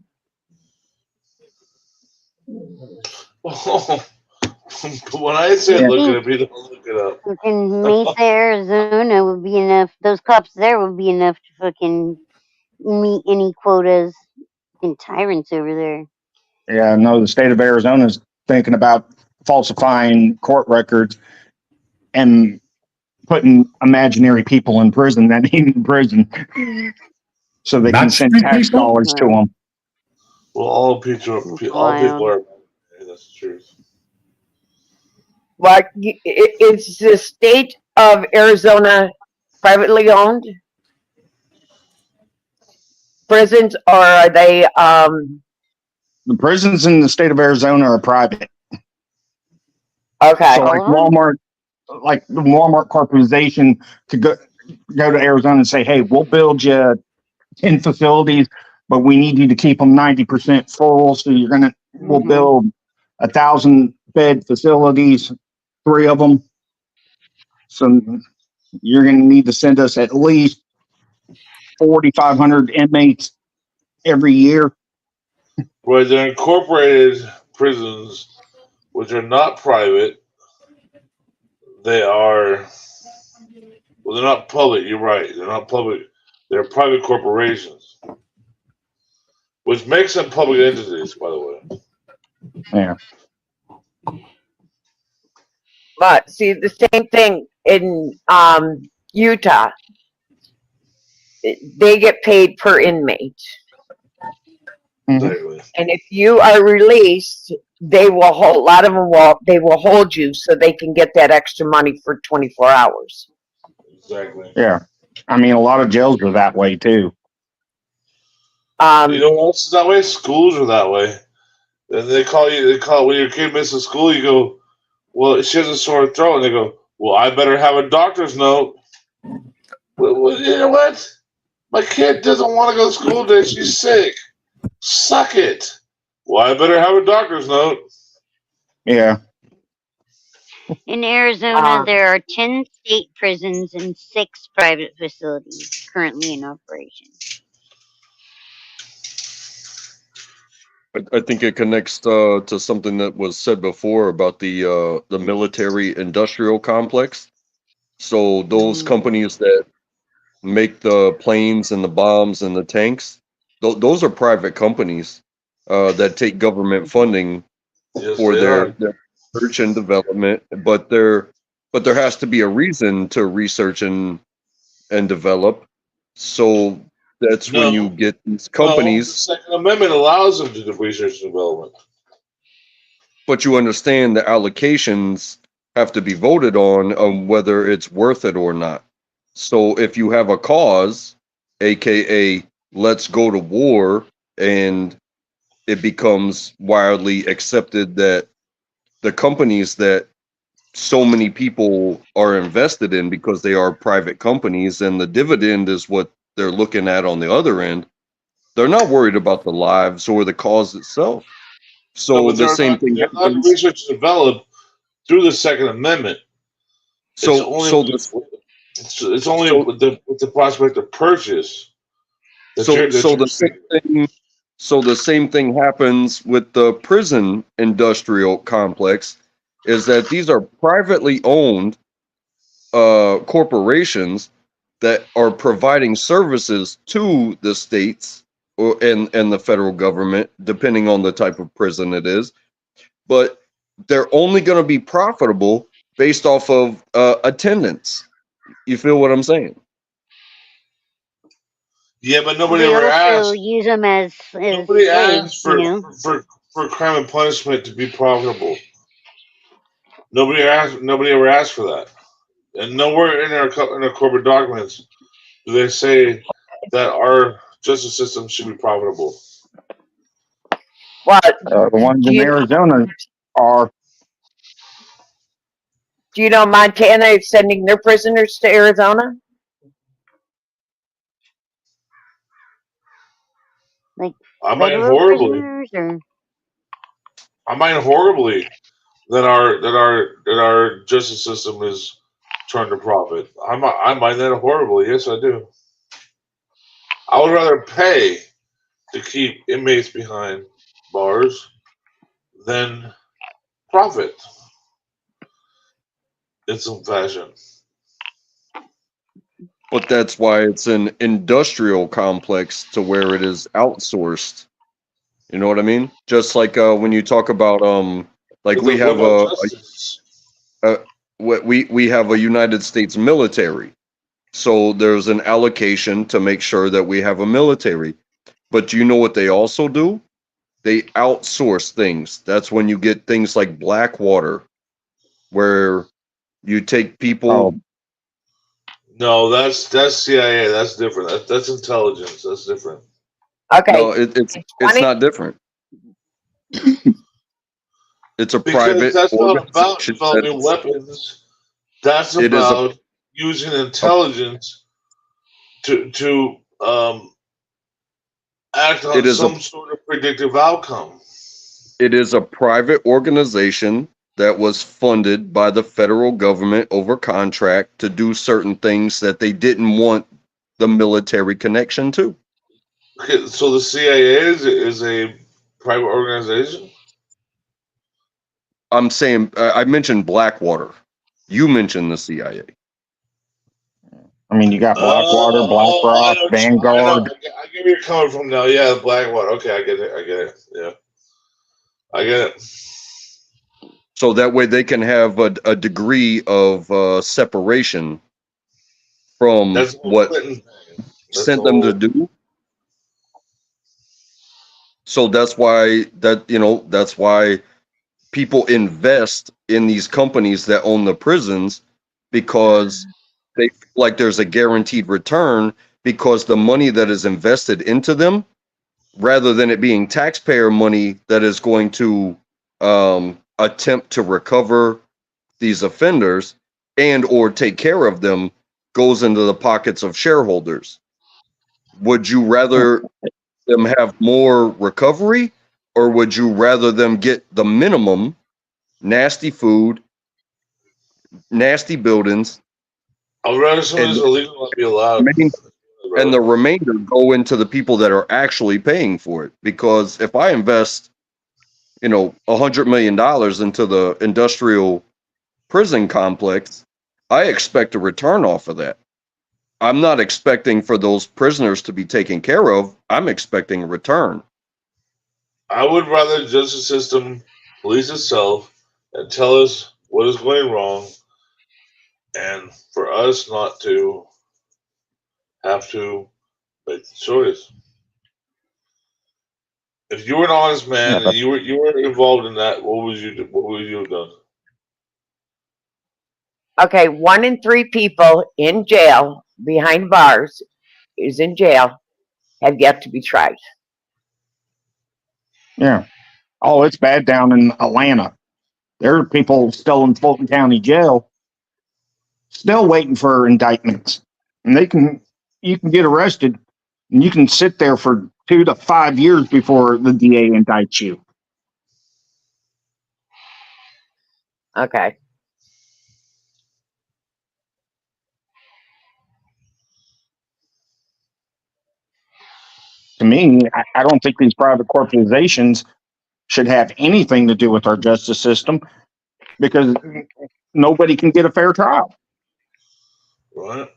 When I said look it up, you don't look it up. Fucking Mesa, Arizona would be enough. Those cops there would be enough to fucking meet any quotas and tyrants over there. Yeah, no, the state of Arizona is thinking about falsifying court records and putting imaginary people in prison that ain't in prison so they can send tax dollars to them. Well, all people are. That's the truth. Like, is the state of Arizona privately owned prisons, or are they? The prisons in the state of Arizona are private. Okay. So like the Walmart corporation could go to Arizona and say, hey, we'll build you 10 facilities, but we need you to keep them 90% full. So we'll build 1,000 bed facilities, 3 of them. So you're going to need to send us at least 4,500 inmates every year. Right, they're incorporated prisons, which are not private. They are, well, they're not public. You're right. They're not public. They're private corporations, which makes them public entities, by the way. Yeah. But see, the same thing in Utah. They get paid per inmate. Exactly. And if you are released, they will hold, a lot of them they will hold you so they can get that extra money for 24 hours. Exactly. Yeah. I mean, a lot of jails are that way too. You know what else is that way? Schools are that way. And they call when your kid misses school, you go, well, she has a sore throat. And they go, well, I better have a doctor's note. Well, you know what? My kid doesn't want to go to school today. She's sick. Suck it. Well, I better have a doctor's note. Yeah. In Arizona, there are 10 state prisons and 6 private facilities currently in operation. I think it connects to something that was said before about the military industrial complex. So those companies that make the planes and the bombs and the tanks, those are private companies that take government funding for their research and development. But there has to be a reason to research and develop. So that's when you get these companies. The Second Amendment allows them to do research and development. But you understand the allocations have to be voted on whether it's worth it or not. So if you have a cause, aka let's go to war, and it becomes widely accepted that the companies that so many people are invested in because they are private companies and the dividend is what they're looking at on the other end, they're not worried about the lives or the cause itself. So the same thing happens. Research and develop through the Second Amendment. It's only with the prospect of purchase. So the same thing happens with the prison industrial complex, is that these are privately owned corporations that are providing services to the states and the federal government, depending on the type of prison it is. But they're only going to be profitable based off of attendance. You feel what I'm saying? Yeah, but nobody They ever also asked. use them as Nobody slaves, asked you know. for crime and punishment to be profitable. Nobody ever asked for that, and nowhere in our corporate documents do they say that our justice system should be profitable. What? The ones in Arizona are. Do you know Montana is sending their prisoners to Arizona? Like I mind federal horribly. prisoners, or I mind horribly that our justice system is turned to profit. I mind that horribly. Yes, I do. I would rather pay to keep inmates behind bars than profit in some fashion. But that's why it's an industrial complex to where it is outsourced. You know what I mean? Just like when you talk about like we have we have a United States military. So there's an allocation to make sure that we have a military. But do you know what they also do? They outsource things. That's when you get things like Blackwater, where you take people. No, that's CIA. That's different. That's intelligence. That's different. Okay. No, it's not different. It's a private That's not about organization developing weapons. That's about using intelligence to act on some sort of predictive outcome. It is a private organization that was funded by the federal government over contract to do certain things that they didn't want the military connection to. Okay, so the CIA is a private organization? I'm saying, I mentioned Blackwater. You mentioned the CIA. I mean, you got Blackwater, BlackRock, Vanguard. I get where you're coming from now. Yeah, Blackwater. Okay, I get it. Yeah. I get it. So that way they can have a degree of separation from what sent them to do. So that's why that's why people invest in these companies that own the prisons, because they feel like there's a guaranteed return, because the money that is invested into them, rather than it being taxpayer money that is going to attempt to recover these offenders and or take care of them, goes into the pockets of shareholders. Would you rather them have more recovery, or would you rather them get the minimum, nasty food, nasty buildings? I'd rather something that's illegal not be allowed. and the remainder go into the people that are actually paying for it. Because if I invest, $100 million into the industrial prison complex, I expect a return off of that. I'm not expecting for those prisoners to be taken care of. I'm expecting a return. I would rather the justice system police itself and tell us what is going wrong, and for us not to have to make the choice. If you were an honest man and you were involved in that, what would you do? What would you have done? Okay, 1 in 3 people in jail behind bars is in jail have yet to be tried. Yeah. Oh, it's bad down in Atlanta. There are people still in Fulton County Jail, still waiting for indictments, and you can get arrested, and you can sit there for 2 to 5 years before the DA indicts you. Okay. To me, I don't think these private corporations should have anything to do with our justice system, because nobody can get a fair trial. Right.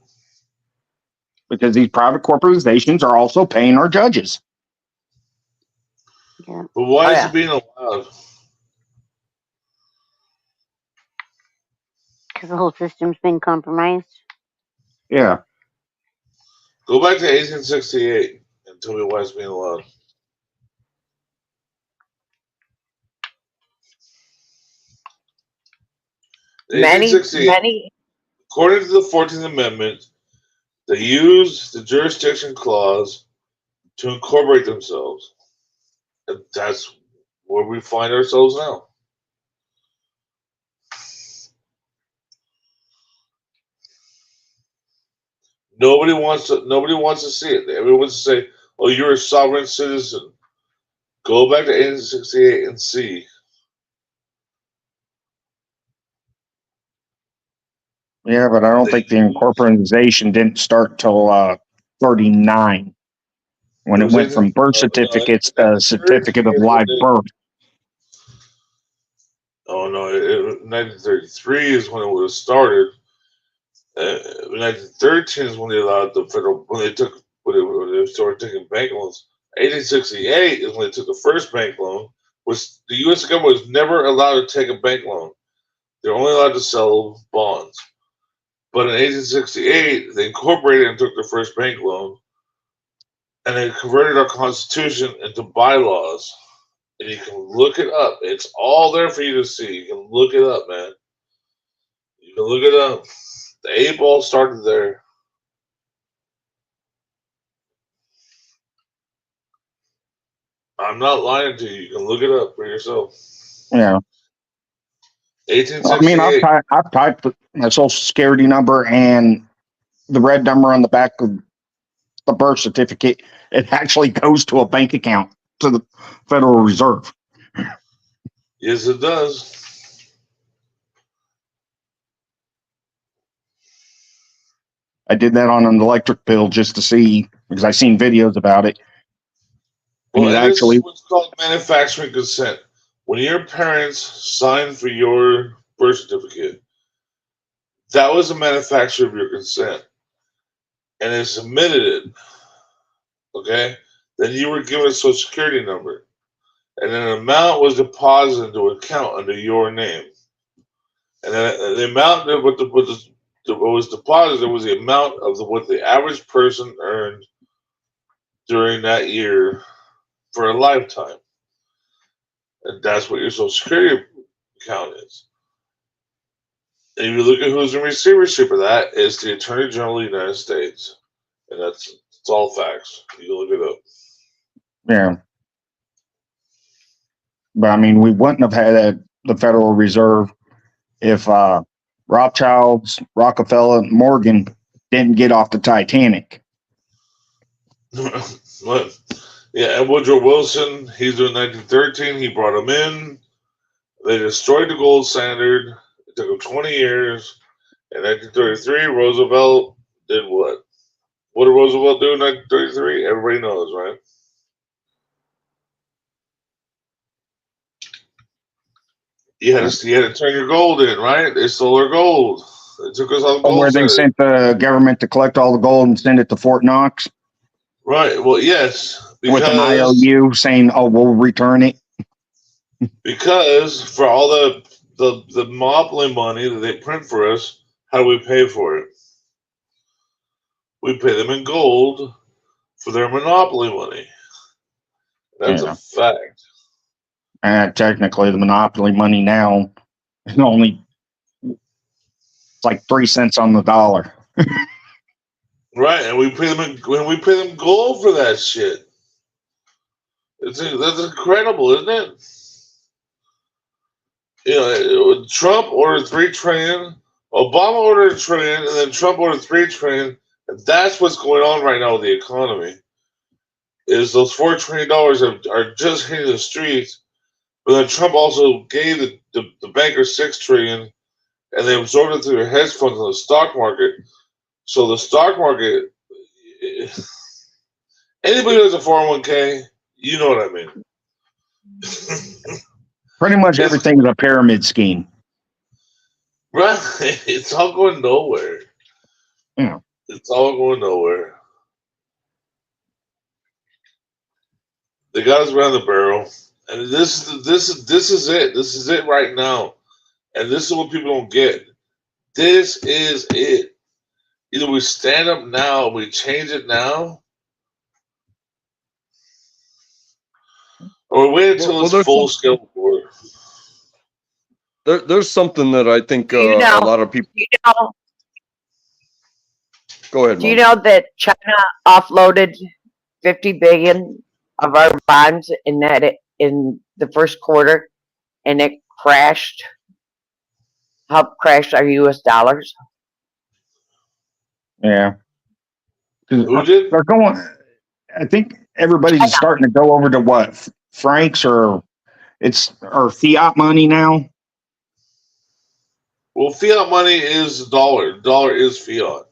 Because these private corporations are also paying our judges. Yeah. But why is it being allowed? Because the whole system's been compromised. Yeah. Go back to 1868 and tell me why it's being allowed. Many. According to the 14th Amendment, they used the jurisdiction clause to incorporate themselves. And that's where we find ourselves now. Nobody wants to see it. Everyone wants to say, "Oh, you're a sovereign citizen." Go back to 1868 and see. Yeah, but I don't think the incorporation didn't start till 39, when it went from birth certificates to certificate of live birth. Oh no! 1933 is when it was started. 1913 is when they allowed the federal when they started taking bank loans. 1868 is when they took the first bank loan. Was the U.S. government was never allowed to take a bank loan. They're only allowed to sell bonds. But in 1868, they incorporated and took the first bank loan, and they converted our Constitution into bylaws. And you can look it up. It's all there for you to see. You can look it up, man. You can look it up. The 8 ball started there. I'm not lying to you. You can look it up for yourself. Yeah. 1868. Well, I mean, I've typed my social security number and the red number on the back of the birth certificate. It actually goes to a bank account to the Federal Reserve. Yes, it does. I did that on an electric bill just to see, because I've seen videos about it. Well, And it this actually, is what's called manufacturing consent. When your parents signed for your birth certificate, that was a manufacture of your consent. And they submitted it. Okay? Then you were given a social security number. And then an amount was deposited into an account under your name. And then the amount that what was deposited was the amount of what the average person earned during that year for a lifetime. And that's what your social security account is. And if you look at who's in receivership of that, it's the Attorney General of the United States. And it's all facts. You can look it up. yeah. But I mean, we wouldn't have had the Federal Reserve if Rothschilds, Rockefeller, and Morgan didn't get off the Titanic. But, yeah, and Woodrow Wilson, he's in 1913. He brought him in. They destroyed the gold standard. It took him 20 years. In 1933, Roosevelt did what? What did Roosevelt do in 1933? Everybody knows, right? You had to turn your gold in, right? They stole our gold. They took us all the gold. Where they sent the government to collect all the gold and send it to Fort Knox. Right. Well, yes, With an IOU saying, "Oh, we'll return it." Because for all the monopoly money that they print for us, how do we pay for it? We pay them in gold for their monopoly money. That's a fact. Technically, the monopoly money now is only like 3 cents on the dollar. Right, and we pay them gold for that shit. That's incredible, isn't it? You know, Trump ordered $3 trillion, Obama ordered $1 trillion, and then Trump ordered $3 trillion. And that's what's going on right now with the economy. Is those $4 trillion are just hitting the streets, but then Trump also gave the bankers $6 trillion, and they absorbed it through their hedge funds in the stock market. So the stock market, anybody who has a 401k, you know what I mean. Pretty much everything is a pyramid scheme. Right? It's all going nowhere. Yeah. It's all going nowhere. They got us around the barrel, and this is it. This is it right now, and this is what people don't get. This is it. Either we stand up now, we change it now, or we wait until it's full scale war. There's something that I think a lot of people. Go ahead. Do you know that China offloaded 50 billion of our bonds in the first quarter, and it crashed? Helped crash our U.S. dollars. Yeah. Who did? They're going. I think everybody's starting to go over to what, francs or fiat money now. Well, fiat money is dollar. Dollar is fiat.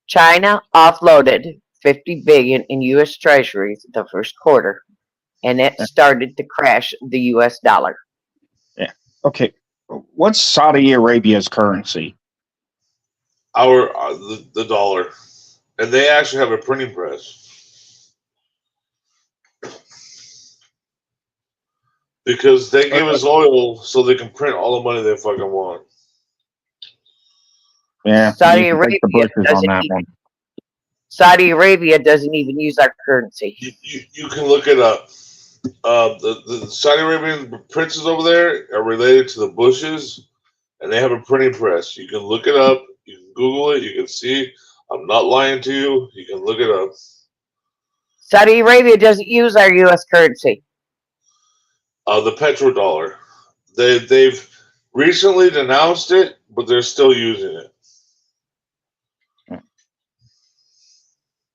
China offloaded 50 billion in U.S. Treasuries the first quarter, and it started to crash the U.S. dollar. Yeah. Okay. What's Saudi Arabia's currency? The dollar, and they actually have a printing press because they give us oil so they can print all the money they fucking want. Yeah, Saudi Arabia doesn't even use our currency. You can look it up. The Saudi Arabian princes over there are related to the Bushes, and they have a printing press. You can look it up. You can Google it. You can see. I'm not lying to you. You can look it up. Saudi Arabia doesn't use our U.S. currency. The petrodollar. They've recently denounced it, but they're still using it.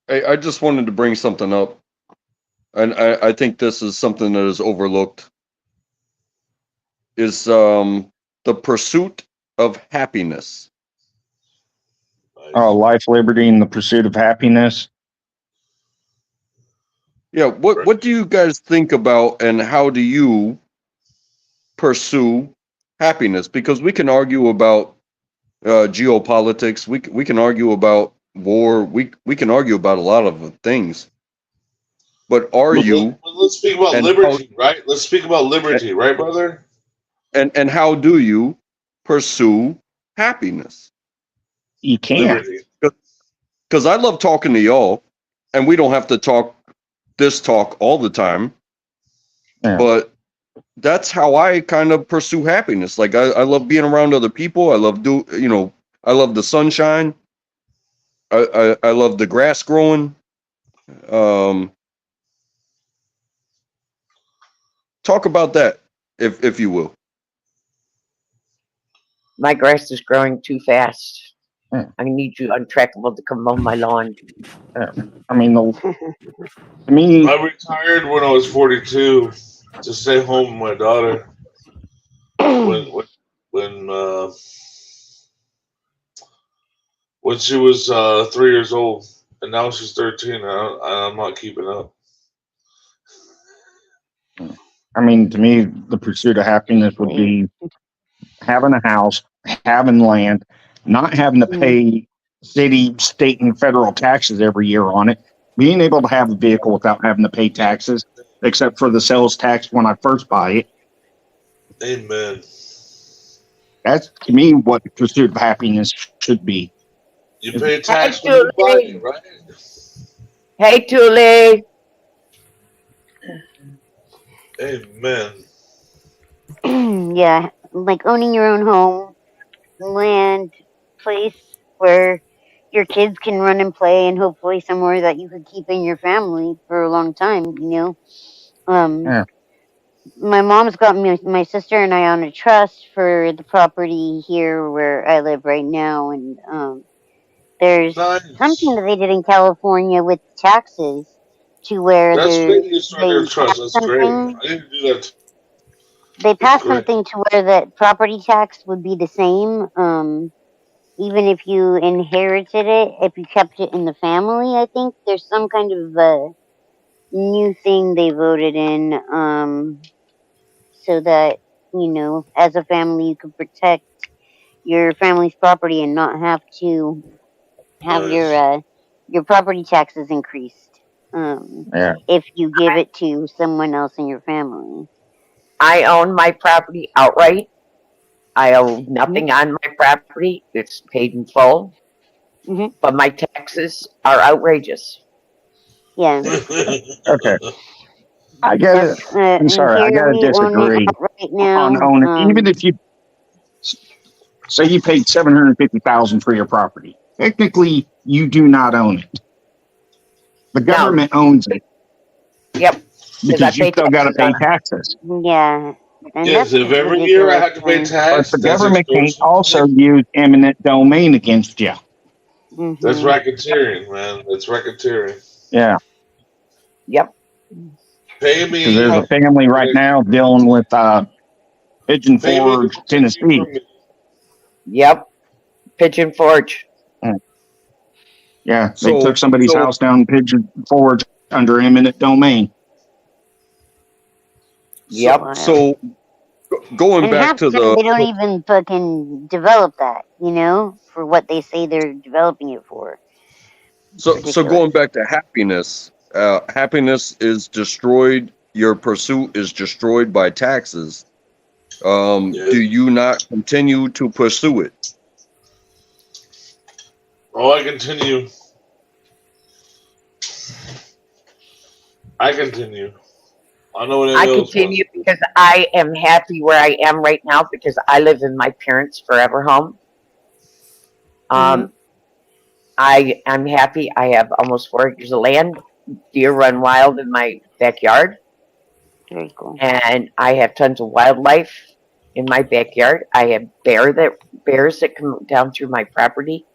I just wanted to bring something up, and I think this is something that is overlooked. Is the pursuit of happiness. Oh, life, liberty, and the pursuit of happiness. Yeah, what do you guys think about, and how do you pursue happiness? Because we can argue about geopolitics. We can argue about war. We can argue about a lot of things. But let's speak about liberty, right? Let's speak about liberty, right, brother? And how do you pursue happiness? You can't. Because I love talking to y'all, and we don't have to talk all the time. Yeah. But that's how I kind of pursue happiness. Like I love being around other people. I love I love the sunshine. I love the grass growing. Talk about that, if you will. My grass is growing too fast. I need you untrackable to come mow my lawn. I mean, I retired when I was 42 to stay home with my daughter. When when she was 3 years old, and now she's 13. I'm not keeping up. I mean, to me, the pursuit of happiness would be having a house, having land, not having to pay city, state, and federal taxes every year on it, being able to have a vehicle without having to pay taxes, except for the sales tax when I first buy it. Amen. That's, to me, what the pursuit of happiness should be. You pay tax when you buy it, right? Hey, Tuli. Amen. Yeah, like owning your own home, land, place where your kids can run and play, and hopefully somewhere that you could keep in your family for a long time. Yeah. My mom's got me, my sister and I on a trust for the property here where I live right now, and there's something that they did in California with taxes to where That's they great you started your trust. That's great. something. I didn't do that. They That's passed great. something to where the property tax would be the same, even if you inherited it, if you kept it in the family. I think there's some kind of new thing they voted in, so that as a family, you could protect your family's property and not have to have your property taxes increased. Yeah. If you give it to someone else in your family. I own my property outright. I owe nothing on my property. It's paid in full. But my taxes are outrageous. Yeah. Okay. I get it. I'm sorry. I got to disagree right now. on owning. Even if you say you paid $750,000 for your property, technically you do not own it. The government owns it. Yep. Because you still got to pay taxes. Yeah. And Yes, that's if every year I have to pay But tax, the that's government can extortion. also use eminent domain against you. That's racketeering, man. That's racketeering. Yeah. Yep. Pay me. Because there's a family right now dealing with Pigeon Forge, Tennessee. Yep. Pigeon Forge. Yeah, they took somebody's house down in Pigeon Forge under eminent domain. Yep. So going And back half to the time they don't the even fucking develop that, for what they say they're developing it for. so going back to happiness, happiness is destroyed. Your pursuit is destroyed by taxes. Do you not continue to pursue it? Oh, I continue. I know what it I is. continue because I am happy where I am right now because I live in my parents' forever home. I'm happy. I have almost 4 acres of land. Deer run wild in my backyard. Very cool. And I have tons of wildlife in my backyard. I have bears that come down through my property.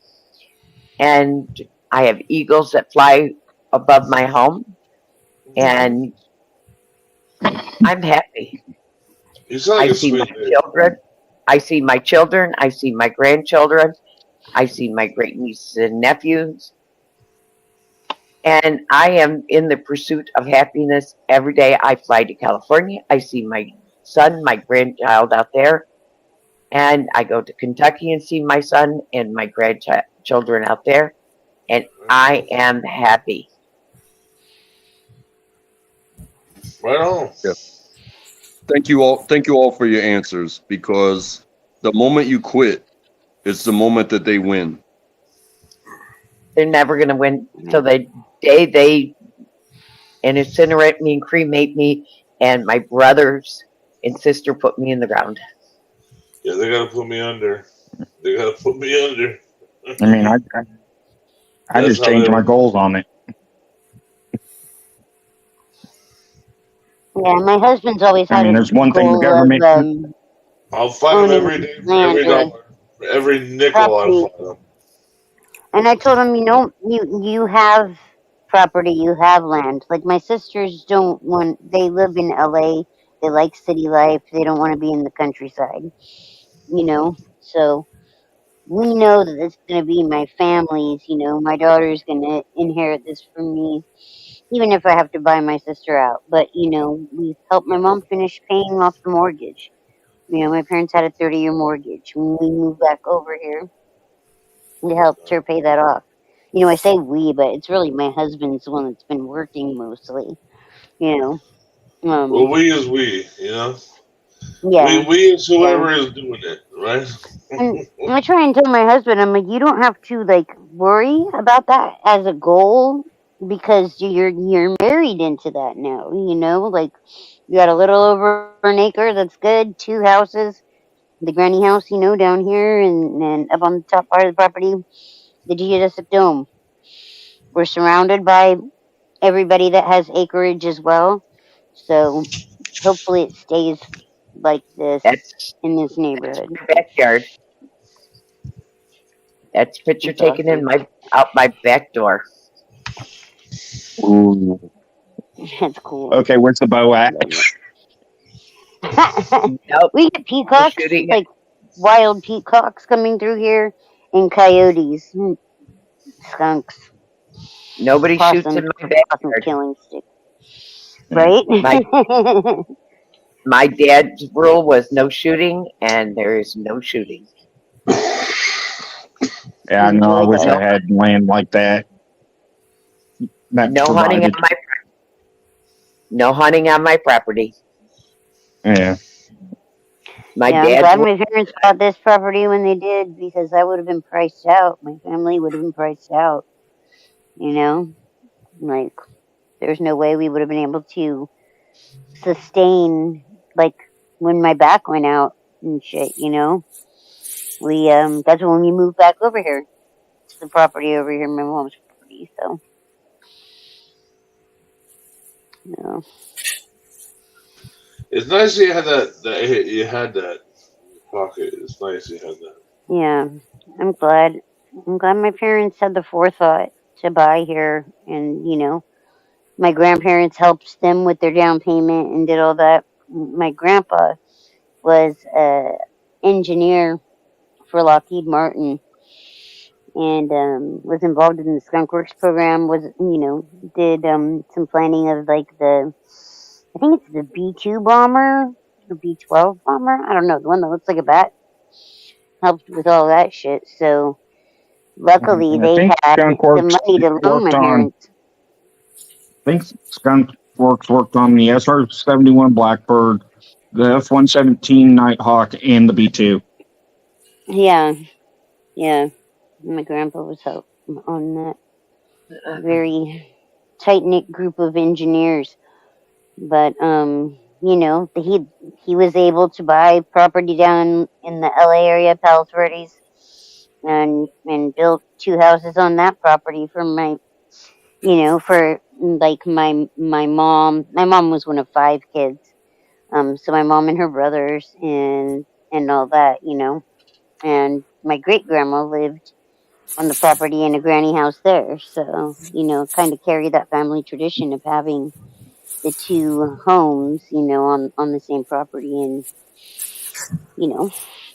And I have eagles that fly above my home. And I'm happy. You sound like I a see my sweet dude. children. I see my children. I see my grandchildren. I see my great nieces and nephews. And I am in the pursuit of happiness every day. I fly to California. I see my son, my grandchild out there. And I go to Kentucky and see my son and my grandchildren out there. And I am happy. Right on. Yeah. Thank you all for your answers, because the moment you quit, it's the moment that they win. They're never going to win till the day they incinerate me and cremate me, and my brothers and sister put me in the ground. Yeah, they gotta put me under. I mean, I just changed my goals on it. Yeah, my husband's always I had mean, a there's one thing the goal government. of I'll fight them owning every day, land every or dollar, every nickel. property. I'll fight them. And I told him, you have property, you have land. Like my sisters don't want. They live in LA. They like city life. They don't want to be in the countryside. So we know that it's going to be my family's, my daughter's going to inherit this from me, even if I have to buy my sister out. But, we've helped my mom finish paying off the mortgage. My parents had a 30-year mortgage. When we moved back over here, we helped her pay that off. I say we, but it's really my husband's the one that's been working mostly, Well, we is we, Yeah. We is whoever is doing it, right? And I try and tell my husband, I'm like, you don't have to worry about that as a goal because you're married into that now. You got a little over an acre, that's good. 2 houses, the granny house, down here, and up on the top part of the property, the geodesic dome. We're surrounded by everybody that has acreage as well, so hopefully it stays like this in this neighborhood. My backyard. That's a picture taken in out my back door. Ooh. That's cool. Okay, where's the bow at? We get peacocks, wild peacocks coming through here, and coyotes, skunks. Nobody shoots in my backyard. Killing stick. Right? My dad's rule was no shooting, and there is no shooting. Yeah, I know. I wish I had land like that. No hunting on my property. No hunting on my property. Yeah. My I'm dad. glad my parents bought this property when they did because I would have been priced out. My family would have been priced out. There's no way we would have been able to sustain when my back went out and shit. We that's when we moved back over here to the property over here, my mom's property. So. It's nice you had that you had that pocket. It's nice you had that. Yeah, I'm glad my parents had the forethought to buy here, and my grandparents helped them with their down payment and did all that. My grandpa was an engineer for Lockheed Martin and was involved in the Skunk Works program. Did some planning of I think it's the B-2 bomber or B-12 bomber. I don't know, the one that looks like a bat. Helped with all that shit. So luckily they had the money to loan my parents. I think Skunk Works worked on the SR-71 Blackbird, the F-117 Nighthawk, and the B-2. Yeah. My grandpa was on that very tight-knit group of engineers. But, he was able to buy property down in the LA area, Palos Verdes, and built 2 houses on that property for my mom. My mom was one of 5 kids. So my mom and her brothers and all that, and my great grandma lived on the property in a granny house there. So, kind of carry that family tradition of having the 2 homes, on the same property, and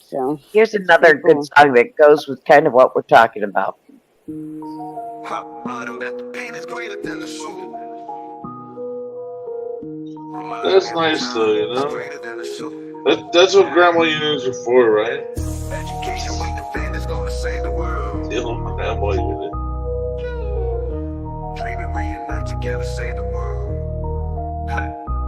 so here's another good song that goes with kind of what we're talking about. That's nice though, That's what grandma units are for, right? Grandma unit.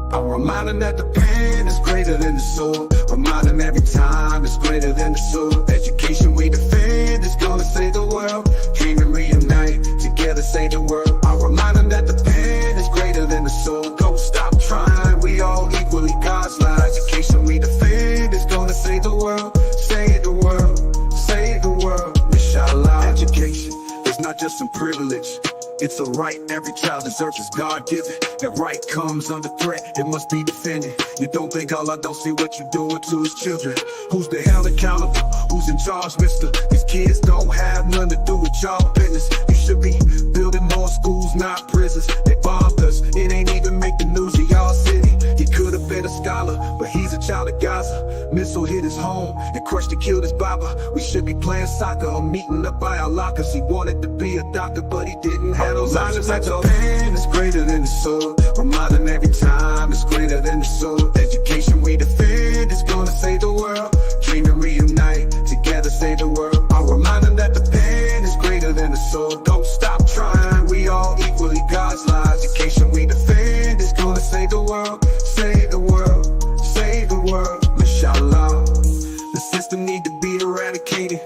I'm reminding that the pen is greater than the sword. Reminding every time it's greater than the sword. Education we defend is gonna save the world. Dream and reunite, together save the world. I'm reminding that the pen is greater than the sword. Don't stop trying, we all equally God's light. Education we defend is gonna save the world. Save the world, save the world. Inshallah. Education is not just some privilege. It's a right every child deserves, is God-given. That right comes under threat, it must be defended. You don't think Allah don't see what you're doing to his children? Who's the hell accountable? Who's in charge, mister? These kids don't have nothing to do with y'all business. You should be building more schools, not prisons. They bombed us, it ain't even make the news of y'all city. You could have been a scholar, but he's a child of Gaza. Missile hit his home and crushed and killed his baba. We should be playing soccer or meeting up by our lockers. He wanted to be a doctor, but he didn't have those options. Like the pen is greater than the sword. Reminding every time it's greater than the sword. Education we defend is gonna save the world. Dream and reunite, together save the world. I'll remind them that the pen is greater than the sword. Don't stop trying, we all equally God's lives. Education we defend is gonna save the world. Save the world, save the world, inshallah. The system need to be eradicated.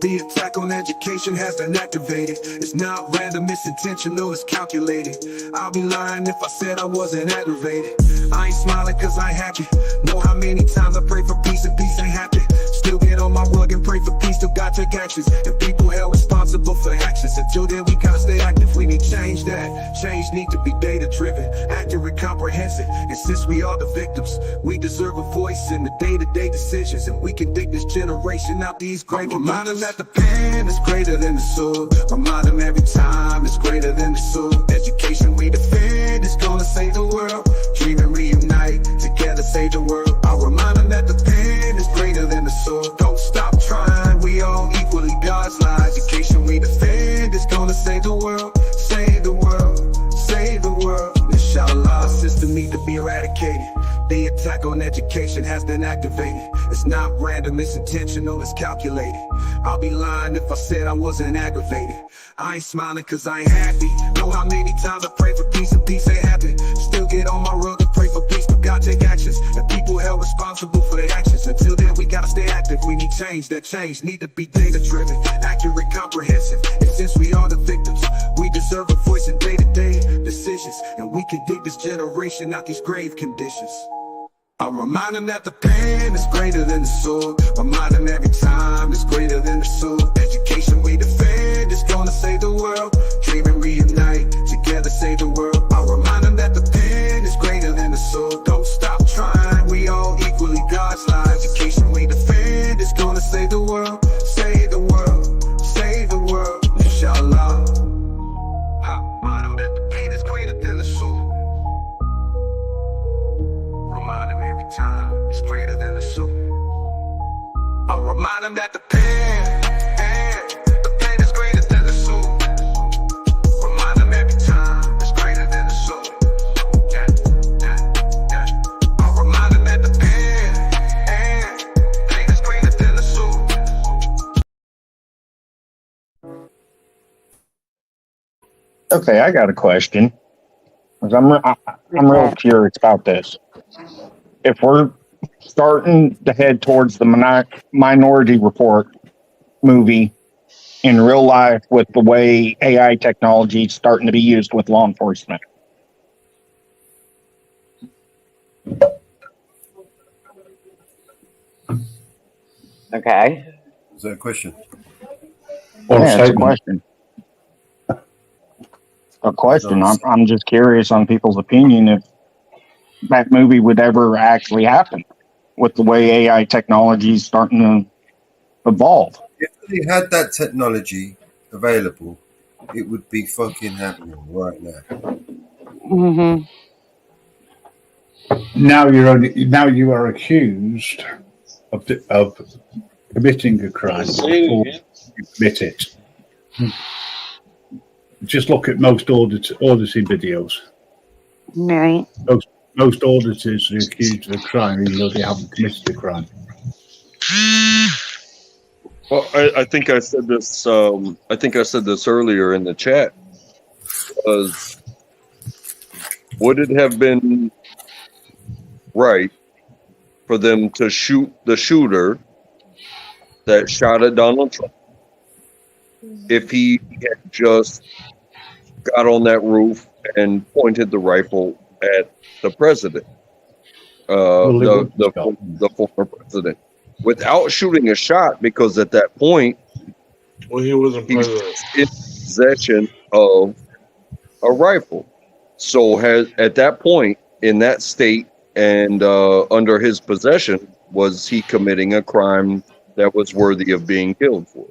The attack on education has been activated. It's not random, it's intentional, it's calculated. I'll be lying if I said I wasn't aggravated. I ain't smiling cause I ain't happy. Know how many times I pray for peace and peace ain't happy. Still get on my rug and pray for peace, still gotta take actions. And people held responsible for actions. Until then we gotta stay active, we need change that. Change need to be data driven, accurate, comprehensive. And since we are the victims, we deserve a voice in the day-to-day decisions. And we can dig this generation out these great. Remind them that the pen is greater than the sword. Remind them every time it's greater than the sword. Education we defend is gonna save the world. Dream and reunite, together save the world. I'll remind them that the pen is greater than the sword. Don't stop trying, we all equally God's lives. Education we defend is gonna save the world. Save the world, save the world. Inshallah, system need to be eradicated. The attack on education has been activated. It's not random, it's intentional, it's calculated. I'll be lying if I said I wasn't aggravated. I ain't smiling cause I ain't happy. Know how many times I pray for peace and peace ain't happen. Still get on my rug and pray for peace, but God take actions. And people held responsible for their actions. Until then we gotta stay active, we need change. That change need to be data driven, accurate, comprehensive. And since we are the victims, we deserve a voice in day-to-day decisions. And we can dig this generation out these grave conditions. I'll remind them that the pen is greater than the sword. Remind them every time it's greater than the sword. Education we defend is gonna save the world. Dream and reunite, together save the world. I'll remind them that the pen is greater than the sword. Don't stop trying, we all equally God's lives. Education we defend is gonna save the world. Save the world, save the world, inshallah. I'll remind them that the pen is greater than the sword. Remind them every time it's greater than the sword. I'll remind them that the pen is greater than the sword. Remind them every time it's greater than the sword. Yeah, yeah, yeah. I'll remind them that the pen is greater than the sword. Okay, I got a question. 'Cause I'm real curious about this. If we're starting to head towards the Minority Report movie in real life with the way AI technology is starting to be used with law enforcement. Okay. Is that a question? Yeah, it's a question. A question. I'm just curious on people's opinion if that movie would ever actually happen with the way AI technology is starting to evolve. If they had that technology available, it would be fucking happening right now. Mm-hmm. Now you are accused of committing a crime before you commit it. Just look at most auditing videos. Right. Most auditors are accused of a crime even though they haven't committed a crime. Well, I think I said this. I think I said this earlier in the chat. Would it have been right for them to shoot the shooter that shot at Donald Trump if he had just got on that roof and pointed the rifle at the president, the former president, without shooting a shot? Because at that point, he wasn't president, in possession of a rifle. So at that point, in that state and under his possession, was he committing a crime that was worthy of being killed for?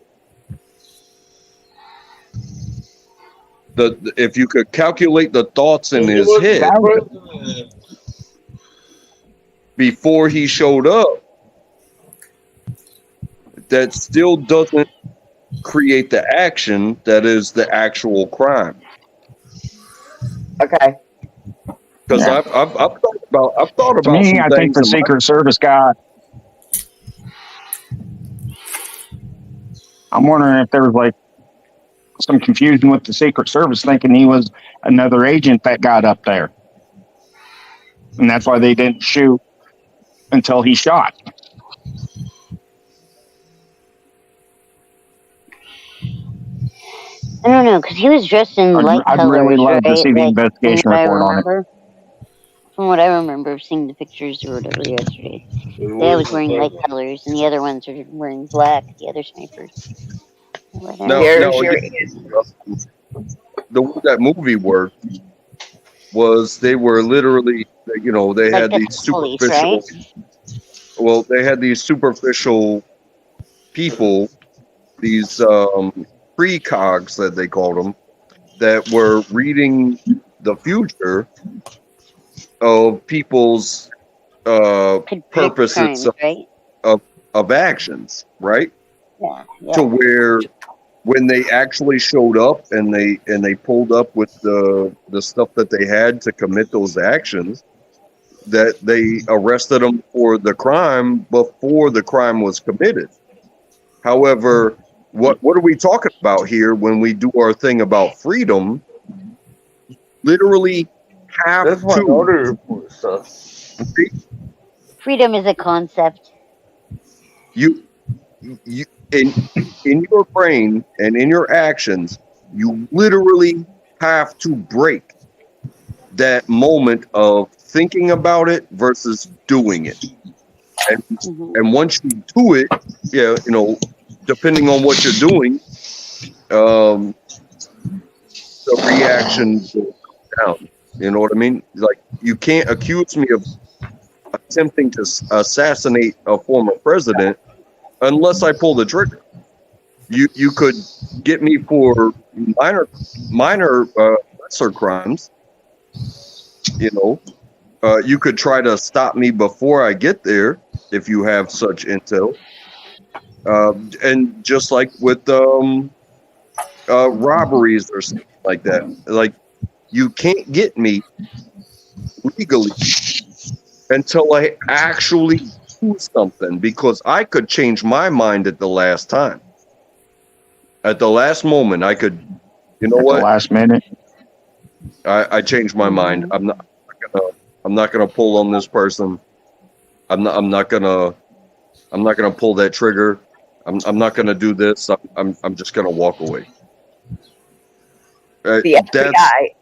If you could calculate the thoughts in his head, before he showed up, that still doesn't create the action that is the actual crime. Okay. Because Yeah. I've thought To about me, some I think things the in my- Secret Service guy. I'm wondering if there was like some confusion with the Secret Service, thinking he was another agent that got up there, and that's why they didn't shoot until he shot. I don't know, because he was dressed in light I'd colors, really love to right? see the Like, investigation from what I report on it. remember. From what I remember of seeing the pictures or whatever yesterday. The guy was wearing light colors, and the other ones are wearing black, the other snipers. Now, the way that movie worked was they were literally, you know, they Like had the these police, superficial. right? Well, they had these superficial people, these precogs that they called them, that were reading the future of people's purposes crimes, right? of actions, right? Yeah. To where when they actually showed up and they pulled up with the stuff that they had to commit those actions, that they arrested them for the crime before the crime was committed. However, what are we talking about here when we do our thing about freedom? Literally have That's my to. order report stuff. Freedom is a concept. You in your brain and in your actions, you literally have to break that moment of thinking about it versus doing it. And once you do it, yeah, you know, depending on what you're doing, the reaction goes down. You know what I mean? Like, you can't accuse me of attempting to assassinate a former president unless I pull the trigger. You could get me for minor lesser crimes. You know, you could try to stop me before I get there if you have such intel. And just like with robberies or something like that, like, you can't get me legally until I actually do something, because I could change my mind at the last time. At the last moment, I could, you know what? The last minute. I changed my mind. I'm not gonna pull on this person. I'm not gonna pull that trigger. I'm not gonna do this. I'm just gonna walk away. The FBI.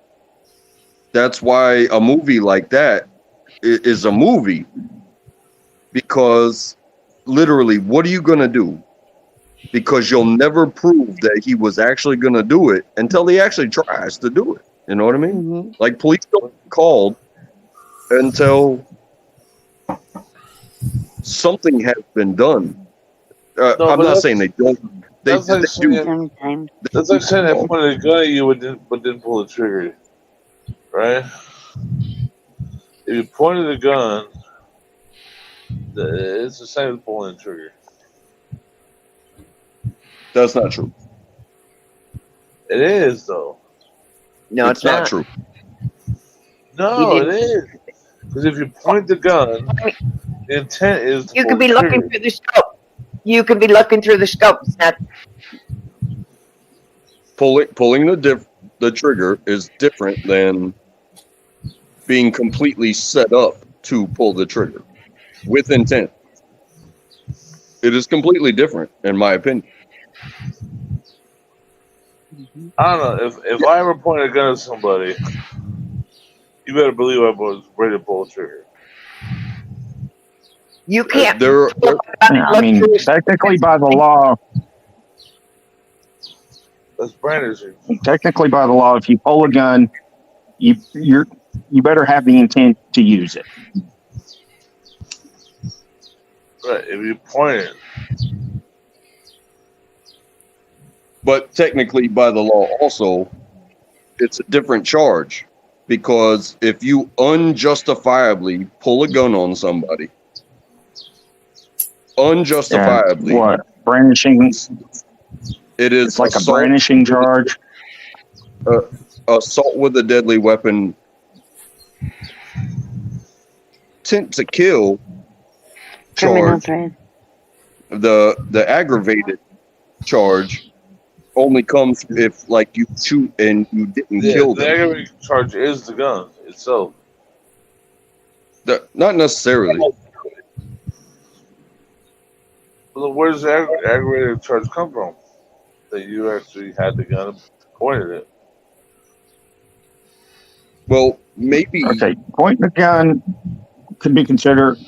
That's why a movie like that is a movie, because literally, what are you gonna do? Because you'll never prove that he was actually gonna do it until he actually tries to do it. You know what I mean? Like, police don't get called until something has been done. I'm not saying they don't. That's like do. saying I pointed a gun at you but didn't pull the trigger, right? If you pointed a gun, it's the same as pulling the trigger. That's not true. It is, though. No, it's not true. No, it is. Because if you point the gun, the intent is to You pull could be the looking trigger. through the scope. You could be looking through the scope. It's not. Pulling the trigger is different than being completely set up to pull the trigger with intent. It is completely different, in my opinion. I don't know. If I ever point a gun at somebody, you better believe I was ready to pull the trigger. You can't. I mean, technically by the law, That's Brandon's. technically by the law, if you pull a gun, you better have the intent to use it. Right, if you point it. But technically, by the law, also, it's a different charge, because if you unjustifiably pull a gun on somebody, unjustifiably, what brandishing? It is It's like a assault, brandishing charge. assault with a deadly weapon, intent to kill Criminal charge. threat. The aggravated charge only comes if like you shoot and you didn't Yeah, kill the them. aggravating charge is the gun itself. Not necessarily. Well, where does the aggravated charge come from? That you actually had the gun and pointed it. Well, maybe. Okay, pointing a gun could be considered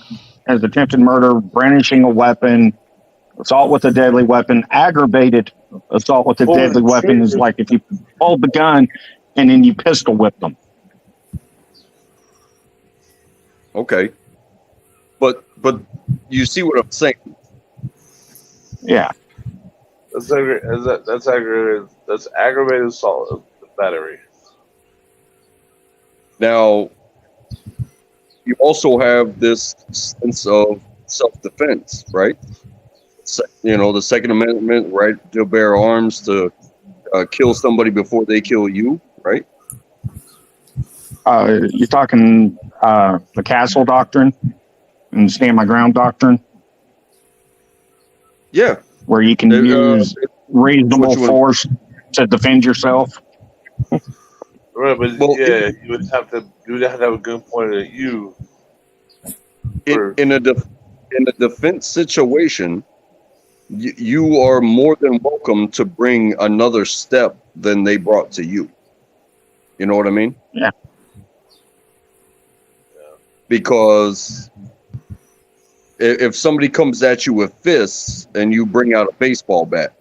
as attempted murder, brandishing a weapon, assault with a deadly weapon. Aggravated assault with a deadly weapon is like if you hold the gun and then you pistol whip them. Okay, but you see what I'm saying? Yeah. That's aggravated. That's aggravated assault of the battery. Now, you also have this sense of self-defense, right? You know, the Second Amendment, right to bear arms, to kill somebody before they kill you, right? You're talking the Castle Doctrine and Stand My Ground Doctrine? Yeah. Where you can use reasonable force to defend yourself? Right, but you would have to have a gun pointed at you. In a defense situation, you are more than welcome to bring another step than they brought to you. You know what I mean? Yeah. Because if somebody comes at you with fists and you bring out a baseball bat,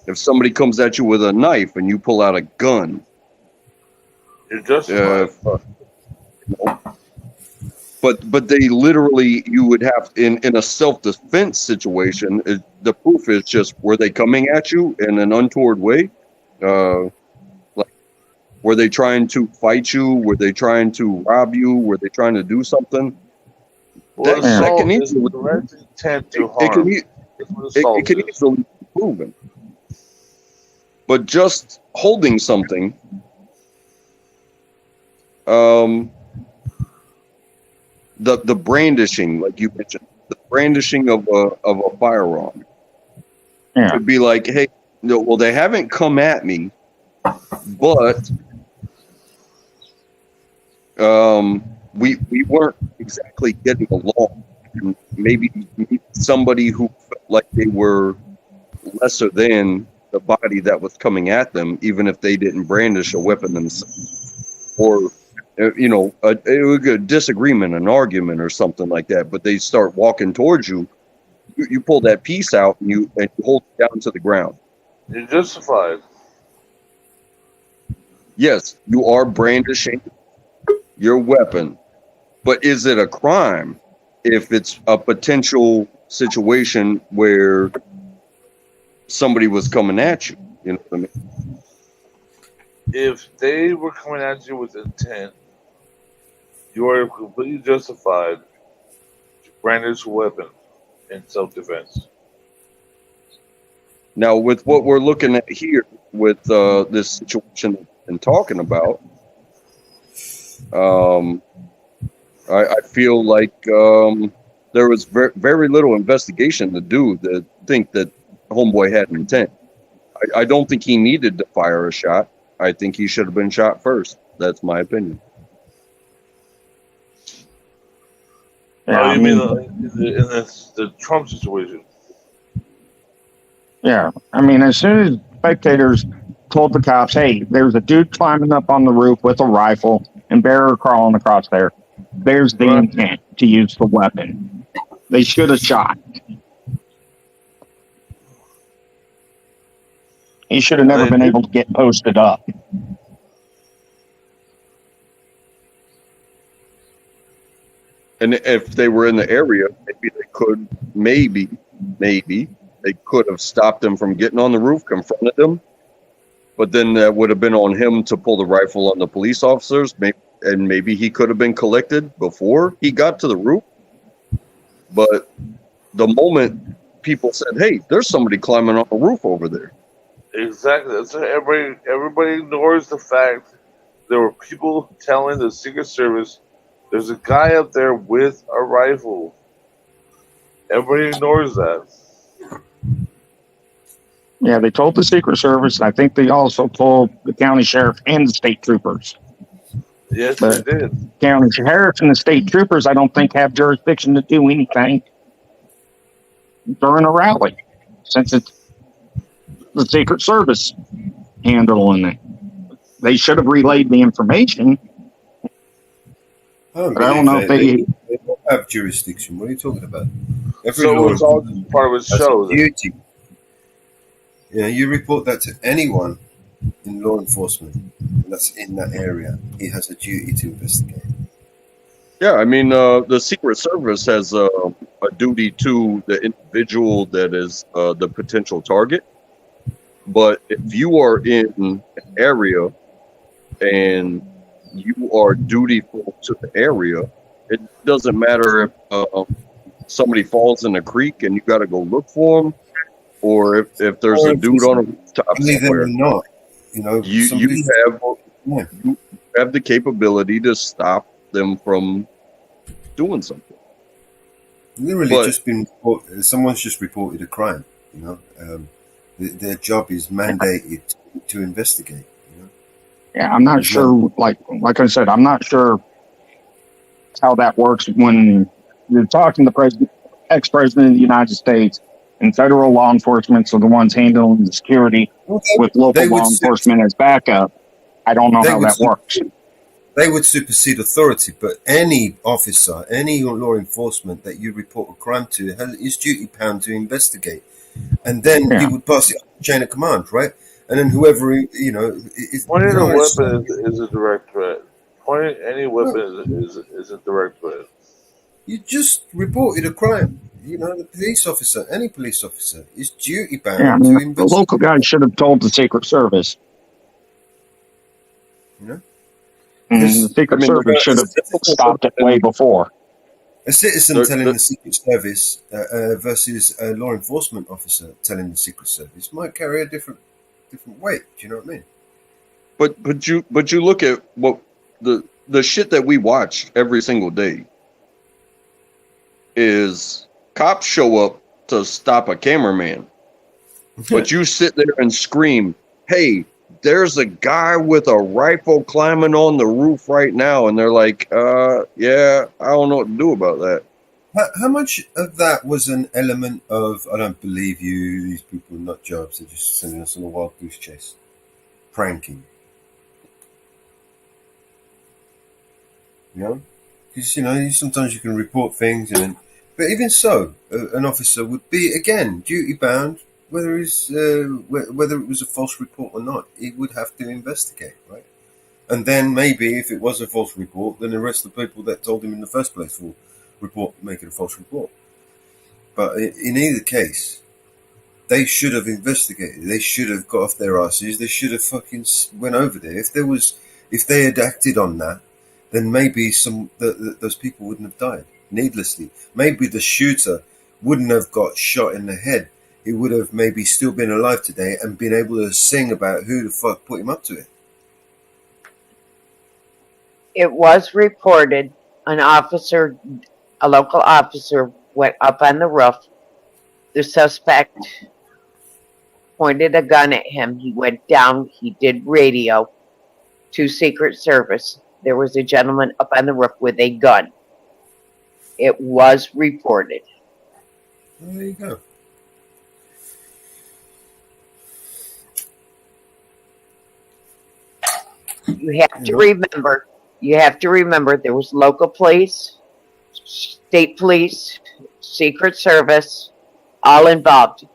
if somebody comes at you with a knife and you pull out a gun, you're justified. But they literally, you would have in a self-defense situation, the proof is just, were they coming at you in an untoward way? Like, were they trying to fight you? Were they trying to rob you? Were they trying to do something? Well, That can is easily, direct intent to it harm. can easily be proven. But just holding something, the brandishing, like you mentioned, the brandishing of a firearm, could be like, hey, no, well, they haven't come at me, but we weren't exactly getting along. And maybe somebody who felt like they were lesser than the body that was coming at them, even if they didn't brandish a weapon themselves, or a disagreement, an argument, or something like that. But they start walking towards you. You pull that piece out and you hold it down to the ground. You're justified. Yes, you are brandishing your weapon, but is it a crime if it's a potential situation where somebody was coming at you? You know what I mean? If they were coming at you with intent, you are completely justified to brandish a weapon in self-defense. Now, with what we're looking at here, with this situation we've been talking about, I feel like there was very little investigation to do to think that Homeboy had an intent. I don't think he needed to fire a shot. I think he should have been shot first. That's my opinion. You mean in the Trump situation? Yeah. I mean, as soon as spectators told the cops, hey, there's a dude climbing up on the roof with a rifle and bear crawling across there, there's the intent to use the weapon. They should have shot. He should have never been able to get posted up. And if they were in the area, maybe they could have stopped them from getting on the roof, confronted them. But then that would have been on him to pull the rifle on the police officers. Maybe and maybe he could have been collected before he got to the roof. But the moment people said, "Hey, there's somebody climbing on the roof over there," Exactly. That's what everybody ignores the fact there were people telling the Secret Service there's a guy up there with a rifle. Everybody ignores that. Yeah, they told the Secret Service. I think they also told the county sheriff and the state troopers. Yes, But they did. county sheriff and the state troopers, I don't think have jurisdiction to do anything during a rally, since it's the Secret Service handling it. They should have relayed the information. But I don't know if they don't have jurisdiction. What are you talking about? Every So law it's all enforcement part of its has a show. duty. You know, you report that to anyone in law enforcement that's in that area. He has a duty to investigate. Yeah, I mean, the Secret Service has a duty to the individual that is the potential target. But if you are in an area and you are dutiful to the area, it doesn't matter if somebody falls in a creek and you got to go look for them, or if there's Or a if dude it's on a rooftop believe it somewhere. or not, you know, You somebody. you have the capability to stop them from doing something. Literally But just been someone's just reported a crime. You know, their job is mandated to investigate. Yeah, I'm not There's sure. Like I said, I'm not sure how that works when you're talking to the ex-president of the United States, and federal law enforcement are the ones handling the security with local they would law enforcement as backup. I don't know They how would that works. They would supersede authority, but any officer, any law enforcement that you report a crime to is duty bound to investigate, and then Yeah. he would pass it on the chain of command, right? And then whoever you know is Pointing a it's- weapon is a direct threat. Pointing any weapon is a direct threat. you just reported a crime. You know, the police officer, any police officer, is duty bound Yeah, I to mean, the investigate. local guy should have told the Secret Service. You know, And the because Secret Service should have stopped it way before. a citizen They're- telling they're- the Secret Service versus a law enforcement officer telling the Secret Service might carry a different weight. Do you know what I mean? But you look at what the shit that we watch every single day is cops show up to stop a cameraman, but you sit there and scream, "Hey, there's a guy with a rifle climbing on the roof right now," and they're like, yeah, I don't know what to do about that." How much of that was an element of I don't believe you? These people are nut jobs. They're just sending us on a wild goose chase, pranking. You know, because you know sometimes you can report things, but even so, an officer would be again duty bound, whether whether it was a false report or not. He would have to investigate, right? And then maybe if it was a false report, then arrest the people that told him in the first place for making a false report. But in either case, they should have investigated. They should have got off their asses. They should have fucking went over there. If they had acted on that, then maybe those people wouldn't have died needlessly. Maybe the shooter wouldn't have got shot in the head. He would have maybe still been alive today and been able to sing about who the fuck put him up to it. It was reported a local officer went up on the roof. The suspect pointed a gun at him. He went down. He did radio to Secret Service. There was a gentleman up on the roof with a gun. It was reported. Well, there you go. You have to remember there was local police, state police, Secret Service, all involved.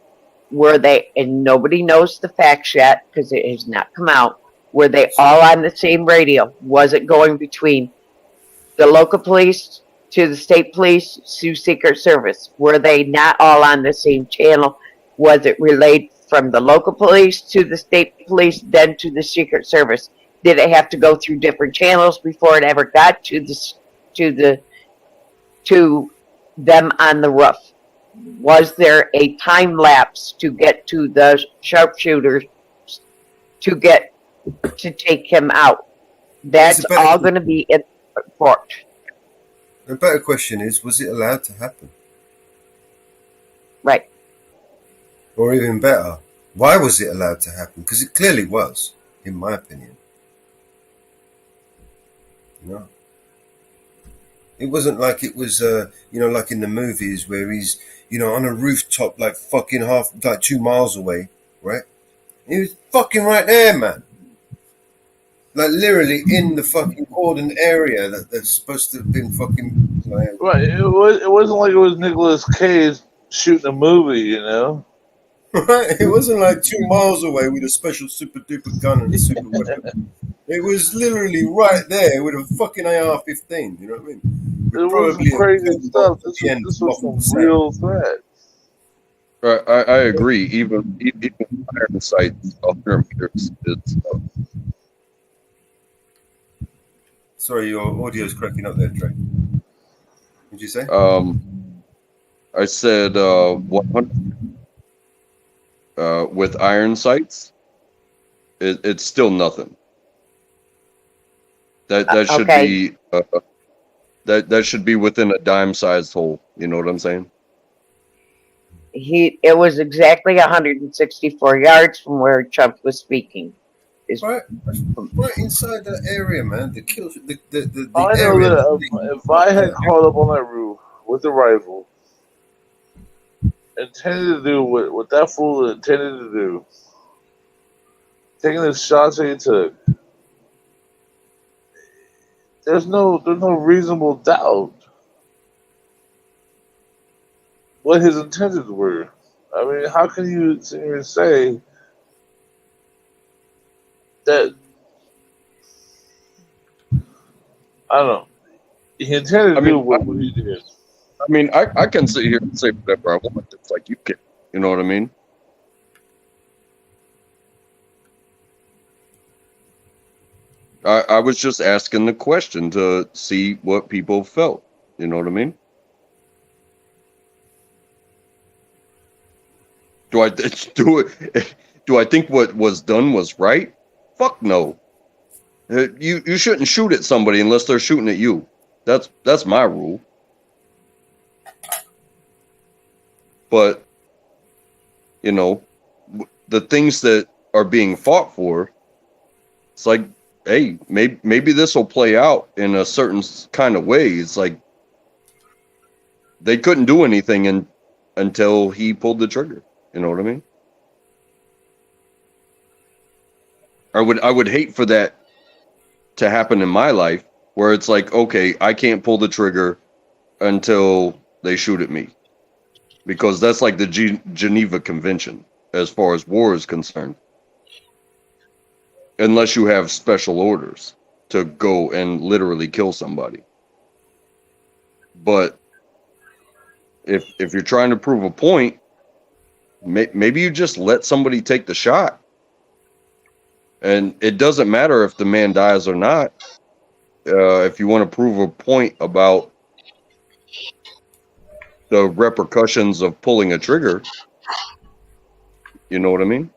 Were they, and nobody knows the facts yet because it has not come out, were they all on the same radio? Was it going between the local police to the state police to Secret Service? Were they not all on the same channel? Was it relayed from the local police to the state police, then to the Secret Service? Did it have to go through different channels before it ever got to them on the roof? Was there a time lapse to get to the sharpshooter to take him out? That's all going to be in the report. The better question is, was it allowed to happen? Right. Or even better, why was it allowed to happen? Because it clearly was, in my opinion. You know? It wasn't like it was, like in the movies where he's, on a rooftop, like fucking 2 miles away, right? He was fucking right there, man. Like literally in the fucking cordon area that's supposed to have been fucking. Right. It wasn't like it was Nicolas Cage shooting a movie, you know. Right. It wasn't like 2 miles away with a special super duper gun and a super weapon. It was literally right there with a fucking AR-15. You know what I mean? It was crazy stuff. This was some real threat. I agree. Even iron sights 100 meters is. Sorry, your audio's cracking up there, Trey. What'd you say? I said 100 with iron sights. It's still nothing. That should be that should be within a dime-sized hole. You know what I'm saying? It was exactly 164 yards from where Trump was speaking. Right inside that area, man. The kill, the I know area. that if I had crawled up on that roof with a rifle, intended to do what that fool intended to do, taking the shots that he took, there's no reasonable doubt what his intentions were. I mean, how can you sit here and say that? I don't know. He intended to do what he did. I mean, I can sit here and say whatever I want. It's like you can. You know what I mean? I was just asking the question to see what people felt. You know what I mean? Do I think what was done was right? Fuck no. You shouldn't shoot at somebody unless they're shooting at you. That's my rule. But the things that are being fought for, it's like, hey, maybe this will play out in a certain kind of way. It's like they couldn't do anything until he pulled the trigger. You know what I mean? I would hate for that to happen in my life, where it's like, okay, I can't pull the trigger until they shoot at me, because that's like the Geneva Convention as far as war is concerned. Unless you have special orders to go and literally kill somebody. But if you're trying to prove a point, maybe you just let somebody take the shot. And it doesn't matter if the man dies or not. If you want to prove a point about the repercussions of pulling a trigger, you know what I mean?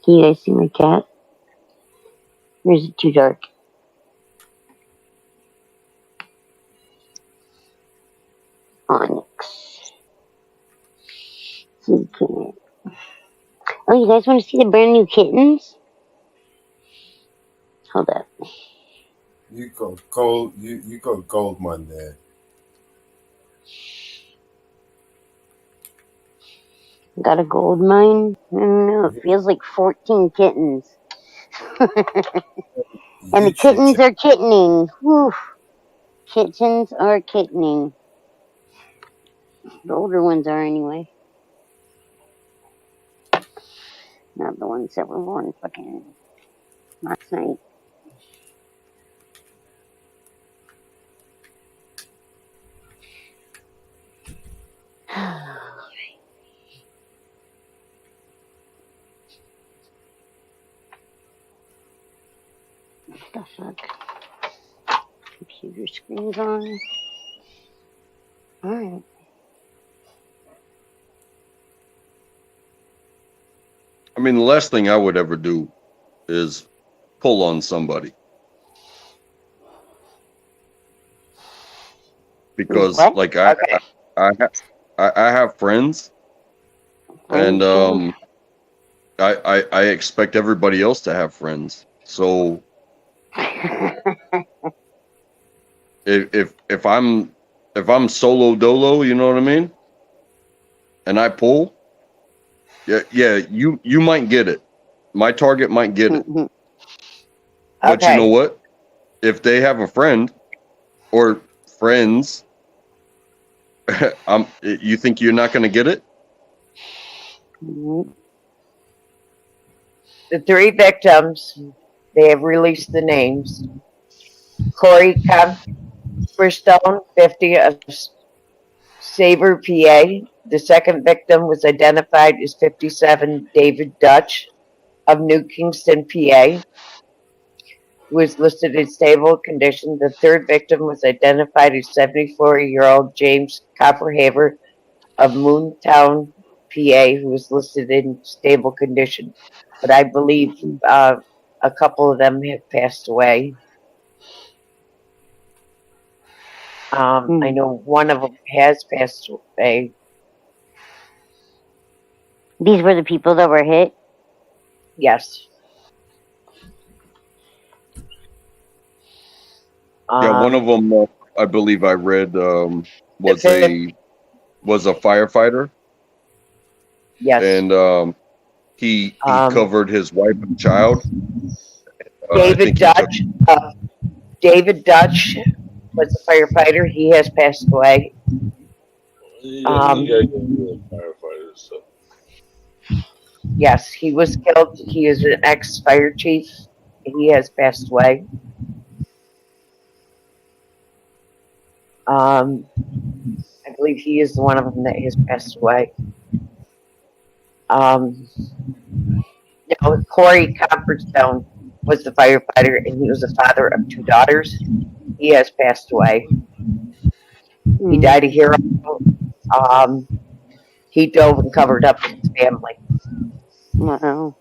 Can you guys see my cat? Or is it too dark? Onyx. Oh, you guys want to see the brand new kittens? Hold up. You got gold. You got gold mine there. Got a gold mine? I don't know. It feels like 14 kittens. And the kittens are kittening. Whew. Kittens are kittening. The older ones are anyway. Not the ones that were born fucking last night. The fuck? Computer screen's on. Alright. I mean, the last thing I would ever do is pull on somebody. Because, What? like, Okay. I have friends, and I expect everybody else to have friends. So if I'm solo dolo, you know what I mean, and I pull, yeah, you might get it. My target might get it. But you know what? If they have a friend or friends, you think you're not going to get it? The 3 victims, they have released the names. Corey Copperstone, 50, of Sabre, PA. The second victim was identified as 57, David Dutch of New Kingston, PA, who was listed in stable condition. The third victim was identified as 74-year-old James Copperhaver of Moontown, PA, who was listed in stable condition. But I believe a couple of them have passed away. I know one of them has passed away. These were the people that were hit? Yes. Yeah, one of them, I believe I read, was a firefighter. Yes. And he covered his wife and child. David Dutch. David Dutch was a firefighter. He has passed away. Yes, he was killed. He is an ex-fire chief. He has passed away. I believe he is one of them that has passed away. Corey Copperstone was the firefighter, and he was the father of 2 daughters. He has passed away. He died a hero. He dove and covered up his family. Wow.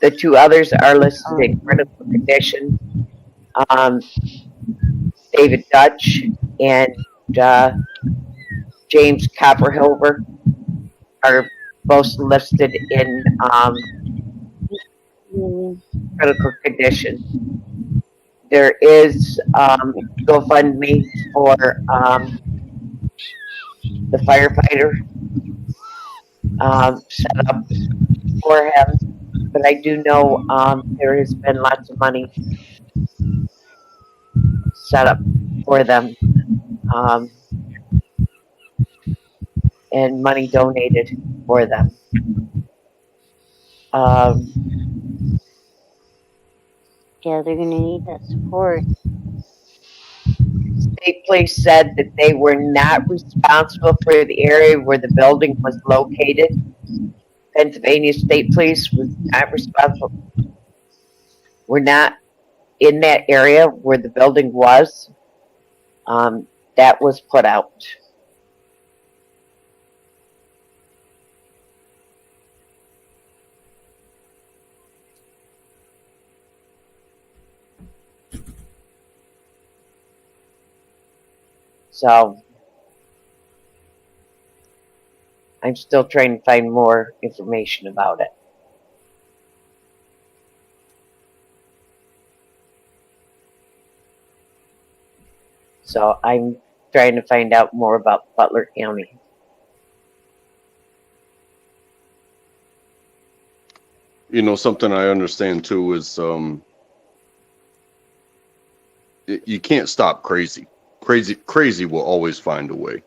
The 2 others are listed in critical condition. David Dutch and James Copperhaver are both listed in critical condition. There is GoFundMe for the firefighter set up for him, but I do know there has been lots of money set up for them, and money donated for them. Yeah, they're gonna need that support. State police said that they were not responsible for the area where the building was located. Pennsylvania State Police was not responsible. We're not in that area where the building was. That was put out. So I'm still trying to find more information about it. So I'm trying to find out more about Butler County. You know, something I understand too is you can't stop crazy. Crazy will always find a way.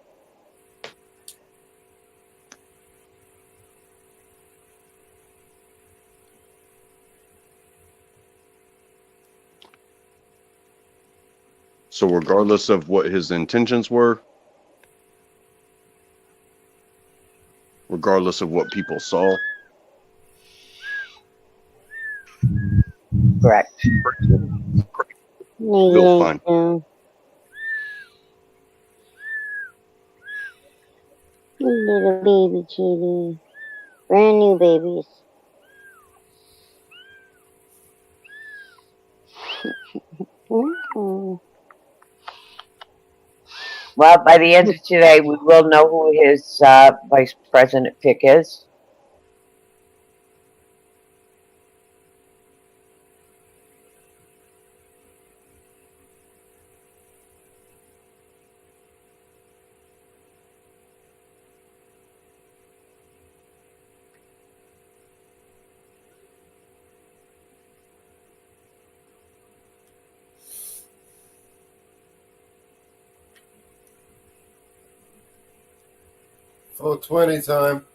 So regardless of what his intentions were, regardless of what people saw, correct. No, you Feels ain't, fine. no. You little baby kitty. Brand new babies. Mm. Well, by the end of today, we will know who his vice president pick is. Full 20 time.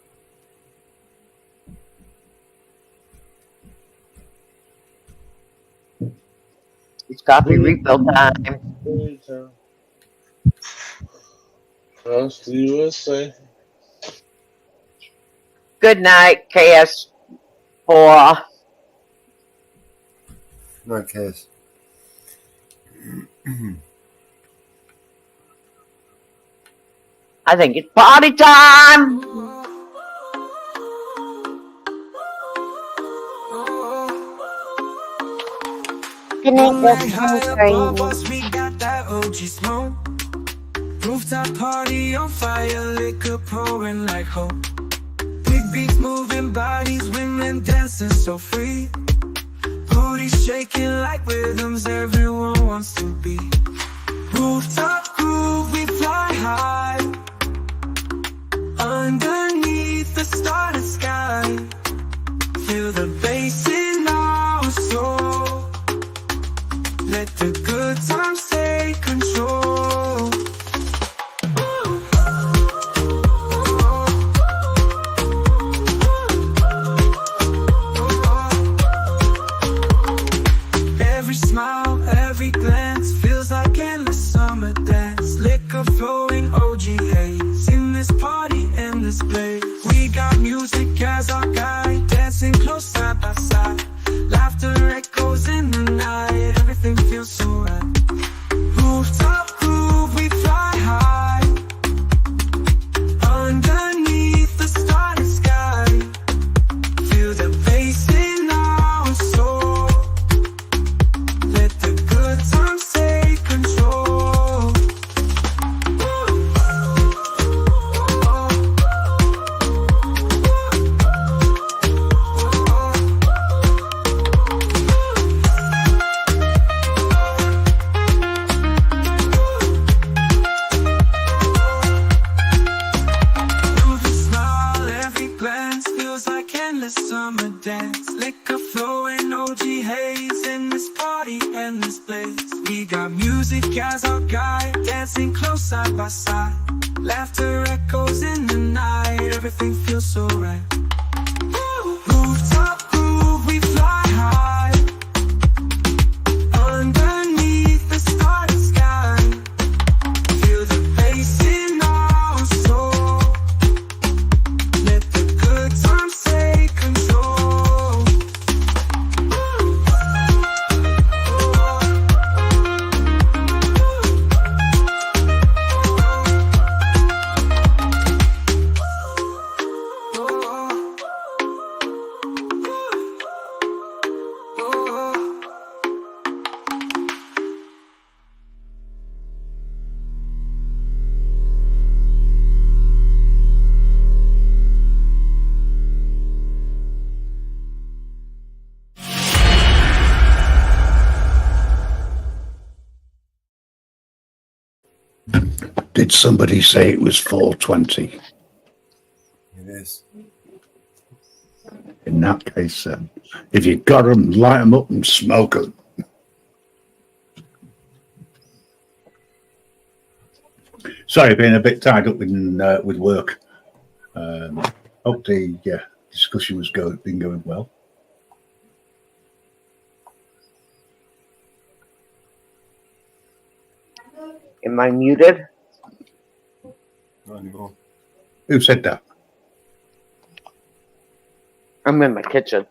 It's coffee refill time. Trust the USA. Good night, KS4. No case. I think it's party time. Good night, Right Dustin. high Sorry. above us, we got that OG smoke. Rooftop party on fire, liquor pouring like hope. Big beats moving bodies, women dancing so free. Booties shaking like rhythms everyone wants to be. Rooftop groove, we fly high. Underneath the starry sky. Feel the bass in our soul. Let the good times take control. Every smile, every glance feels like endless summer dance. Liquor flowing, OG haze. In this party, in this place. We got music as our guide, dancing close side by side. Laughter echoes in the night, everything feels so right. Rooftop groove, we fly high. Underneath the starry sky. Feel the bass in our soul. Let the good times take control. Every smile, every glance feels like endless summer dance. Liquor flowing, OG haze in this party, in this place. We got music as our guide, dancing close side by side. Laughter echoes in the night, everything feels so right. Rooftop groove, we fly high. Underneath the starry sky. Feel the bass in our soul. Let the good times take control. Did somebody say it was 420? It is. In that case, if you got them, light them up and smoke them. Sorry, being a bit tied up with work. Hope the discussion was been going well. Am I muted? Not anymore. Who said that? I'm in my kitchen.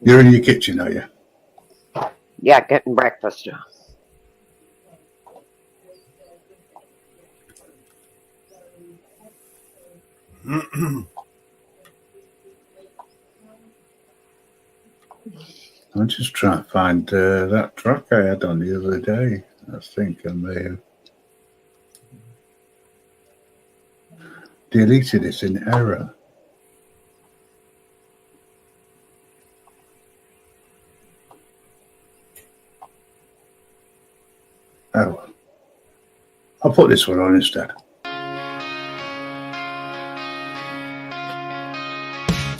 You're in your kitchen, are you? Yeah, getting breakfast. I'm just trying to find that track I had on the other day. I think I may have deleted it in error. Oh, I'll put this one on instead.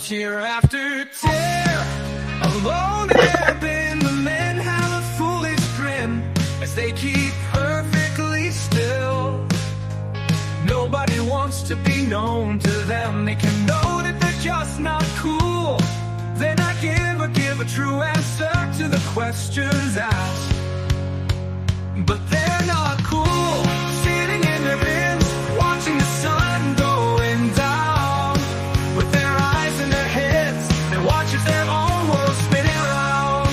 Tear after tear, alone have been the men have a foolish grin as they keep perfectly still. Nobody wants to be known to them. They can know that they're just not cool. They're not give a true answer to the questions asked. But they're not cool, sitting in their bins, watching the sun going down. With their eyes in their heads, they watch as their own world spinning around.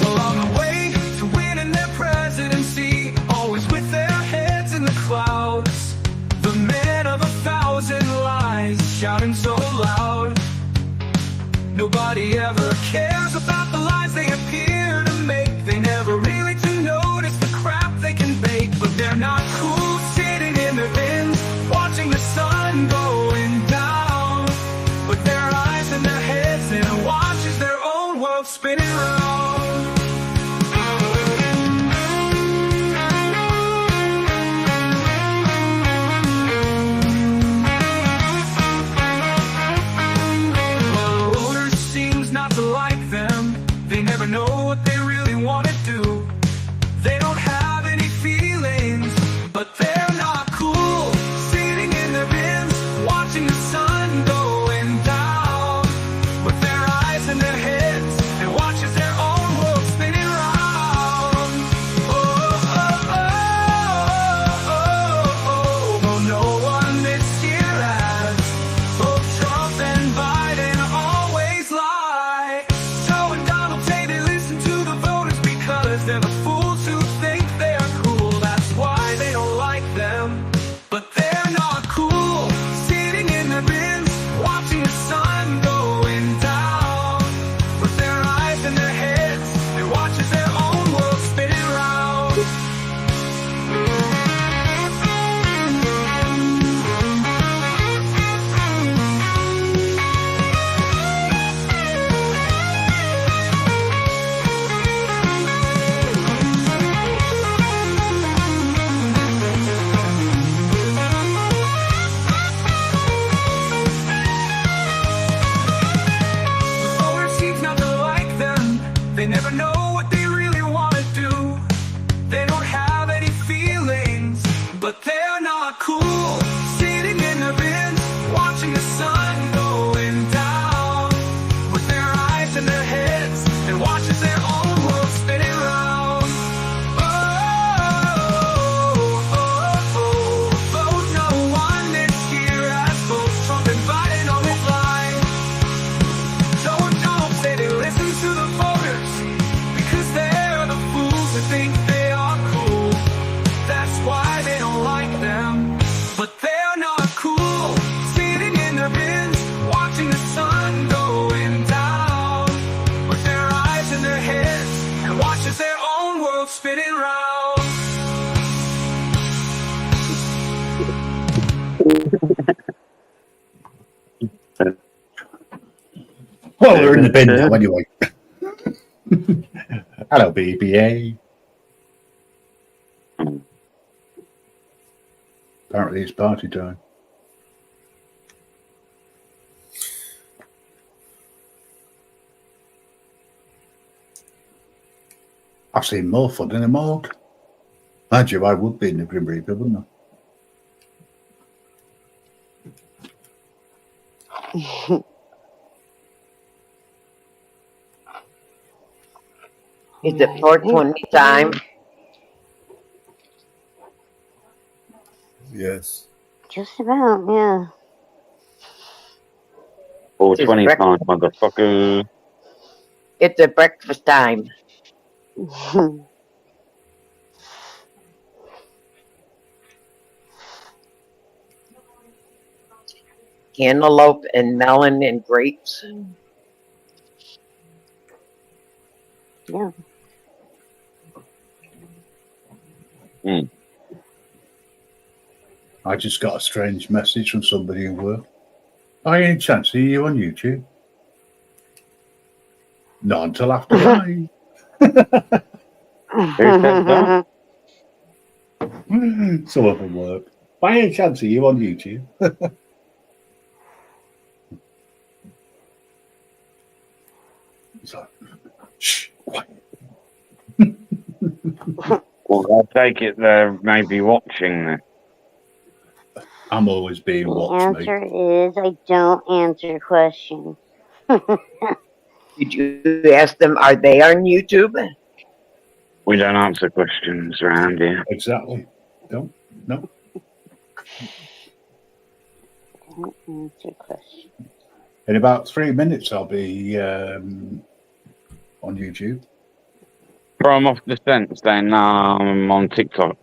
Well, on the way to winning their presidency, always with their heads in the clouds. The man of 1,000 lies, shouting so loud. Nobody ever cares about the lies they appear to make. They never really to notice the crap they can bake. But they're not cool, sitting in their bins, watching the sun going down. With their eyes in their heads and watches their own world spinning around. Know what they really want to do. They don't have any feelings, but they're not cool, sitting in their bins, watching the sun going down. With their eyes in their heads, and watches their own world spinning around. Oh, oh, oh, oh, oh, oh. No one this year has. Both Trump and Biden always lie. So and Donald J, they listen to the voters because they're the fools who think they are cool. That's why they don't like them. But they're not cool, sitting in their bins, watching the sun going down. With their eyes in their heads, they watch as their own world spinning around. Voters seem not to like them. They never know what they really want to do. They don't have any feelings, but they're not cool, sitting in their bins, watching the sun going down. With their eyes in their heads, and watches their own world spinning around. Oh, oh, oh, vote no one this year as both Trump and Biden always lie. So don't say they listen to the voters, because they're the fools that think they are cool. That's why they don't like them. But they're not cool, sitting in their bins, watching the sun going down. With their eyes in their heads, and watches their own world spinning round. Well, we're in the bin now anyway. Hello, BBA. Apparently it's party time. I've seen more fun in a morgue. Mind you, I would be in the Grim Reaper, wouldn't I? Is it 420 time? Yes. Just about, yeah. 4:20 time, motherfucker. It's a breakfast time. Cantaloupe and melon and grapes. Yeah. I just got a strange message from somebody in work. By any chance, are you on YouTube? Not until after 9. Some of them work. By any chance, are you on YouTube? It's like, shh, quiet. Well, I take it they're maybe watching this. I'm always being The watched, mate. answer is I don't answer questions. Did you ask them, are they on YouTube? We don't answer questions around here. Exactly. Don't. No. Don't answer questions. In about 3 minutes, I'll be on YouTube. Throw them off the fence saying, nah, I'm on TikTok.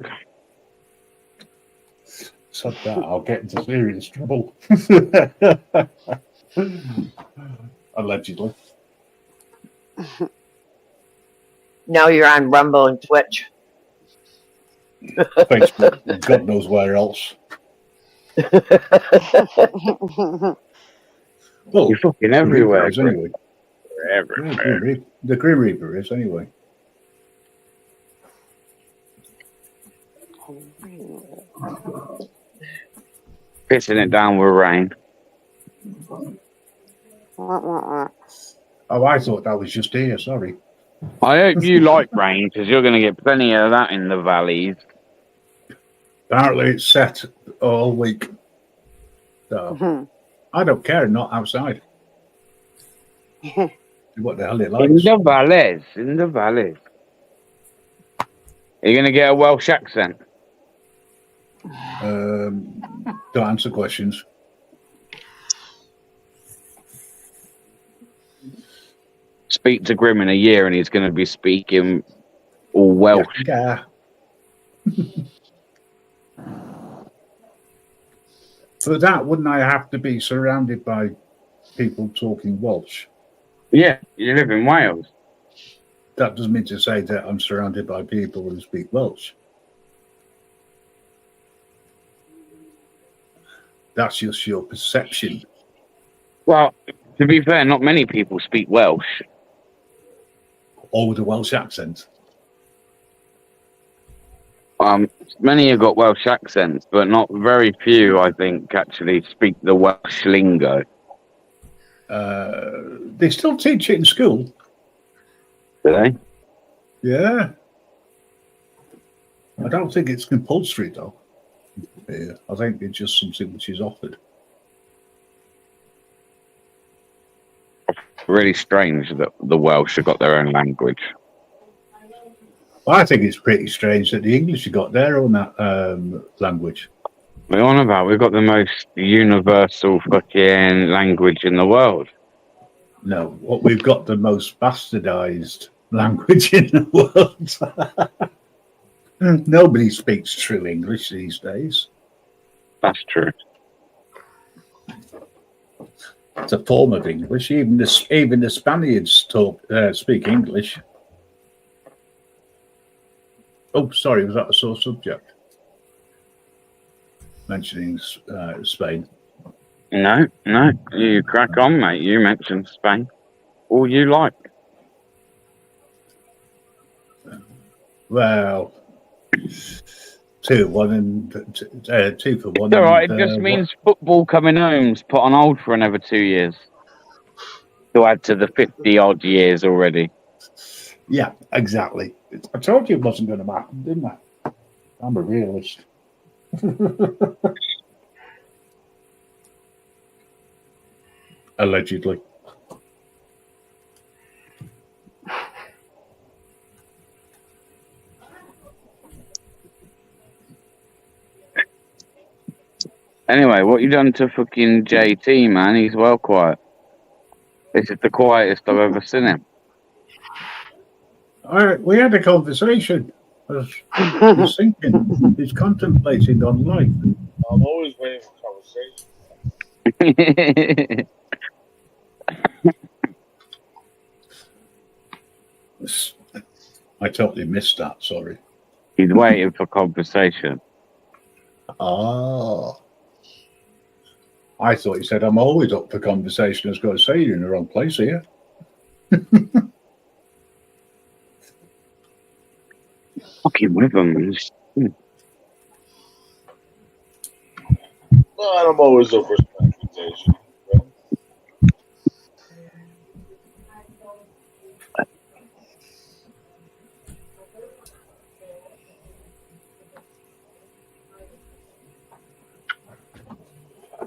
So that I'll get into serious trouble. Allegedly. No, you're on Rumble and Twitch. Facebook, God knows where else. Well, you're fucking everywhere. Is anyway. Everywhere. The Grim Reaper is anyway. Pissing it down with rain. Oh, I thought that was just here. Sorry. I hope you like rain because you're going to get plenty of that in the valleys. Apparently, it's set all week. So I don't care. Not outside. Do what the hell it likes. In the valleys. In the valleys. Are you going to get a Welsh accent? Don't answer questions. Speak to Grim in a year and he's going to be speaking all Welsh. Yeah. For that, wouldn't I have to be surrounded by people talking Welsh? Yeah, you live in Wales. That doesn't mean to say that I'm surrounded by people who speak Welsh. That's just your perception. Well, to be fair, not many people speak Welsh. Or with a Welsh accent. Many have got Welsh accents, but not very few, I think, actually speak the Welsh lingo. They still teach it in school. Do they? Yeah. I don't think it's compulsory, though. Yeah, I think it's just something which is offered. Really strange that the Welsh have got their own language. I think it's pretty strange that the English have got their own language. We're on about we've got the most universal fucking language in the world. No, what we've got the most bastardized language in the world. Nobody speaks true English these days. That's true. It's a form of English. Even the Spaniards speak English. Oh, sorry, was that a sore subject? Mentioning Spain. No, you crack on, mate. You mentioned Spain. All you like. Well, 2-1 and 2 for 1. It's all right. It just means football coming home's put on hold for another 2 years. To add to the 50-odd years already. Yeah, exactly. I told you it wasn't going to happen, didn't I? I'm a realist. Allegedly. Anyway, what you done to fucking JT, man? He's well quiet. This is the quietest I've ever seen him. We had a conversation. He's thinking. He's contemplating on life. I'm always waiting for conversation. I totally missed that. Sorry. He's waiting for conversation. Oh. I thought you said I'm always up for conversation. I was going to say you're in the wrong place here. Fucking with him. Well, I'm always up for conversation.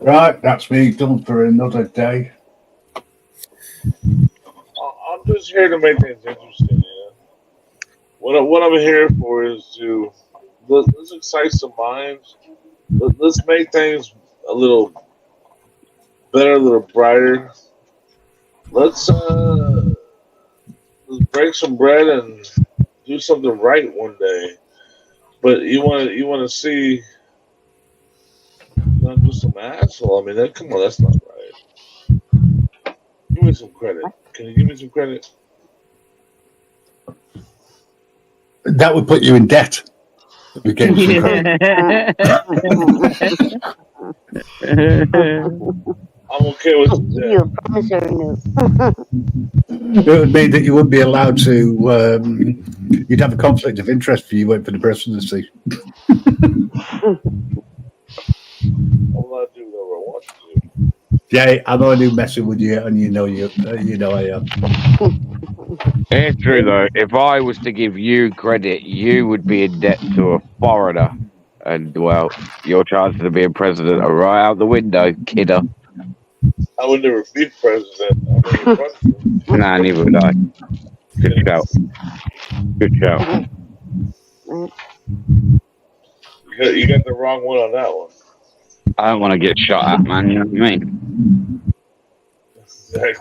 Right, that's me done for another day. I'm just here to make things interesting. Yeah. What I'm here for is to let's excite some minds. Let's make things a little better, a little brighter. Let's break some bread and do something right one day. But you want to see not just some asshole. I mean, come on, that's not right. Give me some credit. Can you give me some credit? That would put you in debt. We gave you some I'm okay with You a promissory note. It would mean that you wouldn't be allowed to. You'd have a conflict of interest if you went for the presidency. I'm allowed to do whatever I want to do. Yeah, I'm only messing with you, and you know I am. It's true though. If I was to give you credit, you would be in debt to a foreigner, and well, your chances of being president are right out the window, kidder. I would never be president. Nah, neither would I. Good shout. Good shout. You got the wrong one on that one. I don't want to get shot at, man. You know what I mean?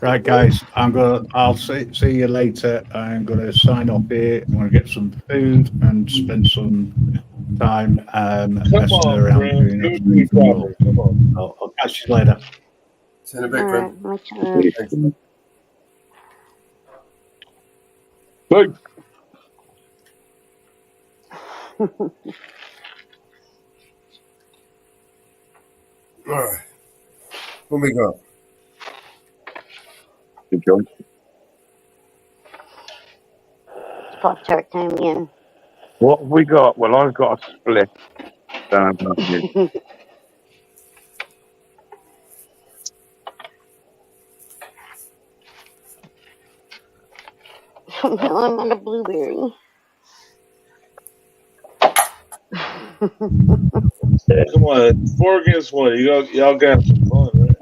Right, guys. I'll see you later. I'm gonna sign off here. I'm gonna get some food and spend some time messing around. Come on. I'll catch you later. See you in a bit, Grim. Good. All right. What we got? Good job. It's Pop-Tart time again. What have we got? Well, I've got a split. Don't have nothing. Now I'm on a blueberry. Come on, 4 against 1. Y'all got some fun, right?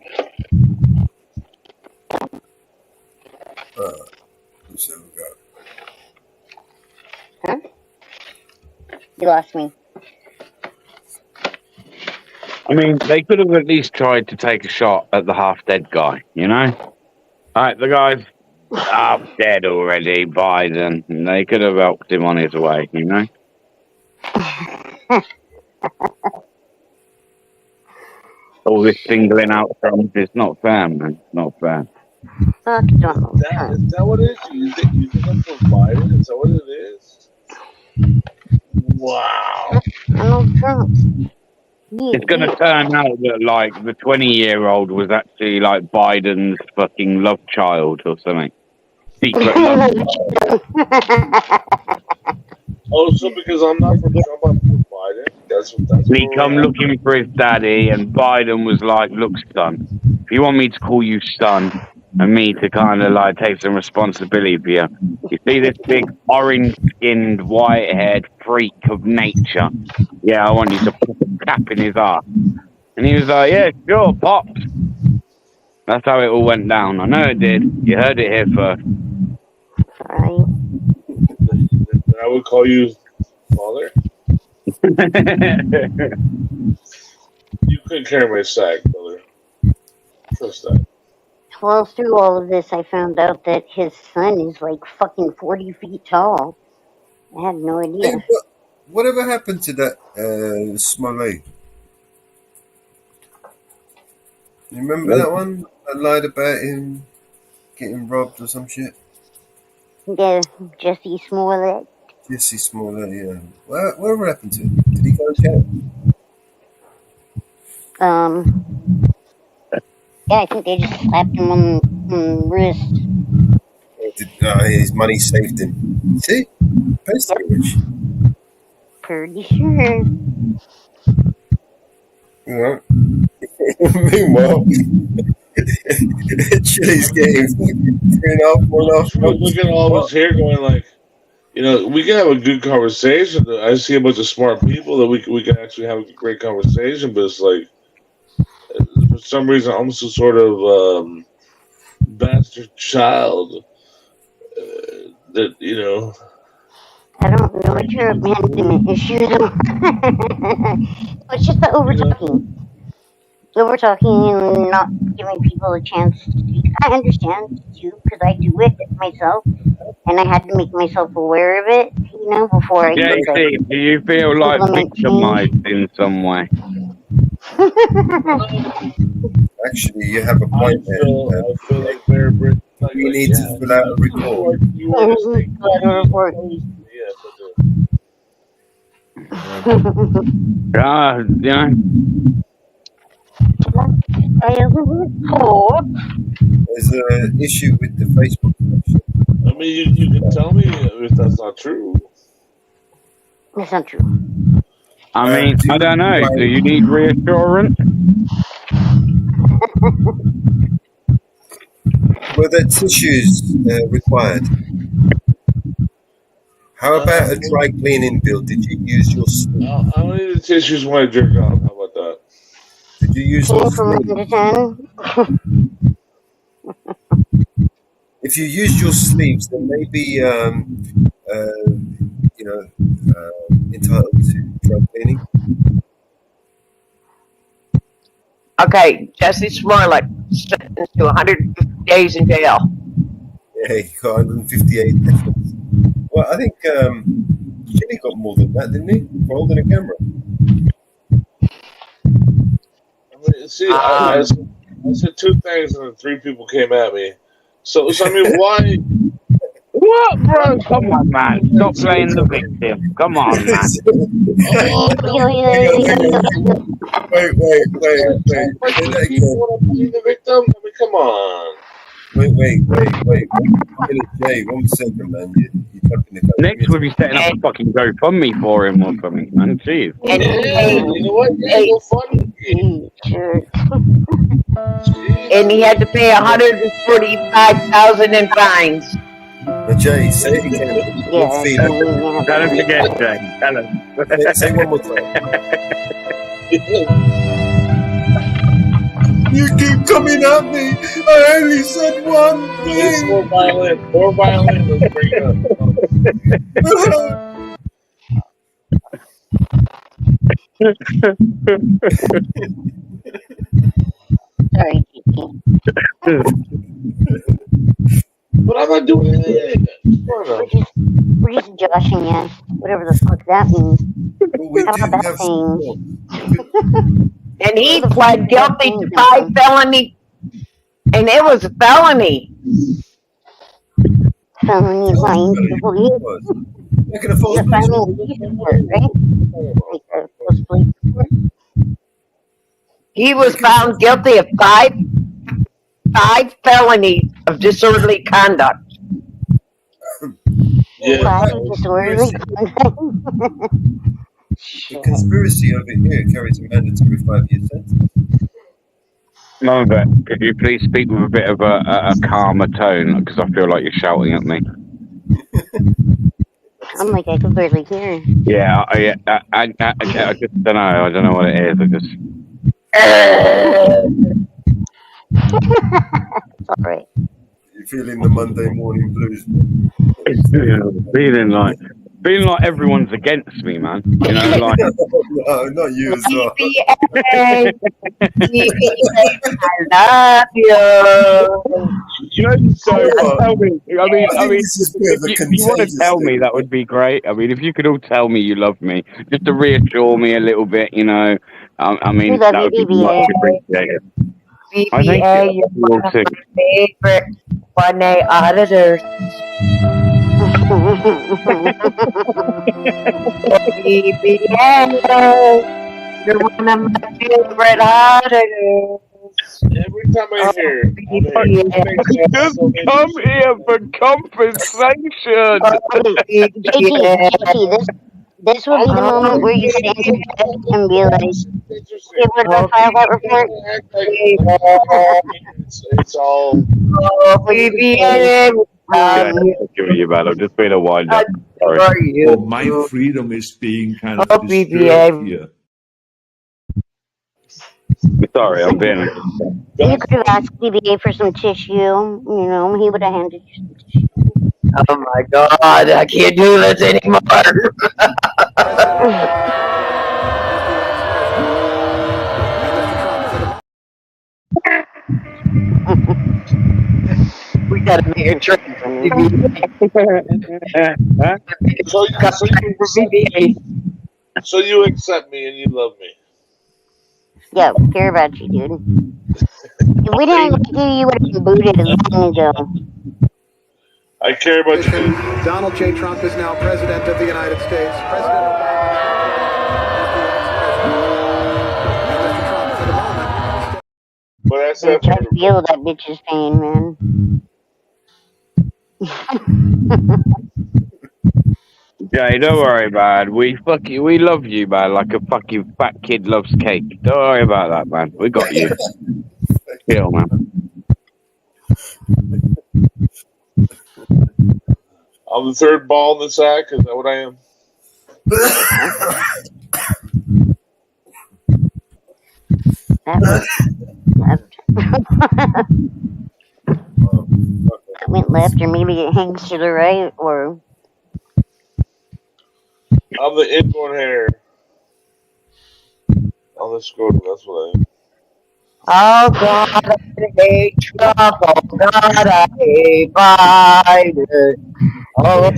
Let's see what we got. Huh? You lost me. I mean, they could have at least tried to take a shot at the half-dead guy, you know? Alright, the guy's half dead already, Biden. And they could have helped him on his way, you know? All this singling out Trump is not fair, man. Not fair. Fuck Donald Trump. Is that what it is? You think I'm for Biden? Is that what it is? Wow. Donald Trump. It's going to turn out that, like, the 20-year-old was actually, like, Biden's fucking love child or something. Secret love child. Oh, so because I'm not from Trump, I'm from Biden? That's He come looking for his daddy, and Biden was like, look, son, if you want me to call you son, and me to kind of, like, take some responsibility for you, you see this big orange-skinned, white-haired freak of nature? Yeah, I want you to put a cap in his ass. And he was like, yeah, sure, Pops. That's how it all went down. I know it did. You heard it here first. I would call you father. You couldn't carry my sack, brother. Trust that. Well, through all of this, I found out that his son is like fucking 40 feet tall. I had no Hey, idea. whatever happened to that Smollett? You remember that one? I lied about him getting robbed or some shit. Yeah, Jesse Smollett. Jesse Smollett, yeah. Whatever happened to him? Did he go to jail? Yeah, I think they just slapped him on the wrist. His money saved him. See? Basically rich. Pretty sure. Yeah. Meanwhile, Chili's getting $3.5 million. Look at all of us here going like, you know, we can have a good conversation. I see a bunch of smart people that we can actually have a great conversation, but it's like, for some reason, I'm some sort of bastard child that, you know. I don't know what your abandonment issue though. It's just the over talking. Over talking and not giving people a chance to speak. I understand too, because I do it myself, and I had to make myself aware of it, you know, before I could. JC, do you feel like victimized in some way? Actually, you have a point there. I feel like Bear Britain. You need to fill out a report. Yeah. There's an issue with the Facebook connection. I mean, you can tell me if that's not true. That's not true. I mean, I don't know. Do you need reassurance? Were there tissues required? How about a dry cleaning bill? Did you use your sleeve? I don't need the tissues when I jerk off. How about that? Did you use your From 1 to 10. If you used your sleeves, then maybe entitled to dry cleaning. Okay, Jesse Smollett sentenced to 150 days in jail. Yeah, he got 158 efforts. Well, I think Chili got more than that, didn't he? For holding a camera. See, I said two things and then three people came at me. So I mean, why? What, bro? Come on, man. Stop playing the victim. Come on, man. Wait. The victim? I mean, come on. Wait. Jay, 1 second, man. You're talking to Next, we'll be setting up a fucking GoFundMe for him or something, man. Jeez. You know what? Go fund And he had to pay $145,000 in fines. Jay, say it again. Tell him again, Jay. Tell him. Say one more time. You keep coming at me. I only said one thing. More violin. Let's bring it Sorry, But I'm not doing anything. We're just joshing you. Whatever the fuck that means. How about that thing? And he pled guilty to 5 felony, and it was a felony. Felony lying to the police. Making a false police report, right? Like a false police report. He was found guilty of five felonies of disorderly conduct. Disorderly conduct. The conspiracy over here carries a mandatory 5-year sentence. Mother, could you please speak with a bit of a calmer tone? Because I feel like you're shouting at me. I'm like, I can barely hear. Yeah, I just don't know. I don't know what it is. I just. It's alright. You're feeling the Monday morning blues. Feeling like feeling like everyone's against me, man. You know, like No, not you as well. BBA, I love you. you know, so tell me. I mean, this is a bit of a if you want to contagious tell me, thing. that would be great. I mean, if you could all tell me you love me, just to reassure me a little bit, you know. I We mean, love that you, would be much BBA. appreciated. I think BBA, you're you all one of too. my favorite 1A auditors. BBA, you're one of my favorite auditors. Every time I hear it, BBA. Just come here for compensation. JT, this would be the moment where you stand your desk and be like, "Okay, we're gonna file that report." It's all. BBA. Yeah, give you, man. I'm just being a wind up. Sorry. Oh, my freedom is being kind of disturbed BBA. here. Sorry, I'm being. You could have asked BBA for some tissue. You know, he would have handed you some tissue. Oh my god, I can't do this anymore. We gotta make a trip. So you accept me and you love me. Yeah, we care about you, dude. If we didn't like you would have been booted long ago. I care about you. Donald J. Trump is now president of the United States. President But I I said, can feel that bitch's pain, man. Jay, don't worry, man. We love you, man. Like a fucking fat kid loves cake. Don't worry about that, man. We got you. Chill, man. I'm the third ball in the sack. Is that what I am? That went left, or maybe it hangs to the right, or I'm the inborn hair. On the scrotum, that's what I am. Oh God, I hate trouble. God, I hate violence. Oh,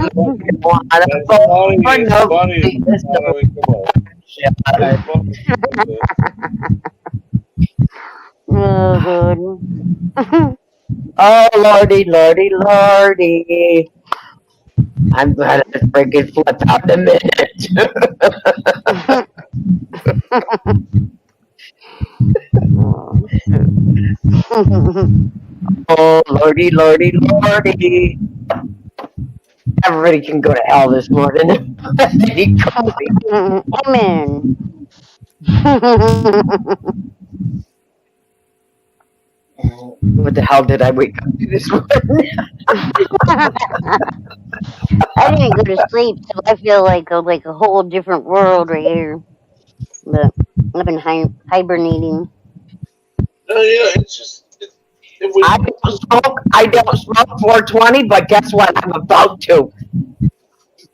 oh, lordy, lordy, lordy. I'm glad I freaking flip out in a minute. Oh, lordy, lordy, lordy. Everybody can go to hell this morning. Amen. What the hell did I wake up to this morning? I didn't go to sleep, so I feel like a whole different world right here. But I've been hibernating. No, yeah, it's just. I don't smoke 420, but guess what? I'm about to.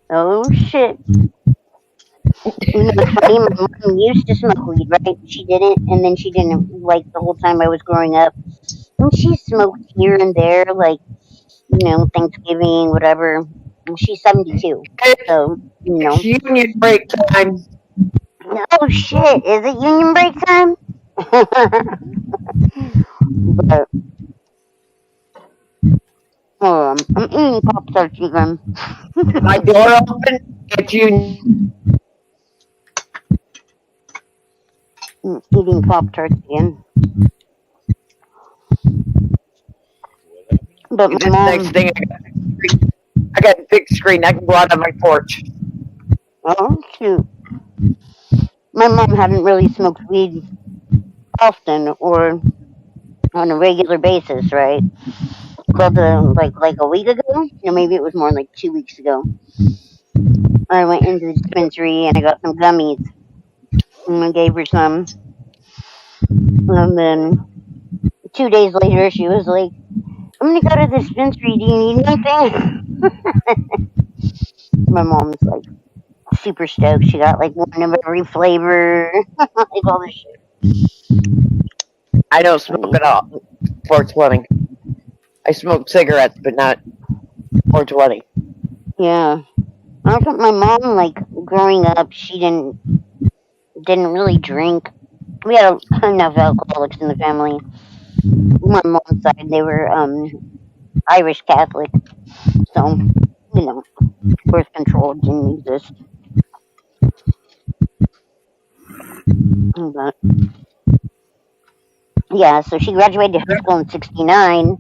Oh shit. You know, it's funny, my mom used to smoke weed, right? She didn't, and then she didn't, like, the whole time I was growing up. And she smoked here and there, like, you know, Thanksgiving, whatever. And she's 72, so, you know. Union break time. Oh shit, is it union break time? But, hold on, I'm eating Pop-Tarts again. My door open, it's union. Eating Pop-Tarts again. But my mom... Next thing, I got a big screen. I can go out on my porch. Oh, shoot. My mom hadn't really smoked weed often or on a regular basis, right? But like a week ago, you know, maybe it was more like 2 weeks ago. I went into the dispensary and I got some gummies. And I gave her some. And then 2 days later, she was like, I'm gonna go to the dispensary. Do you need anything? My mom's like super stoked. She got like one of every flavor, like all this shit. I don't smoke at all. 420. I smoke cigarettes, but not 420. Yeah. I think my mom, like growing up, she didn't really drink. We had enough alcoholics in the family. My mom's side, they were Irish Catholic, so you know, birth control didn't exist. But yeah, so she graduated high school in '69,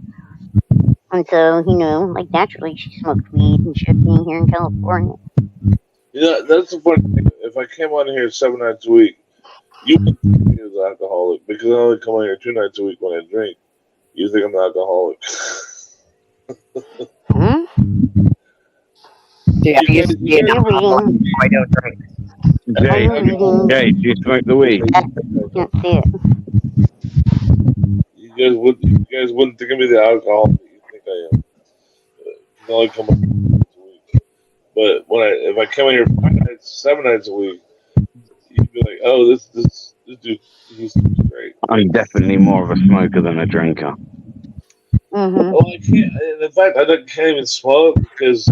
and so you know, like naturally, she smoked weed and shit being here in California. You know, that's the funny thing. If I came on here 7 nights a week, you wouldn't think me as an alcoholic because I only come on here 2 nights a week when I drink. You think I'm an alcoholic? Yeah, I used to be an alcoholic. I don't drink. Jay, do you smoke the weed? Can't see it. You guys wouldn't think of me the alcoholic that you think I am. I only come on 2 nights a week. But if I come in here 5 nights, 7 nights a week, you'd be like, oh, this dude, he's great. I'm definitely more of a smoker than a drinker. Well, I can't. In fact, I can't even smoke because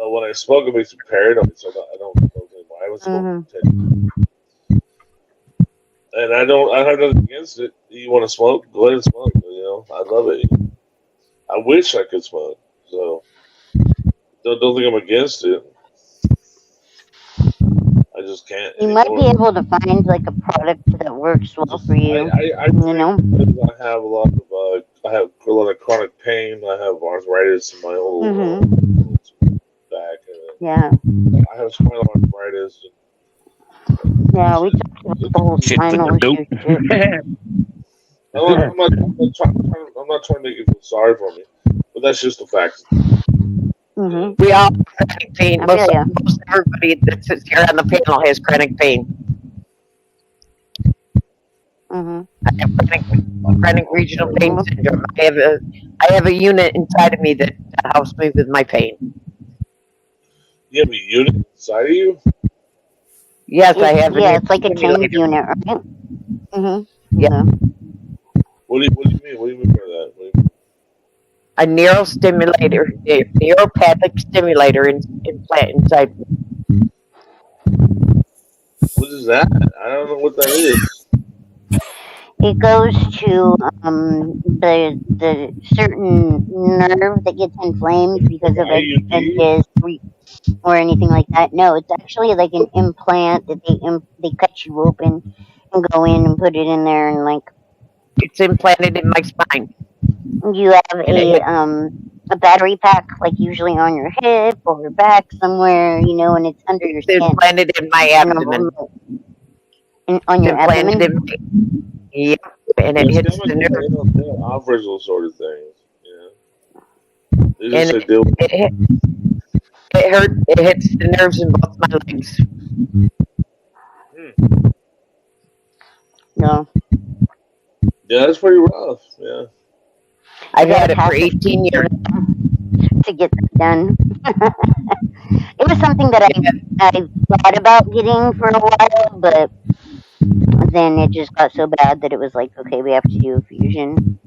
when I smoke, it makes me paranoid. So I don't smoke anymore. I haven't smoked for 10 years. And I have nothing against it. You want to smoke? Go ahead and smoke. You know, I love it. I wish I could smoke. So don't think I'm against it. I just can't. You might be able to find like a product that works well for you. You know. I have a lot of chronic pain. I have arthritis in my whole back. Yeah. I have spinal arthritis. Yeah, we talked about the whole spinal issue shit. I'm not trying to make you feel sorry for me, but that's just a fact. We all have chronic pain. Most everybody that sits here on the panel has chronic pain. I have chronic regional pain syndrome. I have a unit inside of me that helps me with my pain. You have a unit inside of you? Yes, I have. Yeah, it's like a change unit, right? Yeah. What do you mean? What do you mean by that? A neurostimulator, a neuropathic stimulator implant inside. What is that? I don't know what that is. It goes to the certain nerve that gets inflamed because of a disc or anything like that. No, it's actually like an implant that they cut you open and go in and put it in there and like it's implanted in my spine. You have a battery pack, like usually on your hip or your back somewhere, you know, and it's under your skin. It's implanted in my abdomen. On your abdomen? Yep, and it hits the nerve. They don't offer those sort of things. Yeah. They just say deal with it hits the nerves in both my legs. No. Yeah, that's pretty rough. Yeah. I've had it for 18 years to get that done. It was something that I thought about getting for a while, but then it just got so bad that it was like, okay, we have to do a fusion.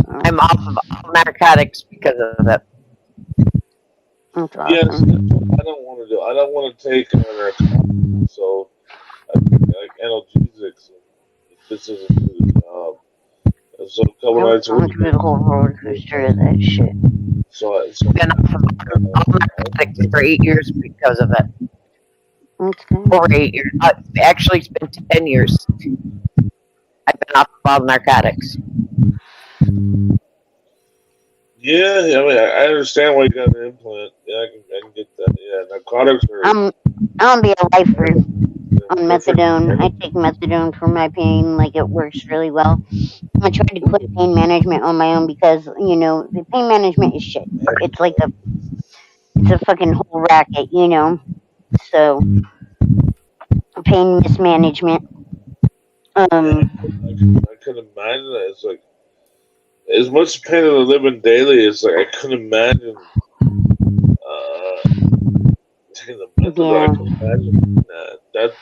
I'm off of all narcotics because of that. That's awesome. Yes, I don't want to do. I don't want to take another account. So, like analgesics. This isn't do the job. So a couple nights a week. Through the whole roller coaster of that shit. So I've been off of all narcotics for 8 years because of it. Okay. Over 8 years. Actually, it's been 10 years. I've been off of all narcotics. Yeah, I mean, I understand why you got an implant. Yeah, I can get that. Yeah, narcotics are. I'm gonna be a lifer on methadone. I take methadone for my pain. Like it works really well. I tried to quit pain management on my own because you know the pain management is shit. It's like it's a fucking whole racket, you know. So pain mismanagement. I could imagine that. It's like as much pain as I live in daily. It's like I couldn't imagine Yeah. I can imagine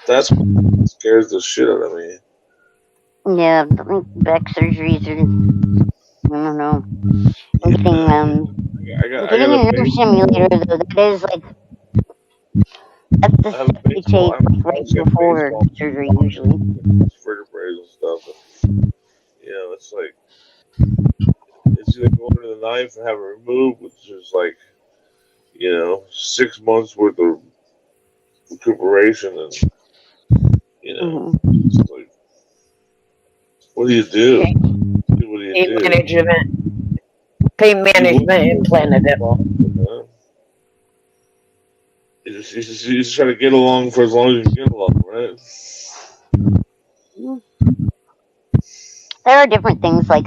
that's what scares the shit out of me. Yeah, I think back surgeries are, I don't know. And getting a nerve simulator though, that is like, that's the I have step you baseball. take like right before surgery usually. Vertebrae and stuff. And, it's like it's either going to the knife and have it removed, which is like 6 months worth of recuperation, and it's like, what do you do? What do you Pain do? management. Pain management implanted it. You just try to get along for as long as you can get along, right? There are different things, like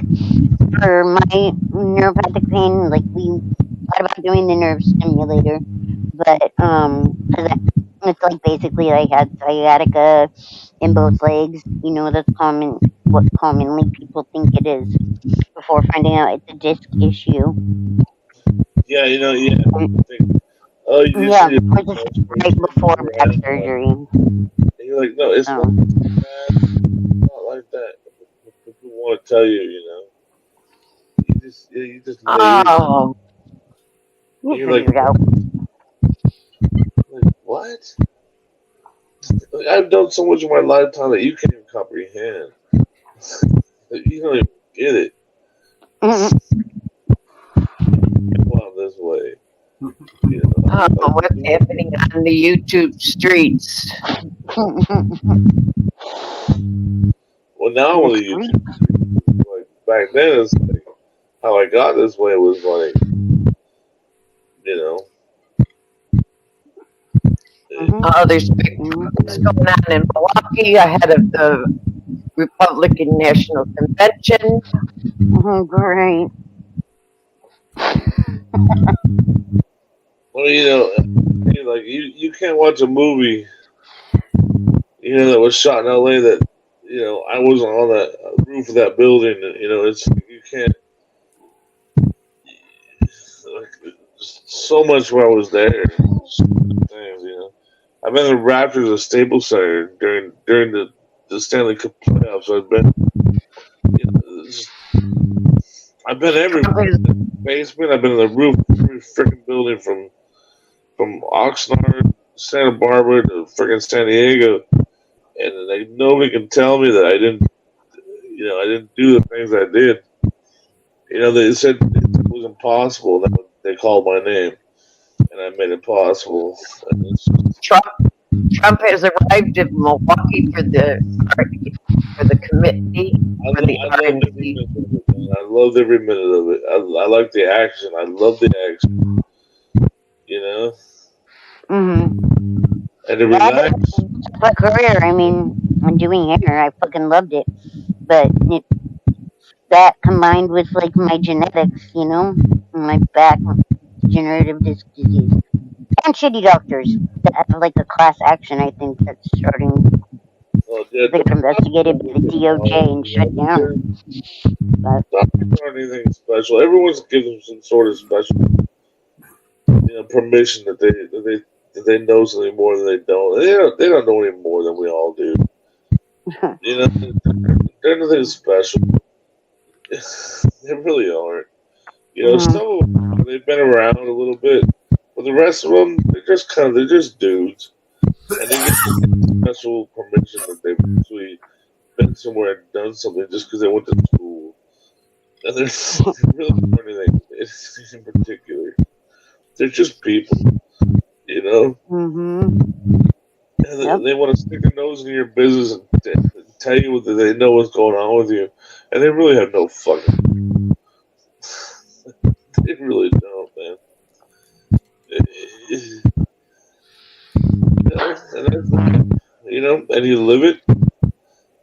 for my neuropathic pain, like we thought about doing the nerve stimulator, but 'cause it's like basically I had sciatica in both legs. That's what commonly people think it is before finding out it's a disc issue. Yeah, you just Yeah, need which is right before back surgery. And you're like, no, it's not bad. It's not like that. People want to tell you, you just lay Oh, you you're like, figured it out. what? Like, I've done so much in my lifetime that you can't even comprehend. You don't even get it. Come on this way. Oh, what's happening on the YouTube streets? Well, now on the YouTube, like back then, it's like how I got this way was like, Oh, there's big protests going on in Milwaukee ahead of the Republican National Convention. Great. Well, like you can't watch a movie, that was shot in LA that, I wasn't on that roof of that building. It's you can't. Like, so much where I was there. Things, I've been in the Raptors of Staples Center during the Stanley Cup playoffs. So I've been, I've been everywhere. In the basement. I've been in the roof of every freaking building from Oxnard, Santa Barbara to freaking San Diego, and like nobody can tell me that I didn't do the things I did. They said it was impossible. Then they called my name, and I made it possible. Trump has arrived in Milwaukee for the committee for the RNC. I loved every minute of it. I like the action. I love the action. And to relax. My career, I mean, I'm doing hair. I fucking loved it, but that combined with like my genetics, my back, degenerative disc disease, and shitty doctors that have like a class action. I think that's starting. They got investigated by the DOJ and shut down. But doctors aren't anything special. Everyone's given some sort of special, permission that they know something more than they don't. They don't know any more than we all do. They're nothing special. They really aren't. Some of them, they've been around a little bit, but the rest of them, they're just dudes. And they get special permission that they've actually been somewhere and done something just because they went to school. And they're really not anything in particular. They're just people, And they want to stick their nose in your business and tell you that they know what's going on with you. And they really have no fucking. They really don't, man. And you live it,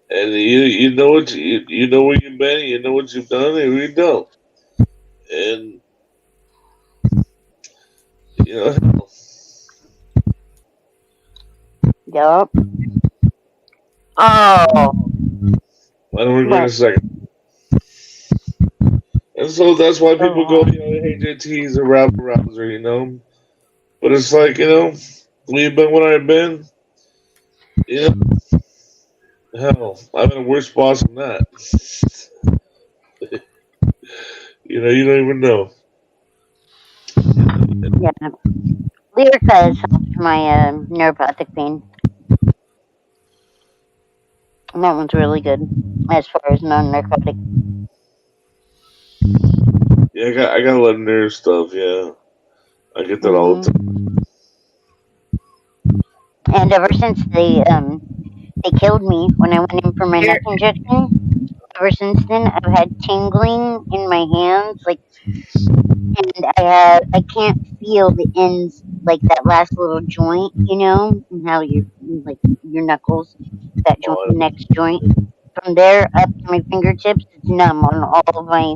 and you know what you know where you've been, you know what you've done, and you don't, and Yup. Oh. I don't regret a second. And so that's why people go, HJT's a rabble rouser, But it's like, the We've been what I've been. Yeah. Hell, I've been a worse boss than that. You don't even know. Yeah. Lyrica has helped my neuropathic pain. And that one's really good as far as non-narcotic. Yeah, I got a lot of nerve stuff. Yeah, I get that all the time. And ever since they killed me when I went in for my neck injection, ever since then I've had tingling in my hands, and I can't feel the ends, like that last little joint, and how your knuckles, that joint, next joint, from there up to my fingertips, it's numb on all of my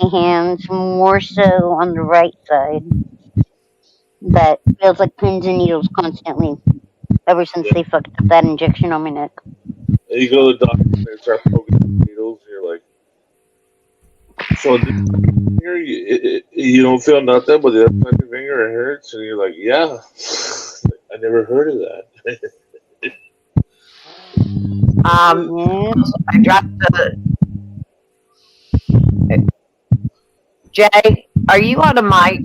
hands, more so on the right side. But feels like pins and needles constantly ever since they fucked up that injection on my neck. And you go to the doctor and they start poking the needles. And you're like, so here you don't feel nothing, but the other side of your finger it hurts, and you're like, yeah, I never heard of that. I dropped the. Jay, are you on a mic?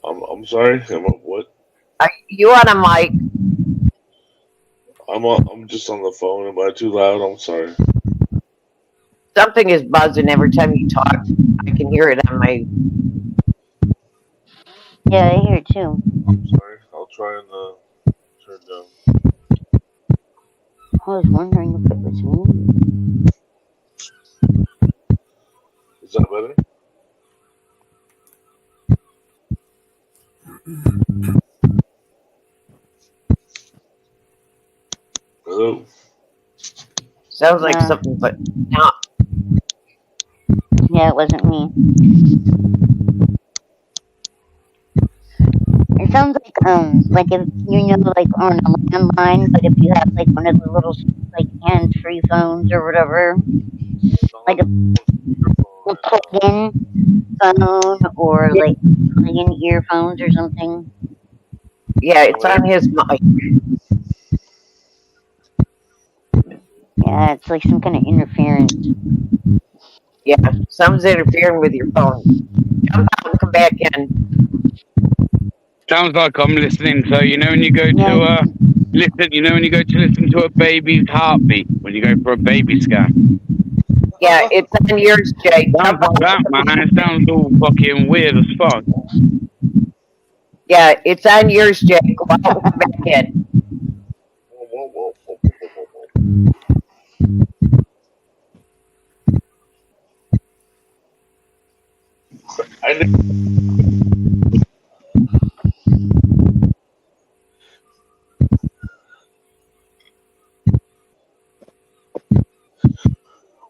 I'm sorry. I'm on what? Are you on a mic? I'm just on the phone. Am I too loud? I'm sorry. Something is buzzing every time you talk. I can hear it on my. Yeah, I hear it too. I'm sorry. I'll try and turn it down. I was wondering if it was me. Is that better? Hello. Sounds like something, but not. Yeah, it wasn't me. It sounds like if like on a landline, but if you have like one of the little like hands-free phones or whatever, like a plug-in phone or like plug-in earphones or something. Yeah, it's on his mic. Yeah, it's like some kind of interference. Yeah, something's interfering with your phone. Jump out and come back in. Sounds like I'm listening. So when you go to listen, when you go to listen to a baby's heartbeat, when you go for a baby scan. Yeah, it's on yours, Jay. Sounds like that, man. It sounds all fucking weird as fuck. Yeah, it's on yours, Jay. Go out and come back in.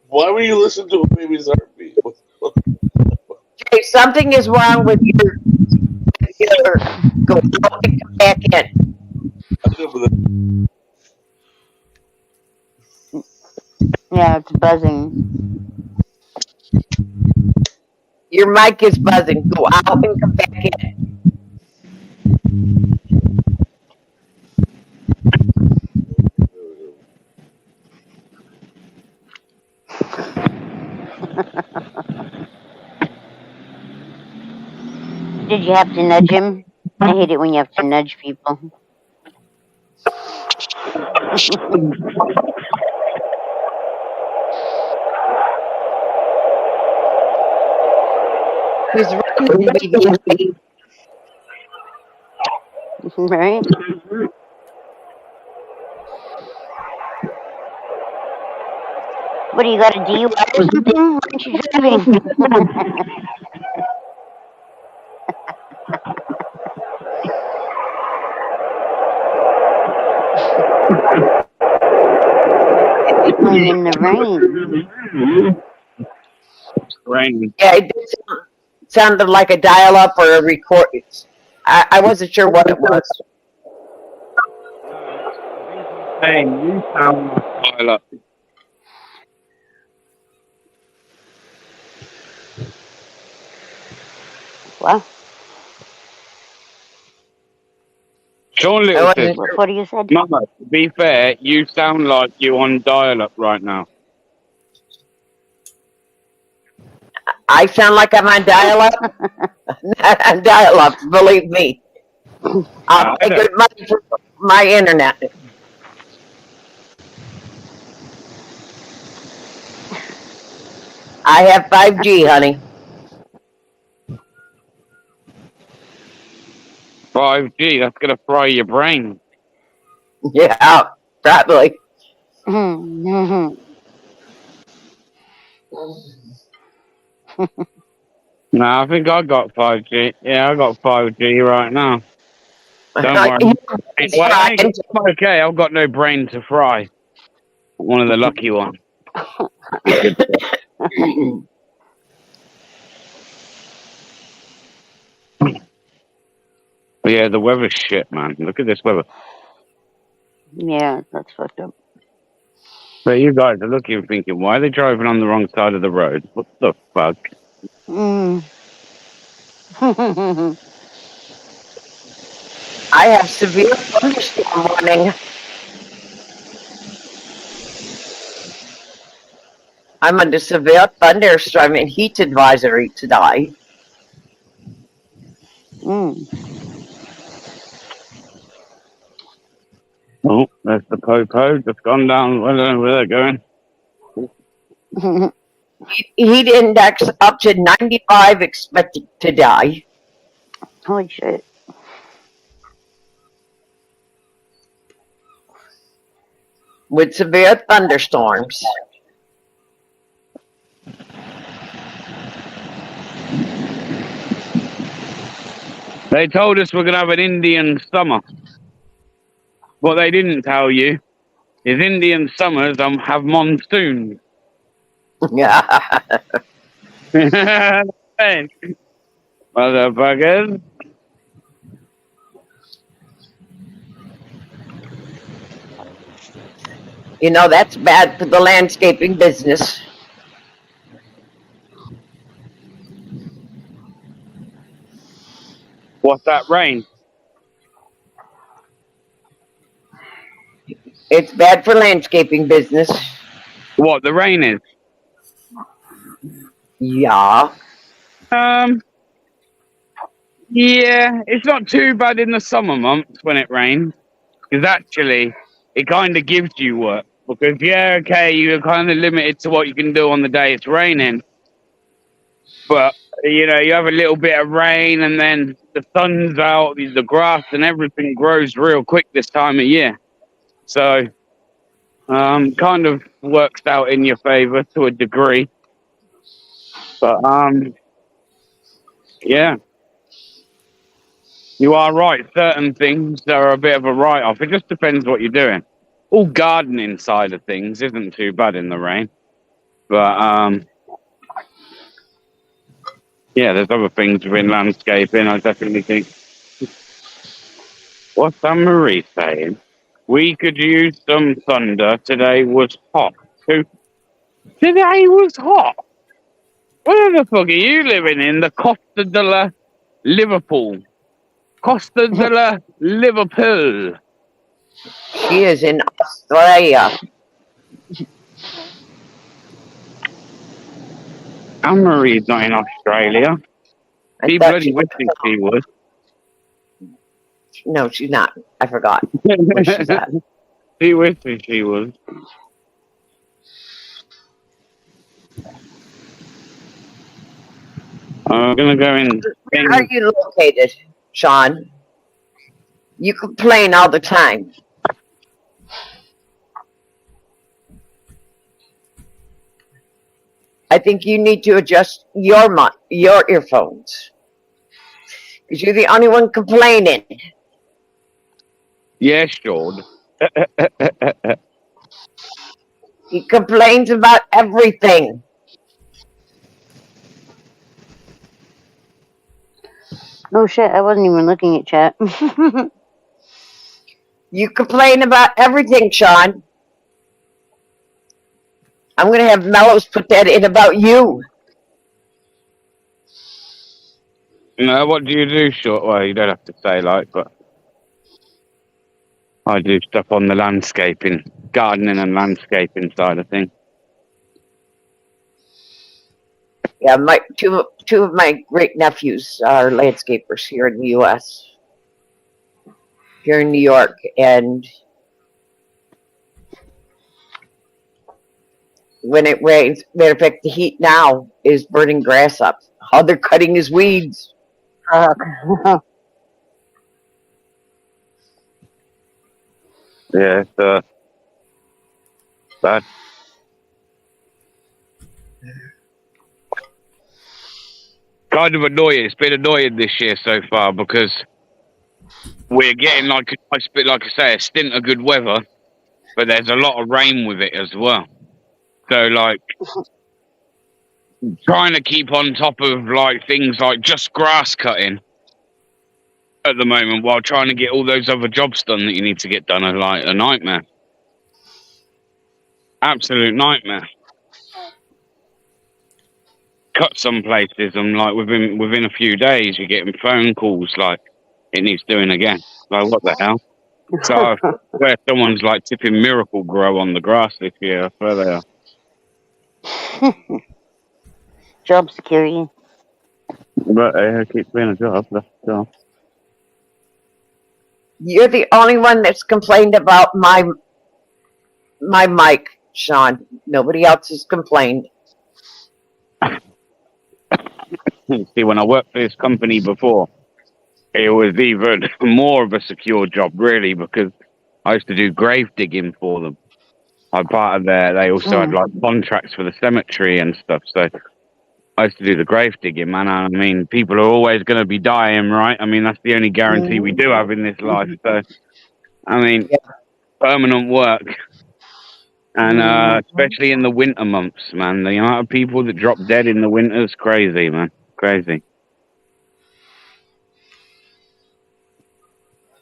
Why were you listening to a baby's heartbeat? Jay, something is wrong with your computer. Go out and come back in. Yeah, it's buzzing. Your mic is buzzing. Go out and come back in. Did you have to nudge him? I hate it when you have to nudge people. He's running immediately. Right? What do you got, a DUI or something? Why aren't you driving? In the rain. Rain. Yeah, it did sounded like a dial-up or a record. I wasn't sure what it was. Hey, you sound like dial-up. What? Sean Little says, What do you said? Mama, to be fair, you sound like you on dial-up right now. I sound like I'm on dial-up? Not on dial-up, believe me. I'll pay good money for my internet. I have 5G, honey. 5G, that's going to fry your brain. Yeah, probably. No, I think I got 5G. Yeah, I got 5G right now. Don't worry. Well, I'm okay, I've got no brain to fry. One of the lucky ones. But yeah, the weather's shit, man. Look at this weather. Yeah, that's fucked up. But you guys are looking and thinking, why are they driving on the wrong side of the road? What the fuck? I have severe thunderstorm warning. I'm under severe thunderstorm and heat advisory today. Oh, there's the Popo just gone down. I don't know where they're going. Heat index up to 95 expected today. Holy shit. With severe thunderstorms. They told us we're going to have an Indian summer. What they didn't tell you is Indian summers have monsoons. Yeah. Motherfuckers. You know, that's bad for the landscaping business. What's that rain? It's bad for landscaping business. What, the rain is? Yeah. Yeah, it's not too bad in the summer months when it rains. Because actually, it kind of gives you work. Because, yeah, okay, you're kind of limited to what you can do on the day it's raining. But, you know, you have a little bit of rain and then the sun's out, the grass and everything grows real quick this time of year. So, kind of works out in your favor to a degree. But, yeah. You are right. Certain things are a bit of a write-off. It just depends what you're doing. All gardening side of things isn't too bad in the rain. But, yeah, there's other things within landscaping. I definitely think. What's Anne-Marie saying? We could use some thunder. Today was hot. Today was hot? Where the fuck are you living in? The Costa de la Liverpool. Costa de la Liverpool. She is in Australia. Anne-Marie's not in Australia. She bloody wished she was. No, she's not. I forgot where she's at. She wished she was. I'm gonna go in. Where are you located, Sean? You complain all the time. I think you need to adjust your earphones. Because you're the only one complaining. Yeah, Sean. He complains about everything. Oh shit, I wasn't even looking at chat. You complain about everything, Sean. I'm going to have Mellows put that in about you. No, what do you do, Sean? Well, you don't have to say, like, but... I do stuff on the landscaping, gardening and landscaping side of things. Yeah, my two of my great nephews are landscapers here in the U.S. Here in New York, and when it rains, matter of fact, the heat now is burning grass up. How they're cutting his weeds. Yeah, it's bad. Kind of annoying. It's been annoying this year so far because we're getting like a nice bit, like I say, a stint of good weather, but there's a lot of rain with it as well. So like trying to keep on top of like things like just grass cutting at the moment while trying to get all those other jobs done that you need to get done are like a nightmare. Absolute nightmare. Cut some places and like within a few days you're getting phone calls like it needs doing again. Like what the hell? So where someone's like tipping Miracle Grow on the grass this year, that's where they are. Job security. But it keeps being a job, that's a job. You're the only one that's complained about my mic, Sean. Nobody else has complained. See, when I worked for this company before, it was even more of a secure job, really, because I used to do grave digging for them. I'm part of they also had like contracts for the cemetery and stuff, so I used to do the grave digging, man. I mean, people are always going to be dying, right? I mean, that's the only guarantee we do have in this life. So, I mean, permanent work. And especially in the winter months, man. The amount of people that drop dead in the winter is crazy, man. Crazy.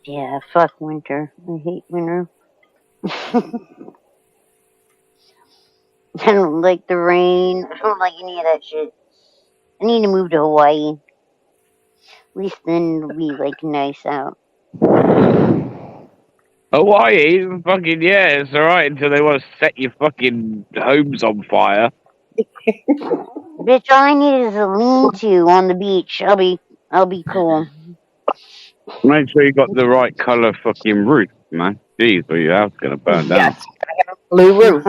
Yeah, fuck winter. I hate winter. I don't like the rain. I don't like any of that shit. I need to move to Hawaii. At least then it'll be like nice out. Hawaii, fucking yeah, it's alright until they want to set your fucking homes on fire. Bitch, all I need is a lean-to on the beach. I'll be cool. Make sure you got the right colour fucking roof, man. Jeez, or your house gonna burn down. Yes, gotta have a blue roof.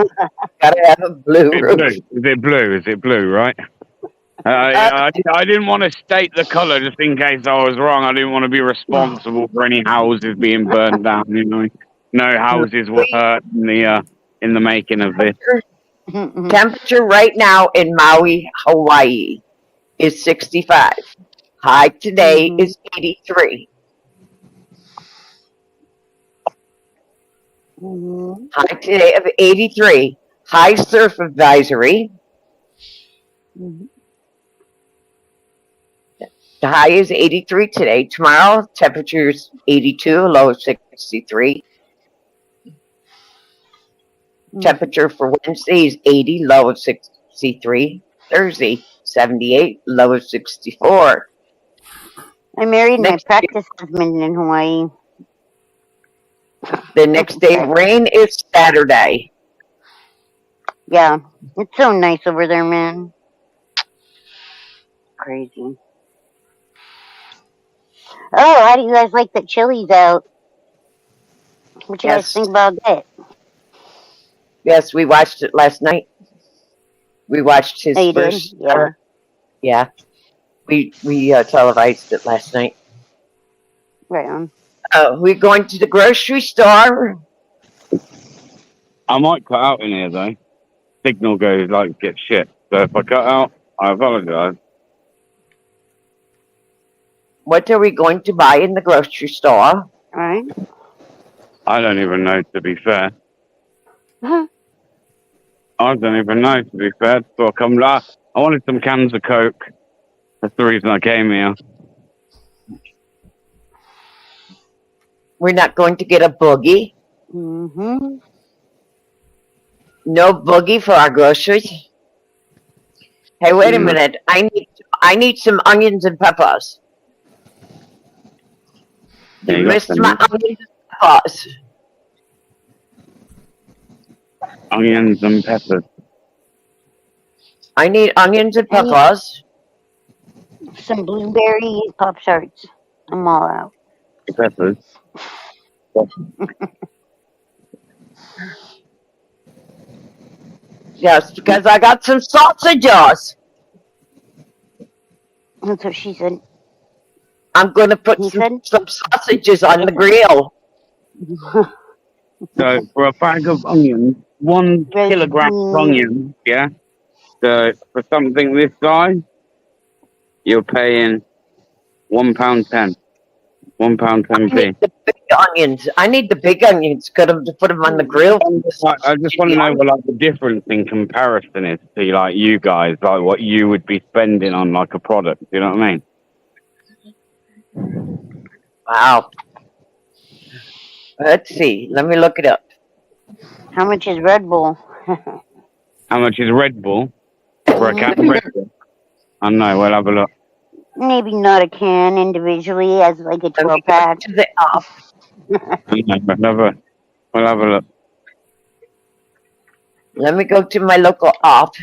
Gotta have a blue roof. Is it blue? Is it blue, right? I didn't want to state the colour just in case I was wrong. I didn't want to be responsible for any houses being burned down. You know, no houses were hurt in the making of this. Temperature right now in Maui, Hawaii is 65. High today is 83. High today of 83. High surf advisory. The high is 83 today. Tomorrow, temperature is 82, low of 63. Temperature for Wednesday is 80, low of 63. Thursday, 78, low of 64. I married my practice husband in Hawaii. The next day of rain is Saturday. Yeah, it's so nice over there, man. Crazy. Oh, how do you guys like that Chili's out? What do you guys think about that? Yes, we watched it last night. We watched his first. Yeah. Yeah. We televised it last night. Right on. We're going to the grocery store. I might cut out in here though. Signal goes like get shit. So if I cut out, I apologise. What are we going to buy in the grocery store? Right. I don't even know, to be fair. I don't even know, to be fair. So I wanted some cans of Coke. That's the reason I came here. We're not going to get a boogie. Mm-hmm. No boogie for our groceries. Hey, wait a minute. I need some onions and peppers. You missed my onions and peppers. onions and peppers. I need onions and peppers. Some blueberry Pop Tarts. I'm all out. Peppers. Yes, because I got some sausages. That's what she said. I'm going to put some sausages on the grill. So for a bag of onions, 1 kilogram of onions, yeah. So for something this size, you're paying £1.10. £1.10p. The big onions. I need the big onions. Got them to put them on the grill. I just want to know what like the difference in comparison is to like you guys, like what you would be spending on like a product. You know what I mean? Wow. Let's see. Let me look it up. How much is Red Bull? How much is Red Bull for a can of Red Bull? I don't know. We'll have a look. Maybe not a can individually as like a 12-pack. We'll have a look. Let me go to my local op.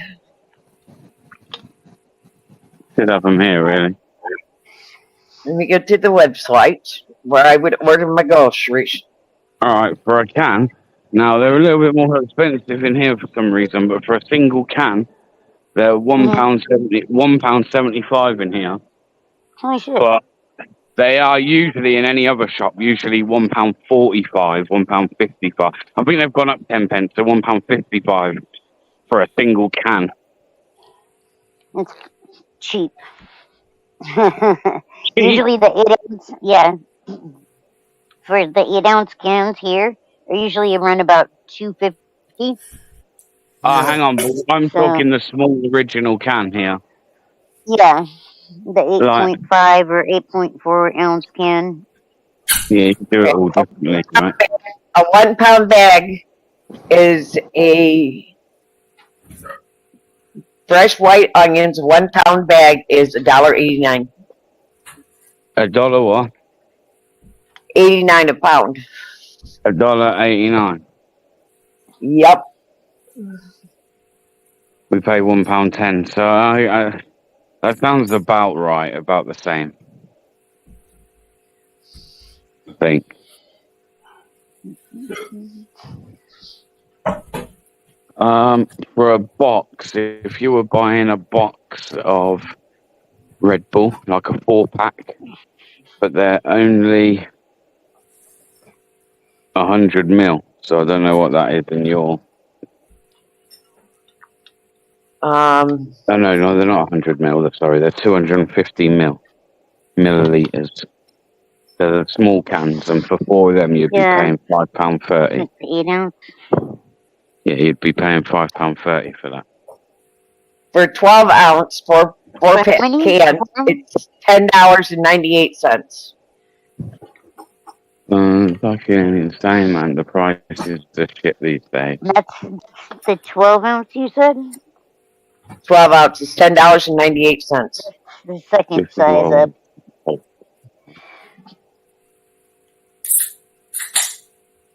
Should have them here, really. Let me go to the website where I would order my groceries. All right, for a can. Now they're a little bit more expensive in here for some reason, but for a single can, they're £1.75 in here. Holy shit. But they are usually in any other shop, usually £1.45, £1.55. I think they've gone up 10 pence to £1.55 for a single can. It's cheap. Usually the 8-ounce, yeah. For the 8-ounce cans here, they're usually around about $2.50. Hang on, but I'm talking the small original can here. Yeah, the 8.5 or 8.4 ounce can. Yeah, you can do it all differently, right? A 1 pound bag is a fresh white onions. 1 pound bag is $1.89. $1 what? 89 a pound. $1.89. Yep. We pay £1.10, so I that sounds about right, about the same. I think. For a box, if you were buying a box of Red Bull, like a 4-pack, but they're only 100 mil, so I don't know what that is in your. No, they're not 100 mil. Sorry, they're 250 milliliters. They're the small cans, and for 4 of them, you'd be paying £5.30. 8 ounce. Yeah, you'd be paying £5.30 for that. For 12 ounce, 4 pack can, it's $10.98. Fucking insane, man. The price is the shit these days. That's the 12 ounce you said? 12 ounces, $10.98. The second size up.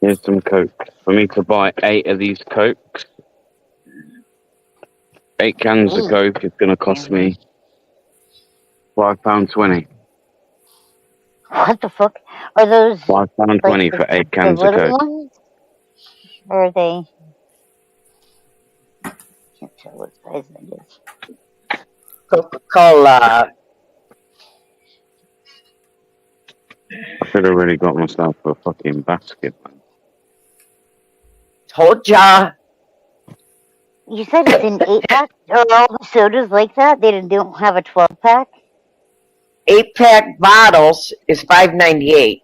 Here's some Coke. For me to buy 8 of these Cokes, 8 cans of Coke is going to cost me £5.20. What the fuck? Are those £5.20 for 8 cans of Coke. Ones? Or are they? Can't tell what size that is. Coca-Cola. I should have really got myself a fucking basket, man. Told ya. You said it's an 8-pack? Are all the sodas like that? They don't have a 12-pack? 8-pack bottles is $5.98.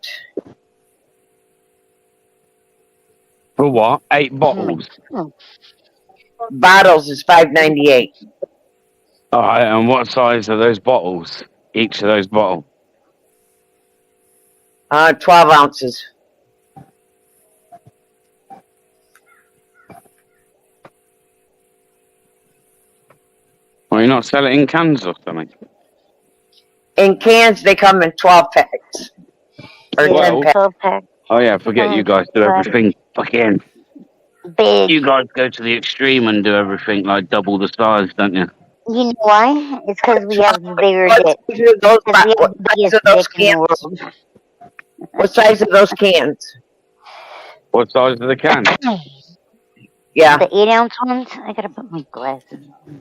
For what? 8 bottles? Bottles is $5.98. Alright, and what size are those bottles? Each of those bottles? 12 ounces. Well, you not sell it in cans or something? In cans, they come in 12 packs. Or 10 packs. 12 pack. Oh yeah, forget you guys do everything. Fucking. big. You guys go to the extreme and do everything like double the size, don't you? You know why? It's because we have the bigger dick. Those, Because we have what the size biggest are those dick in the cans? world. What size are those cans? What size are the can? Yeah. The 8-ounce ones? I gotta put my glasses on.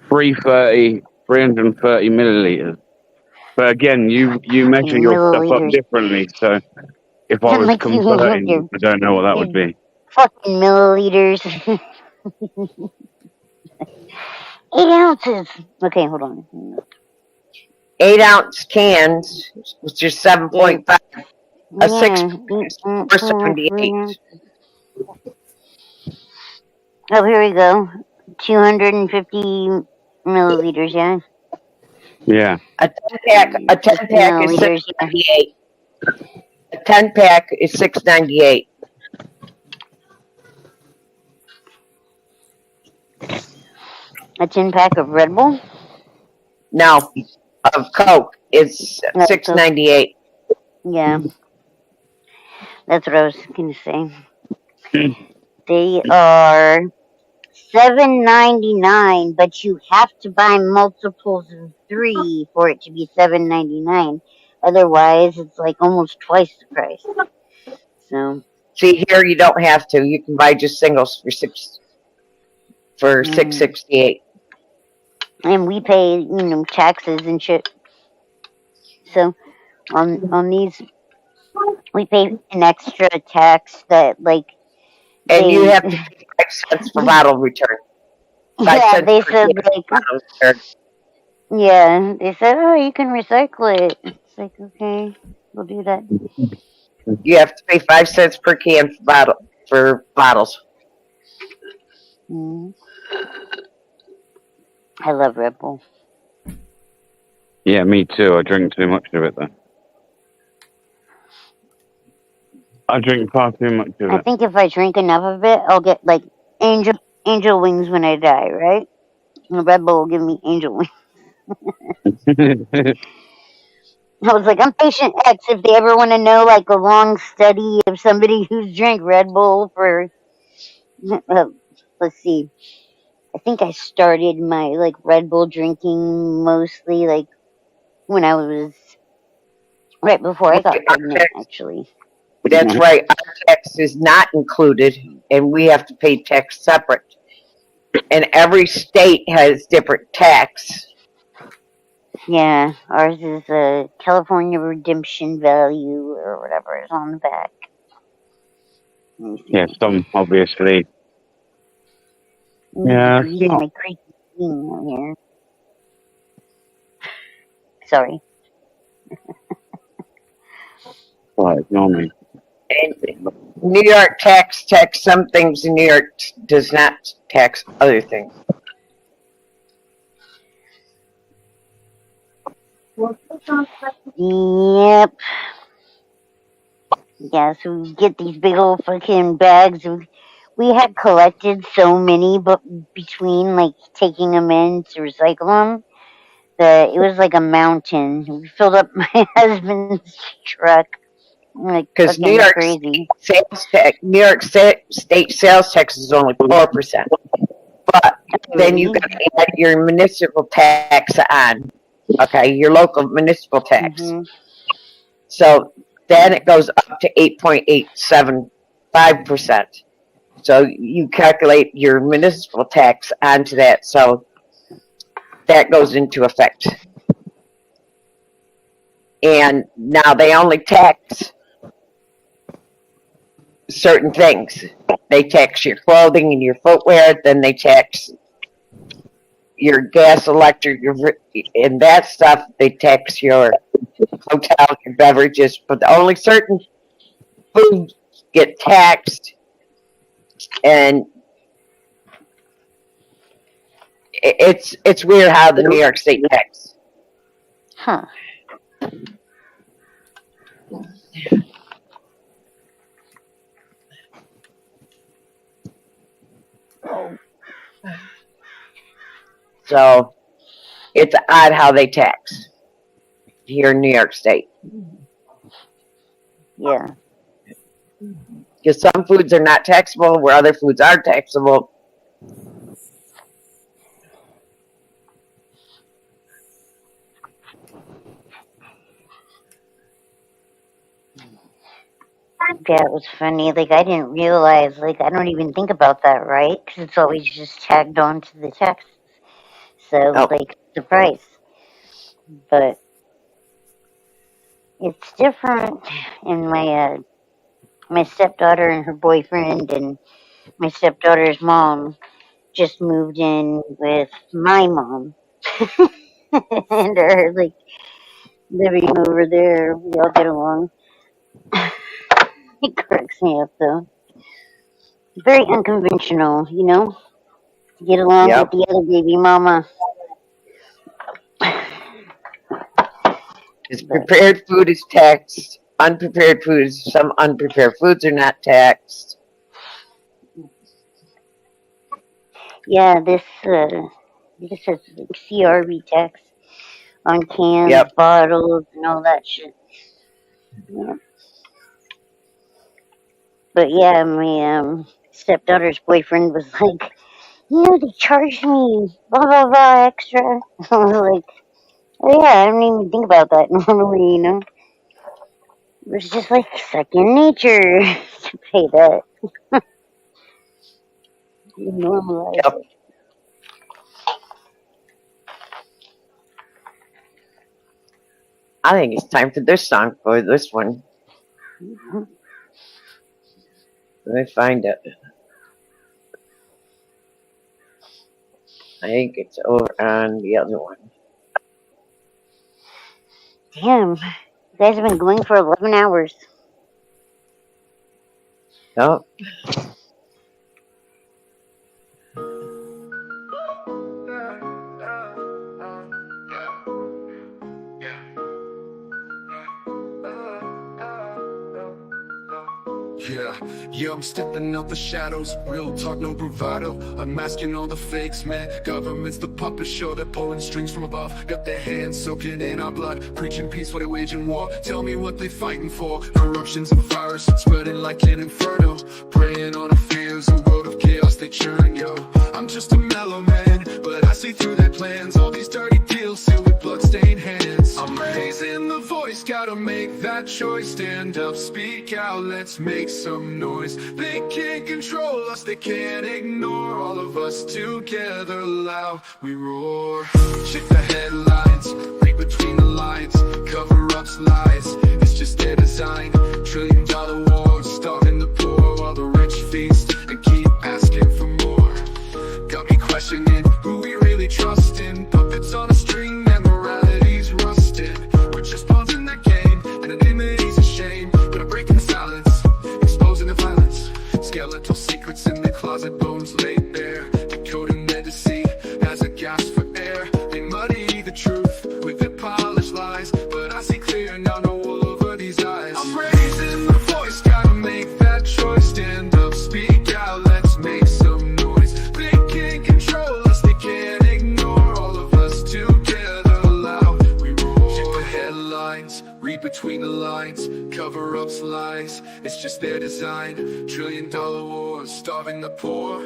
330 milliliters. But again, you measure your stuff up Milliliters. differently. So if I I'm was like, you have converting, your I don't know what that would be. fucking milliliters. 8 ounces. Okay, hold on. 8-ounce cans, which is 7.5. A 6 478. Oh, here we go. 250 milliliters, yeah. Yeah. A 10 pack is Milliliters, yeah. $6.98. A 10 pack is $6.98. A 10 pack of Red Bull? No, of Coke is No, $6.98. Yeah. That's what I was gonna say. They are $7.99, but you have to buy multiples of 3 for it to be $7.99. Otherwise, it's like almost twice the price. So See, here you don't have to. You can buy just singles for $6.68. and we pay, taxes and shit. So on these, we pay an extra tax that And you have to pay 5 cents for bottle return. 5 yeah, cents they per said can for bottle return. yeah, they said, oh, you can recycle it. It's like, okay, we'll do that. You have to pay 5 cents per can for bottles. Mm. I love Red Bull. Yeah, me too. I drink too much of it though. I drink far too much of I it. think if I drink enough of it, I'll get like angel wings when I die, right? And Red Bull will give me angel wings. I was like, I'm patient X. If they ever want to know like a long study of somebody who's drank Red Bull for, let's see, I think I started my like Red Bull drinking mostly like when I was right before I got pregnant, actually. That's right. Our tax is not included, and we have to pay tax separate. And every state has different tax. Yeah, ours is a California redemption value or whatever is on the back. Yeah, some obviously. Yeah, it's not. My crazy thing out here. Sorry. Right, ignore me. And New York tax some things, and New York does not tax other things. Yep. Yeah, so we get these big old fucking bags. We had collected so many, but between like taking them in to recycle them, it was like a mountain. We filled up my husband's truck. Like Because fucking crazy. New York state sales tax is only 4%, but then you got to add your municipal tax on. Okay, your local municipal tax. Mm-hmm. So then it goes up to 8.875%. So you calculate your municipal tax onto that. So that goes into effect. And now they only tax certain things. They tax your clothing and your footwear, then they tax your gas, electric, and that stuff. They tax your hotel, your beverages, but only certain foods get taxed. And it's weird how the New York State tax. Huh. So it's odd how they tax here in New York State. Yeah. Because some foods are not taxable where other foods are taxable. Yeah, it was funny. Like, I didn't realize, like, I don't even think about that, right? Because it's always just tagged on to the text. So, like, the price. But it's different in my stepdaughter and her boyfriend, and my stepdaughter's mom just moved in with my mom. And are, like, living over there. We all get along. It cracks me up, though. Very unconventional, you know? To get along with the other baby mama. Because prepared food is taxed. Unprepared food is, some unprepared foods are not taxed. Yeah, this is like CRV tax on cans, bottles, and all that shit. Yeah. But yeah, my stepdaughter's boyfriend was like, you know, they charged me blah blah blah extra. I was like, oh yeah, I don't even think about that normally, you know. It's just like second nature to pay that. Normalize it. I think it's time for this song for this one. Let me find it. I think it's over on the other one. Damn, you guys have been going for 11 hours. Oh. Yeah, I'm stepping out the shadows. Real talk, no bravado. I'm masking all the fakes, man. Government's the puppet show. They're pulling strings from above. Got their hands soaking in our blood. Preaching peace while they're waging war. Tell me what they fighting for. Corruption's a virus, spreading like an inferno. Preying on our fears, a world of chaos they churn, yo. I'm just a mellow man, but I see through their plans. All these dirty deals sealed with bloodstained hands. I'm raising the voice, gotta make that choice. Stand up, speak out, let's make some noise. They can't control us, they can't ignore. All of us together loud, we roar. Check the headlines, read between the lines. Cover-ups, lies, it's just their design. $1 trillion wars, starving the poor while the rich feast and keep asking for more. Got me questioning who we really trust in. Puppets on a string, and morality's rusted. We're just pawns in that game, anonymity's a shame. But I'm breaking the silence, exposing the violence. Skeletal secrets in the closet, bones laid bare. Decoding their deceit as a gasp for air. They muddy the truth with their polished lies, but I see clear now, no wool over these eyes. I'm raising the voice, gotta make that choice. Stand up, speak out, let's make some noise. They can't control us, they can't ignore. All of us together loud, we roar. Check the headlines, read between the lines. Cover-ups, lies, it's just their design. $1 trillion wars, starving the poor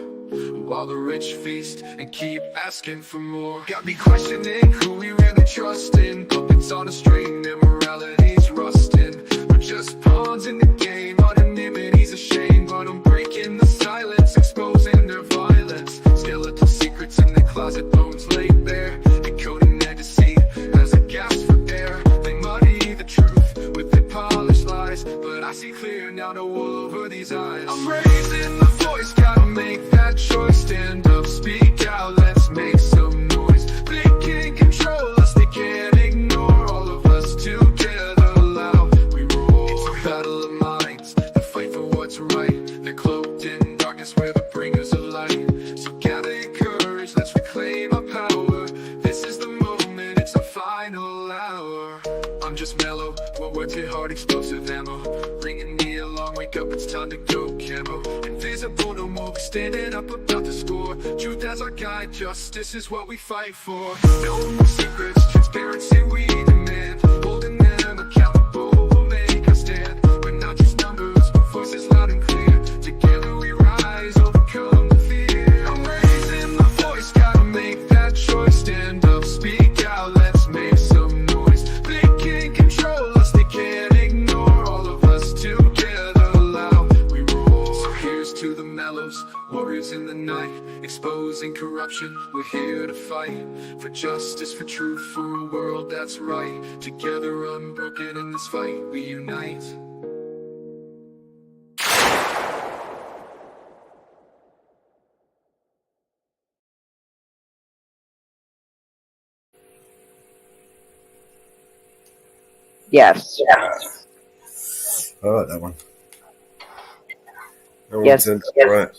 while the rich feast and keep asking for more. Got me questioning who we really trust in. Puppets on a string, their morality's rusting. We're just pawns in the game, anonymity's a shame. But I'm breaking the silence, exposing their violence. Skeletal secrets in the closet, bones laid bare. Decoding their deceit as a gasp for air. They muddy the truth with their polished lies, but I see clear now, no wool over these eyes. I'm raising the voice, gotta make that choice. Stand up, speak out, let's make some noise. They can't control us, they can't ignore. All of us together loud, we roar. It's a battle of minds, the fight for what's right. They're cloaked in darkness, we're the bringers of light. So gather your courage, let's reclaim our power. This is the moment, it's our final hour. I'm just mellow, one word hit hard, explosive ammo. Bringing me along, wake up, it's time to go camo. Invisible, no more, we're standing up about the score. Truth as our guide, justice is what we fight for. No more secrets, transparency we demand. Holding them accountable, we'll make a stand. We're not just numbers, but voices loud and clear. shadows, warriors in the night, exposing corruption. We're here to fight for justice, for truth, for a world that's right. Together unbroken in this fight, we unite. Yes. I like that one. That one Yes, turned out yes. right.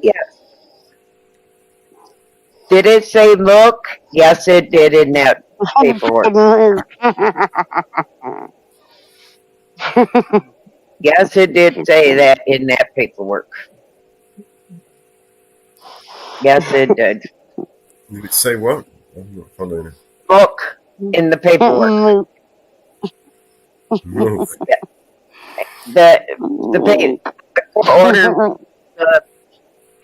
Yes. Did it say look? Yes, it did in that paperwork. Yes, it did say that in that paperwork. Yes, it did. Did it say what? I'm not following it. Look in the paperwork. Look. The order, the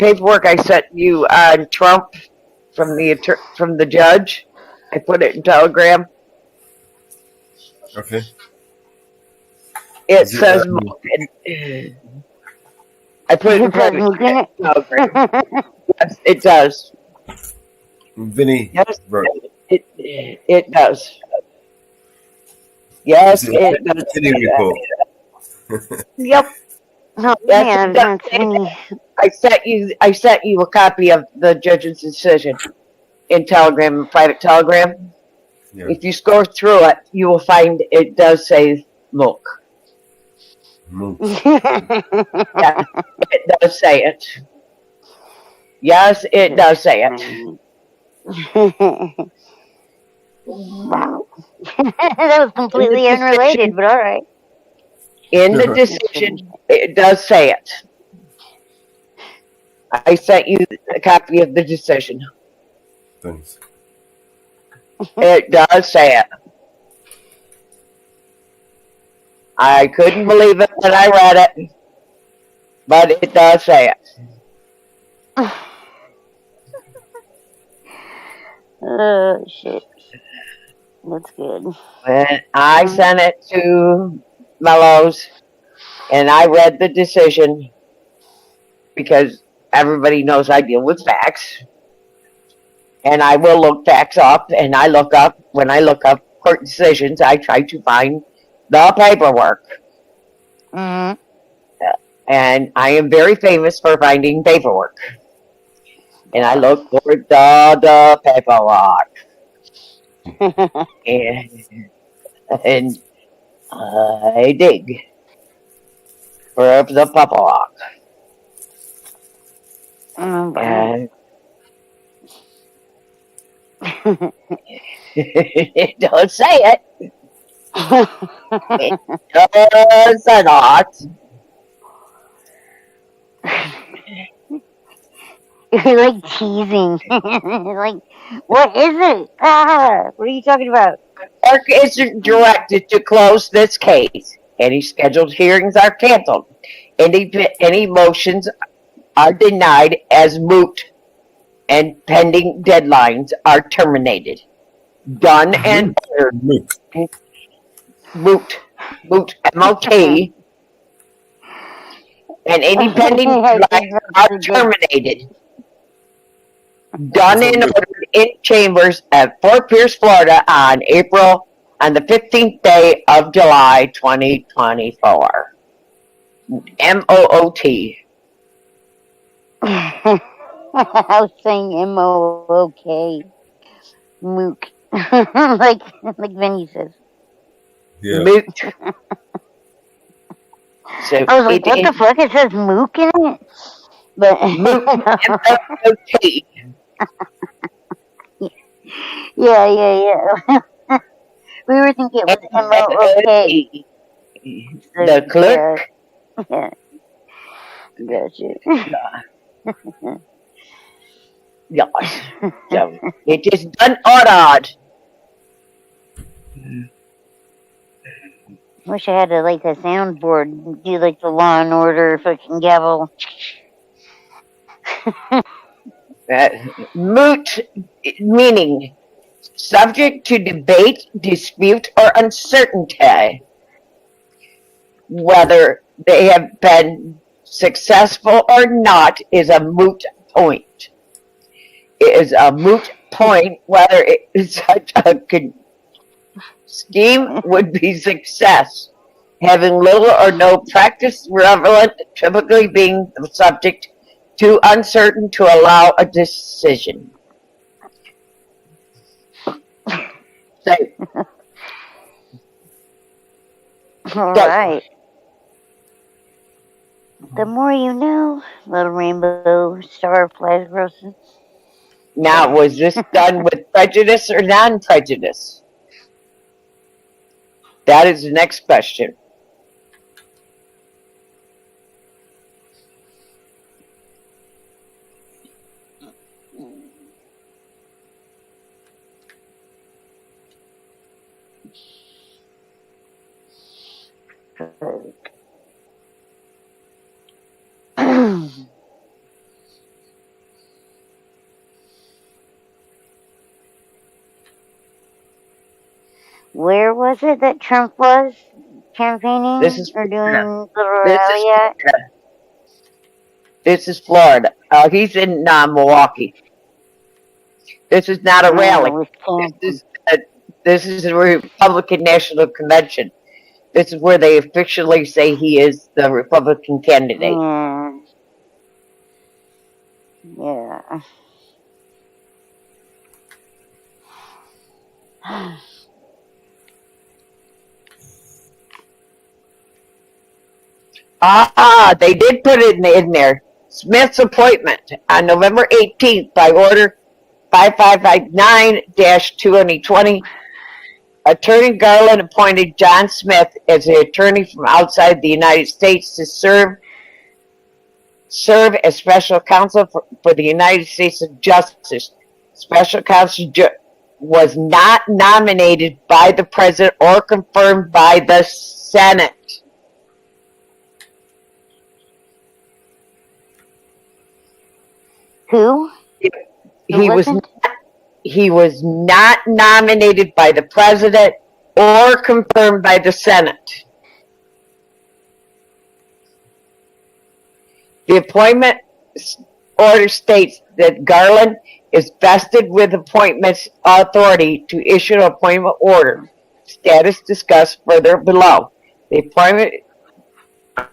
paperwork I sent you on Trump from the judge. I put it in Telegram. Okay. It Is it, says I put it in Telegram. Yes, it does. Vinny Yes, wrote. it does. Yes, Is it does. Vinny report. Yep. Oh Yes, man, it does. that's funny. I sent you a copy of the judge's decision in Telegram, private Telegram. Yeah. If you scroll through it, you will find it does say look. Yeah, it does say it. Yes, it does say it. Wow. That was completely unrelated, but all right. In the decision, it does say it. I sent you a copy of the decision. Thanks. It does say it. I couldn't believe it when I read it, but it does say it. Oh shit. That's good. And I sent it to Mellows, and I read the decision because everybody knows I deal with facts. And I will look facts up, and when I look up court decisions, I try to find the paperwork. Mm-hmm. And I am very famous for finding paperwork. And I look for the paperwork. and I dig for the paperwork. And it don't say it. It does not. You're like teasing. Like, what is it? Ah, what are you talking about? Court is directed to close this case. Any scheduled hearings are canceled. Any motions are denied as moot, and pending deadlines are terminated. Done and ordered. Moot. M-O-T. And any pending deadlines are terminated. Done and ordered in chambers at Fort Pierce, Florida on the 15th day of July, 2024. M-O-O-T. I was saying M-O-O-K. Mook. like Vinny says. Yeah. Moot. So I was like, what the fuck? It says mook in it? But M-O-O-T. Yeah. We were thinking it was M-O-O-K. The clerk. Yeah. Gotcha. Yes. So it is done ordered. Wish I had a soundboard, do the Law and Order fucking gavel. Moot meaning subject to debate, dispute, or uncertainty. whether they have been successful or not is a moot point. It is a moot point whether it is such a scheme would be success, having little or no practice relevant, typically being subject to uncertain to allow a decision. So, All right. The more you know, little rainbow star flies roasted. now, was this done with prejudice or non-prejudice? That is the next question. Where was it that Trump was campaigning This is or doing Florida. the This is rally at? Florida. This is Florida. He's in Milwaukee. This is not a rally. This is a Republican National Convention. This is where they officially say he is the Republican candidate. Yeah. They did put it in there. Smith's appointment on November 18th by order 5559-2020. Attorney Garland appointed John Smith as the attorney from outside the United States to serve as special counsel for the United States of Justice. Special counsel was not nominated by the president or confirmed by the Senate. Who? He was not nominated by the president or confirmed by the Senate. The appointment order states that Garland is vested with appointments authority to issue an appointment order. Status discussed further below. The appointment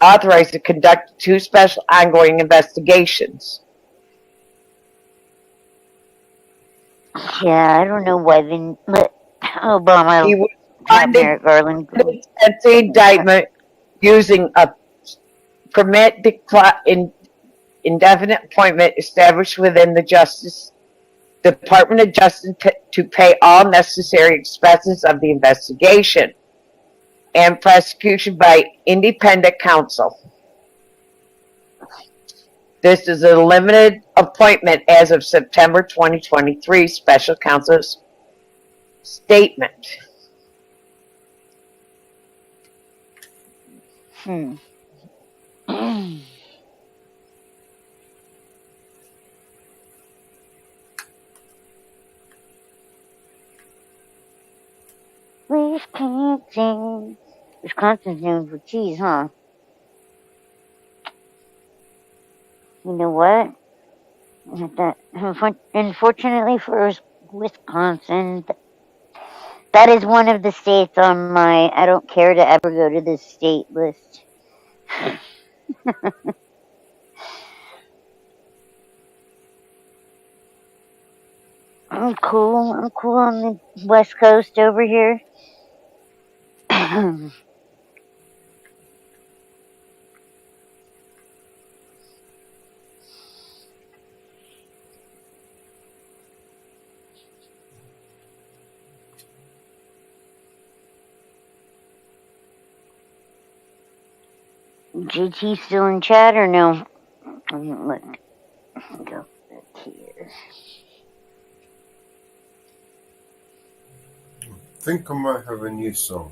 authorized to conduct 2 special ongoing investigations. Yeah, I don't know why they let Obama have Merrick Garland go. At the indictment using a permit indefinite appointment established within the Department of Justice to pay all necessary expenses of the investigation and prosecution by independent counsel. This is a limited appointment as of September 2023 special counsel's statement. Wisconsin. Wisconsin's known for cheese, huh? You know what? Unfortunately for Wisconsin, that is one of the states on my I don't care to ever go to this state list. I'm cool. I'm cool on the West Coast over here. GT still in chat or no? Look, go back here. I think I might have a new song.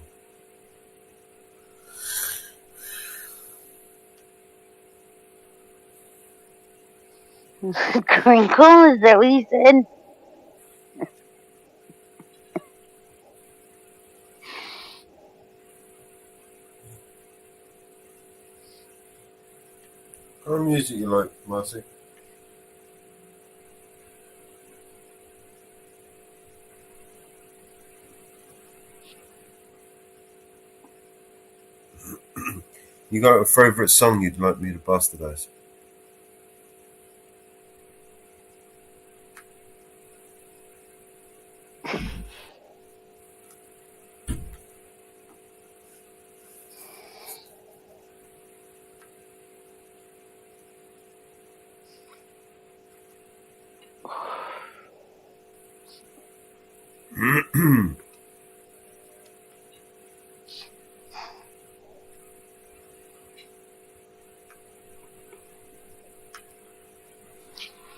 Crinkle, is that what you said? What music you like, Marcy? You got a favourite song you'd like me to bastardize?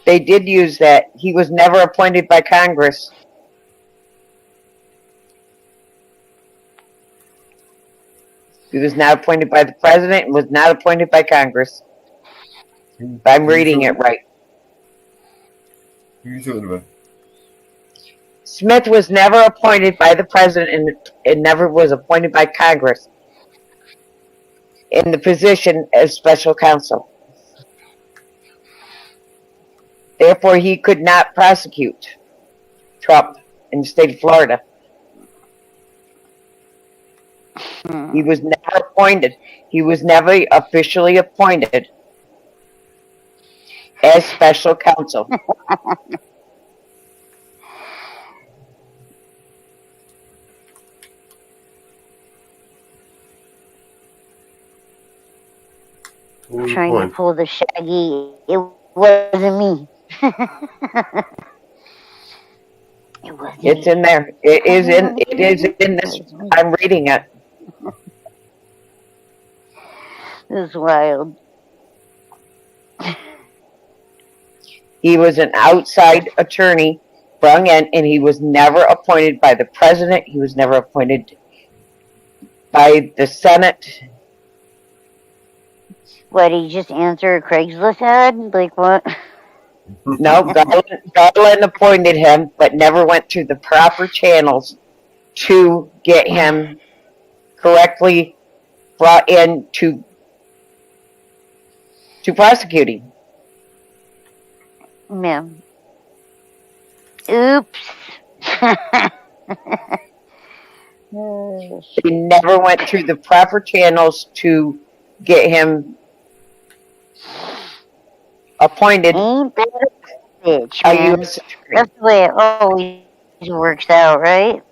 They did use that. He was never appointed by Congress. He was not appointed by the president and was not appointed by Congress. If I'm reading it right. Who are you talking about? Smith was never appointed by the president and never was appointed by Congress in the position as special counsel. Therefore, he could not prosecute Trump in the state of Florida. He was never appointed. He was never officially appointed as special counsel. Trying to pull the Shaggy. It wasn't me. It's in there. It is in this. I'm reading it. This is wild. He was an outside attorney brung in, and he was never appointed by the president. He was never appointed by the Senate. What, did he just answer a Craigslist ad? Like what? No, Garland appointed him, but never went through the proper channels to get him correctly brought in to prosecuting. Yeah. Oops. He never went through the proper channels to get him appointed. Ain't that a bitch, a man? U.S. attorney. That's the way it always works out, right?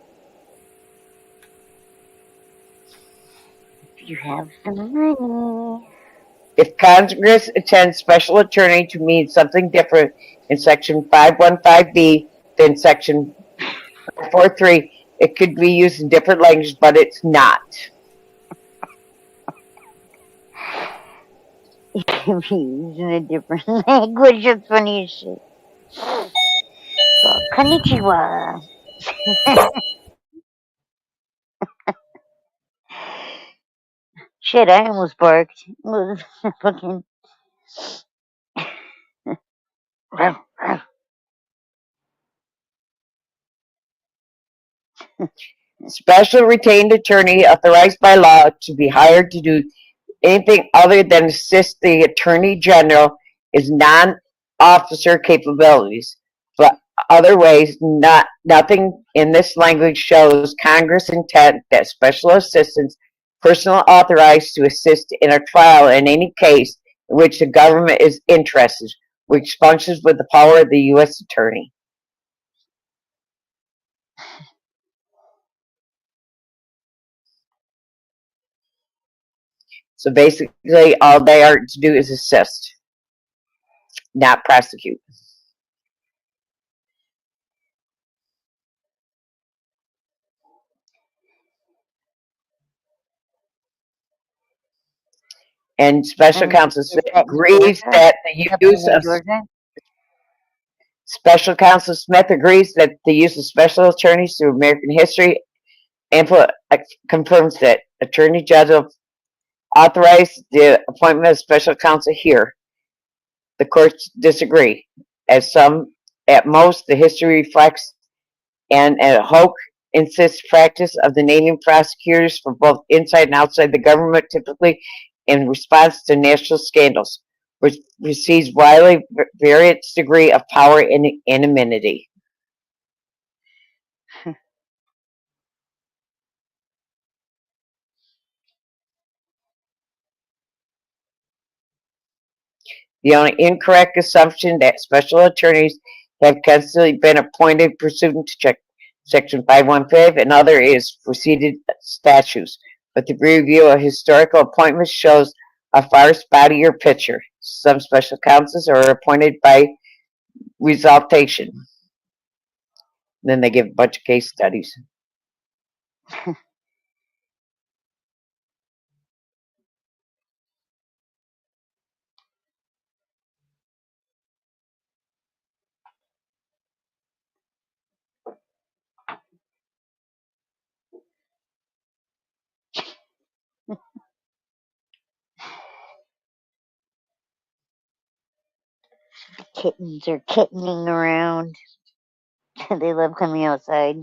If you have some money. If Congress intends special attorney to mean something different in Section 515B than Section 543, it could be used in different language, but it's not. It can be used in a different language. It's funny as shit. So, konnichiwa. Shit, I almost barked. It was fucking. Special retained attorney authorized by law to be hired to do anything other than assist the Attorney General is non-officer capabilities. But other ways, nothing in this language shows Congress intent that special assistance, personal authorized to assist in a trial in any case in which the government is interested, which functions with the power of the U.S. Attorney. So basically, all they are to do is assist, not prosecute. And special counsel agrees that the use of special counsel Smith agrees that the use of special attorneys through American history and confirms that Attorney General authorized the appointment of special counsel here. The courts disagree. At most, the history reflects and Hoke insists practice of the naming prosecutors for both inside and outside the government, typically in response to national scandals. which receives widely various degree of power and anonymity. The only incorrect assumption that special attorneys have constantly been appointed pursuant to Section 515 and other is preceded statutes, but the review of historical appointments shows a far spottier picture. Some special counsels are appointed by resultation. Then they give a bunch of case studies. Kittens are kittening around. They love coming outside.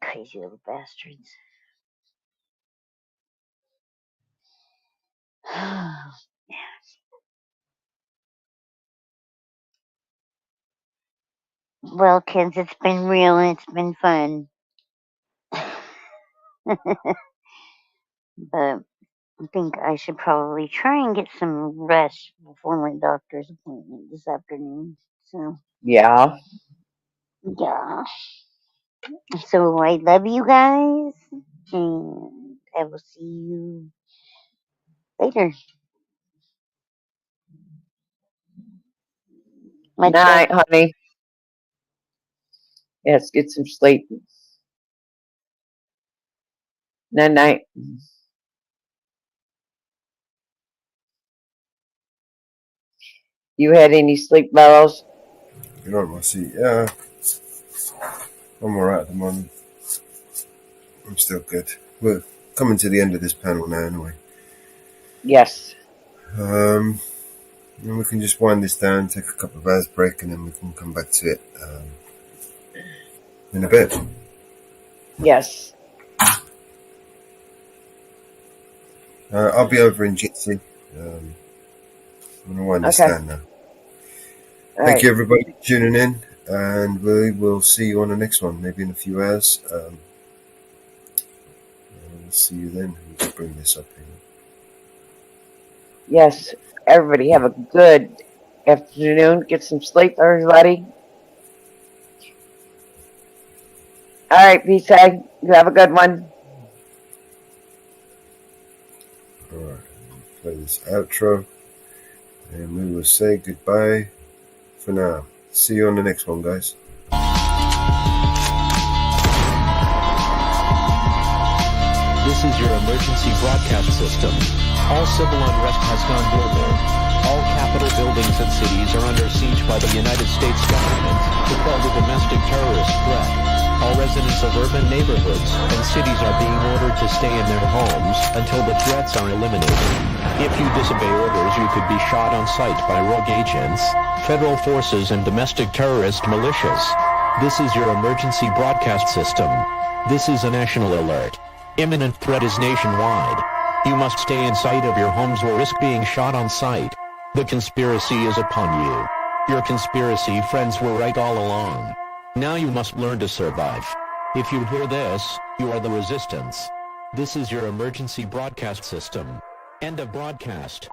Crazy little bastards. Well, kids, it's been real and it's been fun. But I think I should probably try and get some rest before my doctor's appointment this afternoon. So, Yeah. yeah. So, I love you guys, and I will see you later. Much Night, love. honey. Yes, get some sleep. Night, night. You had any sleep, Bellows? You know what, see, yeah, I'm alright at the moment. I'm still good. We're coming to the end of this panel now, anyway. Yes. And we can just wind this down, take a couple of hours break, and then we can come back to it in a bit. Yes. I'll be over in Jitsi. I'm going to wind this Okay. down now. All Thank right. you, everybody, for tuning in, and we will see you on the next one, maybe in a few hours. We'll see you then. We'll bring this up here. Yes. Everybody have a good afternoon. Get some sleep, everybody. All right, P-Sag. You have a good one. Alright, play this outro, and we will say goodbye for now. See you on the next one, guys. This is your emergency broadcast system. All civil unrest has gone global. All capital buildings and cities are under siege by the United States government to quell the domestic terrorist threat. All residents of urban neighborhoods and cities are being ordered to stay in their homes until the threats are eliminated. If you disobey orders, you could be shot on sight by rogue agents, federal forces, and domestic terrorist militias. This is your emergency broadcast system. This is a national alert. Imminent threat is nationwide. You must stay in sight of your homes or risk being shot on sight. The conspiracy is upon you. Your conspiracy friends were right all along. Now you must learn to survive. If you hear this, you are the resistance. This is your emergency broadcast system. End of broadcast.